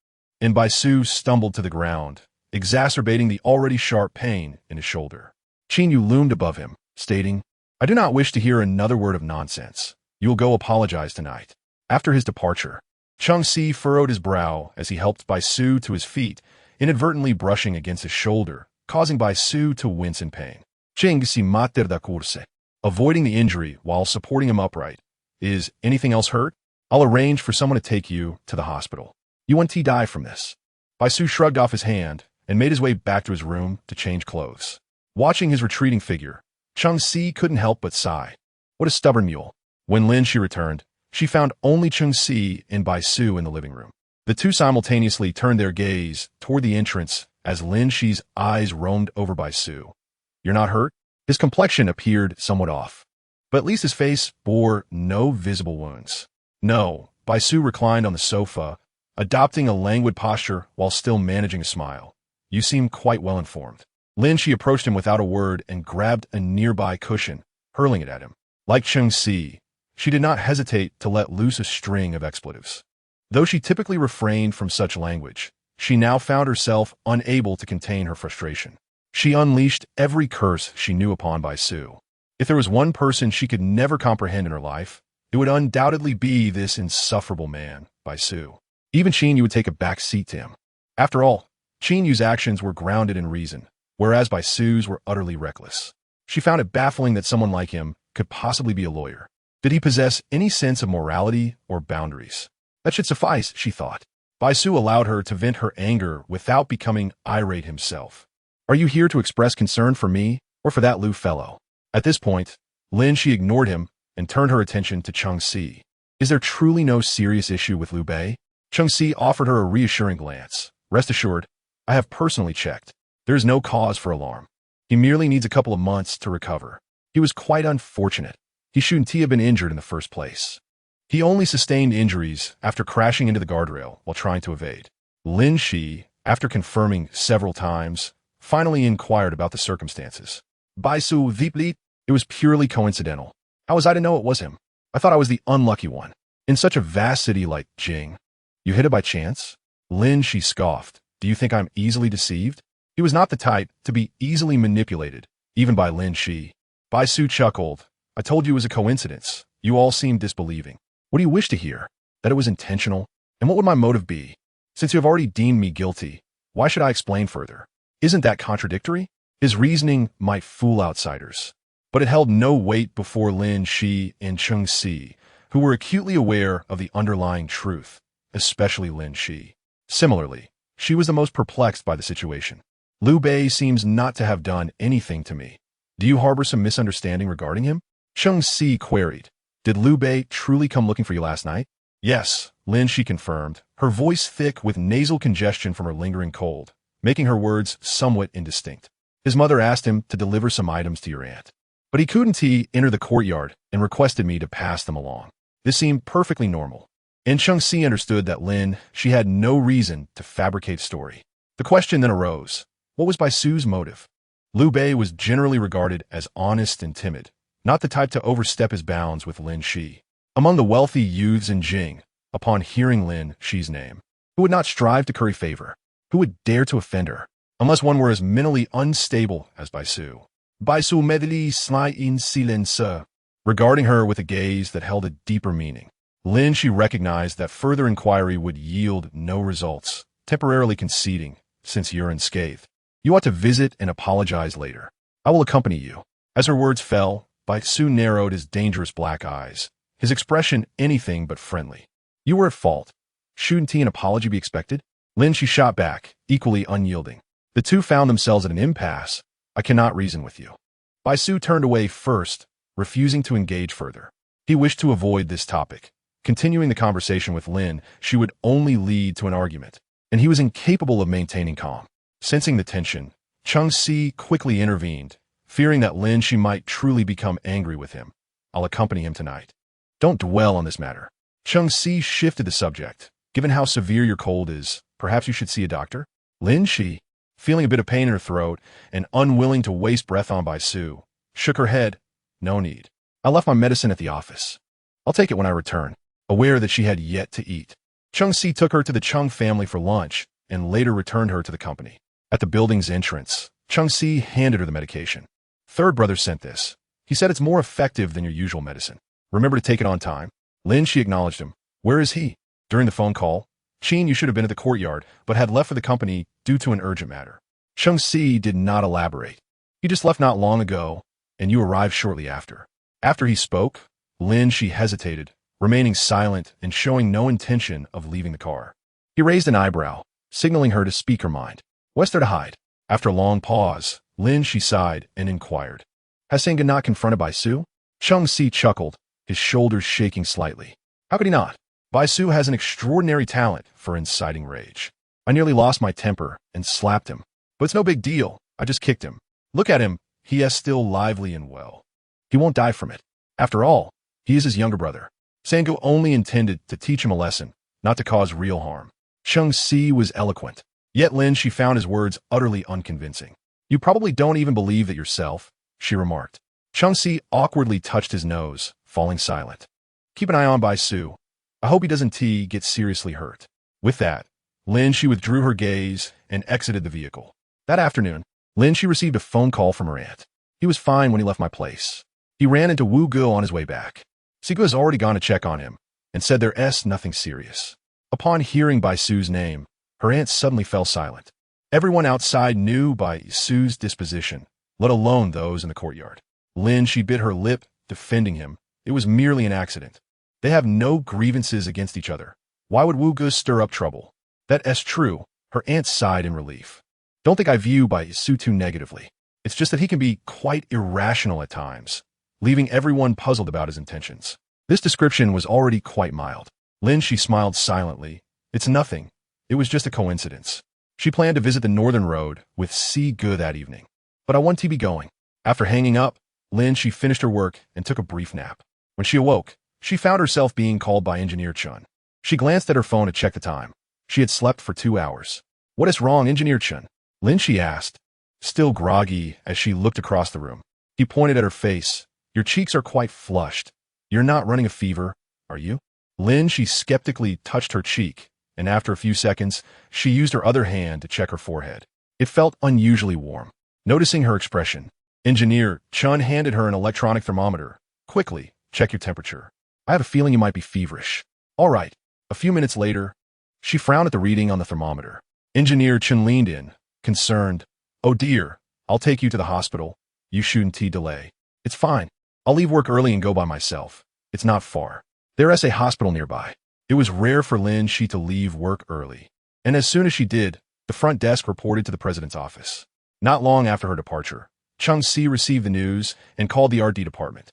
and Bai Su stumbled to the ground, exacerbating the already sharp pain in his shoulder. Qin Yu loomed above him, stating, "I do not wish to hear another word of nonsense. You will go apologize tonight." After his departure, Cheng Si furrowed his brow as he helped Bai Su to his feet, inadvertently brushing against his shoulder, causing Bai Su to wince in pain. Cheng Si mater da curse, avoiding the injury while supporting him upright. "Is anything else hurt? I'll arrange for someone to take you to the hospital. You won't die from this." Bai Su shrugged off his hand and made his way back to his room to change clothes. Watching his retreating figure, Cheng Si couldn't help but sigh. What a stubborn mule. When Lin Xi returned, she found only Cheng Si and Bai Su in the living room. The two simultaneously turned their gaze toward the entrance as Lin Xi's eyes roamed over Bai Su. "You're not hurt?" His complexion appeared somewhat off, but at least his face bore no visible wounds. "No." Bai Su reclined on the sofa, adopting a languid posture while still managing a smile. "You seem quite well informed." Lin Xi approached him without a word and grabbed a nearby cushion, hurling it at him. Like Cheng Si, she did not hesitate to let loose a string of expletives. Though she typically refrained from such language, she now found herself unable to contain her frustration. She unleashed every curse she knew upon Bai Su. If there was one person she could never comprehend in her life, it would undoubtedly be this insufferable man, Bai Su. Even Qin Yu would take a back seat to him. After all, Qin Yu's actions were grounded in reason, whereas Bai Su's were utterly reckless. She found it baffling that someone like him could possibly be a lawyer. Did he possess any sense of morality or boundaries? That should suffice, she thought. Bai Su allowed her to vent her anger without becoming irate himself. "Are you here to express concern for me or for that Liu fellow?" At this point, Lin Xi ignored him and turned her attention to Cheng Si. "Is there truly no serious issue with Liu Bei?" Cheng Si offered her a reassuring glance. "Rest assured, I have personally checked. There is no cause for alarm. He merely needs a couple of months to recover. He was quite unfortunate. He shouldn't have been injured in the first place. He only sustained injuries after crashing into the guardrail while trying to evade." Lin Xi, after confirming several times, finally inquired about the circumstances. "Bai Su deeply, it was purely coincidental. How was I to know it was him? I thought I was the unlucky one. In such a vast city like Jing. You hit it by chance?" Lin Xi scoffed. "Do you think I'm easily deceived?" He was not the type to be easily manipulated, even by Lin Xi. Bai Su chuckled. "I told you it was a coincidence. You all seemed disbelieving. What do you wish to hear? That it was intentional? And what would my motive be? Since you have already deemed me guilty, why should I explain further? Isn't that contradictory?" His reasoning might fool outsiders, but it held no weight before Lin Xi and Cheng Si, who were acutely aware of the underlying truth, especially Lin Xi. Similarly, she was the most perplexed by the situation. "Liu Bei seems not to have done anything to me. Do you harbor some misunderstanding regarding him?" Chung Si queried. Did Liu Bei truly come looking for you last night? Yes, Lin Xi confirmed, her voice thick with nasal congestion from her lingering cold, making her words somewhat indistinct. His mother asked him to deliver some items to your aunt. But he couldn't enter the courtyard and requested me to pass them along. This seemed perfectly normal. And Chung Si understood that Lin Xi had no reason to fabricate story. The question then arose, what was Bai Su's motive? Liu Bei was generally regarded as honest and timid, not the type to overstep his bounds with Lin Xi. Among the wealthy youths in Jing, upon hearing Lin Xi's name, who would not strive to curry favor, who would dare to offend her, unless one were as mentally unstable as Bai Su. Bai Su medley sly in silence, regarding her with a gaze that held a deeper meaning. Lin Xi recognized that further inquiry would yield no results, temporarily conceding, since you're unscathed. You ought to visit and apologize later. I will accompany you. As her words fell, Bai Su narrowed his dangerous black eyes, his expression anything but friendly. You were at fault. Shouldn't an apology be expected? Lin Xi shot back, equally unyielding. The two found themselves at an impasse. I cannot reason with you. Bai Su turned away first, refusing to engage further. He wished to avoid this topic. Continuing the conversation with Lin Xi would only lead to an argument, and he was incapable of maintaining calm. Sensing the tension, Chung Si quickly intervened, fearing that Lin Xi might truly become angry with him. I'll accompany him tonight. Don't dwell on this matter. Chung Si shifted the subject. Given how severe your cold is, perhaps you should see a doctor? Lin Xi, feeling a bit of pain in her throat and unwilling to waste breath on Bai Su, shook her head. No need. I left my medicine at the office. I'll take it when I return, aware that she had yet to eat. Chung Si took her to the Chung family for lunch and later returned her to the company. At the building's entrance, Chung Si handed her the medication. Third brother sent this. He said it's more effective than your usual medicine. Remember to take it on time. Lin Xi acknowledged him. Where is he? During the phone call, Qin Yu should have been at the courtyard, but had left for the company due to an urgent matter. Chung Si did not elaborate. He just left not long ago, and you arrived shortly after. After he spoke, Lin Xi hesitated, remaining silent and showing no intention of leaving the car. He raised an eyebrow, signaling her to speak her mind. What's there to hide? After a long pause, Lin Xi sighed and inquired. Has Senga not confronted Bai Su? Chung Si chuckled, his shoulders shaking slightly. How could he not? Bai Su has an extraordinary talent for inciting rage. I nearly lost my temper and slapped him. But it's no big deal. I just kicked him. Look at him. He is still lively and well. He won't die from it. After all, he is his younger brother. Senga only intended to teach him a lesson, not to cause real harm. Chung Si was eloquent. Yet Lin Xi found his words utterly unconvincing. You probably don't even believe that yourself, she remarked. Chung Si awkwardly touched his nose, falling silent. Keep an eye on Bai Su. I hope he doesn't get seriously hurt. With that, Lin Xi withdrew her gaze and exited the vehicle. That afternoon, Lin Xi received a phone call from her aunt. He was fine when he left my place. He ran into Wu Ge on his way back. Sigu has already gone to check on him and said there's nothing serious. Upon hearing Bai Su's name, her aunt suddenly fell silent. Everyone outside knew Bai Su's disposition, let alone those in the courtyard. Lin Xi bit her lip, defending him. It was merely an accident. They have no grievances against each other. Why would Wu Ge stir up trouble? That's true, her aunt sighed in relief. Don't think I view Bai Su too negatively. It's just that he can be quite irrational at times, leaving everyone puzzled about his intentions. This description was already quite mild. Lin Xi smiled silently. It's nothing. It was just a coincidence. She planned to visit the northern road with Si Ge that evening. But I want to be going. After hanging up, Lin Xi finished her work and took a brief nap. When she awoke, she found herself being called by Engineer Chun. She glanced at her phone to check the time. She had slept for 2 hours. What is wrong, Engineer Chun? Lin Xi asked, still groggy as she looked across the room. He pointed at her face. Your cheeks are quite flushed. You're not running a fever, are you? Lin Xi skeptically touched her cheek, and after a few seconds, she used her other hand to check her forehead. It felt unusually warm. Noticing her expression, Engineer Chun handed her an electronic thermometer. Quickly, check your temperature. I have a feeling you might be feverish. All right. A few minutes later, she frowned at the reading on the thermometer. Engineer Chun leaned in, concerned. Oh dear, I'll take you to the hospital. You shouldn't delay. It's fine. I'll leave work early and go by myself. It's not far. There's a hospital nearby. It was rare for Lin Xi to leave work early. And as soon as she did, the front desk reported to the president's office. Not long after her departure, Chung Si received the news and called the RD department.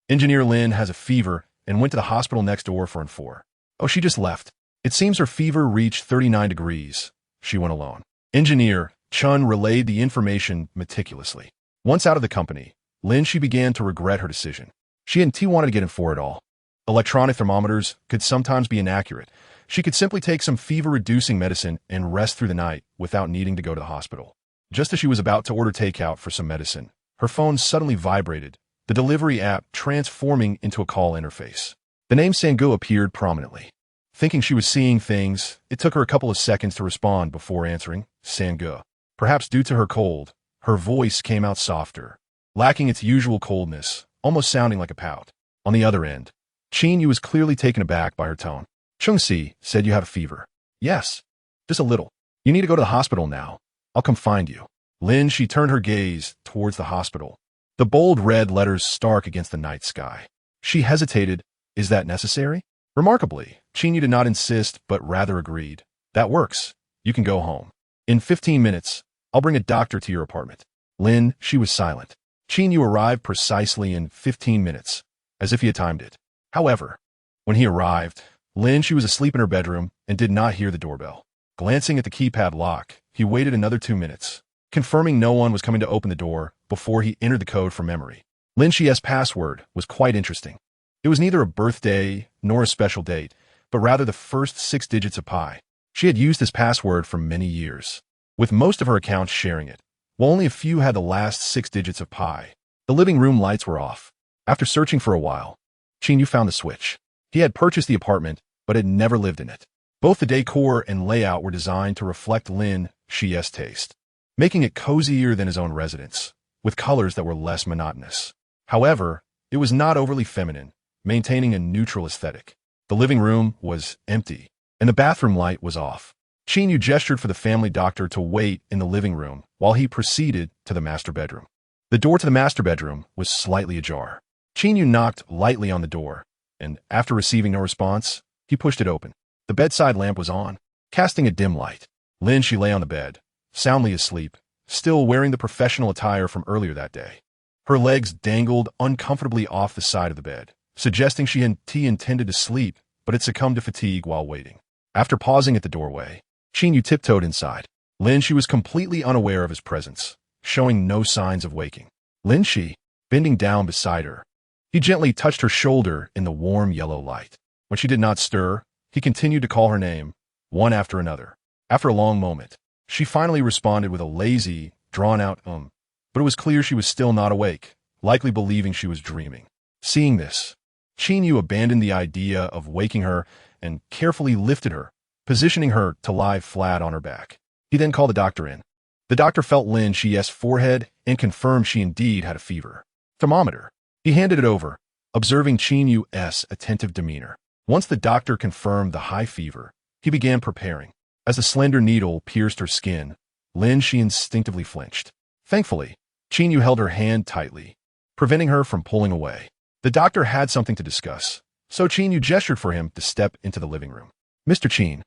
Engineer Lin has a fever and went to the hospital next door for an 4. Oh, she just left. It seems her fever reached 39 degrees. She went alone. Engineer Chun relayed the information meticulously. Once out of the company, Lin Xi began to regret her decision. She hadn't wanted to get in for it all. Electronic thermometers could sometimes be inaccurate. She could simply take some fever-reducing medicine and rest through the night without needing to go to the hospital. Just as she was about to order takeout for some medicine, her phone suddenly vibrated, the delivery app transforming into a call interface. The name Sangu appeared prominently. Thinking she was seeing things, it took her a couple of seconds to respond before answering, Sangu. Perhaps due to her cold, her voice came out softer, lacking its usual coldness, almost sounding like a pout. On the other end, Qin Yu was clearly taken aback by her tone. Chungxi said you have a fever. Yes, just a little. You need to go to the hospital now. I'll come find you. Lin Xi turned her gaze towards the hospital. The bold red letters stark against the night sky. She hesitated. Is that necessary? Remarkably, Qin Yu did not insist, but rather agreed. That works. You can go home. In 15 minutes, I'll bring a doctor to your apartment. Lin Xi was silent. Qin Yu arrived precisely in 15 minutes, as if he had timed it. However, when he arrived, Lin Xi was asleep in her bedroom and did not hear the doorbell. Glancing at the keypad lock, he waited another 2 minutes, confirming no one was coming to open the door before he entered the code from memory. Lin Xi's password was quite interesting. It was neither a birthday nor a special date, but rather the first 6 digits of pi. She had used this password for many years, with most of her accounts sharing it, while only a few had the last 6 digits of pi. The living room lights were off. After searching for a while, Qin Yu found the switch. He had purchased the apartment, but had never lived in it. Both the decor and layout were designed to reflect Lin Xi's taste, making it cozier than his own residence, with colors that were less monotonous. However, it was not overly feminine, maintaining a neutral aesthetic. The living room was empty, and the bathroom light was off. Qin Yu gestured for the family doctor to wait in the living room while he proceeded to the master bedroom. The door to the master bedroom was slightly ajar. Qin Yu knocked lightly on the door, and after receiving no response, he pushed it open. The bedside lamp was on, casting a dim light. Lin Xi lay on the bed, soundly asleep, still wearing the professional attire from earlier that day. Her legs dangled uncomfortably off the side of the bed, suggesting she intended to sleep, but had succumbed to fatigue while waiting. After pausing at the doorway, Qin Yu tiptoed inside. Lin Xi was completely unaware of his presence, showing no signs of waking. Lin Xi, bending down beside her, he gently touched her shoulder in the warm yellow light. When she did not stir, he continued to call her name, one after another. After a long moment, she finally responded with a lazy, drawn-out but it was clear she was still not awake, likely believing she was dreaming. Seeing this, Qin Yu abandoned the idea of waking her and carefully lifted her, positioning her to lie flat on her back. He then called the doctor in. The doctor felt Lin Xi's forehead and confirmed she indeed had a fever. Thermometer. He handed it over, observing Qin Yu's attentive demeanor. Once the doctor confirmed the high fever, he began preparing. As the slender needle pierced her skin, Lin Xi instinctively flinched. Thankfully, Qin Yu held her hand tightly, preventing her from pulling away. The doctor had something to discuss, so Qin Yu gestured for him to step into the living room. Mr. Qin,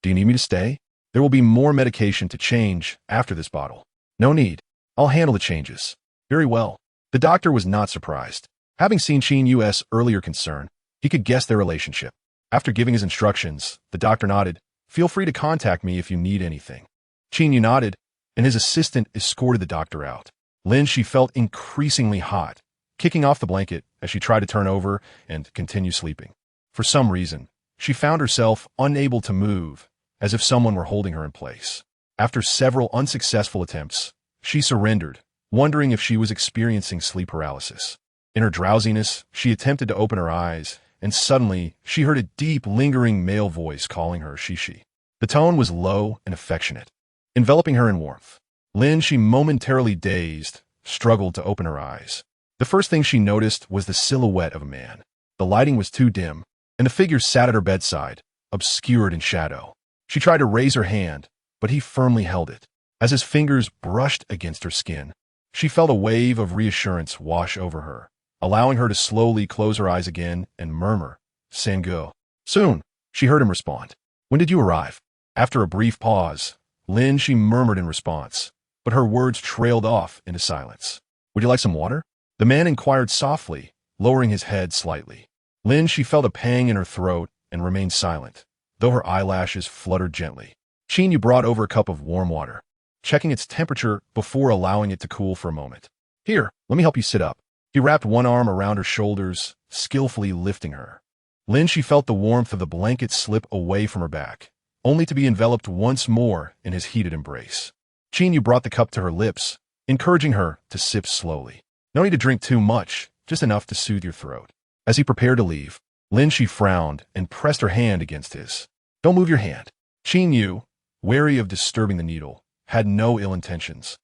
do you need me to stay? There will be more medication to change after this bottle. No need. I'll handle the changes. Very well. The doctor was not surprised. Having seen Qin Yu's earlier concern, he could guess their relationship. After giving his instructions, the doctor nodded. Feel free to contact me if you need anything. Qin Yu nodded, and his assistant escorted the doctor out. Lin Xi felt increasingly hot, kicking off the blanket as she tried to turn over and continue sleeping. For some reason, she found herself unable to move, as if someone were holding her in place. After several unsuccessful attempts, she surrendered, wondering if she was experiencing sleep paralysis. In her drowsiness, she attempted to open her eyes, and suddenly she heard a deep, lingering male voice calling her Shishi. The tone was low and affectionate, enveloping her in warmth. Lin Xi, momentarily dazed, struggled to open her eyes. The first thing she noticed was the silhouette of a man. The lighting was too dim, and the figure sat at her bedside, obscured in shadow. She tried to raise her hand, but he firmly held it. As his fingers brushed against her skin, she felt a wave of reassurance wash over her, allowing her to slowly close her eyes again and murmur, Sangu. Soon, she heard him respond. When did you arrive? After a brief pause, Lin Xi murmured in response, but her words trailed off into silence. Would you like some water? The man inquired softly, lowering his head slightly. Lin Xi felt a pang in her throat and remained silent, though her eyelashes fluttered gently. Qin Yu brought over a cup of warm water, checking its temperature before allowing it to cool for a moment. Here, let me help you sit up. He wrapped one arm around her shoulders, skillfully lifting her. Lin Xi felt the warmth of the blanket slip away from her back, only to be enveloped once more in his heated embrace. Qin Yu brought the cup to her lips, encouraging her to sip slowly. No need to drink too much, just enough to soothe your throat. As he prepared to leave, Lin Xi frowned and pressed her hand against his. Don't move your hand. Qin Yu, wary of disturbing the needle, had no ill intentions.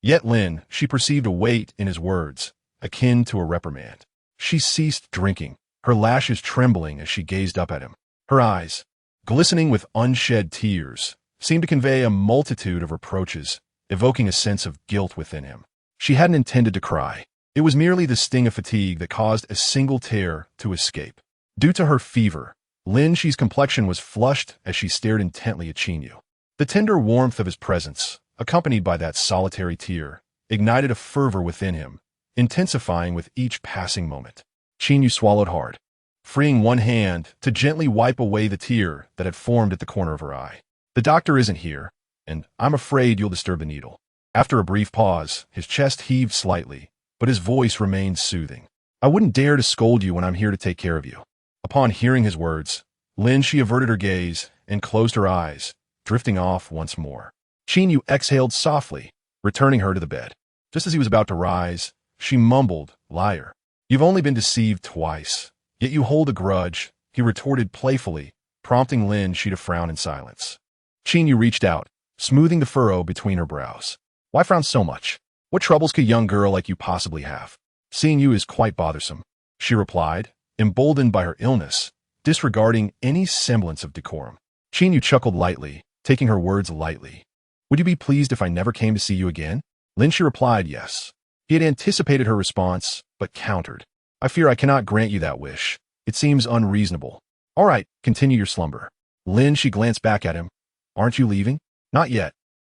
Yet Lin, she perceived a weight in his words, akin to a reprimand. She ceased drinking, her lashes trembling as she gazed up at him. Her eyes, glistening with unshed tears, seemed to convey a multitude of reproaches, evoking a sense of guilt within him. She hadn't intended to cry. It was merely the sting of fatigue that caused a single tear to escape. Due to her fever, Lin Xi's complexion was flushed as she stared intently at Qin Yu. The tender warmth of his presence, accompanied by that solitary tear, ignited a fervor within him, intensifying with each passing moment. Qin Yu swallowed hard, freeing one hand to gently wipe away the tear that had formed at the corner of her eye. The doctor isn't here, and I'm afraid you'll disturb the needle. After a brief pause, his chest heaved slightly, but his voice remained soothing. I wouldn't dare to scold you when I'm here to take care of you. Upon hearing his words, Lin Xi averted her gaze and closed her eyes, drifting off once more. Qin Yu exhaled softly, returning her to the bed. Just as he was about to rise, she mumbled, Liar. You've only been deceived twice, yet you hold a grudge, he retorted playfully, prompting Lin Xi to frown in silence. Qin Yu reached out, smoothing the furrow between her brows. Why frown so much? What troubles could a young girl like you possibly have? Seeing you is quite bothersome, she replied, emboldened by her illness, disregarding any semblance of decorum. Qin Yu chuckled lightly, taking her words lightly. Would you be pleased if I never came to see you again? Lin Xi replied yes. He had anticipated her response, but countered. I fear I cannot grant you that wish. It seems unreasonable. All right, continue your slumber. Lin Xi glanced back at him. Aren't you leaving? Not yet.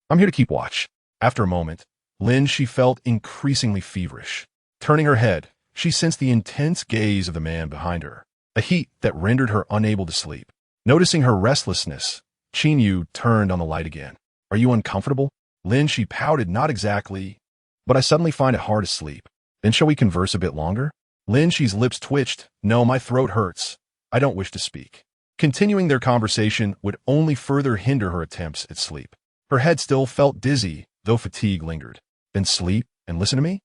I'm here to keep watch. After a moment, Lin Xi felt increasingly feverish. Turning her head, she sensed the intense gaze of the man behind her, a heat that rendered her unable to sleep. Noticing her restlessness, Qin Yu turned on the light again. Are you uncomfortable? Lin Xi pouted, not exactly, but I suddenly find it hard to sleep. Then shall we converse a bit longer? Lin Xi's lips twitched. No, my throat hurts. I don't wish to speak. Continuing their conversation would only further hinder her attempts at sleep. Her head still felt dizzy, though fatigue lingered. Then sleep and listen to me?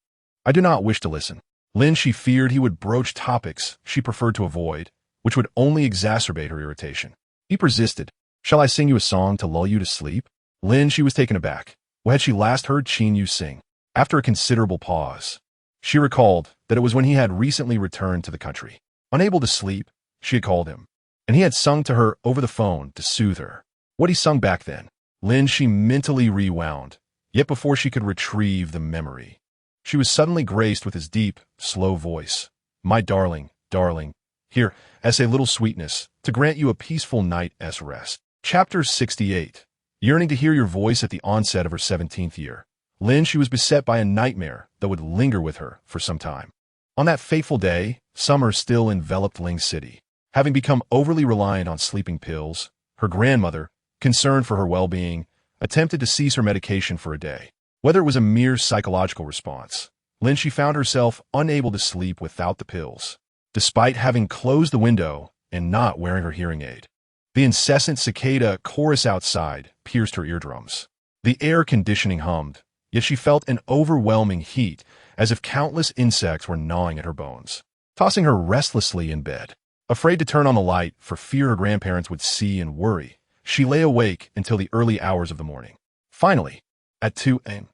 I do not wish to listen. Lin Xi feared he would broach topics she preferred to avoid, which would only exacerbate her irritation. He persisted. Shall I sing you a song to lull you to sleep? Lin Xi was taken aback. When had she last heard Qin Yu sing? After a considerable pause, she recalled that it was when he had recently returned to the country. Unable to sleep, she had called him, and he had sung to her over the phone to soothe her. What he sung back then, Lin Xi mentally rewound, yet before she could retrieve the memory, she was suddenly graced with his deep, slow voice. My darling, darling, here, as a little sweetness, to grant you a peaceful night's rest. Chapter 68. Yearning to hear your voice at the onset of her 17th year, Lin Xi was beset by a nightmare that would linger with her for some time. On that fateful day, summer still enveloped Ling City. Having become overly reliant on sleeping pills, her grandmother, concerned for her well-being, attempted to cease her medication for a day. Whether it was a mere psychological response, Lin Xi found herself unable to sleep without the pills, despite having closed the window and not wearing her hearing aid. The incessant cicada chorus outside pierced her eardrums. The air conditioning hummed, yet she felt an overwhelming heat, as if countless insects were gnawing at her bones, tossing her restlessly in bed. Afraid to turn on the light for fear her grandparents would see and worry, she lay awake until the early hours of the morning. Finally, at 2 a.m.,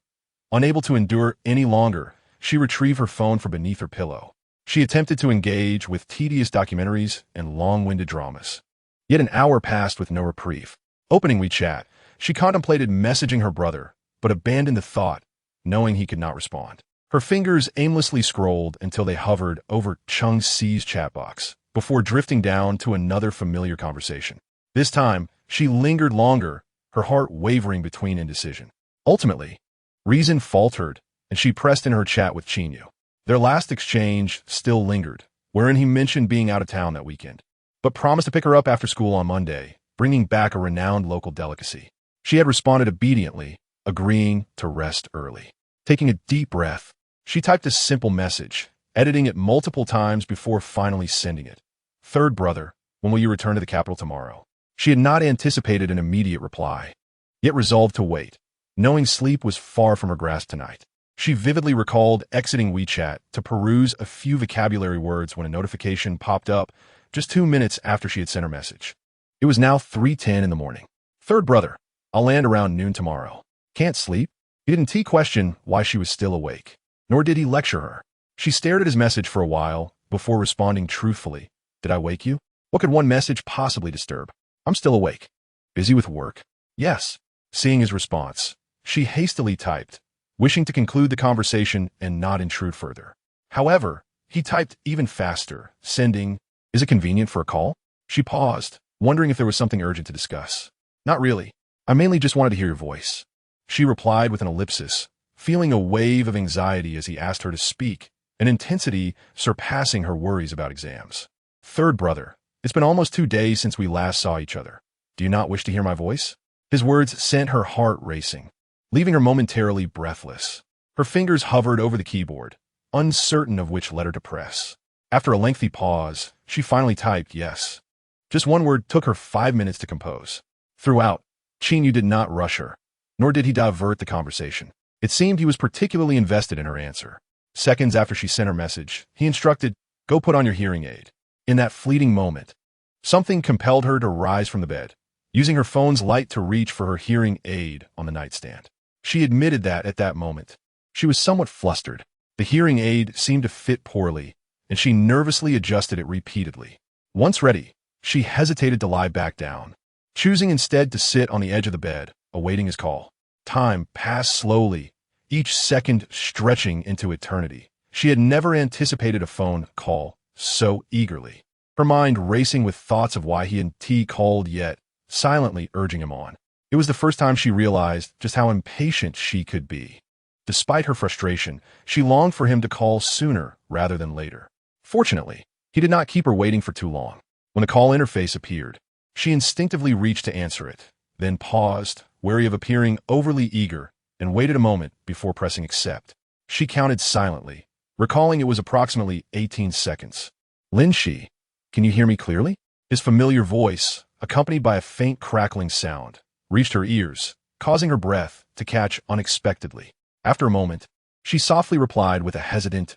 unable to endure any longer, she retrieved her phone from beneath her pillow. She attempted to engage with tedious documentaries and long-winded dramas. Yet an hour passed with no reprieve. Opening WeChat, she contemplated messaging her brother, but abandoned the thought, knowing he could not respond. Her fingers aimlessly scrolled until they hovered over Chung Xi's chat box, before drifting down to another familiar conversation. This time, she lingered longer, her heart wavering between indecision. Ultimately, reason faltered, and she pressed in her chat with Qin Yu. Their last exchange still lingered, wherein he mentioned being out of town that weekend, but promised to pick her up after school on Monday, bringing back a renowned local delicacy. She had responded obediently, agreeing to rest early. Taking a deep breath, she typed a simple message, editing it multiple times before finally sending it. Third brother, when will you return to the capital tomorrow? She had not anticipated an immediate reply, yet resolved to wait, knowing sleep was far from her grasp tonight. She vividly recalled exiting WeChat to peruse a few vocabulary words when a notification popped up just 2 minutes after she had sent her message. It was now 3:10 in the morning. Third brother, I'll land around noon tomorrow. Can't sleep? He didn't question why she was still awake, nor did he lecture her. She stared at his message for a while before responding truthfully. Did I wake you? What could one message possibly disturb? I'm still awake. Busy with work? Yes. Seeing his response, she hastily typed, wishing to conclude the conversation and not intrude further. However, he typed even faster, sending, Is it convenient for a call? She paused, wondering if there was something urgent to discuss. Not really. I mainly just wanted to hear your voice. She replied with an ellipsis, feeling a wave of anxiety as he asked her to speak, an intensity surpassing her worries about exams. Third brother, it's been almost 2 days since we last saw each other. Do you not wish to hear my voice? His words sent her heart racing, leaving her momentarily breathless. Her fingers hovered over the keyboard, uncertain of which letter to press. After a lengthy pause, she finally typed yes. Just one word took her 5 minutes to compose. Throughout, Qin Yu did not rush her, nor did he divert the conversation. It seemed he was particularly invested in her answer. Seconds after she sent her message, he instructed, Go put on your hearing aid. In that fleeting moment, something compelled her to rise from the bed, using her phone's light to reach for her hearing aid on the nightstand. She admitted that at that moment, she was somewhat flustered. The hearing aid seemed to fit poorly, and she nervously adjusted it repeatedly. Once ready, she hesitated to lie back down, choosing instead to sit on the edge of the bed, awaiting his call. Time passed slowly, each second stretching into eternity. She had never anticipated a phone call so eagerly, her mind racing with thoughts of why he hadn't called yet, silently urging him on. It was the first time she realized just how impatient she could be. Despite her frustration, she longed for him to call sooner rather than later. Fortunately, he did not keep her waiting for too long. When the call interface appeared, she instinctively reached to answer it, then paused, wary of appearing overly eager, and waited a moment before pressing accept. She counted silently, recalling it was approximately 18 seconds. Lin Xi, can you hear me clearly? His familiar voice, accompanied by a faint crackling sound, reached her ears, causing her breath to catch unexpectedly. After a moment, she softly replied with a hesitant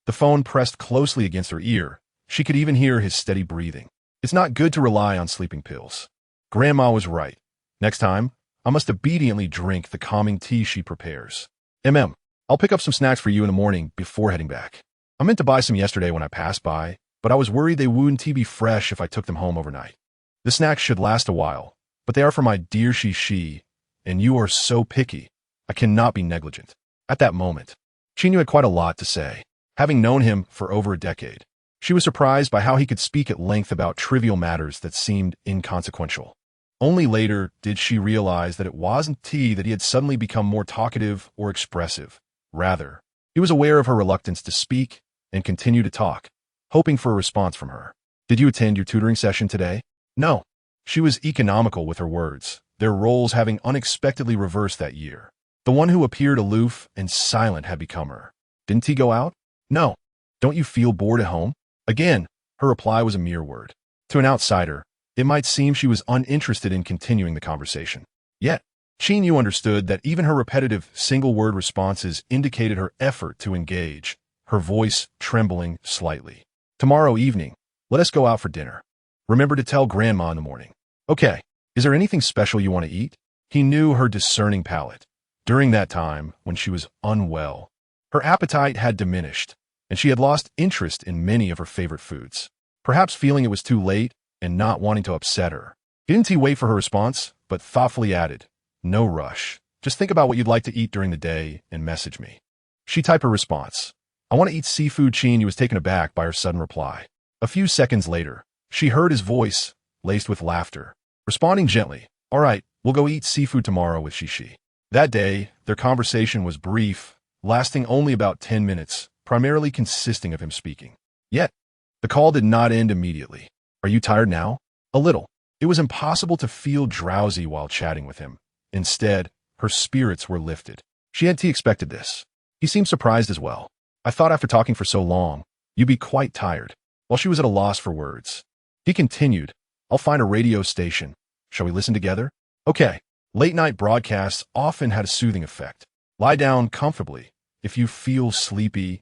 The phone pressed closely against her ear. She could even hear his steady breathing. It's not good to rely on sleeping pills. Grandma was right. Next time, I must obediently drink the calming tea she prepares. I'll pick up some snacks for you in the morning before heading back. I meant to buy some yesterday when I passed by, but I was worried they wouldn't be fresh if I took them home overnight. The snacks should last a while, but they are for my dear Shi, and you are so picky. I cannot be negligent. At that moment, Qin Yu had quite a lot to say. Having known him for over a decade, she was surprised by how he could speak at length about trivial matters that seemed inconsequential. Only later did she realize that it wasn't that he had suddenly become more talkative or expressive. Rather, he was aware of her reluctance to speak and continue to talk, hoping for a response from her. Did you attend your tutoring session today? No. She was economical with her words, their roles having unexpectedly reversed that year. The one who appeared aloof and silent had become her. Didn't he go out? No. Don't you feel bored at home? Again, her reply was a mere word. To an outsider, it might seem she was uninterested in continuing the conversation. Yet, Qin Yu understood that even her repetitive single-word responses indicated her effort to engage, her voice trembling slightly. Tomorrow evening, let us go out for dinner. Remember to tell Grandma in the morning. Okay, is there anything special you want to eat? He knew her discerning palate. During that time, when she was unwell, her appetite had diminished, and she had lost interest in many of her favorite foods. Perhaps feeling it was too late and not wanting to upset her. Didn't he wait for her response, but thoughtfully added, No rush. Just think about what you'd like to eat during the day and message me. She typed her response. I want to eat seafood. Qin Yu was taken aback by her sudden reply. A few seconds later, she heard his voice, laced with laughter, responding gently, All right, we'll go eat seafood tomorrow with Shi. That day, their conversation was brief, lasting only about 10 minutes, primarily consisting of him speaking. Yet, The call did not end immediately. Are you tired now? A little. It was impossible to feel drowsy while chatting with him. Instead, her spirits were lifted. She hadn't expected this. He seemed surprised as well. I thought after talking for so long, you'd be quite tired. While she was at a loss for words, he continued, I'll find a radio station. Shall we listen together? Okay. Late-night broadcasts often had a soothing effect. Lie down comfortably. If you feel sleepy,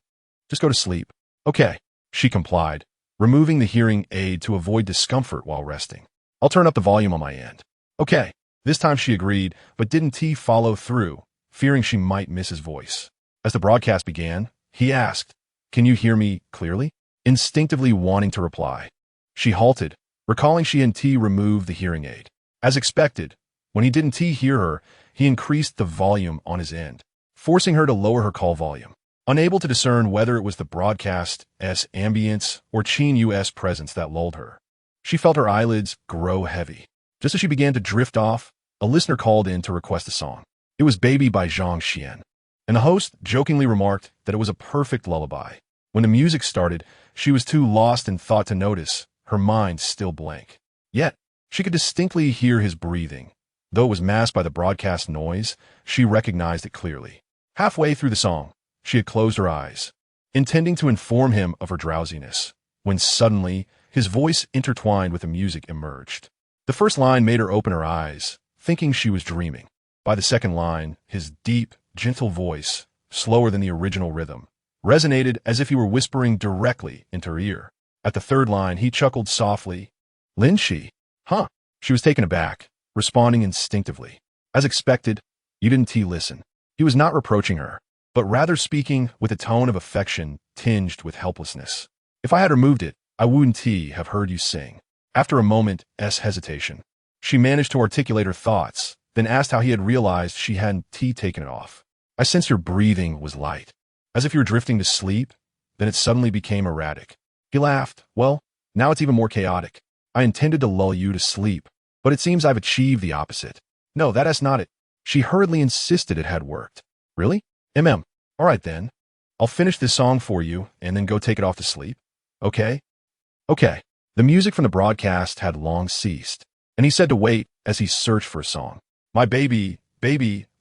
just go to sleep. Okay. She complied, removing the hearing aid to avoid discomfort while resting. I'll turn up the volume on my end. Okay. This time she agreed, but didn't follow through, fearing she might miss his voice. As the broadcast began, he asked, Can you hear me clearly? Instinctively wanting to reply. She halted, recalling she hadn't removed the hearing aid. As expected, when he didn't hear her, he increased the volume on his end, forcing her to lower her call volume. Unable to discern whether it was the broadcast's ambience or Qin Yu's presence that lulled her, she felt her eyelids grow heavy. Just as she began to drift off, a listener called in to request a song. It was Baby by Zhang Xian, and the host jokingly remarked that it was a perfect lullaby. When the music started, she was too lost in thought to notice, her mind still blank. Yet, she could distinctly hear his breathing. Though it was masked by the broadcast noise, she recognized it clearly. Halfway through the song, she had closed her eyes, intending to inform him of her drowsiness, when suddenly, his voice intertwined with the music emerged. The first line made her open her eyes, thinking she was dreaming. By the second line, his deep, gentle voice, slower than the original rhythm, resonated as if he were whispering directly into her ear. At the third line, he chuckled softly. Lin Xi? Huh? She was taken aback, responding instinctively. As expected, you didn't listen. He was not reproaching her, but rather speaking with a tone of affection tinged with helplessness. If I had removed it, I wouldn't have heard you sing. After a moment's hesitation, she managed to articulate her thoughts, then asked how he had realized she hadn't taken it off. I sensed your breathing was light, as if you were drifting to sleep, then it suddenly became erratic. He laughed. Well, now it's even more chaotic. I intended to lull you to sleep, but it seems I've achieved the opposite. No, that's not it. She hurriedly insisted it had worked. Really? All right then. I'll finish this song for you and then go take it off to sleep. Okay? Okay. The music from the broadcast had long ceased, and he said to wait as he searched for a song. My baby,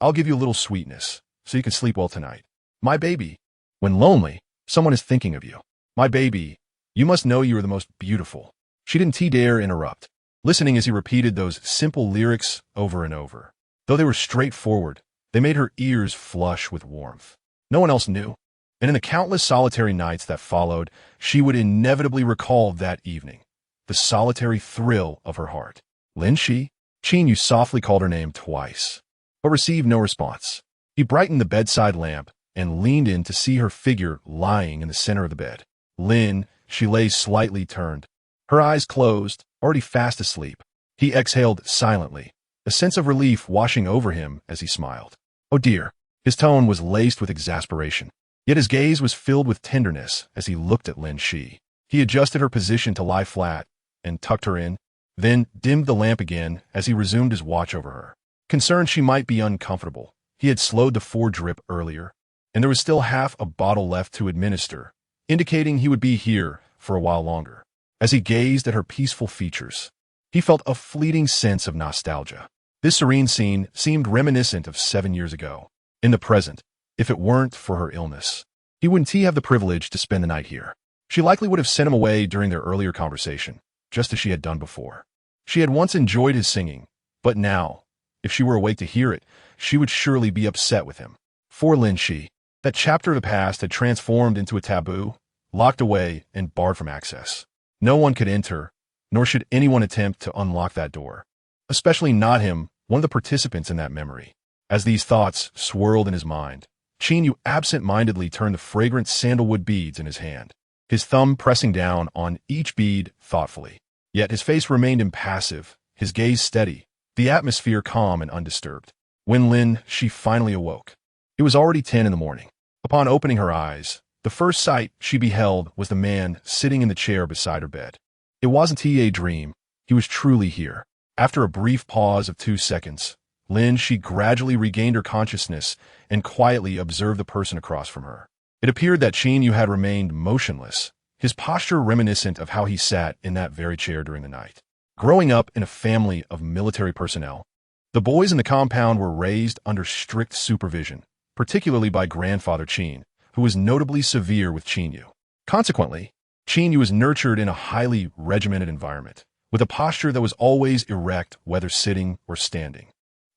I'll give you a little sweetness, so you can sleep well tonight. My baby. When lonely, someone is thinking of you. My baby, you must know you are the most beautiful. She didn't dare interrupt, listening as he repeated those simple lyrics over and over. Though they were straightforward, they made her ears flush with warmth. No one else knew, and in the countless solitary nights that followed, she would inevitably recall that evening, the solitary thrill of her heart. Lin Xi? Qin Yu softly called her name twice, but received no response. He brightened the bedside lamp and leaned in to see her figure lying in the center of the bed. Lin, she lay slightly turned, her eyes closed, already fast asleep. He exhaled silently, a sense of relief washing over him as he smiled. Oh dear. His tone was laced with exasperation, yet his gaze was filled with tenderness as he looked at Lin Xi. He adjusted her position to lie flat and tucked her in, then dimmed the lamp again as he resumed his watch over her. Concerned she might be uncomfortable, he had slowed the drip earlier, and there was still half a bottle left to administer, indicating he would be here for a while longer. As he gazed at her peaceful features, he felt a fleeting sense of nostalgia. This serene scene seemed reminiscent of 7 years ago. In the present, if it weren't for her illness, he wouldn't have the privilege to spend the night here. She likely would have sent him away during their earlier conversation, just as she had done before. She had once enjoyed his singing, but now, if she were awake to hear it, she would surely be upset with him. For Lin Xi, that chapter of the past had transformed into a taboo, locked away and barred from access. No one could enter, nor should anyone attempt to unlock that door, especially not him, one of the participants in that memory. As these thoughts swirled in his mind, Qin Yu absent-mindedly turned the fragrant sandalwood beads in his hand, his thumb pressing down on each bead thoughtfully. Yet his face remained impassive, his gaze steady, the atmosphere calm and undisturbed. When Lin Xi finally awoke, it was already 10 in the morning. Upon opening her eyes, the first sight she beheld was the man sitting in the chair beside her bed. It wasn't a dream, he was truly here. After a brief pause of 2 seconds, Lin Xi gradually regained her consciousness and quietly observed the person across from her. It appeared that Qin Yu had remained motionless, his posture reminiscent of how he sat in that very chair during the night. Growing up in a family of military personnel, the boys in the compound were raised under strict supervision, particularly by grandfather Qin, who was notably severe with Qin Yu. Consequently, Qin Yu was nurtured in a highly regimented environment, with a posture that was always erect whether sitting or standing.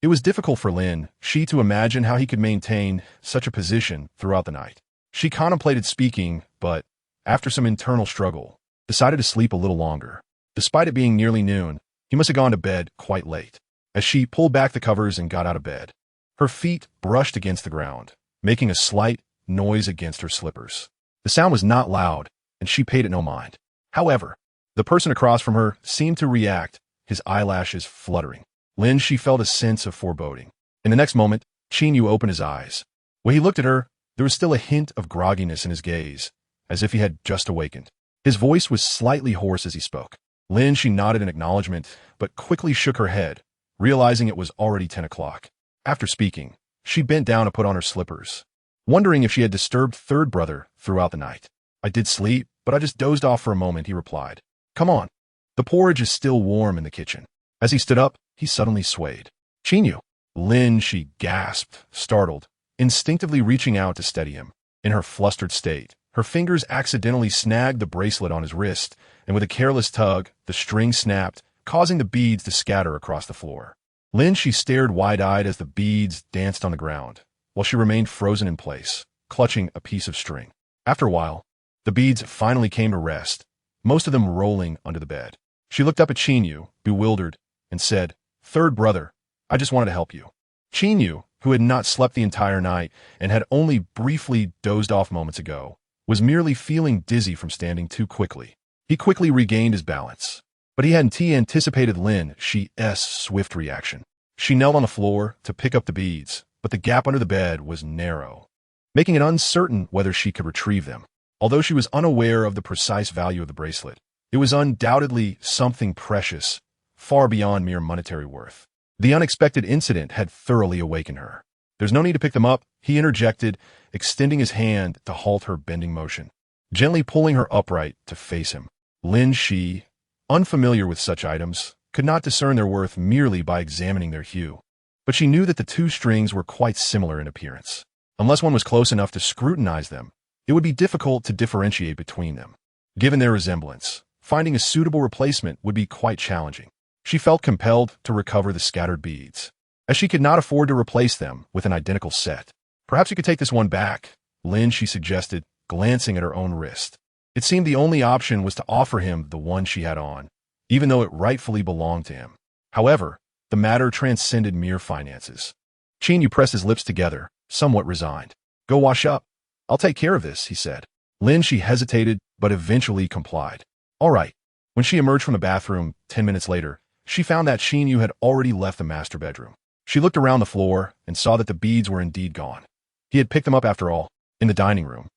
It was difficult for Lin Xi to imagine how he could maintain such a position throughout the night. She contemplated speaking, but, after some internal struggle, decided to sleep a little longer. Despite it being nearly noon, he must have gone to bed quite late. As she pulled back the covers and got out of bed, her feet brushed against the ground, making a slight noise against her slippers. The sound was not loud, and she paid it no mind. However, the person across from her seemed to react, his eyelashes fluttering. Lin Xi felt a sense of foreboding. In the next moment, Qin Yu opened his eyes. When he looked at her, there was still a hint of grogginess in his gaze, as if he had just awakened. His voice was slightly hoarse as he spoke. Lin Xi nodded in acknowledgement, but quickly shook her head, realizing it was already 10 o'clock. After speaking, she bent down to put on her slippers, wondering if she had disturbed third brother throughout the night. I did sleep, but I just dozed off for a moment, he replied. Come on. The porridge is still warm in the kitchen. As he stood up, he suddenly swayed. Qin Yu. Lin Xi gasped, startled, instinctively reaching out to steady him. In her flustered state, her fingers accidentally snagged the bracelet on his wrist, and with a careless tug, the string snapped, causing the beads to scatter across the floor. Lin Xi stared wide-eyed as the beads danced on the ground, while she remained frozen in place, clutching a piece of string. After a while, the beads finally came to rest, most of them rolling under the bed. She looked up at Qin Yu, bewildered, and said, Third brother, I just wanted to help you. Qin Yu, who had not slept the entire night and had only briefly dozed off moments ago, was merely feeling dizzy from standing too quickly. He quickly regained his balance, but he hadn't anticipated Lin Xi's swift reaction. She knelt on the floor to pick up the beads, but the gap under the bed was narrow, making it uncertain whether she could retrieve them. Although she was unaware of the precise value of the bracelet, it was undoubtedly something precious, far beyond mere monetary worth. The unexpected incident had thoroughly awakened her. There's no need to pick them up, he interjected, extending his hand to halt her bending motion, gently pulling her upright to face him. Lin Xi, unfamiliar with such items, could not discern their worth merely by examining their hue. But she knew that the two strings were quite similar in appearance. Unless one was close enough to scrutinize them, it would be difficult to differentiate between them. Given their resemblance, finding a suitable replacement would be quite challenging. She felt compelled to recover the scattered beads, as she could not afford to replace them with an identical set. Perhaps you could take this one back, Lin Xi suggested, glancing at her own wrist. It seemed the only option was to offer him the one she had on, even though it rightfully belonged to him. However, the matter transcended mere finances. Qin Yu pressed his lips together, somewhat resigned. Go wash up. I'll take care of this, he said. Lin Xi hesitated, but eventually complied. All right. When she emerged from the bathroom 10 minutes later, she found that Qin Yu had already left the master bedroom. She looked around the floor and saw that the beads were indeed gone. He had picked them up after all, in the dining room.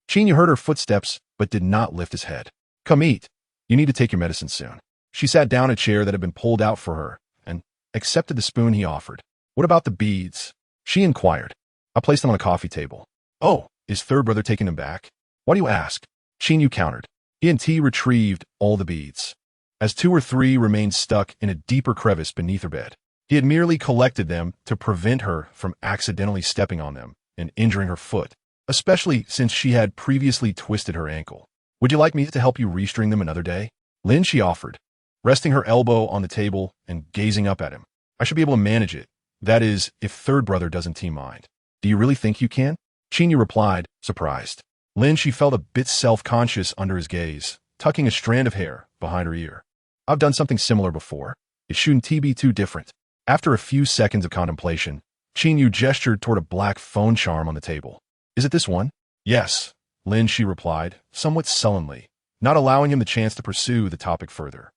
Qin Yu heard her footsteps, but did not lift his head. Come eat. You need to take your medicine soon. She sat down in a chair that had been pulled out for her and accepted the spoon he offered. What about the beads? She inquired. I placed them on a coffee table. Oh, is third brother taking them back? Why do you ask? Qin Yu countered. He and T retrieved all the beads, as 2 or 3 remained stuck in a deeper crevice beneath her bed. He had merely collected them to prevent her from accidentally stepping on them and injuring her foot, especially since she had previously twisted her ankle. Would you like me to help you restring them another day? Lin Xi offered, resting her elbow on the table and gazing up at him. I should be able to manage it. That is, if third brother doesn't mind. Do you really think you can? Qin Yu replied, surprised. Lin Xi felt a bit self-conscious under his gaze, tucking a strand of hair behind her ear. I've done something similar before. It shouldn't be too different. After a few seconds of contemplation, Qin Yu gestured toward a black phone charm on the table. Is it this one? Yes, Lin Xi replied, somewhat sullenly, not allowing him the chance to pursue the topic further.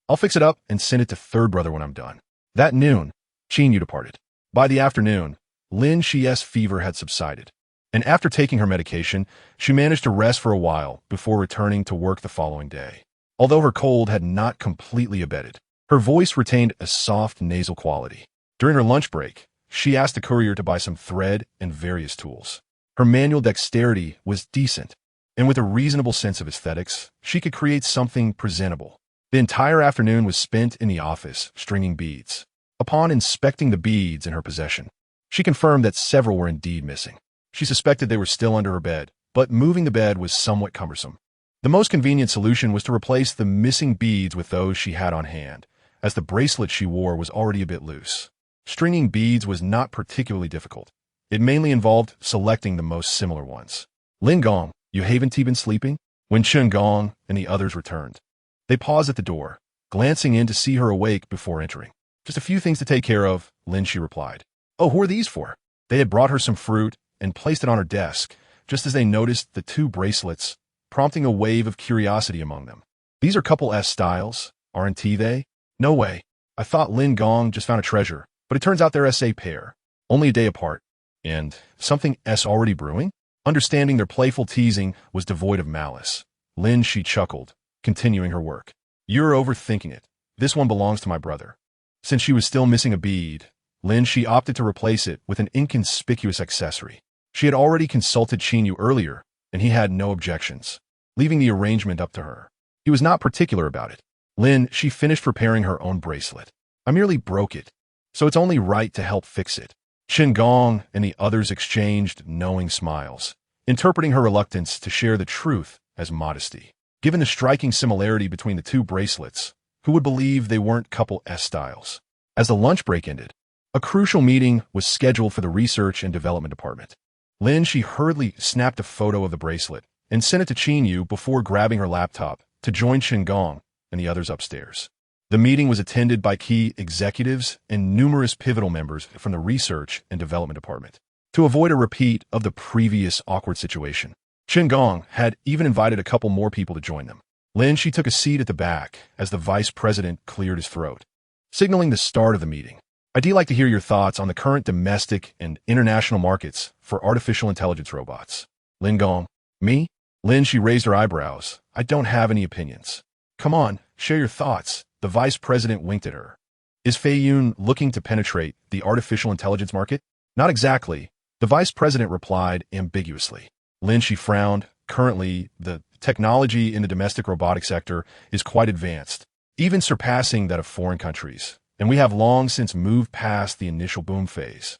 I'll fix it up and send it to third brother when I'm done. That noon, Qin Yu departed. By the afternoon, Lin Xi's fever had subsided, and after taking her medication, she managed to rest for a while before returning to work the following day. Although her cold had not completely abated, her voice retained a soft nasal quality. During her lunch break, she asked the courier to buy some thread and various tools. Her manual dexterity was decent, and with a reasonable sense of aesthetics, she could create something presentable. The entire afternoon was spent in the office, stringing beads. Upon inspecting the beads in her possession, she confirmed that several were indeed missing. She suspected they were still under her bed, but moving the bed was somewhat cumbersome. The most convenient solution was to replace the missing beads with those she had on hand, as the bracelet she wore was already a bit loose. Stringing beads was not particularly difficult. It mainly involved selecting the most similar ones. Lin Gong, you haven't been sleeping? When Chen Gong and the others returned, they paused at the door, glancing in to see her awake before entering. Just a few things to take care of, Lin Xi replied. Oh, who are these for? They had brought her some fruit and placed it on her desk, just as they noticed the two bracelets, prompting a wave of curiosity among them. These are couple S styles, aren't they? No way. I thought Lin Gong just found a treasure, but it turns out they're SA pair, only a day apart. And something S already brewing? Understanding their playful teasing was devoid of malice. Lin Xi chuckled, continuing her work. You're overthinking it. This one belongs to my brother. Since she was still missing a bead, Lin Xi opted to replace it with an inconspicuous accessory. She had already consulted Qin Yu earlier, and he had no objections, leaving the arrangement up to her. He was not particular about it. Lin, she finished repairing her own bracelet. I merely broke it, so it's only right to help fix it. Chen Gong and the others exchanged knowing smiles, interpreting her reluctance to share the truth as modesty. Given the striking similarity between the two bracelets, who would believe they weren't couple S styles? As the lunch break ended, a crucial meeting was scheduled for the research and development department. Lin, she hurriedly snapped a photo of the bracelet and sent it to Qin Yu before grabbing her laptop to join Chen Gong and the others upstairs. The meeting was attended by key executives and numerous pivotal members from the research and development department. To avoid a repeat of the previous awkward situation, Chen Gong had even invited a couple more people to join them. Lin, she took a seat at the back as the vice president cleared his throat, signaling the start of the meeting. I'd like to hear your thoughts on the current domestic and international markets for artificial intelligence robots. Lin Gong. Me? Lin, she raised her eyebrows. I don't have any opinions. Come on, share your thoughts. The vice president winked at her. Is Fei Yun looking to penetrate the artificial intelligence market? Not exactly, the vice president replied ambiguously. Lin, she frowned. Currently, the technology in the domestic robotic sector is quite advanced, even surpassing that of foreign countries, and we have long since moved past the initial boom phase.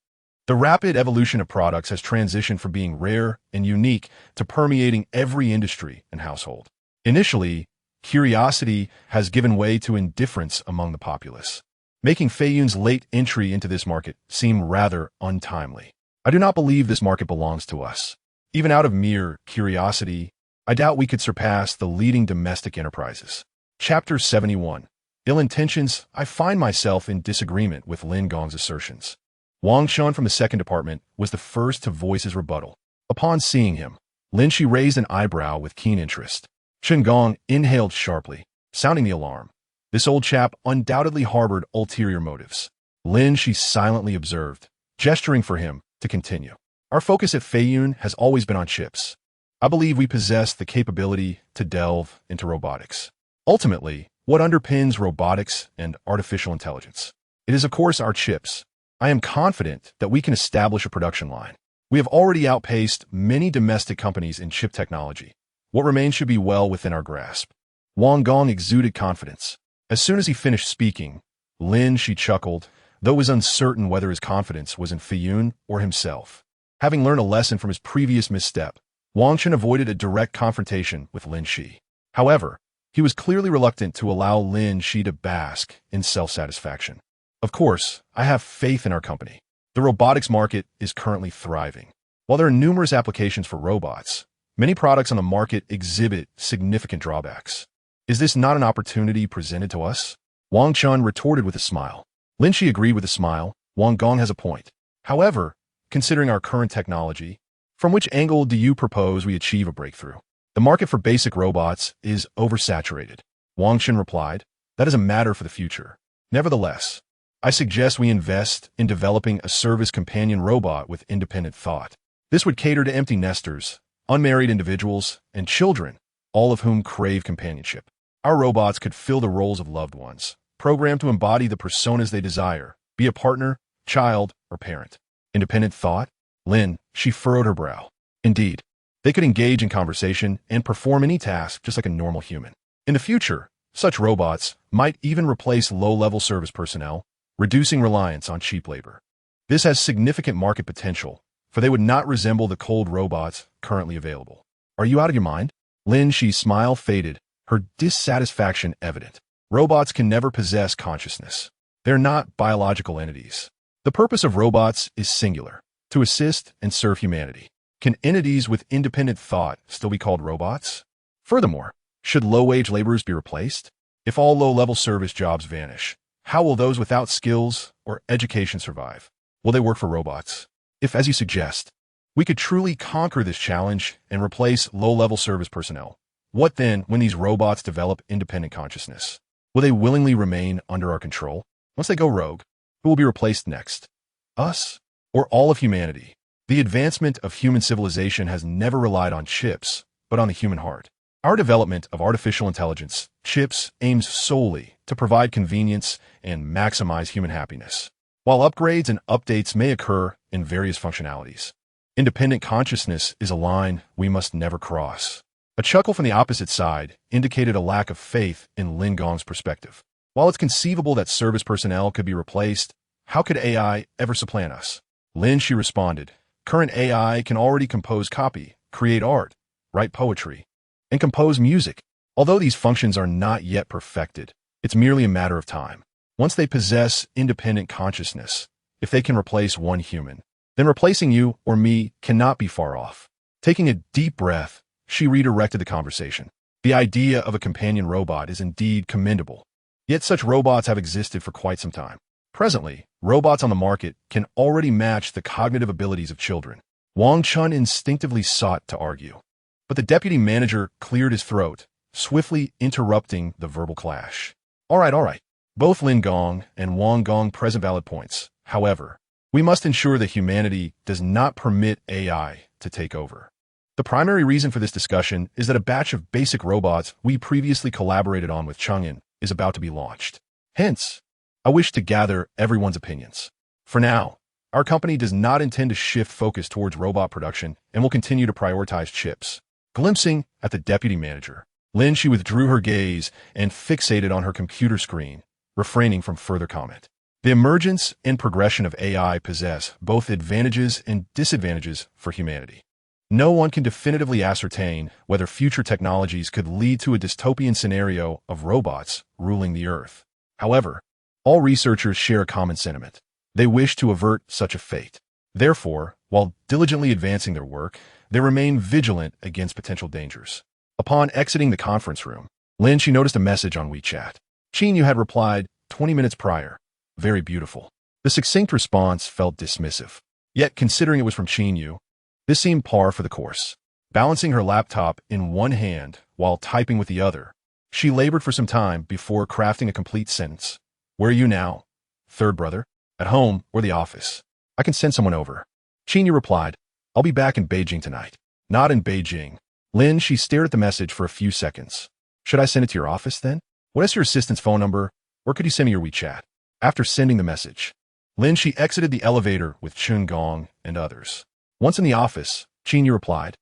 The rapid evolution of products has transitioned from being rare and unique to permeating every industry and household. Initially, curiosity has given way to indifference among the populace, making Fei Yun's late entry into this market seem rather untimely. I do not believe this market belongs to us. Even out of mere curiosity, I doubt we could surpass the leading domestic enterprises. Chapter 71. Ill intentions. I find myself in disagreement with Lin Gong's assertions. Wang Shun from the second department was the first to voice his rebuttal. Upon seeing him, Lin Xi raised an eyebrow with keen interest. Chen Gong inhaled sharply, sounding the alarm. This old chap undoubtedly harbored ulterior motives. Lin Xi silently observed, gesturing for him to continue. Our focus at Fei Yun has always been on chips. I believe we possess the capability to delve into robotics. Ultimately, what underpins robotics and artificial intelligence? It is, of course, our chips. I am confident that we can establish a production line. We have already outpaced many domestic companies in chip technology. What remains should be well within our grasp. Wang Gong exuded confidence. As soon as he finished speaking, Lin, she chuckled, though was uncertain whether his confidence was in Fei Yun or himself. Having learned a lesson from his previous misstep, Wang Chen avoided a direct confrontation with Lin Xi. However, he was clearly reluctant to allow Lin Xi to bask in self-satisfaction. Of course, I have faith in our company. The robotics market is currently thriving. While there are numerous applications for robots, many products on the market exhibit significant drawbacks. Is this not an opportunity presented to us? Wang Chun retorted with a smile. Lin Xi agreed with a smile. Wang Gong has a point. However, considering our current technology, from which angle do you propose we achieve a breakthrough? The market for basic robots is oversaturated. Wang Chen replied, that is a matter for the future. Nevertheless, I suggest we invest in developing a service companion robot with independent thought. This would cater to empty nesters, unmarried individuals, and children, all of whom crave companionship. Our robots could fill the roles of loved ones, programmed to embody the personas they desire, be a partner, child, or parent. Independent thought? Lin, she furrowed her brow. Indeed, They could engage in conversation and perform any task just like a normal human. In the future, such robots might even replace low-level service personnel, reducing reliance on cheap labor. This has significant market potential, for they would not resemble the cold robots currently available. Are you out of your mind? Lin Xi's smile faded, her dissatisfaction evident. Robots can never possess consciousness. They're not biological entities. The purpose of robots is singular, to assist and serve humanity. Can entities with independent thought still be called robots? Furthermore, should low-wage laborers be replaced? If all low-level service jobs vanish, how will those without skills or education survive? Will they work for robots? If, as you suggest, we could truly conquer this challenge and replace low-level service personnel, what then when these robots develop independent consciousness? Will they willingly remain under our control? Once they go rogue, who will be replaced next? Us? Or all of humanity? The advancement of human civilization has never relied on chips, but on the human heart. Our development of artificial intelligence, chips, aims solely to provide convenience and maximize human happiness, while upgrades and updates may occur in various functionalities. Independent consciousness is a line we must never cross. A chuckle from the opposite side indicated a lack of faith in Lin Gong's perspective. While it's conceivable that service personnel could be replaced, how could AI ever supplant us? Lin Xi responded, current AI can already compose copy, create art, write poetry, and compose music. Although these functions are not yet perfected, it's merely a matter of time. Once they possess independent consciousness, if they can replace one human, then replacing you or me cannot be far off. Taking a deep breath, she redirected the conversation. The idea of a companion robot is indeed commendable. Yet such robots have existed for quite some time. Presently, robots on the market can already match the cognitive abilities of children. Wang Chun instinctively sought to argue, but the deputy manager cleared his throat, swiftly interrupting the verbal clash. All right. Both Lin Gong and Wang Gong present valid points. However, we must ensure that humanity does not permit AI to take over. The primary reason for this discussion is that a batch of basic robots we previously collaborated on with Chang'an is about to be launched. Hence, I wish to gather everyone's opinions. For now, our company does not intend to shift focus towards robot production and will continue to prioritize chips. Glimpsing at the deputy manager, Lin Xi withdrew her gaze and fixated on her computer screen, refraining from further comment. The emergence and progression of AI possess both advantages and disadvantages for humanity. No one can definitively ascertain whether future technologies could lead to a dystopian scenario of robots ruling the Earth. However, all researchers share a common sentiment. They wish to avert such a fate. Therefore, while diligently advancing their work, they remain vigilant against potential dangers. Upon exiting the conference room, Lin Xi noticed a message on WeChat. Qin Yu had replied 20 minutes prior. Very beautiful. The succinct response felt dismissive. Yet, considering it was from Qin Yu, this seemed par for the course. Balancing her laptop in one hand while typing with the other, she labored for some time before crafting a complete sentence. Where are you now? Third brother? At home or the office? I can send someone over. Qin Yu replied, I'll be back in Beijing tonight. Not in Beijing. Lin, she stared at the message for a few seconds. Should I send it to your office then? What is your assistant's phone number? Or could you send me your WeChat? After sending the message, Lin, she exited the elevator with Chun Gong and others. Once in the office, Qin Yu replied,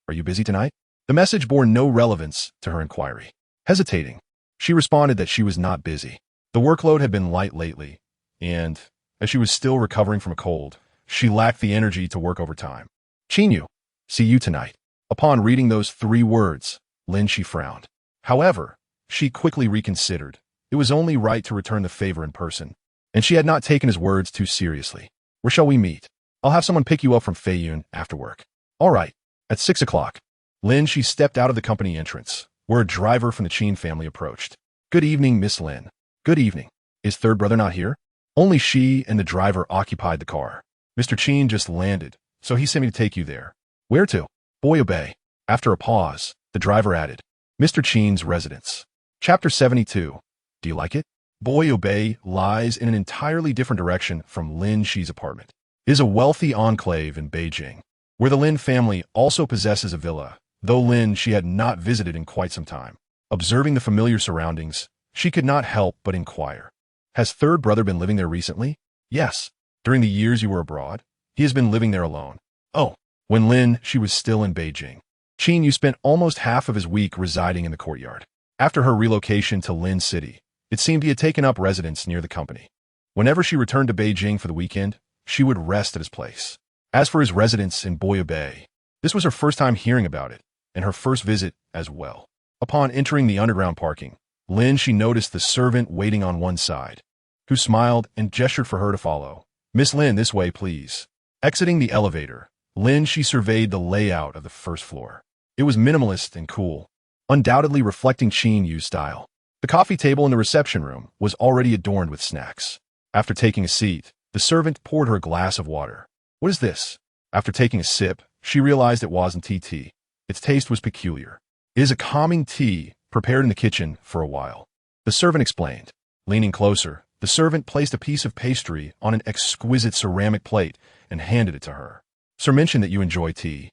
Are you busy tonight? The message bore no relevance to her inquiry. Hesitating, she responded that she was not busy. The workload had been light lately, and, as she was still recovering from a cold, she lacked the energy to work overtime. Qin Yu, see you tonight. Upon reading those 3 words, Lin Xi frowned. However, she quickly reconsidered. It was only right to return the favor in person, and she had not taken his words too seriously. Where shall we meet? I'll have someone pick you up from Feiyun after work. All right, at 6 o'clock. Lin, she stepped out of the company entrance, where a driver from the Qin family approached. Good evening, Miss Lin. Good evening. Is third brother not here? Only she and the driver occupied the car. Mr. Qin just landed, so he sent me to take you there. Where to? Boyo Bay. After a pause, the driver added, Mr. Qin's residence. Chapter 72. Do you like it? Boyo Bay lies in an entirely different direction from Lin Xi's apartment. It is a wealthy enclave in Beijing, where the Lin family also possesses a villa, though Lin Xi had not visited in quite some time. Observing the familiar surroundings, she could not help but inquire. Has third brother been living there recently? Yes. During the years you were abroad, he has been living there alone. Oh, when Lin Xi was still in Beijing, Qin Yu spent almost half of his week residing in the courtyard. After her relocation to Lin City, it seemed he had taken up residence near the company. Whenever she returned to Beijing for the weekend, she would rest at his place. As for his residence in Boya Bay, this was her first time hearing about it, and her first visit as well. Upon entering the underground parking, Lin Xi noticed the servant waiting on one side, who smiled and gestured for her to follow. "Miss Lin, this way, please." Exiting the elevator, Lin Xi surveyed the layout of the first floor. It was minimalist and cool, undoubtedly reflecting Qin Yu's style. The coffee table in the reception room was already adorned with snacks. After taking a seat, the servant poured her a glass of water. "What is this?" After taking a sip, she realized it wasn't tea. Its taste was peculiar. "It is a calming tea prepared in the kitchen for a while," the servant explained. Leaning closer, the servant placed a piece of pastry on an exquisite ceramic plate and handed it to her. "Sir mentioned that you enjoy tea,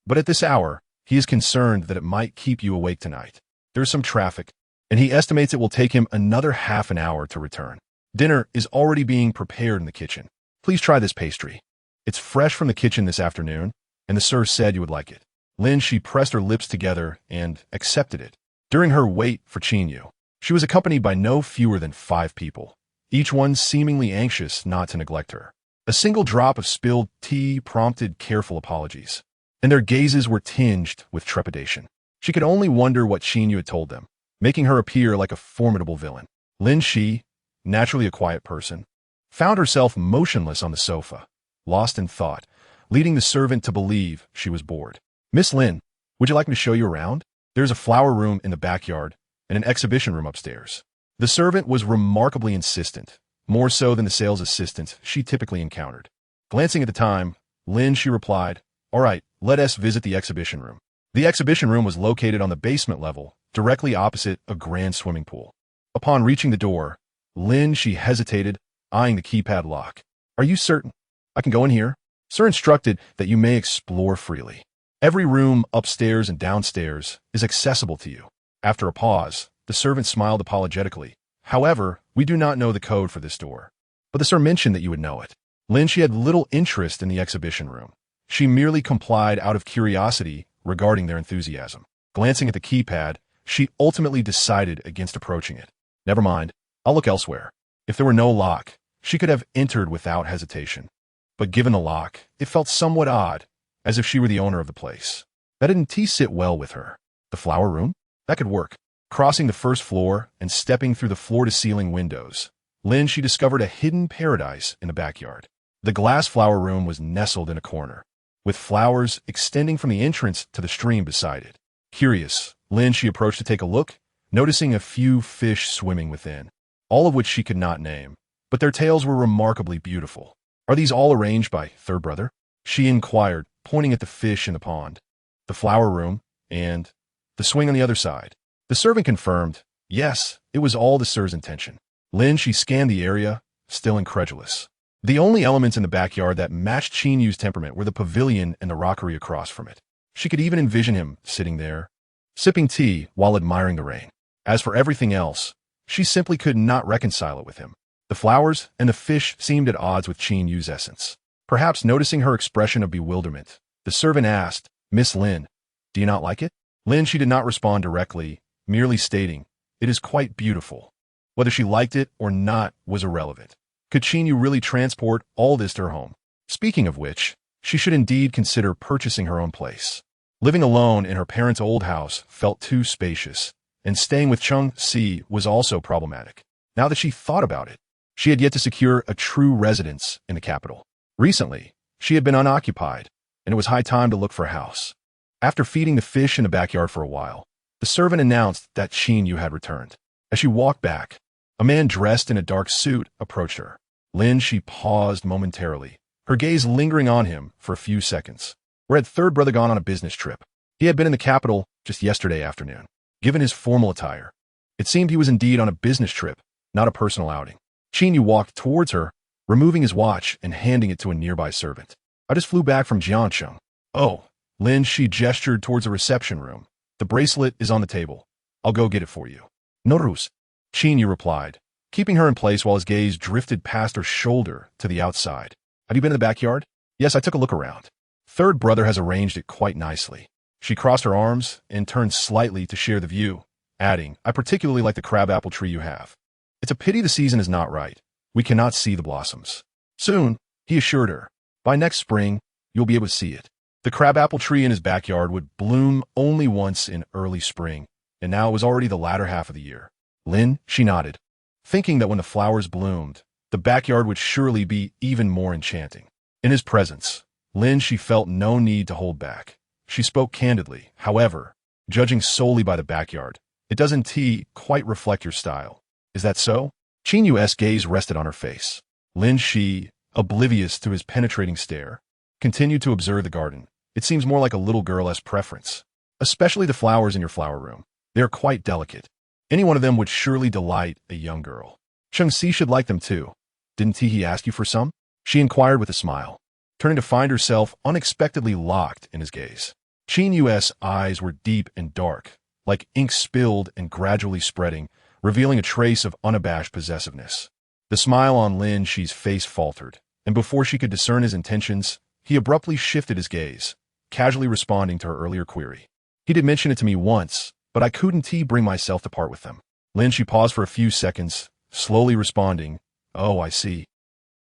but at this hour, he is concerned that it might keep you awake tonight. There's some traffic, and he estimates it will take him another half an hour to return. Dinner is already being prepared in the kitchen. Please try this pastry. It's fresh from the kitchen this afternoon, and the sir said you would like it." Lin Xi pressed her lips together and accepted it. During her wait for Qin Yu, she was accompanied by no fewer than 5 people, each one seemingly anxious not to neglect her. A single drop of spilled tea prompted careful apologies, and their gazes were tinged with trepidation. She could only wonder what Qin Yu had told them, making her appear like a formidable villain. Lin Xi, naturally a quiet person, found herself motionless on the sofa, lost in thought, leading the servant to believe she was bored. "Miss Lin, would you like me to show you around? There's a flower room in the backyard and an exhibition room upstairs." The servant was remarkably insistent, more so than the sales assistant she typically encountered. Glancing at the time, Lin Xi replied, "All right, let us visit the exhibition room." The exhibition room was located on the basement level, directly opposite a grand swimming pool. Upon reaching the door, Lin Xi hesitated, eyeing the keypad lock. "Are you certain I can go in here? Sir instructed that you may explore freely. Every room upstairs and downstairs is accessible to you." After a pause, the servant smiled apologetically. "However, we do not know the code for this door. But the sir mentioned that you would know it." Lin Xi had little interest in the exhibition room. She merely complied out of curiosity regarding their enthusiasm. Glancing at the keypad, she ultimately decided against approaching it. "Never mind, I'll look elsewhere." If there were no lock, she could have entered without hesitation. But given the lock, it felt somewhat odd, as if she were the owner of the place. That didn't sit well with her. The flower room? That could work. Crossing the first floor and stepping through the floor-to-ceiling windows, Lin Xi discovered a hidden paradise in the backyard. The glass flower room was nestled in a corner, with flowers extending from the entrance to the stream beside it. Curious, Lin Xi approached to take a look, noticing a few fish swimming within, all of which she could not name, but their tails were remarkably beautiful. "Are these all arranged by third brother?" she inquired, pointing at the fish in the pond, the flower room, and the swing on the other side. The servant confirmed, yes, it was all the sir's intention. Lin Xi scanned the area, still incredulous. The only elements in the backyard that matched Qin Yu's temperament were the pavilion and the rockery across from it. She could even envision him sitting there, sipping tea while admiring the rain. As for everything else, she simply could not reconcile it with him. The flowers and the fish seemed at odds with Qin Yu's essence. Perhaps noticing her expression of bewilderment, the servant asked, "Miss Lin, do you not like it?" Lin Xi did not respond directly, merely stating, "It is quite beautiful." Whether she liked it or not was irrelevant. Could Qin Yu really transport all this to her home? Speaking of which, she should indeed consider purchasing her own place. Living alone in her parents' old house felt too spacious, and staying with Chung Si was also problematic. Now that she thought about it, she had yet to secure a true residence in the capital. Recently, she had been unoccupied, and it was high time to look for a house. After feeding the fish in the backyard for a while, the servant announced that Qin Yu had returned. As she walked back, a man dressed in a dark suit approached her. Lin Xi paused momentarily, her gaze lingering on him for a few seconds. Where had third brother gone on a business trip? He had been in the capital just yesterday afternoon. Given his formal attire, it seemed he was indeed on a business trip, not a personal outing. Qin Yu walked towards her, removing his watch and handing it to a nearby servant. "I just flew back from Jiangcheng." "Oh." Lin Xi gestured towards a reception room. "The bracelet is on the table. I'll go get it for you." "Norus," Qin Yu replied, keeping her in place while his gaze drifted past her shoulder to the outside. "Have you been in the backyard?" "Yes, I took a look around. Third brother has arranged it quite nicely." She crossed her arms and turned slightly to share the view, adding, I particularly like the crabapple tree you have. It's a pity the season is not right. We cannot see the blossoms. Soon, he assured her. By next spring, you'll be able to see it. The crabapple tree in his backyard would bloom only once in early spring, and now it was already the latter half of the year. Lin, she nodded, thinking that when the flowers bloomed, the backyard would surely be even more enchanting. In his presence, Lin, she felt no need to hold back. She spoke candidly. However, judging solely by the backyard, it doesn't quite reflect your style. Is that so? Qin Yu's gaze rested on her face. Lin Xi, oblivious to his penetrating stare, continued to observe the garden. It seems more like a little girl's preference, especially the flowers in your flower room. They are quite delicate. Any one of them would surely delight a young girl. Chengxi should like them too. Didn't he ask you for some? She inquired with a smile, turning to find herself unexpectedly locked in his gaze. Qin Yu's eyes were deep and dark, like ink spilled and gradually spreading, revealing a trace of unabashed possessiveness. The smile on Lin Xi's face faltered, and before she could discern his intentions, he abruptly shifted his gaze, casually responding to her earlier query. He did mention it to me once, but I couldn't bring myself to part with them. Lin Xi paused for a few seconds, slowly responding, Oh, I see.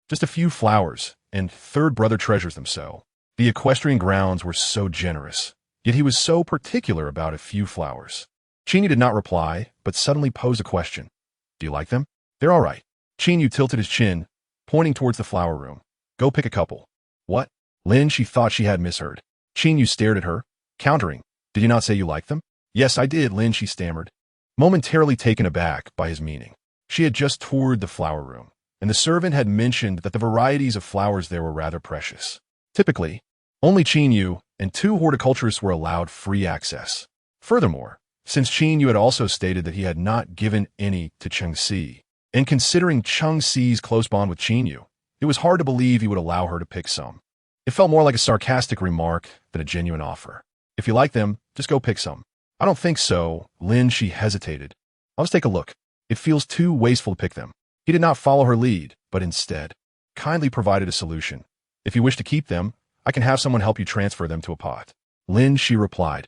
Just a few flowers, and third brother treasures them so. The equestrian grounds were so generous, yet he was so particular about a few flowers. Qin Yu did not reply, but suddenly posed a question. Do you like them? They're all right. Qin Yu tilted his chin, pointing towards the flower room. Go pick a couple. What? Lin, she thought she had misheard. Qin Yu stared at her, countering. Did you not say you liked them? Yes, I did, Lin, she stammered, momentarily taken aback by his meaning. She had just toured the flower room, and the servant had mentioned that the varieties of flowers there were rather precious. Typically, only Qin Yu and 2 horticulturists were allowed free access. Furthermore, since Qin Yu had also stated that he had not given any to Chengxi, and considering Chengxi's close bond with Qin Yu, it was hard to believe he would allow her to pick some. It felt more like a sarcastic remark than a genuine offer. If you like them, just go pick some. I don't think so, Lin, she hesitated. I'll just take a look. It feels too wasteful to pick them. He did not follow her lead, but instead, kindly provided a solution. If you wish to keep them, I can have someone help you transfer them to a pot. Lin, she replied.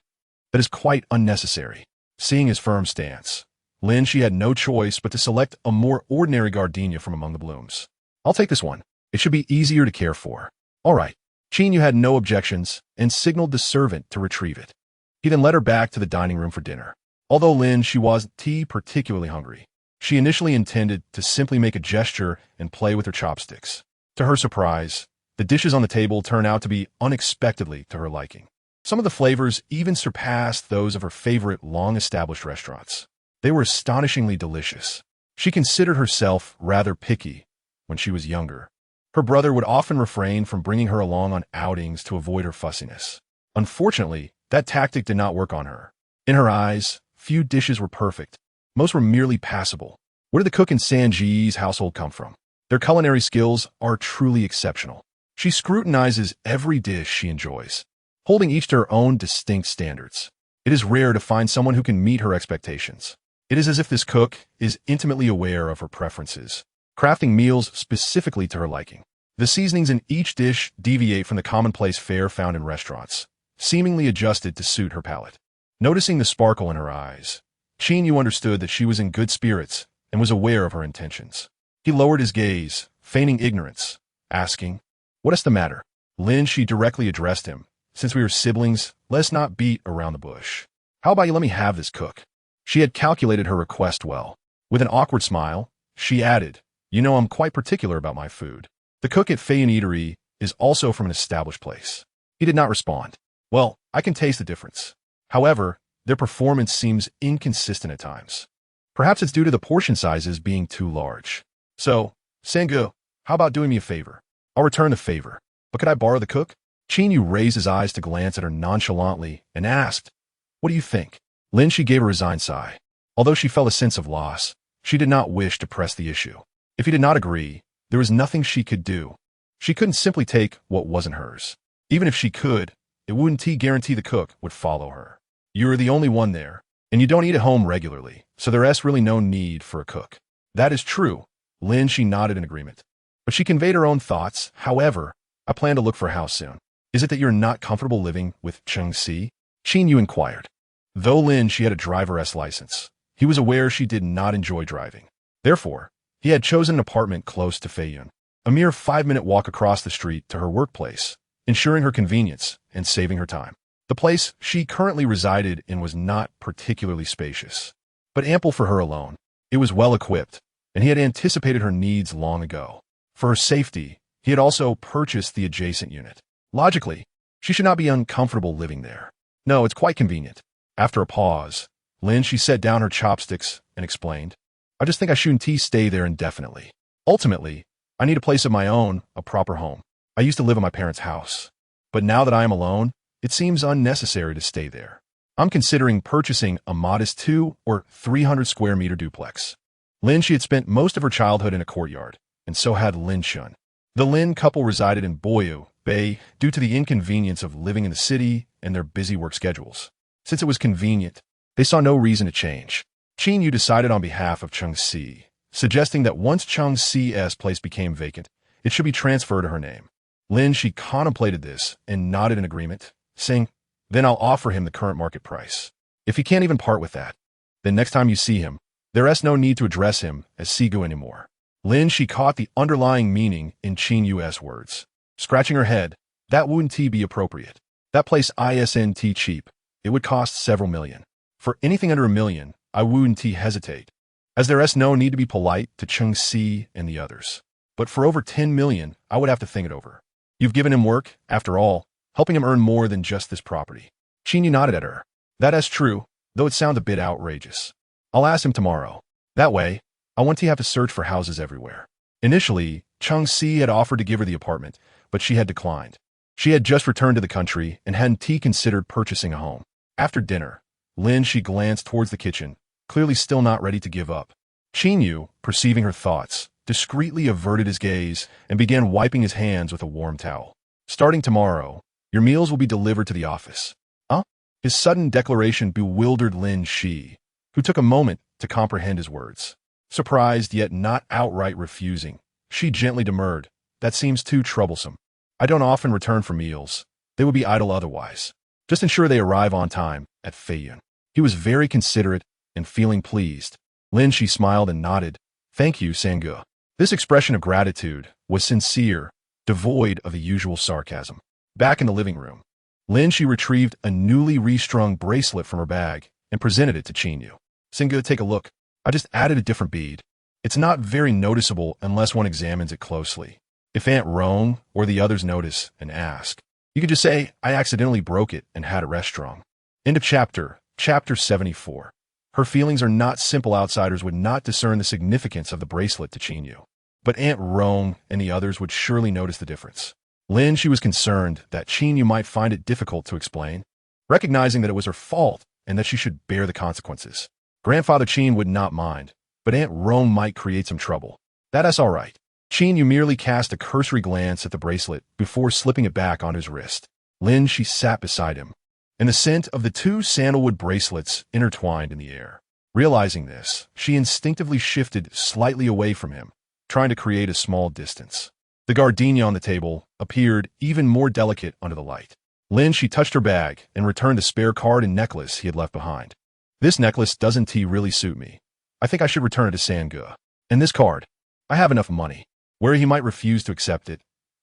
That is quite unnecessary. Seeing his firm stance, Lin, she had no choice but to select a more ordinary gardenia from among the blooms. I'll take this one. It should be easier to care for. All right. Qin Yu had no objections and signaled the servant to retrieve it. He then led her back to the dining room for dinner. Although Lin, she wasn't particularly hungry, she initially intended to simply make a gesture and play with her chopsticks. To her surprise, the dishes on the table turned out to be unexpectedly to her liking. Some of the flavors even surpassed those of her favorite long-established restaurants. They were astonishingly delicious. She considered herself rather picky when she was younger. Her brother would often refrain from bringing her along on outings to avoid her fussiness. Unfortunately, that tactic did not work on her. In her eyes, few dishes were perfect. Most were merely passable. Where did the cook in Sanji's household come from? Their culinary skills are truly exceptional. She scrutinizes every dish she enjoys, holding each to her own distinct standards. It is rare to find someone who can meet her expectations. It is as if this cook is intimately aware of her preferences, crafting meals specifically to her liking. The seasonings in each dish deviate from the commonplace fare found in restaurants, seemingly adjusted to suit her palate. Noticing the sparkle in her eyes, Qin Yu understood that she was in good spirits and was aware of her intentions. He lowered his gaze, feigning ignorance, asking, What is the matter? Lin, she directly addressed him. Since we are siblings, let's not beat around the bush. How about you let me have this cook? She had calculated her request well. With an awkward smile, she added, You know I'm quite particular about my food. The cook at Feiyan Eatery is also from an established place. He did not respond. Well, I can taste the difference. However, their performance seems inconsistent at times. Perhaps it's due to the portion sizes being too large. So, Sangu, how about doing me a favor? I'll return the favor. But could I borrow the cook? Qin Yu raised his eyes to glance at her nonchalantly and asked, What do you think? Lin Xi gave a resigned sigh. Although she felt a sense of loss, she did not wish to press the issue. If he did not agree, there was nothing she could do. She couldn't simply take what wasn't hers. Even if she could, it wouldn't guarantee the cook would follow her. You're the only one there, and you don't eat at home regularly, so there's really no need for a cook. That is true. Lin, she nodded in agreement. But she conveyed her own thoughts. However, I plan to look for a house soon. Is it that you're not comfortable living with Chengxi? Qin Yu inquired. Though Lin Xi had a driver's license, he was aware she did not enjoy driving. Therefore, he had chosen an apartment close to Feiyun, a mere 5-minute walk across the street to her workplace, ensuring her convenience and saving her time. The place she currently resided in was not particularly spacious, but ample for her alone. It was well equipped, and he had anticipated her needs long ago. For her safety, he had also purchased the adjacent unit. Logically, she should not be uncomfortable living there. No, it's quite convenient. After a pause, Lin Xi set down her chopsticks and explained, I just think I shouldn't stay there indefinitely. Ultimately, I need a place of my own, a proper home. I used to live in my parents' house, but now that I am alone, it seems unnecessary to stay there. I'm considering purchasing a modest 200 or 300 square meter duplex. Lin Xi had spent most of her childhood in a courtyard, and so had Lin Shun. The Lin couple resided in Boyu Bay due to the inconvenience of living in the city and their busy work schedules. Since it was convenient, they saw no reason to change. Qin Yu decided on behalf of Cheng Si, suggesting that once Cheng Si's place became vacant, it should be transferred to her name. Lin Xi contemplated this and nodded in agreement, saying, then I'll offer him the current market price. If he can't even part with that, then next time you see him, there's no need to address him as Sigu anymore. Lin Xi caught the underlying meaning in Qin Yu's words. Scratching her head, that wouldn't be appropriate. That place isn't cheap. It would cost several million. For anything under $1 million, I wouldn't hesitate, as there's no need to be polite to Cheng Si and the others. But for over 10 million, I would have to think it over. You've given him work, after all, helping him earn more than just this property. Qin Yu nodded at her. That is true, though it sounds a bit outrageous. I'll ask him tomorrow. That way, I won't have to search for houses everywhere. Initially, Cheng Si had offered to give her the apartment, but she had declined. She had just returned to the country and hadn't considered purchasing a home. After dinner, Lin Xi glanced towards the kitchen, clearly still not ready to give up. Qin Yu, perceiving her thoughts, discreetly averted his gaze and began wiping his hands with a warm towel. Starting tomorrow, your meals will be delivered to the office. Huh? His sudden declaration bewildered Lin Xi, who took a moment to comprehend his words. Surprised yet not outright refusing, she gently demurred, that seems too troublesome. I don't often return for meals. They would be idle otherwise. Just ensure they arrive on time at Feiyun. He was very considerate and feeling pleased. Lin Xi smiled and nodded. Thank you, Sangu. This expression of gratitude was sincere, devoid of the usual sarcasm. Back in the living room, Lin Xi retrieved a newly restrung bracelet from her bag and presented it to Qin Yu. Sangu, take a look. I just added a different bead. It's not very noticeable unless one examines it closely. If Aunt Rome or the others notice and ask, you could just say, I accidentally broke it and had it restrung. End of chapter. Chapter 74. Her feelings are not simple. Outsiders would not discern the significance of the bracelet to Qin Yu. But Aunt Rome and the others would surely notice the difference. Lin Xi was concerned that Qin Yu might find it difficult to explain, recognizing that it was her fault and that she should bear the consequences. Grandfather Qin would not mind, but Aunt Rome might create some trouble. That's all right. Qin Yu merely cast a cursory glance at the bracelet before slipping it back on his wrist. Lin Xi sat beside him, and the scent of the 2 sandalwood bracelets intertwined in the air. Realizing this, she instinctively shifted slightly away from him, trying to create a small distance. The gardenia on the table appeared even more delicate under the light. Lin Xi touched her bag and returned the spare card and necklace he had left behind. This necklace doesn't really suit me. I think I should return it to Sangu. And this card, I have enough money. Where he might refuse to accept it,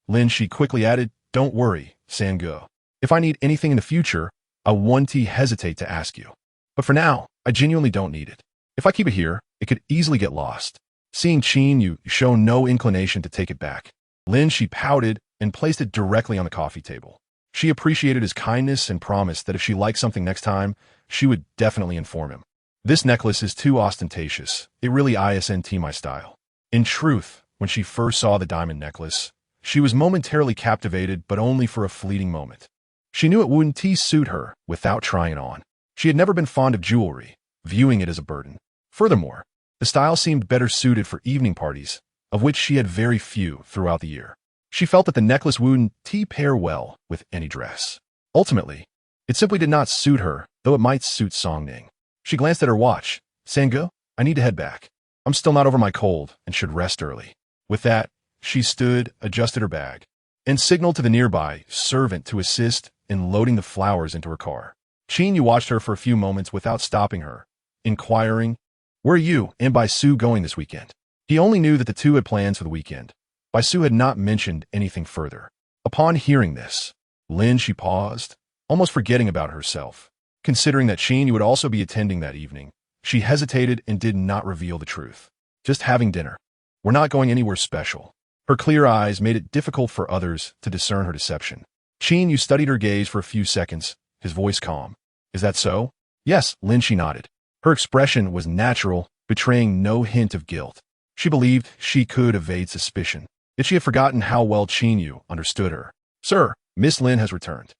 Lin Xi quickly added, don't worry, Sangu. If I need anything in the future, I won't hesitate to ask you. But for now, I genuinely don't need it. If I keep it here, it could easily get lost. Seeing Qin Yu show no inclination to take it back, Lin Xi pouted and placed it directly on the coffee table. She appreciated his kindness and promised that if she liked something next time, she would definitely inform him. This necklace is too ostentatious. It really isn't my style. In truth, when she first saw the diamond necklace, she was momentarily captivated, but only for a fleeting moment. She knew it wouldn't suit her without trying it on. She had never been fond of jewelry, viewing it as a burden. Furthermore, the style seemed better suited for evening parties, of which she had very few throughout the year. She felt that the necklace wouldn't pair well with any dress. Ultimately, it simply did not suit her, though it might suit Song Ning. She glanced at her watch. Sangu, I need to head back. I'm still not over my cold and should rest early. With that, she stood, adjusted her bag, and signaled to the nearby servant to assist in loading the flowers into her car. Qin Yu watched her for a few moments without stopping her, inquiring, "Where are you and Bai Su going this weekend?" He only knew that the two had plans for the weekend. Bai Su had not mentioned anything further. Upon hearing this, Lin Xi paused, almost forgetting about herself. Considering that Qin Yu would also be attending that evening, she hesitated and did not reveal the truth. "Just having dinner. We're not going anywhere special." Her clear eyes made it difficult for others to discern her deception. Qin Yu studied her gaze for a few seconds, his voice calm. "Is that so?" "Yes," Lin Xi nodded. Her expression was natural, betraying no hint of guilt. She believed she could evade suspicion, yet she had forgotten how well Qin Yu understood her. "Sir, Miss Lin has returned."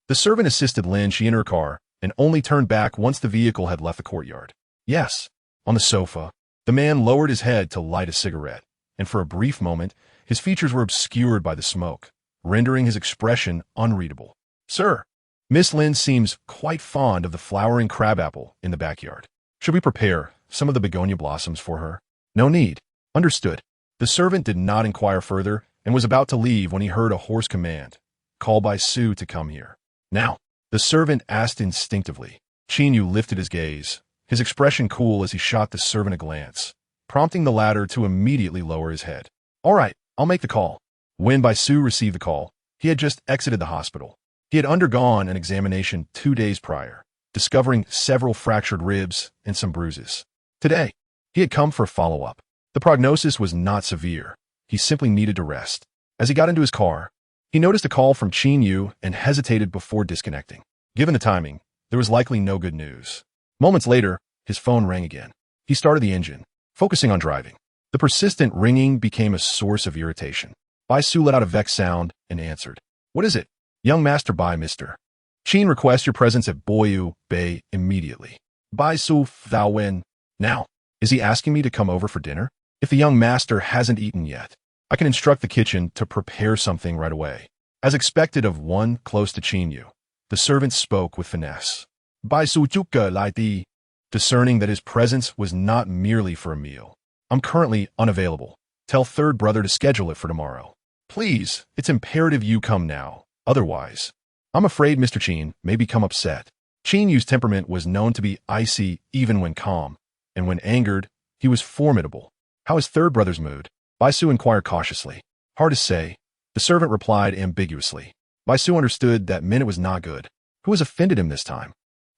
The servant assisted Lin Xi in her car and only turned back once the vehicle had left the courtyard. "Yes." On the sofa, the man lowered his head to light a cigarette, and for a brief moment, his features were obscured by the smoke, rendering his expression unreadable. "Sir, Miss Lin seems quite fond of the flowering crabapple in the backyard. Should we prepare some of the begonia blossoms for her?" "No need." "Understood." The servant did not inquire further and was about to leave when he heard a hoarse command. "Call Bai Su to come here." "Now." The servant asked instinctively. Qin Yu lifted his gaze, his expression cool as he shot the servant a glance, prompting the latter to immediately lower his head. "All right, I'll make the call." When Bai Su received the call, he had just exited the hospital. He had undergone an examination 2 days prior, discovering several fractured ribs and some bruises. Today, he had come for a follow-up. The prognosis was not severe. He simply needed to rest. As he got into his car, he noticed a call from Qin Yu and hesitated before disconnecting. Given the timing, there was likely no good news. Moments later, his phone rang again. He started the engine, focusing on driving. The persistent ringing became a source of irritation. Bai Su let out a vexed sound and answered. "What is it?" "Young Master Bai, Mr. Qin requests your presence at Boyu Bay immediately." "Bai Su Thou Wen." "Now, is he asking me to come over for dinner? If the young master hasn't eaten yet, I can instruct the kitchen to prepare something right away." As expected of one close to Qin Yu, the servant spoke with finesse. "Bai Su Juka Lai Di," discerning that his presence was not merely for a meal. "I'm currently unavailable. Tell third brother to schedule it for tomorrow. Please, it's imperative you come now. Otherwise, I'm afraid Mr. Qin may become upset." Qin Yu's temperament was known to be icy even when calm, and when angered, he was formidable. "How is third brother's mood?" Bai Su inquired cautiously. "Hard to say." The servant replied ambiguously. Bai Su understood that meant it was not good. Who has offended him this time?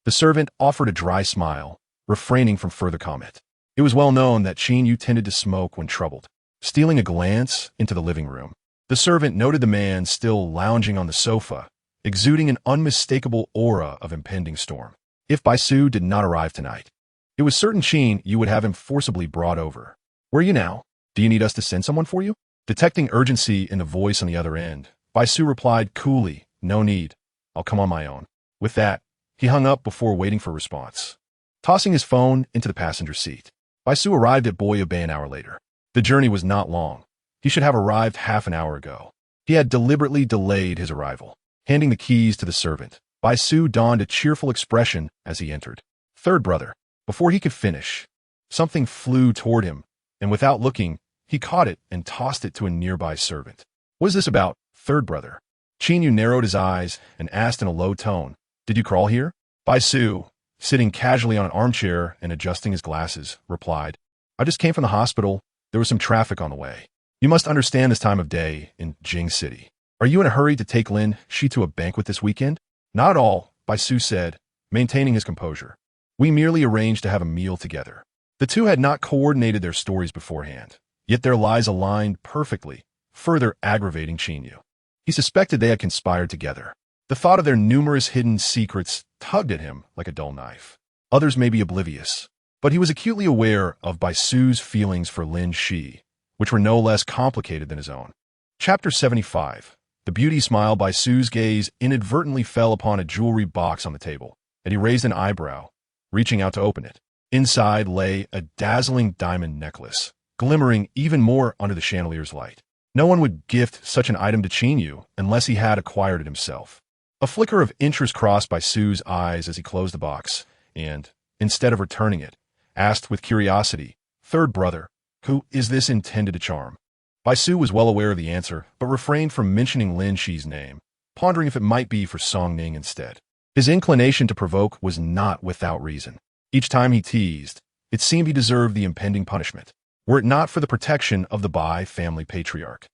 The servant offered a dry smile, refraining from further comment. It was well known that Qin Yu tended to smoke when troubled. Stealing a glance into the living room, the servant noted the man still lounging on the sofa, exuding an unmistakable aura of impending storm. If Bai Su did not arrive tonight, it was certain Qin Yu would have him forcibly brought over. "Where are you now? Do you need us to send someone for you?" Detecting urgency in the voice on the other end, Bai Su replied coolly, "No need. I'll come on my own." With that, he hung up before waiting for a response. Tossing his phone into the passenger seat, Bai Su arrived at Boyu Bay an hour later. The journey was not long. He should have arrived half an hour ago. He had deliberately delayed his arrival. Handing the keys to the servant, Bai Su donned a cheerful expression as he entered. "Third brother." Before he could finish, something flew toward him, and without looking, he caught it and tossed it to a nearby servant. "What is this about, third brother?" Qin Yu narrowed his eyes and asked in a low tone, "Did you crawl here?" Bai Su, sitting casually on an armchair and adjusting his glasses, replied, "I just came from the hospital. There was some traffic on the way. You must understand this time of day in Jing City. Are you in a hurry to take Lin Xi to a banquet this weekend?" "Not at all," Bai Su said, maintaining his composure. "We merely arranged to have a meal together." The two had not coordinated their stories beforehand, yet their lies aligned perfectly, further aggravating Qin Yu. He suspected they had conspired together. The thought of their numerous hidden secrets tugged at him like a dull knife. Others may be oblivious, but he was acutely aware of Bai Su's feelings for Lin Xi, which were no less complicated than his own. Chapter 75. The beauty smile. Bai Su's gaze inadvertently fell upon a jewelry box on the table, and he raised an eyebrow, reaching out to open it. Inside lay a dazzling diamond necklace, glimmering even more under the chandelier's light. No one would gift such an item to Qin Yu unless he had acquired it himself. A flicker of interest crossed Bai Su's eyes as he closed the box, and, instead of returning it, asked with curiosity, "Third brother, who is this intended to charm?" Bai Su was well aware of the answer, but refrained from mentioning Lin Xi's name, pondering if it might be for Song Ning instead. His inclination to provoke was not without reason. Each time he teased, it seemed he deserved the impending punishment. Were it not for the protection of the Bai family patriarch,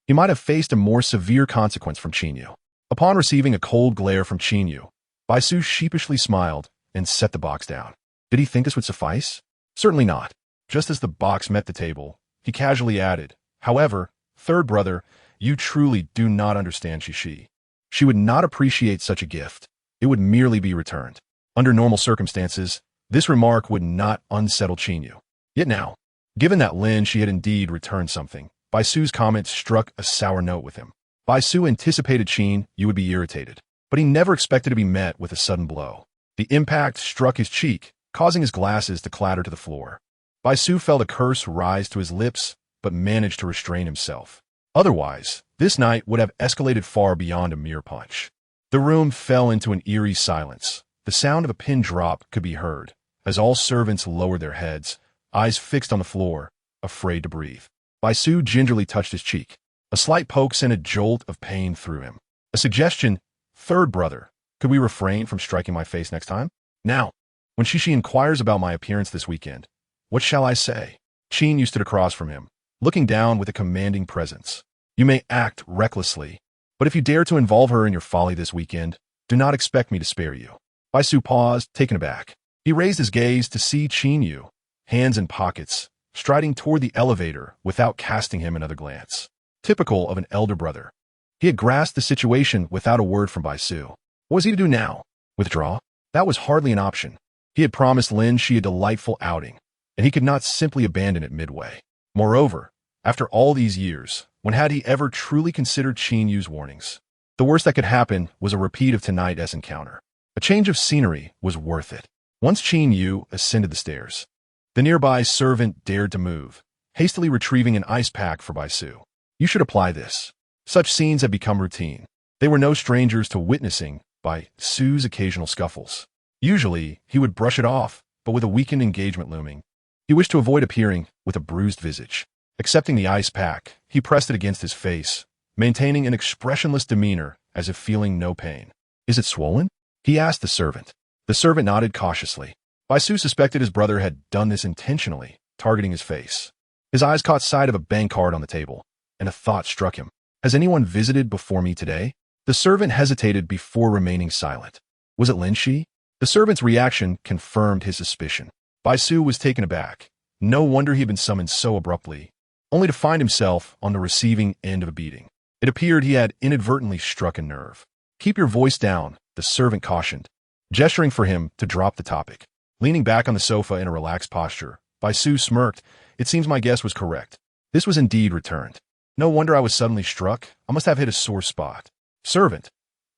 he might have faced a more severe consequence from Qin Yu. Upon receiving a cold glare from Qin Yu, Baisu sheepishly smiled and set the box down. Did he think this would suffice? Certainly not. Just as the box met the table, he casually added, "However, third brother, you truly do not understand Xi. She would not appreciate such a gift. It would merely be returned." Under normal circumstances, this remark would not unsettle Qin Yu. Yet now, given that Lin Xi had indeed returned something, Baisu's comment struck a sour note with him. Baisu anticipated Qin Yu would be irritated, but he never expected to be met with a sudden blow. The impact struck his cheek, causing his glasses to clatter to the floor. Baisu felt a curse rise to his lips, but managed to restrain himself. Otherwise, this night would have escalated far beyond a mere punch. The room fell into an eerie silence. The sound of a pin drop could be heard, as all servants lowered their heads, eyes fixed on the floor, afraid to breathe. Baisu gingerly touched his cheek. A slight poke sent a jolt of pain through him. A suggestion, "Third brother, could we refrain from striking my face next time?" Now, when Xi inquires about my appearance this weekend, what shall I say? Qin Yu stood across from him, looking down with a commanding presence. "You may act recklessly, but if you dare to involve her in your folly this weekend, do not expect me to spare you." Baisu paused, taken aback. He raised his gaze to see Qin Yu, hands in pockets, striding toward the elevator without casting him another glance. Typical of an elder brother. He had grasped the situation without a word from Baisu. What was he to do now? Withdraw? That was hardly an option. He had promised Lin Xi a delightful outing, and he could not simply abandon it midway. Moreover, after all these years, when had he ever truly considered Qin Yu's warnings? The worst that could happen was a repeat of tonight's encounter. A change of scenery was worth it. Once Qin Yu ascended the stairs, the nearby servant dared to move, hastily retrieving an ice pack for Baisu. "You should apply this." Such scenes had become routine. They were no strangers to witnessing Baisu's occasional scuffles. Usually, he would brush it off, but with a weakened engagement looming, he wished to avoid appearing with a bruised visage. Accepting the ice pack, he pressed it against his face, maintaining an expressionless demeanor as if feeling no pain. "Is it swollen?" he asked the servant. The servant nodded cautiously. Baisu suspected his brother had done this intentionally, targeting his face. His eyes caught sight of a bank card on the table, and a thought struck him. "Has anyone visited before me today?" The servant hesitated before remaining silent. Was it Lin Xi? The servant's reaction confirmed his suspicion. Baisu was taken aback. No wonder he had been summoned so abruptly, only to find himself on the receiving end of a beating. It appeared he had inadvertently struck a nerve. "Keep your voice down," the servant cautioned, gesturing for him to drop the topic. Leaning back on the sofa in a relaxed posture, Baisu smirked. "It seems my guess was correct. This was indeed returned. No wonder I was suddenly struck. I must have hit a sore spot." Servant.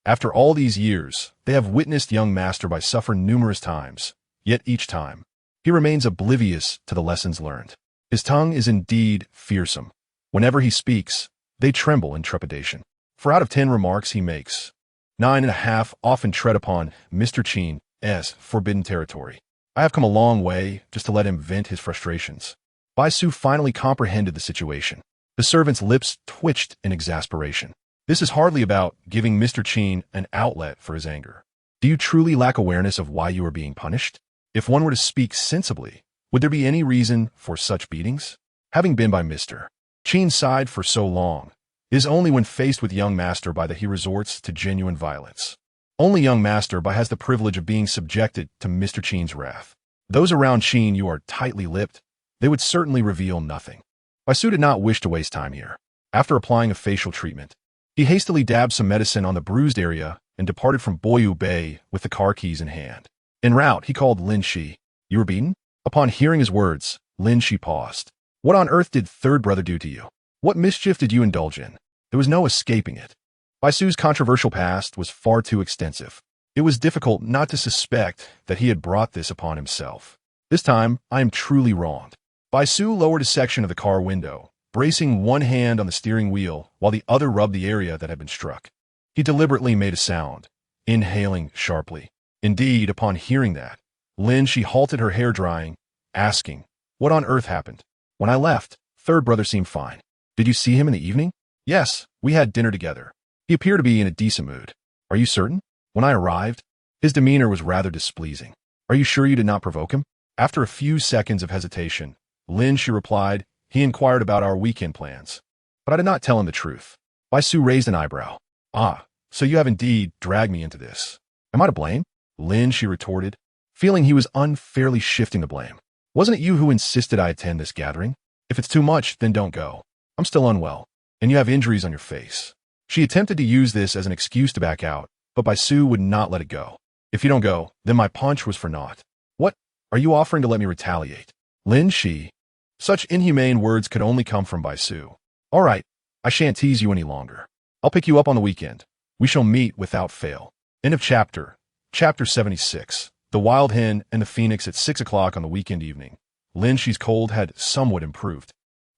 After all these years, they have witnessed young master Bai suffer numerous times, yet each time, he remains oblivious to the lessons learned. His tongue is indeed fearsome. Whenever he speaks, they tremble in trepidation. For out of 10 remarks he makes, 9.5 often tread upon Mr. Qin's forbidden territory. I have come a long way just to let him vent his frustrations. Baisu finally comprehended the situation. The servant's lips twitched in exasperation. This is hardly about giving Mr. Qin an outlet for his anger. Do you truly lack awareness of why you are being punished? If one were to speak sensibly, would there be any reason for such beatings? Having been by Mr. Qin's side for so long, it is only when faced with young master Bai that he resorts to genuine violence. Only young master Bai has the privilege of being subjected to Mr. Qin's wrath. Those around Qin Yu are tightly-lipped. They would certainly reveal nothing. Baisu did not wish to waste time here. After applying a facial treatment, he hastily dabbed some medicine on the bruised area and departed from Boyu Bay with the car keys in hand. En route, he called Lin Xi. "You were beaten?" Upon hearing his words, Lin Xi paused. "What on earth did third brother do to you? What mischief did you indulge in?" There was no escaping it. Baisu's controversial past was far too extensive. It was difficult not to suspect that he had brought this upon himself. "This time, I am truly wronged." Baisu lowered a section of the car window, bracing one hand on the steering wheel while the other rubbed the area that had been struck. He deliberately made a sound, inhaling sharply. Indeed, upon hearing that, Lin Xi halted her hair drying, asking, "What on earth happened?" "When I left, third brother seemed fine." "Did you see him in the evening?" "Yes, we had dinner together. He appeared to be in a decent mood." "Are you certain?" "When I arrived, His demeanor was rather displeasing. Are you sure you did not provoke him? After a few seconds of hesitation, Lin Xi replied, he inquired about our weekend plans. But I did not tell him the truth. Bai Su raised an eyebrow. Ah, so you have indeed dragged me into this. Am I to blame? Lin Xi retorted, feeling he was unfairly shifting the blame. Wasn't it you who insisted I attend this gathering? If it's too much, then don't go. I'm still unwell, and you have injuries on your face. She attempted to use this as an excuse to back out, but Bai Su would not let it go. If you don't go, then my punch was for naught. What? Are you offering to let me retaliate? Lin Xi. Such inhumane words could only come from Bai Su. All right, I shan't tease you any longer. I'll pick you up on the weekend. We shall meet without fail. End of chapter. Chapter 76. The Wild Hen and the Phoenix at 6 o'clock on the weekend evening. Lin Xi's cold had somewhat improved,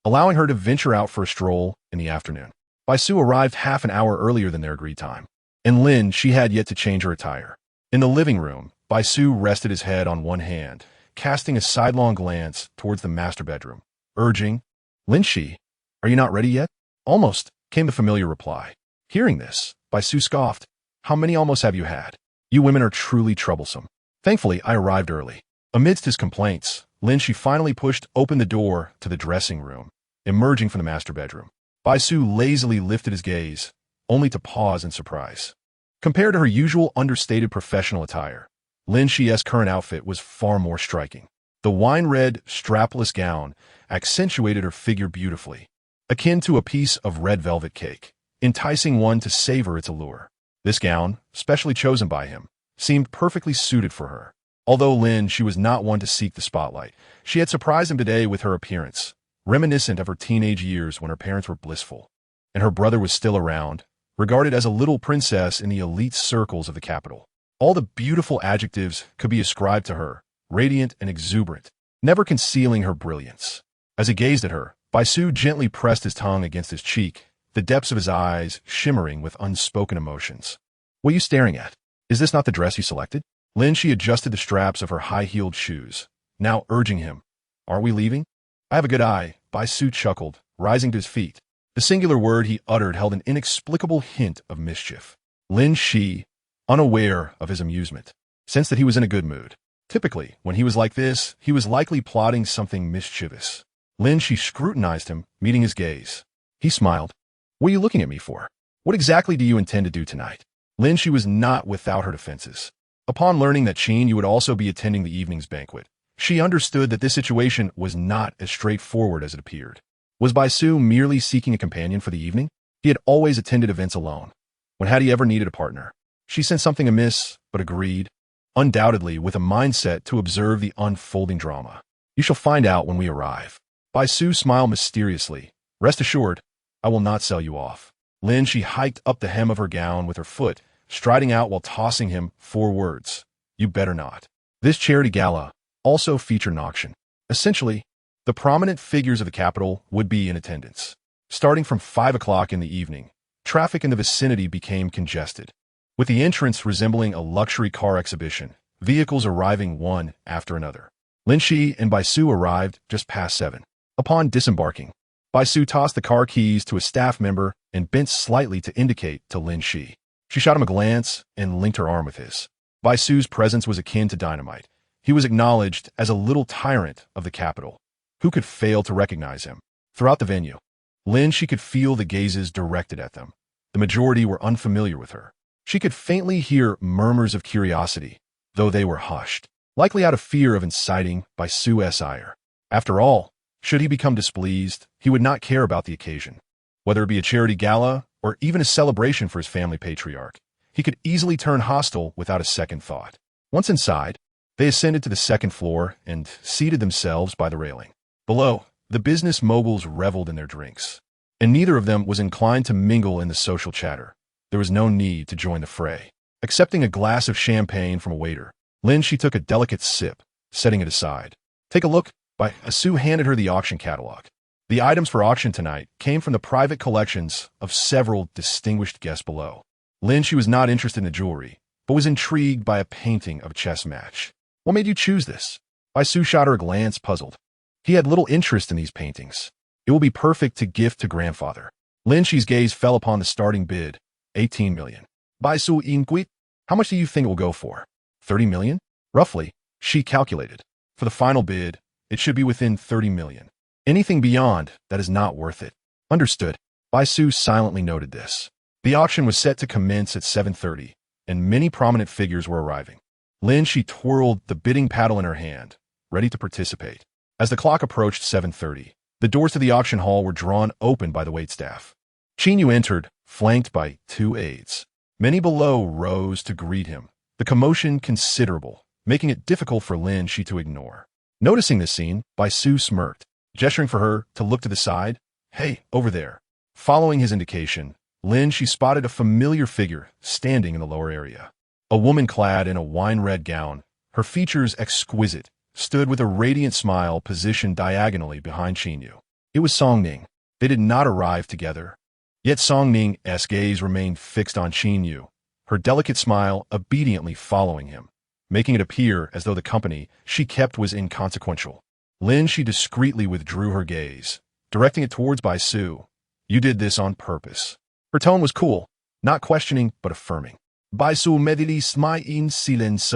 allowing her to venture out for a stroll in the afternoon. Bai Su arrived half an hour earlier than their agreed time, and Lin Xi had yet to change her attire. In the living room, Bai Su rested his head on one hand, casting a sidelong glance towards the master bedroom, urging, Lin Xi, are you not ready yet? Almost, came the familiar reply. Hearing this, Bai Su scoffed. How many almost have you had? You women are truly troublesome. Thankfully, I arrived early. Amidst his complaints, Lin Xi finally pushed open the door to the dressing room, emerging from the master bedroom. Bai Su lazily lifted his gaze, only to pause in surprise. Compared to her usual understated professional attire, Lin Xi's current outfit was far more striking. The wine-red, strapless gown accentuated her figure beautifully, akin to a piece of red velvet cake, enticing one to savor its allure. This gown, specially chosen by him, seemed perfectly suited for her. Although Lin Xi was not one to seek the spotlight, she had surprised him today with her appearance, reminiscent of her teenage years when her parents were blissful, and her brother was still around, regarded as a little princess in the elite circles of the capital. All the beautiful adjectives could be ascribed to her, radiant and exuberant, never concealing her brilliance. As he gazed at her, Bai Su gently pressed his tongue against his cheek, the depths of his eyes shimmering with unspoken emotions. What are you staring at? Is this not the dress you selected? Lin Xi adjusted the straps of her high-heeled shoes, now urging him. Are we leaving? I have a good eye, Bai Su chuckled, rising to his feet. The singular word he uttered held an inexplicable hint of mischief. Lin Xi, unaware of his amusement, sensed that he was in a good mood. Typically, when he was like this, he was likely plotting something mischievous. Lin Xi scrutinized him, meeting his gaze. He smiled. What are you looking at me for? What exactly do you intend to do tonight? Lin Xi was not without her defenses. Upon learning that Qin Yu would also be attending the evening's banquet, she understood that this situation was not as straightforward as it appeared. Was Bai Su merely seeking a companion for the evening? He had always attended events alone. When had he ever needed a partner? She sensed something amiss, but agreed, undoubtedly with a mindset to observe the unfolding drama. You shall find out when we arrive. Bai Su smiled mysteriously. Rest assured, I will not sell you off. Lin Xi hiked up the hem of her gown with her foot, striding out while tossing him 4 words. You better not. This charity gala also featured an auction. Essentially, the prominent figures of the capital would be in attendance. Starting from 5 o'clock in the evening, traffic in the vicinity became congested, with the entrance resembling a luxury car exhibition, vehicles arriving one after another. Lin Xi and Bai Su arrived just past 7. Upon disembarking, Bai Su tossed the car keys to a staff member and bent slightly to indicate to Lin Xi. She shot him a glance and linked her arm with his. Bai Su's presence was akin to dynamite. He was acknowledged as a little tyrant of the capital. Who could fail to recognize him? Throughout the venue, Lin Xi could feel the gazes directed at them. The majority were unfamiliar with her. She could faintly hear murmurs of curiosity, though they were hushed, likely out of fear of inciting Bai Su's ire. After all, should he become displeased, he would not care about the occasion. Whether it be a charity gala or even a celebration for his family patriarch, he could easily turn hostile without a second thought. Once inside, they ascended to the second floor and seated themselves by the railing. Below, the business moguls reveled in their drinks, and neither of them was inclined to mingle in the social chatter. There was no need to join the fray. Accepting a glass of champagne from a waiter, Lin Xi took a delicate sip, setting it aside. Take a look. Bai Su handed her the auction catalog. The items for auction tonight came from the private collections of several distinguished guests below. Lin Xi was not interested in the jewelry, but was intrigued by a painting of a chess match. What made you choose this? Bai Su shot her a glance, puzzled. He had little interest in these paintings. It will be perfect to gift to grandfather. Lin Xi's gaze fell upon the starting bid, 18 million. Bai Su inquired, how much do you think it will go for? 30 million? Roughly, she calculated. For the final bid, it should be within 30 million. Anything beyond that is not worth it. Understood. Bai Su silently noted this. The auction was set to commence at 7:30, and many prominent figures were arriving. Lin Xi twirled the bidding paddle in her hand, ready to participate. As the clock approached 7:30, the doors to the auction hall were drawn open by the waitstaff. Qin Yu entered, flanked by 2 aides. Many below rose to greet him, the commotion considerable, making it difficult for Lin Xi to ignore. Noticing this scene, Bai Su smirked, gesturing for her to look to the side. "Hey, over there." Following his indication, Lin Xi spotted a familiar figure standing in the lower area. A woman clad in a wine-red gown, her features exquisite, stood with a radiant smile positioned diagonally behind Qin Yu. It was Song Ning. They did not arrive together. Yet Song Ning's gaze remained fixed on Qin Yu, her delicate smile obediently following him, making it appear as though the company she kept was inconsequential. Lin Xi discreetly withdrew her gaze, directing it towards Bai Su. "You did this on purpose." Her tone was cool, not questioning but affirming. Bai Su medilis mai in silence,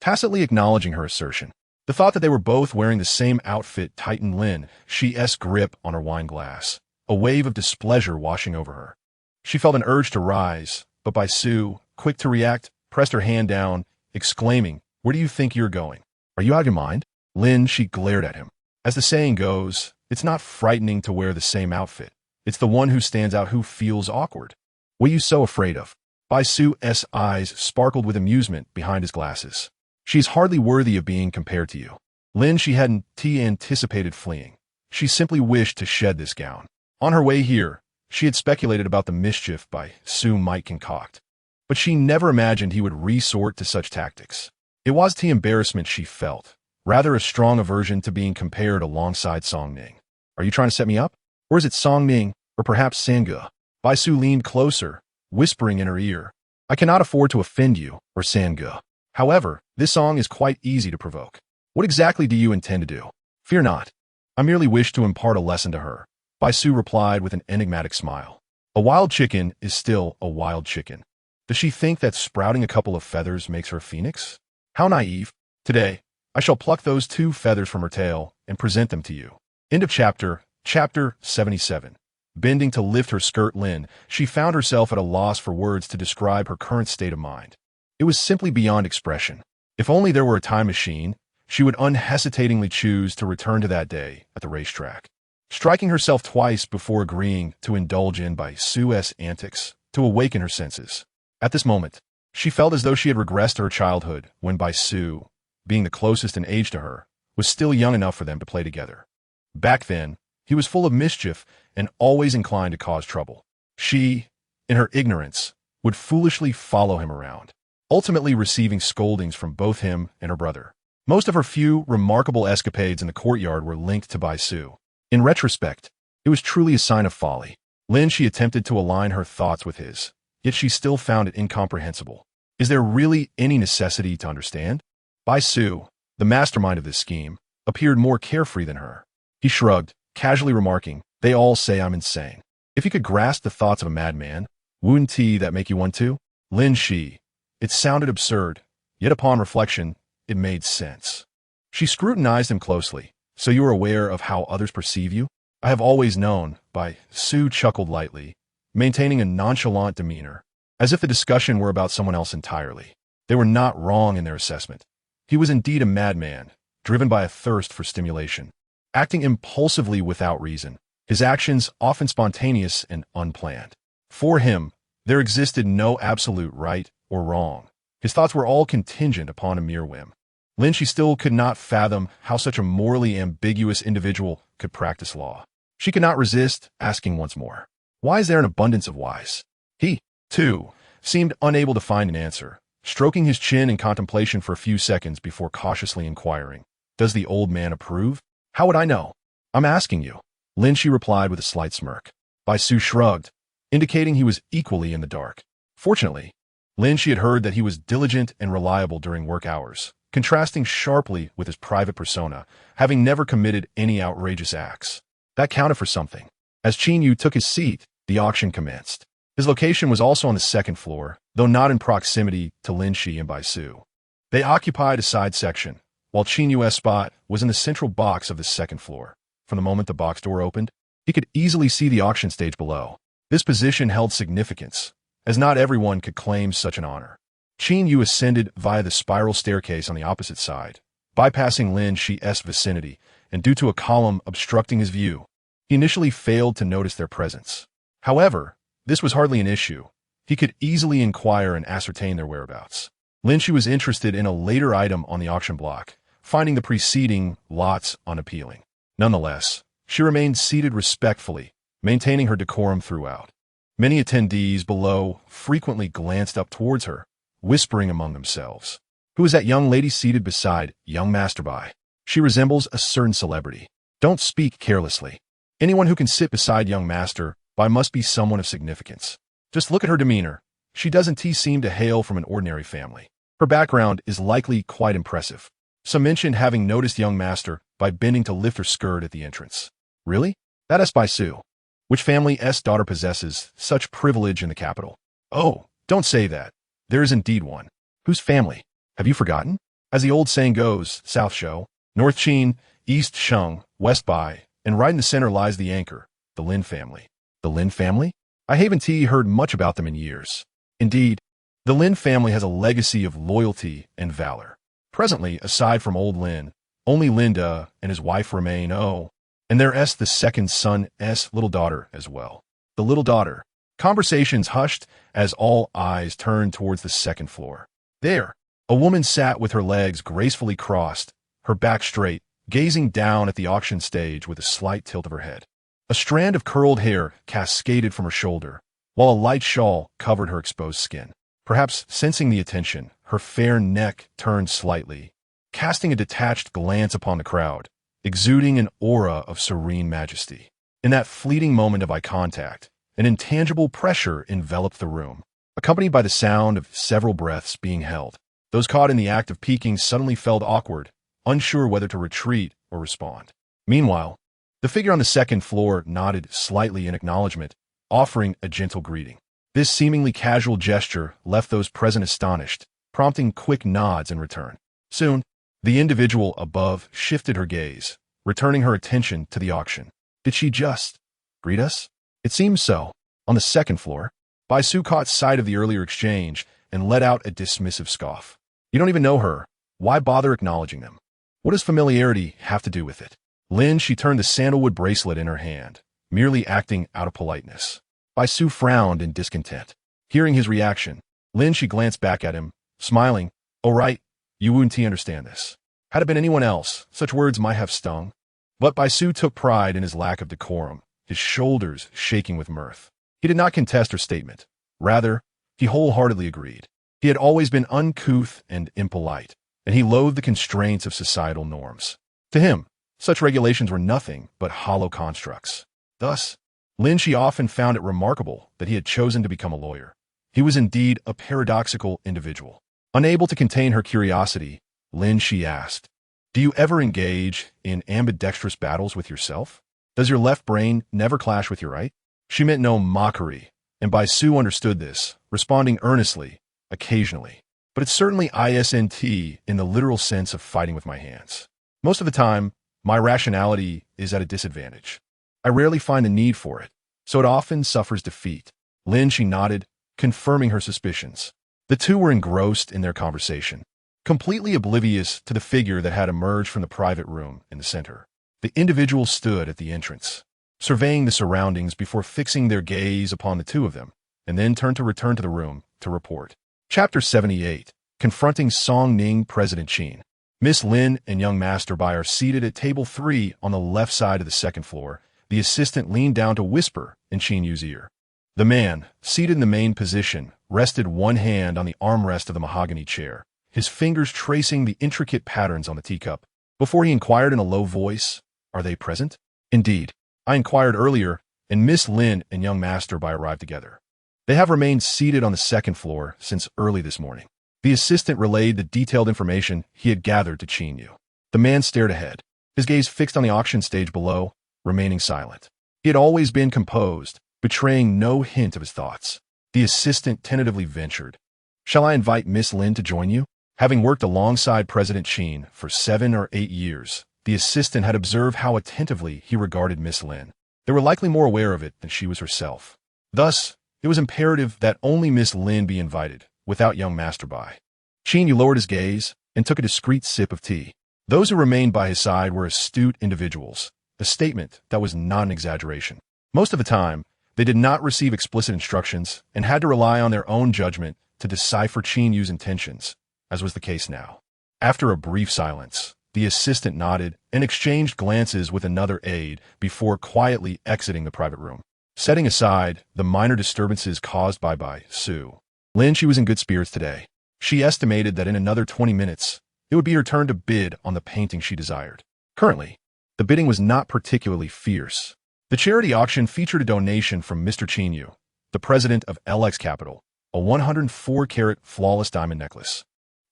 tacitly acknowledging her assertion. The thought that they were both wearing the same outfit tightened Lin Xi's grip on her wine glass, a wave of displeasure washing over her. She felt an urge to rise, but Bai Su, quick to react, pressed her hand down, exclaiming, "Where do you think you're going? Are you out of your mind?" Lin Xi glared at him. As the saying goes, it's not frightening to wear the same outfit. It's the one who stands out who feels awkward. What are you so afraid of? Bai Su's eyes sparkled with amusement behind his glasses. She's hardly worthy of being compared to you. Lin Xi hadn't anticipated fleeing. She simply wished to shed this gown. On her way here, she had speculated about the mischief Bai Su might concoct. But she never imagined he would resort to such tactics. It was the embarrassment she felt, rather a strong aversion to being compared alongside Song Ning. "Are you trying to set me up? Or is it Song Ning, or perhaps Sangge?" Bai Su leaned closer, whispering in her ear, "I cannot afford to offend you, or Sangge. However, this song is quite easy to provoke. What exactly do you intend to do?" "Fear not. I merely wish to impart a lesson to her," Bai Su replied with an enigmatic smile. "A wild chicken is still a wild chicken. Does she think that sprouting a couple of feathers makes her a phoenix? How naive. Today, I shall pluck those 2 feathers from her tail and present them to you." End of chapter. Chapter 77. Bending to lift her skirt, Lin Xi found herself at a loss for words to describe her current state of mind. It was simply beyond expression. If only there were a time machine, she would unhesitatingly choose to return to that day at the racetrack. Striking herself twice before agreeing to indulge in Bai Su's antics to awaken her senses. At this moment, she felt as though she had regressed to her childhood when Bai Su, being the closest in age to her, was still young enough for them to play together. Back then, he was full of mischief and always inclined to cause trouble. She, in her ignorance, would foolishly follow him around, ultimately receiving scoldings from both him and her brother. Most of her few remarkable escapades in the courtyard were linked to Bai Su. In retrospect, it was truly a sign of folly. Lin Xi attempted to align her thoughts with his, yet she still found it incomprehensible. Is there really any necessity to understand? Bai Su, the mastermind of this scheme, appeared more carefree than her. He shrugged, casually remarking, "They all say I'm insane. If you could grasp the thoughts of a madman, wouldn't that make you want to?" Lin Xi. It sounded absurd, yet upon reflection, it made sense. She scrutinized him closely. "So you are aware of how others perceive you?" "I have always known," Bai Su chuckled lightly, maintaining a nonchalant demeanor, as if the discussion were about someone else entirely. They were not wrong in their assessment. He was indeed a madman, driven by a thirst for stimulation. Acting impulsively without reason, his actions often spontaneous and unplanned. For him, there existed no absolute right or wrong. His thoughts were all contingent upon a mere whim. Lin Xi still could not fathom how such a morally ambiguous individual could practice law. She could not resist asking once more, "Why is there an abundance of whys?" He, too, seemed unable to find an answer, stroking his chin in contemplation for a few seconds before cautiously inquiring, "Does the old man approve?" "How would I know? I'm asking you," Lin Xi replied with a slight smirk. Bai Su shrugged, indicating he was equally in the dark. Fortunately, Lin Xi had heard that he was diligent and reliable during work hours, contrasting sharply with his private persona, having never committed any outrageous acts. That counted for something. As Qin Yu took his seat, the auction commenced. His location was also on the 2nd floor, though not in proximity to Lin Xi and Bai Su. They occupied a side section, while Qin Yu's spot was in the central box of the second floor. From the moment the box door opened, he could easily see the auction stage below. This position held significance, as not everyone could claim such an honor. Qin Yu ascended via the spiral staircase on the opposite side, bypassing Lin Xi's vicinity, and due to a column obstructing his view, he initially failed to notice their presence. However, this was hardly an issue. He could easily inquire and ascertain their whereabouts. Lin Xi was interested in a later item on the auction block, finding the preceding lots unappealing. Nonetheless, she remained seated respectfully, maintaining her decorum throughout. Many attendees below frequently glanced up towards her, whispering among themselves. Who is that young lady seated beside young Master Bai? She resembles a certain celebrity. Don't speak carelessly. Anyone who can sit beside young Master Bai must be someone of significance. Just look at her demeanor. She doesn't seem to hail from an ordinary family. Her background is likely quite impressive. Some mentioned having noticed young Master by bending to lift her skirt at the entrance. Really? That is Bai Su. Which family's daughter possesses such privilege in the capital? Oh, don't say that. There is indeed one. Whose family? Have you forgotten? As the old saying goes, South Shou, North Qin, East Sheng, West Bai, and right in the center lies the anchor, the Lin family. The Lin family? I haven't heard much about them in years. Indeed, the Lin family has a legacy of loyalty and valor. Presently, aside from old Lin, only Linda and his wife remain, and there's the second son's little daughter as well. The little daughter. Conversations hushed as all eyes turned towards the second floor. There, a woman sat with her legs gracefully crossed, her back straight, gazing down at the auction stage with a slight tilt of her head. A strand of curled hair cascaded from her shoulder, while a light shawl covered her exposed skin. Perhaps sensing the attention, her fair neck turned slightly, casting a detached glance upon the crowd, exuding an aura of serene majesty. In that fleeting moment of eye contact, an intangible pressure enveloped the room, accompanied by the sound of several breaths being held. Those caught in the act of peeking suddenly felt awkward, unsure whether to retreat or respond. Meanwhile, the figure on the second floor nodded slightly in acknowledgement, offering a gentle greeting. This seemingly casual gesture left those present astonished, prompting quick nods in return. Soon, the individual above shifted her gaze, returning her attention to the auction. Did she just greet us? It seems so. On the second floor, Bai Su caught sight of the earlier exchange and let out a dismissive scoff. You don't even know her. Why bother acknowledging them? What does familiarity have to do with it? Lin Xi turned the sandalwood bracelet in her hand, merely acting out of politeness. Bai Su frowned in discontent. Hearing his reaction, Lin Xi glanced back at him, smiling. Oh right, you wouldn't understand this. Had it been anyone else, such words might have stung. But Bai Su took pride in his lack of decorum, his shoulders shaking with mirth. He did not contest her statement. Rather, he wholeheartedly agreed. He had always been uncouth and impolite, and he loathed the constraints of societal norms. To him, such regulations were nothing but hollow constructs. Thus, Lin Xi often found it remarkable that he had chosen to become a lawyer. He was indeed a paradoxical individual. Unable to contain her curiosity, Lin Xi asked, Do you ever engage in ambidextrous battles with yourself? Does your left brain never clash with your right? She meant no mockery, and Bai Su understood this, responding earnestly, occasionally. But it's certainly isn't in the literal sense of fighting with my hands. Most of the time, my rationality is at a disadvantage. I rarely find the need for it, so it often suffers defeat. Lin Xi nodded, confirming her suspicions. The two were engrossed in their conversation, completely oblivious to the figure that had emerged from the private room in the center. The individual stood at the entrance, surveying the surroundings before fixing their gaze upon the two of them, and then turned to return to the room to report. Chapter 78, Confronting Song Ning President Qin. Miss Lin and young Master Bai are seated at table 3 on the left side of the second floor. The assistant leaned down to whisper in Qin Yu's ear. The man, seated in the main position, rested one hand on the armrest of the mahogany chair, his fingers tracing the intricate patterns on the teacup. Before he inquired in a low voice, Are they present? Indeed. I inquired earlier, and Miss Lin and young Master Bai arrived together. They have remained seated on the second floor since early this morning. The assistant relayed the detailed information he had gathered to Qin Yu. The man stared ahead, his gaze fixed on the auction stage below, remaining silent. He had always been composed, betraying no hint of his thoughts. The assistant tentatively ventured. Shall I invite Miss Lin to join you? Having worked alongside President Qin for 7 or 8 years, the assistant had observed how attentively he regarded Miss Lin. They were likely more aware of it than she was herself. Thus, it was imperative that only Miss Lin be invited, without young Master Bai. Qin Yu lowered his gaze and took a discreet sip of tea. Those who remained by his side were astute individuals, a statement that was not an exaggeration. Most of the time, they did not receive explicit instructions and had to rely on their own judgment to decipher Qin Yu's intentions, as was the case now. After a brief silence, the assistant nodded and exchanged glances with another aide before quietly exiting the private room. Setting aside the minor disturbances caused by Su, Lin Xi was in good spirits today. She estimated that in another 20 minutes, it would be her turn to bid on the painting she desired. Currently, the bidding was not particularly fierce. The charity auction featured a donation from Mr. Qin Yu, the president of LX Capital, a 104-carat flawless diamond necklace.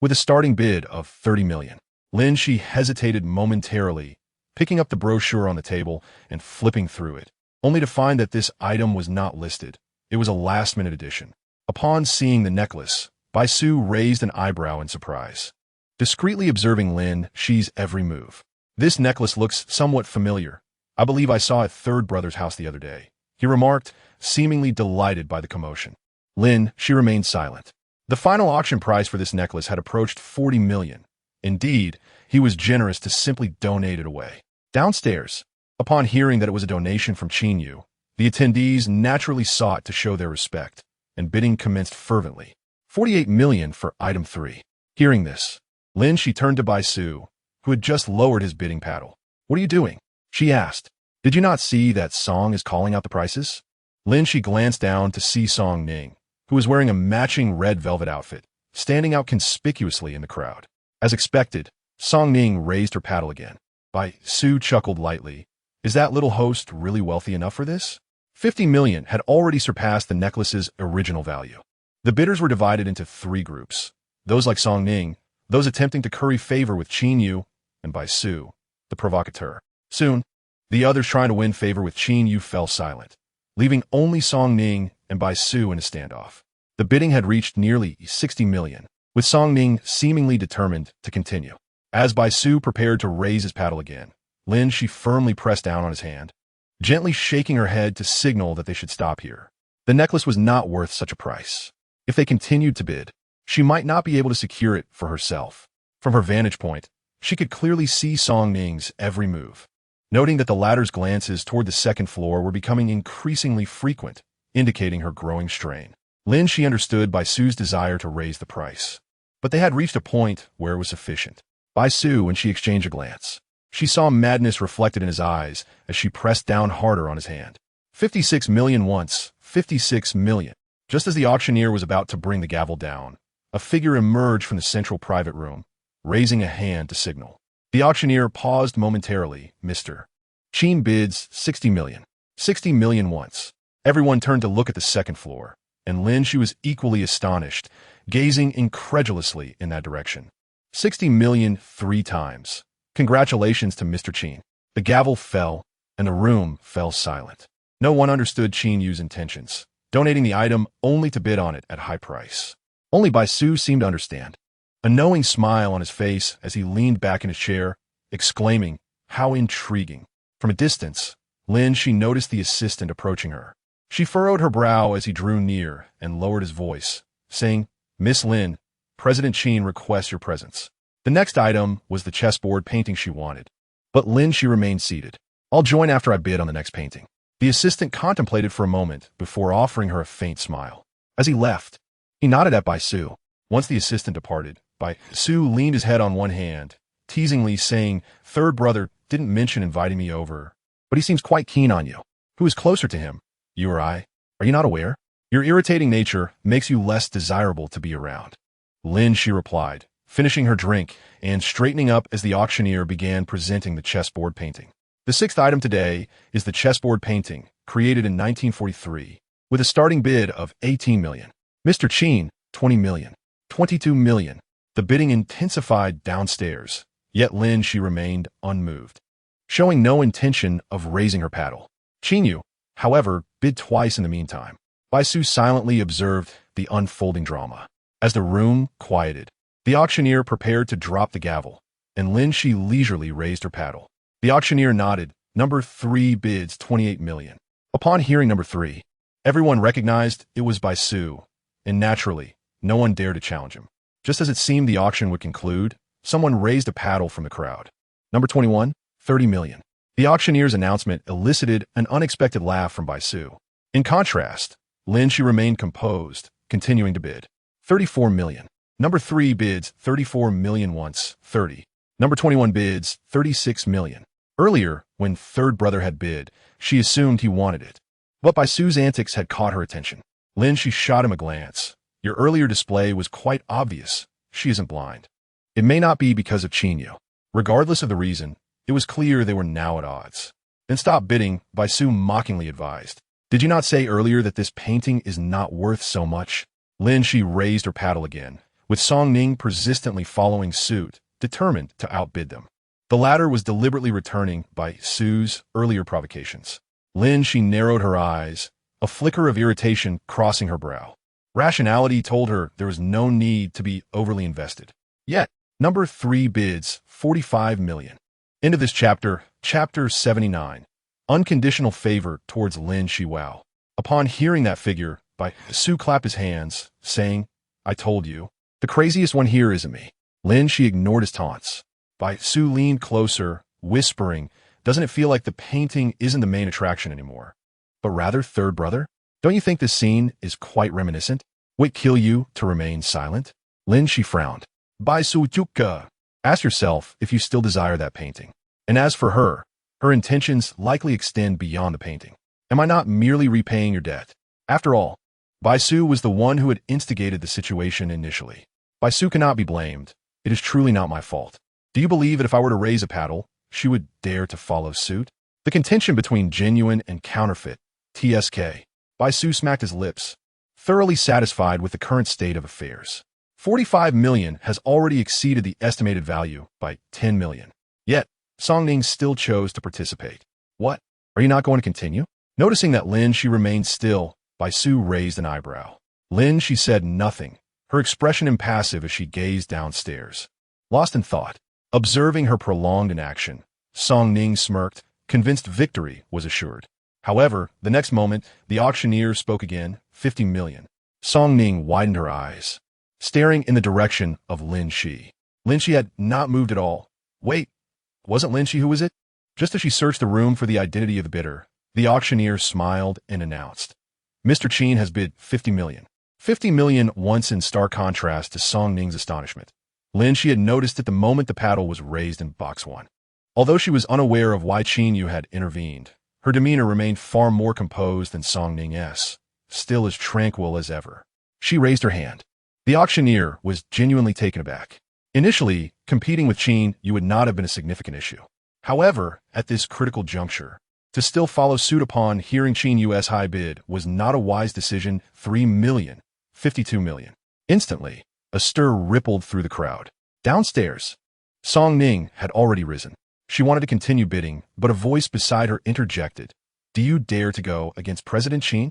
With a starting bid of 30 million, Lin Xi hesitated momentarily, picking up the brochure on the table and flipping through it, only to find that this item was not listed. It was a last-minute addition. Upon seeing the necklace, Bai Su raised an eyebrow in surprise, discreetly observing Lin Xi's every move. "This necklace looks somewhat familiar. I believe I saw it at Third Brother's house the other day," he remarked, seemingly delighted by the commotion. Lin Xi remained silent. The final auction price for this necklace had approached 40 million. Indeed, he was generous to simply donate it away. Downstairs, upon hearing that it was a donation from Qin Yu, the attendees naturally sought to show their respect, and bidding commenced fervently. 48 million for item 3. Hearing this, Lin Xi turned to Bai Su, who had just lowered his bidding paddle. "What are you doing?" she asked. "Did you not see that Song is calling out the prices?" Lin Xi glanced down to see Song Ning, who was wearing a matching red velvet outfit, standing out conspicuously in the crowd. As expected, Song Ning raised her paddle again. Bai Su chuckled lightly. "Is that little host really wealthy enough for this?" 50 million had already surpassed the necklace's original value. The bidders were divided into 3 groups: those like Song Ning, those attempting to curry favor with Qin Yu, and Bai Su, the provocateur. Soon, the others trying to win favor with Qin Yu fell silent, leaving only Song Ning and Bai Su in a standoff. The bidding had reached nearly 60 million, with Song Ning seemingly determined to continue. As Bai Su prepared to raise his paddle again, Lin Xi firmly pressed down on his hand, gently shaking her head to signal that they should stop here. The necklace was not worth such a price. If they continued to bid, she might not be able to secure it for herself. From her vantage point, she could clearly see Song Ning's every move. Noting that the latter's glances toward the second floor were becoming increasingly frequent, indicating her growing strain, Lin Xi understood Bai Su's desire to raise the price. But they had reached a point where it was sufficient. Bai Su, when she exchanged a glance, she saw madness reflected in his eyes as she pressed down harder on his hand. 56 million once, 56 million. Just as the auctioneer was about to bring the gavel down, a figure emerged from the central private room, raising a hand to signal. The auctioneer paused momentarily. "Mr. Qin bids 60 million. 60 million once." Everyone turned to look at the second floor, and Lin Xi was equally astonished, gazing incredulously in that direction. 60 million 3 times. Congratulations to Mr. Qin. The gavel fell, and the room fell silent. No one understood Qin Yu's intentions, donating the item only to bid on it at high price. Only Bai Su seemed to understand, a knowing smile on his face as he leaned back in his chair, exclaiming, "How intriguing." From a distance, Lin Xi noticed the assistant approaching her. She furrowed her brow as he drew near and lowered his voice, saying, "Miss Lin, President Qin requests your presence." The next item was the chessboard painting she wanted, but Lin Xi remained seated. "I'll join after I bid on the next painting." The assistant contemplated for a moment before offering her a faint smile. As he left, he nodded at Bai Su. Once the assistant departed, Bai Su leaned his head on one hand, teasingly saying, "Third brother didn't mention inviting me over, but he seems quite keen on you. Who is closer to him, you or I? Are you not aware? Your irritating nature makes you less desirable to be around." Lin Xi replied, finishing her drink and straightening up as the auctioneer began presenting the chessboard painting. The 6th item today is the chessboard painting, created in 1943, with a starting bid of 18 million. Mr. Qin, 20 million. 22 million. The bidding intensified downstairs, yet Lin Xi remained unmoved, showing no intention of raising her paddle. Qin Yu, however, bid twice in the meantime. Bai Su silently observed the unfolding drama. As the room quieted, The auctioneer prepared to drop the gavel, and Lin Xi leisurely raised her paddle. The auctioneer nodded. Number 3 bids 28 million. Upon hearing number 3, everyone recognized it was by Su, and naturally, no one dared to challenge him. Just as it seemed the auction would conclude, someone raised a paddle from the crowd. Number 21, 30 million. The auctioneer's announcement elicited an unexpected laugh from Bai Su. In contrast, Lin Xi remained composed, continuing to bid. 34 million. Number 3 bids 34 million once, 30. Number 21 bids 36 million. Earlier, when third brother had bid, she assumed he wanted it. But Bai Su's antics had caught her attention. Lin Xi shot him a glance. Your earlier display was quite obvious. She isn't blind. It may not be because of Qin Yu. Regardless of the reason, it was clear they were now at odds. Then stop bidding, Bai Su mockingly advised. Did you not say earlier that this painting is not worth so much? Lin Xi raised her paddle again, with Song Ning persistently following suit, determined to outbid them. The latter was deliberately returning Bai Su's earlier provocations. Lin Xi narrowed her eyes, a flicker of irritation crossing her brow. Rationality told her there was no need to be overly invested. Yet, number 3 bids 45 million. End of this chapter, chapter 79. Unconditional favor towards Lin Xi. Wow. Upon hearing that figure, Bai Su clapped his hands, saying, I told you. The craziest one here isn't me. Lin Xi ignored his taunts. Bai Su leaned closer, whispering, doesn't it feel like the painting isn't the main attraction anymore, but rather third brother? Don't you think this scene is quite reminiscent? Would it kill you to remain silent? Lin Xi frowned. Bai Su Juka. Ask yourself if you still desire that painting. And as for her, her intentions likely extend beyond the painting. Am I not merely repaying your debt? After all, Bai Su was the one who had instigated the situation initially. Bai Su cannot be blamed. It is truly not my fault. Do you believe that if I were to raise a paddle, she would dare to follow suit? The contention between genuine and counterfeit, TSK. Bai Su smacked his lips, thoroughly satisfied with the current state of affairs. 45 million has already exceeded the estimated value by 10 million. Yet, Song Ning still chose to participate. What? Are you not going to continue? Noticing that Lin Xi remained still, Bai Su raised an eyebrow. Lin Xi said nothing, her expression impassive as she gazed downstairs. Lost in thought, observing her prolonged inaction, Song Ning smirked, convinced victory was assured. However, the next moment, the auctioneer spoke again, 50 million. Song Ning widened her eyes, staring in the direction of Lin Xi. Lin Xi had not moved at all. Wait, wasn't Lin Xi who was it? Just as she searched the room for the identity of the bidder, the auctioneer smiled and announced, Mr. Qin has bid 50 million. 50 million once in stark contrast to Song Ning's astonishment. Lin Xi had noticed it the moment the paddle was raised in box 1. Although she was unaware of why Qin Yu had intervened, her demeanor remained far more composed than Song Ning's, still as tranquil as ever. She raised her hand. The auctioneer was genuinely taken aback. Initially, competing with Qin Yu would not have been a significant issue. However, at this critical juncture, to still follow suit upon hearing Qin Yu's high bid was not a wise decision. 3 million, 52 million. Instantly, a stir rippled through the crowd. Downstairs, Song Ning had already risen. She wanted to continue bidding, but a voice beside her interjected. Do you dare to go against President Qin?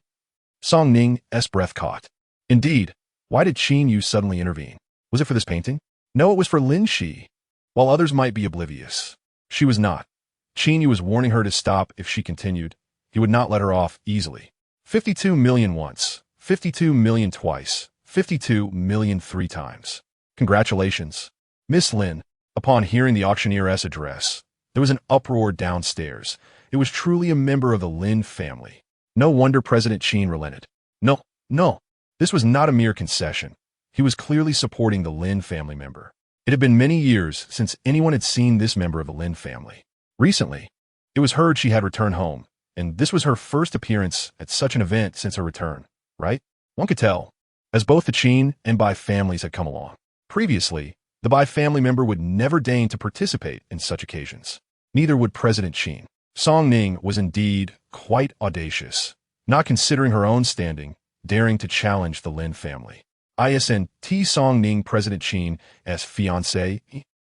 Song Ning's breath caught. Indeed, why did Qin Yu suddenly intervene? Was it for this painting? No, it was for Lin Xi. While others might be oblivious, she was not. Qin Yu was warning her to stop if she continued. He would not let her off easily. 52 million once, 52 million twice, 52 million 3 times. Congratulations, Miss Lin. Upon hearing the auctioneer's address, there was an uproar downstairs. It was truly a member of the Lin family. No wonder President Qin relented. No. This was not a mere concession. He was clearly supporting the Lin family member. It had been many years since anyone had seen this member of the Lin family. Recently, it was heard she had returned home, and this was her first appearance at such an event since her return, right? One could tell, as both the Qin and Bai families had come along. Previously, the Bai family member would never deign to participate in such occasions. Neither would President Qin. Song Ning was indeed quite audacious, not considering her own standing, daring to challenge the Lin family. ISNT Song Ning President Qin as fiancé.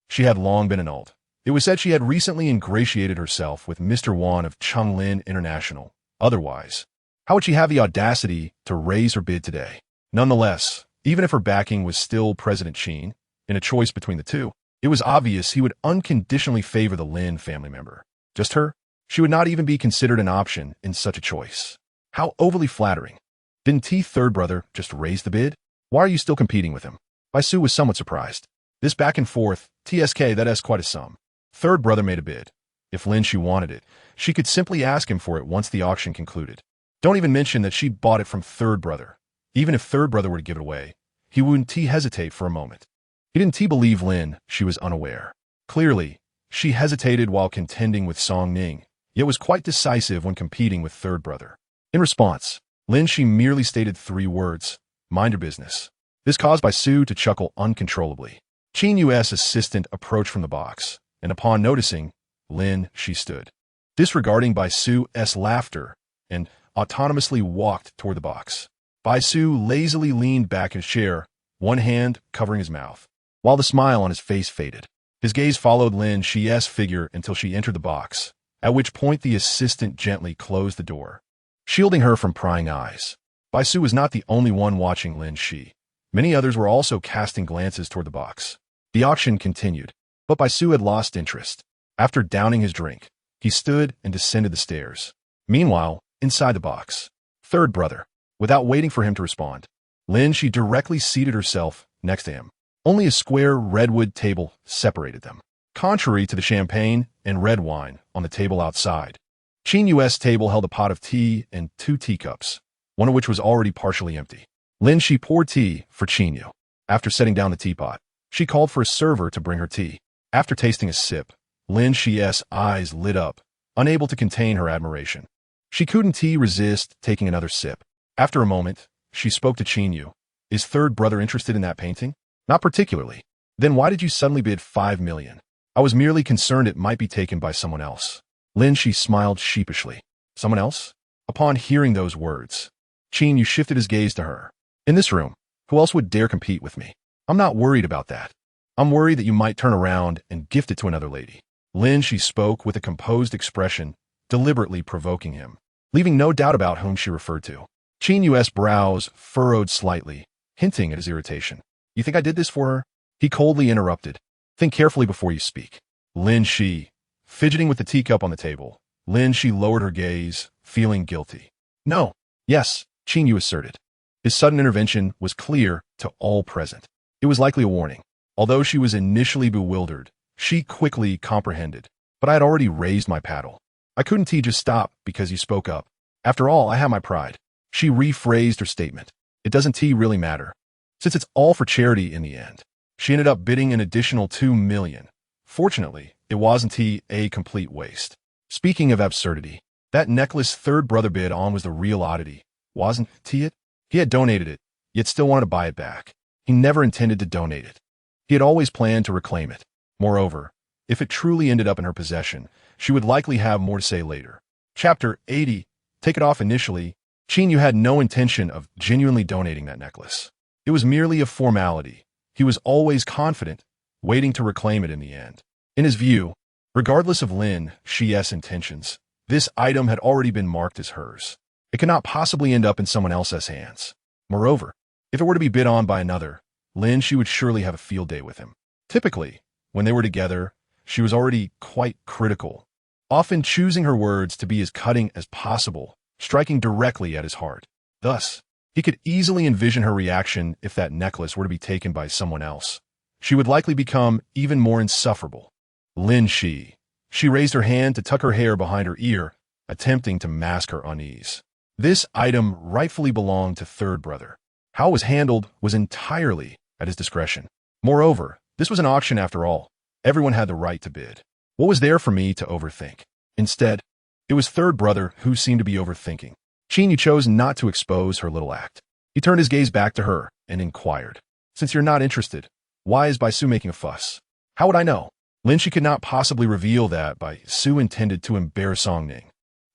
She had long been annulled. It was said she had recently ingratiated herself with Mr. Wan of Changlin International. Otherwise, how would she have the audacity to raise her bid today? Nonetheless, even if her backing was still President Qin, In a choice between the two, it was obvious he would unconditionally favor the Lin family member. Just her? She would not even be considered an option in such a choice. How overly flattering. Didn't T third brother just raise the bid? Why are you still competing with him? Bai Su was somewhat surprised. This back and forth, TSK, that is quite a sum. Third brother made a bid. If Lin Xi wanted it, she could simply ask him for it once the auction concluded. Don't even mention that she bought it from third brother. Even if third brother were to give it away, he wouldn't hesitate for a moment. He didn't believe Lin Xi was unaware. Clearly, she hesitated while contending with Song Ning, yet was quite decisive when competing with third brother. In response, Lin Xi merely stated 3 words, mind your business. This caused Bai Su to chuckle uncontrollably. Qin Yu's assistant approached from the box, and upon noticing, Lin Xi stood, disregarding Bai Su's laughter, and autonomously walked toward the box. Bai Su lazily leaned back in his chair, one hand covering his mouth, while the smile on his face faded. His gaze followed Lin Xi's figure until she entered the box, at which point the assistant gently closed the door, shielding her from prying eyes. Bai Su was not the only one watching Lin Xi. Many others were also casting glances toward the box. The auction continued, but Bai Su had lost interest. After downing his drink, he stood and descended the stairs. Meanwhile, inside the box, third brother, without waiting for him to respond, Lin Xi directly seated herself next to him. Only a square redwood table separated them, contrary to the champagne and red wine on the table outside. Qin Yu's table held a pot of tea and 2 teacups, one of which was already partially empty. Lin Xi poured tea for Qin Yu. After setting down the teapot, she called for a server to bring her tea. After tasting a sip, Lin Xi's eyes lit up, unable to contain her admiration. She couldn't resist taking another sip. After a moment, she spoke to Qin Yu. Is third brother interested in that painting? Not particularly. Then why did you suddenly bid 5 million? I was merely concerned it might be taken by someone else. Lin Xi smiled sheepishly. Someone else? Upon hearing those words, Qin Yu shifted his gaze to her. In this room, who else would dare compete with me? I'm not worried about that. I'm worried that you might turn around and gift it to another lady. Lin Xi spoke with a composed expression, deliberately provoking him, leaving no doubt about whom she referred to. Qin Yu's brows furrowed slightly, hinting at his irritation. You think I did this for her? He coldly interrupted. Think carefully before you speak. Lin Xi, fidgeting with the teacup on the table. Lin Xi lowered her gaze, feeling guilty. No. Yes, Qin Yu asserted. His sudden intervention was clear to all present. It was likely a warning. Although she was initially bewildered, she quickly comprehended. But I had already raised my paddle. I couldn't just stop because you spoke up. After all, I have my pride. She rephrased her statement. It doesn't really matter, since it's all for charity in the end. She ended up bidding an additional 2 million. Fortunately, it wasn't a complete waste. Speaking of absurdity, that necklace third brother bid on was the real oddity, wasn't it? He had donated it, yet still wanted to buy it back. He never intended to donate it. He had always planned to reclaim it. Moreover, if it truly ended up in her possession, she would likely have more to say later. Chapter 80. Take it off initially. Qin Yu had no intention of genuinely donating that necklace. It was merely a formality. He was always confident, waiting to reclaim it in the end. In his view, regardless of Lin Xi's intentions, this item had already been marked as hers. It could not possibly end up in someone else's hands. Moreover, if it were to be bid on by another, Lin Xi would surely have a field day with him. Typically, when they were together, she was already quite critical, often choosing her words to be as cutting as possible, striking directly at his heart. Thus, he could easily envision her reaction if that necklace were to be taken by someone else. She would likely become even more insufferable. Lin Xi. She raised her hand to tuck her hair behind her ear, attempting to mask her unease. This item rightfully belonged to third brother. How it was handled was entirely at his discretion. Moreover, this was an auction after all. Everyone had the right to bid. What was there for me to overthink? Instead, it was third brother who seemed to be overthinking. Qin Yu chose not to expose her little act. He turned his gaze back to her and inquired, since you're not interested, why is Bai Su making a fuss? How would I know? Lin Xi could not possibly reveal that Bai Su intended to embarrass Song Ning.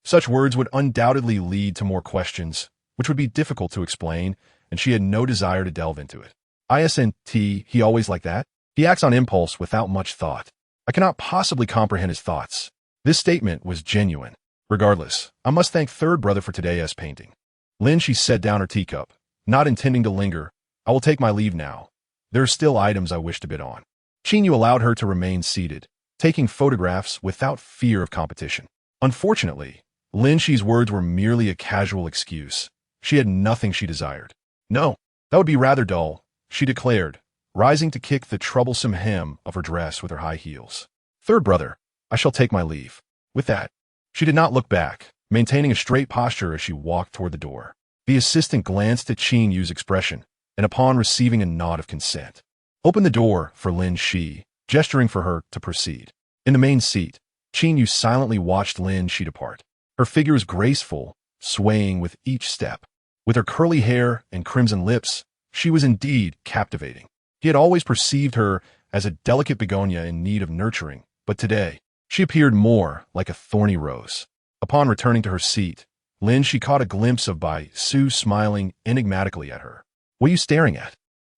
Such words would undoubtedly lead to more questions, which would be difficult to explain, and she had no desire to delve into it. Isn't he always like that? He acts on impulse without much thought. I cannot possibly comprehend his thoughts. This statement was genuine. Regardless, I must thank third brother for today's painting. Lin Xi set down her teacup, not intending to linger. I will take my leave now. There are still items I wish to bid on. Qin Yu allowed her to remain seated, taking photographs without fear of competition. Unfortunately, Lin Xi's words were merely a casual excuse. She had nothing she desired. No, that would be rather dull, she declared, rising to kick the troublesome hem of her dress with her high heels. Third brother, I shall take my leave. With that, she did not look back, maintaining a straight posture as she walked toward the door. The assistant glanced at Qin Yu's expression, and upon receiving a nod of consent, opened the door for Lin Xi, gesturing for her to proceed. In the main seat, Qin Yu silently watched Lin Xi depart. Her figure was graceful, swaying with each step. With her curly hair and crimson lips, she was indeed captivating. He had always perceived her as a delicate begonia in need of nurturing, but today, she appeared more like a thorny rose. Upon returning to her seat, Lin Xi caught a glimpse of Bai Su smiling enigmatically at her. What are you staring at?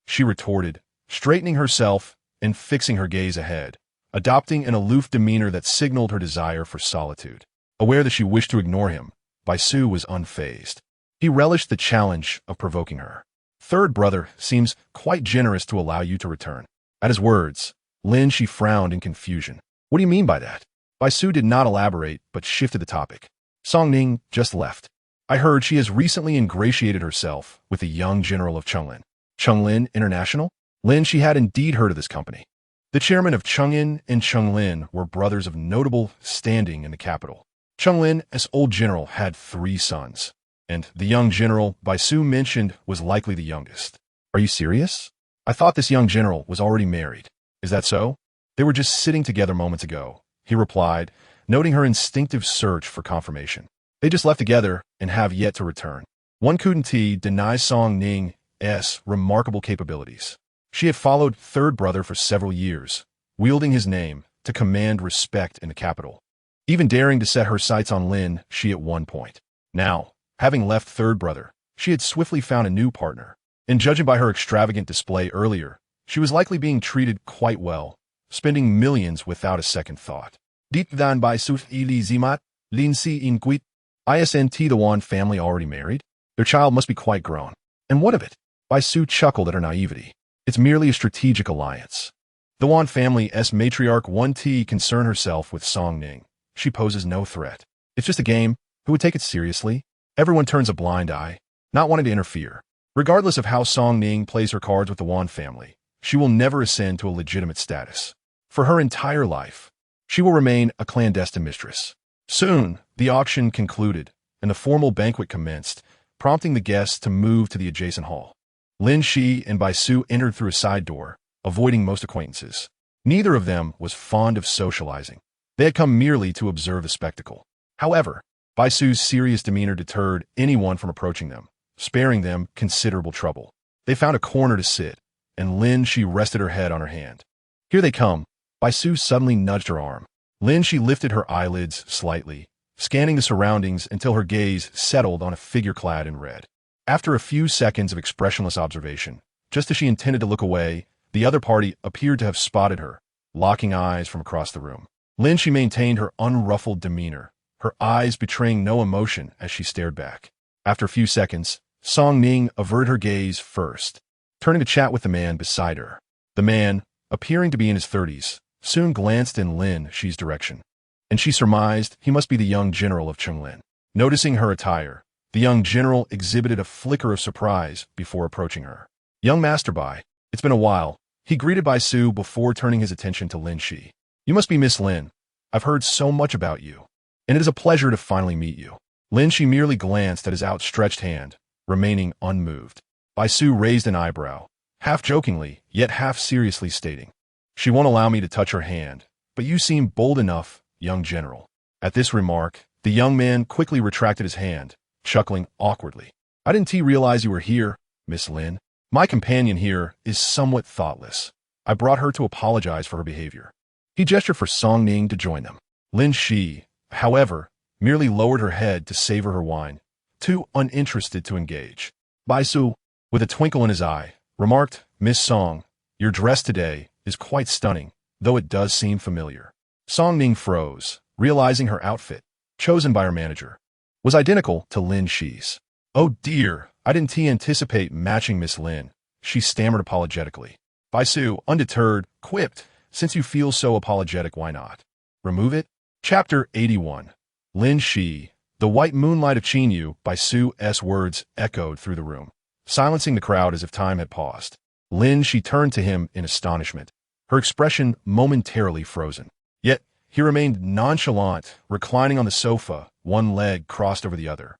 She retorted, straightening herself and fixing her gaze ahead, adopting an aloof demeanor that signaled her desire for solitude. Aware that she wished to ignore him, Bai Su was unfazed. He relished the challenge of provoking her. Third brother seems quite generous to allow you to return. At his words, Lin Xi frowned in confusion. What do you mean by that? Bai Su did not elaborate, but shifted the topic. Song Ning just left. I heard she has recently ingratiated herself with the young general of Chunglin. Chunglin International? Lin Xi had indeed heard of this company. The chairman of Chungin and Chunglin were brothers of notable standing in the capital. Chunglin, as old general, had 3 sons, and the young general Bai Su mentioned was likely the youngest. Are you serious? I thought this young general was already married. Is that so? They were just sitting together moments ago, he replied, noting her instinctive search for confirmation. They just left together and have yet to return. One couldn't deny Song Ning's remarkable capabilities. She had followed third brother for several years, wielding his name to command respect in the capital, even daring to set her sights on Lin Xi at one point. Now, having left third brother, she had swiftly found a new partner, and judging by her extravagant display earlier, she was likely being treated quite well, spending millions without a second thought. Deep down by Suf Ili Zimat, Lin Xi Inquit, ISNT the Wan family already married? Their child must be quite grown. And what of it? Bai Su chuckled at her naivety. It's merely a strategic alliance. The Wan family's matriarch 1T concern herself with Song Ning. She poses no threat. It's just a game. Who would take it seriously? Everyone turns a blind eye, not wanting to interfere. Regardless of how Song Ning plays her cards with the Wan family, she will never ascend to a legitimate status. For her entire life, she will remain a clandestine mistress. Soon, the auction concluded, and the formal banquet commenced, prompting the guests to move to the adjacent hall. Lin Xi and Bai Su entered through a side door, avoiding most acquaintances. Neither of them was fond of socializing. They had come merely to observe the spectacle. However, Bai Su's serious demeanor deterred anyone from approaching them, sparing them considerable trouble. They found a corner to sit, and Lin Xi rested her head on her hand. Here they come. Bai Su suddenly nudged her arm. Lin Xi lifted her eyelids slightly, scanning the surroundings until her gaze settled on a figure clad in red. After a few seconds of expressionless observation, just as she intended to look away, the other party appeared to have spotted her, locking eyes from across the room. Lin Xi maintained her unruffled demeanor, her eyes betraying no emotion as she stared back. After a few seconds, Song Ning averted her gaze first, turning to chat with the man beside her. The man, appearing to be in his 30s, soon glanced in Lin Xi's direction, and she surmised he must be the young general of Chunglin. Noticing her attire, the young general exhibited a flicker of surprise before approaching her. Young Master Bai, it's been a while, he greeted Bai Su before turning his attention to Lin Xi. You must be Miss Lin. I've heard so much about you, and it is a pleasure to finally meet you. Lin Xi merely glanced at his outstretched hand, remaining unmoved. Bai Su raised an eyebrow, half jokingly, yet half seriously stating, She won't allow me to touch her hand, but you seem bold enough, young general. At this remark, the young man quickly retracted his hand, chuckling awkwardly. I didn't realize you were here, Miss Lin. My companion here is somewhat thoughtless. I brought her to apologize for her behavior. He gestured for Song Ning to join them. Lin Xi, however, merely lowered her head to savor her wine, too uninterested to engage. Bai Su, with a twinkle in his eye, remarked, Miss Song, your dress today is quite stunning, though it does seem familiar. Song Ning froze, realizing her outfit, chosen by her manager, was identical to Lin Xi's. Oh dear, I didn't anticipate matching Miss Lin, she stammered apologetically. Bai Su, undeterred, quipped, "Since you feel so apologetic, why not? Remove it?" Chapter 81. Lin Xi. The white moonlight of Qin Yu, Bai Su's words echoed through the room, silencing the crowd as if time had paused. Lin Xi turned to him in astonishment, her expression momentarily frozen. Yet, he remained nonchalant, reclining on the sofa, one leg crossed over the other,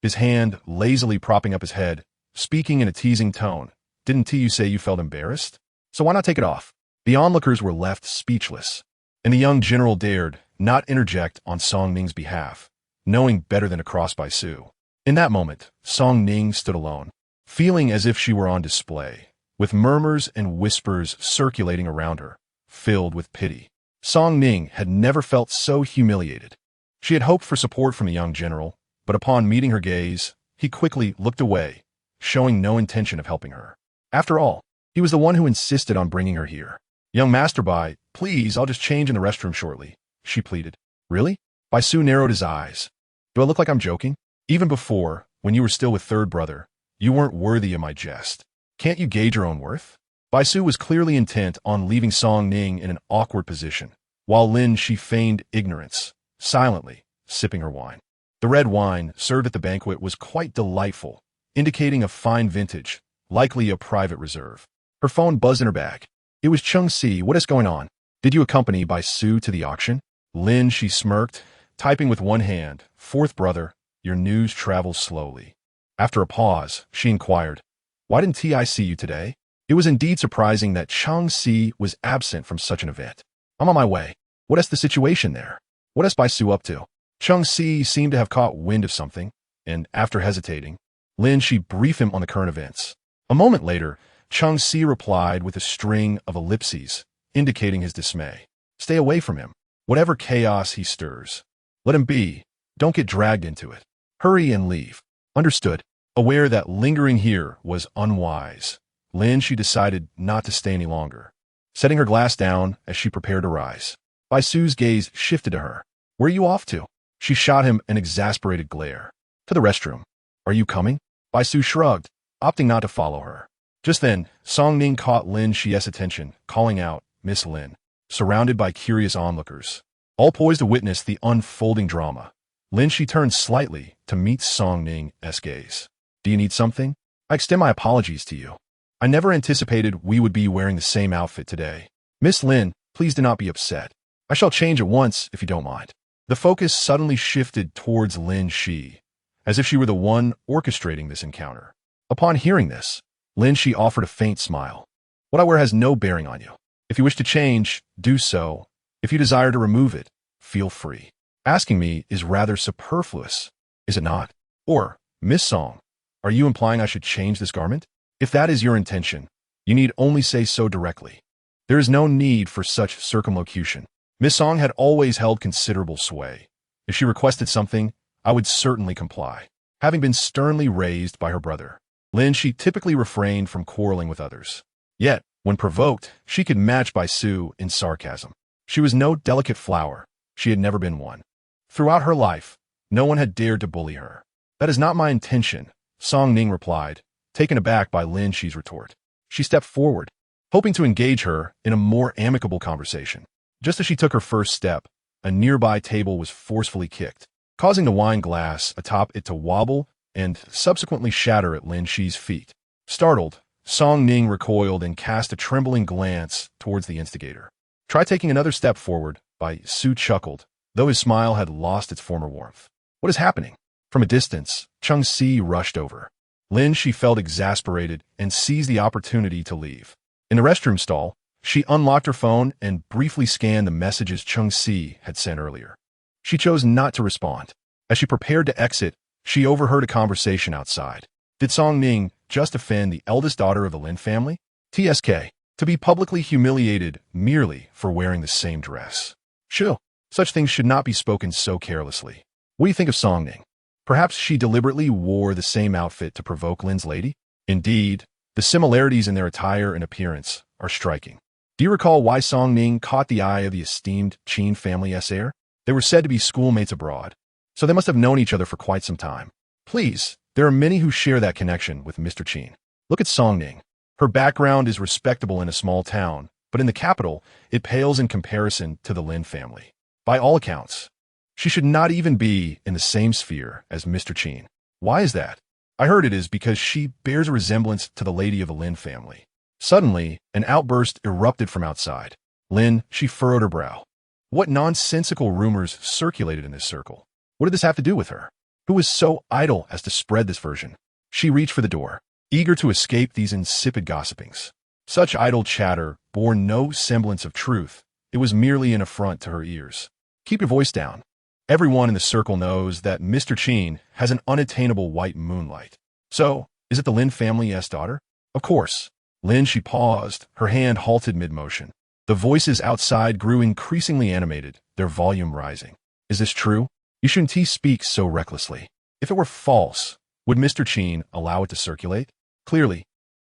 his hand lazily propping up his head, speaking in a teasing tone. "Didn't you say you felt embarrassed? So why not take it off?" The onlookers were left speechless, and the young general dared not interject on Song Ning's behalf, knowing better than to cross Bai Su. In that moment, Song Ning stood alone, feeling as if she were on display, with murmurs and whispers circulating around her, filled with pity. Song Ning had never felt so humiliated. She had hoped for support from the young general, but upon meeting her gaze, he quickly looked away, showing no intention of helping her. After all, he was the one who insisted on bringing her here. "Young Master Bai, please, I'll just change in the restroom shortly," she pleaded. "Really?" Bai Su narrowed his eyes. "Do I look like I'm joking? Even before, when you were still with third brother, you weren't worthy of my jest. Can't you gauge your own worth?" Bai Su was clearly intent on leaving Song Ning in an awkward position, while Lin Xi feigned ignorance, silently sipping her wine. The red wine served at the banquet was quite delightful, indicating a fine vintage, likely a private reserve. Her phone buzzed in her bag. It was Chung Si. "What is going on? Did you accompany Bai Su to the auction?" Lin Xi smirked, typing with one hand. "Fourth brother, your news travels slowly." After a pause, she inquired, "Why didn't I see you today?" It was indeed surprising that Chung Si was absent from such an event. "I'm on my way. What is the situation there? What is Bai Su up to?" Chung Si seemed to have caught wind of something, and after hesitating, Lin Xi briefed him on the current events. A moment later, Chung Si replied with a string of ellipses, indicating his dismay. "Stay away from him. Whatever chaos he stirs, let him be. Don't get dragged into it. Hurry and leave." "Understood." Aware that lingering here was unwise, Lin Xi decided not to stay any longer, setting her glass down as she prepared to rise. Bai Su's gaze shifted to her. "Where are you off to?" She shot him an exasperated glare. "To the restroom." "Are you coming?" Bai Su shrugged, opting not to follow her. Just then, Song Ning caught Lin Xi's attention, calling out, "Miss Lin," surrounded by curious onlookers, all poised to witness the unfolding drama. Lin Xi turned slightly to meet Song Ning's gaze. "Do you need something? I extend my apologies to you. I never anticipated we would be wearing the same outfit today. Miss Lin, please do not be upset. I shall change at once if you don't mind." The focus suddenly shifted towards Lin Xi, as if she were the one orchestrating this encounter. Upon hearing this, Lin Xi offered a faint smile. "What I wear has no bearing on you. If you wish to change, do so. If you desire to remove it, feel free. Asking me is rather superfluous, is it not? Or, Miss Song, are you implying I should change this garment? If that is your intention, you need only say so directly. There is no need for such circumlocution." Miss Song had always held considerable sway. If she requested something, I would certainly comply. Having been sternly raised by her brother, Lin Xi typically refrained from quarreling with others. Yet, when provoked, she could match Bai Su in sarcasm. She was no delicate flower. She had never been one. Throughout her life, no one had dared to bully her. "That is not my intention," Song Ning replied, taken aback by Lin Xi's retort. She stepped forward, hoping to engage her in a more amicable conversation. Just as she took her first step, a nearby table was forcefully kicked, causing the wine glass atop it to wobble and subsequently shatter at Lin Xi's feet. Startled, Song Ning recoiled and cast a trembling glance towards the instigator. "Try taking another step forward," Bai Su chuckled, though his smile had lost its former warmth. "What is happening?" From a distance, Chung Si rushed over. Lin Xi felt exasperated and seized the opportunity to leave. In the restroom stall, she unlocked her phone and briefly scanned the messages Chung Si had sent earlier. She chose not to respond. As she prepared to exit, she overheard a conversation outside. Did Song Ning just offend the eldest daughter of the Lin family? TSK. To be publicly humiliated merely for wearing the same dress. Shoo. Such things should not be spoken so carelessly. What do you think of Song Ning? Perhaps she deliberately wore the same outfit to provoke Lin's lady? Indeed, the similarities in their attire and appearance are striking. Do you recall why Song Ning caught the eye of the esteemed Qin family's heir? They were said to be schoolmates abroad, so they must have known each other for quite some time. Please, there are many who share that connection with Mr. Qin. Look at Song Ning. Her background is respectable in a small town, but in the capital, it pales in comparison to the Lin family. By all accounts, she should not even be in the same sphere as Mr. Qin. Why is that? I heard it is because she bears a resemblance to the lady of the Lin family. Suddenly, an outburst erupted from outside. Lin, she furrowed her brow. What nonsensical rumors circulated in this circle? What did this have to do with her? Who was so idle as to spread this version? She reached for the door, eager to escape these insipid gossipings. Such idle chatter bore no semblance of truth. It was merely an affront to her ears. Keep your voice down. Everyone in the circle knows that Mr. Qin has an unattainable white moonlight. So, is it the Lin family's daughter? Of course. Lin, she paused, her hand halted mid-motion. The voices outside grew increasingly animated, their volume rising. Is this true? You shouldn't speak so recklessly. If it were false, would Mr. Qin allow it to circulate? Clearly,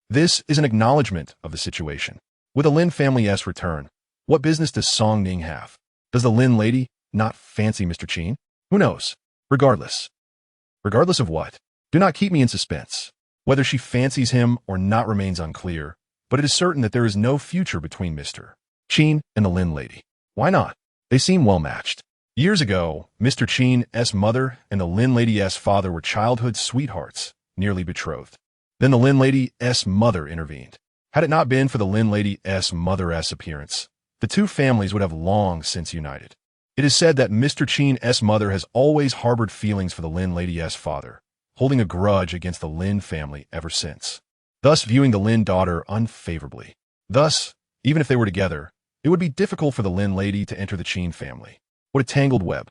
this is an acknowledgement of the situation. With the Lin family's return, what business does Song Ning have? Does the Lin lady not fancy Mr. Qin? Who knows? Regardless. Regardless of what? Do not keep me in suspense. Whether she fancies him or not remains unclear, but it is certain that there is no future between Mr. Qin and the Lin lady. Why not? They seem well matched. Years ago, Mr. Qin's mother and the Lin lady's father were childhood sweethearts, nearly betrothed. Then the Lin lady's mother intervened. Had it not been for the Lin lady's mother's appearance, the two families would have long since united. It is said that Mr. Qin's mother has always harbored feelings for the Lin lady's father, holding a grudge against the Lin family ever since, thus viewing the Lin daughter unfavorably. Thus, even if they were together, it would be difficult for the Lin lady to enter the Qin family. What a tangled web.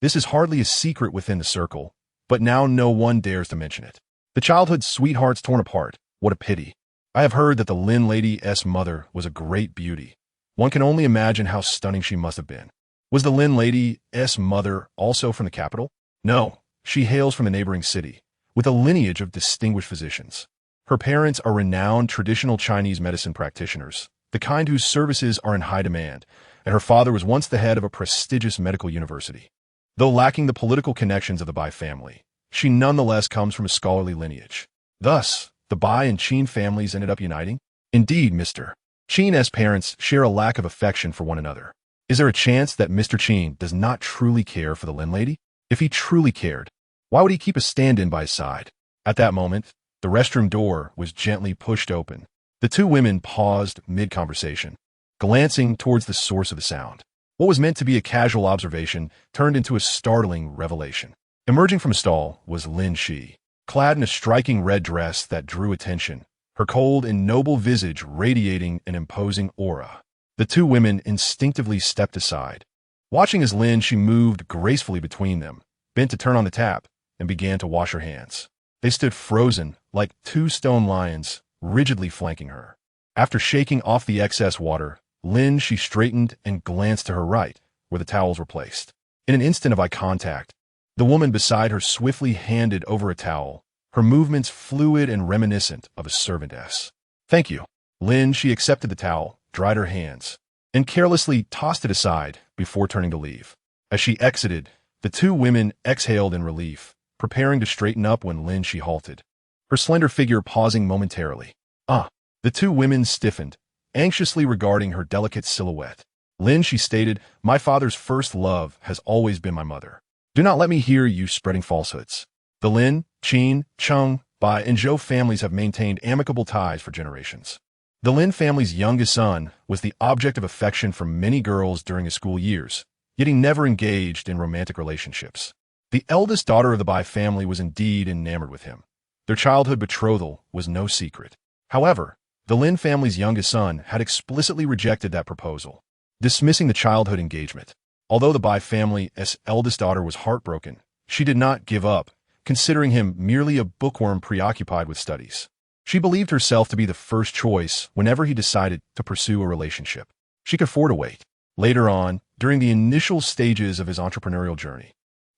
This is hardly a secret within the circle, but now no one dares to mention it. The childhood sweethearts torn apart. What a pity. I have heard that the Lin lady's mother was a great beauty. One can only imagine how stunning she must have been. Was the Lin lady's mother also from the capital? No, she hails from a neighboring city, with a lineage of distinguished physicians. Her parents are renowned traditional Chinese medicine practitioners, the kind whose services are in high demand, and her father was once the head of a prestigious medical university. Though lacking the political connections of the Bai family, she nonetheless comes from a scholarly lineage. Thus, the Bai and Qin families ended up uniting? Indeed, Mr. Qin's parents share a lack of affection for one another. Is there a chance that Mr. Qin does not truly care for the Lin lady? If he truly cared, why would he keep a stand-in by his side? At that moment, the restroom door was gently pushed open. The two women paused mid-conversation, glancing towards the source of the sound. What was meant to be a casual observation turned into a startling revelation. Emerging from a stall was Lin Xi, clad in a striking red dress that drew attention, her cold and noble visage radiating an imposing aura. The two women instinctively stepped aside. Watching as Lin, she moved gracefully between them, bent to turn on the tap, and began to wash her hands. They stood frozen, like two stone lions, rigidly flanking her. After shaking off the excess water, Lin, she straightened and glanced to her right, where the towels were placed. In an instant of eye contact, the woman beside her swiftly handed over a towel, her movements fluid and reminiscent of a servantess. Thank you. Lin, she accepted the towel, dried her hands, and carelessly tossed it aside before turning to leave. As she exited, the two women exhaled in relief, preparing to straighten up when Lin, she halted, her slender figure pausing momentarily. The two women stiffened, anxiously regarding her delicate silhouette. Lin, she stated, my father's first love has always been my mother. Do not let me hear you spreading falsehoods. The Lin, Qin, Cheng, Bai, and Zhou families have maintained amicable ties for generations. The Lin family's youngest son was the object of affection from many girls during his school years, yet he never engaged in romantic relationships. The eldest daughter of the Bai family was indeed enamored with him. Their childhood betrothal was no secret. However, the Lin family's youngest son had explicitly rejected that proposal, dismissing the childhood engagement. Although the Bai family's eldest daughter was heartbroken, she did not give up, considering him merely a bookworm preoccupied with studies. She believed herself to be the first choice whenever he decided to pursue a relationship. She could afford to wait. Later on, during the initial stages of his entrepreneurial journey,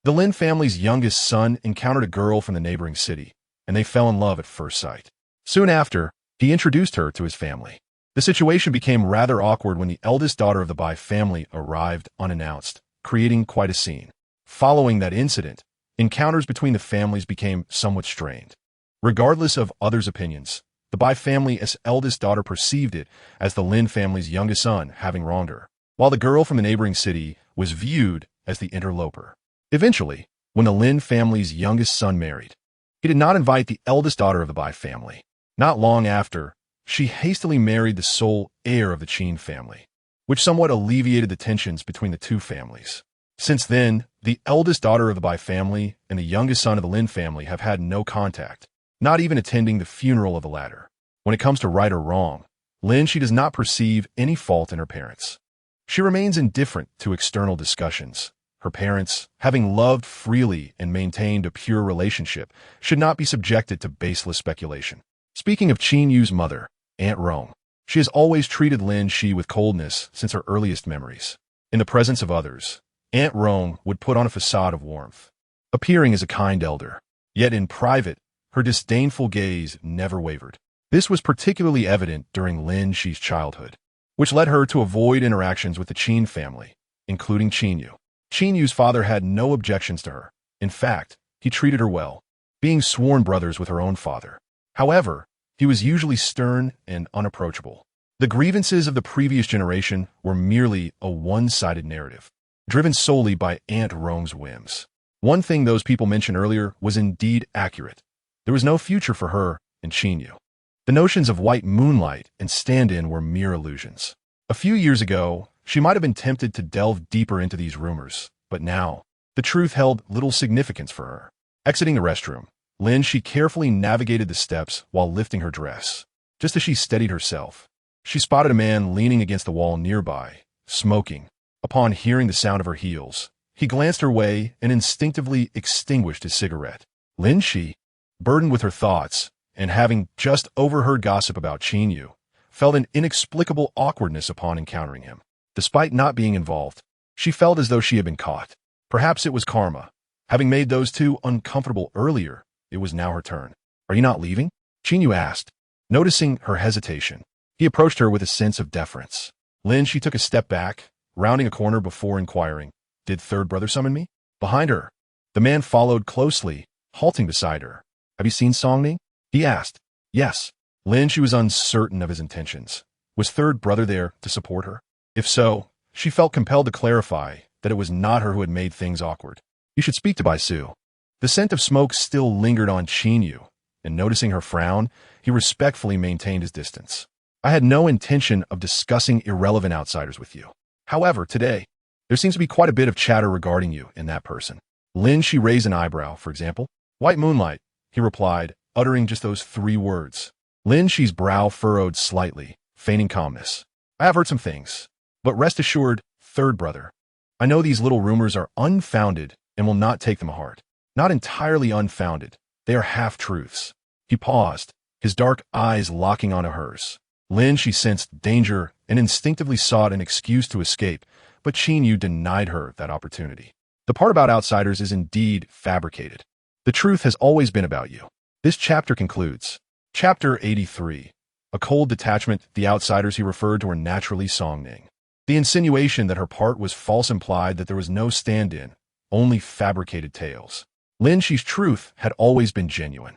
the Lin family's youngest son encountered a girl from the neighboring city, and they fell in love at first sight. Soon after, he introduced her to his family. The situation became rather awkward when the eldest daughter of the Bai family arrived unannounced, creating quite a scene. Following that incident, encounters between the families became somewhat strained. Regardless of others' opinions, The Bai family's eldest daughter perceived it as the Lin family's youngest son having wronged her, while the girl from the neighboring city was viewed as the interloper. Eventually, when the Lin family's youngest son married, he did not invite the eldest daughter of the Bai family. Not long after, she hastily married the sole heir of the Qin family, which somewhat alleviated the tensions between the two families. Since then, the eldest daughter of the Bai family and the youngest son of the Lin family have had no contact, not even attending the funeral of the latter. When it comes to right or wrong, Lin Xi does not perceive any fault in her parents. She remains indifferent to external discussions. Her parents, having loved freely and maintained a pure relationship, should not be subjected to baseless speculation. Speaking of Qin Yu's mother, Aunt Rong, she has always treated Lin Xi with coldness since her earliest memories. In the presence of others, Aunt Rong would put on a facade of warmth, appearing as a kind elder. Yet in private, her disdainful gaze never wavered. This was particularly evident during Lin Xi's childhood, which led her to avoid interactions with the Qin family, including Qin Yu. Qin Yu's father had no objections to her. In fact, he treated her well, being sworn brothers with her own father. However, he was usually stern and unapproachable. The grievances of the previous generation were merely a one-sided narrative, driven solely by Aunt Rong's whims. One thing those people mentioned earlier was indeed accurate. There was no future for her and Qin Yu. The notions of white moonlight and stand-in were mere illusions. A few years ago, she might have been tempted to delve deeper into these rumors, but now, the truth held little significance for her. Exiting the restroom, Lin Xi carefully navigated the steps while lifting her dress. Just as she steadied herself, she spotted a man leaning against the wall nearby, smoking. Upon hearing the sound of her heels, he glanced her way and instinctively extinguished his cigarette. Lin Xi, burdened with her thoughts, and having just overheard gossip about Qin Yu, felt an inexplicable awkwardness upon encountering him. Despite not being involved, she felt as though she had been caught. Perhaps it was karma. Having made those two uncomfortable earlier, it was now her turn. "Are you not leaving?" Qin Yu asked. Noticing her hesitation, he approached her with a sense of deference. Lin Xi took a step back, rounding a corner before inquiring, "Did third brother summon me?" Behind her, the man followed closely, halting beside her. "Have you seen Songning?" he asked. "Yes." Lin Xi was uncertain of his intentions. Was third brother there to support her? If so, she felt compelled to clarify that it was not her who had made things awkward. "You should speak to Bai Su." The scent of smoke still lingered on Qin Yu, and noticing her frown, he respectfully maintained his distance. "I had no intention of discussing irrelevant outsiders with you. However, today, there seems to be quite a bit of chatter regarding you and that person." Lin Xi raised an eyebrow, for example. "White moonlight," he replied, uttering just those 3 words. Lin Xi's brow furrowed slightly, feigning calmness. "I have heard some things, but rest assured, third brother, I know these little rumors are unfounded and will not take them to heart. Not entirely unfounded, they are half-truths." He paused, his dark eyes locking onto hers. Lin Xi sensed danger and instinctively sought an excuse to escape, but Qin Yu denied her that opportunity. "The part about outsiders is indeed fabricated. The truth has always been about you." This chapter concludes. Chapter 83. A cold detachment. The outsiders he referred to were naturally Songning. The insinuation that her part was false implied that there was no stand-in, only fabricated tales. Lin Xi's truth had always been genuine.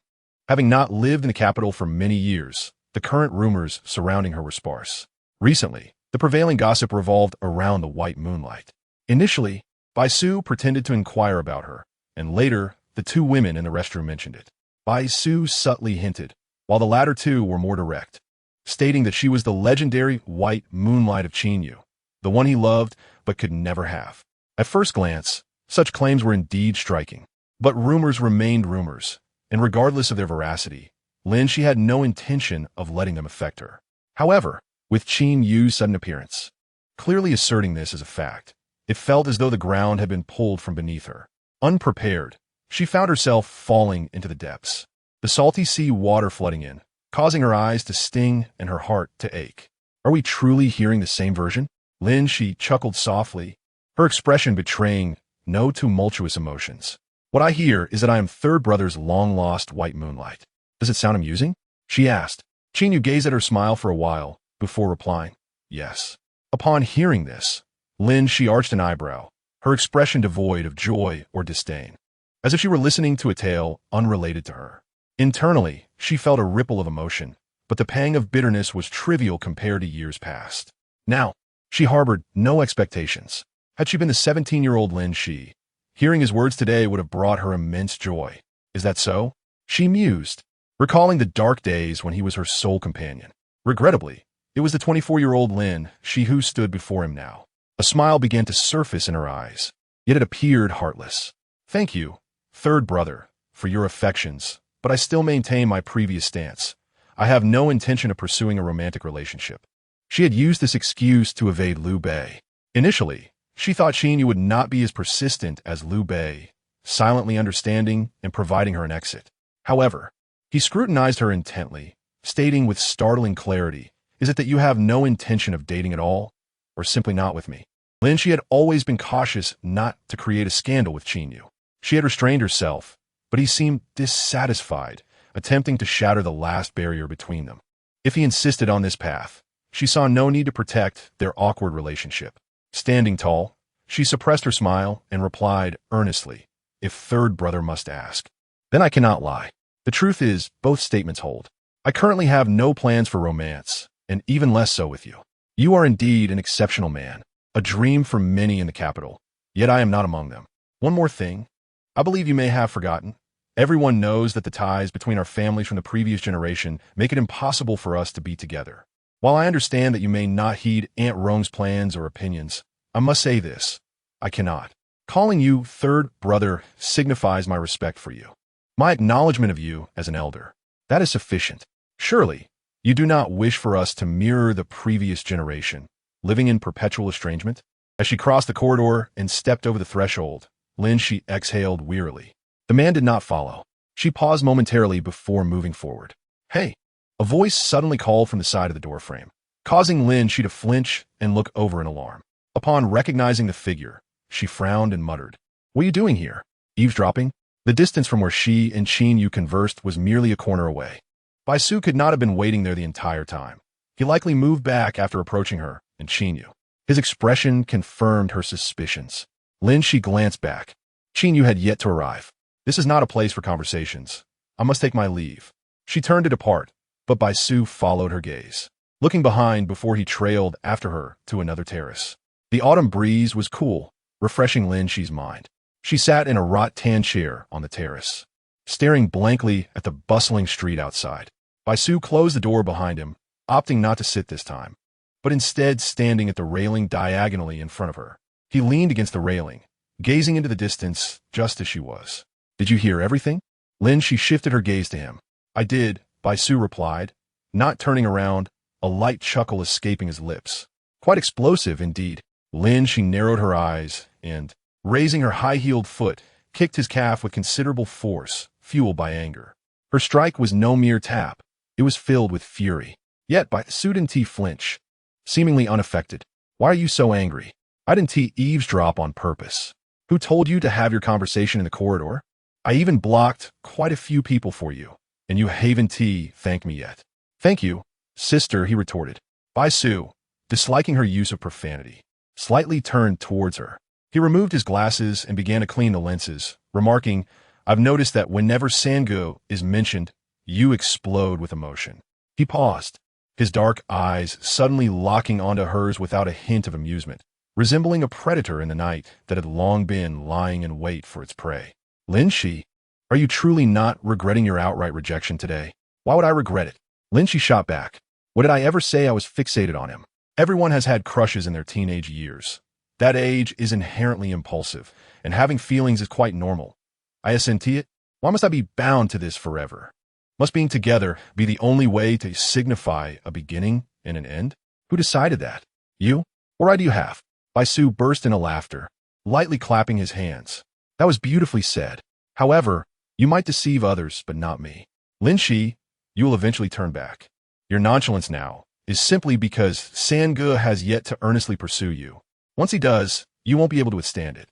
Having not lived in the capital for many years, the current rumors surrounding her were sparse. Recently, the prevailing gossip revolved around the white moonlight. Initially, Bai Su pretended to inquire about her, and later, the 2 women in the restroom mentioned it. Bai Su subtly hinted, while the latter 2 were more direct, stating that she was the legendary white moonlight of Qin Yu, the one he loved but could never have. At first glance, such claims were indeed striking, but rumors remained rumors, and regardless of their veracity, Lin Xi had no intention of letting them affect her. However, with Qin Yu's sudden appearance, clearly asserting this as a fact, it felt as though the ground had been pulled from beneath her. Unprepared, she found herself falling into the depths, the salty sea water flooding in, causing her eyes to sting and her heart to ache. "Are we truly hearing the same version?" Lin Xi chuckled softly, her expression betraying no tumultuous emotions. "What I hear is that I am third brother's long-lost white moonlight. Does it sound amusing?" she asked. Qin Yu gazed at her smile for a while, before replying, "Yes." Upon hearing this, Lin Xi arched an eyebrow, her expression devoid of joy or disdain, as if she were listening to a tale unrelated to her. Internally, she felt a ripple of emotion, but the pang of bitterness was trivial compared to years past. Now, she harbored no expectations. Had she been the 17-year-old Lin Xi, hearing his words today would have brought her immense joy. Is that so? She mused, recalling the dark days when he was her sole companion. Regrettably, it was the 24-year-old Lin Xi who stood before him now. A smile began to surface in her eyes, yet it appeared heartless. Thank you, third brother, for your affections, but I still maintain my previous stance. I have no intention of pursuing a romantic relationship. She had used this excuse to evade Liu Bei. Initially, she thought Qin Yu would not be as persistent as Liu Bei, silently understanding and providing her an exit. However, he scrutinized her intently, stating with startling clarity, "Is it that you have no intention of dating at all, or simply not with me?" Lin Xi had always been cautious not to create a scandal with Qin Yu. She had restrained herself, but he seemed dissatisfied, attempting to shatter the last barrier between them. If he insisted on this path, she saw no need to protect their awkward relationship. Standing tall, she suppressed her smile and replied earnestly, "If third brother must ask, then I cannot lie. The truth is, both statements hold. I currently have no plans for romance, and even less so with you. You are indeed an exceptional man, a dream for many in the capital, yet I am not among them. One more thing, I believe you may have forgotten. Everyone knows that the ties between our families from the previous generation make it impossible for us to be together. While I understand that you may not heed Aunt Rong's plans or opinions, I must say this, I cannot. Calling you third brother signifies my respect for you, my acknowledgement of you as an elder. That is sufficient. Surely, you do not wish for us to mirror the previous generation, living in perpetual estrangement?" As she crossed the corridor and stepped over the threshold, Lin Xi exhaled wearily. The man did not follow. She paused momentarily before moving forward. "Hey!" A voice suddenly called from the side of the doorframe, causing Lin Xi to flinch and look over in alarm. Upon recognizing the figure, she frowned and muttered, "What are you doing here? Eavesdropping?" The distance from where she and Qin Yu conversed was merely a corner away. Bai Su could not have been waiting there the entire time. He likely moved back after approaching her and Qin Yu. His expression confirmed her suspicions. Lin Xi glanced back. Qin Yu had yet to arrive. "This is not a place for conversations. I must take my leave." She turned to depart, but Bai Su followed her gaze, looking behind before he trailed after her to another terrace. The autumn breeze was cool, refreshing Lin Xi's mind. She sat in a wrought-tan chair on the terrace, staring blankly at the bustling street outside. Bai Su closed the door behind him, opting not to sit this time, but instead standing at the railing diagonally in front of her. He leaned against the railing, gazing into the distance just as she was. "Did you hear everything?" Lin Xi shifted her gaze to him. "I did," Bai Su replied, not turning around, a light chuckle escaping his lips. "Quite explosive, indeed." Lin Xi narrowed her eyes and, raising her high-heeled foot, kicked his calf with considerable force, fueled by anger. Her strike was no mere tap. It was filled with fury. Yet Bai Su didn't flinch, seemingly unaffected. "Why are you so angry?" "I didn't eavesdrop on purpose. Who told you to have your conversation in the corridor? I even blocked quite a few people for you, and you haven't thanked me yet." "Thank you, sister," he retorted. Bai Su, disliking her use of profanity, slightly turned towards her. He removed his glasses and began to clean the lenses, remarking, "I've noticed that whenever Sangu is mentioned, you explode with emotion." He paused, his dark eyes suddenly locking onto hers without a hint of amusement, resembling a predator in the night that had long been lying in wait for its prey. "Lin Xi, are you truly not regretting your outright rejection today?" "Why would I regret it?" Lin Xi shot back. "What did I ever say I was fixated on him? Everyone has had crushes in their teenage years. That age is inherently impulsive, and having feelings is quite normal. I assent to it. Why must I be bound to this forever? Must being together be the only way to signify a beginning and an end? Who decided that? You? What right do you have?" Bai Su burst into laughter, lightly clapping his hands. "That was beautifully said. However, you might deceive others, but not me. Lin Xi, you will eventually turn back. Your nonchalance now is simply because Sangu has yet to earnestly pursue you. Once he does, you won't be able to withstand it."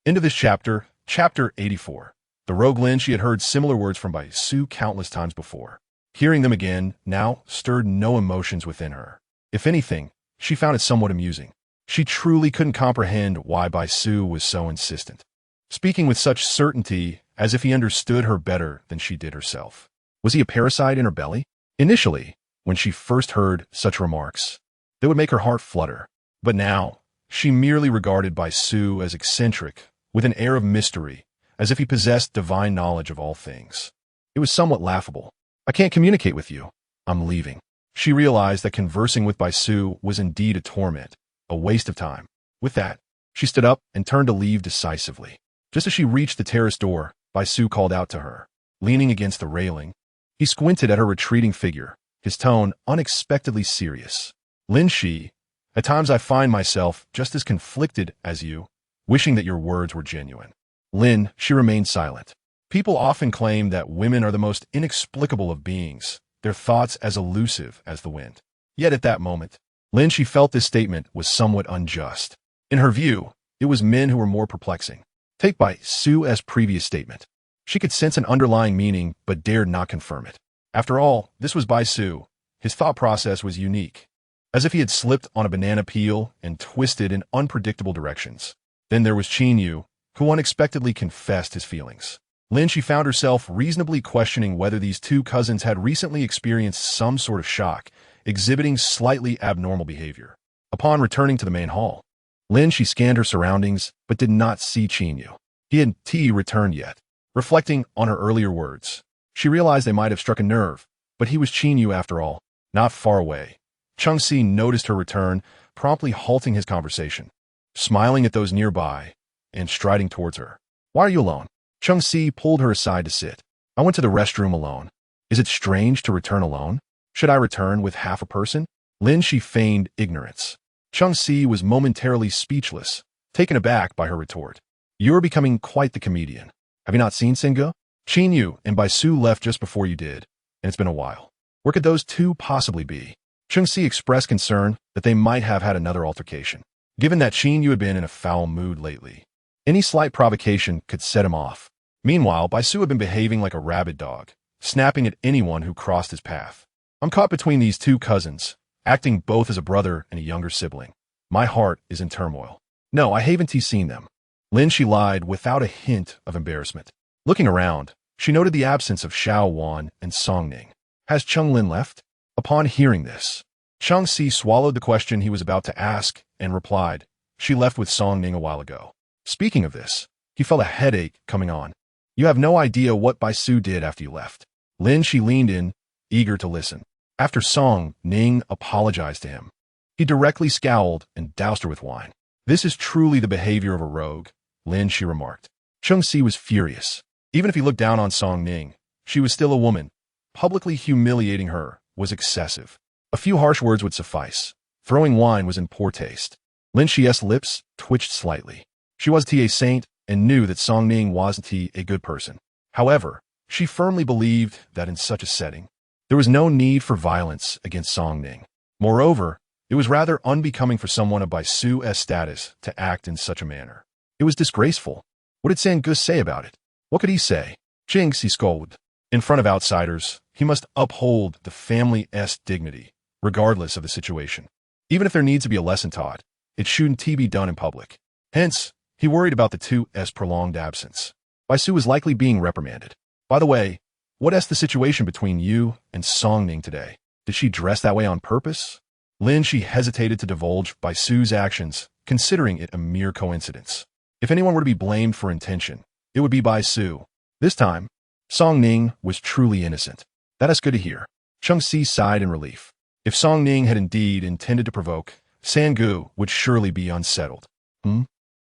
End of this chapter, chapter 84. The rogue Lin Xi had heard similar words from Bai Su countless times before. Hearing them again now stirred no emotions within her. If anything, she found it somewhat amusing. She truly couldn't comprehend why Bai Su was so insistent, speaking with such certainty as if he understood her better than she did herself. Was he a parasite in her belly? Initially, when she first heard such remarks. They would make her heart flutter. But now, she merely regarded Bai Su as eccentric, with an air of mystery, as if he possessed divine knowledge of all things. It was somewhat laughable. I can't communicate with you. I'm leaving. She realized that conversing with Bai Su was indeed a torment, a waste of time. With that, she stood up and turned to leave decisively. Just as she reached the terrace door, Bai Su called out to her. Leaning against the railing, he squinted at her retreating figure, his tone unexpectedly serious. Lin Xi, at times I find myself just as conflicted as you, wishing that your words were genuine. Lin, she remained silent. People often claim that women are the most inexplicable of beings, their thoughts as elusive as the wind. Yet at that moment, Lin Xi felt this statement was somewhat unjust. In her view, it was men who were more perplexing. Take Bai Su's previous statement. She could sense an underlying meaning but dared not confirm it. After all, this was Bai Su. His thought process was unique, as if he had slipped on a banana peel and twisted in unpredictable directions. Then there was Qin Yu, who unexpectedly confessed his feelings. Lin Xi found herself reasonably questioning whether these two cousins had recently experienced some sort of shock, exhibiting slightly abnormal behavior. Upon returning to the main hall, Lin Xi scanned her surroundings but did not see Qin Yu. He hadn't returned yet. Reflecting on her earlier words, she realized they might have struck a nerve, but he was Qin Yu after all, not far away. Changxi noticed her return, promptly halting his conversation, smiling at those nearby, and striding towards her. Why are you alone? Changxi pulled her aside to sit. I went to the restroom alone. Is it strange to return alone? Should I return with half a person? Lin Xi feigned ignorance. Changxi was momentarily speechless, taken aback by her retort. You're becoming quite the comedian. Have you not seen Singe? Qin Yu and Bai Su left just before you did, and it's been a while. Where could those two possibly be? Changxi expressed concern that they might have had another altercation. Given that Qin Yu had been in a foul mood lately, any slight provocation could set him off. Meanwhile, Bai Su had been behaving like a rabid dog, snapping at anyone who crossed his path. I'm caught between these two cousins, acting both as a brother and a younger sibling. My heart is in turmoil. No, I haven't seen them. Lin Xi lied without a hint of embarrassment. Looking around, she noted the absence of Xiao Wan and Song Ning. Has Cheng Lin left? Upon hearing this, Changxi swallowed the question he was about to ask and replied, she left with Song Ning a while ago. Speaking of this, he felt a headache coming on. You have no idea what Bai Su did after you left. Lin Xi leaned in, eager to listen. After Song Ning apologized to him, he directly scowled and doused her with wine. This is truly the behavior of a rogue, Lin Xi remarked. Changxi was furious. Even if he looked down on Song Ning, she was still a woman. Publicly humiliating her was excessive. A few harsh words would suffice. Throwing wine was in poor taste. Lin Xi's lips twitched slightly. She was a saint and knew that Song Ning wasn't a good person. However, she firmly believed that in such a setting, there was no need for violence against Song Ning. Moreover, it was rather unbecoming for someone of Bai Su's status to act in such a manner. It was disgraceful. What did Sang say about it? What could he say? Jinx, he scolded. In front of outsiders, he must uphold the family's dignity, regardless of the situation. Even if there needs to be a lesson taught, it shouldn't be done in public. Hence, he worried about the two's prolonged absence. Bai Su was likely being reprimanded. By the way, what's the situation between you and Song Ning today? Did she dress that way on purpose? Lin Xi hesitated to divulge Bai Su's actions, considering it a mere coincidence. If anyone were to be blamed for intention, it would be Bai Su. This time, Song Ning was truly innocent. That is good to hear. Changxi sighed in relief. If Song Ning had indeed intended to provoke, Sangu would surely be unsettled.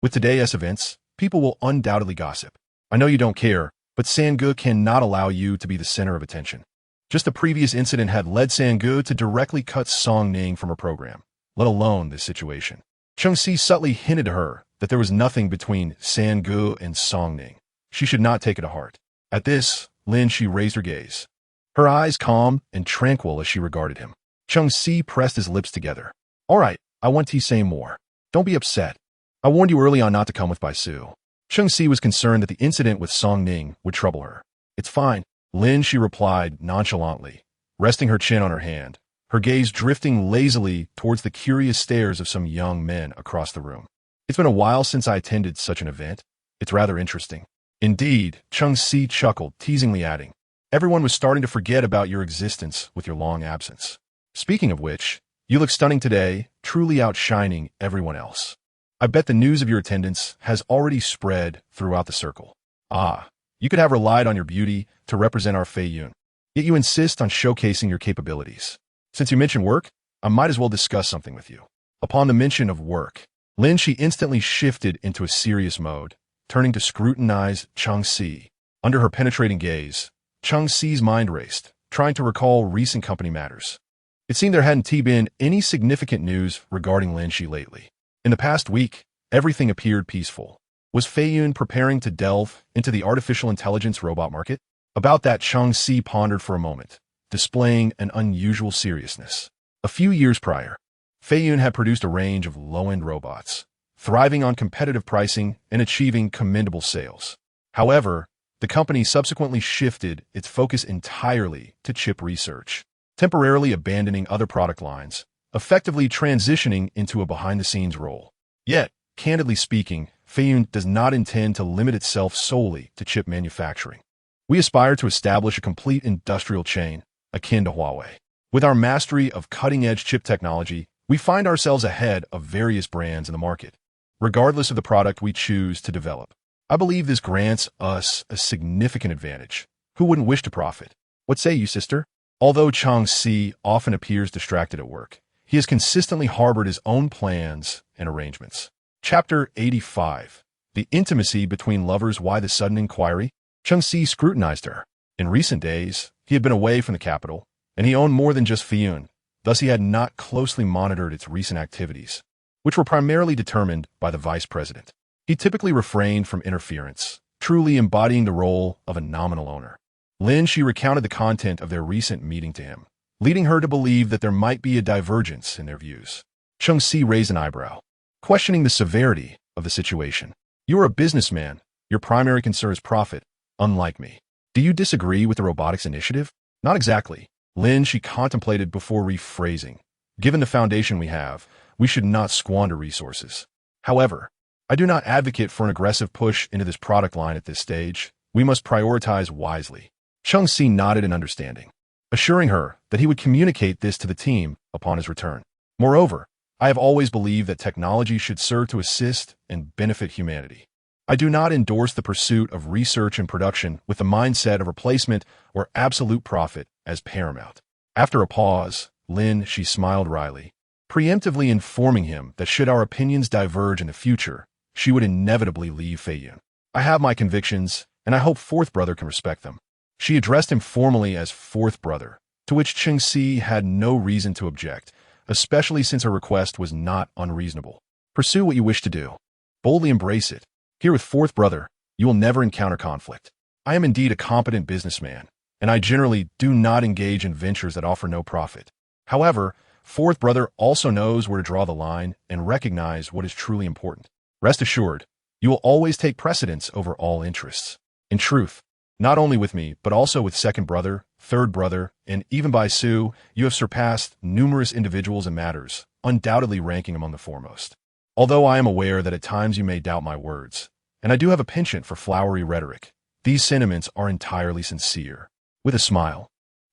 With today's events, people will undoubtedly gossip. I know you don't care, but Sangu cannot allow you to be the center of attention. Just the previous incident had led Sangu to directly cut Song Ning from her program, let alone this situation. Changxi subtly hinted to her that there was nothing between Sangu and Song Ning. She should not take it to heart. At this, Lin Xi raised her gaze, her eyes calm and tranquil as she regarded him. Changxi pressed his lips together. All right, I want to say more. Don't be upset. I warned you early on not to come with Bai Su. Changxi was concerned that the incident with Song Ning would trouble her. It's fine, Lin Xi replied nonchalantly, resting her chin on her hand, her gaze drifting lazily towards the curious stares of some young men across the room. It's been a while since I attended such an event. It's rather interesting. Indeed, Changxi chuckled, teasingly adding, everyone was starting to forget about your existence with your long absence. Speaking of which, you look stunning today, truly outshining everyone else. I bet the news of your attendance has already spread throughout the circle. Ah, you could have relied on your beauty to represent our Fei Yun. Yet you insist on showcasing your capabilities. Since you mentioned work, I might as well discuss something with you. Upon the mention of work, Lin Xi instantly shifted into a serious mode, turning to scrutinize Qin Yu. Under her penetrating gaze, Qin Yu's mind raced, trying to recall recent company matters. It seemed there hadn't been any significant news regarding Lin Xi lately. In the past week, everything appeared peaceful. Was Fei Yun preparing to delve into the artificial intelligence robot market? About that, Qin Yu pondered for a moment, displaying an unusual seriousness. A few years prior, Fei Yun had produced a range of low-end robots, thriving on competitive pricing and achieving commendable sales. However, the company subsequently shifted its focus entirely to chip research, temporarily abandoning other product lines, effectively transitioning into a behind-the-scenes role. Yet, candidly speaking, Fei Yun does not intend to limit itself solely to chip manufacturing. We aspire to establish a complete industrial chain, akin to Huawei. With our mastery of cutting-edge chip technology, we find ourselves ahead of various brands in the market, regardless of the product we choose to develop. I believe this grants us a significant advantage. Who wouldn't wish to profit? What say you, sister? Although Qin Yu often appears distracted at work, he has consistently harbored his own plans and arrangements. Chapter 85. The intimacy between lovers. Why the sudden inquiry? Qin Yu scrutinized her. In recent days, he had been away from the capital, and he owned more than just Fei Yun. Thus, he had not closely monitored its recent activities, which were primarily determined by the vice president. He typically refrained from interference, truly embodying the role of a nominal owner. Lin Xi recounted the content of their recent meeting to him, leading her to believe that there might be a divergence in their views. Qin Yu raised an eyebrow, questioning the severity of the situation. You are a businessman. Your primary concern is profit, unlike me. Do you disagree with the robotics initiative? Not exactly. Lin Xi contemplated before rephrasing. Given the foundation we have, we should not squander resources. However, I do not advocate for an aggressive push into this product line at this stage. We must prioritize wisely. Qin Yu nodded in understanding, assuring her that he would communicate this to the team upon his return. Moreover, I have always believed that technology should serve to assist and benefit humanity. I do not endorse the pursuit of research and production with the mindset of replacement or absolute profit as paramount. After a pause, Lin Xi smiled wryly, preemptively informing him that should our opinions diverge in the future, she would inevitably leave Fei Yun. I have my convictions, and I hope fourth brother can respect them. She addressed him formally as fourth brother, to which Qin Yu had no reason to object, especially since her request was not unreasonable. Pursue what you wish to do. Boldly embrace it. Here with fourth brother, you will never encounter conflict. I am indeed a competent businessman, and I generally do not engage in ventures that offer no profit. However, fourth brother also knows where to draw the line and recognize what is truly important. Rest assured, you will always take precedence over all interests. In truth, not only with me, but also with second brother, third brother, and even by Sue, you have surpassed numerous individuals and matters, undoubtedly ranking among the foremost. Although I am aware that at times you may doubt my words, and I do have a penchant for flowery rhetoric, these sentiments are entirely sincere. With a smile,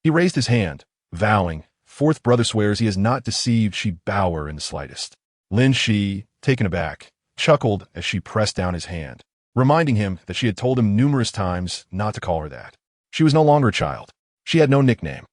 he raised his hand, vowing, fourth brother swears he has not deceived Xi Bauer in the slightest. Lin Xi, taken aback, chuckled as she pressed down his hand, reminding him that she had told him numerous times not to call her that. She was no longer a child. She had no nickname.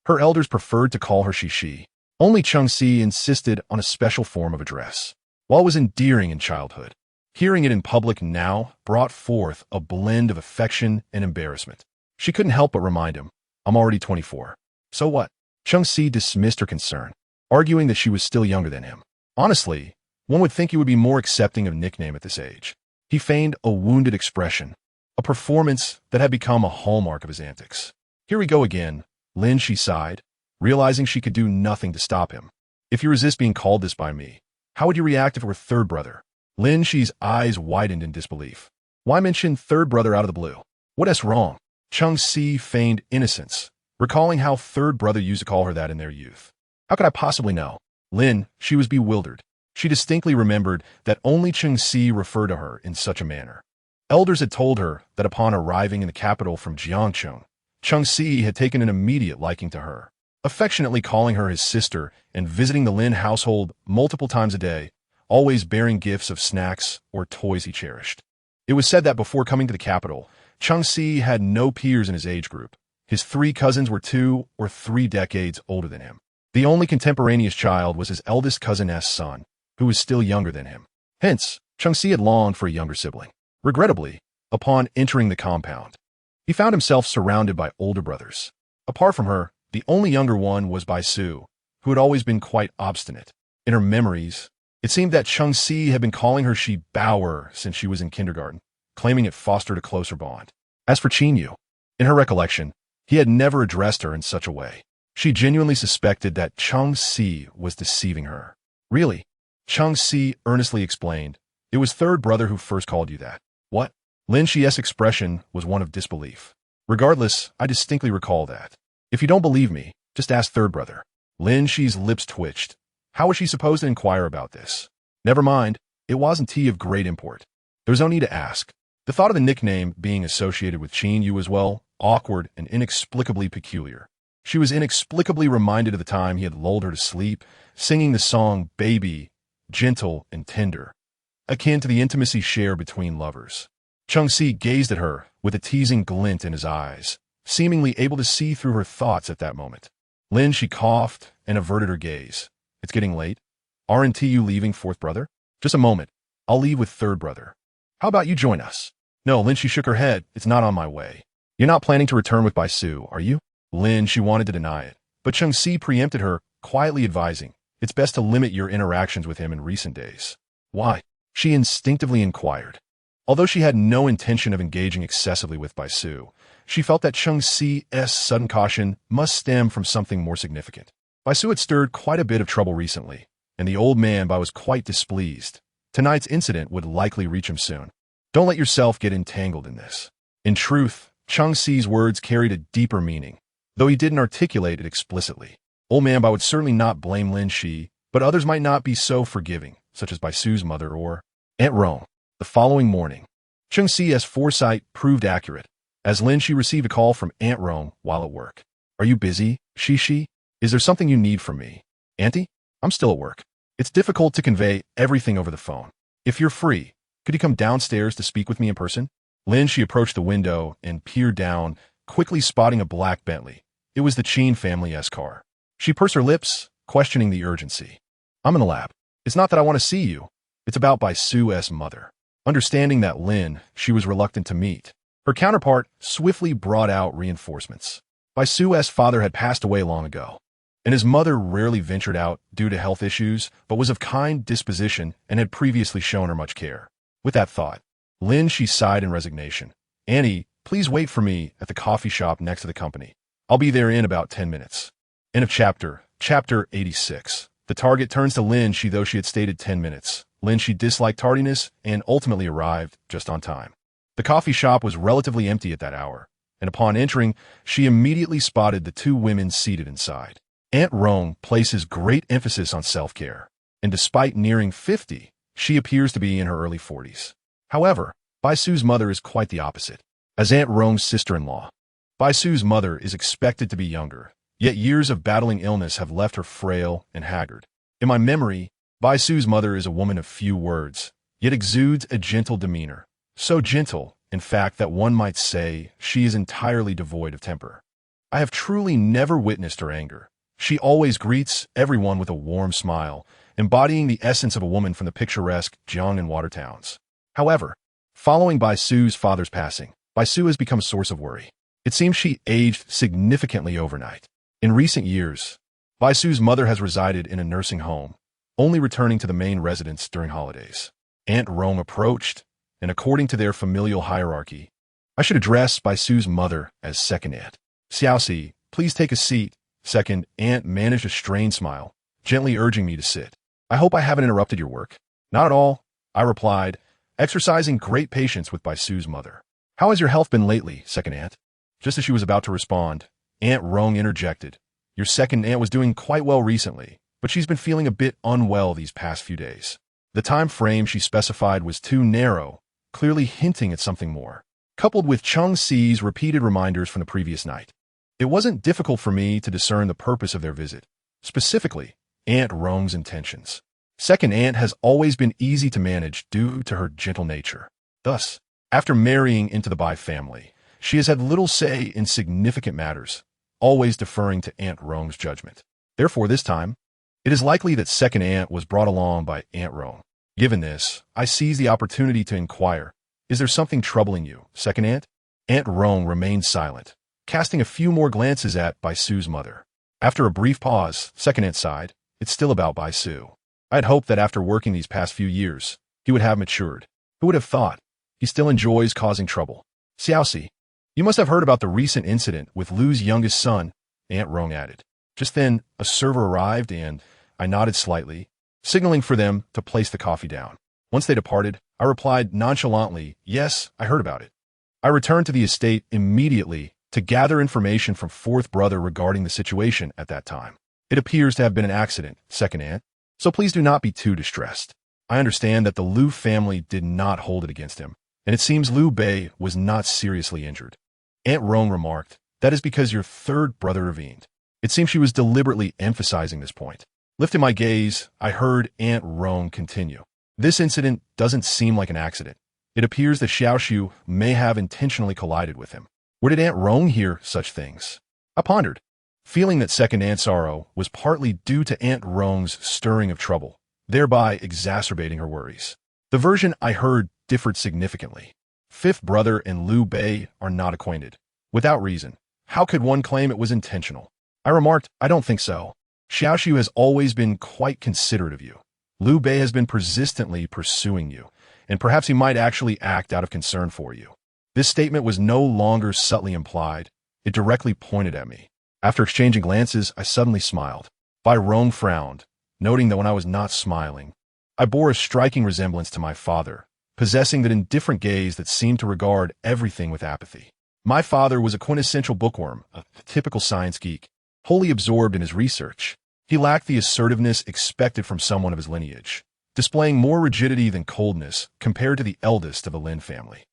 Her elders preferred to call her Shi. Only Qin Yu insisted on a special form of address. While it was endearing in childhood, hearing it in public now brought forth a blend of affection and embarrassment. She couldn't help but remind him, I'm already 24. So what? Qin Yu dismissed her concern, arguing that she was still younger than him. Honestly, one would think he would be more accepting of nickname at this age. He feigned a wounded expression, a performance that had become a hallmark of his antics. Here we go again, Lin Xi sighed, realizing she could do nothing to stop him. If you resist being called this by me, how would you react if it were third brother? Lin Xi's eyes widened in disbelief. Why mention third brother out of the blue? What is wrong? Qin Yu feigned innocence, recalling how third brother used to call her that in their youth. How could I possibly know? Lin, she was bewildered. She distinctly remembered that only Qin Yu referred to her in such a manner. Elders had told her that upon arriving in the capital from Jiangcheng, Qin Yu had taken an immediate liking to her. affectionately calling her his sister and visiting the Lin household multiple times a day, always bearing gifts of snacks or toys he cherished. It was said that before coming to the capital, Qin Yu had no peers in his age group. His 3 cousins were 2 or 3 decades older than him. The only contemporaneous child was his eldest cousin's son, who was still younger than him. Hence, Qin Yu had longed for a younger sibling. Regrettably, upon entering the compound, he found himself surrounded by older brothers. Apart from her, the only younger one was Bai Su, who had always been quite obstinate. In her memories, it seemed that Qin Yu had been calling her Shi Baoer since she was in kindergarten, claiming it fostered a closer bond. As for Qin Yu, in her recollection, he had never addressed her in such a way. She genuinely suspected that Qin Yu was deceiving her. Really? Qin Yu earnestly explained. It was third brother who first called you that. What? Lin Xi's expression was one of disbelief. Regardless, I distinctly recall that. If you don't believe me, just ask third brother. Lin Xi's lips twitched. How was she supposed to inquire about this? Never mind, it wasn't tea of great import. There was no need to ask. The thought of the nickname being associated with Qin Yu was, well, awkward and inexplicably peculiar. She was inexplicably reminded of the time he had lulled her to sleep, singing the song Baby, gentle and tender, akin to the intimacy shared between lovers. Qin Yu gazed at her with a teasing glint in his eyes, seemingly able to see through her thoughts at that moment. Lin Xi coughed and averted her gaze. It's getting late. Aren't you leaving fourth brother? Just a moment. I'll leave with third brother. How about you join us? No, Lin Xi shook her head. It's not on my way. You're not planning to return with Bai Su, are you? Lin Xi wanted to deny it, but Qin Yu preempted her, quietly advising, it's best to limit your interactions with him in recent days. Why? She instinctively inquired. Although she had no intention of engaging excessively with Bai Su, she felt that Qin Yu's sudden caution must stem from something more significant. Bai Su had stirred quite a bit of trouble recently, and the old man was quite displeased. Tonight's incident would likely reach him soon. Don't let yourself get entangled in this. In truth, Qin Yu's words carried a deeper meaning, though he didn't articulate it explicitly. Old man would certainly not blame Lin Xi, but others might not be so forgiving, such as Bai Su's mother or Aunt Rome. The following morning, Qin Yu's foresight proved accurate, as Lin Xi received a call from Aunt Rome while at work. Are you busy, Xi? Is there something you need from me? Auntie? I'm still at work. It's difficult to convey everything over the phone. If you're free, could you come downstairs to speak with me in person? Lin Xi approached the window and peered down, quickly spotting a black Bentley. It was the Qin family's car. She pursed her lips, questioning the urgency. I'm in the lab. It's not that I want to see you. It's about Bai Su's mother. Understanding that Lin Xi was reluctant to meet, her counterpart swiftly brought out reinforcements. Bai Su's father had passed away long ago, and his mother rarely ventured out due to health issues, but was of kind disposition and had previously shown her much care. With that thought, Lin Xi sighed in resignation. Annie, please wait for me at the coffee shop next to the company. I'll be there in about 10 minutes. End of chapter. Chapter 86. The target turns to Lin Xi, though she had stated 10 minutes. Lin Xi disliked tardiness and ultimately arrived just on time. The coffee shop was relatively empty at that hour, and upon entering, she immediately spotted the 2 women seated inside. Aunt Rome places great emphasis on self-care, and despite nearing 50, she appears to be in her early 40s. However, Bai Su's mother is quite the opposite. As Aunt Rome's sister-in-law, Bai Su's mother is expected to be younger, yet years of battling illness have left her frail and haggard. In my memory, Bai Su's mother is a woman of few words, yet exudes a gentle demeanor. So gentle, in fact, that one might say she is entirely devoid of temper. I have truly never witnessed her anger. She always greets everyone with a warm smile, embodying the essence of a woman from the picturesque Jiang and water towns. However, following Bai Su's father's passing, Bai Su has become a source of worry. It seems she aged significantly overnight. In recent years, Bai Su's mother has resided in a nursing home, only returning to the main residence during holidays. Aunt Rome approached, and according to their familial hierarchy, I should address Bai Su's mother as second aunt. Xiaoxi, please take a seat. Second aunt managed a strained smile, gently urging me to sit. I hope I haven't interrupted your work. Not at all, I replied, exercising great patience with Bai Su's mother. How has your health been lately, second aunt? Just as she was about to respond, Aunt Rong interjected. Your second aunt was doing quite well recently, but she's been feeling a bit unwell these past few days. The time frame she specified was too narrow, clearly hinting at something more, coupled with Qin Yu's repeated reminders from the previous night. It wasn't difficult for me to discern the purpose of their visit, specifically Aunt Rong's intentions. Second Aunt has always been easy to manage due to her gentle nature. Thus, after marrying into the Bai family, she has had little say in significant matters, always deferring to Aunt Rong's judgment. Therefore, this time, it is likely that Second Aunt was brought along by Aunt Rong. Given this, I seize the opportunity to inquire, "Is there something troubling you, Second Aunt?" Aunt Rong remained silent, casting a few more glances at Bai Su's mother. After a brief pause, Second Aunt sighed, "It's still about Bai Su. I had hoped that after working these past few years, he would have matured. Who would have thought? He still enjoys causing trouble." "Xiaoxi, you must have heard about the recent incident with Lu's youngest son," Aunt Rong added. Just then, a server arrived and I nodded slightly, signaling for them to place the coffee down. Once they departed, I replied nonchalantly, "Yes, I heard about it." I returned to the estate immediately to gather information from fourth brother regarding the situation at that time. "It appears to have been an accident, Second Aunt, so please do not be too distressed. I understand that the Lu family did not hold it against him, and it seems Liu Bei was not seriously injured." Aunt Rong remarked, "That is because your third brother intervened." It seems she was deliberately emphasizing this point. Lifting my gaze, I heard Aunt Rong continue. "This incident doesn't seem like an accident. It appears that Xiaoxiu may have intentionally collided with him. Where did Aunt Rong hear such things?" I pondered, feeling that Second Aunt's sorrow was partly due to Aunt Rong's stirring of trouble, thereby exacerbating her worries. The version I heard differed significantly. Fifth brother and Liu Bei are not acquainted. Without reason, how could one claim it was intentional? I remarked, "I don't think so. Xiaoxiu has always been quite considerate of you. Liu Bei has been persistently pursuing you, and perhaps he might actually act out of concern for you." This statement was no longer subtly implied. It directly pointed at me. After exchanging glances, I suddenly smiled. Bai Rong frowned, noting that when I was not smiling, I bore a striking resemblance to my father, possessing that indifferent gaze that seemed to regard everything with apathy. My father was a quintessential bookworm, a typical science geek, wholly absorbed in his research. He lacked the assertiveness expected from someone of his lineage, displaying more rigidity than coldness compared to the eldest of the Lin family.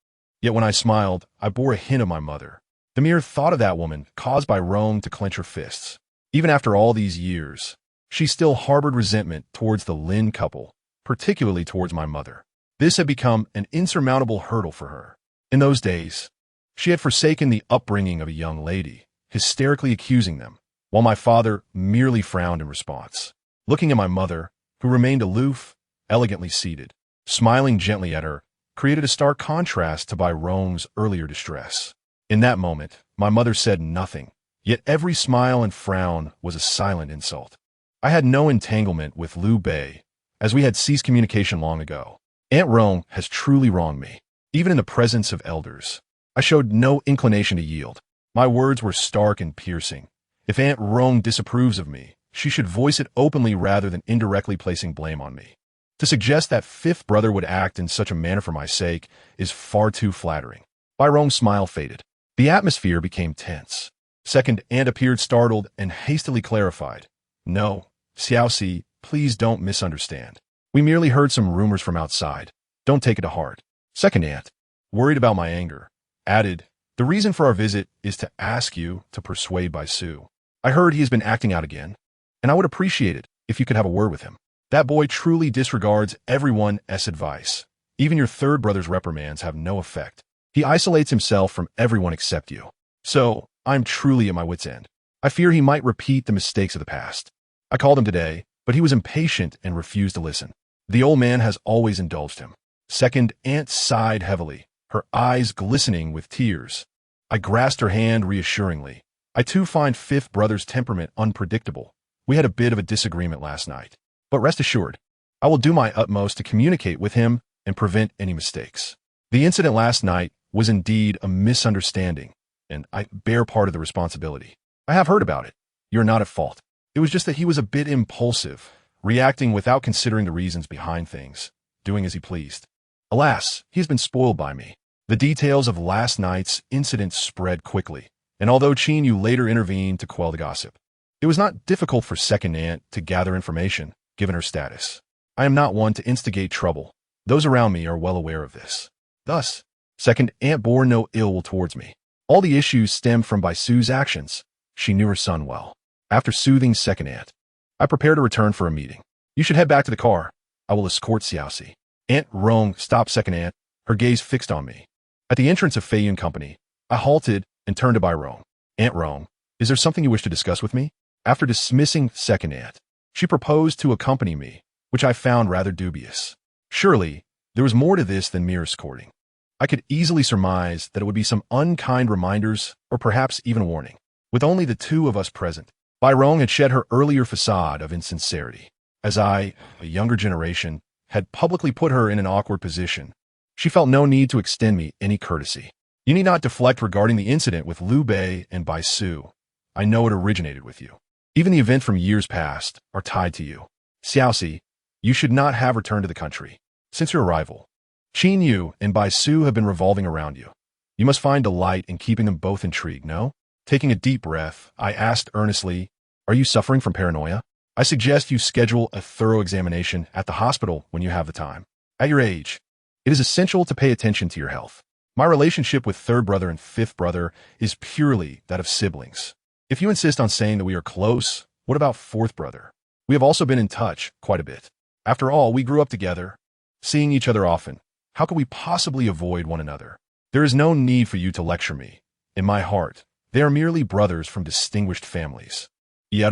Yet when I smiled, I bore a hint of my mother. The mere thought of that woman caused Bai Rong to clench her fists. Even after all these years, she still harbored resentment towards the Lin couple, particularly towards my mother. This had become an insurmountable hurdle for her. In those days, she had forsaken the upbringing of a young lady, hysterically accusing them, while my father merely frowned in response. Looking at my mother, who remained aloof, elegantly seated, smiling gently at her, created a stark contrast to Bai Rong's earlier distress. In that moment, my mother said nothing, yet every smile and frown was a silent insult. I had no entanglement with Liu Bei, as we had ceased communication long ago. Aunt Rong has truly wronged me. Even in the presence of elders, I showed no inclination to yield. My words were stark and piercing. If Aunt Rong disapproves of me, she should voice it openly rather than indirectly placing blame on me. To suggest that fifth brother would act in such a manner for my sake is far too flattering. Bai Rong's smile faded. The atmosphere became tense. Second Aunt appeared startled and hastily clarified. "No, Xiaoxi, please don't misunderstand. We merely heard some rumors from outside. Don't take it to heart." Second Aunt, worried about my anger, added, "The reason for our visit is to ask you to persuade Bai Su. I heard he has been acting out again, and I would appreciate it if you could have a word with him. That boy truly disregards everyone's advice. Even your third brother's reprimands have no effect. He isolates himself from everyone except you. So, I'm truly at my wit's end. I fear he might repeat the mistakes of the past." I called him today, but he was impatient and refused to listen. The old man has always indulged him. Second Aunt sighed heavily, her eyes glistening with tears. I grasped her hand reassuringly. "I too find fifth brother's temperament unpredictable. We had a bit of a disagreement last night. But rest assured, I will do my utmost to communicate with him and prevent any mistakes. The incident last night was indeed a misunderstanding, and I bear part of the responsibility. I have heard about it. You're not at fault. It was just that he was a bit impulsive, reacting without considering the reasons behind things, doing as he pleased. Alas, he has been spoiled by me." The details of last night's incident spread quickly, and although Qin Yu later intervened to quell the gossip, it was not difficult for Second Aunt to gather information, given her status. I am not one to instigate trouble. Those around me are well aware of this. Thus, Second Aunt bore no ill will towards me. All the issues stemmed from Bai Su's actions, She knew her son well. After soothing second aunt, I prepare to return for a meeting. You should head back to the car. I will escort Xiaoxi. Aunt Rong stopped second aunt, her gaze fixed on me. At the entrance of Fei Yun Company, I halted and turned to Bai Rong. Aunt Rong, is there something you wish to discuss with me? After dismissing second aunt, she proposed to accompany me, which I found rather dubious. Surely, there was more to this than mere escorting. I could easily surmise that it would be some unkind reminders or perhaps even warning. With only the two of us present, Bai Rong had shed her earlier facade of insincerity. As I, a younger generation, had publicly put her in an awkward position, she felt no need to extend me any courtesy. You need not deflect regarding the incident with Liu Bei and Bai Su. I know it originated with you. Even the event from years past are tied to you. Xiaoxi, you should not have returned to the country. Since your arrival, Qin Yu and Bai Su have been revolving around you. You must find delight in keeping them both intrigued, no? Taking a deep breath, I asked earnestly, are you suffering from paranoia? I suggest you schedule a thorough examination at the hospital when you have the time. At your age, it is essential to pay attention to your health. My relationship with third brother and fifth brother is purely that of siblings. If you insist on saying that we are close, what about fourth brother? We have also been in touch quite a bit. After all, we grew up together, seeing each other often. How could we possibly avoid one another? There is no need for you to lecture me. In my heart, they are merely brothers from distinguished families. The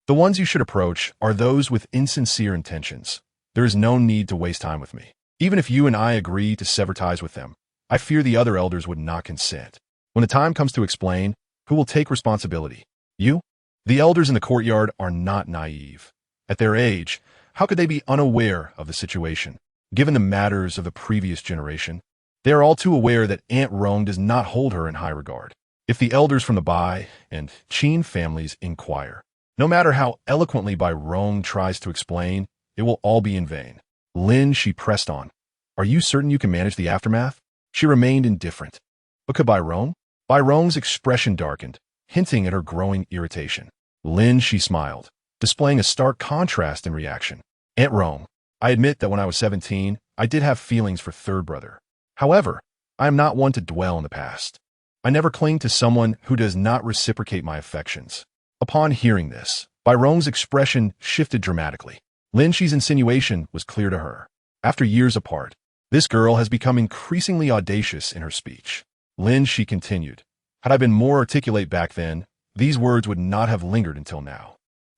ones you should approach are those with insincere intentions. There is no need to waste time with me. Even if you and I agree to sever ties with them, I fear the other elders would not consent. When the time comes to explain, who will take responsibility? You? The elders in the courtyard are not naive. At their age, how could they be unaware of the situation? Given the matters of the previous generation, they are all too aware that Aunt Rong does not hold her in high regard. If the elders from the Bai and Qin families inquire, no matter how eloquently Bai Rong tries to explain, it will all be in vain. Lin Xi pressed on. Are you certain you can manage the aftermath? She remained indifferent. But could Bai Rong? Bai Rong's expression darkened, hinting at her growing irritation. Lin Xi smiled, displaying a stark contrast in reaction. Aunt Rong, I admit that when I was 17, I did have feelings for third brother. However, I am not one to dwell in the past. I never cling to someone who does not reciprocate my affections. Upon hearing this, Bai Rong's expression shifted dramatically. Lin Xi's insinuation was clear to her. After years apart, this girl has become increasingly audacious in her speech. Lin Xi continued, had I been more articulate back then, these words would not have lingered until now.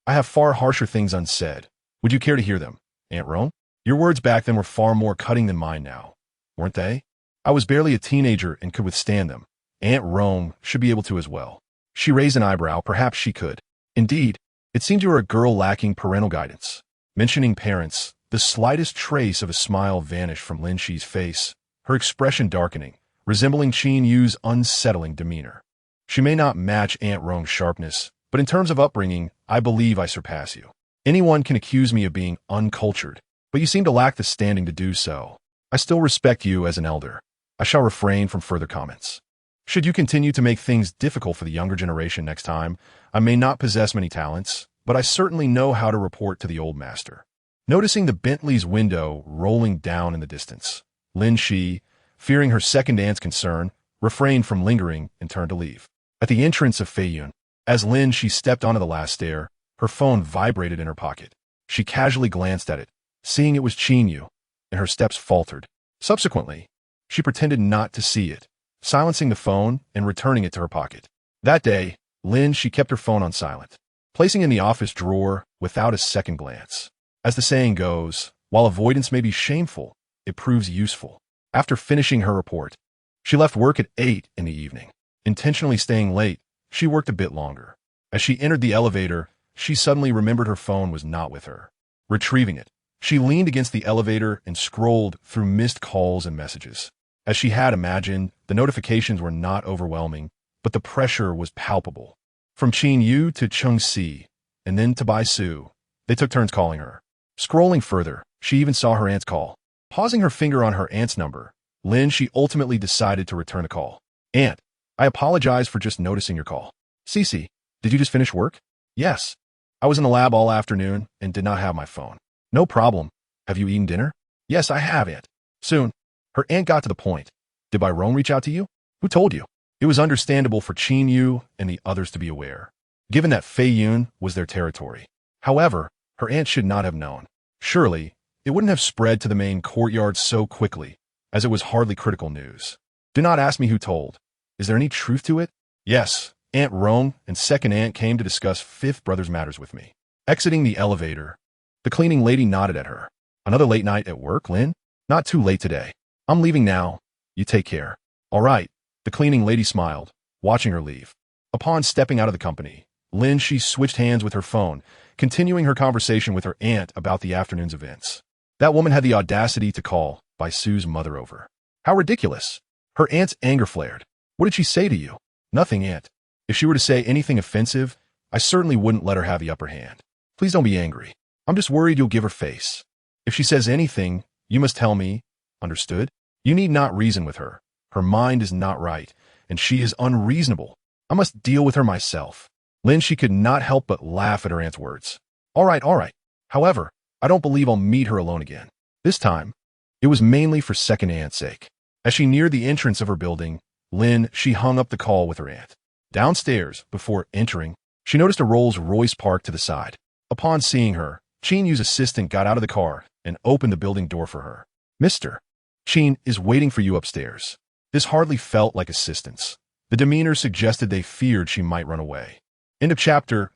I have far harsher things unsaid. Would you care to hear them, Aunt Rong? Your words back then were far more cutting than mine now, weren't they? I was barely a teenager and could withstand them. Aunt Rong should be able to as well. She raised an eyebrow, perhaps she could. Indeed, it seemed you were a girl lacking parental guidance. Mentioning parents, the slightest trace of a smile vanished from Lin Xi's face, her expression darkening, resembling Qin Yu's unsettling demeanor. She may not match Aunt Rong's sharpness, but in terms of upbringing, I believe I surpass you. Anyone can accuse me of being uncultured, but you seem to lack the standing to do so. I still respect you as an elder. I shall refrain from further comments. Should you continue to make things difficult for the younger generation next time, I may not possess many talents, but I certainly know how to report to the old master. Noticing the Bentley's window rolling down in the distance, Lin Xi, fearing her second aunt's concern, refrained from lingering and turned to leave. At the entrance of Fei Yun, as Lin Xi stepped onto the last stair, her phone vibrated in her pocket. She casually glanced at it, seeing it was Qin Yu, and her steps faltered. Subsequently, she pretended not to see it, silencing the phone and returning it to her pocket. That day, Lin Xi kept her phone on silent, placing it in the office drawer without a second glance. As the saying goes, while avoidance may be shameful, it proves useful. After finishing her report, she left work at 8 in the evening. Intentionally staying late, she worked a bit longer. As she entered the elevator, she suddenly remembered her phone was not with her. Retrieving it, she leaned against the elevator and scrolled through missed calls and messages. As she had imagined, the notifications were not overwhelming, but the pressure was palpable. From Qin Yu to Cheng Si, and then to Bai Su, they took turns calling her. Scrolling further, she even saw her aunt's call. Pausing her finger on her aunt's number, Lin Xi ultimately decided to return the call. Aunt, I apologize for just noticing your call. Cece, did you just finish work? Yes. I was in the lab all afternoon and did not have my phone. No problem. Have you eaten dinner? Yes, I have, Aunt. Soon. Her aunt got to the point. Did Bai Rong reach out to you? Who told you? It was understandable for Qin Yu and the others to be aware, given that Fei Yun was their territory. However, her aunt should not have known. Surely, it wouldn't have spread to the main courtyard so quickly, as it was hardly critical news. Do not ask me who told. Is there any truth to it? Yes, Aunt Rome and second aunt came to discuss fifth brother's matters with me. Exiting the elevator, the cleaning lady nodded at her. Another late night at work, Lin? Not too late today. I'm leaving now. You take care. All right, the cleaning lady smiled, watching her leave. Upon stepping out of the company, Lin Xi switched hands with her phone, continuing her conversation with her aunt about the afternoon's events. That woman had the audacity to call by Sue's mother over. How ridiculous. Her aunt's anger flared. What did she say to you? Nothing, aunt. If she were to say anything offensive, I certainly wouldn't let her have the upper hand. Please don't be angry. I'm just worried you'll give her face. If she says anything, you must tell me. Understood? You need not reason with her. Her mind is not right, and she is unreasonable. I must deal with her myself. Lin Xi could not help but laugh at her aunt's words. All right, all right. However, I don't believe I'll meet her alone again. This time, it was mainly for second aunt's sake. As she neared the entrance of her building, Lin Xi hung up the call with her aunt. Downstairs, before entering, she noticed a Rolls-Royce parked to the side. Upon seeing her, Qin Yu's assistant got out of the car and opened the building door for her. Mr. Qin is waiting for you upstairs. This hardly felt like assistance. The demeanor suggested they feared she might run away. End of chapter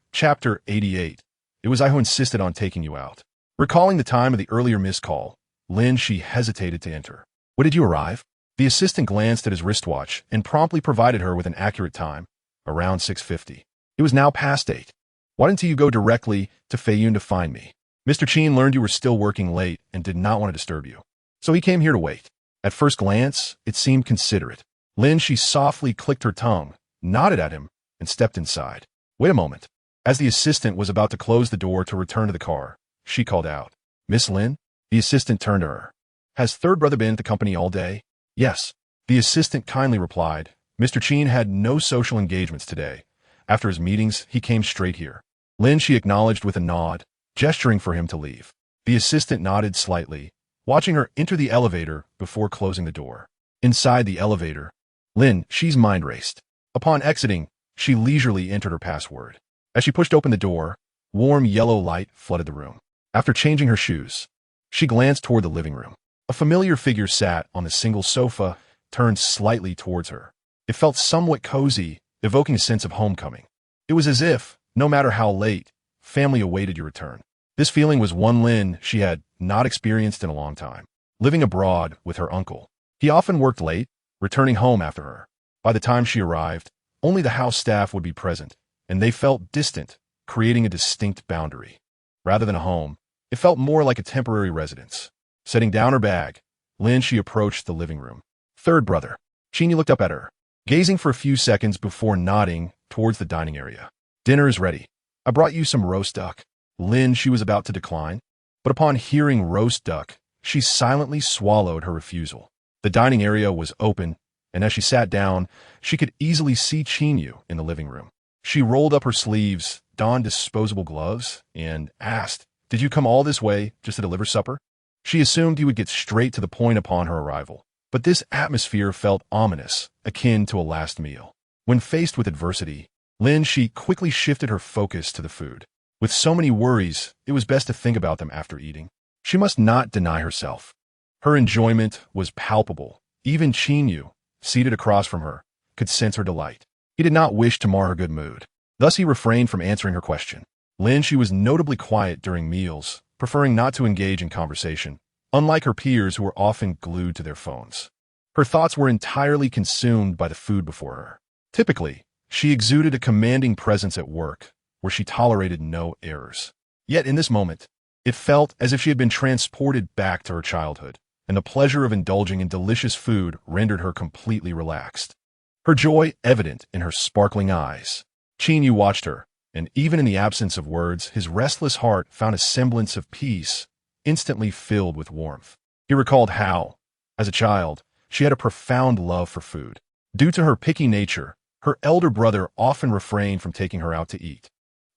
88. It was I who insisted on taking you out. Recalling the time of the earlier missed call, Lin Xi hesitated to enter. When did you arrive? The assistant glanced at his wristwatch and promptly provided her with an accurate time, around 6:50. It was now past 8. Why didn't you go directly to Fei Yun to find me? Mr. Qin learned you were still working late and did not want to disturb you. So he came here to wait. At first glance, it seemed considerate. Lin Xi softly clicked her tongue, nodded at him, and stepped inside. Wait a moment. As the assistant was about to close the door to return to the car, she called out, Miss Lin? The assistant turned to her. Has third brother been at the company all day? Yes. The assistant kindly replied. Mr. Qin had no social engagements today. After his meetings, he came straight here. Lin Xi acknowledged with a nod, gesturing for him to leave. The assistant nodded slightly, watching her enter the elevator before closing the door. Inside the elevator, Lin Xi's mind raced. Upon exiting, she leisurely entered her password. As she pushed open the door, warm yellow light flooded the room. After changing her shoes, she glanced toward the living room. A familiar figure sat on the single sofa, turned slightly towards her. It felt somewhat cozy, evoking a sense of homecoming. It was as if, no matter how late, family awaited your return. This feeling was one Lin she had not experienced in a long time. Living abroad with her uncle, he often worked late, returning home after her. By the time she arrived, only the house staff would be present, and they felt distant, creating a distinct boundary. Rather than a home, it felt more like a temporary residence. Setting down her bag, Lin Xi approached the living room. Third brother. Qin Yu looked up at her, gazing for a few seconds before nodding towards the dining area. Dinner is ready. I brought you some roast duck. Lin Xi was about to decline, but upon hearing roast duck, she silently swallowed her refusal. The dining area was open, and as she sat down, she could easily see Qin Yu in the living room. She rolled up her sleeves, donned disposable gloves, and asked, Did you come all this way just to deliver supper? She assumed he would get straight to the point upon her arrival, but this atmosphere felt ominous, akin to a last meal. When faced with adversity, Lin Xi quickly shifted her focus to the food. With so many worries, it was best to think about them after eating. She must not deny herself. Her enjoyment was palpable. Even Qin Yu, seated across from her, could sense her delight. He did not wish to mar her good mood. Thus he refrained from answering her question. Lin Xi was notably quiet during meals, preferring not to engage in conversation, unlike her peers who were often glued to their phones. Her thoughts were entirely consumed by the food before her. Typically, she exuded a commanding presence at work, where she tolerated no errors. Yet in this moment, it felt as if she had been transported back to her childhood, and the pleasure of indulging in delicious food rendered her completely relaxed. Her joy evident in her sparkling eyes. Qin Yu watched her, and even in the absence of words, his restless heart found a semblance of peace, instantly filled with warmth. He recalled how, as a child, she had a profound love for food. Due to her picky nature, her elder brother often refrained from taking her out to eat.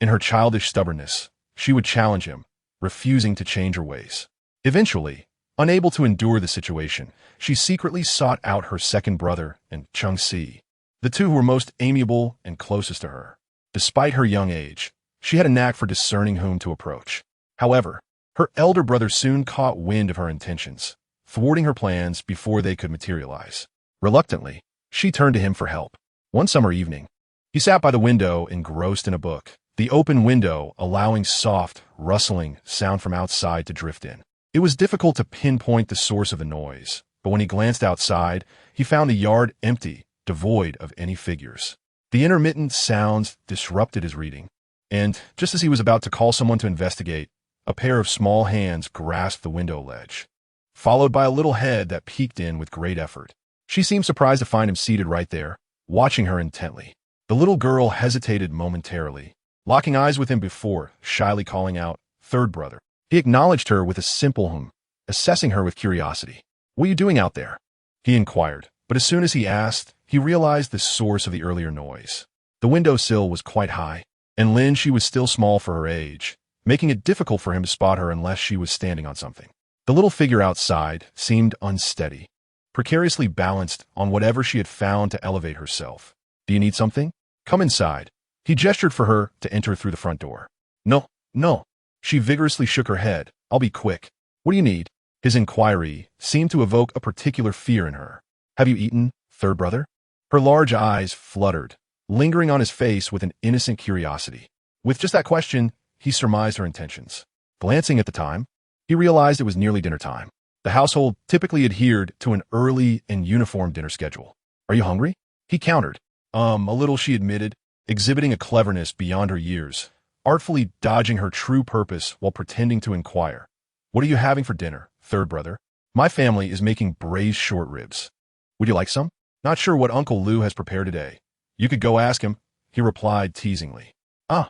In her childish stubbornness, she would challenge him, refusing to change her ways. Eventually, unable to endure the situation, she secretly sought out her second brother and Chung Si. the two who were most amiable and closest to her. Despite her young age, she had a knack for discerning whom to approach. However, her elder brother soon caught wind of her intentions, thwarting her plans before they could materialize. Reluctantly, she turned to him for help. One summer evening, he sat by the window engrossed in a book, the open window allowing soft, rustling sound from outside to drift in. It was difficult to pinpoint the source of the noise, but when he glanced outside, he found the yard empty, devoid of any figures. The intermittent sounds disrupted his reading, and just as he was about to call someone to investigate, a pair of small hands grasped the window ledge, followed by a little head that peeked in with great effort. She seemed surprised to find him seated right there, watching her intently. The little girl hesitated momentarily, locking eyes with him before shyly calling out, "Third brother." He acknowledged her with a simple hum, assessing her with curiosity. "What are you doing out there?" he inquired, but as soon as he asked, he realized the source of the earlier noise. The windowsill was quite high, and Lin Xi was still small for her age, making it difficult for him to spot her unless she was standing on something. The little figure outside seemed unsteady, precariously balanced on whatever she had found to elevate herself. "Do you need something? Come inside." He gestured for her to enter through the front door. "No, no." She vigorously shook her head. "I'll be quick." "What do you need?" His inquiry seemed to evoke a particular fear in her. "Have you eaten, third brother?" Her large eyes fluttered, lingering on his face with an innocent curiosity. With just that question, he surmised her intentions. Glancing at the time, he realized it was nearly dinner time. The household typically adhered to an early and uniform dinner schedule. "Are you hungry?" he countered. A little," she admitted, exhibiting a cleverness beyond her years, artfully dodging her true purpose while pretending to inquire. "What are you having for dinner, third brother?" "My family is making braised short ribs. Would you like some?" "Not sure what Uncle Lou has prepared today." "You could go ask him," he replied teasingly. "Ah."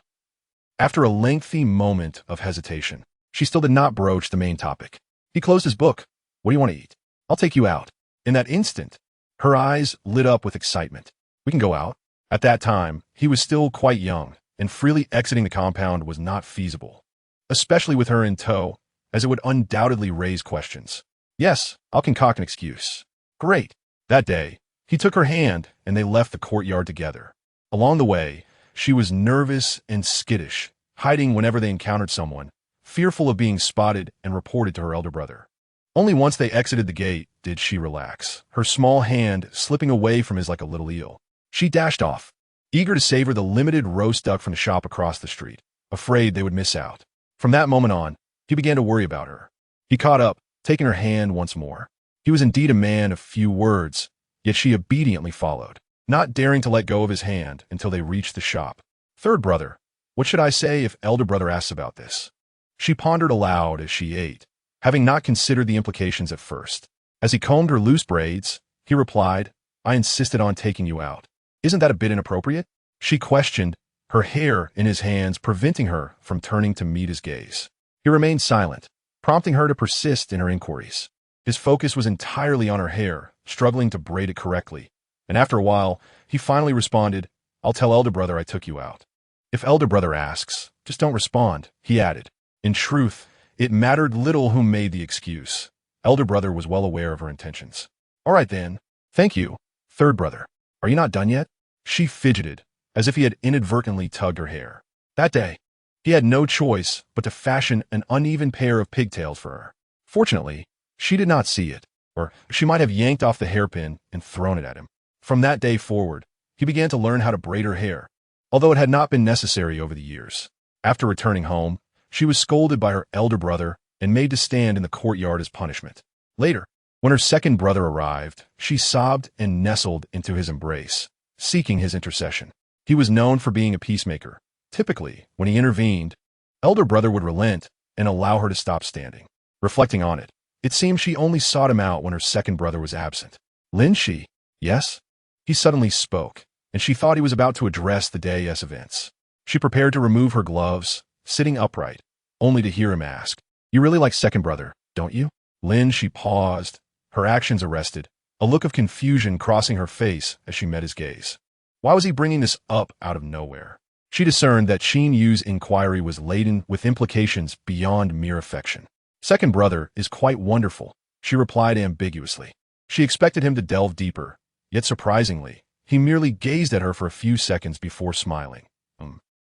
After a lengthy moment of hesitation, she still did not broach the main topic. He closed his book. "What do you want to eat?" "I'll take you out." In that instant, her eyes lit up with excitement. "We can go out." At that time, he was still quite young, and freely exiting the compound was not feasible, especially with her in tow, as it would undoubtedly raise questions. "Yes, I'll concoct an excuse." "Great." That day, he took her hand and they left the courtyard together. Along the way, she was nervous and skittish, hiding whenever they encountered someone, fearful of being spotted and reported to her elder brother. Only once they exited the gate did she relax, her small hand slipping away from his like a little eel. She dashed off, eager to savor the limited roast duck from the shop across the street, afraid they would miss out. From that moment on, he began to worry about her. He caught up, taking her hand once more. He was indeed a man of few words, yet she obediently followed, not daring to let go of his hand until they reached the shop. "Third brother, what should I say if elder brother asks about this?" She pondered aloud as she ate, having not considered the implications at first. As he combed her loose braids, he replied, "I insisted on taking you out. Isn't that a bit inappropriate?" She questioned, her hair in his hands preventing her from turning to meet his gaze. He remained silent, prompting her to persist in her inquiries. His focus was entirely on her hair, struggling to braid it correctly, and after a while, he finally responded, "I'll tell elder brother I took you out." "If elder brother asks, just don't respond," he added. In truth, it mattered little who made the excuse. Elder brother was well aware of her intentions. "All right then. Thank you, third brother. Are you not done yet?" She fidgeted, as if he had inadvertently tugged her hair. That day, he had no choice but to fashion an uneven pair of pigtails for her. Fortunately, she did not see it, or she might have yanked off the hairpin and thrown it at him. From that day forward, he began to learn how to braid her hair, although it had not been necessary over the years. After returning home, she was scolded by her elder brother and made to stand in the courtyard as punishment. Later, when her second brother arrived, she sobbed and nestled into his embrace, seeking his intercession. He was known for being a peacemaker. Typically, when he intervened, elder brother would relent and allow her to stop standing. Reflecting on it, it seemed she only sought him out when her second brother was absent. "Lin Xi, yes?" He suddenly spoke, and she thought he was about to address the day's events. She prepared to remove her gloves, sitting upright, only to hear him ask, "You really like second brother, don't you?" Lin Xi paused, her actions arrested, a look of confusion crossing her face as she met his gaze. Why was he bringing this up out of nowhere? She discerned that Qin Yu's inquiry was laden with implications beyond mere affection. "Second brother is quite wonderful," she replied ambiguously. She expected him to delve deeper, yet surprisingly, He merely gazed at her for a few seconds before smiling.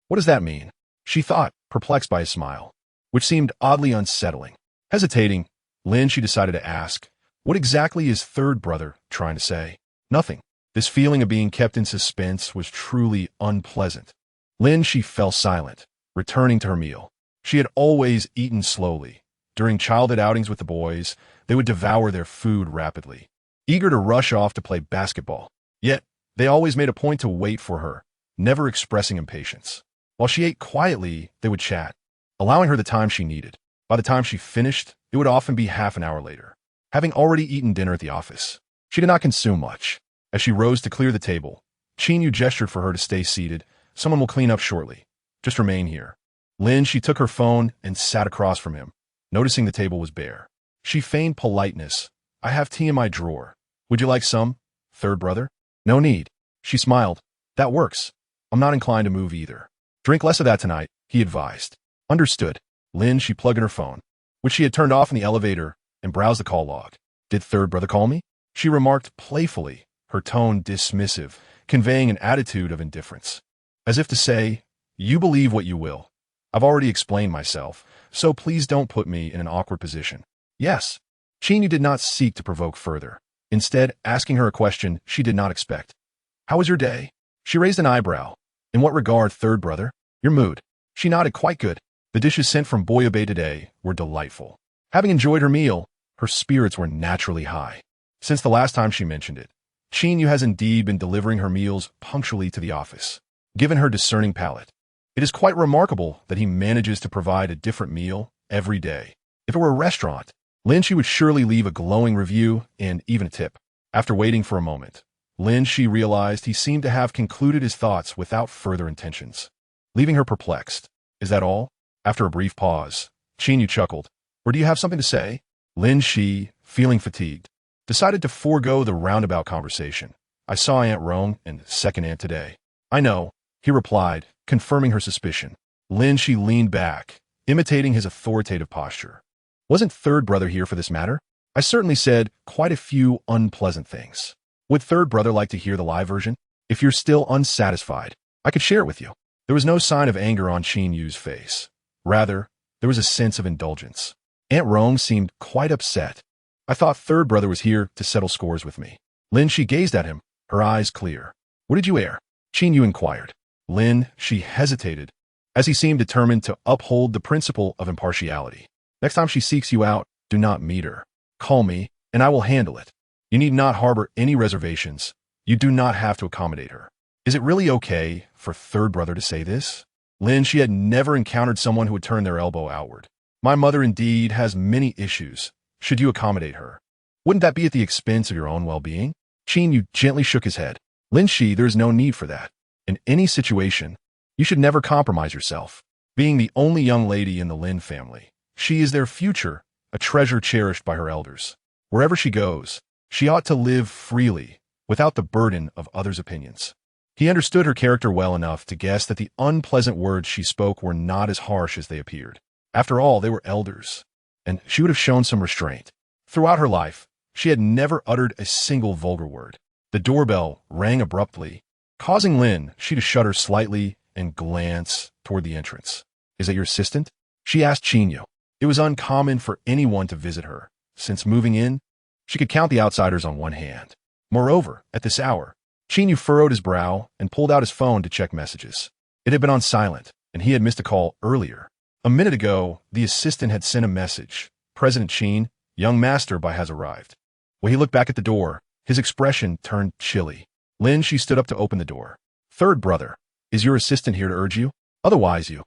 What does that mean? She thought, perplexed by his smile, which seemed oddly unsettling. Hesitating, Lin Xi decided to ask, what exactly is third brother trying to say? Nothing. This feeling of being kept in suspense was truly unpleasant. Lin Xi fell silent, returning to her meal. She had always eaten slowly. During childhood outings with the boys, they would devour their food rapidly, eager to rush off to play basketball. Yet, they always made a point to wait for her, never expressing impatience. While she ate quietly, they would chat, allowing her the time she needed. By the time she finished, it would often be half an hour later. Having already eaten dinner at the office, she did not consume much. As she rose to clear the table, Qin Yu gestured for her to stay seated. Someone will clean up shortly. Just remain here. Lin Xi took her phone and sat across from him, noticing the table was bare. She feigned politeness. I have tea in my drawer. Would you like some, third brother? No need. She smiled. That works. I'm not inclined to move either. Drink less of that tonight, he advised. Understood. Lin Xi plugged in her phone, which she had turned off in the elevator, and browsed the call log. Did third brother call me? She remarked playfully, her tone dismissive, conveying an attitude of indifference. As if to say, you believe what you will. I've already explained myself, so please don't put me in an awkward position. Yes. Qin Yu did not seek to provoke further, instead asking her a question she did not expect. How was your day? She raised an eyebrow. In what regard, third brother? Your mood. She nodded. Quite good. The dishes sent from Boyabe today were delightful. Having enjoyed her meal, her spirits were naturally high. Since the last time she mentioned it, Qin Yu has indeed been delivering her meals punctually to the office. Given her discerning palate, it is quite remarkable that he manages to provide a different meal every day. If it were a restaurant, Lin Xi would surely leave a glowing review and even a tip. After waiting for a moment, Lin Xi realized he seemed to have concluded his thoughts without further intentions, leaving her perplexed. Is that all? After a brief pause, Qin Yu chuckled. Or do you have something to say? Lin Xi, feeling fatigued, decided to forego the roundabout conversation. I saw Aunt Rong and second aunt today. I know, he replied, confirming her suspicion. Lin Xi leaned back, imitating his authoritative posture. Wasn't third brother here for this matter? I certainly said quite a few unpleasant things. Would third brother like to hear the live version? If you're still unsatisfied, I could share it with you. There was no sign of anger on Qin Yu's face. Rather, there was a sense of indulgence. Aunt Rong seemed quite upset. I thought third brother was here to settle scores with me. Lin Xi gazed at him, her eyes clear. What did you air? Qin Yu inquired. Lin Xi hesitated, as he seemed determined to uphold the principle of impartiality. Next time she seeks you out, do not meet her. Call me, and I will handle it. You need not harbor any reservations. You do not have to accommodate her. Is it really okay for third brother to say this? Lin Xi had never encountered someone who would turn their elbow outward. My mother indeed has many issues. Should you accommodate her? Wouldn't that be at the expense of your own well-being? Qin Yu gently shook his head. Lin Xi, there is no need for that. In any situation, you should never compromise yourself. Being the only young lady in the Lin family, she is their future, a treasure cherished by her elders. Wherever she goes, she ought to live freely, without the burden of others' opinions. He understood her character well enough to guess that the unpleasant words she spoke were not as harsh as they appeared. After all, they were elders, and she would have shown some restraint. Throughout her life, she had never uttered a single vulgar word. The doorbell rang abruptly, causing Lin Xi to shudder slightly and glance toward the entrance. Is that your assistant? She asked Qin Yu. It was uncommon for anyone to visit her. Since moving in, she could count the outsiders on one hand. Moreover, at this hour, Qin Yu furrowed his brow and pulled out his phone to check messages. It had been on silent, and he had missed a call earlier. A minute ago, the assistant had sent a message. President Qin, young master Bai has arrived. When he looked back at the door, his expression turned chilly. Lin Xi stood up to open the door. Third brother, is your assistant here to urge you? Otherwise you.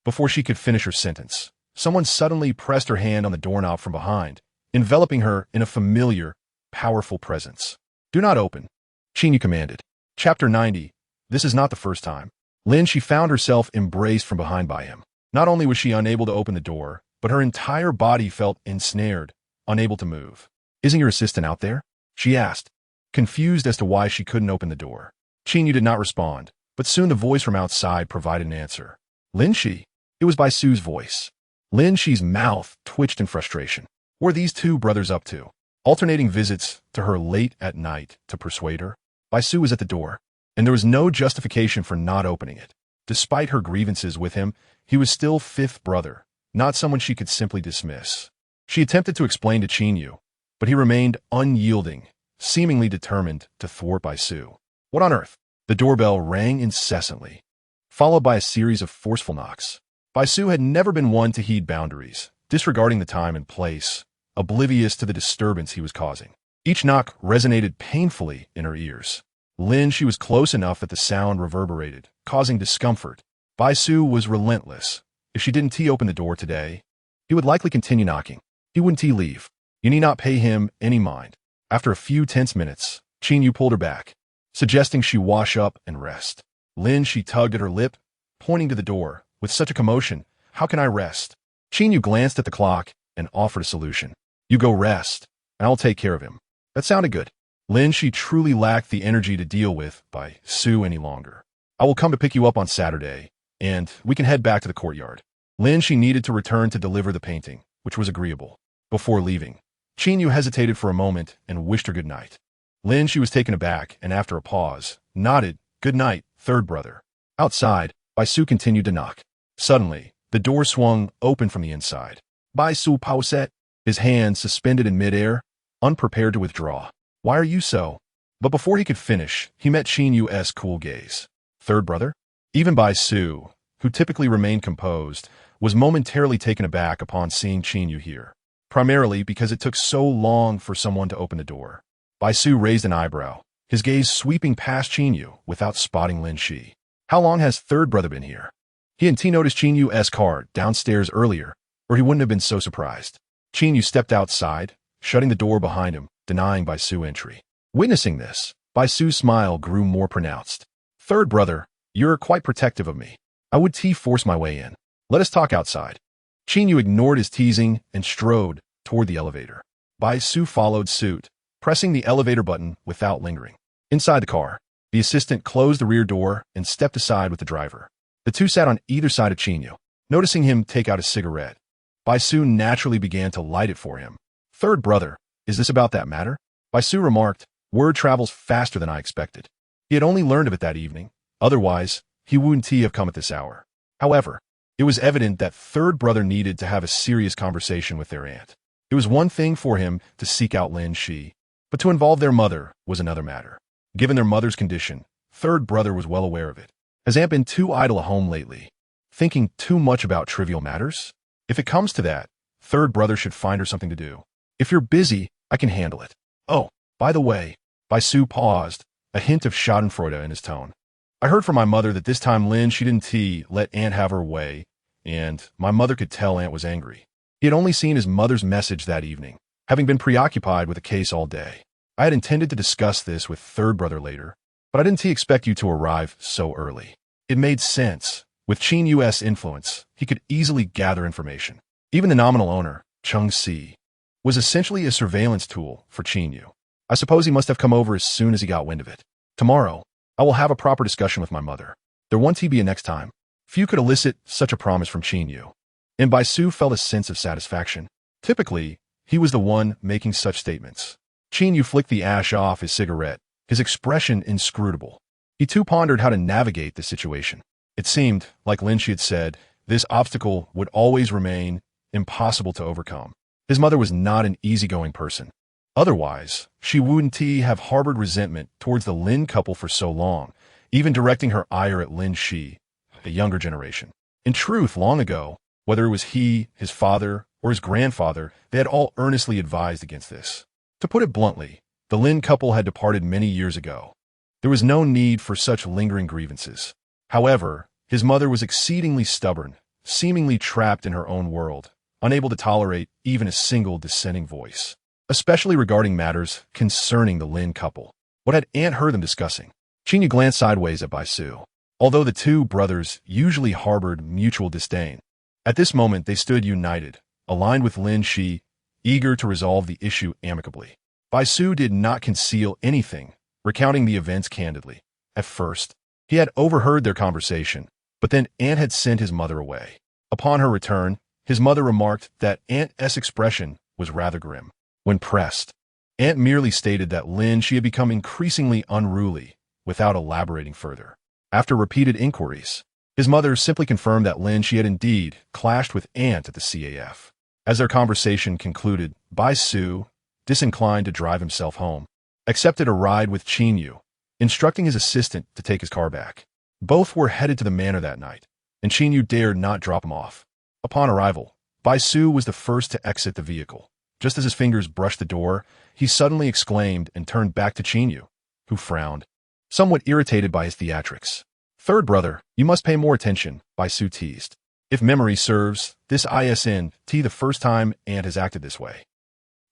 Before she could finish her sentence, someone suddenly pressed her hand on the doorknob from behind, enveloping her in a familiar, powerful presence. Do not open, Qin Yu commanded. Chapter 90. This is not the first time. Lin Xi found herself embraced from behind by him. Not only was she unable to open the door, but her entire body felt ensnared, unable to move. Isn't your assistant out there? She asked, confused as to why she couldn't open the door. Qin Yu did not respond, but soon the voice from outside provided an answer. Lin Xi. It was Bai Su's voice. Lin Xi's mouth twitched in frustration. What were these two brothers up to? Alternating visits to her late at night to persuade her? Bai Su was at the door, and there was no justification for not opening it. Despite her grievances with him, he was still fifth brother, not someone she could simply dismiss. She attempted to explain to Qin Yu, but he remained unyielding, seemingly determined to thwart Bai Su. What on earth? The doorbell rang incessantly, followed by a series of forceful knocks. Bai Su had never been one to heed boundaries, disregarding the time and place, oblivious to the disturbance he was causing. Each knock resonated painfully in her ears. Lin Xi was close enough that the sound reverberated, causing discomfort. Bai Su was relentless. If she didn't open the door today, he would likely continue knocking. He wouldn't leave. You need not pay him any mind. After a few tense minutes, Qin Yu pulled her back, suggesting she wash up and rest. Lin Xi tugged at her lip, pointing to the door. With such a commotion, how can I rest? Qin Yu glanced at the clock and offered a solution. You go rest, and I'll take care of him. That sounded good. Lin Xi truly lacked the energy to deal with Bai Su any longer. I will come to pick you up on Saturday, and we can head back to the courtyard. Lin Xi needed to return to deliver the painting, which was agreeable. Before leaving, Qin Yu hesitated for a moment and wished her good night. Lin Xi was taken aback, and after a pause, nodded, "Good night, third brother." Outside, Bai Su continued to knock. Suddenly, the door swung open from the inside. Bai Su pauset, his hands suspended in midair, unprepared to withdraw. Why are you so? But before he could finish, he met Qin Yu's cool gaze. Third brother? Even Bai Su, who typically remained composed, was momentarily taken aback upon seeing Qin Yu here, primarily because it took so long for someone to open the door. Bai Su raised an eyebrow, his gaze sweeping past Qin Yu without spotting Lin Xi. How long has third brother been here? He hadn't noticed Qin Yu's car downstairs earlier, or he wouldn't have been so surprised. Qin Yu stepped outside, shutting the door behind him, denying Bai Su entry. Witnessing this, Bai Su's smile grew more pronounced. Third brother, you're quite protective of me. I would force my way in. Let us talk outside. Qin Yu ignored his teasing and strode toward the elevator. Bai Su followed suit, pressing the elevator button without lingering. Inside the car, the assistant closed the rear door and stepped aside with the driver. The two sat on either side of Qin Yu. Noticing him take out a cigarette, Bai Su naturally began to light it for him. Third brother, is this about that matter? Bai Su remarked, word travels faster than I expected. He had only learned of it that evening. Otherwise, he wouldn't have come at this hour. However, it was evident that third brother needed to have a serious conversation with their aunt. It was one thing for him to seek out Lin Xi, but to involve their mother was another matter. Given their mother's condition, third brother was well aware of it. Has Aunt been too idle at home lately? Thinking too much about trivial matters? If it comes to that, third brother should find her something to do. If you're busy, I can handle it. Oh, by the way, Bai Su paused, a hint of schadenfreude in his tone. I heard from my mother that this time Lin Xi didn't let Aunt have her way, and my mother could tell Aunt was angry. He had only seen his mother's message that evening, having been preoccupied with a case all day. I had intended to discuss this with third brother later, but I didn't expect you to arrive so early. It made sense. With Qin Yu's influence, he could easily gather information. Even the nominal owner, Cheng Si, was essentially a surveillance tool for Qin Yu. I suppose he must have come over as soon as he got wind of it. Tomorrow, I will have a proper discussion with my mother. There won't be a next time. Few could elicit such a promise from Qin Yu. And Bai Su felt a sense of satisfaction. Typically, he was the one making such statements. Qin Yu flicked the ash off his cigarette, his expression inscrutable. He too pondered how to navigate the situation. It seemed, like Lin Xi had said, this obstacle would always remain impossible to overcome. His mother was not an easygoing person. Otherwise, she wouldn't have harbored resentment towards the Lin couple for so long, even directing her ire at Lin Xi, a younger generation. In truth, long ago, whether it was he, his father, or his grandfather, they had all earnestly advised against this. To put it bluntly, the Lin couple had departed many years ago. There was no need for such lingering grievances. However, his mother was exceedingly stubborn, seemingly trapped in her own world, unable to tolerate even a single dissenting voice, especially regarding matters concerning the Lin couple. What had Aunt heard them discussing? Qin Yu glanced sideways at Bai Su. Although the two brothers usually harbored mutual disdain, at this moment they stood united, aligned with Lin Xi, eager to resolve the issue amicably. Bai Su did not conceal anything, recounting the events candidly. At first, he had overheard their conversation, but then Aunt had sent his mother away. Upon her return, his mother remarked that Aunt's expression was rather grim. When pressed, Aunt merely stated that Lin Xi had become increasingly unruly, without elaborating further. After repeated inquiries, his mother simply confirmed that Lin Xi had indeed clashed with Aunt at the CAF. As their conversation concluded, Bai Su, disinclined to drive himself home, accepted a ride with Qin Yu, instructing his assistant to take his car back. Both were headed to the manor that night, and Qin Yu dared not drop him off. Upon arrival, Bai Su was the first to exit the vehicle. Just as his fingers brushed the door, he suddenly exclaimed and turned back to Qin Yu, who frowned, somewhat irritated by his theatrics. "Third brother, you must pay more attention," Bai Su teased. "If memory serves, this isn't the first time Aunt has acted this way."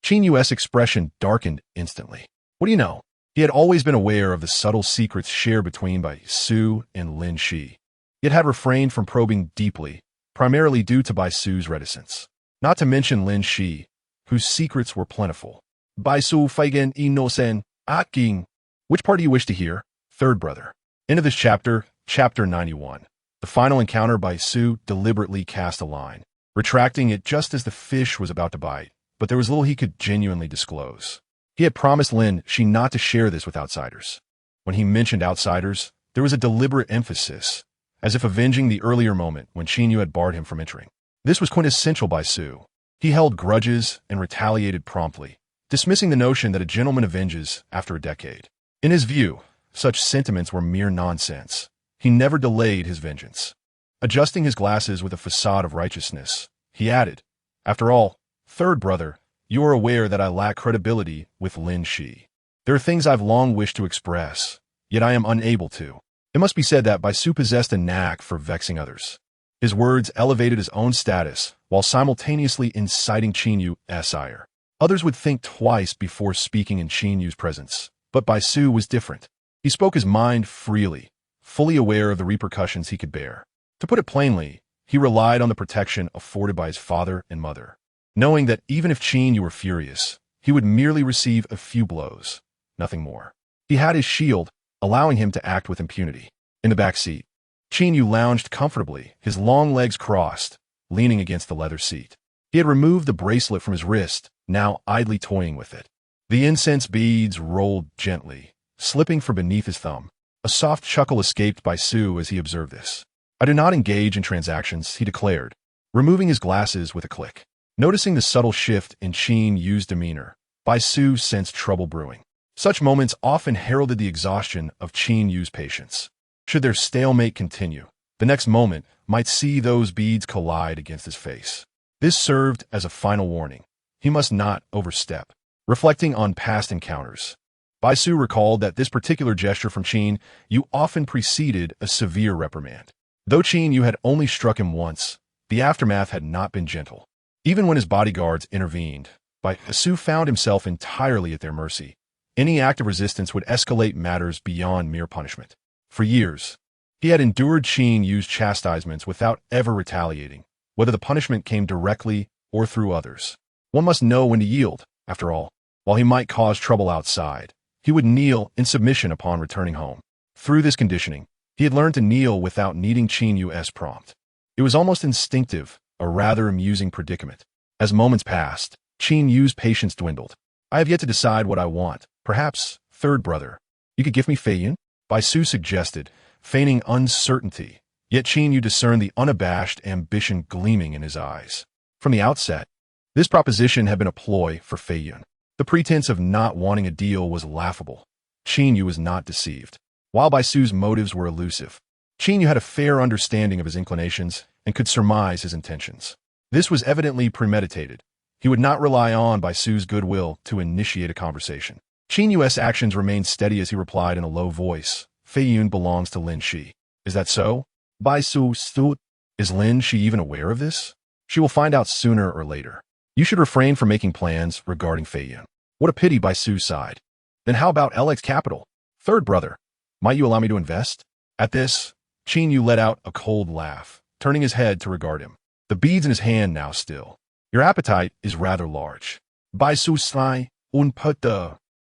Qin Yu's expression darkened instantly. What do you know? He had always been aware of the subtle secrets shared between Bai Su and Lin Xi, yet had refrained from probing deeply, primarily due to Bai Su's reticence. Not to mention Lin Xi, whose secrets were plentiful. Bai Su feigen inosen, aking. Which part do you wish to hear? Third brother. End of this chapter, chapter 91. The final encounter, Bai Su deliberately cast a line, retracting it just as the fish was about to bite, but there was little he could genuinely disclose. He had promised Lin Xi not to share this with outsiders. When he mentioned outsiders, there was a deliberate emphasis, as if avenging the earlier moment when Qin Yu had barred him from entering. This was quintessential Bai Su. He held grudges and retaliated promptly, dismissing the notion that a gentleman avenges after a decade. In his view, such sentiments were mere nonsense. He never delayed his vengeance. Adjusting his glasses with a facade of righteousness, he added, "After all, third brother, you are aware that I lack credibility with Lin Xi. There are things I've long wished to express, yet I am unable to." It must be said that Bai Su possessed a knack for vexing others. His words elevated his own status, while simultaneously inciting Qin Yu's ire. Others would think twice before speaking in Qin Yu's presence, but Bai Su was different. He spoke his mind freely, fully aware of the repercussions he could bear. To put it plainly, he relied on the protection afforded by his father and mother, knowing that even if Qin Yu were furious, he would merely receive a few blows, nothing more. He had his shield, allowing him to act with impunity. In the back seat, Qin Yu lounged comfortably, his long legs crossed, leaning against the leather seat. He had removed the bracelet from his wrist, now idly toying with it. The incense beads rolled gently, slipping from beneath his thumb. A soft chuckle escaped Bai Su as he observed this. "I do not engage in transactions," he declared, removing his glasses with a click. Noticing the subtle shift in Qin Yu's demeanor, Bai Su sensed trouble brewing. Such moments often heralded the exhaustion of Qin Yu's patience. Should their stalemate continue, the next moment might see those beads collide against his face. This served as a final warning. He must not overstep. Reflecting on past encounters, Bai Su recalled that this particular gesture from Qin Yu often preceded a severe reprimand. Though Qin Yu had only struck him once, the aftermath had not been gentle. Even when his bodyguards intervened, Bai Su found himself entirely at their mercy. Any act of resistance would escalate matters beyond mere punishment. For years, he had endured Qin Yu's chastisements without ever retaliating, whether the punishment came directly or through others. One must know when to yield, after all. While he might cause trouble outside, he would kneel in submission upon returning home. Through this conditioning, he had learned to kneel without needing Qin Yu's prompt. It was almost instinctive, a rather amusing predicament. As moments passed, Qin Yu's patience dwindled. "I have yet to decide what I want. Perhaps, third brother, you could give me Fei Yun?" Bai Su suggested, feigning uncertainty, yet Qin Yu discerned the unabashed ambition gleaming in his eyes. From the outset, this proposition had been a ploy for Fei Yun. The pretense of not wanting a deal was laughable. Qin Yu was not deceived. While Bai Su's motives were elusive, Qin Yu had a fair understanding of his inclinations and could surmise his intentions. This was evidently premeditated. He would not rely on Bai Su's goodwill to initiate a conversation. Qin Yu's actions remained steady as he replied in a low voice, "Fei Yun belongs to Lin Xi. Is that so?" Bai Su stood. "Is Lin Xi even aware of this?" "She will find out sooner or later. You should refrain from making plans regarding Fei Yun." "What a pity," Bai Su sighed. "Then how about LX Capital? Third brother, might you allow me to invest?" At this, Qin Yu let out a cold laugh, turning his head to regard him, the beads in his hand now still. "Your appetite is rather large." Bai Su sighed,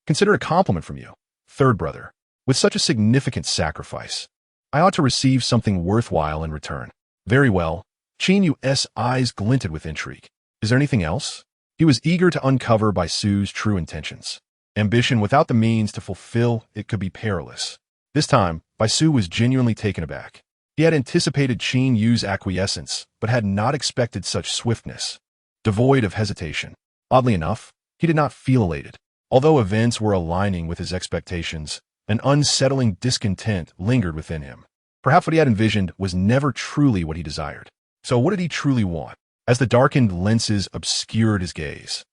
"Consider a compliment from you, third brother. With such a significant sacrifice, I ought to receive something worthwhile in return." "Very well." Qin Yu's eyes glinted with intrigue. "Is there anything else?" He was eager to uncover Bai Su's true intentions. Ambition without the means to fulfill it could be perilous. This time, Baisu was genuinely taken aback. He had anticipated Qin Yu's acquiescence, but had not expected such swiftness. Devoid of hesitation. Oddly enough, he did not feel elated. Although events were aligning with his expectations, an unsettling discontent lingered within him. Perhaps what he had envisioned was never truly what he desired. So what did he truly want? As the darkened lenses obscured his gaze,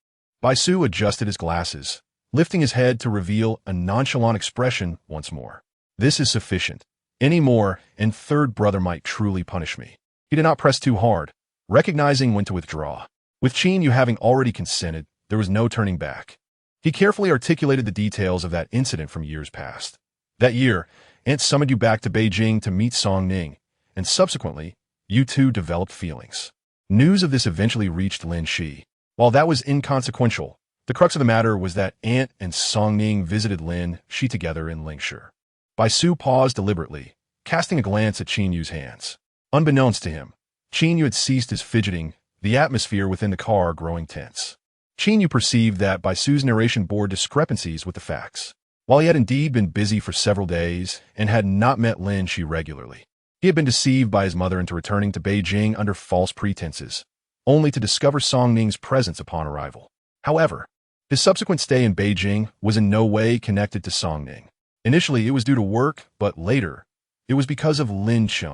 Baisu adjusted his glasses, lifting his head to reveal a nonchalant expression once more. This is sufficient. Any more, and third brother might truly punish me. He did not press too hard, recognizing when to withdraw. With Qin Yu having already consented, there was no turning back. He carefully articulated the details of that incident from years past. That year, Aunt summoned you back to Beijing to meet Song Ning, and subsequently, you two developed feelings. News of this eventually reached Lin Xi. While that was inconsequential, the crux of the matter was that Aunt and Song Ning visited Lin Xi together in Lin Xi. Baisu paused deliberately, casting a glance at Qin Yu's hands. Unbeknownst to him, Qin Yu had ceased his fidgeting, the atmosphere within the car growing tense. Qin Yu perceived that Baisu's narration bore discrepancies with the facts. While he had indeed been busy for several days and had not met Lin Xi regularly, he had been deceived by his mother into returning to Beijing under false pretenses, only to discover Song Ning's presence upon arrival. However, his subsequent stay in Beijing was in no way connected to Song Ning. Initially, it was due to work, but later, it was because of Lin Xi.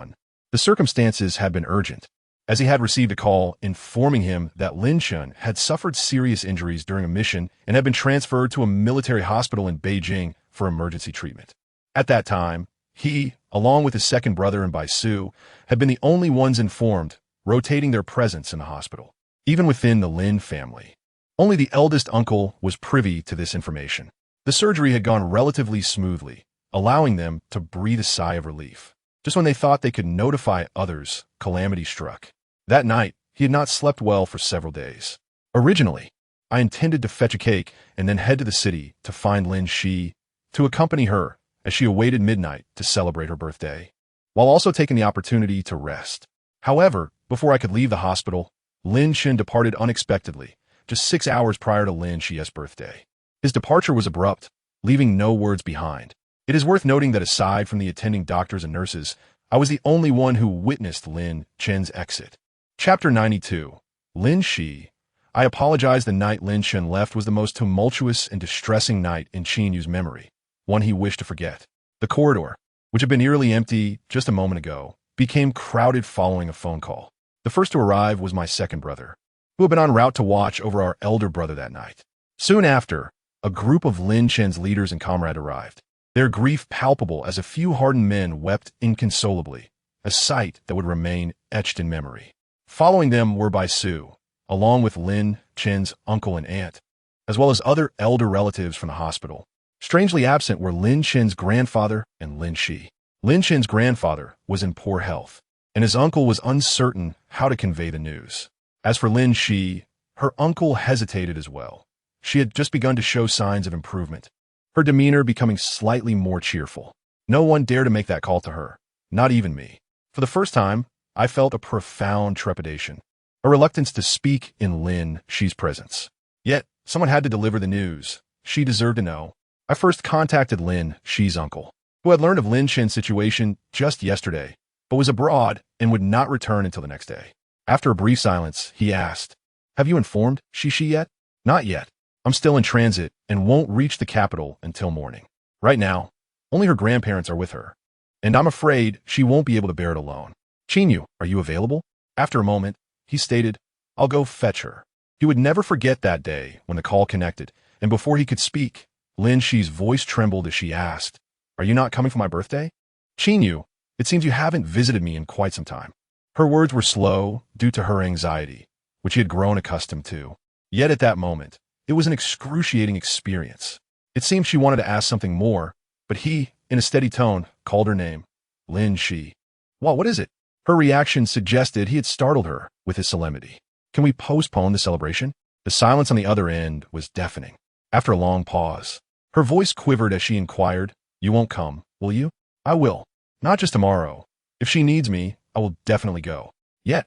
The circumstances had been urgent, as he had received a call informing him that Lin Xi had suffered serious injuries during a mission and had been transferred to a military hospital in Beijing for emergency treatment. At that time, he, along with his second brother and Baisu, had been the only ones informed, rotating their presence in the hospital. Even within the Lin family, only the eldest uncle was privy to this information. The surgery had gone relatively smoothly, allowing them to breathe a sigh of relief. Just when they thought they could notify others, calamity struck. That night, he had not slept well for several days. Originally, I intended to fetch a cake and then head to the city to find Lin Xi, to accompany her as she awaited midnight to celebrate her birthday, while also taking the opportunity to rest. However, before I could leave the hospital, Lin Xi departed unexpectedly, just 6 hours prior to Lin Xi's birthday. His departure was abrupt, leaving no words behind. It is worth noting that aside from the attending doctors and nurses, I was the only one who witnessed Lin Xi's exit. Chapter 92. Lin Xi. I apologize. The night Lin Xi left was the most tumultuous and distressing night in Qin Yu's memory, one he wished to forget. The corridor, which had been eerily empty just a moment ago, became crowded following a phone call. The first to arrive was my second brother, who had been en route to watch over our elder brother that night. Soon after, a group of Lin Xi's leaders and comrades arrived, their grief palpable as a few hardened men wept inconsolably, a sight that would remain etched in memory. Following them were Baisu, along with Lin Xi's uncle and aunt, as well as other elder relatives from the hospital. Strangely absent were Lin Xi's grandfather and Lin Xi. Lin Xi's grandfather was in poor health, and his uncle was uncertain how to convey the news. As for Lin Xi, her uncle hesitated as well. She had just begun to show signs of improvement, her demeanor becoming slightly more cheerful. No one dared to make that call to her, not even me. For the first time, I felt a profound trepidation, a reluctance to speak in Lin Xi's presence. Yet, someone had to deliver the news. She deserved to know. I first contacted Lin Xi's uncle, who had learned of Lin Xi's situation just yesterday, but was abroad and would not return until the next day. After a brief silence, he asked, "Have you informed Xi yet?" "Not yet. I'm still in transit and won't reach the capital until morning. Right now, only her grandparents are with her, and I'm afraid she won't be able to bear it alone." "Qin Yu, are you available?" After a moment, he stated, "I'll go fetch her." He would never forget that day when the call connected, and before he could speak, Lin Xi's voice trembled as she asked, "Are you not coming for my birthday?" "Qin Yu, it seems you haven't visited me in quite some time." Her words were slow due to her anxiety, which he had grown accustomed to. Yet at that moment, it was an excruciating experience. It seemed she wanted to ask something more, but he, in a steady tone, called her name, Lin Xi. "Well, what is it?" Her reaction suggested he had startled her with his solemnity. "Can we postpone the celebration?" The silence on the other end was deafening. After a long pause, her voice quivered as she inquired, "You won't come, will you?" "I will. Not just tomorrow. If she needs me, I will definitely go." Yet,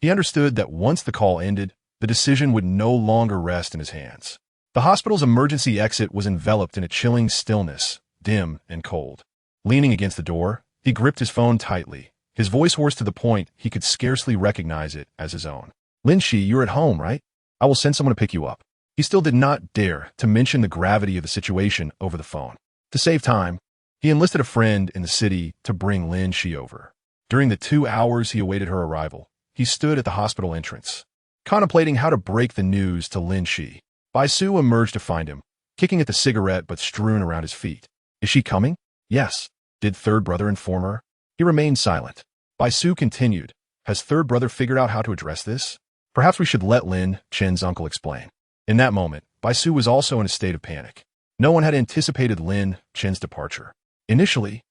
he understood that once the call ended, the decision would no longer rest in his hands. The hospital's emergency exit was enveloped in a chilling stillness, dim and cold. Leaning against the door, he gripped his phone tightly, his voice hoarse to the point he could scarcely recognize it as his own. "Lin Xi, you're at home, right? I will send someone to pick you up." He still did not dare to mention the gravity of the situation over the phone. To save time, he enlisted a friend in the city to bring Lin Xi over. During the 2 hours he awaited her arrival, he stood at the hospital entrance, contemplating how to break the news to Lin Xi. Bai Su emerged to find him, kicking at the cigarette but strewn around his feet. "Is she coming?" "Yes." "Did third brother inform her?" He remained silent. Bai Su continued, "Has third brother figured out how to address this? Perhaps we should let Lin Chen's uncle explain." In that moment, Bai Su was also in a state of panic. No one had anticipated Lin Chen's departure. Initially,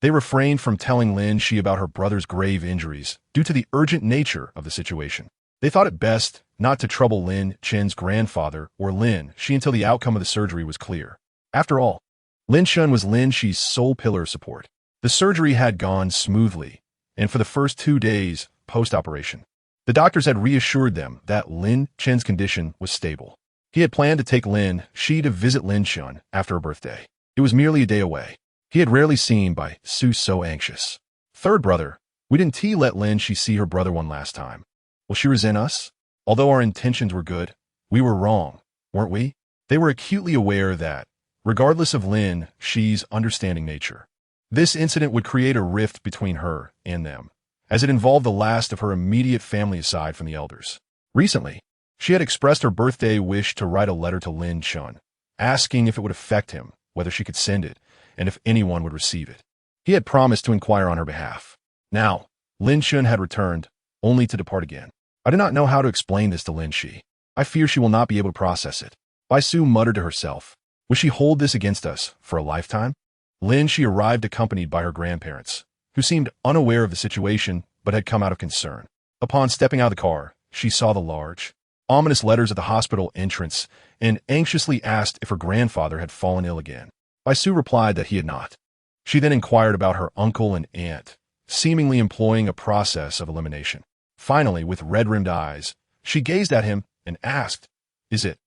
they refrained from telling Lin Xi about her brother's grave injuries due to the urgent nature of the situation. They thought it best not to trouble Lin Chen's grandfather or Lin Xi until the outcome of the surgery was clear. After all, Lin Chen was Lin Xi's sole pillar of support. The surgery had gone smoothly, and for the first 2 days post-operation, the doctors had reassured them that Lin Chen's condition was stable. He had planned to take Lin Xi to visit Lin Chen after her birthday. It was merely a day away. He had rarely seen Bai Su so anxious. "Third brother, we didn't let Lin Xi see her brother one last time. Will she resent us? Although our intentions were good, we were wrong, weren't we?" They were acutely aware that, regardless of Lin Xi's understanding nature, this incident would create a rift between her and them, as it involved the last of her immediate family aside from the elders. Recently, she had expressed her birthday wish to write a letter to Lin Chen, asking if it would affect him, whether she could send it, and if anyone would receive it. He had promised to inquire on her behalf. Now, Lin Chen had returned, only to depart again. "I do not know how to explain this to Lin Xi. I fear she will not be able to process it." Bai Su muttered to herself. "Will she hold this against us for a lifetime?" Lin Xi arrived accompanied by her grandparents, who seemed unaware of the situation but had come out of concern. Upon stepping out of the car, she saw the large, ominous letters at the hospital entrance and anxiously asked if her grandfather had fallen ill again. Bai Su replied that he had not. She then inquired about her uncle and aunt, seemingly employing a process of elimination. Finally, with red-rimmed eyes, she gazed at him and asked, Is it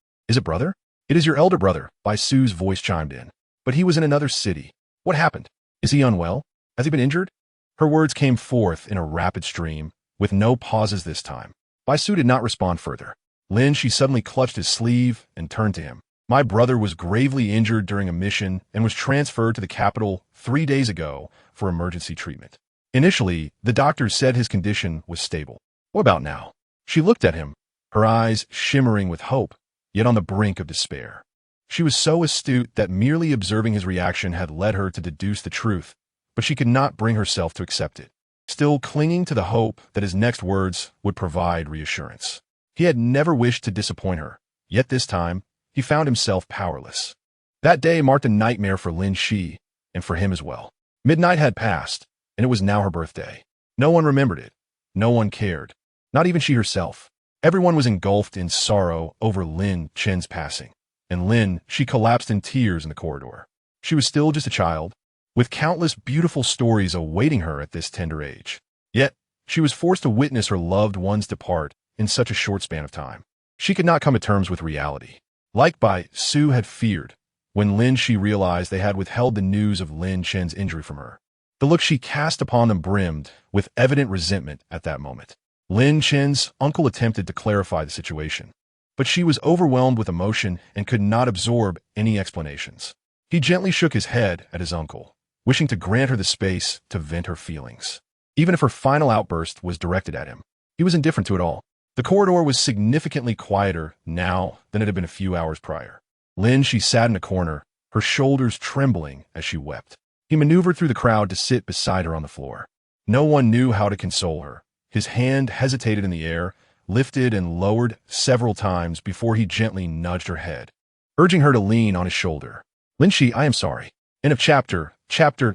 brother?" "It is your elder brother," Bai Su's voice chimed in. "But he was in another city. What happened? Is he unwell? Has he been injured?" Her words came forth in a rapid stream, with no pauses this time. Bai Su did not respond further. Lin Xi suddenly clutched his sleeve and turned to him. "My brother was gravely injured during a mission and was transferred to the capital 3 days ago for emergency treatment. Initially, the doctors said his condition was stable. What about now?" She looked at him, her eyes shimmering with hope, yet on the brink of despair. She was so astute that merely observing his reaction had led her to deduce the truth, but she could not bring herself to accept it, still clinging to the hope that his next words would provide reassurance. He had never wished to disappoint her, yet this time, he found himself powerless. That day marked a nightmare for Lin Xi, and for him as well. Midnight had passed, and it was now her birthday. No one remembered it. No one cared. Not even she herself. Everyone was engulfed in sorrow over Lin Chen's passing, and Lin Xi collapsed in tears in the corridor. She was still just a child, with countless beautiful stories awaiting her at this tender age. Yet, she was forced to witness her loved ones depart in such a short span of time. She could not come to terms with reality. Like Bai Su had feared, when Lin Xi realized they had withheld the news of Lin Chen's injury from her. The look she cast upon them brimmed with evident resentment at that moment. Lin Chen's uncle attempted to clarify the situation, but she was overwhelmed with emotion and could not absorb any explanations. He gently shook his head at his uncle, wishing to grant her the space to vent her feelings. Even if her final outburst was directed at him, he was indifferent to it all. The corridor was significantly quieter now than it had been a few hours prior. Lin Xi sat in a corner, her shoulders trembling as she wept. He maneuvered through the crowd to sit beside her on the floor. No one knew how to console her. His hand hesitated in the air, lifted and lowered several times before he gently nudged her head, urging her to lean on his shoulder. "Lin Xi, I am sorry." End of chapter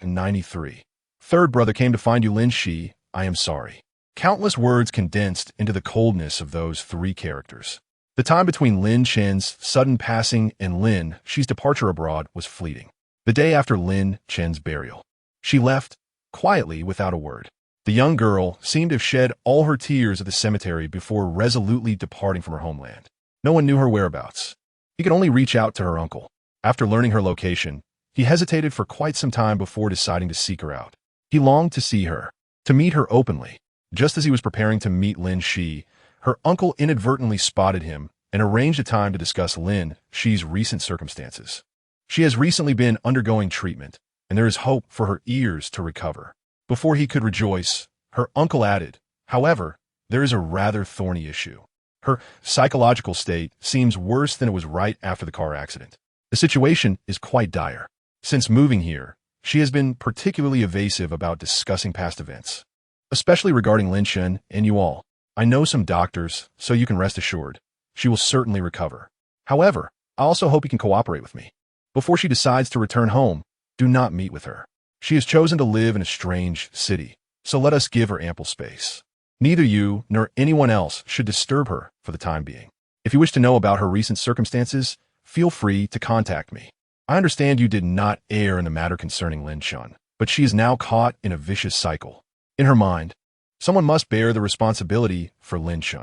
93. Third brother came to find you, Lin Xi, I am sorry. Countless words condensed into the coldness of those 3 characters. The time between Lin Chen's sudden passing and Lin Xi's departure abroad was fleeting. The day after Lin Chen's burial, she left, quietly without a word. The young girl seemed to have shed all her tears at the cemetery before resolutely departing from her homeland. No one knew her whereabouts. He could only reach out to her uncle. After learning her location, he hesitated for quite some time before deciding to seek her out. He longed to see her, to meet her openly. Just as he was preparing to meet Lin Xi, her uncle inadvertently spotted him and arranged a time to discuss Lin Xi's recent circumstances. She has recently been undergoing treatment, and there is hope for her ears to recover. Before he could rejoice, her uncle added, however, there is a rather thorny issue. Her psychological state seems worse than it was right after the car accident. The situation is quite dire. Since moving here, she has been particularly evasive about discussing past events, especially regarding Lin Xi and you all. I know some doctors, so you can rest assured. She will certainly recover. However, I also hope you can cooperate with me. Before she decides to return home, do not meet with her. She has chosen to live in a strange city, so let us give her ample space. Neither you nor anyone else should disturb her for the time being. If you wish to know about her recent circumstances, feel free to contact me. I understand you did not err in the matter concerning Lin Xi, but she is now caught in a vicious cycle. In her mind, someone must bear the responsibility for Lin Xi.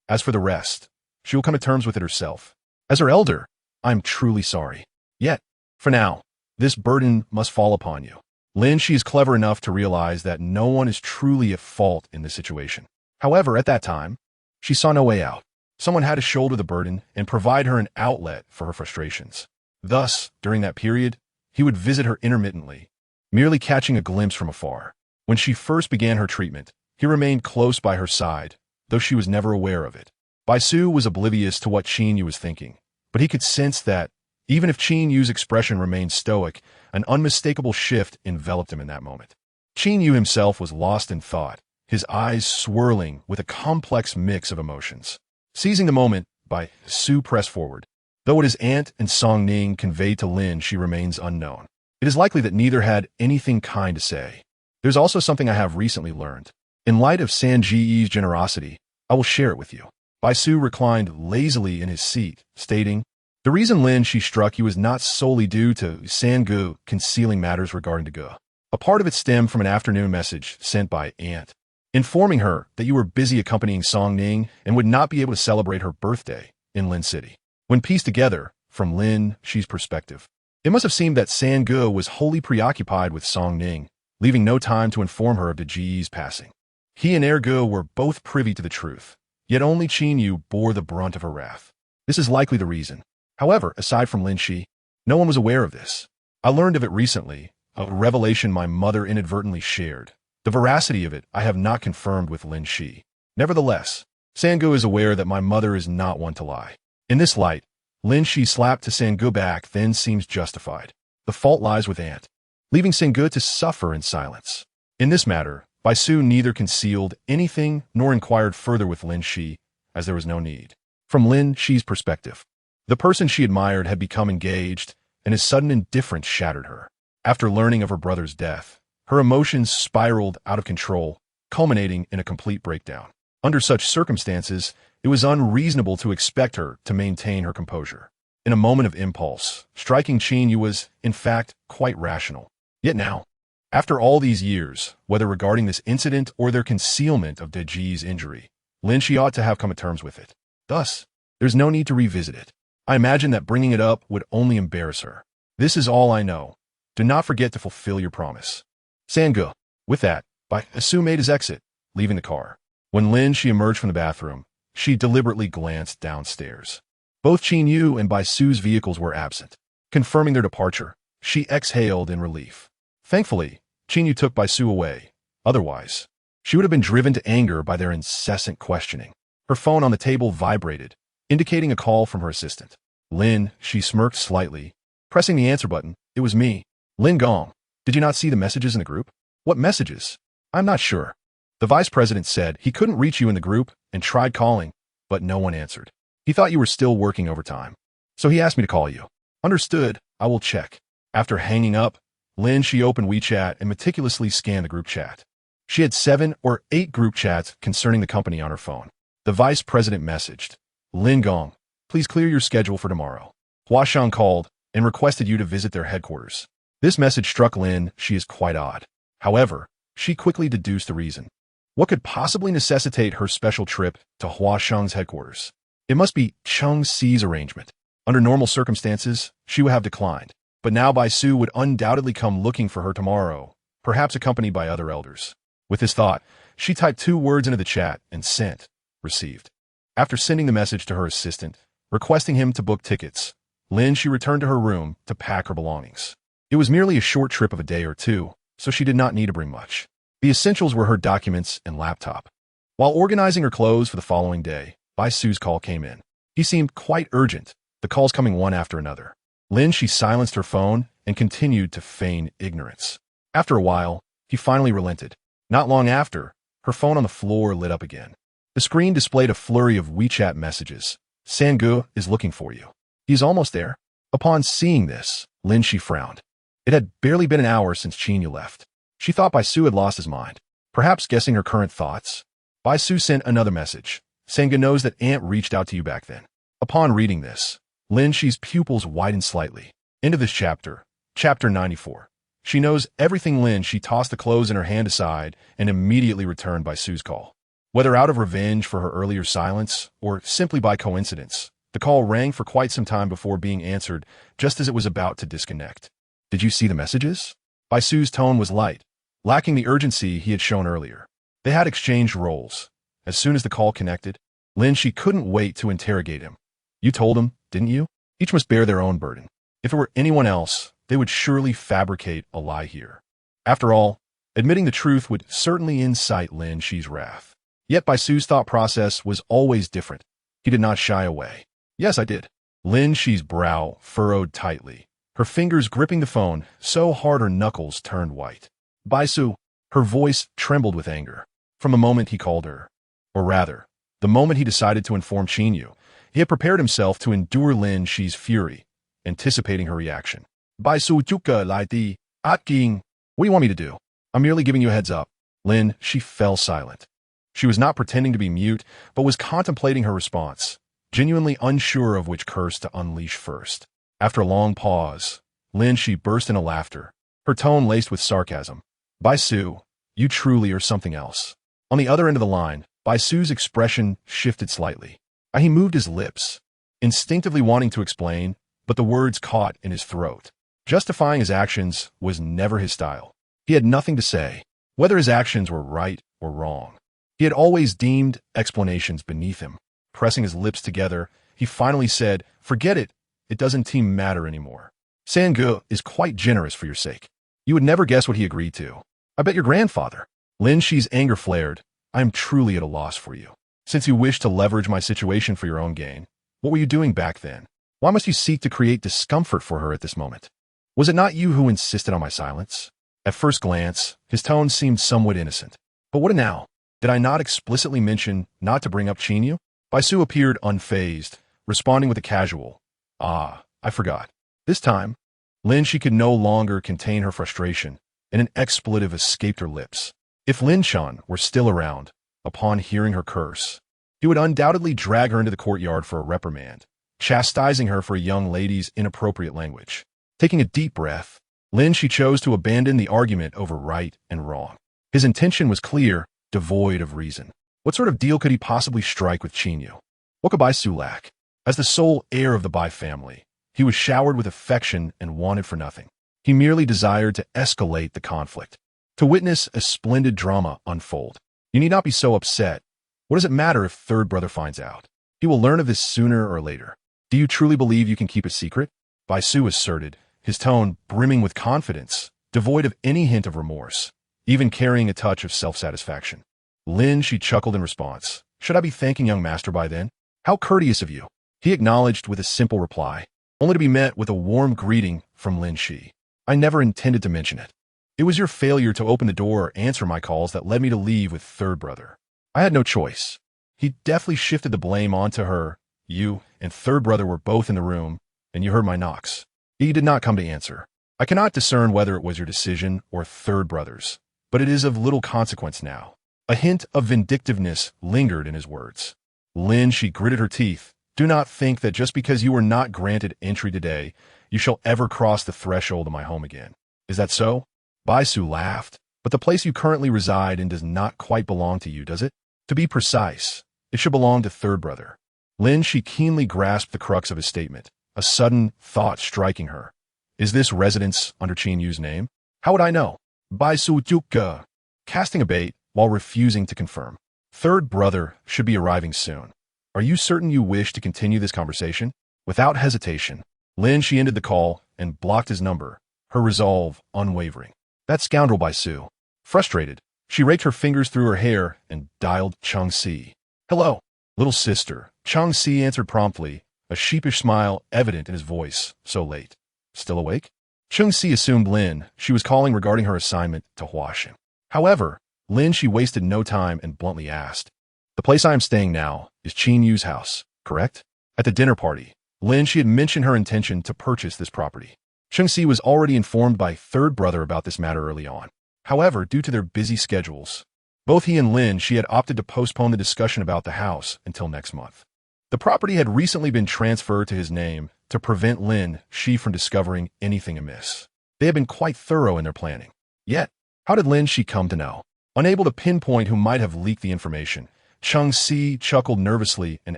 As for the rest, she will come to terms with it herself. As her elder, I am truly sorry. Yet, for now, this burden must fall upon you. Lin Xi is clever enough to realize that no one is truly at fault in this situation. However, at that time, she saw no way out. Someone had to shoulder the burden and provide her an outlet for her frustrations. Thus, during that period, he would visit her intermittently, merely catching a glimpse from afar. When she first began her treatment, he remained close by her side, though she was never aware of it. Bai Su was oblivious to what Qin Yu was thinking, but he could sense that, even if Qin Yu's expression remained stoic, an unmistakable shift enveloped him in that moment. Qin Yu himself was lost in thought, his eyes swirling with a complex mix of emotions. Seizing the moment, Bai Su pressed forward. Though what his aunt and Song Ning conveyed to Lin Xi remains unknown, it is likely that neither had anything kind to say. There's also something I have recently learned. In light of San Ji's generosity, I will share it with you. Bai Su reclined lazily in his seat, stating, the reason Lin Xi struck you was not solely due to San Gu concealing matters regarding to Gu. A part of it stemmed from an afternoon message sent by aunt, informing her that you were busy accompanying Song Ning and would not be able to celebrate her birthday in Lin City. When pieced together, from Lin Xi's perspective, it must have seemed that San Gu was wholly preoccupied with Song Ning, leaving no time to inform her of the Ji's passing. He and Gu were both privy to the truth, yet only Qin Yu bore the brunt of her wrath. This is likely the reason. However, aside from Lin Xi, no one was aware of this. I learned of it recently, a revelation my mother inadvertently shared. The veracity of it I have not confirmed with Lin Xi. Nevertheless, San Gu is aware that my mother is not one to lie. In this light, Lin Xi slapped to San Gu back then seems justified. The fault lies with aunt, leaving San Gu to suffer in silence. In this matter, Bai Su neither concealed anything nor inquired further with Lin Xi, as there was no need. From Lin Xi's perspective, the person she admired had become engaged, and his sudden indifference shattered her. After learning of her brother's death, her emotions spiraled out of control, culminating in a complete breakdown. Under such circumstances, it was unreasonable to expect her to maintain her composure. In a moment of impulse, striking Qin Yu was, in fact, quite rational. Yet now, after all these years, whether regarding this incident or their concealment of De Ji's injury, Lin Xi ought to have come to terms with it. Thus, there's no need to revisit it. I imagine that bringing it up would only embarrass her. This is all I know. Do not forget to fulfill your promise. San Gu. With that, Bai Su made his exit, leaving the car. When Lin Xi emerged from the bathroom, she deliberately glanced downstairs. Both Qin Yu and Bai Su's vehicles were absent. Confirming their departure, she exhaled in relief. Thankfully, Qin Yu took Bai Su away. Otherwise, she would have been driven to anger by their incessant questioning. Her phone on the table vibrated, indicating a call from her assistant. Lin, she smirked slightly. Pressing the answer button, it was me. Lin Gong, did you not see the messages in the group? What messages? I'm not sure. The vice president said he couldn't reach you in the group and tried calling, but no one answered. He thought you were still working overtime, so he asked me to call you. Understood, I will check. After hanging up, Lin Xi opened WeChat and meticulously scanned the group chat. She had 7 or 8 group chats concerning the company on her phone. The vice president messaged, Lin Gong, please clear your schedule for tomorrow. Huashang called and requested you to visit their headquarters. This message struck Lin Xi as quite odd. However, she quickly deduced the reason. What could possibly necessitate her special trip to Huashang's headquarters? It must be Cheng Xi's arrangement. Under normal circumstances, she would have declined. But now Bai Su would undoubtedly come looking for her tomorrow, perhaps accompanied by other elders. With this thought, she typed 2 words into the chat and sent, received. After sending the message to her assistant, requesting him to book tickets, Lin Xi returned to her room to pack her belongings. It was merely a short trip of a day or two, so she did not need to bring much. The essentials were her documents and laptop. While organizing her clothes for the following day, Bai Su's call came in. He seemed quite urgent, the calls coming one after another. Lin Xi silenced her phone and continued to feign ignorance. After a while, he finally relented. Not long after, her phone on the floor lit up again. The screen displayed a flurry of WeChat messages. Sangu is looking for you. He's almost there. Upon seeing this, Lin Xi frowned. It had barely been an hour since Qin Yu left. She thought Bai Su had lost his mind. Perhaps guessing her current thoughts, Bai Su sent another message. Sangu knows that Aunt reached out to you back then. Upon reading this, Lin Xi's pupils widened slightly. End of this chapter. Chapter 94. She knows everything. Lin Xi tossed the clothes in her hand aside and immediately returned Bai Su's call. Whether out of revenge for her earlier silence or simply by coincidence, the call rang for quite some time before being answered just as it was about to disconnect. Did you see the messages? Bai Su's tone was light, lacking the urgency he had shown earlier. They had exchanged roles. As soon as the call connected, Lin Xi couldn't wait to interrogate him. You told him, didn't you? Each must bear their own burden. If it were anyone else, they would surely fabricate a lie here. After all, admitting the truth would certainly incite Lin Xi's wrath. Yet Bai Su's thought process was always different. He did not shy away. Yes, I did. Lin Xi's brow furrowed tightly, her fingers gripping the phone so hard her knuckles turned white. Bai Su, her voice trembled with anger. From the moment he called her, or rather, the moment he decided to inform Qin Yu, he had prepared himself to endure Lin Xi's fury, anticipating her reaction. Bai Su Juka Lai Di, Atking. What do you want me to do? I'm merely giving you a heads up. Lin Xi fell silent. She was not pretending to be mute, but was contemplating her response, genuinely unsure of which curse to unleash first. After a long pause, Lin Xi burst into laughter, her tone laced with sarcasm. Bai Su, you truly are something else. On the other end of the line, Bai Su's expression shifted slightly. He moved his lips, instinctively wanting to explain, but the words caught in his throat. Justifying his actions was never his style. He had nothing to say, whether his actions were right or wrong. He had always deemed explanations beneath him. Pressing his lips together, he finally said, forget it. It doesn't seem matter anymore. Sangu is quite generous for your sake. You would never guess what he agreed to. I bet your grandfather. Lin Xi's anger flared. I am truly at a loss for you. Since you wish to leverage my situation for your own gain, what were you doing back then? Why must you seek to create discomfort for her at this moment? Was it not you who insisted on my silence? At first glance, his tone seemed somewhat innocent. But what now? Did I not explicitly mention not to bring up Qin Yu? Bai Su appeared unfazed, responding with a casual, I forgot. This time, Lin Xi could no longer contain her frustration, and an expletive escaped her lips. If Lin Shan were still around, upon hearing her curse, he would undoubtedly drag her into the courtyard for a reprimand, chastising her for a young lady's inappropriate language. Taking a deep breath, Lin Xi chose to abandon the argument over right and wrong. His intention was clear, devoid of reason. What sort of deal could he possibly strike with Qin Yu? What could Bai Su lack? As the sole heir of the Bai family, he was showered with affection and wanted for nothing. He merely desired to escalate the conflict, to witness a splendid drama unfold. You need not be so upset. What does it matter if third brother finds out? He will learn of this sooner or later. Do you truly believe you can keep it secret? Bai Su asserted, his tone brimming with confidence, devoid of any hint of remorse, even carrying a touch of self-satisfaction. Lin Xi chuckled in response. Should I be thanking young master by then? How courteous of you. He acknowledged with a simple reply, only to be met with a warm greeting from Lin Xi. I never intended to mention it. It was your failure to open the door or answer my calls that led me to leave with third brother. I had no choice. He deftly shifted the blame onto her. You and third brother were both in the room, and you heard my knocks. He did not come to answer. I cannot discern whether it was your decision or third brother's, but it is of little consequence now. A hint of vindictiveness lingered in his words. Lin Xi gritted her teeth. Do not think that just because you were not granted entry today, you shall ever cross the threshold of my home again. Is that so? Bai Su laughed. But the place you currently reside in does not quite belong to you, does it? To be precise, it should belong to third brother. Lin Xi keenly grasped the crux of his statement. a sudden thought striking her. Is this residence under Qin Yu's name? How would I know? Bai Su Juka, casting a bait while refusing to confirm. Third brother should be arriving soon. Are you certain you wish to continue this conversation? Without hesitation, Lin Xi ended the call and blocked his number, her resolve unwavering. That scoundrel Bai Su. Frustrated, she raked her fingers through her hair and dialed Cheng Si. Hello, little sister. Cheng Si answered promptly, a sheepish smile evident in his voice. So late. Still awake? Cheng Si assumed Lin Xi was calling regarding her assignment to Huaxin. However, Lin Xi wasted no time and bluntly asked, the place I am staying now is Qin Yu's house, correct? At the dinner party, Lin Xi had mentioned her intention to purchase this property. Cheng Si was already informed by third brother about this matter early on. However, due to their busy schedules, both he and Lin Xi had opted to postpone the discussion about the house until next month. The property had recently been transferred to his name to prevent Lin Xi from discovering anything amiss. They had been quite thorough in their planning. Yet, how did Lin Xi come to know? Unable to pinpoint who might have leaked the information, Cheng Si chuckled nervously and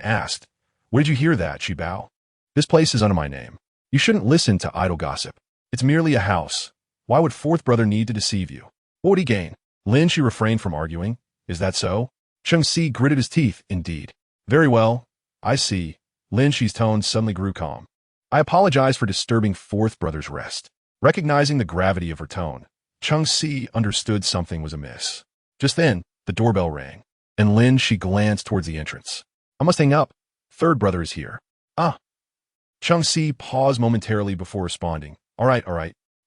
asked, where did you hear that, Bao? This place is under my name. You shouldn't listen to idle gossip. It's merely a house. Why would fourth brother need to deceive you? What would he gain? Lin Xi refrained from arguing. Is that so? Cheng Si gritted his teeth, indeed. Very well. I see. Lin Xi's tone suddenly grew calm. I apologize for disturbing fourth brother's rest. Recognizing the gravity of her tone, Cheng Si understood something was amiss. Just then, the doorbell rang, and Lin Xi glanced towards the entrance. I must hang up. Third brother is here. Ah. Cheng Si paused momentarily before responding. All right.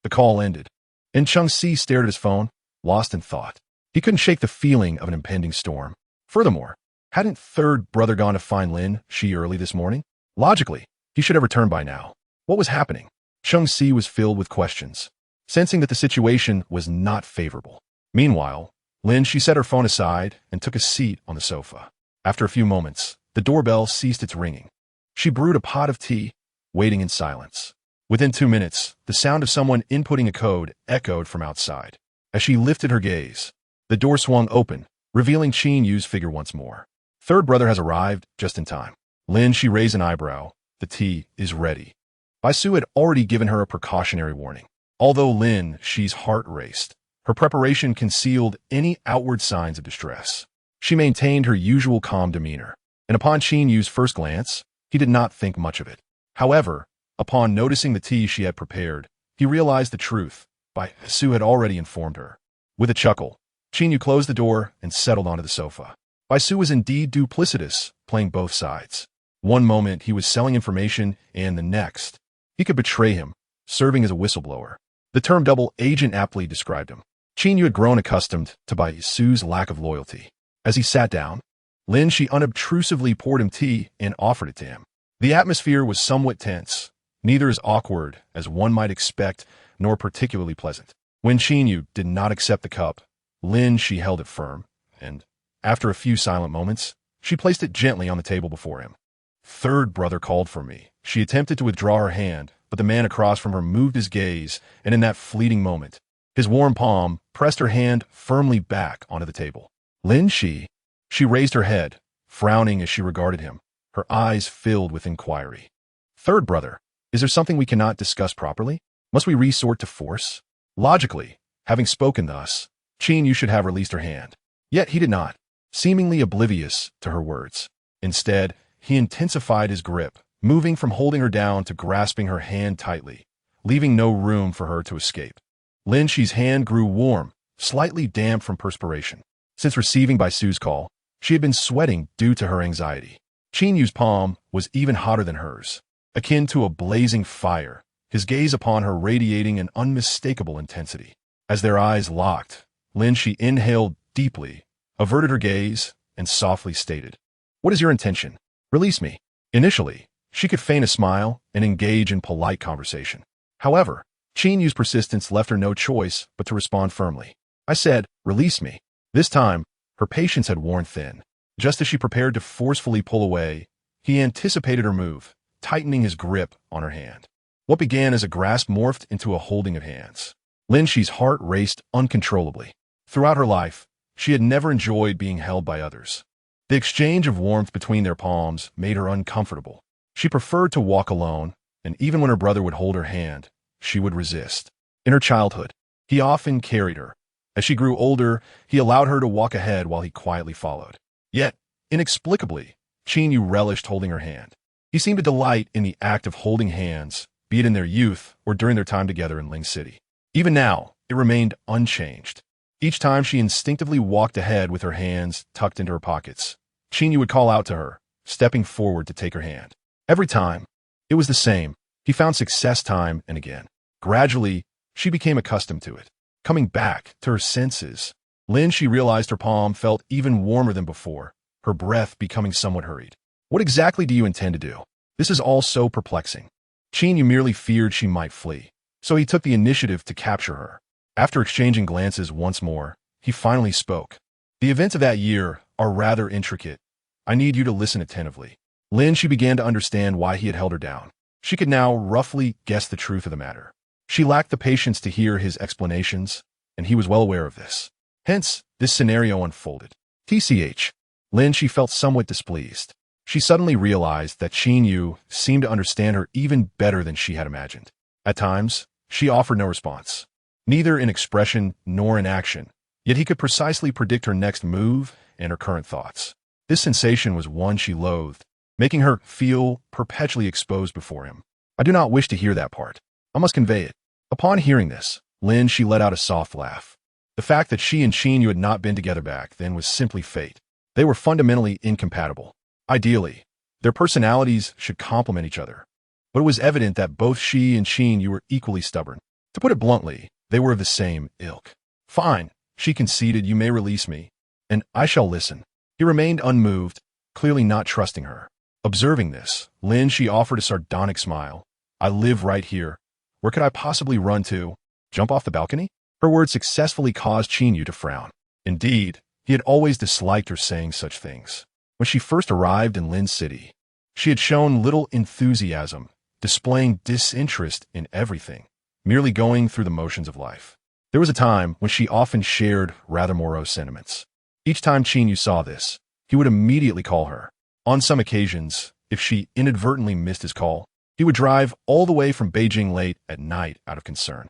The call ended, and Cheng Si stared at his phone, lost in thought. He couldn't shake the feeling of an impending storm. Furthermore, hadn't third brother gone to find Lin Xi early this morning? Logically, he should have returned by now. What was happening? Cheng Si was filled with questions, sensing that the situation was not favorable. Meanwhile, Lin Xi set her phone aside and took a seat on the sofa. After a few moments, the doorbell ceased its ringing. She brewed a pot of tea, waiting in silence. Within 2 minutes, the sound of someone inputting a code echoed from outside. As she lifted her gaze, the door swung open, revealing Qin Yu's figure once more. Third brother has arrived just in time. Lin Xi raised an eyebrow. The tea is ready. Bai Su had already given her a precautionary warning. Although Lin Xi's heart raced, her preparation concealed any outward signs of distress. She maintained her usual calm demeanor, and upon Qin Yu's first glance, he did not think much of it. However, upon noticing the tea she had prepared, he realized the truth. Bai Su had already informed her. With a chuckle, Qin Yu closed the door and settled onto the sofa. Bai Su was indeed duplicitous, playing both sides. One moment he was selling information, and the next, he could betray him, serving as a whistleblower. The term double agent aptly described him. Qin Yu had grown accustomed to Bai Su's lack of loyalty. As he sat down, Lin Xi unobtrusively poured him tea and offered it to him. The atmosphere was somewhat tense, neither as awkward as one might expect, nor particularly pleasant. When Qin Yu did not accept the cup, Lin Xi held it firm, and, after a few silent moments, she placed it gently on the table before him. Third brother called for me. She attempted to withdraw her hand, but the man across from her moved his gaze, and in that fleeting moment, his warm palm pressed her hand firmly back onto the table. Lin Xi. She raised her head, frowning as she regarded him, her eyes filled with inquiry. Third brother, is there something we cannot discuss properly? Must we resort to force? Logically, having spoken thus, Qin Yu should have released her hand. Yet he did not, seemingly oblivious to her words. Instead, he intensified his grip, moving from holding her down to grasping her hand tightly, leaving no room for her to escape. Lin Xi's hand grew warm, slightly damp from perspiration. Since receiving Bai Su's call, she had been sweating due to her anxiety. Qin Yu's palm was even hotter than hers, akin to a blazing fire, his gaze upon her radiating an unmistakable intensity. As their eyes locked, Lin Xi inhaled deeply, averted her gaze, and softly stated, "What is your intention? Release me." Initially, she could feign a smile and engage in polite conversation. However, Qin Yu's persistence left her no choice but to respond firmly. "I said, release me." This time, her patience had worn thin. Just as she prepared to forcefully pull away, he anticipated her move, tightening his grip on her hand. What began as a grasp morphed into a holding of hands. Lin Xi's heart raced uncontrollably. Throughout her life, she had never enjoyed being held by others. The exchange of warmth between their palms made her uncomfortable. She preferred to walk alone, and even when her brother would hold her hand, she would resist. In her childhood, he often carried her. As she grew older, he allowed her to walk ahead while he quietly followed. Yet, inexplicably, Qin Yu relished holding her hand. He seemed to delight in the act of holding hands, be it in their youth or during their time together in Ling City. Even now, it remained unchanged. Each time she instinctively walked ahead with her hands tucked into her pockets, Qin Yu would call out to her, stepping forward to take her hand. Every time, it was the same. He found success time and again. Gradually, she became accustomed to it. Coming back to her senses, Lin Xi realized her palm felt even warmer than before, her breath becoming somewhat hurried. What exactly do you intend to do? This is all so perplexing. Qin Yu merely feared she might flee, so he took the initiative to capture her. After exchanging glances once more, he finally spoke. The events of that year are rather intricate. I need you to listen attentively. Lin Xi began to understand why he had held her down. She could now roughly guess the truth of the matter. She lacked the patience to hear his explanations, and he was well aware of this. Hence, this scenario unfolded. TCH. Lin Xi felt somewhat displeased. She suddenly realized that Qin Yu seemed to understand her even better than she had imagined. At times, she offered no response, neither in expression nor in action, yet he could precisely predict her next move and her current thoughts. This sensation was one she loathed, making her feel perpetually exposed before him. I do not wish to hear that part. I must convey it. Upon hearing this, Lin Xi let out a soft laugh. The fact that she and Qin Yu had not been together back then was simply fate. They were fundamentally incompatible. Ideally, their personalities should complement each other. But it was evident that both she and Qin Yu were equally stubborn. To put it bluntly, they were of the same ilk. Fine, she conceded, you may release me, and I shall listen. He remained unmoved, clearly not trusting her. Observing this, Lin Xi offered a sardonic smile. I live right here. Where could I possibly run to? Jump off the balcony? Her words successfully caused Qin Yu to frown. Indeed, he had always disliked her saying such things. When she first arrived in Lin City, she had shown little enthusiasm, displaying disinterest in everything, merely going through the motions of life. There was a time when she often shared rather morose sentiments. Each time Qin Yu saw this, he would immediately call her. On some occasions, if she inadvertently missed his call, he would drive all the way from Beijing late at night out of concern.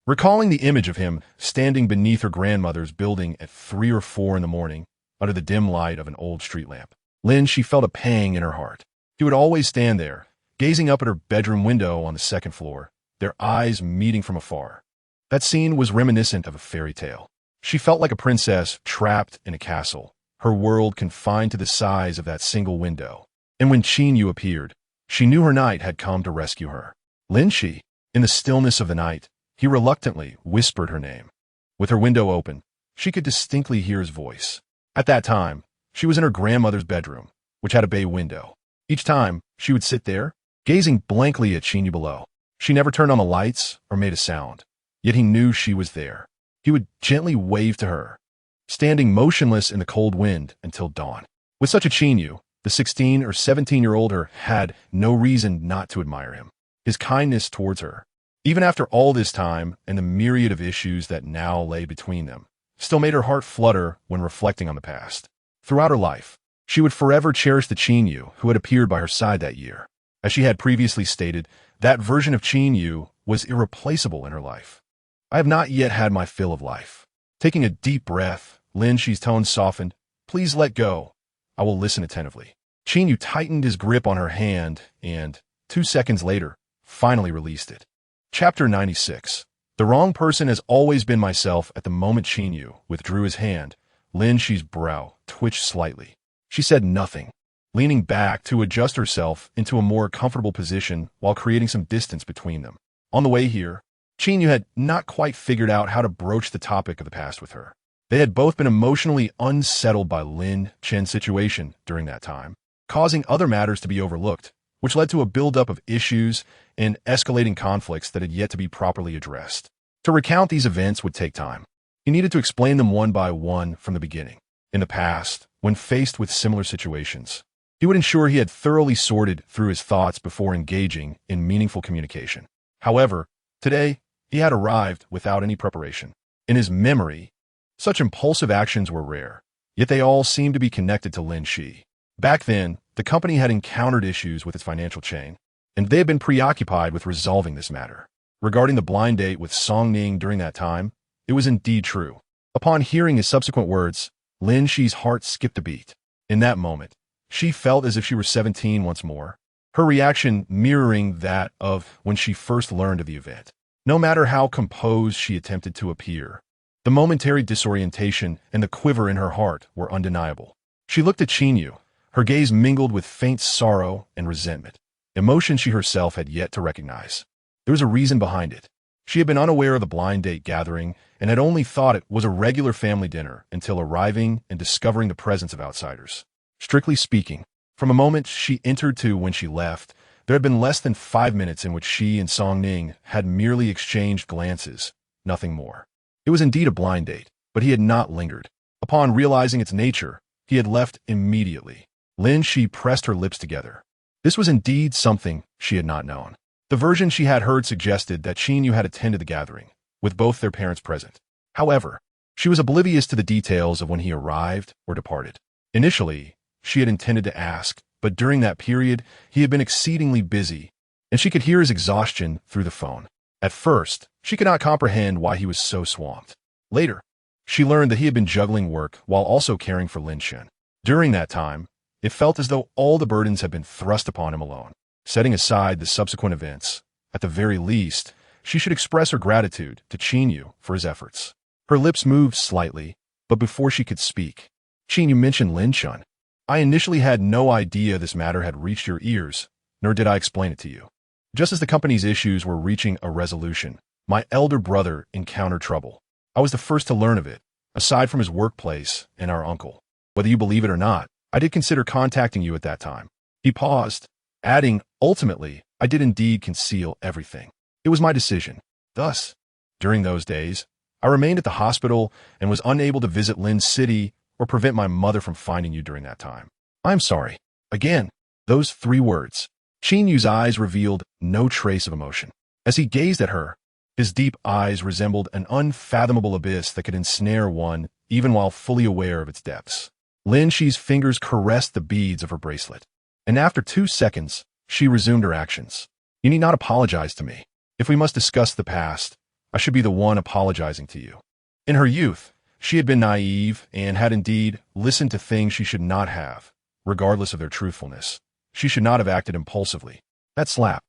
Recalling the image of him standing beneath her grandmother's building at 3 or 4 in the morning, under the dim light of an old street lamp, Lin Xi felt a pang in her heart. He would always stand there, gazing up at her bedroom window on the 2nd floor, their eyes meeting from afar. That scene was reminiscent of a fairy tale. She felt like a princess trapped in a castle, her world confined to the size of that single window. And when Qin Yu appeared, she knew her knight had come to rescue her. Lin Xi, in the stillness of the night, he reluctantly whispered her name. With her window open, she could distinctly hear his voice. At that time, she was in her grandmother's bedroom, which had a bay window. Each time, she would sit there, gazing blankly at Qin Yu below. She never turned on the lights or made a sound, yet he knew she was there. He would gently wave to her, standing motionless in the cold wind until dawn. With such a Qin Yu, the 16 or 17-year-old her had no reason not to admire him. His kindness towards her, even after all this time and the myriad of issues that now lay between them, still made her heart flutter when reflecting on the past. Throughout her life, she would forever cherish the Qin Yu who had appeared by her side that year. As she had previously stated, that version of Qin Yu was irreplaceable in her life. I have not yet had my fill of life. Taking a deep breath, Lin Xi's tone softened. Please let go. I will listen attentively. Qin Yu tightened his grip on her hand and, 2 seconds later, finally released it. Chapter 96. The wrong person has always been myself. At the moment Qin Yu withdrew his hand, Lin Xi's brow twitched slightly. She said nothing, leaning back to adjust herself into a more comfortable position while creating some distance between them. On the way here, Qin Yu had not quite figured out how to broach the topic of the past with her. They had both been emotionally unsettled by Lin Chen's situation during that time, causing other matters to be overlooked, which led to a buildup of issues and escalating conflicts that had yet to be properly addressed. To recount these events would take time. He needed to explain them one by one from the beginning. In the past, when faced with similar situations, he would ensure he had thoroughly sorted through his thoughts before engaging in meaningful communication. However, today, he had arrived without any preparation. In his memory, such impulsive actions were rare, yet they all seemed to be connected to Lin Xi. Back then, the company had encountered issues with its financial chain, and they had been preoccupied with resolving this matter. Regarding the blind date with Song Ning during that time, it was indeed true. Upon hearing his subsequent words, Lin Xi's heart skipped a beat. In that moment, she felt as if she were 17 once more, her reaction mirroring that of when she first learned of the event. No matter how composed she attempted to appear, the momentary disorientation and the quiver in her heart were undeniable. She looked at Qin Yu, her gaze mingled with faint sorrow and resentment, emotions she herself had yet to recognize. There was a reason behind it. She had been unaware of the blind date gathering and had only thought it was a regular family dinner until arriving and discovering the presence of outsiders. Strictly speaking, from a moment she entered to when she left, there had been less than 5 minutes in which she and Song Ning had merely exchanged glances, nothing more. It was indeed a blind date, but he had not lingered. Upon realizing its nature, he had left immediately. Lin Xi pressed her lips together. This was indeed something she had not known. The version she had heard suggested that Qin Yu had attended the gathering, with both their parents present. However, she was oblivious to the details of when he arrived or departed. Initially, she had intended to ask, but during that period, he had been exceedingly busy, and she could hear his exhaustion through the phone. At first, she could not comprehend why he was so swamped. Later, she learned that he had been juggling work while also caring for Lin Shen. During that time, it felt as though all the burdens had been thrust upon him alone. Setting aside the subsequent events, at the very least, she should express her gratitude to Qin Yu for his efforts. Her lips moved slightly, but before she could speak, Qin Yu mentioned Lin Shen. I initially had no idea this matter had reached your ears, nor did I explain it to you. Just as the company's issues were reaching a resolution, my elder brother encountered trouble. I was the first to learn of it, aside from his workplace and our uncle. Whether you believe it or not, I did consider contacting you at that time. He paused, adding, ultimately, I did indeed conceal everything. It was my decision. Thus, during those days, I remained at the hospital and was unable to visit Lin's city or prevent my mother from finding you during that time. I'm sorry. Again, those 3 words. Qin Yu's eyes revealed no trace of emotion. As he gazed at her, his deep eyes resembled an unfathomable abyss that could ensnare one even while fully aware of its depths. Lin Xi's fingers caressed the beads of her bracelet, and after 2 seconds, she resumed her actions. You need not apologize to me. If we must discuss the past, I should be the one apologizing to you. In her youth, she had been naive and had indeed listened to things she should not have, regardless of their truthfulness. She should not have acted impulsively. That slap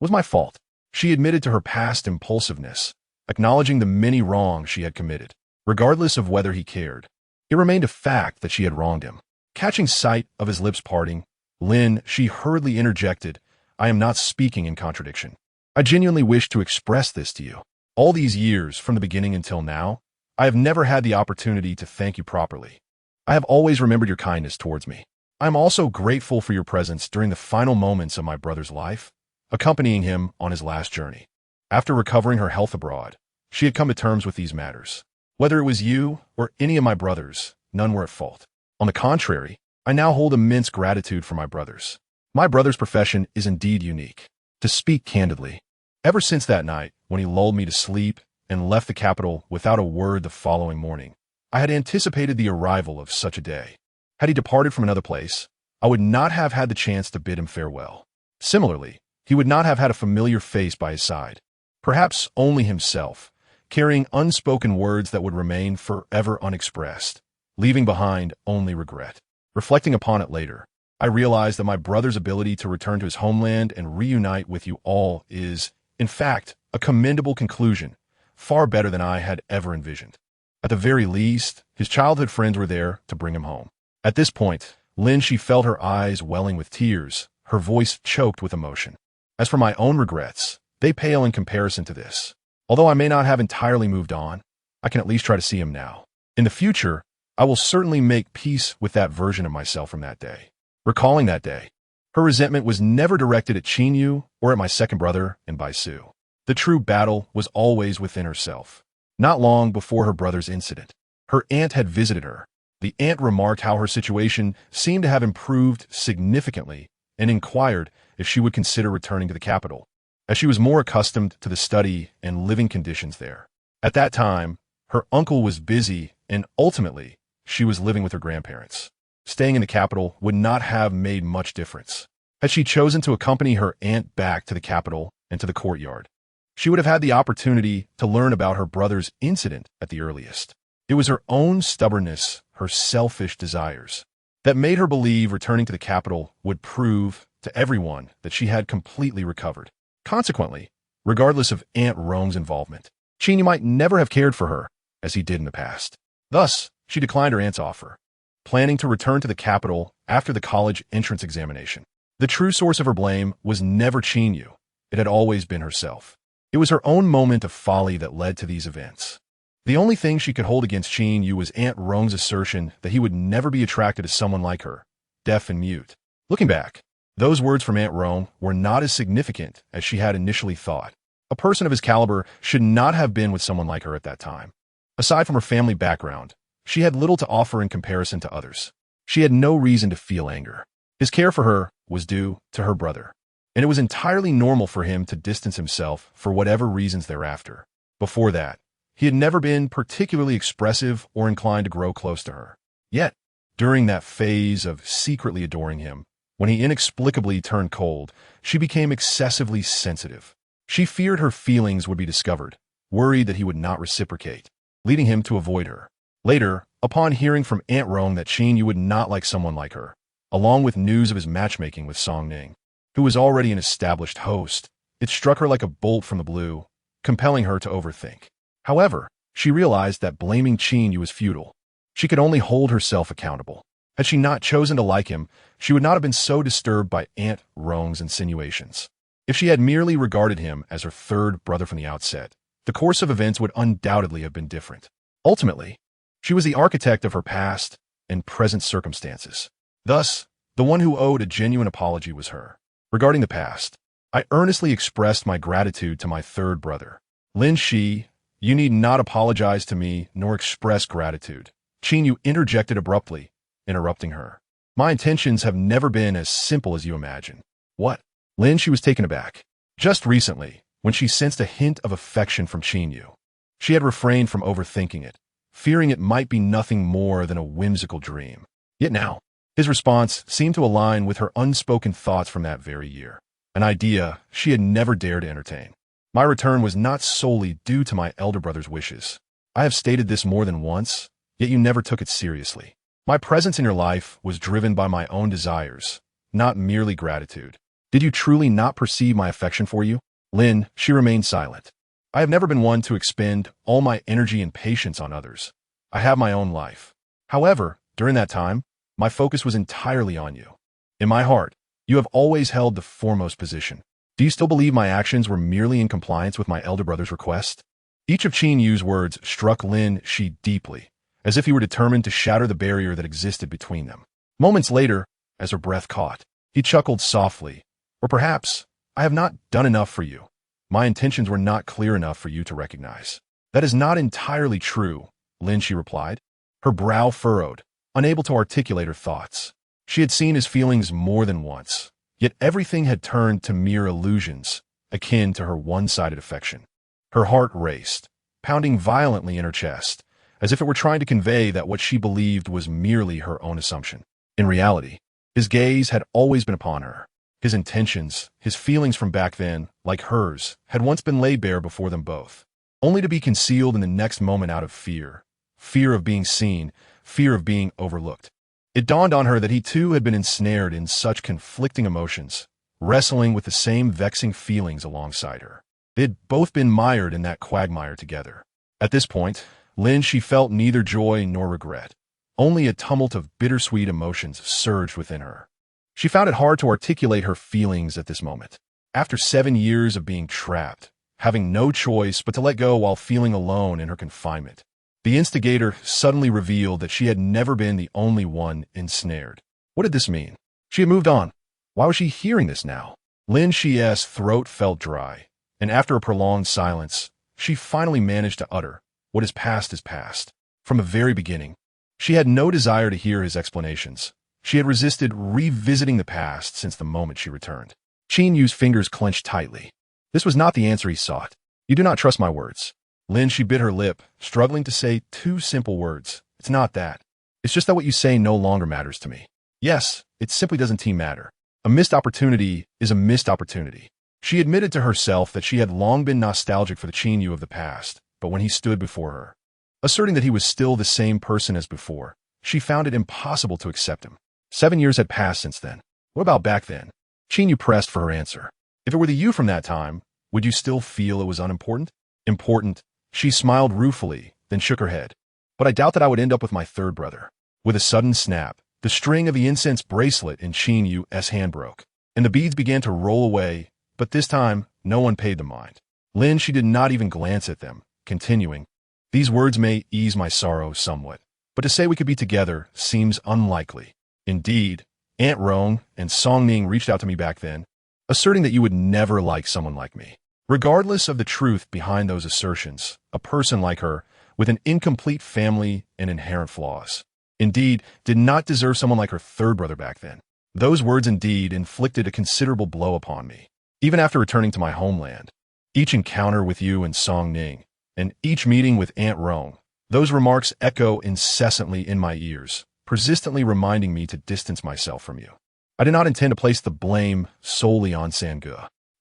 was my fault. She admitted to her past impulsiveness, acknowledging the many wrongs she had committed, regardless of whether he cared. It remained a fact that she had wronged him. Catching sight of his lips parting, Lin, she hurriedly interjected, I am not speaking in contradiction. I genuinely wish to express this to you. All these years, from the beginning until now, I have never had the opportunity to thank you properly. I have always remembered your kindness towards me. I am also grateful for your presence during the final moments of my brother's life, accompanying him on his last journey. After recovering her health abroad, she had come to terms with these matters. Whether it was you or any of my brothers, none were at fault. On the contrary, I now hold immense gratitude for my brothers. My brother's profession is indeed unique. To speak candidly, ever since that night when he lulled me to sleep and left the capital without a word the following morning, I had anticipated the arrival of such a day. Had he departed from another place, I would not have had the chance to bid him farewell. Similarly, he would not have had a familiar face by his side, perhaps only himself, carrying unspoken words that would remain forever unexpressed, leaving behind only regret. Reflecting upon it later, I realized that my brother's ability to return to his homeland and reunite with you all is, in fact, a commendable conclusion, far better than I had ever envisioned. At the very least, his childhood friends were there to bring him home. At this point, Lin Xi felt her eyes welling with tears, her voice choked with emotion. As for my own regrets, they pale in comparison to this. Although I may not have entirely moved on, I can at least try to see him now. In the future, I will certainly make peace with that version of myself from that day. Recalling that day, her resentment was never directed at Qin Yu or at my second brother and Bai Su. The true battle was always within herself. Not long before her brother's incident, her aunt had visited her. The aunt remarked how her situation seemed to have improved significantly and inquired if she would consider returning to the capital, as she was more accustomed to the study and living conditions there. At that time, her uncle was busy and ultimately, she was living with her grandparents. Staying in the capital would not have made much difference. Had she chosen to accompany her aunt back to the capital and to the courtyard, she would have had the opportunity to learn about her brother's incident at the earliest. It was her own stubbornness, her selfish desires, that made her believe returning to the capital would prove to everyone that she had completely recovered. Consequently, regardless of Aunt Rong's involvement, Qin Yu might never have cared for her as he did in the past. Thus, she declined her aunt's offer, planning to return to the capital after the college entrance examination. The true source of her blame was never Qin Yu. It had always been herself. It was her own moment of folly that led to these events. The only thing she could hold against Qin Yu was Aunt Rong's assertion that he would never be attracted to someone like her, deaf and mute. Looking back, those words from Aunt Rong were not as significant as she had initially thought. A person of his caliber should not have been with someone like her at that time. Aside from her family background, she had little to offer in comparison to others. She had no reason to feel anger. His care for her was due to her brother, and it was entirely normal for him to distance himself for whatever reasons thereafter. Before that, he had never been particularly expressive or inclined to grow close to her. Yet, during that phase of secretly adoring him, when he inexplicably turned cold, she became excessively sensitive. She feared her feelings would be discovered, worried that he would not reciprocate, leading him to avoid her. Later, upon hearing from Aunt Rong that Qin Yu would not like someone like her, along with news of his matchmaking with Song Ning, who was already an established host, it struck her like a bolt from the blue, compelling her to overthink. However, she realized that blaming Qin Yu was futile. She could only hold herself accountable. Had she not chosen to like him, she would not have been so disturbed by Aunt Rong's insinuations. If she had merely regarded him as her third brother from the outset, the course of events would undoubtedly have been different. Ultimately, she was the architect of her past and present circumstances. Thus, the one who owed a genuine apology was her. Regarding the past, I earnestly expressed my gratitude to my third brother. Lin Xi, you need not apologize to me nor express gratitude. Qin Yu interjected abruptly, interrupting her. My intentions have never been as simple as you imagine. What? Lin Xi was taken aback. Just recently, when she sensed a hint of affection from Qin Yu, she had refrained from overthinking it, fearing it might be nothing more than a whimsical dream. Yet now, his response seemed to align with her unspoken thoughts from that very year, an idea she had never dared to entertain. My return was not solely due to my elder brother's wishes. I have stated this more than once, yet you never took it seriously. My presence in your life was driven by my own desires, not merely gratitude. Did you truly not perceive my affection for you? Lin, she remained silent. I have never been one to expend all my energy and patience on others. I have my own life. However, during that time, my focus was entirely on you. In my heart, you have always held the foremost position. Do you still believe my actions were merely in compliance with my elder brother's request? Each of Qin Yu's words struck Lin Xi deeply, as if he were determined to shatter the barrier that existed between them. Moments later, as her breath caught, he chuckled softly. Or perhaps, I have not done enough for you. My intentions were not clear enough for you to recognize. That is not entirely true, Lin Xi replied, her brow furrowed, unable to articulate her thoughts. She had seen his feelings more than once, yet everything had turned to mere illusions, akin to her one-sided affection. Her heart raced, pounding violently in her chest, as if it were trying to convey that what she believed was merely her own assumption. In reality, his gaze had always been upon her. His intentions, his feelings from back then, like hers, had once been laid bare before them both, only to be concealed in the next moment out of fear. Fear of being seen, fear of being overlooked. It dawned on her that he too had been ensnared in such conflicting emotions, wrestling with the same vexing feelings alongside her. They had both been mired in that quagmire together. At this point, Lin Xi felt neither joy nor regret. Only a tumult of bittersweet emotions surged within her. She found it hard to articulate her feelings at this moment. After 7 years of being trapped, having no choice but to let go while feeling alone in her confinement, the instigator suddenly revealed that she had never been the only one ensnared. What did this mean? She had moved on. Why was she hearing this now? Lin Xi's throat felt dry, and after a prolonged silence, she finally managed to utter, "What is past is past." From the very beginning, she had no desire to hear his explanations. She had resisted revisiting the past since the moment she returned. Qin Yu's fingers clenched tightly. This was not the answer he sought. "You do not trust my words." Lin, she bit her lip, struggling to say 2 simple words. "It's not that. It's just that what you say no longer matters to me." "Yes, it simply doesn't matter." A missed opportunity is a missed opportunity. She admitted to herself that she had long been nostalgic for the Qin Yu of the past, but when he stood before her, asserting that he was still the same person as before, she found it impossible to accept him. 7 years had passed since then. What about back then? Qin Yu pressed for her answer. If it were the you from that time, would you still feel it was unimportant? Important. She smiled ruefully, then shook her head. But I doubt that I would end up with my third brother. With a sudden snap, the string of the incense bracelet in Qin Yu's hand broke, and the beads began to roll away, but this time, no one paid them mind. Lin Xi did not even glance at them, continuing, "These words may ease my sorrow somewhat, but to say we could be together seems unlikely. Indeed, Aunt Rong and Song Ning reached out to me back then, asserting that you would never like someone like me. Regardless of the truth behind those assertions, a person like her, with an incomplete family and inherent flaws, indeed, did not deserve someone like her third brother back then. Those words indeed inflicted a considerable blow upon me. Even after returning to my homeland, each encounter with you and Song Ning, and each meeting with Aunt Rong, those remarks echo incessantly in my ears, persistently reminding me to distance myself from you. I did not intend to place the blame solely on Sange.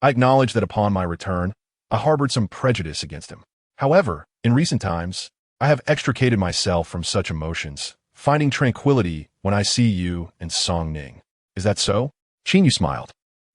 I acknowledge that upon my return, I harbored some prejudice against him. However, in recent times, I have extricated myself from such emotions, finding tranquility when I see you and Song Ning. Is that so?" Qin Yu smiled,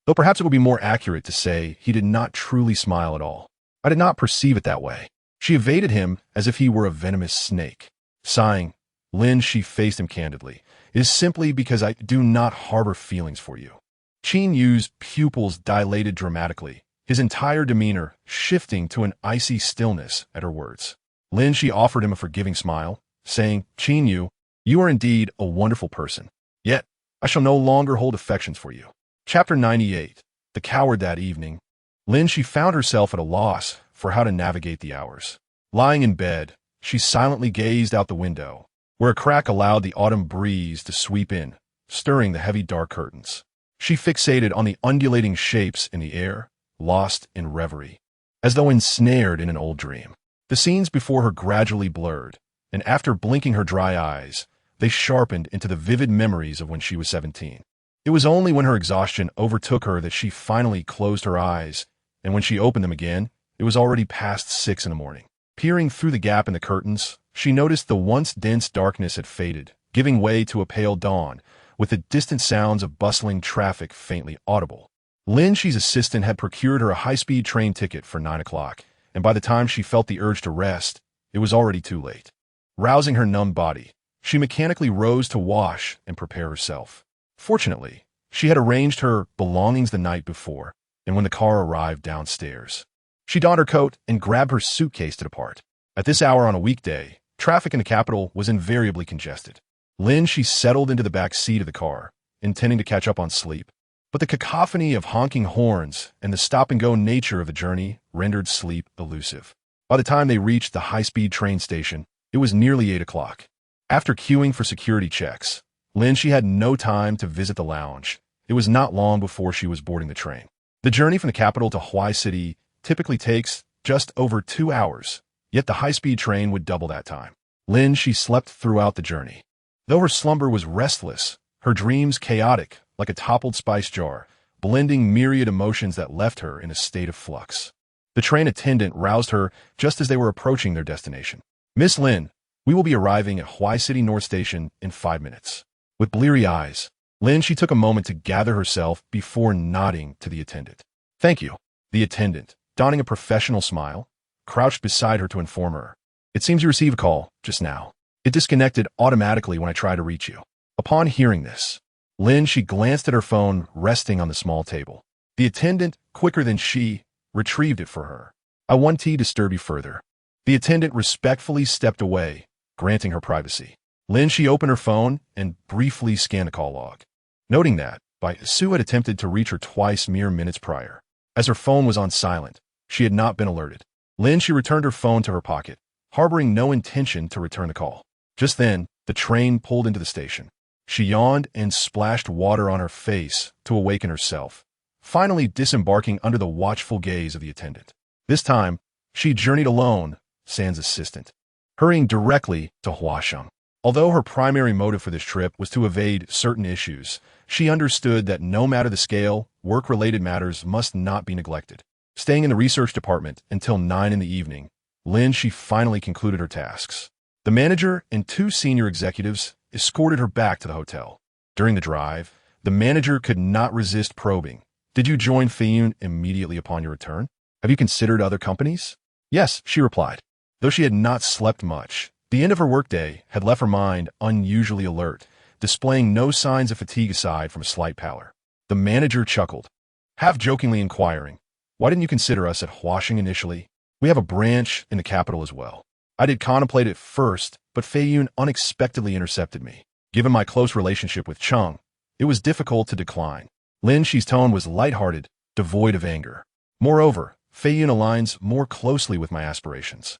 though perhaps it would be more accurate to say he did not truly smile at all. "I did not perceive it that way." She evaded him as if he were a venomous snake. Sighing, Lin Xi faced him candidly. "It is simply because I do not harbor feelings for you." Qin Yu's pupils dilated dramatically, his entire demeanor shifting to an icy stillness at her words. Lin Xi offered him a forgiving smile, saying, "Qin Yu, you are indeed a wonderful person. Yet, I shall no longer hold affections for you." Chapter 98. The Coward. That evening, Lin Xi found herself at a loss for how to navigate the hours. Lying in bed, she silently gazed out the window, where a crack allowed the autumn breeze to sweep in, stirring the heavy dark curtains. She fixated on the undulating shapes in the air, lost in reverie, as though ensnared in an old dream. The scenes before her gradually blurred, and after blinking her dry eyes, they sharpened into the vivid memories of when she was 17. It was only when her exhaustion overtook her that she finally closed her eyes, and when she opened them again, it was already past 6 in the morning. Peering through the gap in the curtains, she noticed the once dense darkness had faded, giving way to a pale dawn, with the distant sounds of bustling traffic faintly audible. Lin Xi's assistant had procured her a high-speed train ticket for 9 o'clock, and by the time she felt the urge to rest, it was already too late. Rousing her numbed body, she mechanically rose to wash and prepare herself. Fortunately, she had arranged her belongings the night before, and when the car arrived downstairs, she donned her coat and grabbed her suitcase to depart. At this hour on a weekday, traffic in the capital was invariably congested. Lin Xi settled into the back seat of the car, intending to catch up on sleep, but the cacophony of honking horns and the stop-and-go nature of the journey rendered sleep elusive. By the time they reached the high-speed train station, it was nearly 8 o'clock. After queuing for security checks, Lin Xi had no time to visit the lounge. It was not long before she was boarding the train. The journey from the capital to Huai City typically takes just over 2 hours, yet the high-speed train would double that time. Lin Xi slept throughout the journey. Though her slumber was restless, her dreams chaotic, like a toppled spice jar, blending myriad emotions that left her in a state of flux. The train attendant roused her just as they were approaching their destination. "Miss Lin, we will be arriving at Huai City North Station in 5 minutes." With bleary eyes, Lin Xi took a moment to gather herself before nodding to the attendant. "Thank you." The attendant, donning a professional smile, crouched beside her to inform her. "It seems you received a call just now. It disconnected automatically when I tried to reach you." Upon hearing this, Lin Xi glanced at her phone resting on the small table. The attendant, quicker than she, retrieved it for her. "I won't disturb you further." The attendant respectfully stepped away, granting her privacy. Lin Xi opened her phone and briefly scanned the call log, noting that, Su had attempted to reach her twice mere minutes prior. As her phone was on silent, she had not been alerted. Lin Xi returned her phone to her pocket, harboring no intention to return the call. Just then, the train pulled into the station. She yawned and splashed water on her face to awaken herself, finally disembarking under the watchful gaze of the attendant. This time, she journeyed alone, sans assistant, hurrying directly to Huasheng. Although her primary motive for this trip was to evade certain issues, She understood that no matter the scale, work-related matters must not be neglected. Staying in the research department until 9 in the evening, Lin Xi finally concluded her tasks. The manager and 2 senior executives escorted her back to the hotel. During the drive, the manager could not resist probing. Did you join Tycoon immediately upon your return? Have you considered other companies? Yes, she replied. Though she had not slept much, the end of her workday had left her mind unusually alert, displaying no signs of fatigue aside from a slight pallor. The manager chuckled, half-jokingly inquiring, "Why didn't you consider us at Huaxing initially? We have a branch in the capital as well." I did contemplate it first, but Tycoon unexpectedly intercepted me. Given my close relationship with Cheng, it was difficult to decline. Lin Xi's tone was lighthearted, devoid of anger. Moreover, Tycoon aligns more closely with my aspirations.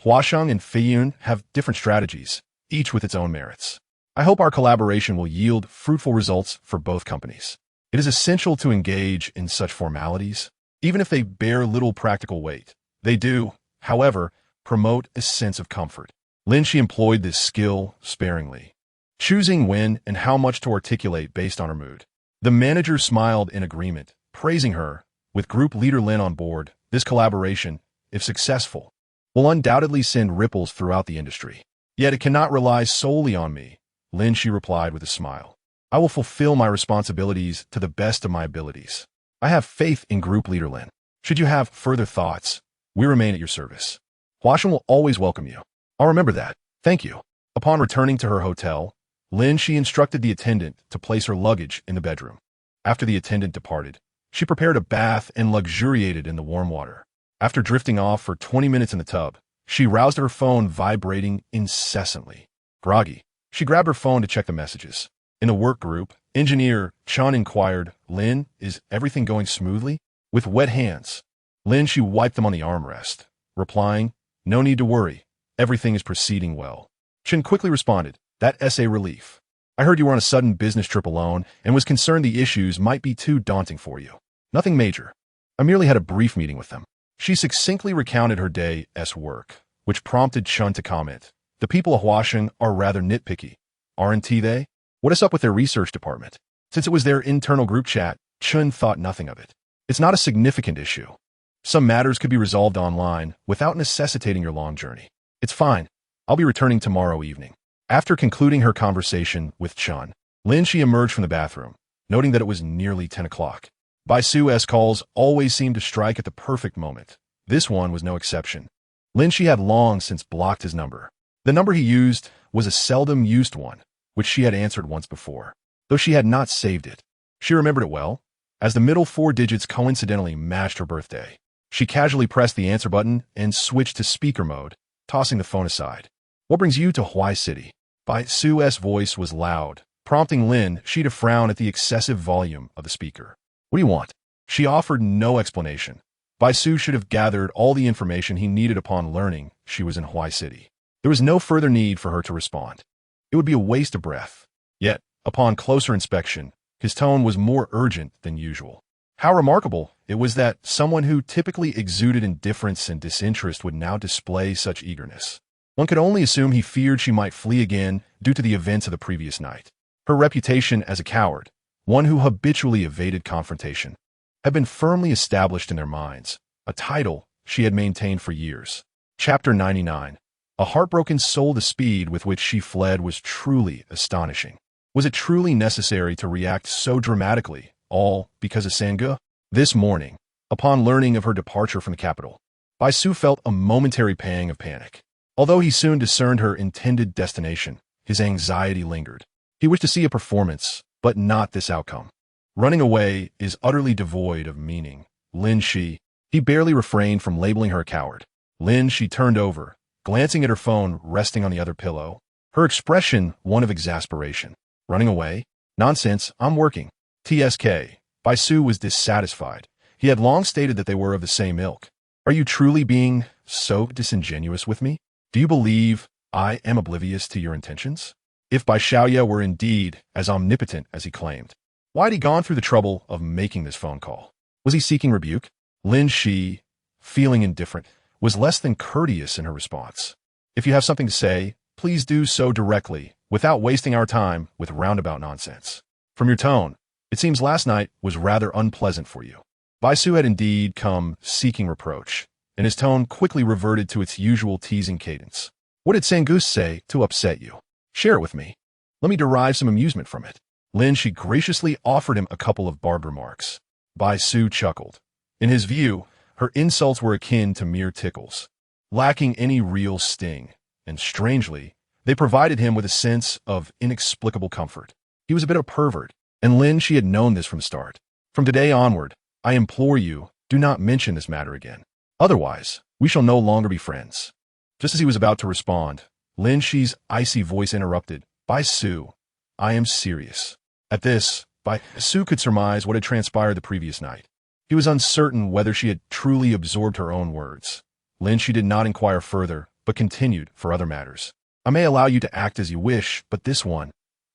Huaxing and Tycoon have different strategies, each with its own merits. I hope our collaboration will yield fruitful results for both companies. It is essential to engage in such formalities, even if they bear little practical weight. They do, however, promote a sense of comfort. Lin Xi employed this skill sparingly, choosing when and how much to articulate based on her mood. The manager smiled in agreement, praising her. With Group Leader Lin on board, this collaboration, if successful, will undoubtedly send ripples throughout the industry. Yet it cannot rely solely on me, Lin Xi replied with a smile. I will fulfill my responsibilities to the best of my abilities. I have faith in Group Leader Lin. Should you have further thoughts, we remain at your service. Huaxing will always welcome you. I'll remember that. Thank you. Upon returning to her hotel, Lin Xi instructed the attendant to place her luggage in the bedroom. After the attendant departed, she prepared a bath and luxuriated in the warm water. After drifting off for 20 minutes in the tub, she roused her phone vibrating incessantly. Groggy, she grabbed her phone to check the messages. In a work group, engineer Chan inquired, "Lin, is everything going smoothly?" With wet hands, Lin Xi wiped them on the armrest, replying, "No need to worry. Everything is proceeding well." Chen quickly responded, "That's a relief. I heard you were on a sudden business trip alone and was concerned the issues might be too daunting for you. Nothing major. I merely had a brief meeting with them." She succinctly recounted her day's work, which prompted Chen to comment, "The people of Huaxing are rather nitpicky, aren't they? What is up with their research department?" Since it was their internal group chat, Chen thought nothing of it. It's not a significant issue. Some matters could be resolved online without necessitating your long journey. It's fine. I'll be returning tomorrow evening. After concluding her conversation with Chen, Lin Xi emerged from the bathroom, noting that it was nearly 10 o'clock. Baisu's calls always seemed to strike at the perfect moment. This one was no exception. Lin Xi had long since blocked his number. The number he used was a seldom used one, which she had answered once before, though she had not saved it. She remembered it well, as the middle 4 digits coincidentally matched her birthday. She casually pressed the answer button and switched to speaker mode, tossing the phone aside. "What brings you to Huai City?" Baisu's voice was loud, prompting Lin Xi to frown at the excessive volume of the speaker. "What do you want?" She offered no explanation. Baisu should have gathered all the information he needed upon learning she was in Huai City. There was no further need for her to respond. It would be a waste of breath. Yet, upon closer inspection, his tone was more urgent than usual. How remarkable it was that someone who typically exuded indifference and disinterest would now display such eagerness. One could only assume he feared she might flee again due to the events of the previous night. Her reputation as a coward, one who habitually evaded confrontation, had been firmly established in their minds, a title she had maintained for years. Chapter 99. A heartbroken soul. The speed with which she fled was truly astonishing. Was it truly necessary to react so dramatically, all because of Sangge? This morning, upon learning of her departure from the capital, Baisu felt a momentary pang of panic. Although he soon discerned her intended destination, his anxiety lingered. He wished to see a performance, but not this outcome. Running away is utterly devoid of meaning. Lin Xi, he barely refrained from labeling her a coward. Lin Xi turned over, glancing at her phone resting on the other pillow, her expression one of exasperation. Running away? Nonsense, I'm working. TSK. Baisu was dissatisfied. He had long stated that they were of the same ilk. Are you truly being so disingenuous with me? Do you believe I am oblivious to your intentions? If Baishaoye were indeed as omnipotent as he claimed, why had he gone through the trouble of making this phone call? Was he seeking rebuke? Lin Xi, feeling indifferent, was less than courteous in her response. If you have something to say, please do so directly, without wasting our time with roundabout nonsense. From your tone, it seems last night was rather unpleasant for you. Bai Su had indeed come seeking reproach, and his tone quickly reverted to its usual teasing cadence. What did Sangus say to upset you? Share it with me. Let me derive some amusement from it. Lin Xi graciously offered him a couple of barbed remarks. Bai Su chuckled. In his view, her insults were akin to mere tickles, lacking any real sting, and strangely, they provided him with a sense of inexplicable comfort. He was a bit of a pervert, and Lin Xi had known this from the start. From today onward, I implore you, do not mention this matter again. Otherwise, we shall no longer be friends. Just as he was about to respond, Lin Xi's icy voice interrupted. Bai Su, I am serious. At this, Bai Su could surmise what had transpired the previous night. He was uncertain whether she had truly absorbed her own words. Lin Xi did not inquire further, but continued for other matters. I may allow you to act as you wish, but this one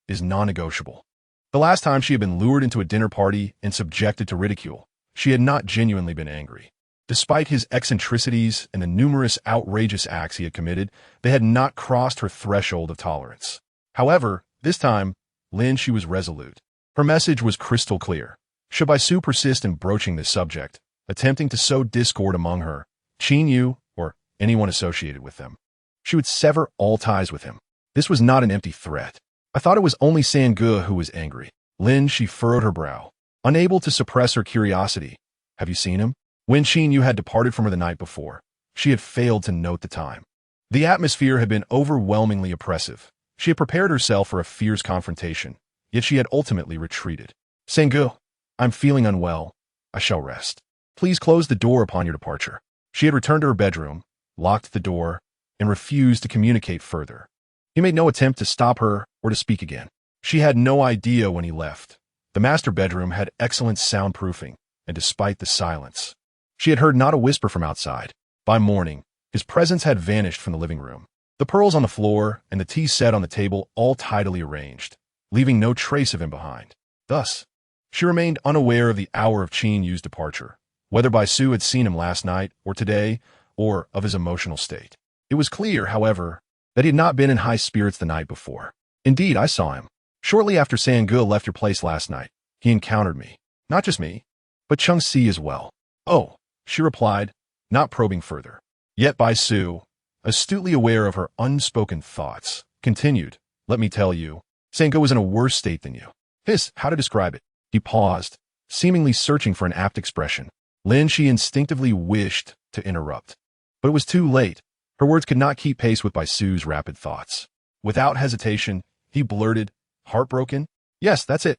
is non-negotiable. The last time she had been lured into a dinner party and subjected to ridicule, she had not genuinely been angry. Despite his eccentricities and the numerous outrageous acts he had committed, they had not crossed her threshold of tolerance. However, this time, Lin Xi was resolute. Her message was crystal clear. Should Bai Su persist in broaching this subject, attempting to sow discord among her, Qin Yu, or anyone associated with them, she would sever all ties with him. This was not an empty threat. I thought it was only Sangu who was angry. Lin Xi furrowed her brow, unable to suppress her curiosity. Have you seen him? When Qin Yu had departed from her the night before, she had failed to note the time. The atmosphere had been overwhelmingly oppressive. She had prepared herself for a fierce confrontation, yet she had ultimately retreated. Sangu, I'm feeling unwell. I shall rest. Please close the door upon your departure. She had returned to her bedroom, locked the door, and refused to communicate further. He made no attempt to stop her or to speak again. She had no idea when he left. The master bedroom had excellent soundproofing, and despite the silence, she had heard not a whisper from outside. By morning, his presence had vanished from the living room. The pearls on the floor and the tea set on the table all tidily arranged, leaving no trace of him behind. Thus, she remained unaware of the hour of Qin Yu's departure, whether Bai Su had seen him last night or today, or of his emotional state. It was clear, however, that he had not been in high spirits the night before. Indeed, I saw him. Shortly after Sangu left your place last night, he encountered me. Not just me, but Chung Si as well. Oh, she replied, not probing further. Yet Bai Su, astutely aware of her unspoken thoughts, continued, let me tell you, Sangu was in a worse state than you. How to describe it? He paused, seemingly searching for an apt expression. Lin Xi instinctively wished to interrupt, but it was too late. Her words could not keep pace with Bai Su's rapid thoughts. Without hesitation, he blurted, heartbroken? Yes, that's it.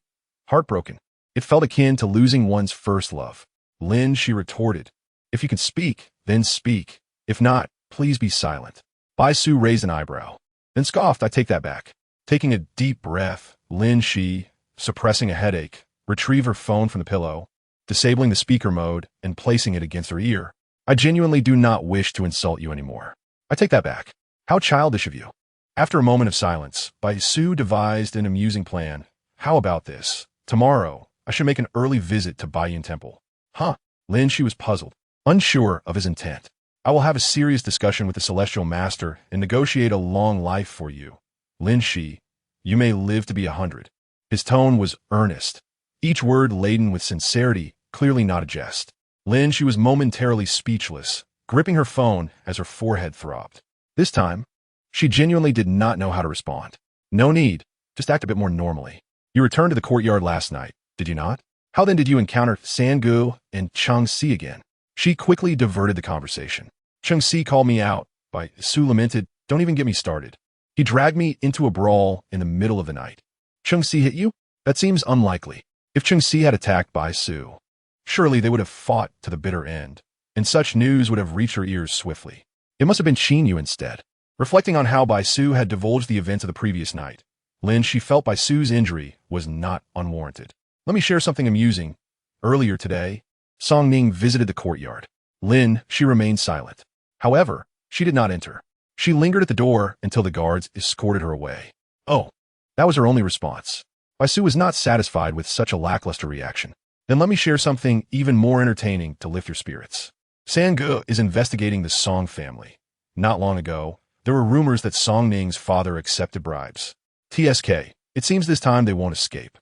Heartbroken. It felt akin to losing one's first love. Lin Xi retorted, if you can speak, then speak. If not, please be silent. Bai Su raised an eyebrow, then scoffed. I take that back. Taking a deep breath, Lin Xi, suppressing a headache, retrieved her phone from the pillow, disabling the speaker mode and placing it against her ear. I genuinely do not wish to insult you anymore. I take that back. How childish of you. After a moment of silence, Bai Su devised an amusing plan. How about this? Tomorrow, I should make an early visit to Baiyin Temple. Huh? Lin Xi was puzzled, unsure of his intent. I will have a serious discussion with the Celestial Master and negotiate a long life for you. Lin Xi, you may live to be 100. His tone was earnest, each word laden with sincerity, clearly not a jest. Lin Xi was momentarily speechless, gripping her phone as her forehead throbbed. This time, she genuinely did not know how to respond. No need, just act a bit more normally. You returned to the courtyard last night, did you not? How then did you encounter Sangu and Chung Si again? She quickly diverted the conversation. Chung Si called me out. Bai Su lamented, don't even get me started. He dragged me into a brawl in the middle of the night. Chung Si hit you? That seems unlikely. If Chung Si had attacked Bai Su, surely they would have fought to the bitter end, and such news would have reached her ears swiftly. It must have been Qin Yu instead. Reflecting on how Bai Su had divulged the events of the previous night, Lin Xi felt Bai Su's injury was not unwarranted. Let me share something amusing. Earlier today, Song Ning visited the courtyard. Lin Xi remained silent. However, she did not enter. She lingered at the door until the guards escorted her away. Oh, that was her only response. Bai Su was not satisfied with such a lackluster reaction. Then let me share something even more entertaining to lift your spirits. Sangu is investigating the Song family. Not long ago, there were rumors that Song Ning's father accepted bribes. TSK, it seems this time they won't escape.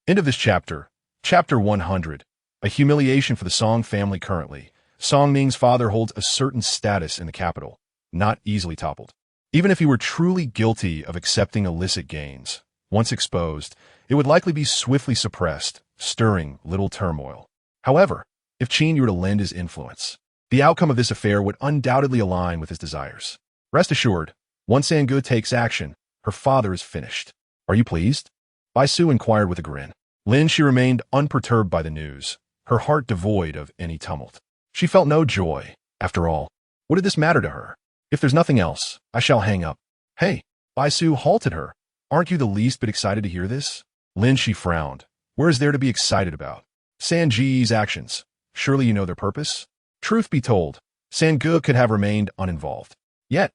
End of this chapter. Chapter 100. A humiliation for the Song family currently. Song Ming's father holds a certain status in the capital, not easily toppled. Even if he were truly guilty of accepting illicit gains, once exposed, it would likely be swiftly suppressed, stirring little turmoil. However, if Qin Yu were to lend his influence, the outcome of this affair would undoubtedly align with his desires. Rest assured, once Sangu takes action, her father is finished. Are you pleased? Bai Su inquired with a grin. Lin Xi remained unperturbed by the news, her heart devoid of any tumult. She felt no joy. After all, what did this matter to her? If there's nothing else, I shall hang up. Hey, Bai Su halted her. Aren't you the least bit excited to hear this? Lin Xi frowned. Where is there to be excited about? Sanji's actions. Surely you know their purpose? Truth be told, Sangu could have remained uninvolved. Yet,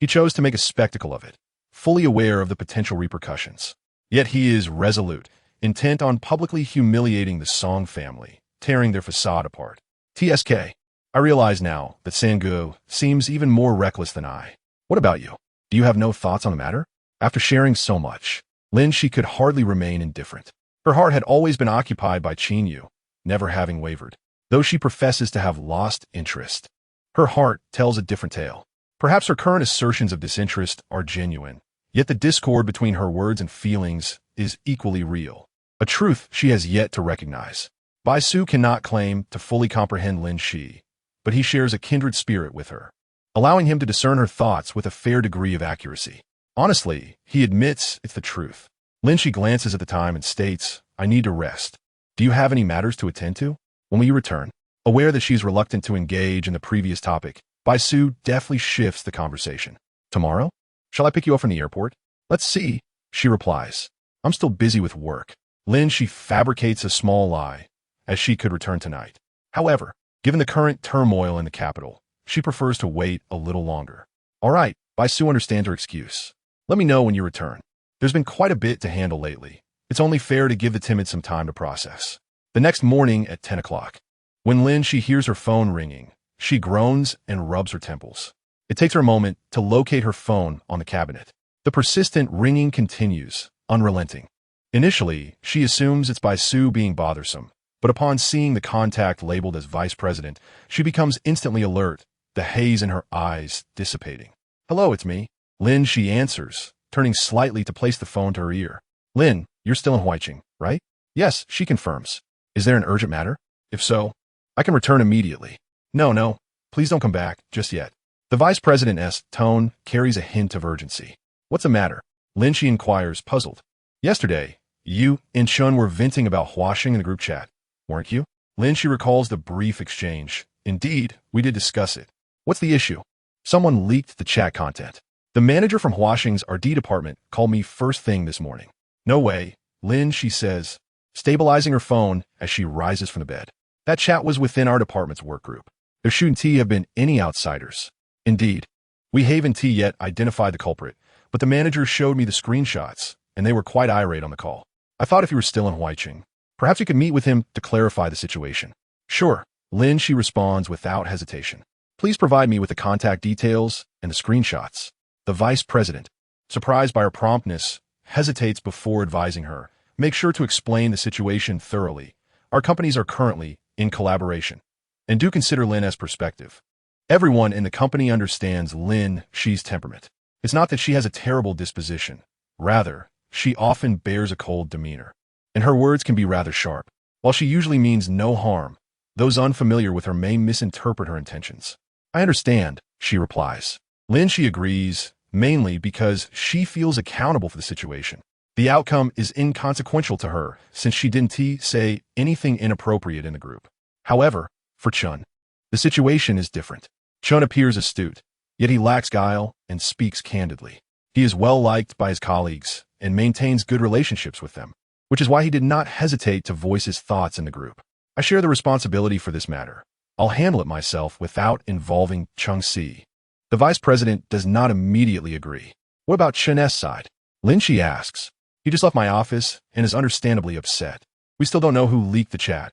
he chose to make a spectacle of it, fully aware of the potential repercussions. Yet he is resolute, intent on publicly humiliating the Song family, tearing their facade apart. TSK. I realize now that Sangu seems even more reckless than I. What about you? Do you have no thoughts on the matter? After sharing so much, Lin Xi could hardly remain indifferent. Her heart had always been occupied by Qin Yu, never having wavered. Though she professes to have lost interest, her heart tells a different tale. Perhaps her current assertions of disinterest are genuine, yet the discord between her words and feelings is equally real, a truth she has yet to recognize. Bai Su cannot claim to fully comprehend Lin Xi, but he shares a kindred spirit with her, allowing him to discern her thoughts with a fair degree of accuracy. Honestly, he admits it's the truth. Lin Xi glances at the time and states, I need to rest. Do you have any matters to attend to? When will you return? Aware that she's reluctant to engage in the previous topic, Bai Su deftly shifts the conversation. Tomorrow? Shall I pick you up from the airport? Let's see, she replies. I'm still busy with work. Lin Xi fabricates a small lie, as she could return tonight. However, given the current turmoil in the capital, she prefers to wait a little longer. All right, Bai Su understands her excuse. Let me know when you return. There's been quite a bit to handle lately. It's only fair to give the timid some time to process. The next morning at 10 o'clock, when Lin Xi hears her phone ringing, she groans and rubs her temples. It takes her a moment to locate her phone on the cabinet. The persistent ringing continues, unrelenting. Initially, she assumes it's Bai Su being bothersome, but upon seeing the contact labeled as Vice President, she becomes instantly alert, the haze in her eyes dissipating. Hello, it's me. Lin Xi answers, turning slightly to place the phone to her ear. Lin, you're still in Huiqing, right? Yes, she confirms. Is there an urgent matter? If so, I can return immediately. No, please don't come back just yet. The Vice President's tone carries a hint of urgency. What's the matter? Lin Xi inquires, puzzled. Yesterday, you and Chun were venting about Huaxing in the group chat, weren't you? Lin Xi recalls the brief exchange. Indeed, we did discuss it. What's the issue? Someone leaked the chat content. The manager from Huaxing's RD department called me first thing this morning. No way, Lin Xi says, stabilizing her phone as she rises from the bed. That chat was within our department's work group. There shouldn't have been any outsiders. Indeed, we haven't yet identified the culprit, but the manager showed me the screenshots, and they were quite irate on the call. I thought if you were still in Huiqing, perhaps we could meet with him to clarify the situation. Sure, Lin Xi responds without hesitation. Please provide me with the contact details and the screenshots. The vice president, surprised by her promptness, hesitates before advising her. Make sure to explain the situation thoroughly. Our companies are currently in collaboration, and do consider Lin's perspective. Everyone in the company understands Lin Xi's temperament. It's not that she has a terrible disposition. Rather, she often bears a cold demeanor, and her words can be rather sharp. While she usually means no harm, those unfamiliar with her may misinterpret her intentions. I understand, she replies. Lin Xi agrees, mainly because she feels accountable for the situation. The outcome is inconsequential to her since she didn't say anything inappropriate in the group. However, for Chun, the situation is different. Chun appears astute, yet he lacks guile and speaks candidly. He is well liked by his colleagues and maintains good relationships with them, which is why he did not hesitate to voice his thoughts in the group. I share the responsibility for this matter. I'll handle it myself without involving Chung Si. The vice president does not immediately agree. What about Chen's side? Lin Xi asks. He just left my office and is understandably upset. We still don't know who leaked the chat.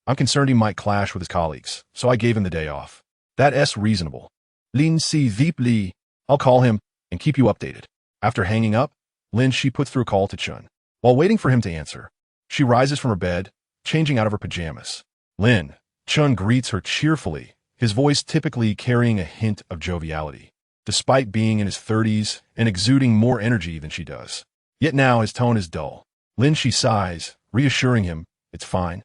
I'm concerned he might clash with his colleagues, so I gave him the day off. That's reasonable. Lin Xi deeply. I'll call him and keep you updated. After hanging up, Lin Xi puts through a call to Chun. While waiting for him to answer, She rises from her bed, changing out of her pajamas. Lin. Chun greets her cheerfully, his voice typically carrying a hint of joviality, despite being in his 30s and exuding more energy than she does. Yet now his tone is dull. Lin Xi sighs, reassuring him, "It's fine.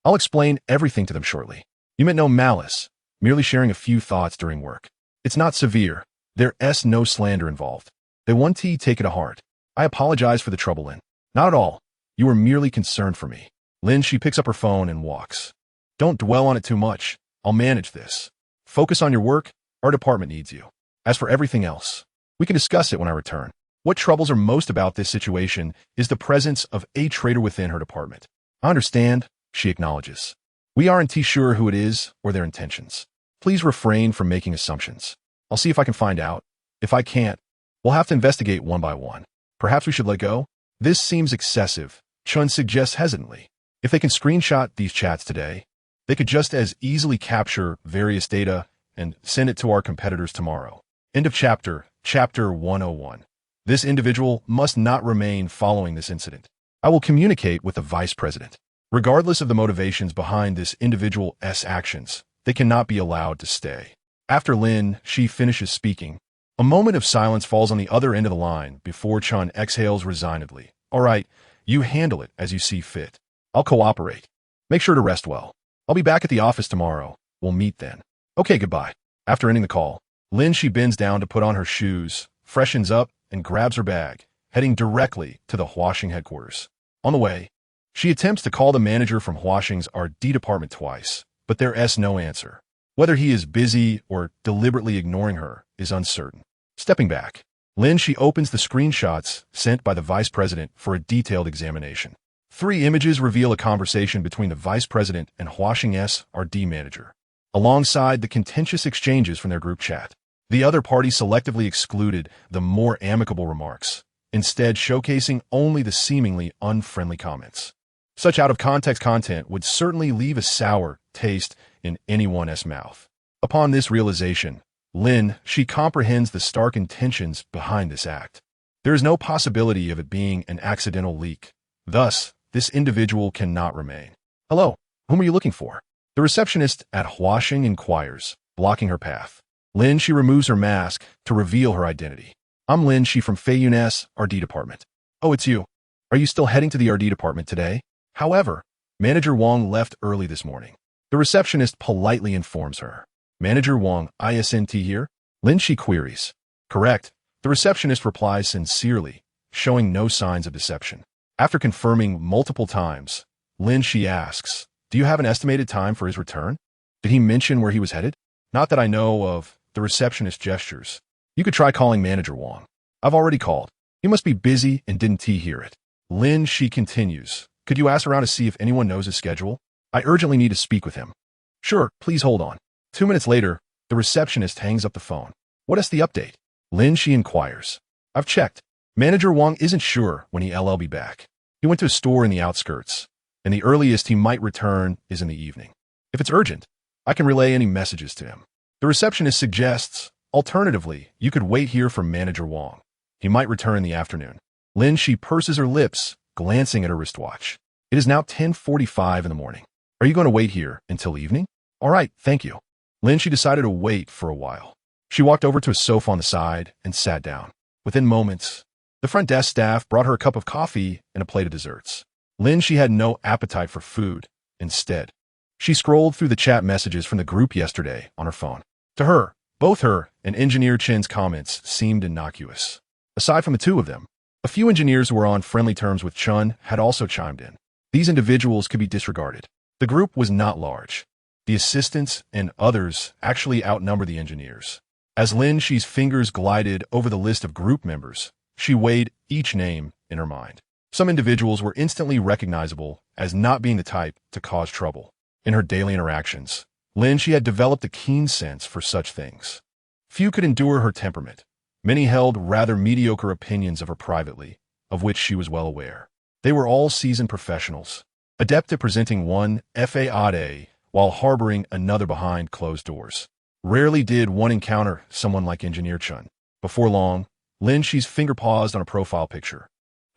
I'll explain everything to them shortly. You meant no malice, merely sharing a few thoughts during work. It's not severe. There's no slander involved. They want to take it to heart. I apologize for the trouble, Lin. Not at all. You were merely concerned for me." Lin Xi picks up her phone and walks. "Don't dwell on it too much. I'll manage this. Focus on your work. Our department needs you. As for everything else, we can discuss it when I return." What troubles her most about this situation is the presence of a traitor within her department. "I understand," she acknowledges. "We aren't sure who it is or their intentions. Please refrain from making assumptions. I'll see if I can find out. If I can't, we'll have to investigate one by one. Perhaps we should let go?" "This seems excessive," Chun suggests hesitantly. "If they can screenshot these chats today, they could just as easily capture various data and send it to our competitors tomorrow." End of chapter. Chapter 101. This individual must not remain following this incident. I will communicate with the vice president. Regardless of the motivations behind this individual's actions, they cannot be allowed to stay. After Lin Xi finishes speaking, a moment of silence falls on the other end of the line before Chun exhales resignedly. "All right, you handle it as you see fit. I'll cooperate. Make sure to rest well. I'll be back at the office tomorrow. We'll meet then." "Okay, goodbye." After ending the call, Lin Xi bends down to put on her shoes, freshens up, and grabs her bag, heading directly to the Huaxing headquarters. On the way, she attempts to call the manager from Huaxing's R&D department twice, but there's no answer. Whether he is busy or deliberately ignoring her is uncertain. Stepping back, Lin Xi opens the screenshots sent by the vice president for a detailed examination. 3 images reveal a conversation between the vice president and Huaxing's R&D manager, alongside the contentious exchanges from their group chat. The other party selectively excluded the more amicable remarks, instead showcasing only the seemingly unfriendly comments. Such out-of-context content would certainly leave a sour taste in anyone's mouth. Upon this realization, Lin Xi comprehends the stark intentions behind this act. There is no possibility of it being an accidental leak. Thus, this individual cannot remain. "Hello, whom are you looking for?" The receptionist at Huaxing inquires, blocking her path. Lin Xi removes her mask to reveal her identity. "I'm Lin Xi from Feiyun's R&D department." "Oh, it's you. Are you still heading to the R&D department today?" However, Manager Wang left early this morning. The receptionist politely informs her. "Manager Wang, isn't here?" Lin Xi queries. "Correct." The receptionist replies sincerely, showing no signs of deception. After confirming multiple times, Lin Xi asks, "Do you have an estimated time for his return? Did he mention where he was headed?" "Not that I know of." The receptionist gestures. "You could try calling Manager Wang." "I've already called. He must be busy and didn't hear it." Lin Xi continues. "Could you ask around to see if anyone knows his schedule? I urgently need to speak with him." "Sure, please hold on." 2 minutes later, the receptionist hangs up the phone. "What is the update?" Lin Xi inquires. "I've checked. Manager Wang isn't sure when he'll be back. He went to a store in the outskirts, and the earliest he might return is in the evening. If it's urgent, I can relay any messages to him." The receptionist suggests, alternatively, you could wait here for Manager Wang. He might return in the afternoon. Lin Xi purses her lips, glancing at her wristwatch. It is now 10:45 in the morning. "Are you going to wait here until evening?" "All right, thank you." Lin Xi decided to wait for a while. She walked over to a sofa on the side and sat down. Within moments, the front desk staff brought her a cup of coffee and a plate of desserts. Lin Xi had no appetite for food. Instead, she scrolled through the chat messages from the group yesterday on her phone. To her, both her and Engineer Chen's comments seemed innocuous. Aside from the two of them, a few engineers who were on friendly terms with Chun had also chimed in. These individuals could be disregarded. The group was not large. The assistants and others actually outnumbered the engineers. As Lin Xi's fingers glided over the list of group members, she weighed each name in her mind. Some individuals were instantly recognizable as not being the type to cause trouble. In her daily interactions, Lin Xi had developed a keen sense for such things. Few could endure her temperament. Many held rather mediocre opinions of her privately, of which she was well aware. They were all seasoned professionals, adept at presenting one faade while harboring another behind closed doors. Rarely did one encounter someone like Engineer Chun. Before long, Lin Xi's finger paused on a profile picture.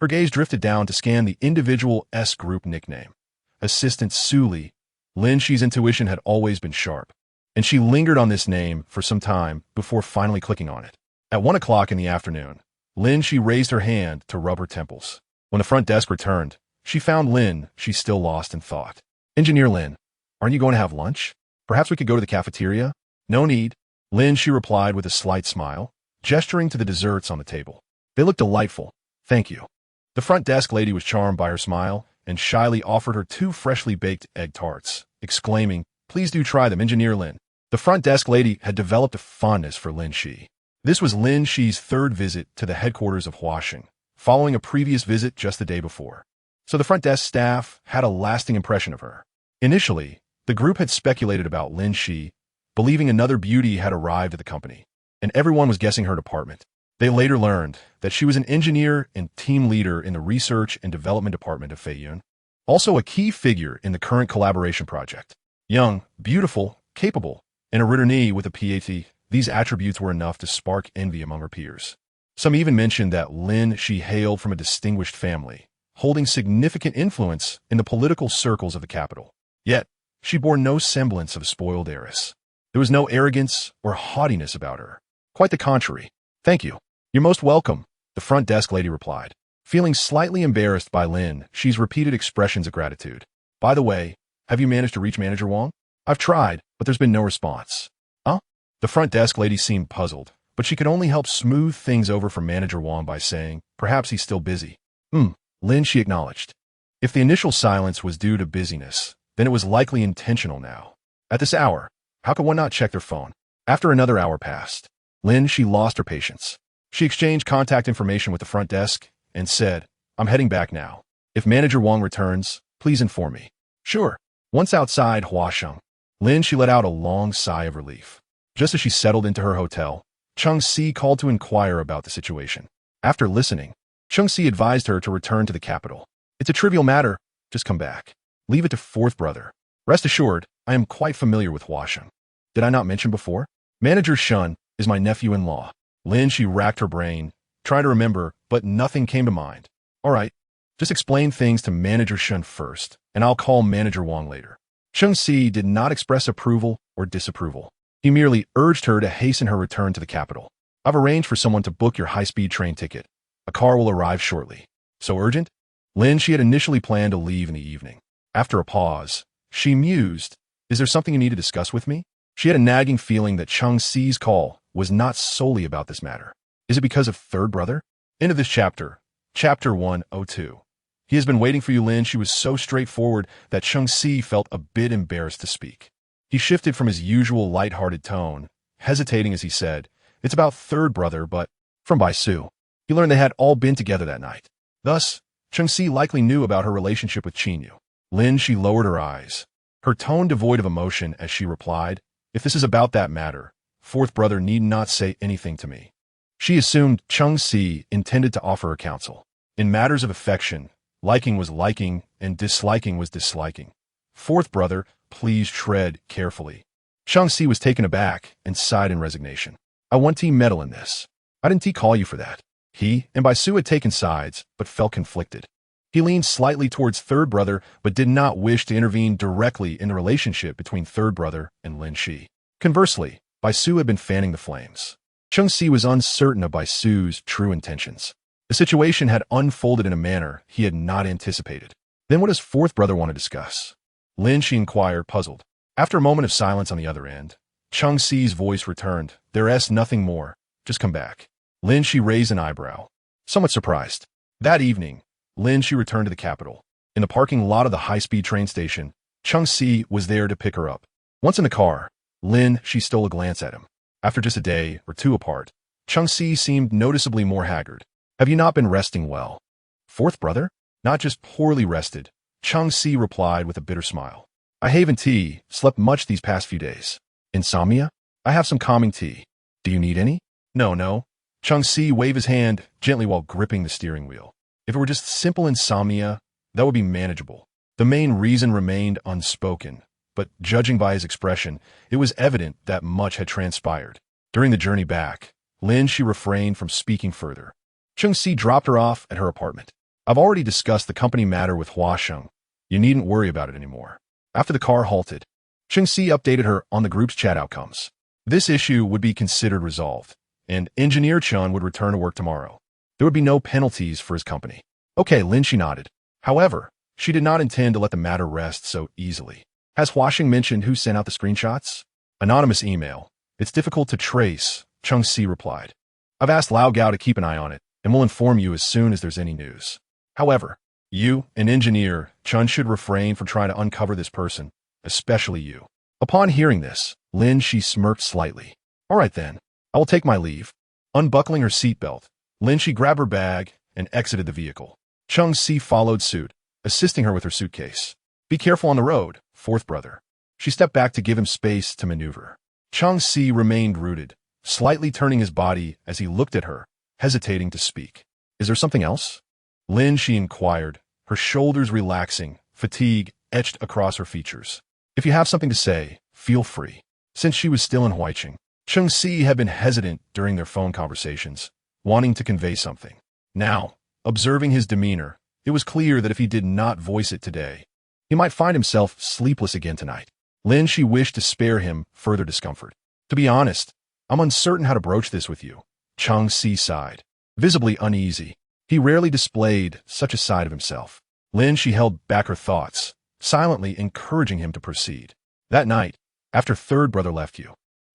Her gaze drifted down to scan the individual S-group nickname. Assistant Suli. Lin Xi's intuition had always been sharp, and she lingered on this name for some time before finally clicking on it. At 1 o'clock in the afternoon, Lin Xi raised her hand to rub her temples. When the front desk returned, she found Lin Xi still lost in thought. Engineer Lin, aren't you going to have lunch? Perhaps we could go to the cafeteria? No need. Lin Xi replied with a slight smile, gesturing to the desserts on the table. They looked delightful. Thank you. The front desk lady was charmed by her smile and shyly offered her 2 freshly baked egg tarts, exclaiming, "Please do try them, Engineer Lin." The front desk lady had developed a fondness for Lin Xi. This was Lin Xi's 3rd visit to the headquarters of Huaxing, following a previous visit just the day before. So the front desk staff had a lasting impression of her. Initially, the group had speculated about Lin Xi, believing another beauty had arrived at the company, and everyone was guessing her department. They later learned that she was an engineer and team leader in the research and development department of Feiyun, also a key figure in the current collaboration project. Young, beautiful, capable, and a returnee with a PhD, these attributes were enough to spark envy among her peers. Some even mentioned that Lin Xi hailed from a distinguished family, holding significant influence in the political circles of the capital. Yet, she bore no semblance of a spoiled heiress. There was no arrogance or haughtiness about her. Quite the contrary. Thank you. You're most welcome, the front desk lady replied, feeling slightly embarrassed by Lin Xi's repeated expressions of gratitude. By the way, have you managed to reach Manager Wang? I've tried, but there's been no response. Huh? The front desk lady seemed puzzled, but she could only help smooth things over for Manager Wang by saying, perhaps he's still busy. Lin Xi acknowledged. If the initial silence was due to busyness, then it was likely intentional now. At this hour, how could one not check their phone? After another hour passed, Lin Xi lost her patience. She exchanged contact information with the front desk and said, I'm heading back now. If Manager Wang returns, please inform me. Sure. Once outside Huaxing, Lin Xi let out a long sigh of relief. Just as she settled into her hotel, Cheng Si called to inquire about the situation. After listening, Cheng Si advised her to return to the capital. It's a trivial matter. Just come back. Leave it to 4th brother. Rest assured, I am quite familiar with Huaxing. Did I not mention before? Manager Shun is my nephew-in-law. Lin Xi racked her brain, trying to remember, but nothing came to mind. All right, just explain things to Manager Shun first, and I'll call Manager Wang later. Cheng Si did not express approval or disapproval. He merely urged her to hasten her return to the capital. I've arranged for someone to book your high-speed train ticket. A car will arrive shortly. So urgent? Lin Xi had initially planned to leave in the evening. After a pause, she mused, is there something you need to discuss with me? She had a nagging feeling that Cheng Si's call was not solely about this matter. Is it because of 3rd brother? End of this chapter. Chapter 102. He has been waiting for you, Lin. She was so straightforward that Cheng Si felt a bit embarrassed to speak. He shifted from his usual light-hearted tone, hesitating as he said, it's about 3rd brother, but from Bai Su. He learned they had all been together that night. Thus, Cheng Si likely knew about her relationship with Qin Yu. Lin Xi lowered her eyes, her tone devoid of emotion as she replied, if this is about that matter, 4th brother need not say anything to me. She assumed Cheng Si intended to offer her counsel. In matters of affection, liking was liking and disliking was disliking. 4th brother, please tread carefully. Cheng Si was taken aback and sighed in resignation. I want to meddle in this. I didn't call you for that. He and Bai Su had taken sides, but felt conflicted. He leaned slightly towards 3rd brother, but did not wish to intervene directly in the relationship between 3rd brother and Lin Xi. Conversely, Bai Su had been fanning the flames. Cheng Si was uncertain of Bai Su's true intentions. The situation had unfolded in a manner he had not anticipated. Then what does 4th brother want to discuss? Lin Xi inquired, puzzled. After a moment of silence on the other end, Cheng Si's voice returned. There's nothing more. Just come back. Lin Xi raised an eyebrow, somewhat surprised. That evening, Lin Xi returned to the capital. In the parking lot of the high-speed train station, Cheng Si was there to pick her up. Once in the car, Lin Xi stole a glance at him. After just a day or two apart, Cheng Si seemed noticeably more haggard. Have you not been resting well? 4th brother? Not just poorly rested, Cheng Si replied with a bitter smile. I haven't slept much these past few days. Insomnia? I have some calming tea. Do you need any? No. Cheng Si waved his hand gently while gripping the steering wheel. If it were just simple insomnia, that would be manageable. The main reason remained unspoken, but judging by his expression, it was evident that much had transpired. During the journey back, Lin Xi refrained from speaking further. Cheng Si dropped her off at her apartment. I've already discussed the company matter with Huasheng. You needn't worry about it anymore. After the car halted, Qin Yu updated her on the group's chat outcomes. This issue would be considered resolved, and Engineer Chun would return to work tomorrow. There would be no penalties for his company. Okay, Lin Xi nodded. However, she did not intend to let the matter rest so easily. Has Huasheng mentioned who sent out the screenshots? Anonymous email. It's difficult to trace, Qin Yu replied. I've asked Lao Gao to keep an eye on it, and will inform you as soon as there's any news. However, you, an engineer, Chun should refrain from trying to uncover this person, especially you. Upon hearing this, Lin Xi smirked slightly. All right then, I will take my leave. Unbuckling her seatbelt, Lin Xi grabbed her bag and exited the vehicle. Qin Yu followed suit, assisting her with her suitcase. Be careful on the road, fourth brother. She stepped back to give him space to maneuver. Qin Yu remained rooted, slightly turning his body as he looked at her, hesitating to speak. Is there something else? Lin Xi inquired, her shoulders relaxing, fatigue etched across her features. If you have something to say, feel free. Since she was still in Huiqing, Qin Yu had been hesitant during their phone conversations, wanting to convey something. Now, observing his demeanor, it was clear that if he did not voice it today, he might find himself sleepless again tonight. Lin Xi wished to spare him further discomfort. To be honest, I'm uncertain how to broach this with you. Qin Yu sighed, visibly uneasy. He rarely displayed such a side of himself. Lin Xi held back her thoughts, silently encouraging him to proceed. That night, after third brother left you,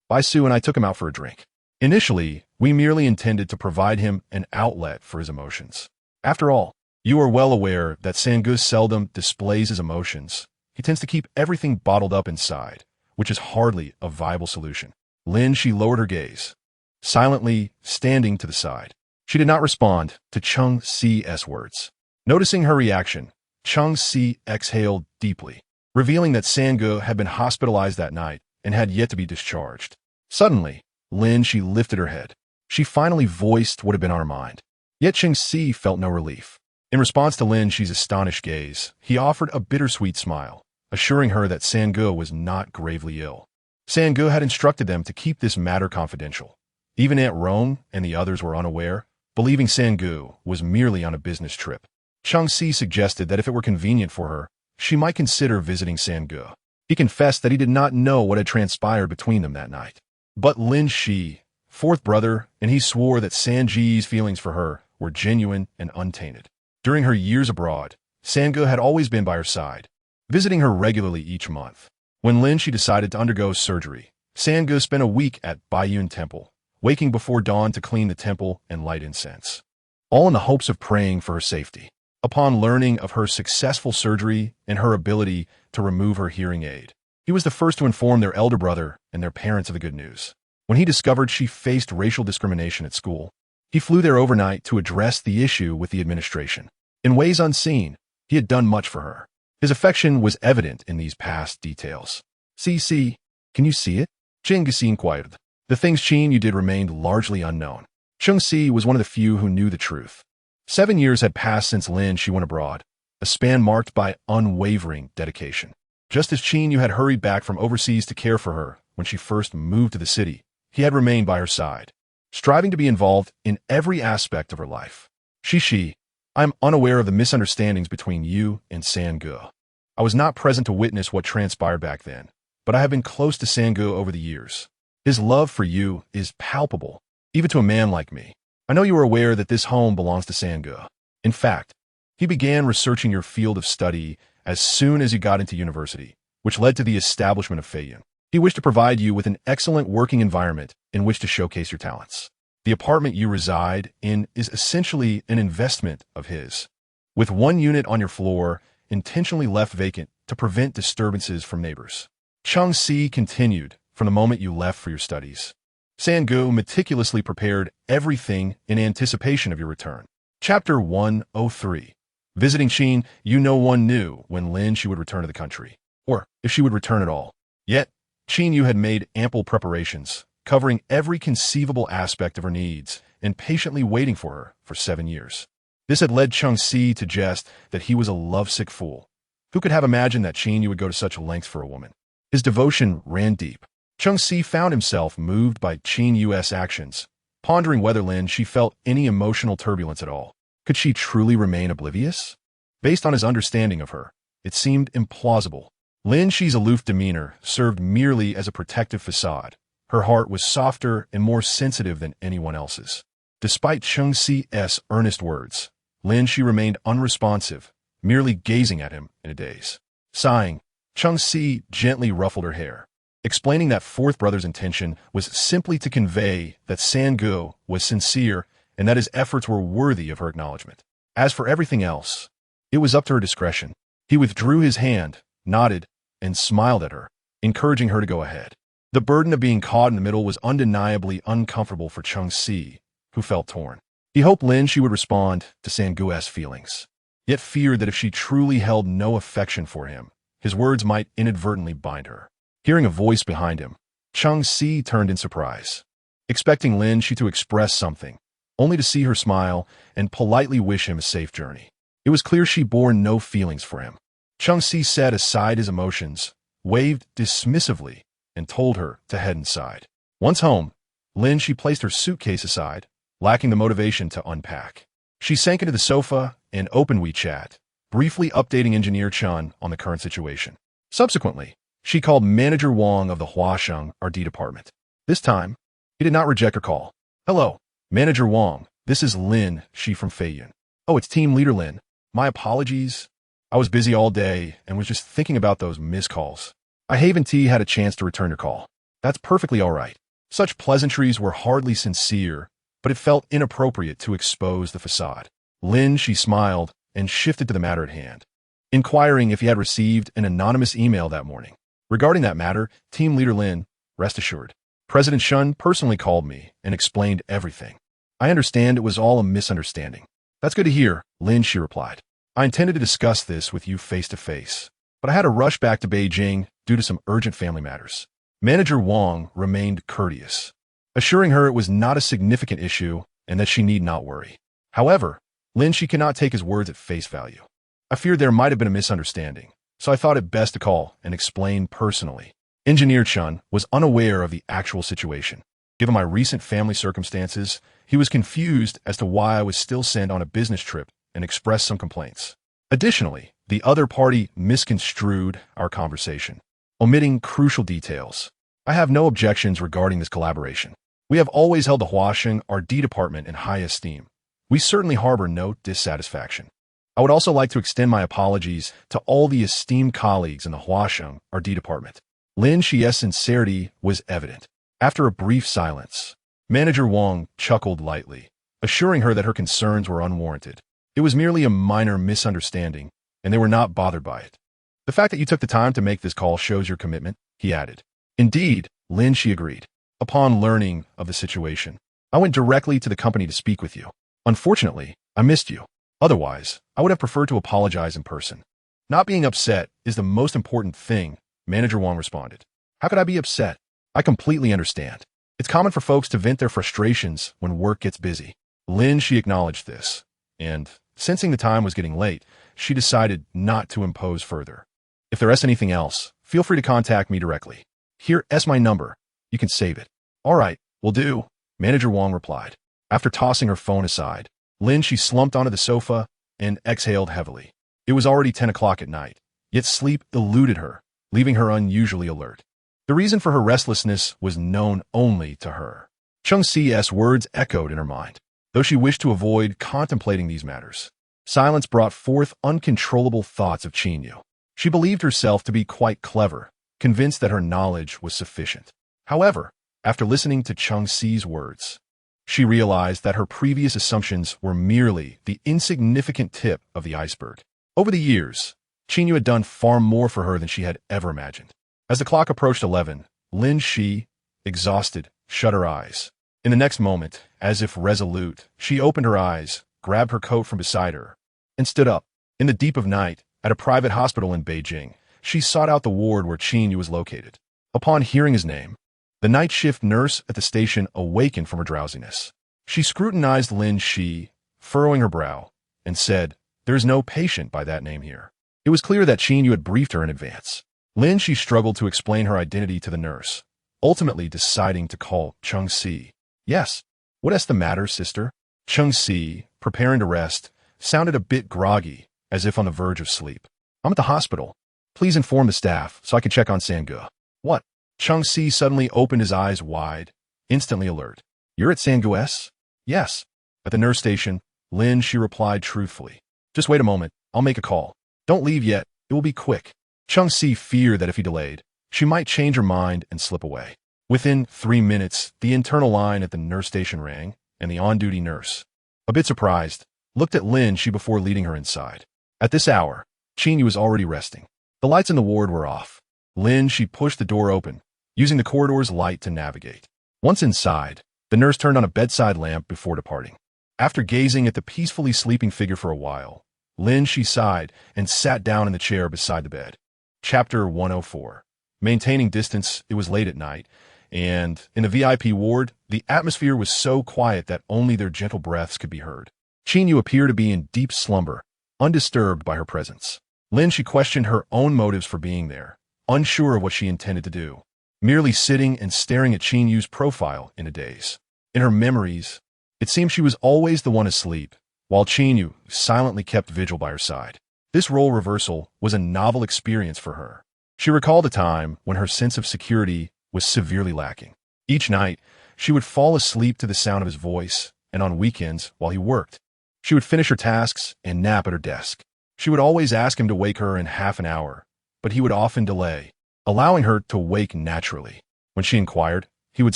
Bai Su and I took him out for a drink. Initially, we merely intended to provide him an outlet for his emotions. After all, you are well aware that Sangu seldom displays his emotions. He tends to keep everything bottled up inside, which is hardly a viable solution. Lin Xi lowered her gaze, silently standing to the side. She did not respond to Qin Yu's words. Noticing her reaction, Qin Yu exhaled deeply, revealing that Sangu had been hospitalized that night and had yet to be discharged. Suddenly, Lin Xi lifted her head. She finally voiced what had been on her mind. Yet Qin Yu felt no relief. In response to Lin Xi's astonished gaze, he offered a bittersweet smile, assuring her that Sangu was not gravely ill. Sangu had instructed them to keep this matter confidential. Even Aunt Rong and the others were unaware, believing Sangu was merely on a business trip. Qin Yu suggested that if it were convenient for her, she might consider visiting Sangu. He confessed that he did not know what had transpired between them that night. But Lin Xi, fourth brother, and he swore that Sanji's feelings for her were genuine and untainted. During her years abroad, Sangu had always been by her side, visiting her regularly each month. When Lin Xi decided to undergo surgery, Sangu spent a week at Baiyun Temple, waking before dawn to clean the temple and light incense, all in the hopes of praying for her safety. Upon learning of her successful surgery and her ability to remove her hearing aid, he was the first to inform their elder brother and their parents of the good news. When he discovered she faced racial discrimination at school, he flew there overnight to address the issue with the administration. In ways unseen, he had done much for her. His affection was evident in these past details. See, can you see it? Qin Yu inquired. The things Qin Yu did remained largely unknown. Qin Yu was one of the few who knew the truth. 7 years had passed since Lin Xi went abroad, a span marked by unwavering dedication. Just as Qin Yu had hurried back from overseas to care for her when she first moved to the city, he had remained by her side, striving to be involved in every aspect of her life. Xi, I am unaware of the misunderstandings between you and Sangu. I was not present to witness what transpired back then, but I have been close to Sangu over the years. His love for you is palpable, even to a man like me. I know you are aware that this home belongs to Sangu. In fact, he began researching your field of study as soon as you got into university, which led to the establishment of Feiyun. He wished to provide you with an excellent working environment in which to showcase your talents. The apartment you reside in is essentially an investment of his, with one unit on your floor intentionally left vacant to prevent disturbances from neighbors. Qin Yu continued from the moment you left for your studies. Sangu meticulously prepared everything in anticipation of your return. Chapter 103. Visiting Qin Yu. No one knew when Lin Xi would return to the country, or if she would return at all. Yet, Qin Yu had made ample preparations, covering every conceivable aspect of her needs and patiently waiting for her for 7 years. This had led Qin Yu to jest that he was a lovesick fool. Who could have imagined that Qin Yu would go to such lengths for a woman? His devotion ran deep. Qin Yu found himself moved by Qin Yu's actions, pondering whether Lin Xi felt any emotional turbulence at all. Could she truly remain oblivious? Based on his understanding of her, it seemed implausible. Lin Xi's aloof demeanor served merely as a protective facade. Her heart was softer and more sensitive than anyone else's. Despite Qin Yu's earnest words, Lin Xi remained unresponsive, merely gazing at him in a daze. Sighing, Qin Yu gently ruffled her hair, explaining that fourth brother's intention was simply to convey that Sangu was sincere and that his efforts were worthy of her acknowledgement. As for everything else, it was up to her discretion. He withdrew his hand, nodded, and smiled at her, encouraging her to go ahead. The burden of being caught in the middle was undeniably uncomfortable for Qin Yu, who felt torn. He hoped Lin Xi would respond to Sangu's feelings, yet feared that if she truly held no affection for him, his words might inadvertently bind her. Hearing a voice behind him, Qin Yu turned in surprise, expecting Lin Xi to express something, only to see her smile and politely wish him a safe journey. It was clear she bore no feelings for him. Qin Yu set aside his emotions, waved dismissively, and told her to head inside. Once home, Lin Xi placed her suitcase aside, lacking the motivation to unpack. She sank into the sofa and opened WeChat, briefly updating Engineer Chun on the current situation. Subsequently, she called Manager Wang of the Huasheng RD department. This time, he did not reject her call. "Hello, Manager Wang, this is Lin Xi from Feiyun." "Oh, it's Team Leader Lin. My apologies. I was busy all day and was just thinking about those missed calls. I haven't had a chance to return your call." "That's perfectly all right." Such pleasantries were hardly sincere, but it felt inappropriate to expose the facade. Lin Xi smiled and shifted to the matter at hand, inquiring if he had received an anonymous email that morning. "Regarding that matter, Team Leader Lin, rest assured. President Shun personally called me and explained everything. I understand it was all a misunderstanding." "That's good to hear," Lin Xi replied. "I intended to discuss this with you face to face, but I had to rush back to Beijing due to some urgent family matters." Manager Wang remained courteous, assuring her it was not a significant issue and that she need not worry. However, Lin Xi could not take his words at face value. "I feared there might have been a misunderstanding, so I thought it best to call and explain personally." Engineer Chun was unaware of the actual situation. Given my recent family circumstances, he was confused as to why I was still sent on a business trip and expressed some complaints. Additionally, the other party misconstrued our conversation, omitting crucial details. I have no objections regarding this collaboration. We have always held the Huasheng RD department in high esteem. We certainly harbor no dissatisfaction. I would also like to extend my apologies to all the esteemed colleagues in the Huasheng RD department. Lin Xi's sincerity was evident. After a brief silence, Manager Wang chuckled lightly, assuring her that her concerns were unwarranted. It was merely a minor misunderstanding, and they were not bothered by it. "The fact that you took the time to make this call shows your commitment," he added. "Indeed," Lin Xi agreed. "Upon learning of the situation, I went directly to the company to speak with you. Unfortunately, I missed you. Otherwise, I would have preferred to apologize in person." "Not being upset is the most important thing," Manager Wang responded. "How could I be upset? I completely understand. It's common for folks to vent their frustrations when work gets busy." Lin Xi acknowledged this, and, sensing the time was getting late, she decided not to impose further. "If there is anything else, feel free to contact me directly. Here's my number. You can save it." "All right, will do," Manager Wang replied. After tossing her phone aside, Lin Xi slumped onto the sofa and exhaled heavily. It was already 10 o'clock at night, yet sleep eluded her, leaving her unusually alert. The reason for her restlessness was known only to her. Qin Yu's words echoed in her mind, though she wished to avoid contemplating these matters. Silence brought forth uncontrollable thoughts of Qin Yu. She believed herself to be quite clever, convinced that her knowledge was sufficient. However, after listening to Qin Yu's words, she realized that her previous assumptions were merely the insignificant tip of the iceberg. Over the years, Qin Yu had done far more for her than she had ever imagined. As the clock approached 11, Lin Xi, exhausted, shut her eyes. In the next moment, as if resolute, she opened her eyes, grabbed her coat from beside her, and stood up. In the deep of night, at a private hospital in Beijing, she sought out the ward where Qin Yu was located. Upon hearing his name, the night shift nurse at the station awakened from her drowsiness. She scrutinized Lin Xi, furrowing her brow, and said, "There is no patient by that name here." It was clear that Qin Yu had briefed her in advance. Lin Xi struggled to explain her identity to the nurse, ultimately deciding to call Qin Yu. "Yes. What is the matter, sister?" Qin Yu preparing to rest, sounded a bit groggy, as if on the verge of sleep. "I'm at the hospital. Please inform the staff so I can check on Sangge." "What?" Chung Si suddenly opened his eyes wide, instantly alert. "You're at Sanggu's?" "Yes." At the nurse station, Lin Xi replied truthfully. "Just wait a moment. I'll make a call. Don't leave yet. It will be quick." Chung Si feared that if he delayed, she might change her mind and slip away. Within 3 minutes, the internal line at the nurse station rang, and the on-duty nurse, a bit surprised, looked at Lin Xi before leading her inside. At this hour, Qin Yu was already resting. The lights in the ward were off. Lin Xi pushed the door open, using the corridor's light to navigate. Once inside, the nurse turned on a bedside lamp before departing. After gazing at the peacefully sleeping figure for a while, Lin Xi sighed and sat down in the chair beside the bed. Chapter 104. Maintaining distance. It was late at night, and in the VIP ward, the atmosphere was so quiet that only their gentle breaths could be heard. Qin Yu appeared to be in deep slumber, undisturbed by her presence. Lin Xi questioned her own motives for being there, unsure of what she intended to do, merely sitting and staring at Qin Yu's profile in a daze. In her memories, it seemed she was always the one asleep, while Qin Yu silently kept vigil by her side. This role reversal was a novel experience for her. She recalled a time when her sense of security was severely lacking. Each night, she would fall asleep to the sound of his voice, and on weekends, while he worked, she would finish her tasks and nap at her desk. She would always ask him to wake her in half an hour, but he would often delay, allowing her to wake naturally. When she inquired, he would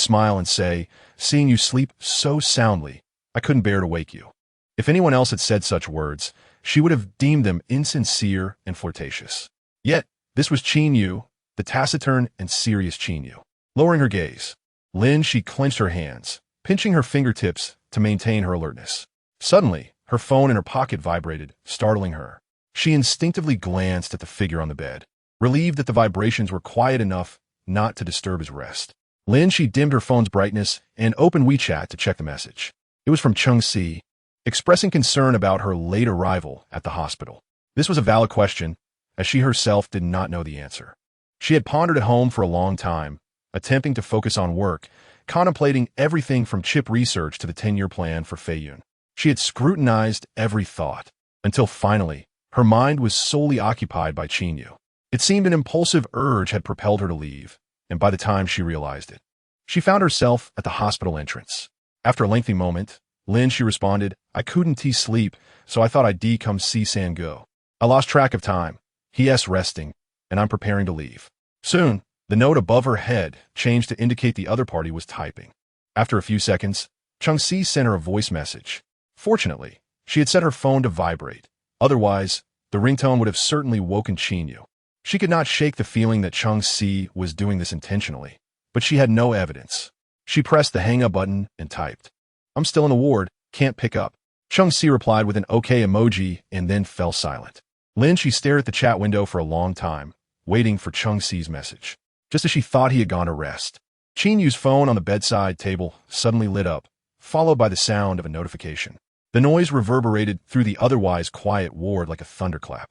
smile and say, "Seeing you sleep so soundly, I couldn't bear to wake you." If anyone else had said such words, she would have deemed them insincere and flirtatious. Yet, this was Qin Yu, the taciturn and serious Qin Yu. Lowering her gaze, Lin Xi clenched her hands, pinching her fingertips to maintain her alertness. Suddenly, her phone in her pocket vibrated, startling her. She instinctively glanced at the figure on the bed, relieved that the vibrations were quiet enough not to disturb his rest. Lin Xi dimmed her phone's brightness and opened WeChat to check the message. It was from Chung Si, expressing concern about her late arrival at the hospital. This was a valid question, as she herself did not know the answer. She had pondered at home for a long time, attempting to focus on work, contemplating everything from chip research to the 10-year plan for Feiyun. She had scrutinized every thought, until finally, her mind was solely occupied by Qin Yu. It seemed an impulsive urge had propelled her to leave, and by the time she realized it, she found herself at the hospital entrance. After a lengthy moment, Lin Xi responded, "I couldn't sleep, so I thought I'd come see Sangge. I lost track of time. He's resting, and I'm preparing to leave." Soon, the note above her head changed to indicate the other party was typing. After a few seconds, Chung Si sent her a voice message. Fortunately, she had set her phone to vibrate. Otherwise, the ringtone would have certainly woken Qin Yu. She could not shake the feeling that Chung Si was doing this intentionally, but she had no evidence. She pressed the hang-up button and typed, "I'm still in the ward, can't pick up." Chung Si replied with an OK emoji and then fell silent. Lin Xi stared at the chat window for a long time, waiting for Chung Si's message. Just as she thought he had gone to rest, Qin Yu's phone on the bedside table suddenly lit up, followed by the sound of a notification. The noise reverberated through the otherwise quiet ward like a thunderclap.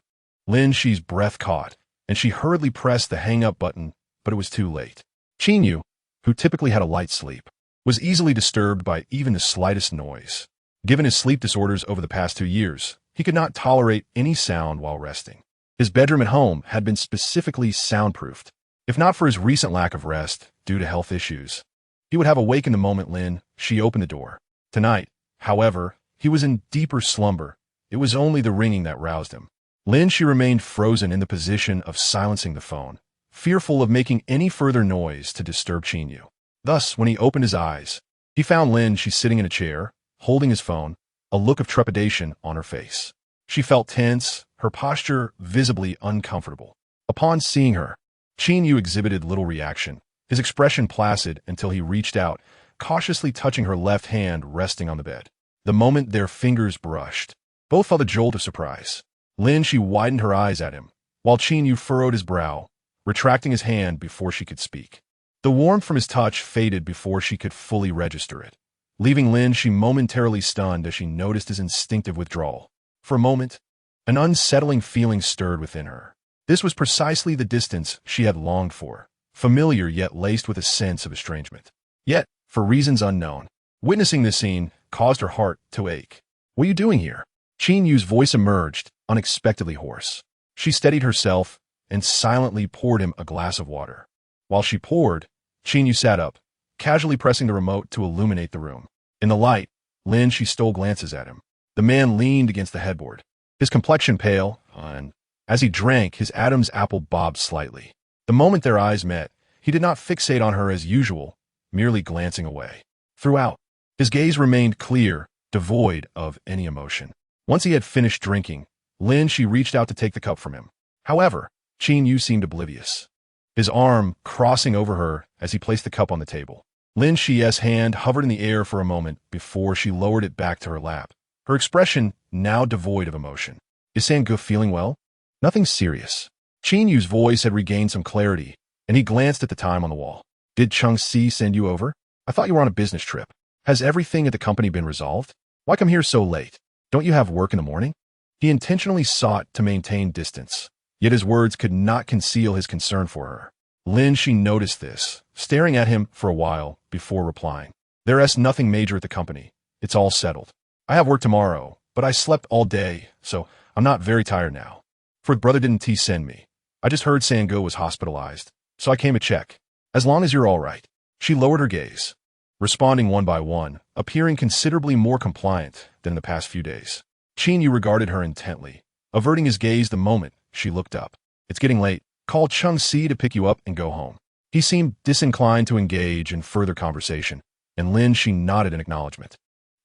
Lin Xi's breath caught, and she hurriedly pressed the hang-up button, but it was too late. Qin Yu, who typically had a light sleep, was easily disturbed by even the slightest noise. Given his sleep disorders over the past 2 years, he could not tolerate any sound while resting. His bedroom at home had been specifically soundproofed. If not for his recent lack of rest due to health issues, he would have awakened the moment Lin Xi opened the door. Tonight, however, he was in deeper slumber. It was only the ringing that roused him. Lin Xi remained frozen in the position of silencing the phone, fearful of making any further noise to disturb Qin Yu. Thus, when he opened his eyes, he found Lin Xi sitting in a chair, holding his phone, a look of trepidation on her face. She felt tense, her posture visibly uncomfortable. Upon seeing her, Qin Yu exhibited little reaction, his expression placid until he reached out, cautiously touching her left hand resting on the bed. The moment their fingers brushed, both felt a jolt of surprise. Lin Xi widened her eyes at him, while Qin Yu furrowed his brow, retracting his hand before she could speak. The warmth from his touch faded before she could fully register it, leaving Lin Xi momentarily stunned as she noticed his instinctive withdrawal. For a moment, an unsettling feeling stirred within her. This was precisely the distance she had longed for, familiar yet laced with a sense of estrangement. Yet, for reasons unknown, witnessing this scene caused her heart to ache. What are you doing here? Qin Yu's voice emerged, unexpectedly hoarse. She steadied herself and silently poured him a glass of water. While she poured, Qin Yu sat up, casually pressing the remote to illuminate the room. In the light, Lin Xi stole glances at him. The man leaned against the headboard, his complexion pale, and as he drank, his Adam's apple bobbed slightly. The moment their eyes met, he did not fixate on her as usual, merely glancing away. Throughout, his gaze remained clear, devoid of any emotion. Once he had finished drinking, Lin Xi reached out to take the cup from him. However, Qin Yu seemed oblivious, his arm crossing over her as he placed the cup on the table. Lin Xi's hand hovered in the air for a moment before she lowered it back to her lap, her expression now devoid of emotion. Is Sang-gu feeling well? Nothing serious. Qin Yu's voice had regained some clarity, and he glanced at the time on the wall. Did Chung-si send you over? I thought you were on a business trip. Has everything at the company been resolved? Why come here so late? Don't you have work in the morning? He intentionally sought to maintain distance, yet his words could not conceal his concern for her. Lin Xi noticed this, staring at him for a while before replying. There's nothing major at the company. It's all settled. I have work tomorrow, but I slept all day, so I'm not very tired now. For brother didn't he send me. I just heard Sang-gu was hospitalized, so I came to check. As long as you're all right. She lowered her gaze, responding one by one, appearing considerably more compliant than in the past few days. Qin Yu regarded her intently, averting his gaze the moment she looked up. It's getting late. Call Chung-si to pick you up and go home. He seemed disinclined to engage in further conversation, and Lin Xi nodded in acknowledgement.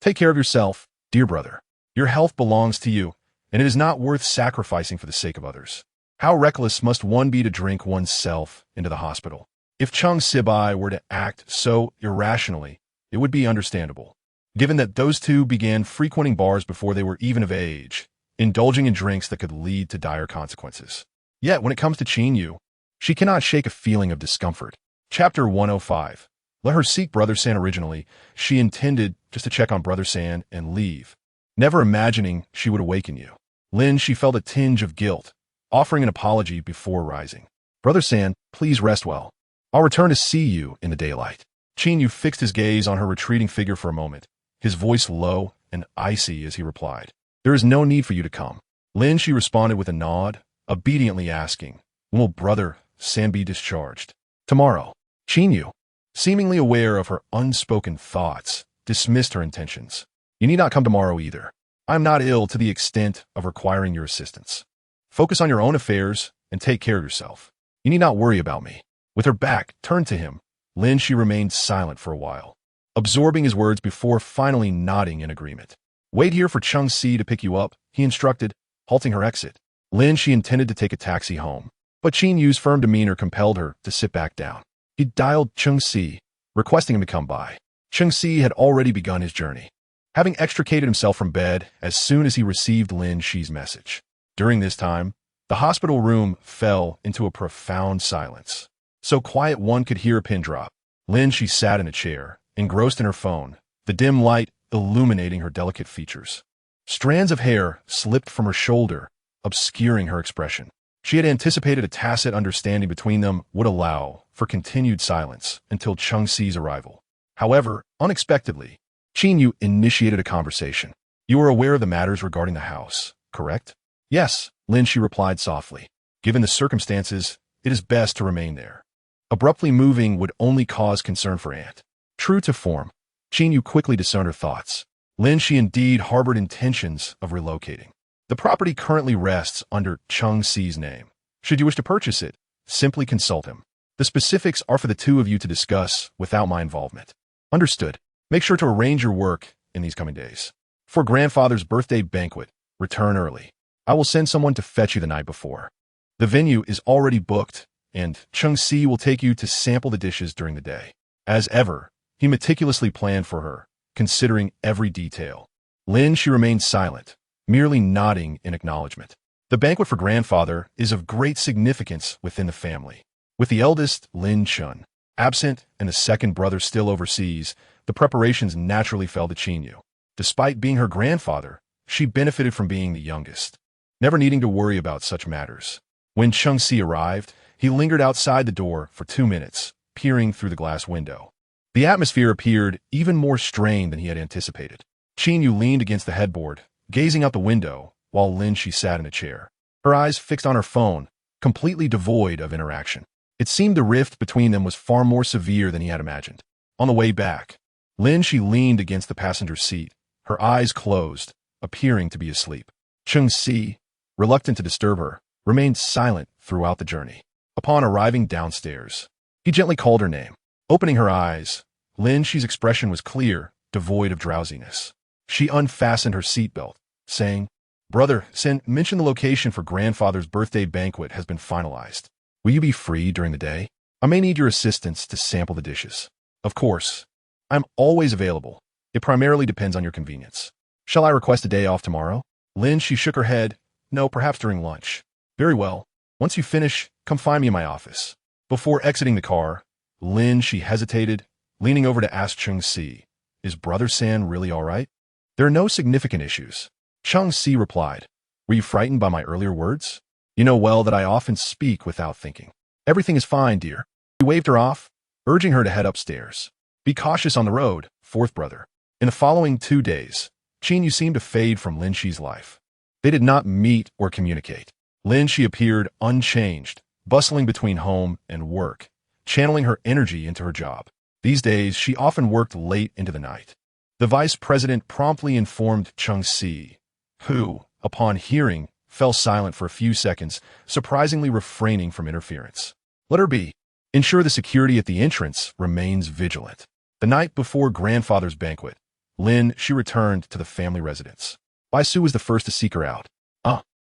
Take care of yourself, dear brother. Your health belongs to you, and it is not worth sacrificing for the sake of others. How reckless must one be to drink oneself into the hospital? If Chung Sibai were to act so irrationally, it would be understandable, given that those two began frequenting bars before they were even of age, indulging in drinks that could lead to dire consequences. Yet, when it comes to Qin Yu, she cannot shake a feeling of discomfort. Chapter 105. Let her seek Brother San. Originally, she intended just to check on Brother San and leave, never imagining she would awaken you. Lin, she felt a tinge of guilt, offering an apology before rising. Brother San, please rest well. I'll return to see you in the daylight. Qin Yu fixed his gaze on her retreating figure for a moment, his voice low and icy as he replied. There is no need for you to come. Lin, she responded with a nod, obediently asking, when will Brother San be discharged? Tomorrow. Qin Yu, seemingly aware of her unspoken thoughts, dismissed her intentions. You need not come tomorrow either. I am not ill to the extent of requiring your assistance. Focus on your own affairs and take care of yourself. You need not worry about me. With her back turned to him, Lin Xi remained silent for a while, absorbing his words before finally nodding in agreement. Wait here for Chung-si to pick you up, he instructed, halting her exit. Lin Xi intended to take a taxi home, but Qin Yu's firm demeanor compelled her to sit back down. He dialed Chung-si, requesting him to come by. Chung-si had already begun his journey, having extricated himself from bed as soon as he received Lin Xi's message. During this time, the hospital room fell into a profound silence. So quiet one could hear a pin drop. Lin Xi sat in a chair, engrossed in her phone, the dim light illuminating her delicate features. Strands of hair slipped from her shoulder, obscuring her expression. She had anticipated a tacit understanding between them would allow for continued silence until Chung-si's arrival. However, unexpectedly, Qin Yu initiated a conversation. You are aware of the matters regarding the house, correct? Yes, Lin Xi replied softly. Given the circumstances, it is best to remain there. Abruptly moving would only cause concern for Aunt. True to form, Qin Yu quickly discerned her thoughts. Lin Xi indeed harbored intentions of relocating. The property currently rests under Chung-si's name. Should you wish to purchase it, simply consult him. The specifics are for the two of you to discuss without my involvement. Understood. Make sure to arrange your work in these coming days. For grandfather's birthday banquet, return early. I will send someone to fetch you the night before. The venue is already booked, and Chung-si will take you to sample the dishes during the day. As ever, he meticulously planned for her, considering every detail. Lin, she remained silent, merely nodding in acknowledgement. The banquet for grandfather is of great significance within the family. With the eldest, Lin Chun, absent and the second brother still overseas, the preparations naturally fell to Qin Yu. Despite being her grandfather, she benefited from being the youngest, never needing to worry about such matters. When Chung-si arrived, he lingered outside the door for 2 minutes, peering through the glass window. The atmosphere appeared even more strained than he had anticipated. Qin Yu leaned against the headboard, gazing out the window, while Lin Xi sat in a chair, her eyes fixed on her phone, completely devoid of interaction. It seemed the rift between them was far more severe than he had imagined. On the way back, Lin Xi leaned against the passenger seat, her eyes closed, appearing to be asleep. Qin Yu, reluctant to disturb her, remained silent throughout the journey. Upon arriving downstairs, he gently called her name. Opening her eyes, Lin Xi's expression was clear, devoid of drowsiness. She unfastened her seatbelt, saying, "Brother, mention the location for grandfather's birthday banquet has been finalized. Will you be free during the day? I may need your assistance to sample the dishes." "Of course. I'm always available. It primarily depends on your convenience. Shall I request a day off tomorrow?" Lin Xi shook her head. "No, perhaps during lunch." "Very well. Once you finish, come find me in my office." Before exiting the car, Lin Xi hesitated, leaning over to ask Qin Yu, "Is Brother San really all right?" "There are no significant issues." Qin Yu replied, "Were you frightened by my earlier words? You know well that I often speak without thinking." "Everything is fine, dear." He waved her off, urging her to head upstairs. "Be cautious on the road, fourth brother." In the following 2 days, Qin Yu seemed to fade from Lin Xi's life. They did not meet or communicate. Lin Xi appeared unchanged, bustling between home and work, channeling her energy into her job. These days, she often worked late into the night. The vice president promptly informed Qin Yu, who, upon hearing, fell silent for a few seconds, surprisingly refraining from interference. "Let her be. Ensure the security at the entrance remains vigilant." The night before grandfather's banquet, Lin Xi returned to the family residence. Bai Su was the first to seek her out.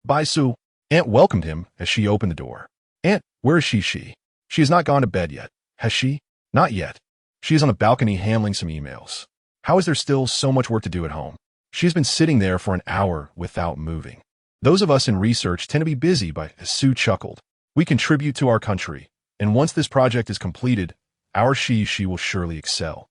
Bai Su." Aunt welcomed him as she opened the door. "Aunt, where is She? She has not gone to bed yet, has she?" "Not yet. She is on the balcony handling some emails." "How is there still so much work to do at home?" "She has been sitting there for an hour without moving." "Those of us in research tend to be busy," Su chuckled. "We contribute to our country, and once this project is completed, our She will surely excel."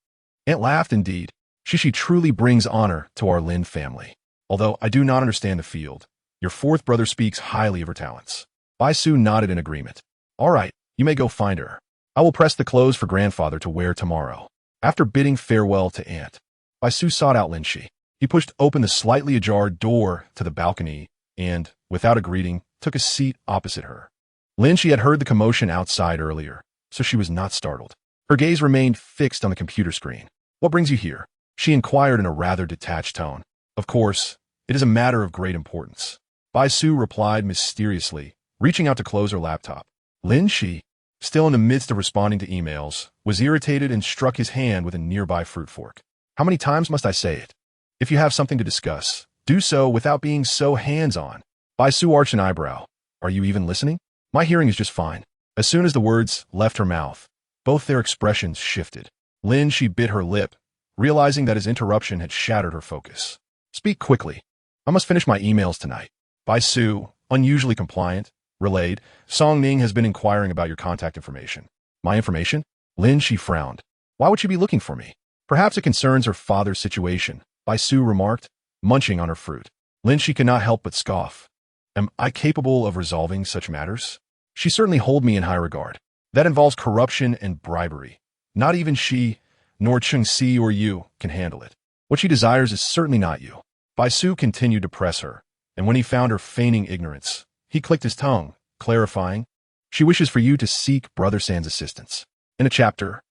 Aunt laughed. "Indeed, She truly brings honor to our Lin family. Although I do not understand the field, your fourth brother speaks highly of her talents." Bai Su nodded in agreement. "All right, you may go find her. I will press the clothes for grandfather to wear tomorrow." After bidding farewell to Aunt, Bai Su sought out Lin Xi. He pushed open the slightly ajar door to the balcony and, without a greeting, took a seat opposite her. Lin Xi had heard the commotion outside earlier, so she was not startled. Her gaze remained fixed on the computer screen. "What brings you here?" she inquired in a rather detached tone. "Of course, it is a matter of great importance." Bai Su replied mysteriously, reaching out to close her laptop. Lin Xi, still in the midst of responding to emails, was irritated and struck his hand with a nearby fruit fork. "How many times must I say it? If you have something to discuss, do so without being so hands-on." Bai Su arched an eyebrow. "Are you even listening?" "My hearing is just fine." As soon as the words left her mouth, both their expressions shifted. Lin Xi bit her lip, realizing that his interruption had shattered her focus. "Speak quickly. I must finish my emails tonight." Bai Su, unusually compliant, relayed, "Song Ning has been inquiring about your contact information." "My information?" Lin Xi frowned. "Why would she be looking for me?" "Perhaps it concerns her father's situation," Bai Su remarked, munching on her fruit. Lin Xi could not help but scoff. "Am I capable of resolving such matters?" "She certainly hold me in high regard. That involves corruption and bribery. Not even she, nor Qin Yu or you, can handle it. What she desires is certainly not you." Bai Su continued to press her, and when he found her feigning ignorance, he clicked his tongue, clarifying, "She wishes for you to seek Brother San's assistance." In a chapter,